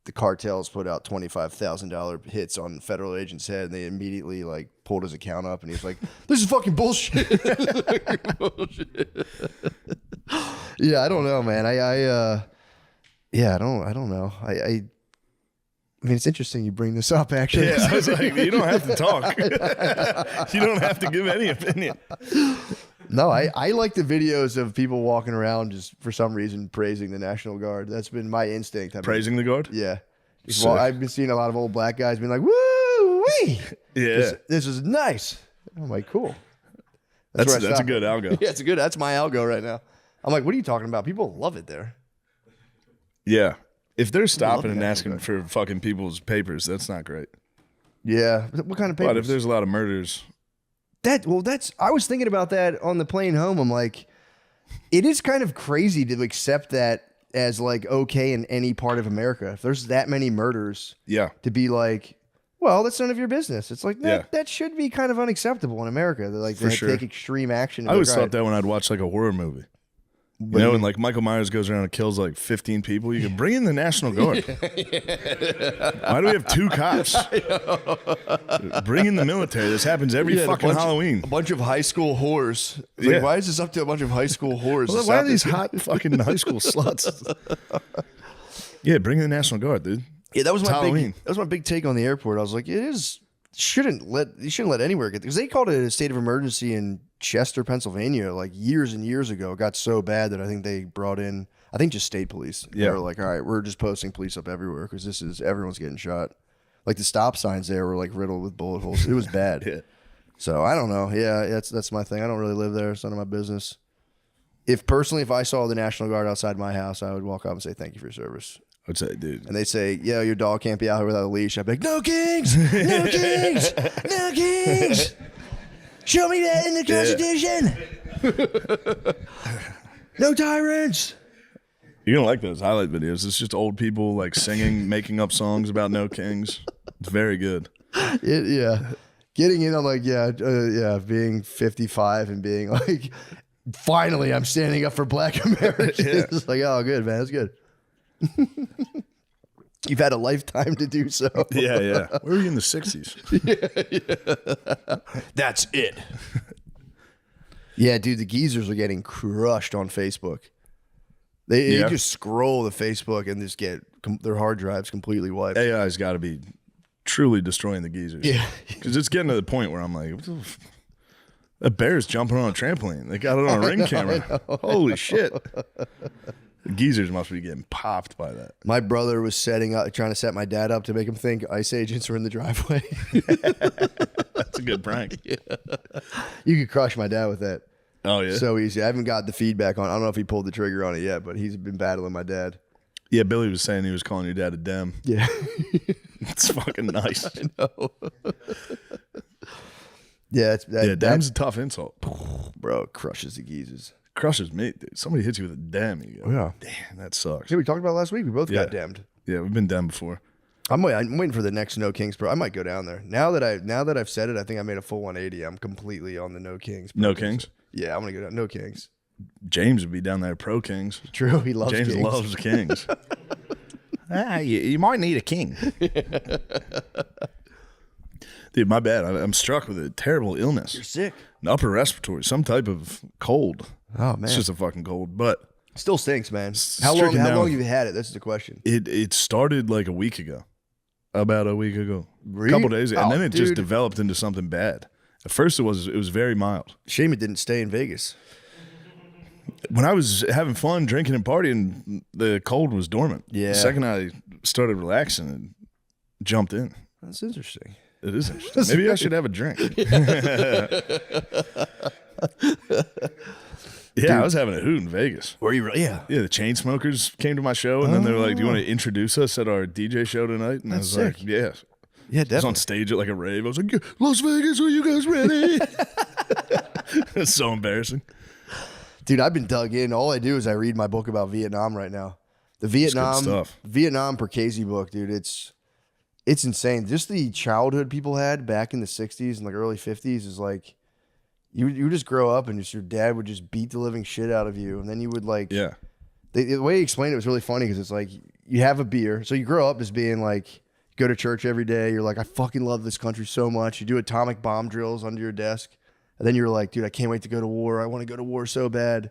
the cartels put out $25,000 hits on federal agent's head, and they immediately like pulled his account up, and he's like, this is fucking bullshit. Yeah, I don't know, man. I don't know. I mean, it's interesting you bring this up, actually. Yeah, I was like, you don't have to talk. You don't have to give any opinion. No, I like the videos of people walking around just for some reason praising the National Guard. That's been my instinct. Praising the Guard? Yeah. Well, I've been seeing a lot of old black guys being like, woo wee. Yeah. This is nice. I'm like, cool. That's where I a stop. good algo. Yeah, that's my algo right now. I'm like, what are you talking about? People love it there. Yeah. If they're stopping and asking for fucking people's papers, that's not great. Yeah. What kind of papers? But if there's a lot of murders. I was thinking about that on the plane home. I'm like, it is kind of crazy to accept that as like okay in any part of America. If there's that many murders, to be like, well, that's none of your business. It's like that should be kind of unacceptable in America. They're like they take extreme action. I always thought that when I'd watch like a horror movie. And like Michael Myers goes around and kills like 15 people, you can bring in the National Guard. Why do we have 2 cops? Bring in the military. This happens every fucking Halloween. A bunch of high school whores. Like, why is this up to a bunch of high school whores? Well, why are these hot fucking high school sluts? Yeah, bring in the National Guard, dude. Yeah, that was It's my Halloween. big take on the airport. I was like, you shouldn't let anywhere get, because they called it a state of emergency in Chester, Pennsylvania, like years and years ago. It got so bad that I think they brought in, just state police. They were like, all right, we're just posting police up everywhere because everyone's getting shot. Like the stop signs there were like riddled with bullet holes. It was bad. So I don't know. Yeah, that's my thing. I don't really live there. It's none of my business. If I saw the National Guard outside my house, I would walk up and say, thank you for your service. I'd say, dude. And they say, yeah, your dog can't be out here without a leash. I'd be like, no kings, no kings, no kings. Show me that in the Constitution. No tyrants. You're going to like those highlight videos. It's just old people like singing, making up songs about no kings. It's very good. Getting in on like, being 55 and being like, finally, I'm standing up for black Americans. It's like, oh, good, man. That's good. You've had a lifetime to do so. Yeah. Where were you in the 60s? That's it. Yeah, dude, the geezers are getting crushed on Facebook. They just scroll the Facebook and just get their hard drives completely wiped. AI's got to be truly destroying the geezers. Yeah. Because it's getting to the point where I'm like, a bear's jumping on a trampoline. They got it on a ring camera. Holy shit. The geezers must be getting popped by that. My brother was trying to set my dad up to make him think ICE agents were in the driveway. That's a good prank. Yeah. You could crush my dad with that. Oh, yeah? So easy. I haven't got the feedback on it. I don't know if he pulled the trigger on it yet, but he's been battling my dad. Yeah, Billy was saying he was calling your dad a dem. Yeah. It's fucking nice. I know. Yeah, damn's a tough insult. Bro, it crushes the geezers. Crushes me, dude. Somebody hits you with a damn, you go, Yeah. damn, that sucks. Yeah, we talked about it last week. We both got damned. Yeah, we've been damned before. I'm waiting for the next No Kings, bro. I might go down there. Now that I've said it, I think I made a full 180. I'm completely on the No Kings. No Kings? Yeah, I'm gonna go down. No Kings. James would be down there pro Kings. True, he loves James kings. loves Kings. You might need a king. Dude, my bad. I'm struck with a terrible illness. You're sick. An upper respiratory, some type of cold. Oh man, it's just a fucking cold, but still stinks, man. How long have you had it? This is the question. It started like a week ago, about a week ago, Really? a couple days ago, and then it just dude. developed into something bad. At first, it was very mild. Shame it didn't stay in Vegas. When I was having fun, drinking and partying, the cold was dormant. Yeah. The second I started relaxing, it jumped in. That's interesting. It is interesting. Maybe I should have a drink. Yeah, I was having a hoot in Vegas. Were you really? Yeah. Yeah, the Chainsmokers came to my show, and then they were like, "Do you want to introduce us at our DJ show tonight?" And That's I was sick. like, "Yeah." Yeah, I was definitely. on stage at like a rave. I was like, "Las Vegas, are you guys ready?" It's so embarrassing. Dude, I've been dug in. All I do is I read my book about Vietnam right now. The It's good stuff. Vietnam Percasi book, dude. It's insane. Just the childhood people had back in the 60s and like early 50s is like you would just grow up and just your dad would just beat the living shit out of you, and then you would like the way he explained it was really funny because it's like you have a beer, so you grow up as being like go to church every day. You're like, I fucking love this country so much. You do atomic bomb drills under your desk. And then you're like, dude, I can't wait to go to war. I want to go to war so bad.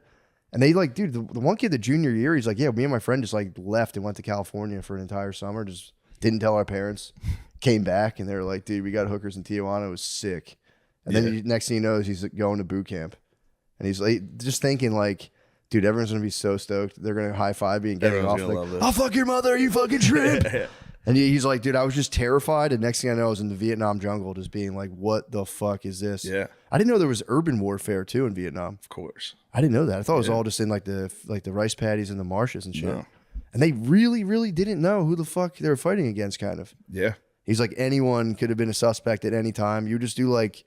And they like, dude, the one kid, the junior year, he's like, yeah, me and my friend just like left and went to California for an entire summer. Just didn't tell our parents. Came back and they were like, dude, we got hookers in Tijuana. It was sick. And then next thing he knows, he's going to boot camp. And he's like, just thinking like, dude, everyone's going to be so stoked. They're going to high five me and get it off. Like, I'll fuck your mother, you fucking shrimp. And he's like, dude, I was just terrified. And next thing I know, I was in the Vietnam jungle just being like, what the fuck is this? Yeah. I didn't know there was urban warfare too in Vietnam. Of course. I didn't know that. I thought it was all just in like the rice paddies and the marshes and shit. No. And they really, really didn't know who the fuck they were fighting against, kind of. Yeah. He's like, anyone could have been a suspect at any time. You just do like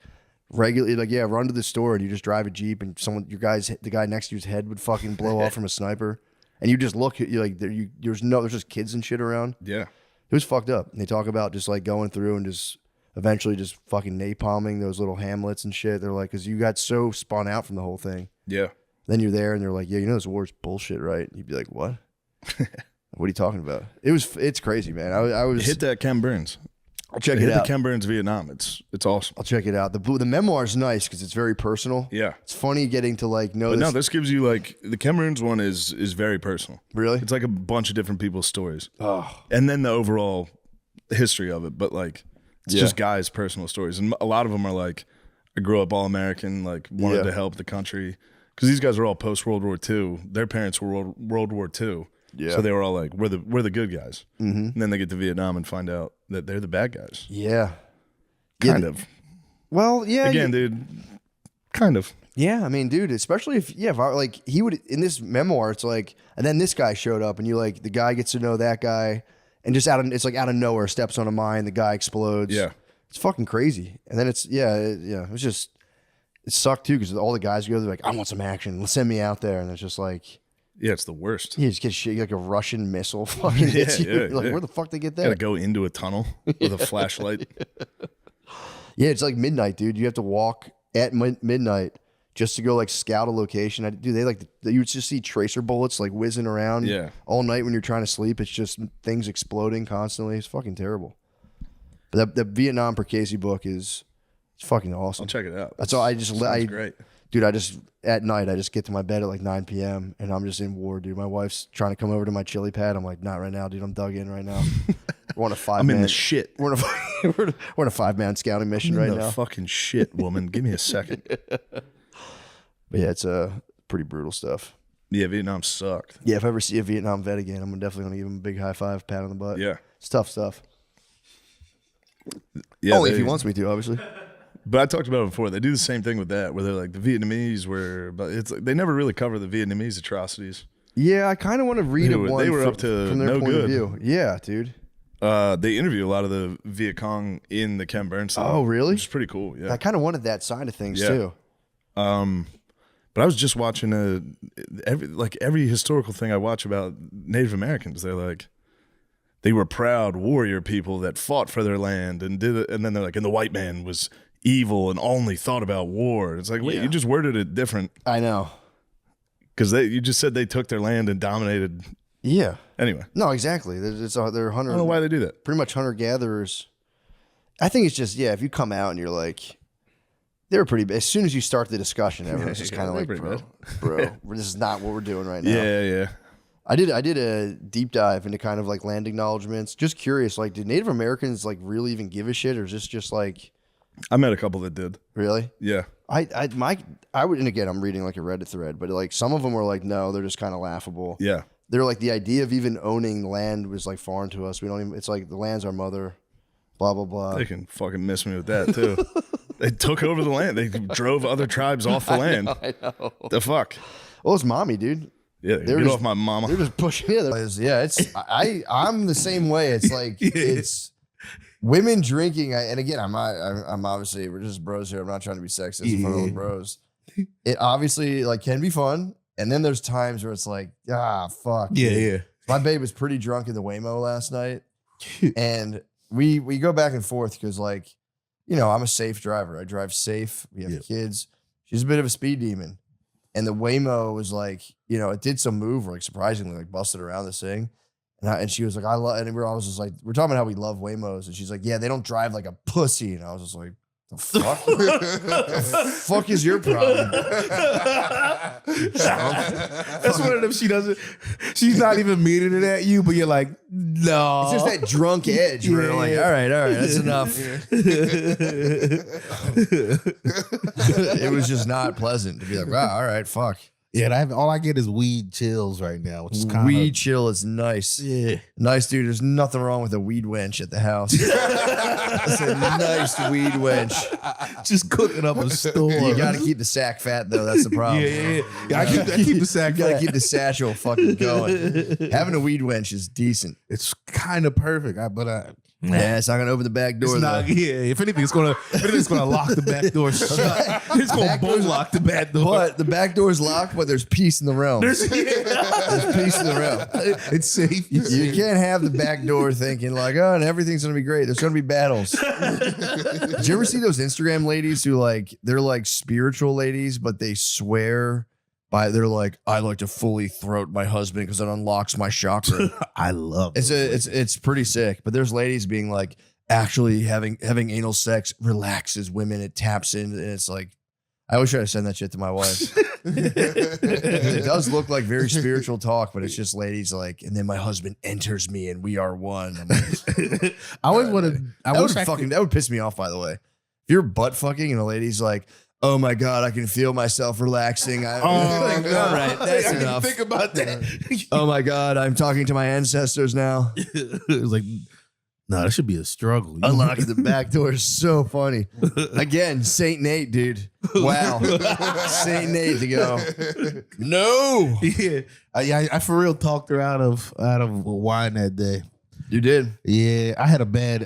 regularly, like, yeah, run to the store and you just drive a Jeep and the guy next to you's head would fucking blow off from a sniper. And you just look at you like there's just kids and shit around. Yeah. It was fucked up. And they talk about just like going through and just eventually just fucking napalming those little hamlets and shit. They're like, because you got so spun out from the whole thing. Yeah. Then you're there and they're like, yeah, you know this war's bullshit, right? And you'd be like, what? What are you talking about? It's crazy, man. I was hit that Ken Burns. I'll check it hit out. The Ken Burns Vietnam. It's awesome. I'll check it out. The memoir's nice because it's very personal. Yeah. It's funny getting to like know. But this. no, this gives you like the Ken Burns one is very personal. Really? It's like a bunch of different people's stories. Oh. And then the overall history of it, but like it's just guys' personal stories, and a lot of them are like, I grew up all American, like wanted to help the country because these guys are all post World War II. Their parents were World War II, so they were all like, we're the good guys. Mm-hmm. And then they get to Vietnam and find out that they're the bad guys. Yeah, kind of. Well, yeah. Again, dude, kind of. Yeah, I mean, dude, especially if I like he would in this memoir, it's like, and then this guy showed up, and you like the guy gets to know that guy. And just it's like out of nowhere, steps on a mine, the guy explodes. Yeah. It's fucking crazy. And then it sucked too because all the guys go, they're like, I want some action. Send me out there. And it's just like, yeah, it's the worst. You just get shit like a Russian missile fucking hits you. Yeah, Like, where the fuck they get that? Gotta go into a tunnel with a flashlight. Yeah, it's like midnight, dude. You have to walk at midnight just to go like scout a location. You would just see tracer bullets like whizzing around all night when you're trying to sleep. It's just things exploding constantly. It's fucking terrible. But the Vietnam Percasi book it's fucking awesome. I'll check it out. That's all. Great. Dude, at night I just get to my bed at like 9 p.m. and I'm just in war, dude. My wife's trying to come over to my chili pad. I'm like, not right now, dude. I'm dug in right now. We're on a 5-man. I'm in the shit. We're on a 5-man scouting mission right now. Fucking shit, woman. Give me a second. But yeah, it's pretty brutal stuff. Yeah, Vietnam sucked. Yeah, if I ever see a Vietnam vet again, I'm definitely gonna give him a big high five, pat on the butt. Yeah, it's tough stuff. Yeah, only if he wants me to, obviously. But I talked about it before. They do the same thing with that, where they're like the Vietnamese were, but it's like they never really cover the Vietnamese atrocities. Yeah, I kind of want to read They were up to from their no point good. of view. Yeah, dude. They interview a lot of the Viet Cong in the Ken Burns thing. Oh, really? Which is pretty cool. Yeah. I kind of wanted that side of things too. But I was just watching every historical thing I watch about Native Americans. They're like, they were proud warrior people that fought for their land and did it. And then they're like, and the white man was evil and only thought about war. It's like, wait, you just worded it different. I know. Because you just said they took their land and dominated. Yeah. Anyway. No, exactly. They're hunter. I don't know why they do that. Pretty much hunter gatherers. I think it's just if you come out and you're like, they're pretty. As soon as you start the discussion, everyone's just kind of like, bro, this is not what we're doing right now. Yeah. I did a deep dive into kind of like land acknowledgements. Just curious, like, did Native Americans like really even give a shit, or is this just like? I met a couple that did. Really? Yeah. I would, and again, I'm reading like a Reddit thread, but like some of them were like, no, they're just kind of laughable. Yeah. They're like, the idea of even owning land was like foreign to us. We don't even. It's like the land's our mother. Blah blah blah. They can fucking miss me with that too. They took over the land. They drove other tribes off the land. I know. The fuck? Well, it's mommy, dude. Yeah, get off my mama. They're just pushing. Yeah, it's I'm the same way. It's like it's women drinking. And again, I'm obviously, we're just bros here. I'm not trying to be sexist in front of the bros. It obviously like can be fun, and then there's times where it's like, fuck. Yeah. My babe was pretty drunk in the Waymo last night, and we go back and forth because like, I'm a safe driver. I drive safe. We have kids. She's a bit of a speed demon. And the Waymo was like, it did some move, like surprisingly, like busted around this thing. And she was like, I was just like, we're talking about how we love Waymos. And she's like, yeah, they don't drive like a pussy. And I was just like, the fuck? The fuck is your problem? That's one of them. She's not even meaning it at you, but you're like, no. It's just that drunk edge where you're like, all right, that's enough. It was just not pleasant to be like, wow, all right, fuck. Yeah, all I get is weed chills right now, which is kind of weed chill is nice. Yeah, nice, dude. There's nothing wrong with a weed wench at the house. It's a nice weed wench. Just cooking up a store. You got to keep the sack fat though. That's the problem. Yeah. I keep the sack. You got to keep the satchel fucking going. Having a weed wench is decent. It's kind of perfect, yeah, it's not gonna open the back door. It's not, if anything, it's gonna lock the back door shut. It's gonna lock the back door. But the back door is locked, but there's peace in the realm. There's peace in the realm. It's safe. You can't have the back door thinking like, oh, and everything's gonna be great. There's gonna be battles. Did you ever see those Instagram ladies who they're like spiritual ladies, but they swear they're like, I like to fully throat my husband because it unlocks my chakra. I love it. It's pretty sick. But there's ladies being like, actually having anal sex relaxes women. It taps in, and it's like, I always try to send that shit to my wife. It does look like very spiritual talk, but it's just ladies like, and then my husband enters me and we are one. I always want to. That would piss me off. By the way, if you're butt fucking and a lady's like, oh my God, I can feel myself relaxing. All right, that's enough. Think about that. Oh my God, I'm talking to my ancestors now. It's like, no, that should be a struggle. Unlocking the back door is so funny. Again, Saint Nate, dude. Wow. Saint Nate to go. No. Yeah. I for real talked her out of wine that day. You did? Yeah. I had a bad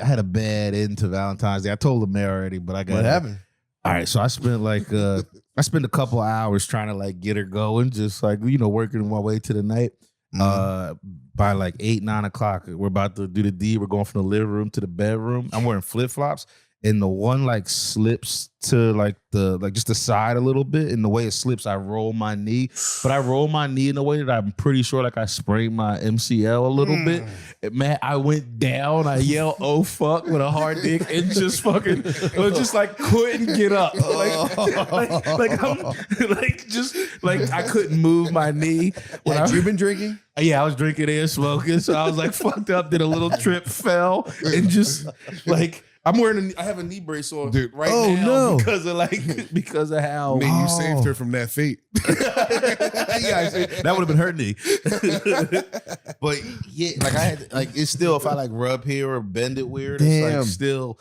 end to Valentine's Day. I told the mayor already, but I got what happened? All right, so I spent a couple of hours trying to get her going, just working my way to the night. By 8, 9 o'clock, we're about to do the deed. We're going from the living room to the bedroom. I'm wearing flip flops, and the one slips to just the side a little bit. And the way it slips, I roll my knee, but I roll my knee in a way that I'm pretty sure I sprained my MCL a little bit. And man, I went down. I yelled, "Oh fuck!" with a hard dick, and just fucking, couldn't get up. I couldn't move my knee. Had you been drinking? Yeah, I was drinking and smoking, so I was fucked up. Did a little trip, fell, and just I have a knee brace on right now because of how you saved her from that fate. Yeah, that would have been her knee. But yeah, I had it's still if I rub here or bend it weird, damn. It's still.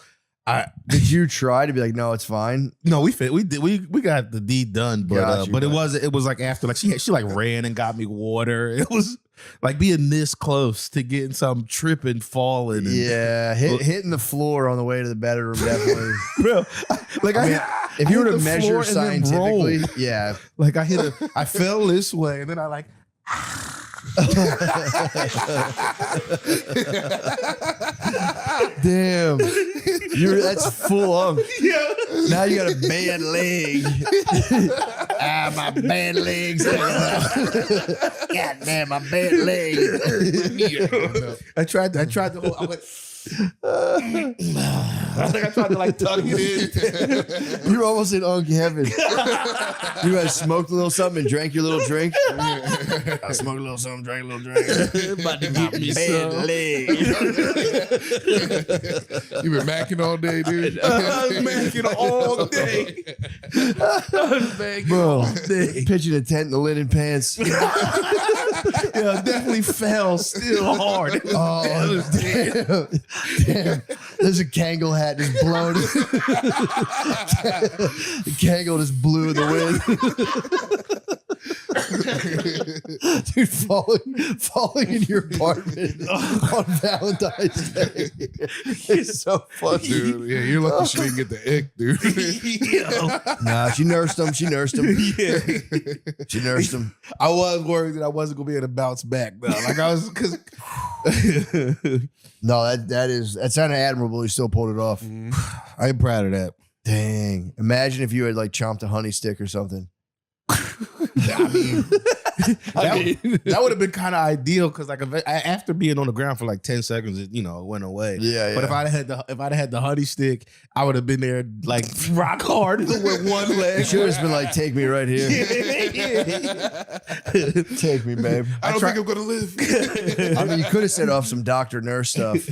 Did you try to be like, no, it's fine? No, we got the deed done, but Got you, but it was after she ran and got me water. It was Like being this close to getting something tripping, falling. Yeah, hitting the floor on the way to the bedroom definitely. Bro, like I mean, if you were to measure scientifically, yeah. Like I fell this way and then I like damn, that's full on. Yeah. Now you got a bad leg. My bad legs. God damn, my bad leg. I tried to hold. I went. I think I tried to like tuck it in. You were almost in Unc heaven. You guys smoked a little something and drank your little drink. I smoked a little something, drank a little drink. About to get me some. Leg. You been macking all day, dude. I was macking all day. Bro, pitching a tent in the linen pants. Yeah, definitely fell still hard. Oh, damn. Damn. There's a Kangol hat just blown. The Kangol just blew in the wind. Dude, falling in your apartment on Valentine's Day. It's so funny. Dude, yeah, you're lucky she didn't get the ick, dude. Nah, she nursed him. She nursed him. Yeah. She nursed him. I was worried that I wasn't gonna be able to bounce back though. Like I was because No, that sounded admirable. You still pulled it off. I am proud of that. Dang. Imagine if you had like chomped a honey stick or something. That would have been kind of ideal because like after being on the ground for like 10 seconds, it went away. Yeah. But if I'd had the honey stick, I would have been there like rock hard with one leg. You should have just been like, take me right here. Take me, babe. I don't think I'm gonna live. I mean, you could have set off some doctor nurse stuff.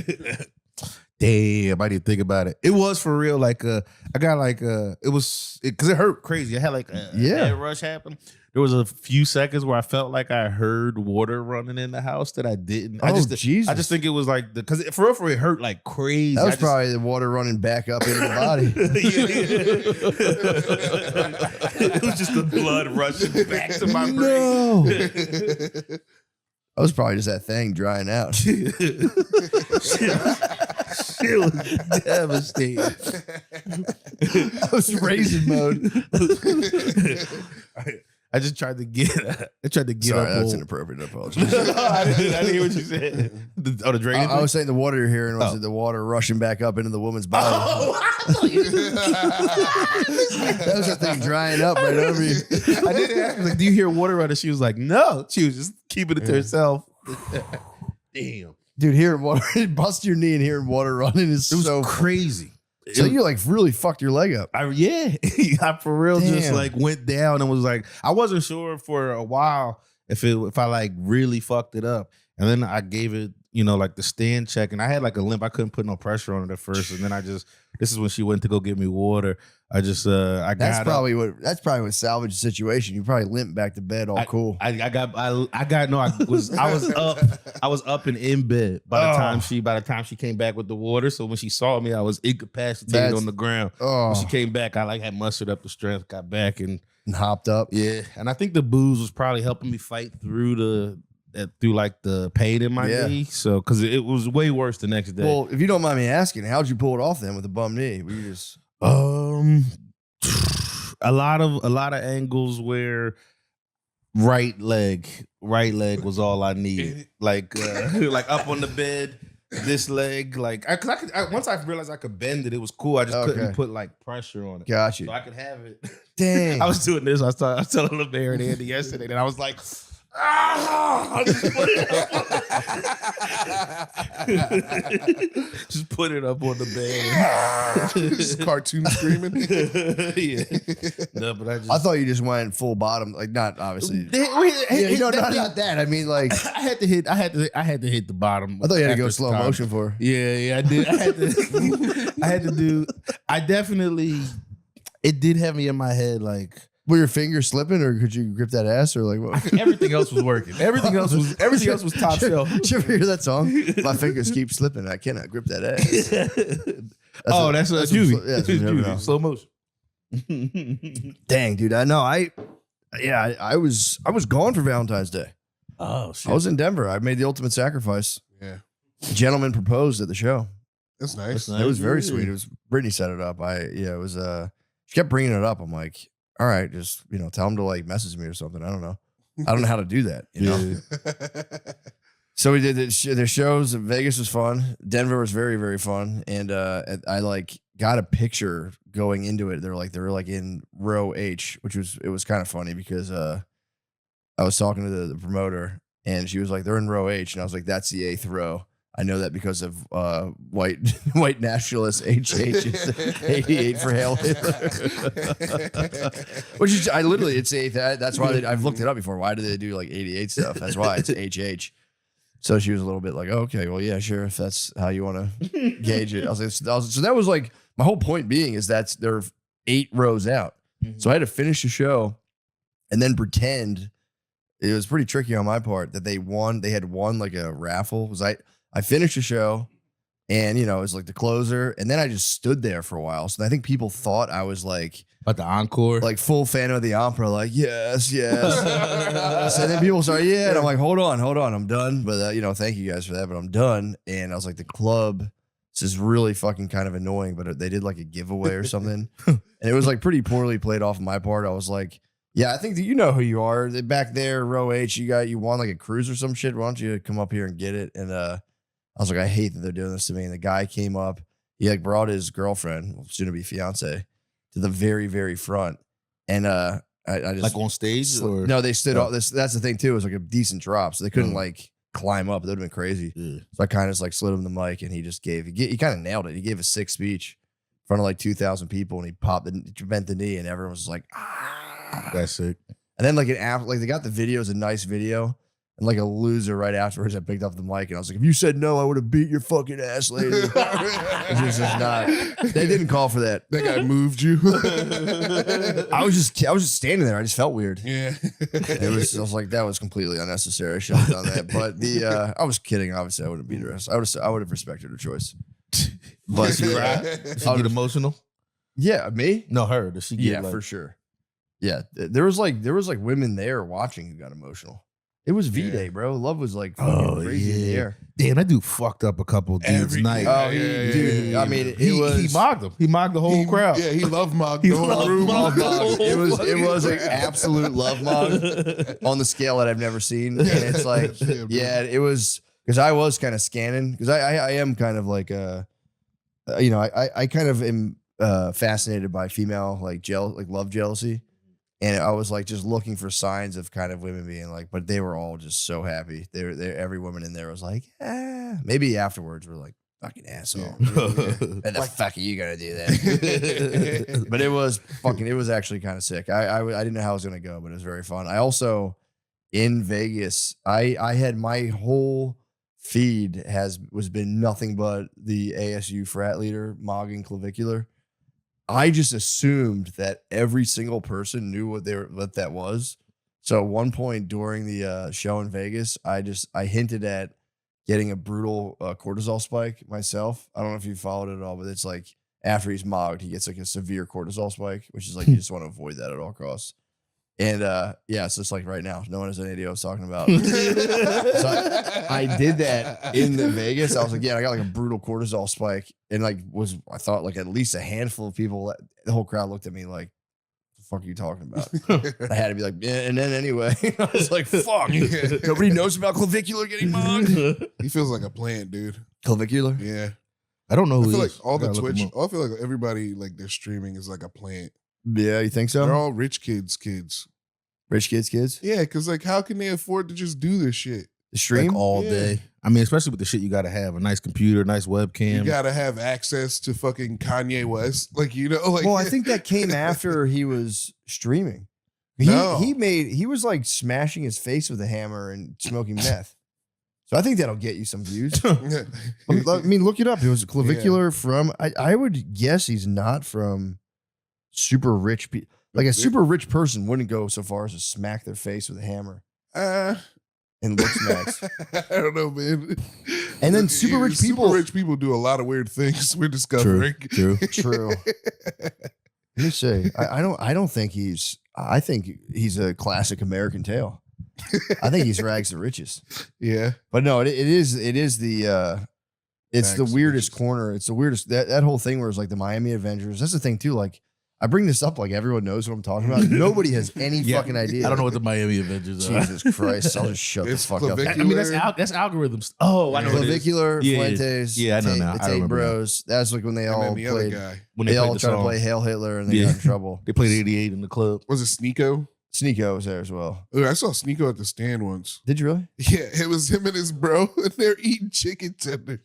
Damn, I didn't think about it. It was for real. Like, I got like, it was because it hurt crazy. I had like a head rush happen. There was a few seconds where I felt like I heard water running in the house that I didn't. Jesus. I just think it was like because for real, it hurt like crazy. That was probably the water running back up into the body. It was just the blood rushing back to my brain. No. That was probably just that thing drying out. It was devastating. I was raisin mode. I just tried to get. Sorry, up. that's inappropriate. I apologize. No, I didn't hear what you said. The drainage. I was saying the water you're hearing was the water rushing back up into the woman's body. That was that thing drying up right over you. I did ask her, like, do you hear water running? She was like, no. She was just keeping it to herself. Damn. Dude, hearing water, bust your knee and hearing water running is so crazy. So you like really fucked your leg up. I for real just Damn. like went down and was like, I wasn't sure for a while if I like really fucked it up. And then I gave it, like the stand check, and I had like a limp. I couldn't put no pressure on it at first. And then this is when she went to go get me water. I just I That's got probably what salvaged the situation. You probably limped back to bed all cool. I was up and in bed by the time she came back with the water. So when she saw me, I was incapacitated on the ground. When she came back, I like had mustered up the strength, got back and hopped up. Yeah, and I think the booze was probably helping me fight through like the pain in my knee. So because it was way worse the next day. Well, if you don't mind me asking, how'd you pull it off then with a bum knee? Were you just a lot of angles where right leg was all I need. Like up on the bed, this leg, like once I realized I could bend it, it was cool. I just couldn't put like pressure on it. Got you. So I could have it. Dang. I was doing this. I was telling LeBaron and Andy yesterday, and I was like, just put it up on the bed. Just cartoon screaming. Yeah. No, but I thought you just went full bottom, like not obviously. Not that. I mean, like I had to hit the bottom. I thought you had to go slow motion for her. Yeah, I did. I definitely. It did have me in my head like. Were your fingers slipping, or could you grip that ass, or like what? Everything else was working. Everything else was top shelf. Did you ever hear that song? My fingers keep slipping. I cannot grip that ass. That's Juvie. That's Juvie. Slow motion. Dang, dude. I know. I was gone for Valentine's Day. Oh, shit. I was in Denver. I made the ultimate sacrifice. Yeah. A gentleman proposed at the show. That's nice. It was very sweet. It was Brittany set it up. It was she kept bringing it up. I'm like, all right, just tell him to like message me or something. I don't know how to do that. You know. So we did the shows. Vegas was fun. Denver was very, very fun. And I like got a picture going into it. They were like in row H, which was kind of funny because I was talking to the promoter and she was like, they're in row H, and I was like, that's the 8th row. I know that because of white nationalist HH is 88 for Hail Hitler. Which is it's 8th. That's why I've looked it up before. Why do they do like 88 stuff? That's why it's HH. So she was a little bit like, okay, well, yeah, sure, if that's how you want to gauge it. I was like, so that was like my whole point being is they're 8 rows out. Mm-hmm. So I had to finish the show and then pretend. It was pretty tricky on my part that they won. They had won like a raffle. I finished the show and, it was like the closer. And then I just stood there for a while. So I think people thought I was like, about the encore, like full fan of the opera, like, yes. So then people started, yeah. And I'm like, hold on. I'm done. But, thank you guys for that. But I'm done. And I was like, the club, this is really fucking kind of annoying. But they did like a giveaway or something. And it was like pretty poorly played off on my part. I was like, yeah, I think that you know who you are. Back there, row H, you won like a cruise or some shit. Why don't you come up here and get it? And I was like, I hate that they're doing this to me. And the guy came up. He like brought his girlfriend, soon to be fiance, to the very, very front. And I just like on stage? Or? No, they stood off. That's the thing too. It was like a decent drop, so they couldn't like climb up. That would have been crazy. Yeah. So I kind of just like slid him the mic, and he just he kind of nailed it. He gave a sick speech in front of like 2,000 people, and he bent the knee, and everyone was like, ah. That's sick. And then like they got the video, it was a nice video. And like a loser right afterwards, I picked up the mic and I was like, if you said no, I would have beat your fucking ass, lady. It's just not. They didn't call for that. That guy moved you. I was just standing there. I just felt weird. Yeah. I was like, that was completely unnecessary. I shouldn't have done that. But I was kidding. Obviously, I would have beat her ass. I would have respected her choice. But did she get emotional? Yeah, me? No, her. Does she get for sure. Yeah. There was like women there watching who got emotional. It was V-Day, bro. Love was like fucking crazy in the air. Damn, that dude fucked up a couple dudes' night. Oh, dude. I mean, he mocked him. He mocked the whole crowd. Yeah, he love mocked the whole room. It was an absolute love mog on the scale that I've never seen. And it's like, it was because I was kind of scanning because I am kind of like I kind of am fascinated by female like love jealousy. And I was like just looking for signs of kind of women being like, but they were all just so happy. Every woman in there was like, maybe afterwards we're like, fucking asshole. And the fuck are you gonna do that? But it was actually kind of sick. I didn't know how it was gonna go, but it was very fun. I also in Vegas, I had my whole feed was been nothing but the ASU frat leader mogging clavicular. I just assumed that every single person knew what that was. So at one point during the show in Vegas, I hinted at getting a brutal cortisol spike myself. I don't know if you followed it at all, but it's like after he's mogged, he gets like a severe cortisol spike, which is like you just want to avoid that at all costs. And so it's like right now, no one has any idea what I was talking about. So I did that in the Vegas. I was like, I got like a brutal cortisol spike. And I thought like at least a handful of people, the whole crowd looked at me like, the fuck are you talking about? I had to be like, and then anyway, I was like, fuck. Nobody knows about clavicular getting mogged. He feels like a plant, dude. Clavicular? Yeah. I don't know who I feel he like is. all the Gotta look Twitch, him up. I feel like everybody like their streaming is like a plant. Yeah, you think so? They're all rich kids. Rich kids? Yeah, because like how can they afford to just do this shit? Stream like all day. I mean, especially with the shit you got to have a nice computer, nice webcam. You gotta have access to fucking Kanye West, like Well, I think that came after he was streaming. He was like smashing his face with a hammer and smoking meth. So I think that'll get you some views. I mean, look it up. It was clavicular from. I would guess he's not from super rich people. Like a super rich person wouldn't go so far as to smack their face with a hammer. And look smacks. I don't know, man. And then super rich people do a lot of weird things. We're discovering. True. Let me say, I don't think he's. I think he's a classic American tale. I think he's rags to riches. Yeah. But no, it is the it's Rags the to weirdest corner. It's the weirdest that whole thing where it's like the Miami Avengers. That's the thing too. Like I bring this up like everyone knows what I'm talking about. Nobody has any fucking idea. I don't know what the Miami Avengers are. Jesus Christ! I'll just shut the fuck up. I mean, that's algorithms. Oh, I know. Clavicular, Yeah, Fuentes, yeah, I know now. The I Tate remember Bros. That's like when they all the other played. guy. When they played all the tried to song. play Hail Hitler and they got in trouble. They played 88 in the club. Was it Sneeko? Sneeko was there as well. Ooh, I saw Sneeko at the stand once. Did you really? Yeah, it was him and his bro, and they're eating chicken tenders.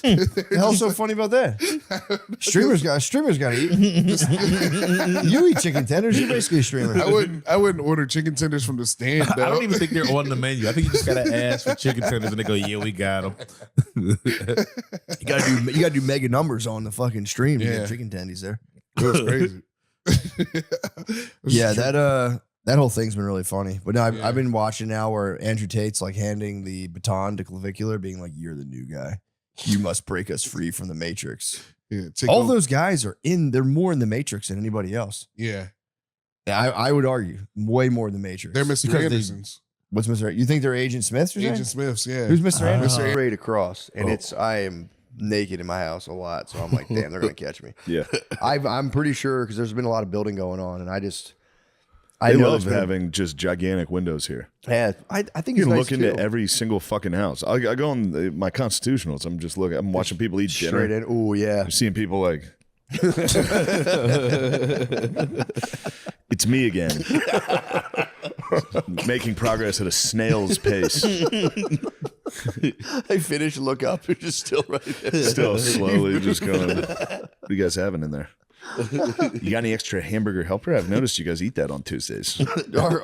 The hell's so funny about that? Streamers got to eat. You eat chicken tenders. You're basically a streamer. I wouldn't order chicken tenders from the stand. I don't even think they're on the menu. I think you just gotta ask for chicken tenders, and they go, "Yeah, we got them." You gotta do mega numbers on the fucking stream to Yeah. get chicken tendies there. It was crazy. Yeah, that whole thing's been really funny. But no, I've been watching now where Andrew Tate's like handing the baton to Clavicular, being like, "You're the new guy. You must break us free from the Matrix." Yeah, all those guys they're more in the Matrix than anybody else. Yeah. I would argue way more than the Matrix. They're Mr. Because Andersons. What's Mr. You think they're Agent Smiths? Agent Smiths, yeah. Who's Mr. Anderson? Mr. Straight across, and I am naked in my house a lot, so I'm like, damn, they're gonna catch me. Yeah. I'm pretty sure because there's been a lot of building going on, and I They know love there's been- having just gigantic windows here. Yeah, I think You it's can nice look into too. every single fucking house. I go on my constitutionals. I'm just looking. I'm watching people eat dinner. Straight in. Oh yeah. I'm seeing people like. It's me again. Making progress at a snail's pace. I finish, look up, you're just still right there. Still slowly just going. What are you guys having in there? You got any extra hamburger helper? I've noticed you guys eat that on Tuesdays.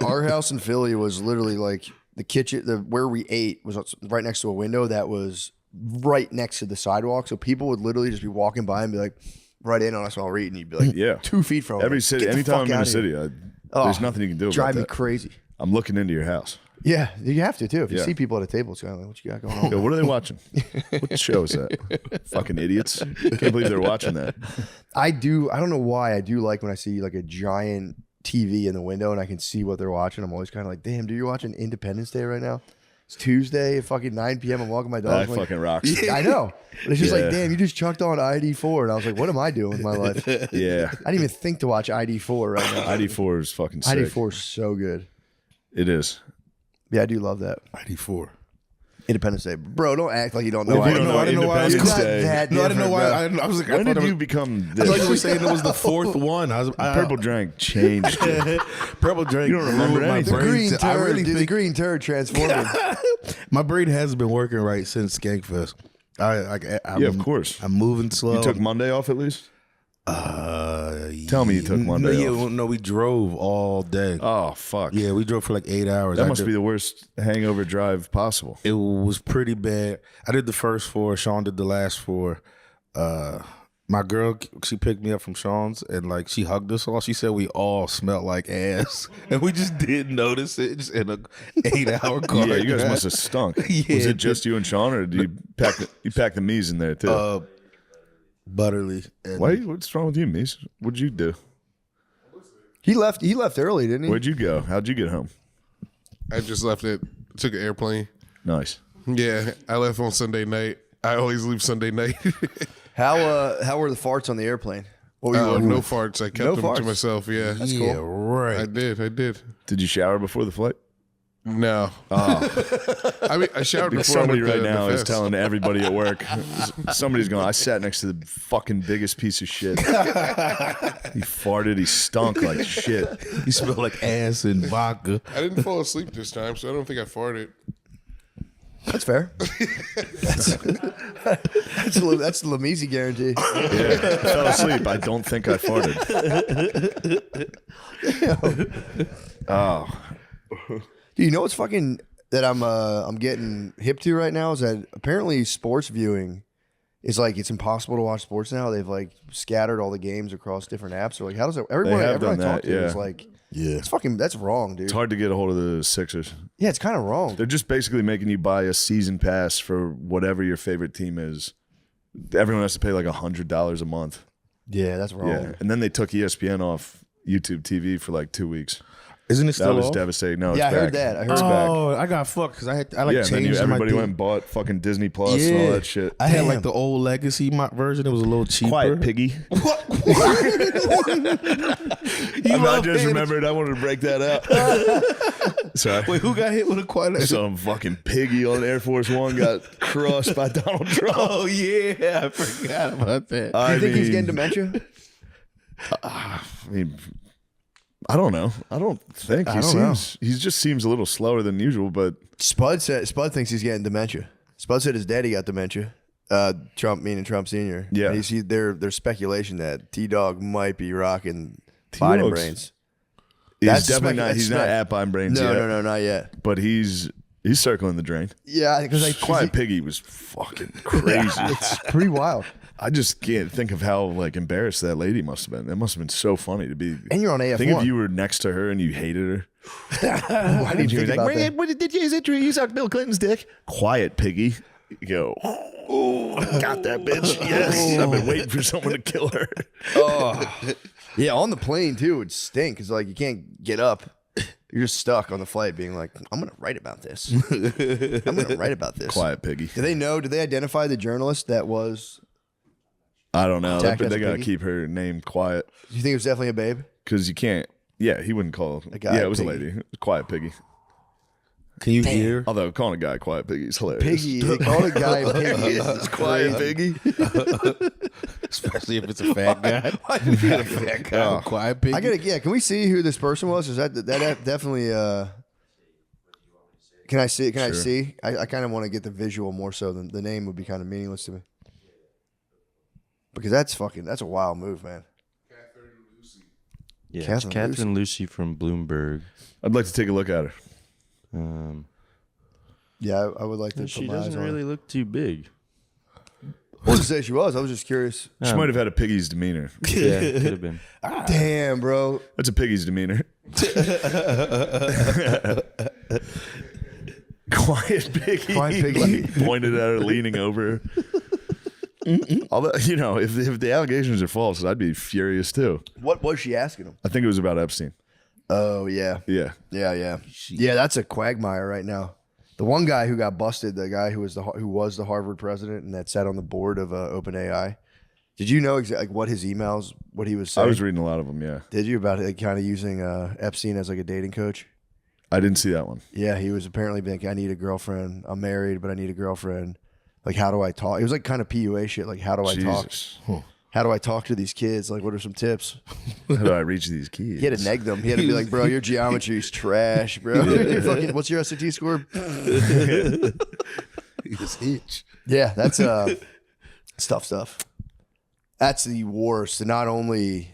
Our house in Philly was literally like the kitchen, where we ate was right next to a window that was right next to the sidewalk. So people would literally just be walking by and be like, right in on us while we're eating. You'd be like, Yeah. 2 feet from Every us. city, Get the anytime fuck I'm in a outta city, here. there's nothing you can do about Drive me that. crazy. I'm looking into your house. Yeah, you have to too. If you Yeah. see people at a table, it's kind of like, what you got going on? Yo, what are they watching? What show is that? Fucking idiots. Can't believe they're watching that. I don't know why. I do like when I see like a giant TV in the window and I can see what they're watching. I'm always kind of like, damn, dude, you're watching Independence Day right now? It's Tuesday at fucking 9 p.m. I'm walking my dog. That fucking rocks. I know. But it's just Yeah. like, damn, you just chucked on ID4. And I was like, what am I doing with my life? Yeah. I didn't even think to watch ID4 right now. ID4 is fucking sick. ID4 is so good. It is. Yeah, I do love that. ID4. Independence Day. Bro, don't act like you don't know. If you don't know I didn't know why. Independence It's not Day. that No, I didn't know why. different, I was like, When I thought did it you was, become I this? thought you were saying it was the fourth one. Purple Drink changed it. Purple drink. You don't remember ruined my anything. The brain. green I turd, really dude, the think green turd transformed. my brain hasn't been working right since Skankfest. Yeah, of course. I'm moving slow. You took Monday off at least? Tell me you took Monday off. No, we drove all day. Oh, fuck. Yeah, we drove for like 8 hours. That must be the worst hangover drive possible. It was pretty bad. I did the first 4. Sean did the last 4. My girl, she picked me up from Sean's and like she hugged us all. She said we all smelled like ass, and we just didn't notice it. Just in a 8-hour car. Yeah, you guys must have stunk. Yeah, Was it just you and Sean, or did you pack the Mies in there too? Butterly. And What's wrong with you, Mies? What'd you do? He left early, didn't he? Where'd you go? How'd you get home? I just left it. Took an airplane. Nice. Yeah, I left on Sunday night. I always leave Sunday night. How were the farts on the airplane? What were you No farts. I kept No them farts? to myself. Yeah, That's yeah, cool. right. I did. Did you shower before the flight? No. Oh. I mean, I showered before. Somebody I went right to now the is fest. telling everybody at work. Somebody's going, I sat next to the fucking biggest piece of shit. He farted. He stunk like shit. You smell like ass and vodka. I didn't fall asleep this time, so I don't think I farted. That's fair. that's the Lamisi guarantee. Yeah, I fell asleep. I don't think I farted. Oh. Do you know what's fucking that I'm getting hip to right now is that apparently sports viewing is like it's impossible to watch sports now. They've like scattered all the games across different apps. So like, how does it? Everyone I talk to is like, it's fucking that's wrong, dude. It's hard to get a hold of the Sixers. Yeah, it's kind of wrong. They're just basically making you buy a season pass for whatever your favorite team is. Everyone has to pay like $100 a month. Yeah, that's wrong. Yeah, and then they took ESPN off YouTube TV for like 2 weeks. Isn't it That still was off? devastating. No, Yeah, it's I heard back. that. I heard It's back. Oh, I got fucked because I like Yeah, and then changed my everybody thing. went and bought fucking Disney Plus and all that shit. I had like the old legacy version. It was a little cheaper. Quiet piggy. I just remembered. I wanted to break that out. Sorry. Wait, who got hit with a quiet legacy? Some fucking piggy on Air Force One got crushed by Donald Trump. Oh yeah, I forgot about that. Do you think he's getting dementia? I mean, I don't know. I don't think I don't know. He just seems a little slower than usual. But Spud thinks he's getting dementia. Spud said his daddy got dementia. Trump, meaning Trump Sr. Yeah. And there's speculation that T-Dog might be rocking Biden brains. he's definitely not. He's not at Biden brains yet. No, not yet. But he's circling the drain. Yeah, because Quiet Piggy was fucking crazy. It's pretty wild. I just can't think of how like embarrassed that lady must have been. That must have been so funny to be. And you're on AF1. Think if you were next to her and you hated her. Why did you think about that? What did you? Is it true you sucked Bill Clinton's dick? Quiet Piggy. You go. Oh, got that bitch. Yes, I've been waiting for someone to kill her. Yeah, on the plane too, it would stink because like you can't get up. You're just stuck on the flight, being like, "I'm gonna write about this. I'm gonna write about this." Quiet Piggy. Do they know? Did they identify the journalist that was? I don't know. Attacked as They a gotta piggy? keep her name quiet. Do you think it was definitely a babe? Because you can't. Yeah, he wouldn't call A guy Yeah, it was piggy. a lady. It was Quiet Piggy. Can you hear? Although calling a guy Quiet Piggy is hilarious. Piggy. They call a guy Piggy. It's Quiet Piggy. Especially if it's a fat guy. Why do you get a fat guy? Quiet pig. I gotta. Yeah, can we see who this person was? Is that definitely? Can I see? Can I see? I kind of want to get the visual more so than the name would be kind of meaningless to me. Because that's a wild move, man. Yeah, Catherine it's Catherine Lucy from Bloomberg. I'd like to take a look at her. Yeah, I would like to. She put my eyes doesn't on really her. look too big. I wasn't say she was. I was just curious. She might have had a piggy's demeanor. Yeah, could have been. Damn, bro. That's a piggy's demeanor. Quiet Piggy. Quiet Piggy. Pointed at her, leaning over. Although, if the allegations are false, I'd be furious too. What was she asking him? I think it was about Epstein. Oh yeah, Yeah. yeah. That's a quagmire right now. The one guy who got busted, the guy who was the Harvard president and that sat on the board of OpenAI. Did you know exactly what his emails, what he was saying? I was reading a lot of them, yeah. Did you about it, kind of using Epstein as like a dating coach? I didn't see that one. Yeah, he was apparently being like, I need a girlfriend. I'm married, but I need a girlfriend. Like, how do I talk? It was like kind of PUA shit. Like, how do I Jesus. talk? How do I talk to these kids? Like, what are some tips? How do I reach these kids? He had to neg them. He had to be like, bro, your geometry's trash, bro. Fucking, what's your SAT score? He's hitch. Yeah, that's tough stuff. That's the worst to not only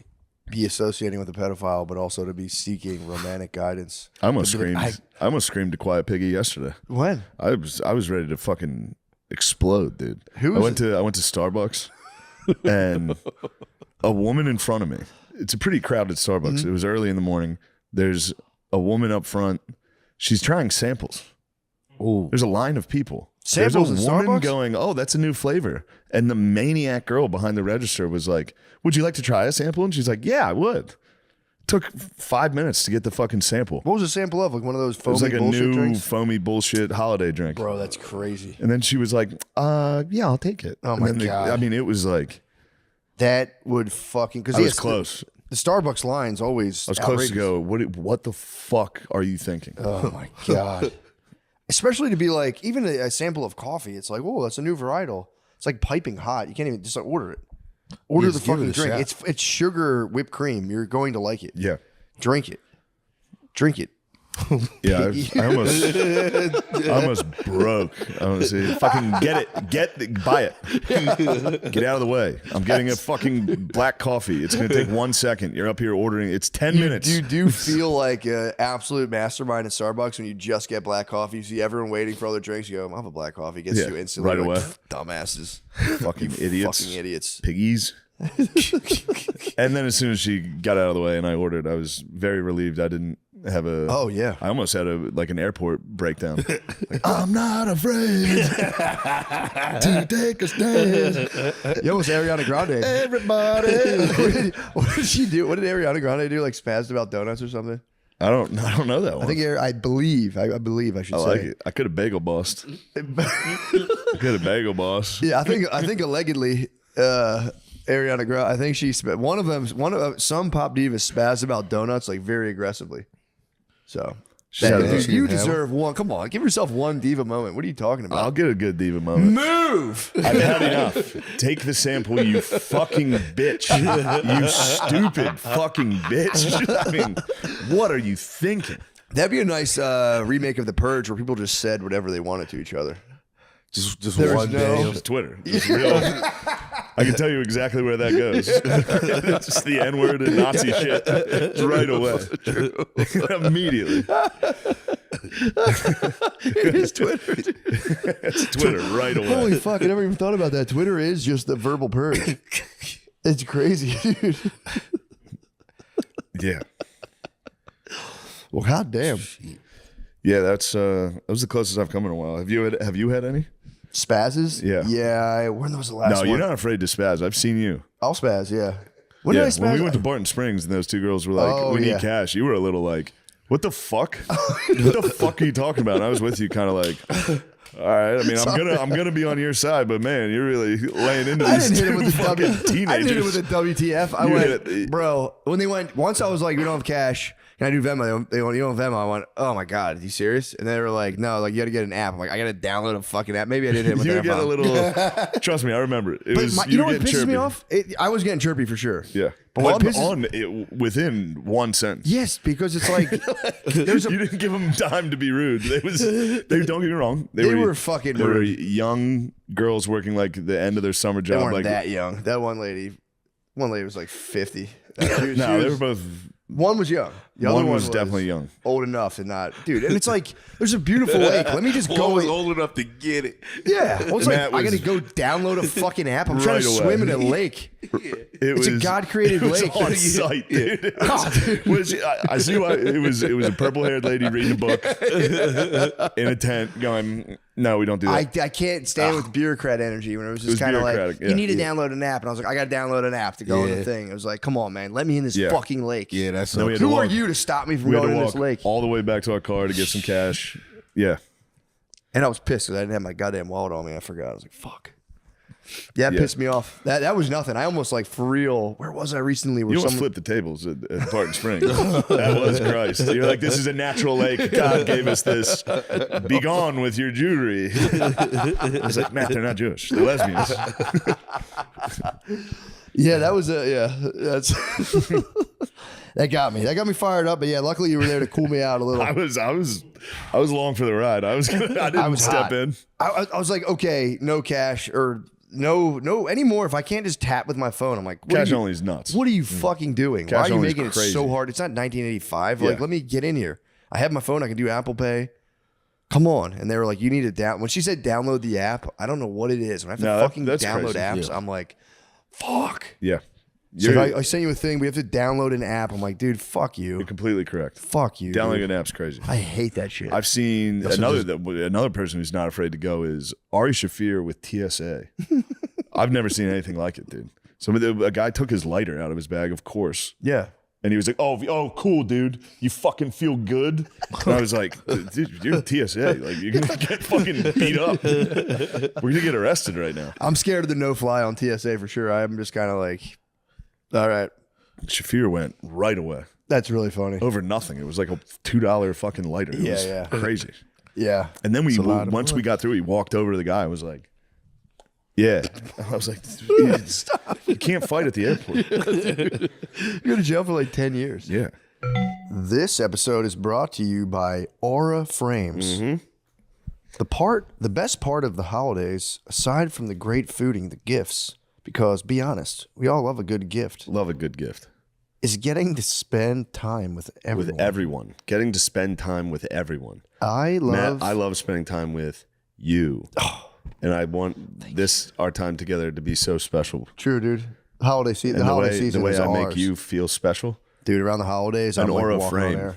be associating with a pedophile, but also to be seeking romantic guidance. I almost To be like, screamed. I almost screamed to Quiet Piggy yesterday. When? I was ready to fucking explode, dude. Who I was went to Starbucks and a woman in front of me. It's a pretty crowded Starbucks. Mm-hmm. It was early in the morning. There's a woman up front. She's trying samples. Ooh. There's a line of people. Samples There's in a woman Starbucks? going, "Oh, that's a new flavor." And the maniac girl behind the register was like, "Would you like to try a sample?" And she's like, "Yeah, I would." Took 5 minutes to get the fucking sample. What was the sample of? Like one of those It foamy was like a bullshit new drinks? foamy bullshit holiday drink. Bro, that's crazy. And then she was like, yeah, I'll take it. Oh And my then God. I mean, it was like, That would fucking... I was close. The Starbucks line's always I was close to outrageous. go, what the fuck are you thinking? Oh my God. Especially to be like, even a sample of coffee, it's like, oh, that's a new varietal. It's like piping hot. You can't even just like order it. Order the Just give it fucking a drink. shot. It's sugar whipped cream. You're going to like it. Yeah. Drink it. Drink it. Yeah, I almost broke. I was fucking buy it. Get out of the way. I'm getting a fucking black coffee. It's going to take 1 second. You're up here ordering. It's 10 minutes. You do feel like an absolute mastermind at Starbucks when you just get black coffee. You see everyone waiting for other drinks. You go, I'll have a black coffee. Gets Yeah, you instantly. right You're like, away. Dumbasses. Fucking You idiots. Fucking idiots. Piggies. And then as soon as she got out of the way and I ordered, I was very relieved I didn't have a... Oh, yeah. I almost had an airport breakdown. Like, I'm not afraid to take a stand. Yo, it's Ariana Grande. Everybody. What did she do? What did Ariana Grande do? Like spazzed about donuts or something? I don't know that one. I believe I should I say. like it. I could have bagel bossed. I could have bagel bossed. Yeah, I think allegedly, Ariana Grande. I think some pop divas spazzed about donuts like very aggressively. So you deserve one. Come on, give yourself one diva moment. What are you talking about? I'll get a good diva moment. Move. I've had enough. Take the sample, you fucking bitch. You stupid fucking bitch. I mean, what are you thinking? That'd be a nice remake of The Purge where people just said whatever they wanted to each other. Just one day. Just Twitter. Just real. I can tell you exactly where that goes. It's just the N-word and Nazi shit right away. Immediately. It is Twitter. It's Twitter right away. Holy fuck, I never even thought about that. Twitter is just the verbal purge. It's crazy, dude. Yeah. Well, goddamn. Yeah, that was the closest I've come in a while. Have you had any? Spazzes? Yeah. Yeah. When was the last one? No, you're not afraid to spaz. I've seen you. I'll spaz, yeah. When did I spaz? When we went to Barton Springs and those two girls were like, we need cash. You were a little like, what the fuck? What the fuck are you talking about? And I was with you kind of like, all right. I mean, I'm gonna be on your side, but man, you're really laying into these two fucking teenagers. I did it with a WTF. I went, bro, when they went, once I was like, we don't have cash. Can I do Venmo? They went, you don't have Venmo. I went, oh my God, are you serious? And they were like, no, like you got to get an app. I'm like, I got to download a fucking app. Maybe I did it with You that. get a little, trust me, I remember it. It was, you know what pisses chirpy. me off? I was getting chirpy for sure. Yeah. But what within one sentence. Yes, because it's like, you didn't give them time to be rude. They don't get me wrong. They were fucking They were rude. young girls working like the end of their summer job. They weren't like that young. That one lady was like 50. No, they were both. One was young. The other One was definitely young. Old enough and not, dude. And it's like, there's a beautiful lake. Let me just go. Old enough to get it. Yeah. Well, it's Matt like, I got was- to go download a fucking app. I'm Right trying to away. swim in a lake. It's a God-created it was lake. on site, dude. It was, I see why it was a purple-haired lady reading a book in a tent going, no, we don't do that. I can't stand with bureaucrat energy when it was just kind of like, bureaucratic, you need to download an app. And I was like, I got to download an app to go on the thing. It was like, come on, man. Let me in this fucking lake. Yeah, that's Then we had to Who are walk- you to stop me from we had going to in walk this lake? all the way back to our car to get some cash. Yeah. And I was pissed because I didn't have my goddamn wallet on me. I forgot. I was like, fuck. Yeah, it Yeah. pissed me off. That was nothing. I almost like for real. Where was I recently? Where You almost someone- flipped the tables at Barton Springs. That was Christ. You're like, this is a natural lake. God gave us this. Be gone with your Jewry. I was like, Matt, they're not Jewish. They're lesbians. Yeah, that was that's that got me. That got me fired up. But yeah, luckily you were there to cool me out a little. I was along for the ride. I didn't step hot. in. I was like, okay, no cash or no anymore. If I can't just tap with my phone, I'm like, what Cash are you- only is nuts. What are you fucking doing? Cash Why are you only is making it crazy. so hard? It's not 1985. Yeah. Like, let me get in here. I have my phone. I can do Apple Pay. Come on. And they were like, you need to when she said download the app, I don't know what it is. When I have to No, fucking that's download crazy. apps, Yeah. I'm like, fuck. Yeah. So if I sent you a thing. We have to download an app. I'm like, dude, fuck you. You're completely correct. Fuck you. Downloading dude. an app's crazy. I hate that shit. I've seen That's another person who's not afraid to go is Ari Shafir with TSA. I've never seen anything like it, dude. A guy took his lighter out of his bag, of course. Yeah. And he was like, oh, cool, dude. You fucking feel good? And I was like, dude, you're TSA. Like, you're going to get fucking beat up. We're going to get arrested right now. I'm scared of the no-fly on TSA for sure. I'm just kind of like, all right. Shafir went right away. That's really funny. Over nothing. It was like a $2 fucking lighter. It was Yeah. crazy. Yeah. And then It's a lot of once we money. got through, he walked over to the guy and was like, yeah. I was like, you can't fight at the airport. You're going to jail for like 10 years. Yeah. This episode is brought to you by Aura Frames. Mm-hmm. The best part of the holidays, aside from the great food and the gifts, because be honest, we all love a good gift. Love a good gift. Is getting to spend time with everyone. With everyone. Getting to spend time with everyone. I love... Matt, I love spending time with you. And I want our time together to be so special. True, dude. Holiday season. And The holiday season the way is I ours. make you feel special. Dude, around the holidays, An I'm like Aura walking frame. on air.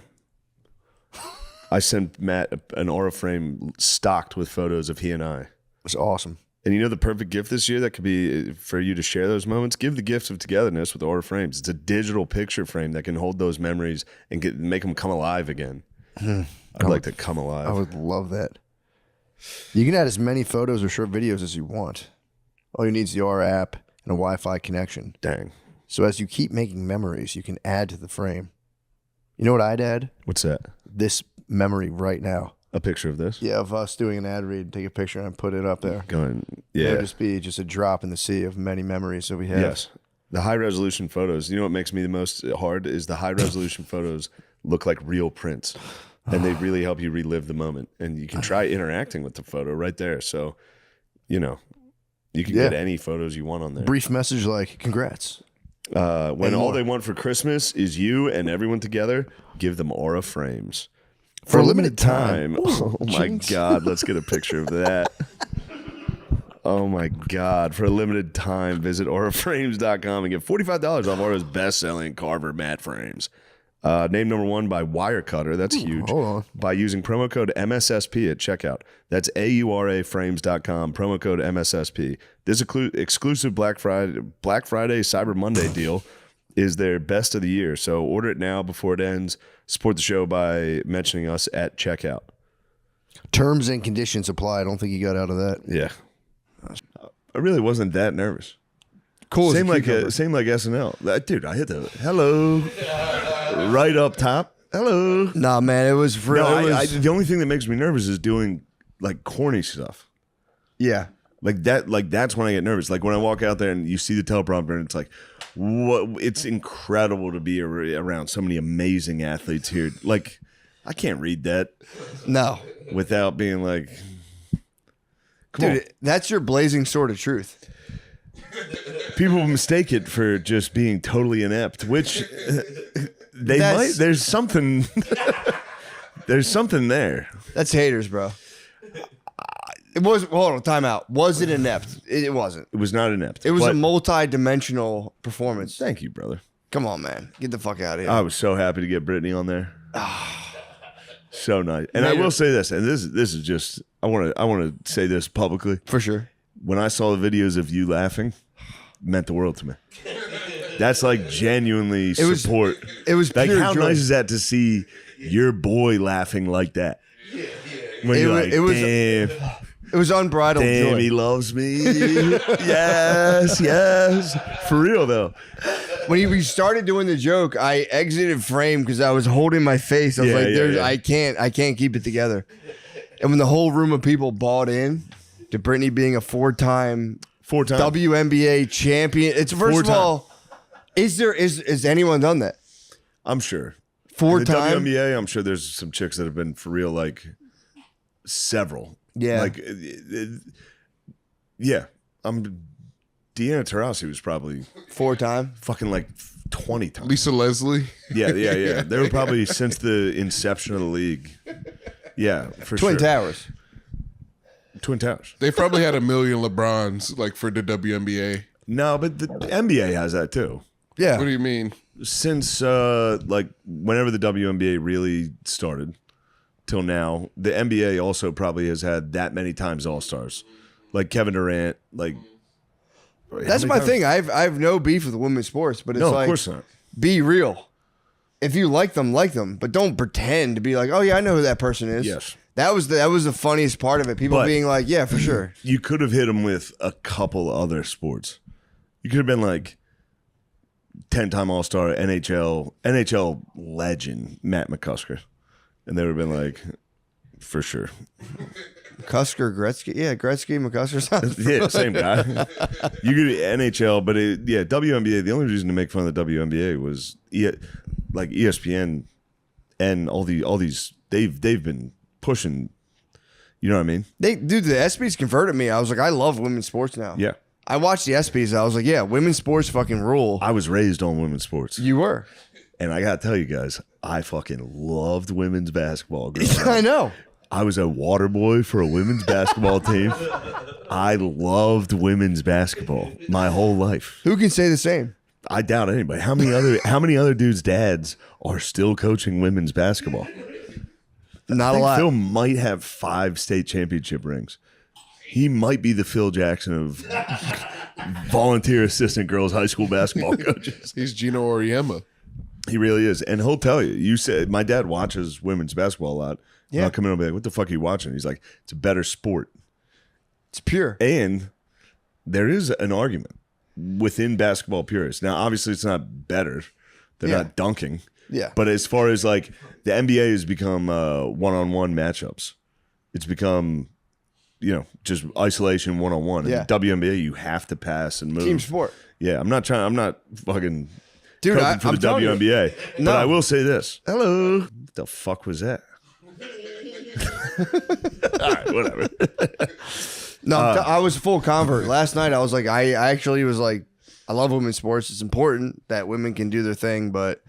I sent Matt an Aura frame stocked with photos of he and I. It's awesome. And you know the perfect gift this year that could be for you to share those moments? Give the gift of togetherness with Aura Frames. It's a digital picture frame that can hold those memories and make them come alive again. I'd like to come alive. I would love that. You can add as many photos or short videos as you want. All you need is the Aura app and a Wi-Fi connection. Dang. So as you keep making memories, you can add to the frame. You know what I'd add? What's that? This memory right now. A picture of this? Yeah, of us doing an ad read, take a picture and put it up there. Yeah. It would just be just a drop in the sea of many memories that we have. Yes. The high resolution photos. You know what makes me the most hard is the high resolution photos look like real prints. And they really help you relive the moment. And you can try interacting with the photo right there. So, you know, you can get any photos you want on there. Brief message like, congrats. When all they want for Christmas is you and everyone together, give them Aura Frames. For a limited time. Oh my God. Let's get a picture of that. Oh my God. For a limited time, visit auraframes.com and get $45 off Aura's best-selling Carver matte frames. Named number 1 by Wirecutter. That's huge. Hold on. By using promo code MSSP at checkout. That's auraframes.com, promo code MSSP. This exclusive Black Friday, Cyber Monday deal is their best of the year. So order it now before it ends. Support the show by mentioning us at checkout. Terms and conditions apply. I don't think you got out of that. Yeah. I really wasn't that nervous. Cool. Same like SNL. Dude, I hit the hello right up top. Hello. Nah, man, it was for the only thing that makes me nervous is doing like corny stuff. Yeah. Like that's when I get nervous. Like when I walk out there and you see the teleprompter and it's like, what? It's incredible to be around so many amazing athletes here. Like I can't read that. No. Without being like, come dude, that's your blazing sword of truth. People mistake it for just being totally inept, which they might. There's something. There's something there. That's haters, bro. It was. Hold on, time out. Was it inept? It wasn't. It was not inept. It was a multi-dimensional performance. Thank you, brother. Come on, man. Get the fuck out of here. I was so happy to get Brittany on there. So nice. And I will say this, and this is just I want to say this publicly for sure. When I saw the videos of you laughing, it meant the world to me. That's like genuinely support. It was like pure how joy. nice is that to see your boy laughing like that? When you're like, damn. It was unbridled Damn, joy. he loves me. yes. For real, though. When we started doing the joke, I exited frame because I was holding my face. I was I can't keep it together. And when the whole room of people bought in to Brittany being a four-time WNBA champion, it's first of all, is anyone done that? I'm sure. Four-time? The WNBA, I'm sure there's some chicks that have been for real, like several. Yeah. Like, yeah. Deanna Taurasi was probably four-time, fucking like 20 times. Lisa Leslie. Yeah. They were probably since the inception of the league. Yeah, for Twin sure. Towers. Twin Towers. They probably had 1 million LeBrons like for the WNBA. No, but the NBA has that too. Yeah. What do you mean? Since like whenever the WNBA really started till now, the NBA also probably has had that many times All-Stars. Like Kevin Durant, like that's my thing. I have no beef with women's sports, but it's No, like, of course not. Be real. If you like them, but don't pretend to be like, oh yeah, I know who that person is. Yes. That was the funniest part of it. People But being like, yeah, for sure. You could have hit them with a couple other sports. You could have been like 10-time All-Star, NHL legend Matt McCusker, and they would have been like, for sure. McCusker, Gretzky, Gretzky, McCusker, yeah, same guy. You could NHL, but WNBA. The only reason to make fun of the WNBA was like ESPN and all these. They've been pushing. You know what I mean? The ESPYs converted me. I was like, I love women's sports now. Yeah. I watched the ESPYs. I was like, yeah, women's sports fucking rule. I was raised on women's sports. You were. And I gotta tell you guys, I fucking loved women's basketball. I know. I was a water boy for a women's basketball team. I loved women's basketball my whole life. Who can say the same? I doubt anybody. How many other dudes' dads are still coaching women's basketball? Not I think a lot. Phil might have 5 state championship rings. He might be the Phil Jackson of volunteer assistant girls high school basketball coaches. He's Gino Auriemma. He really is. And he'll tell you. You said my dad watches women's basketball a lot. Yeah. And I'll come in and be like, what the fuck are you watching? He's like, it's a better sport. It's pure. And there is an argument within basketball purists. Now, obviously, it's not better. They're not dunking. Yeah. But as far as like the NBA has become one-on-one matchups, it's become, just isolation one-on-one. Yeah. In the WNBA, you have to pass and move. Team sport. Yeah, I'm not fucking Dude, coping for I'm the telling you. WNBA. But No. I will say this. Hello. What the fuck was that? All right, whatever. No, I was a full convert. Last night, I was like, I actually was like, I love women's sports. It's important that women can do their thing, but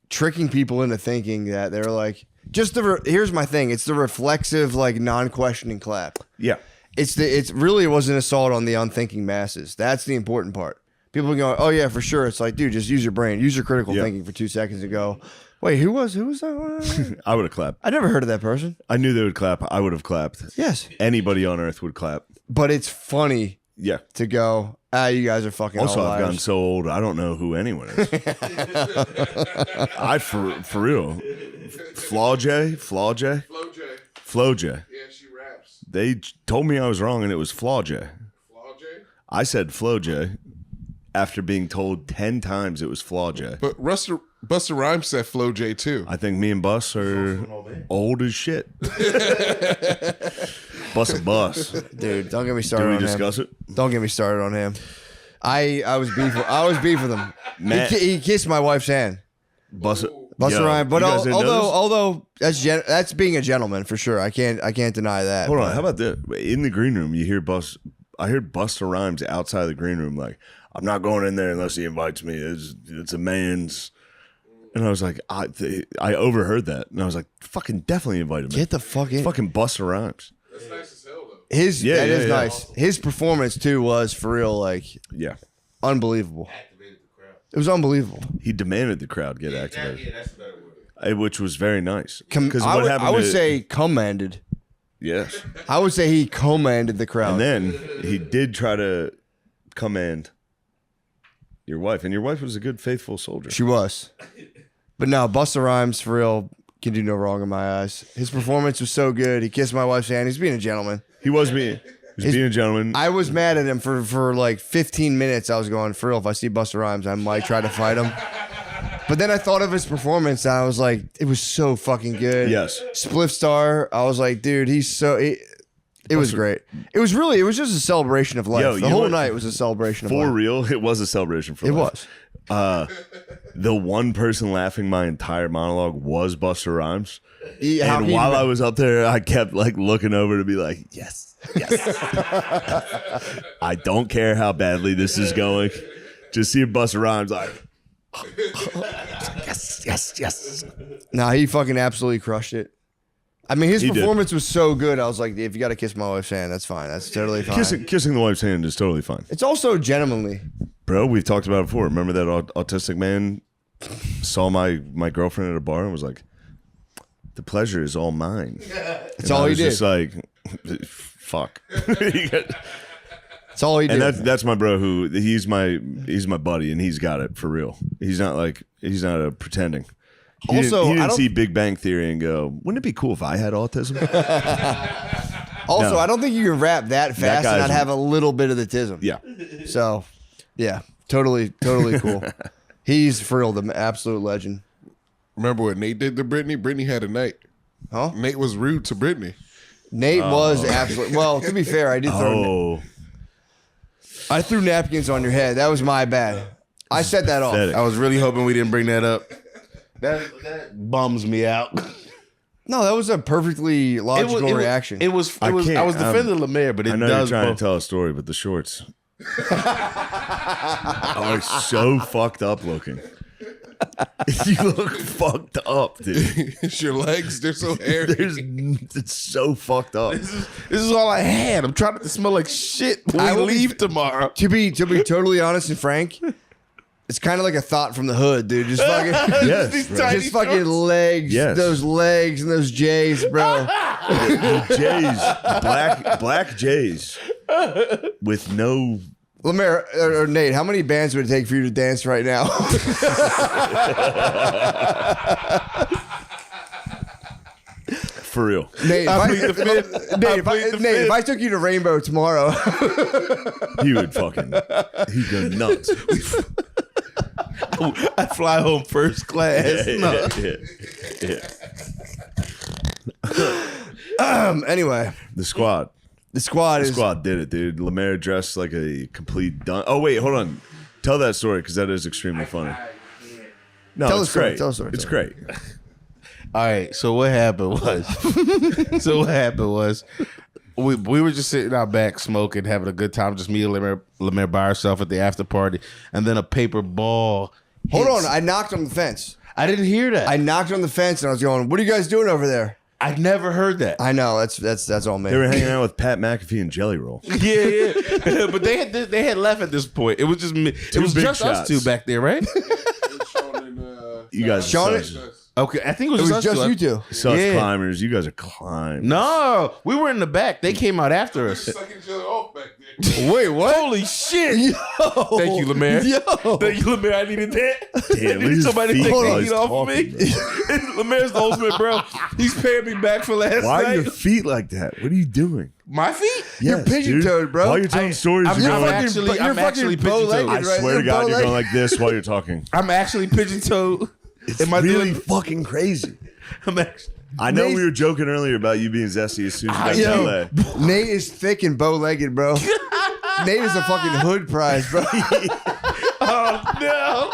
tricking people into thinking that they're like, here's my thing. It's the reflexive, like non-questioning clap. Yeah. It really was an assault on the unthinking masses. That's the important part. People go, oh yeah, for sure. It's like, dude, just use your brain, use your critical thinking for 2 seconds and go, wait, who was that? I would have clapped. I never heard of that person. I knew they would clap. I would have clapped. Yes. Anybody on earth would clap. But it's funny to go, you guys are fucking Also, all I've liars. gotten so old, I don't know who anyone is. For real. Flaw J? Flo J. Yeah, she raps. They told me I was wrong and it was Flaw J. Flaw J? I said Flo J after being told 10 times it was Flaw J. But Busta Rhymes said Flo J too. I think me and Bus are old as shit. Bus a bus. Dude, don't get me started Do we on discuss him. it? Don't get me started on him. I was beef with him. Matt- He kissed my wife's hand. Busta Rhymes. But you guys didn't know this? although that's being a gentleman for sure. I can't deny that. Hold on, how about this? In the green room, you hear I heard Busta Rhymes outside the green room like, I'm not going in there unless he invites me. It's a man's. And I was like, I overheard that. And I was like, fucking definitely invite him. Get the fuck in. Fucking Busta Rhymes. That's nice as hell though. That is nice. His performance too was for real, like unbelievable. It was unbelievable. He demanded the crowd get activated. Yeah, that's a better word. Which was very nice. I would say commanded. Yes. I would say he commanded the crowd. And then he did try to command your wife. And your wife was a good, faithful soldier. She was. But no, Busta Rhymes, for real, can do no wrong in my eyes. His performance was so good. He kissed my wife's hand. He's being a gentleman. He was being a gentleman. I was mad at him for like 15 minutes. I was going, for real, if I see Busta Rhymes, I might try to fight him. But then I thought of his performance, and I was like, it was so fucking good. Yes. Spliff Star, I was like, dude, it was great. It was just a celebration of life. The whole night was a celebration of life. For real, it was a celebration for life. It was. The one person laughing my entire monologue was Busta Rhymes. How And can while you- I was up there, I kept like looking over to be like, yes. I don't care how badly this is going. Just see Busta Rhymes like, yes. Nah, he fucking absolutely crushed it. I mean, his He did. performance was so good. I was like, if you got to kiss my wife's hand, that's fine. That's totally fine. Kissing the wife's hand is totally fine. It's also gentlemanly. Bro, we've talked about it before. Remember that autistic man saw my girlfriend at a bar and was like, the pleasure is all mine. That's all he did. Just like, fuck. That's all he did. And that's my bro who he's my buddy and he's got it for real. He's not pretending. He didn't see Big Bang Theory and go, wouldn't it be cool if I had autism? Also, No. I don't think you can rap that fast and not guy's- have a little bit of the tism. Yeah. So, yeah, totally cool. He's for real the absolute legend. Remember what Nate did to Brittany? Brittany had a night. Huh? Nate was rude to Brittany. Nate was absolutely. Well, to be fair, I did Oh. I threw napkins on your head. That was my bad. I set that off. I was really hoping we didn't bring that up. That bums me out. No, that was a perfectly logical reaction. I was defending LeMaire, but it I know does you're trying bump. to tell a story, but the shorts are so fucked up looking. You look fucked up, dude. It's your legs, they're so hairy. It's so fucked up. This is all I had. I'm trying not to smell like shit when we leave tomorrow. To be totally honest and frank, It's kind of like a thought from the hood, dude. Just fucking, Yes, These bro. tiny just fucking shorts. legs. Yes. Those legs and those J's, bro. Jays, black Jays, with no. Lemaire or Nate, how many bands would it take for you to dance right now? For real. Nate, if I took you to Rainbow tomorrow, He would fucking. He'd go nuts. I fly home first class. No. Anyway, The squad. the squad The is. squad did it, dude. Lemaire dressed like a complete dun. Oh wait, hold on. Tell that story because that is extremely funny. No, Tell it's the story, great. tell the story, It's tell the great. All right. So what happened was, we were just sitting out back smoking, having a good time. Just me and Lemaire by herself at the after party, and then a paper ball. Hold hits- on, I knocked on the fence. I didn't hear that. I knocked on the fence and I was going, "What are you guys doing over there?" I never heard that. I know that's all me. They were hanging out with Pat McAfee and Jelly Roll. Yeah. But they had left at this point. It was just me. It was big just us shots. two back there, right? You guys, Sean, Okay, I think it it was was us just two. you two. such Yeah. climbers. You guys are climbers. No, we were in the back. They came out after us. Sucking each other off back there. Wait, what? Holy shit! Yo, Thank you, Lemaire. Yo, Thank you, Lemaire. I needed that. Damn, I needed somebody to feet take while the he's heat off of me. Lemaire's the ultimate, bro. He's paying me back for last Why night. are your feet like that? What are you doing? My feet? You're Yes, pigeon-toed, dude. bro. While you're telling stories, I'm you're going. actually fucking bow-legged, I right? swear to You're God, you're bow-legged. going like this while you're talking. I'm actually pigeon-toed. It's Am I really doing- fucking crazy. I'm actually. I know Nate- we were joking earlier about you being zesty as soon as you got to LA. Nate is thick and bow-legged, bro. Nate is a fucking hood prize, bro. Oh no!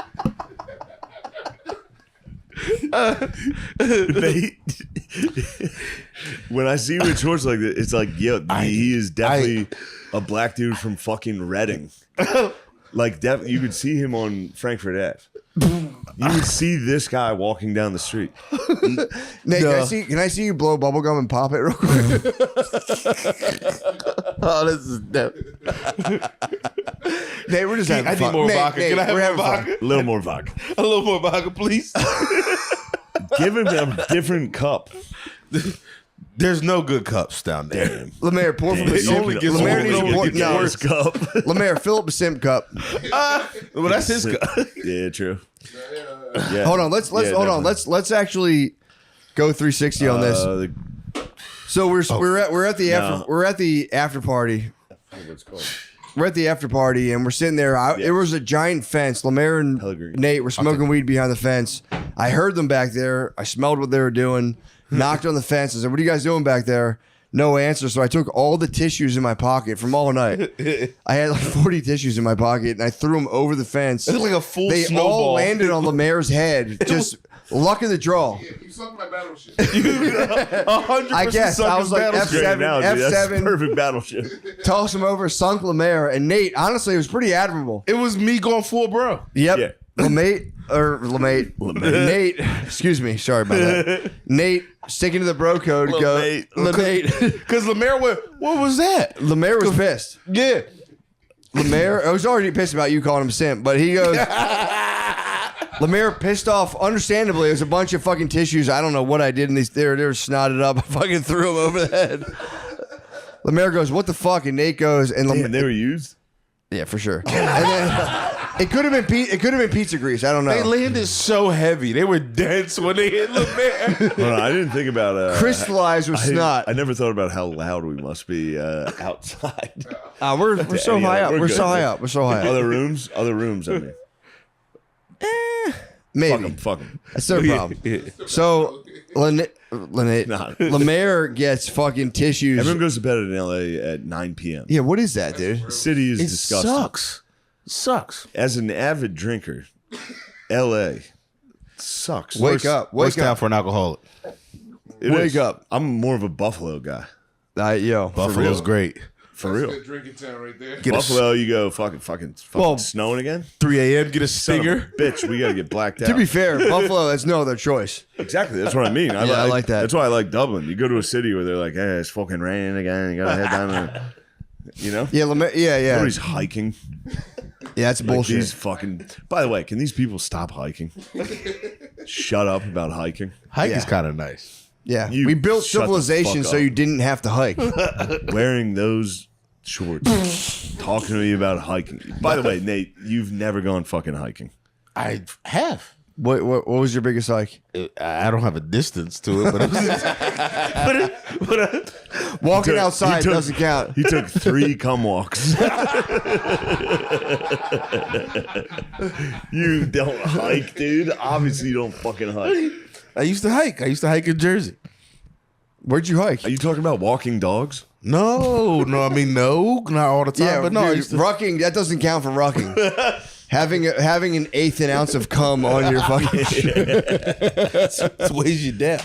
When I see you in shorts like that, it's like, yo, he is definitely a black dude from fucking Reading. Like, you could see him on Frankfurt Ave. You would see this guy walking down the street. Nate, can I see you blow bubblegum and pop it real quick? Oh, this is dope. Nate, we're just having I fun. need more Nate, vodka. Nate, Can I have we're more having fun. vodka? A little more vodka. A little more vodka, please. Give him a different cup. There's no good cups down there. Lemaire, pour from the It only gets Lemaire worse. needs to pour. It gets No, worse. Cup. Lemaire, fill up a simp cup. Well, that's his cup. Yeah, true. Yeah. Hold on, let's Yeah, hold on. definitely. Let's actually go 360 on this. So we're at the after party. We're at the after party and we're sitting there. There was a giant fence. Lemaire and Nate were smoking weed behind the fence. I heard them back there. I smelled what they were doing. Knocked on the fence. I said, "What are you guys doing back there?" No answer. So I took all the tissues in my pocket from all night. I had like 40 tissues in my pocket and I threw them over the fence. It looked like a full They snowball. all landed on Lemaire's head. Just luck of the draw. You sucked my battleship. 100% I guess I was like F7, F7, Perfect battleship. toss him over, sunk Lemaire, and Nate. Honestly, it was pretty admirable. It was me going full bro. Yep. Yeah. Lemate. Nate. Excuse me. Sorry about that. Nate sticking to the bro code. Lemate. Because Lemaire went, what was that? Lemaire was pissed. Yeah. Lemaire, I was already pissed about you calling him simp, but he goes. Lemaire pissed off, understandably. It was a bunch of fucking tissues. I don't know what I did, and they were snotted up. I fucking threw them over the head. Lemaire goes, "What the fuck?" And Nate goes, and Damn, they were used? Yeah, for sure. And then it could have been pizza grease. I don't know. They landed so heavy. They were dense when they hit Lemaire. Hold on, I didn't think about crystallized with snot. I never thought about how loud we must be outside. We're so high up. We're good. so high up. We're so high up. Other rooms. I mean, Maybe. Fuck them. That's their problem. So Lemaire gets fucking tissues. Everyone goes to bed in LA at 9 p.m. Yeah, what is that, dude? The city is It disgusting. Sucks. As an avid drinker, LA sucks. Wake up. Worst town for an alcoholic. Wake up. I'm more of a Buffalo guy. Buffalo's great. For real. Good drinking town right there. Buffalo, you go fucking snowing again? 3 a.m. get a Son of a stinger. bitch, we got to get blacked out. To be fair, Buffalo has no other choice. Exactly. That's what I mean. I like that. That's why I like Dublin. You go to a city where they're like, hey, it's fucking raining again. You got to head down there. You know? Yeah, yeah. Nobody's hiking. Yeah, that's bullshit. These fucking. By the way, can these people stop hiking? Shut up about hiking. Hiking's kind of nice. Yeah, You we built shut the civilization fuck so up. you didn't have to hike. Wearing those shorts, talking to me about hiking. By the way, Nate, you've never gone fucking hiking. I have. What was your biggest hike? I don't have a distance to it, but Walking outside doesn't count. He took 3 cum walks. You don't hike, dude. Obviously, you don't fucking hike. I used to hike. I used to hike in Jersey. Where'd you hike? Are you talking about walking dogs? No, I mean, no, not all the time. Yeah, but no, I dude, used to, rucking, that doesn't count for rucking. having an eighth an ounce of cum on your fucking it weighs you down.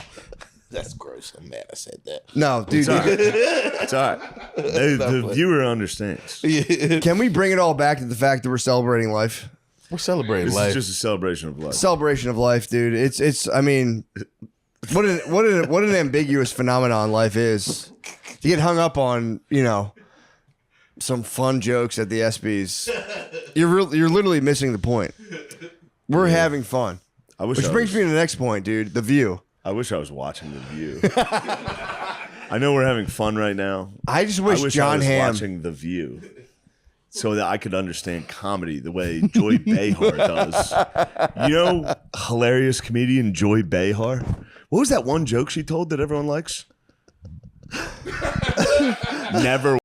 That's gross. I'm mad I said that. No, dude. It's all right. The viewer understands. Can we bring it all back to the fact that we're celebrating life? We're celebrating This life. is just a celebration of life. Celebration of life, dude. It's. I mean, what an ambiguous phenomenon life is. To get hung up on, some fun jokes at the ESPYs, you're literally missing the point. We're having fun. Which brings me to the next point, dude. The View. I wish I was watching The View. I know we're having fun right now. I just wish John I was Hamm watching The View so that I could understand comedy the way Joy Behar does. You know, hilarious comedian Joy Behar. What was that one joke she told that everyone likes? Never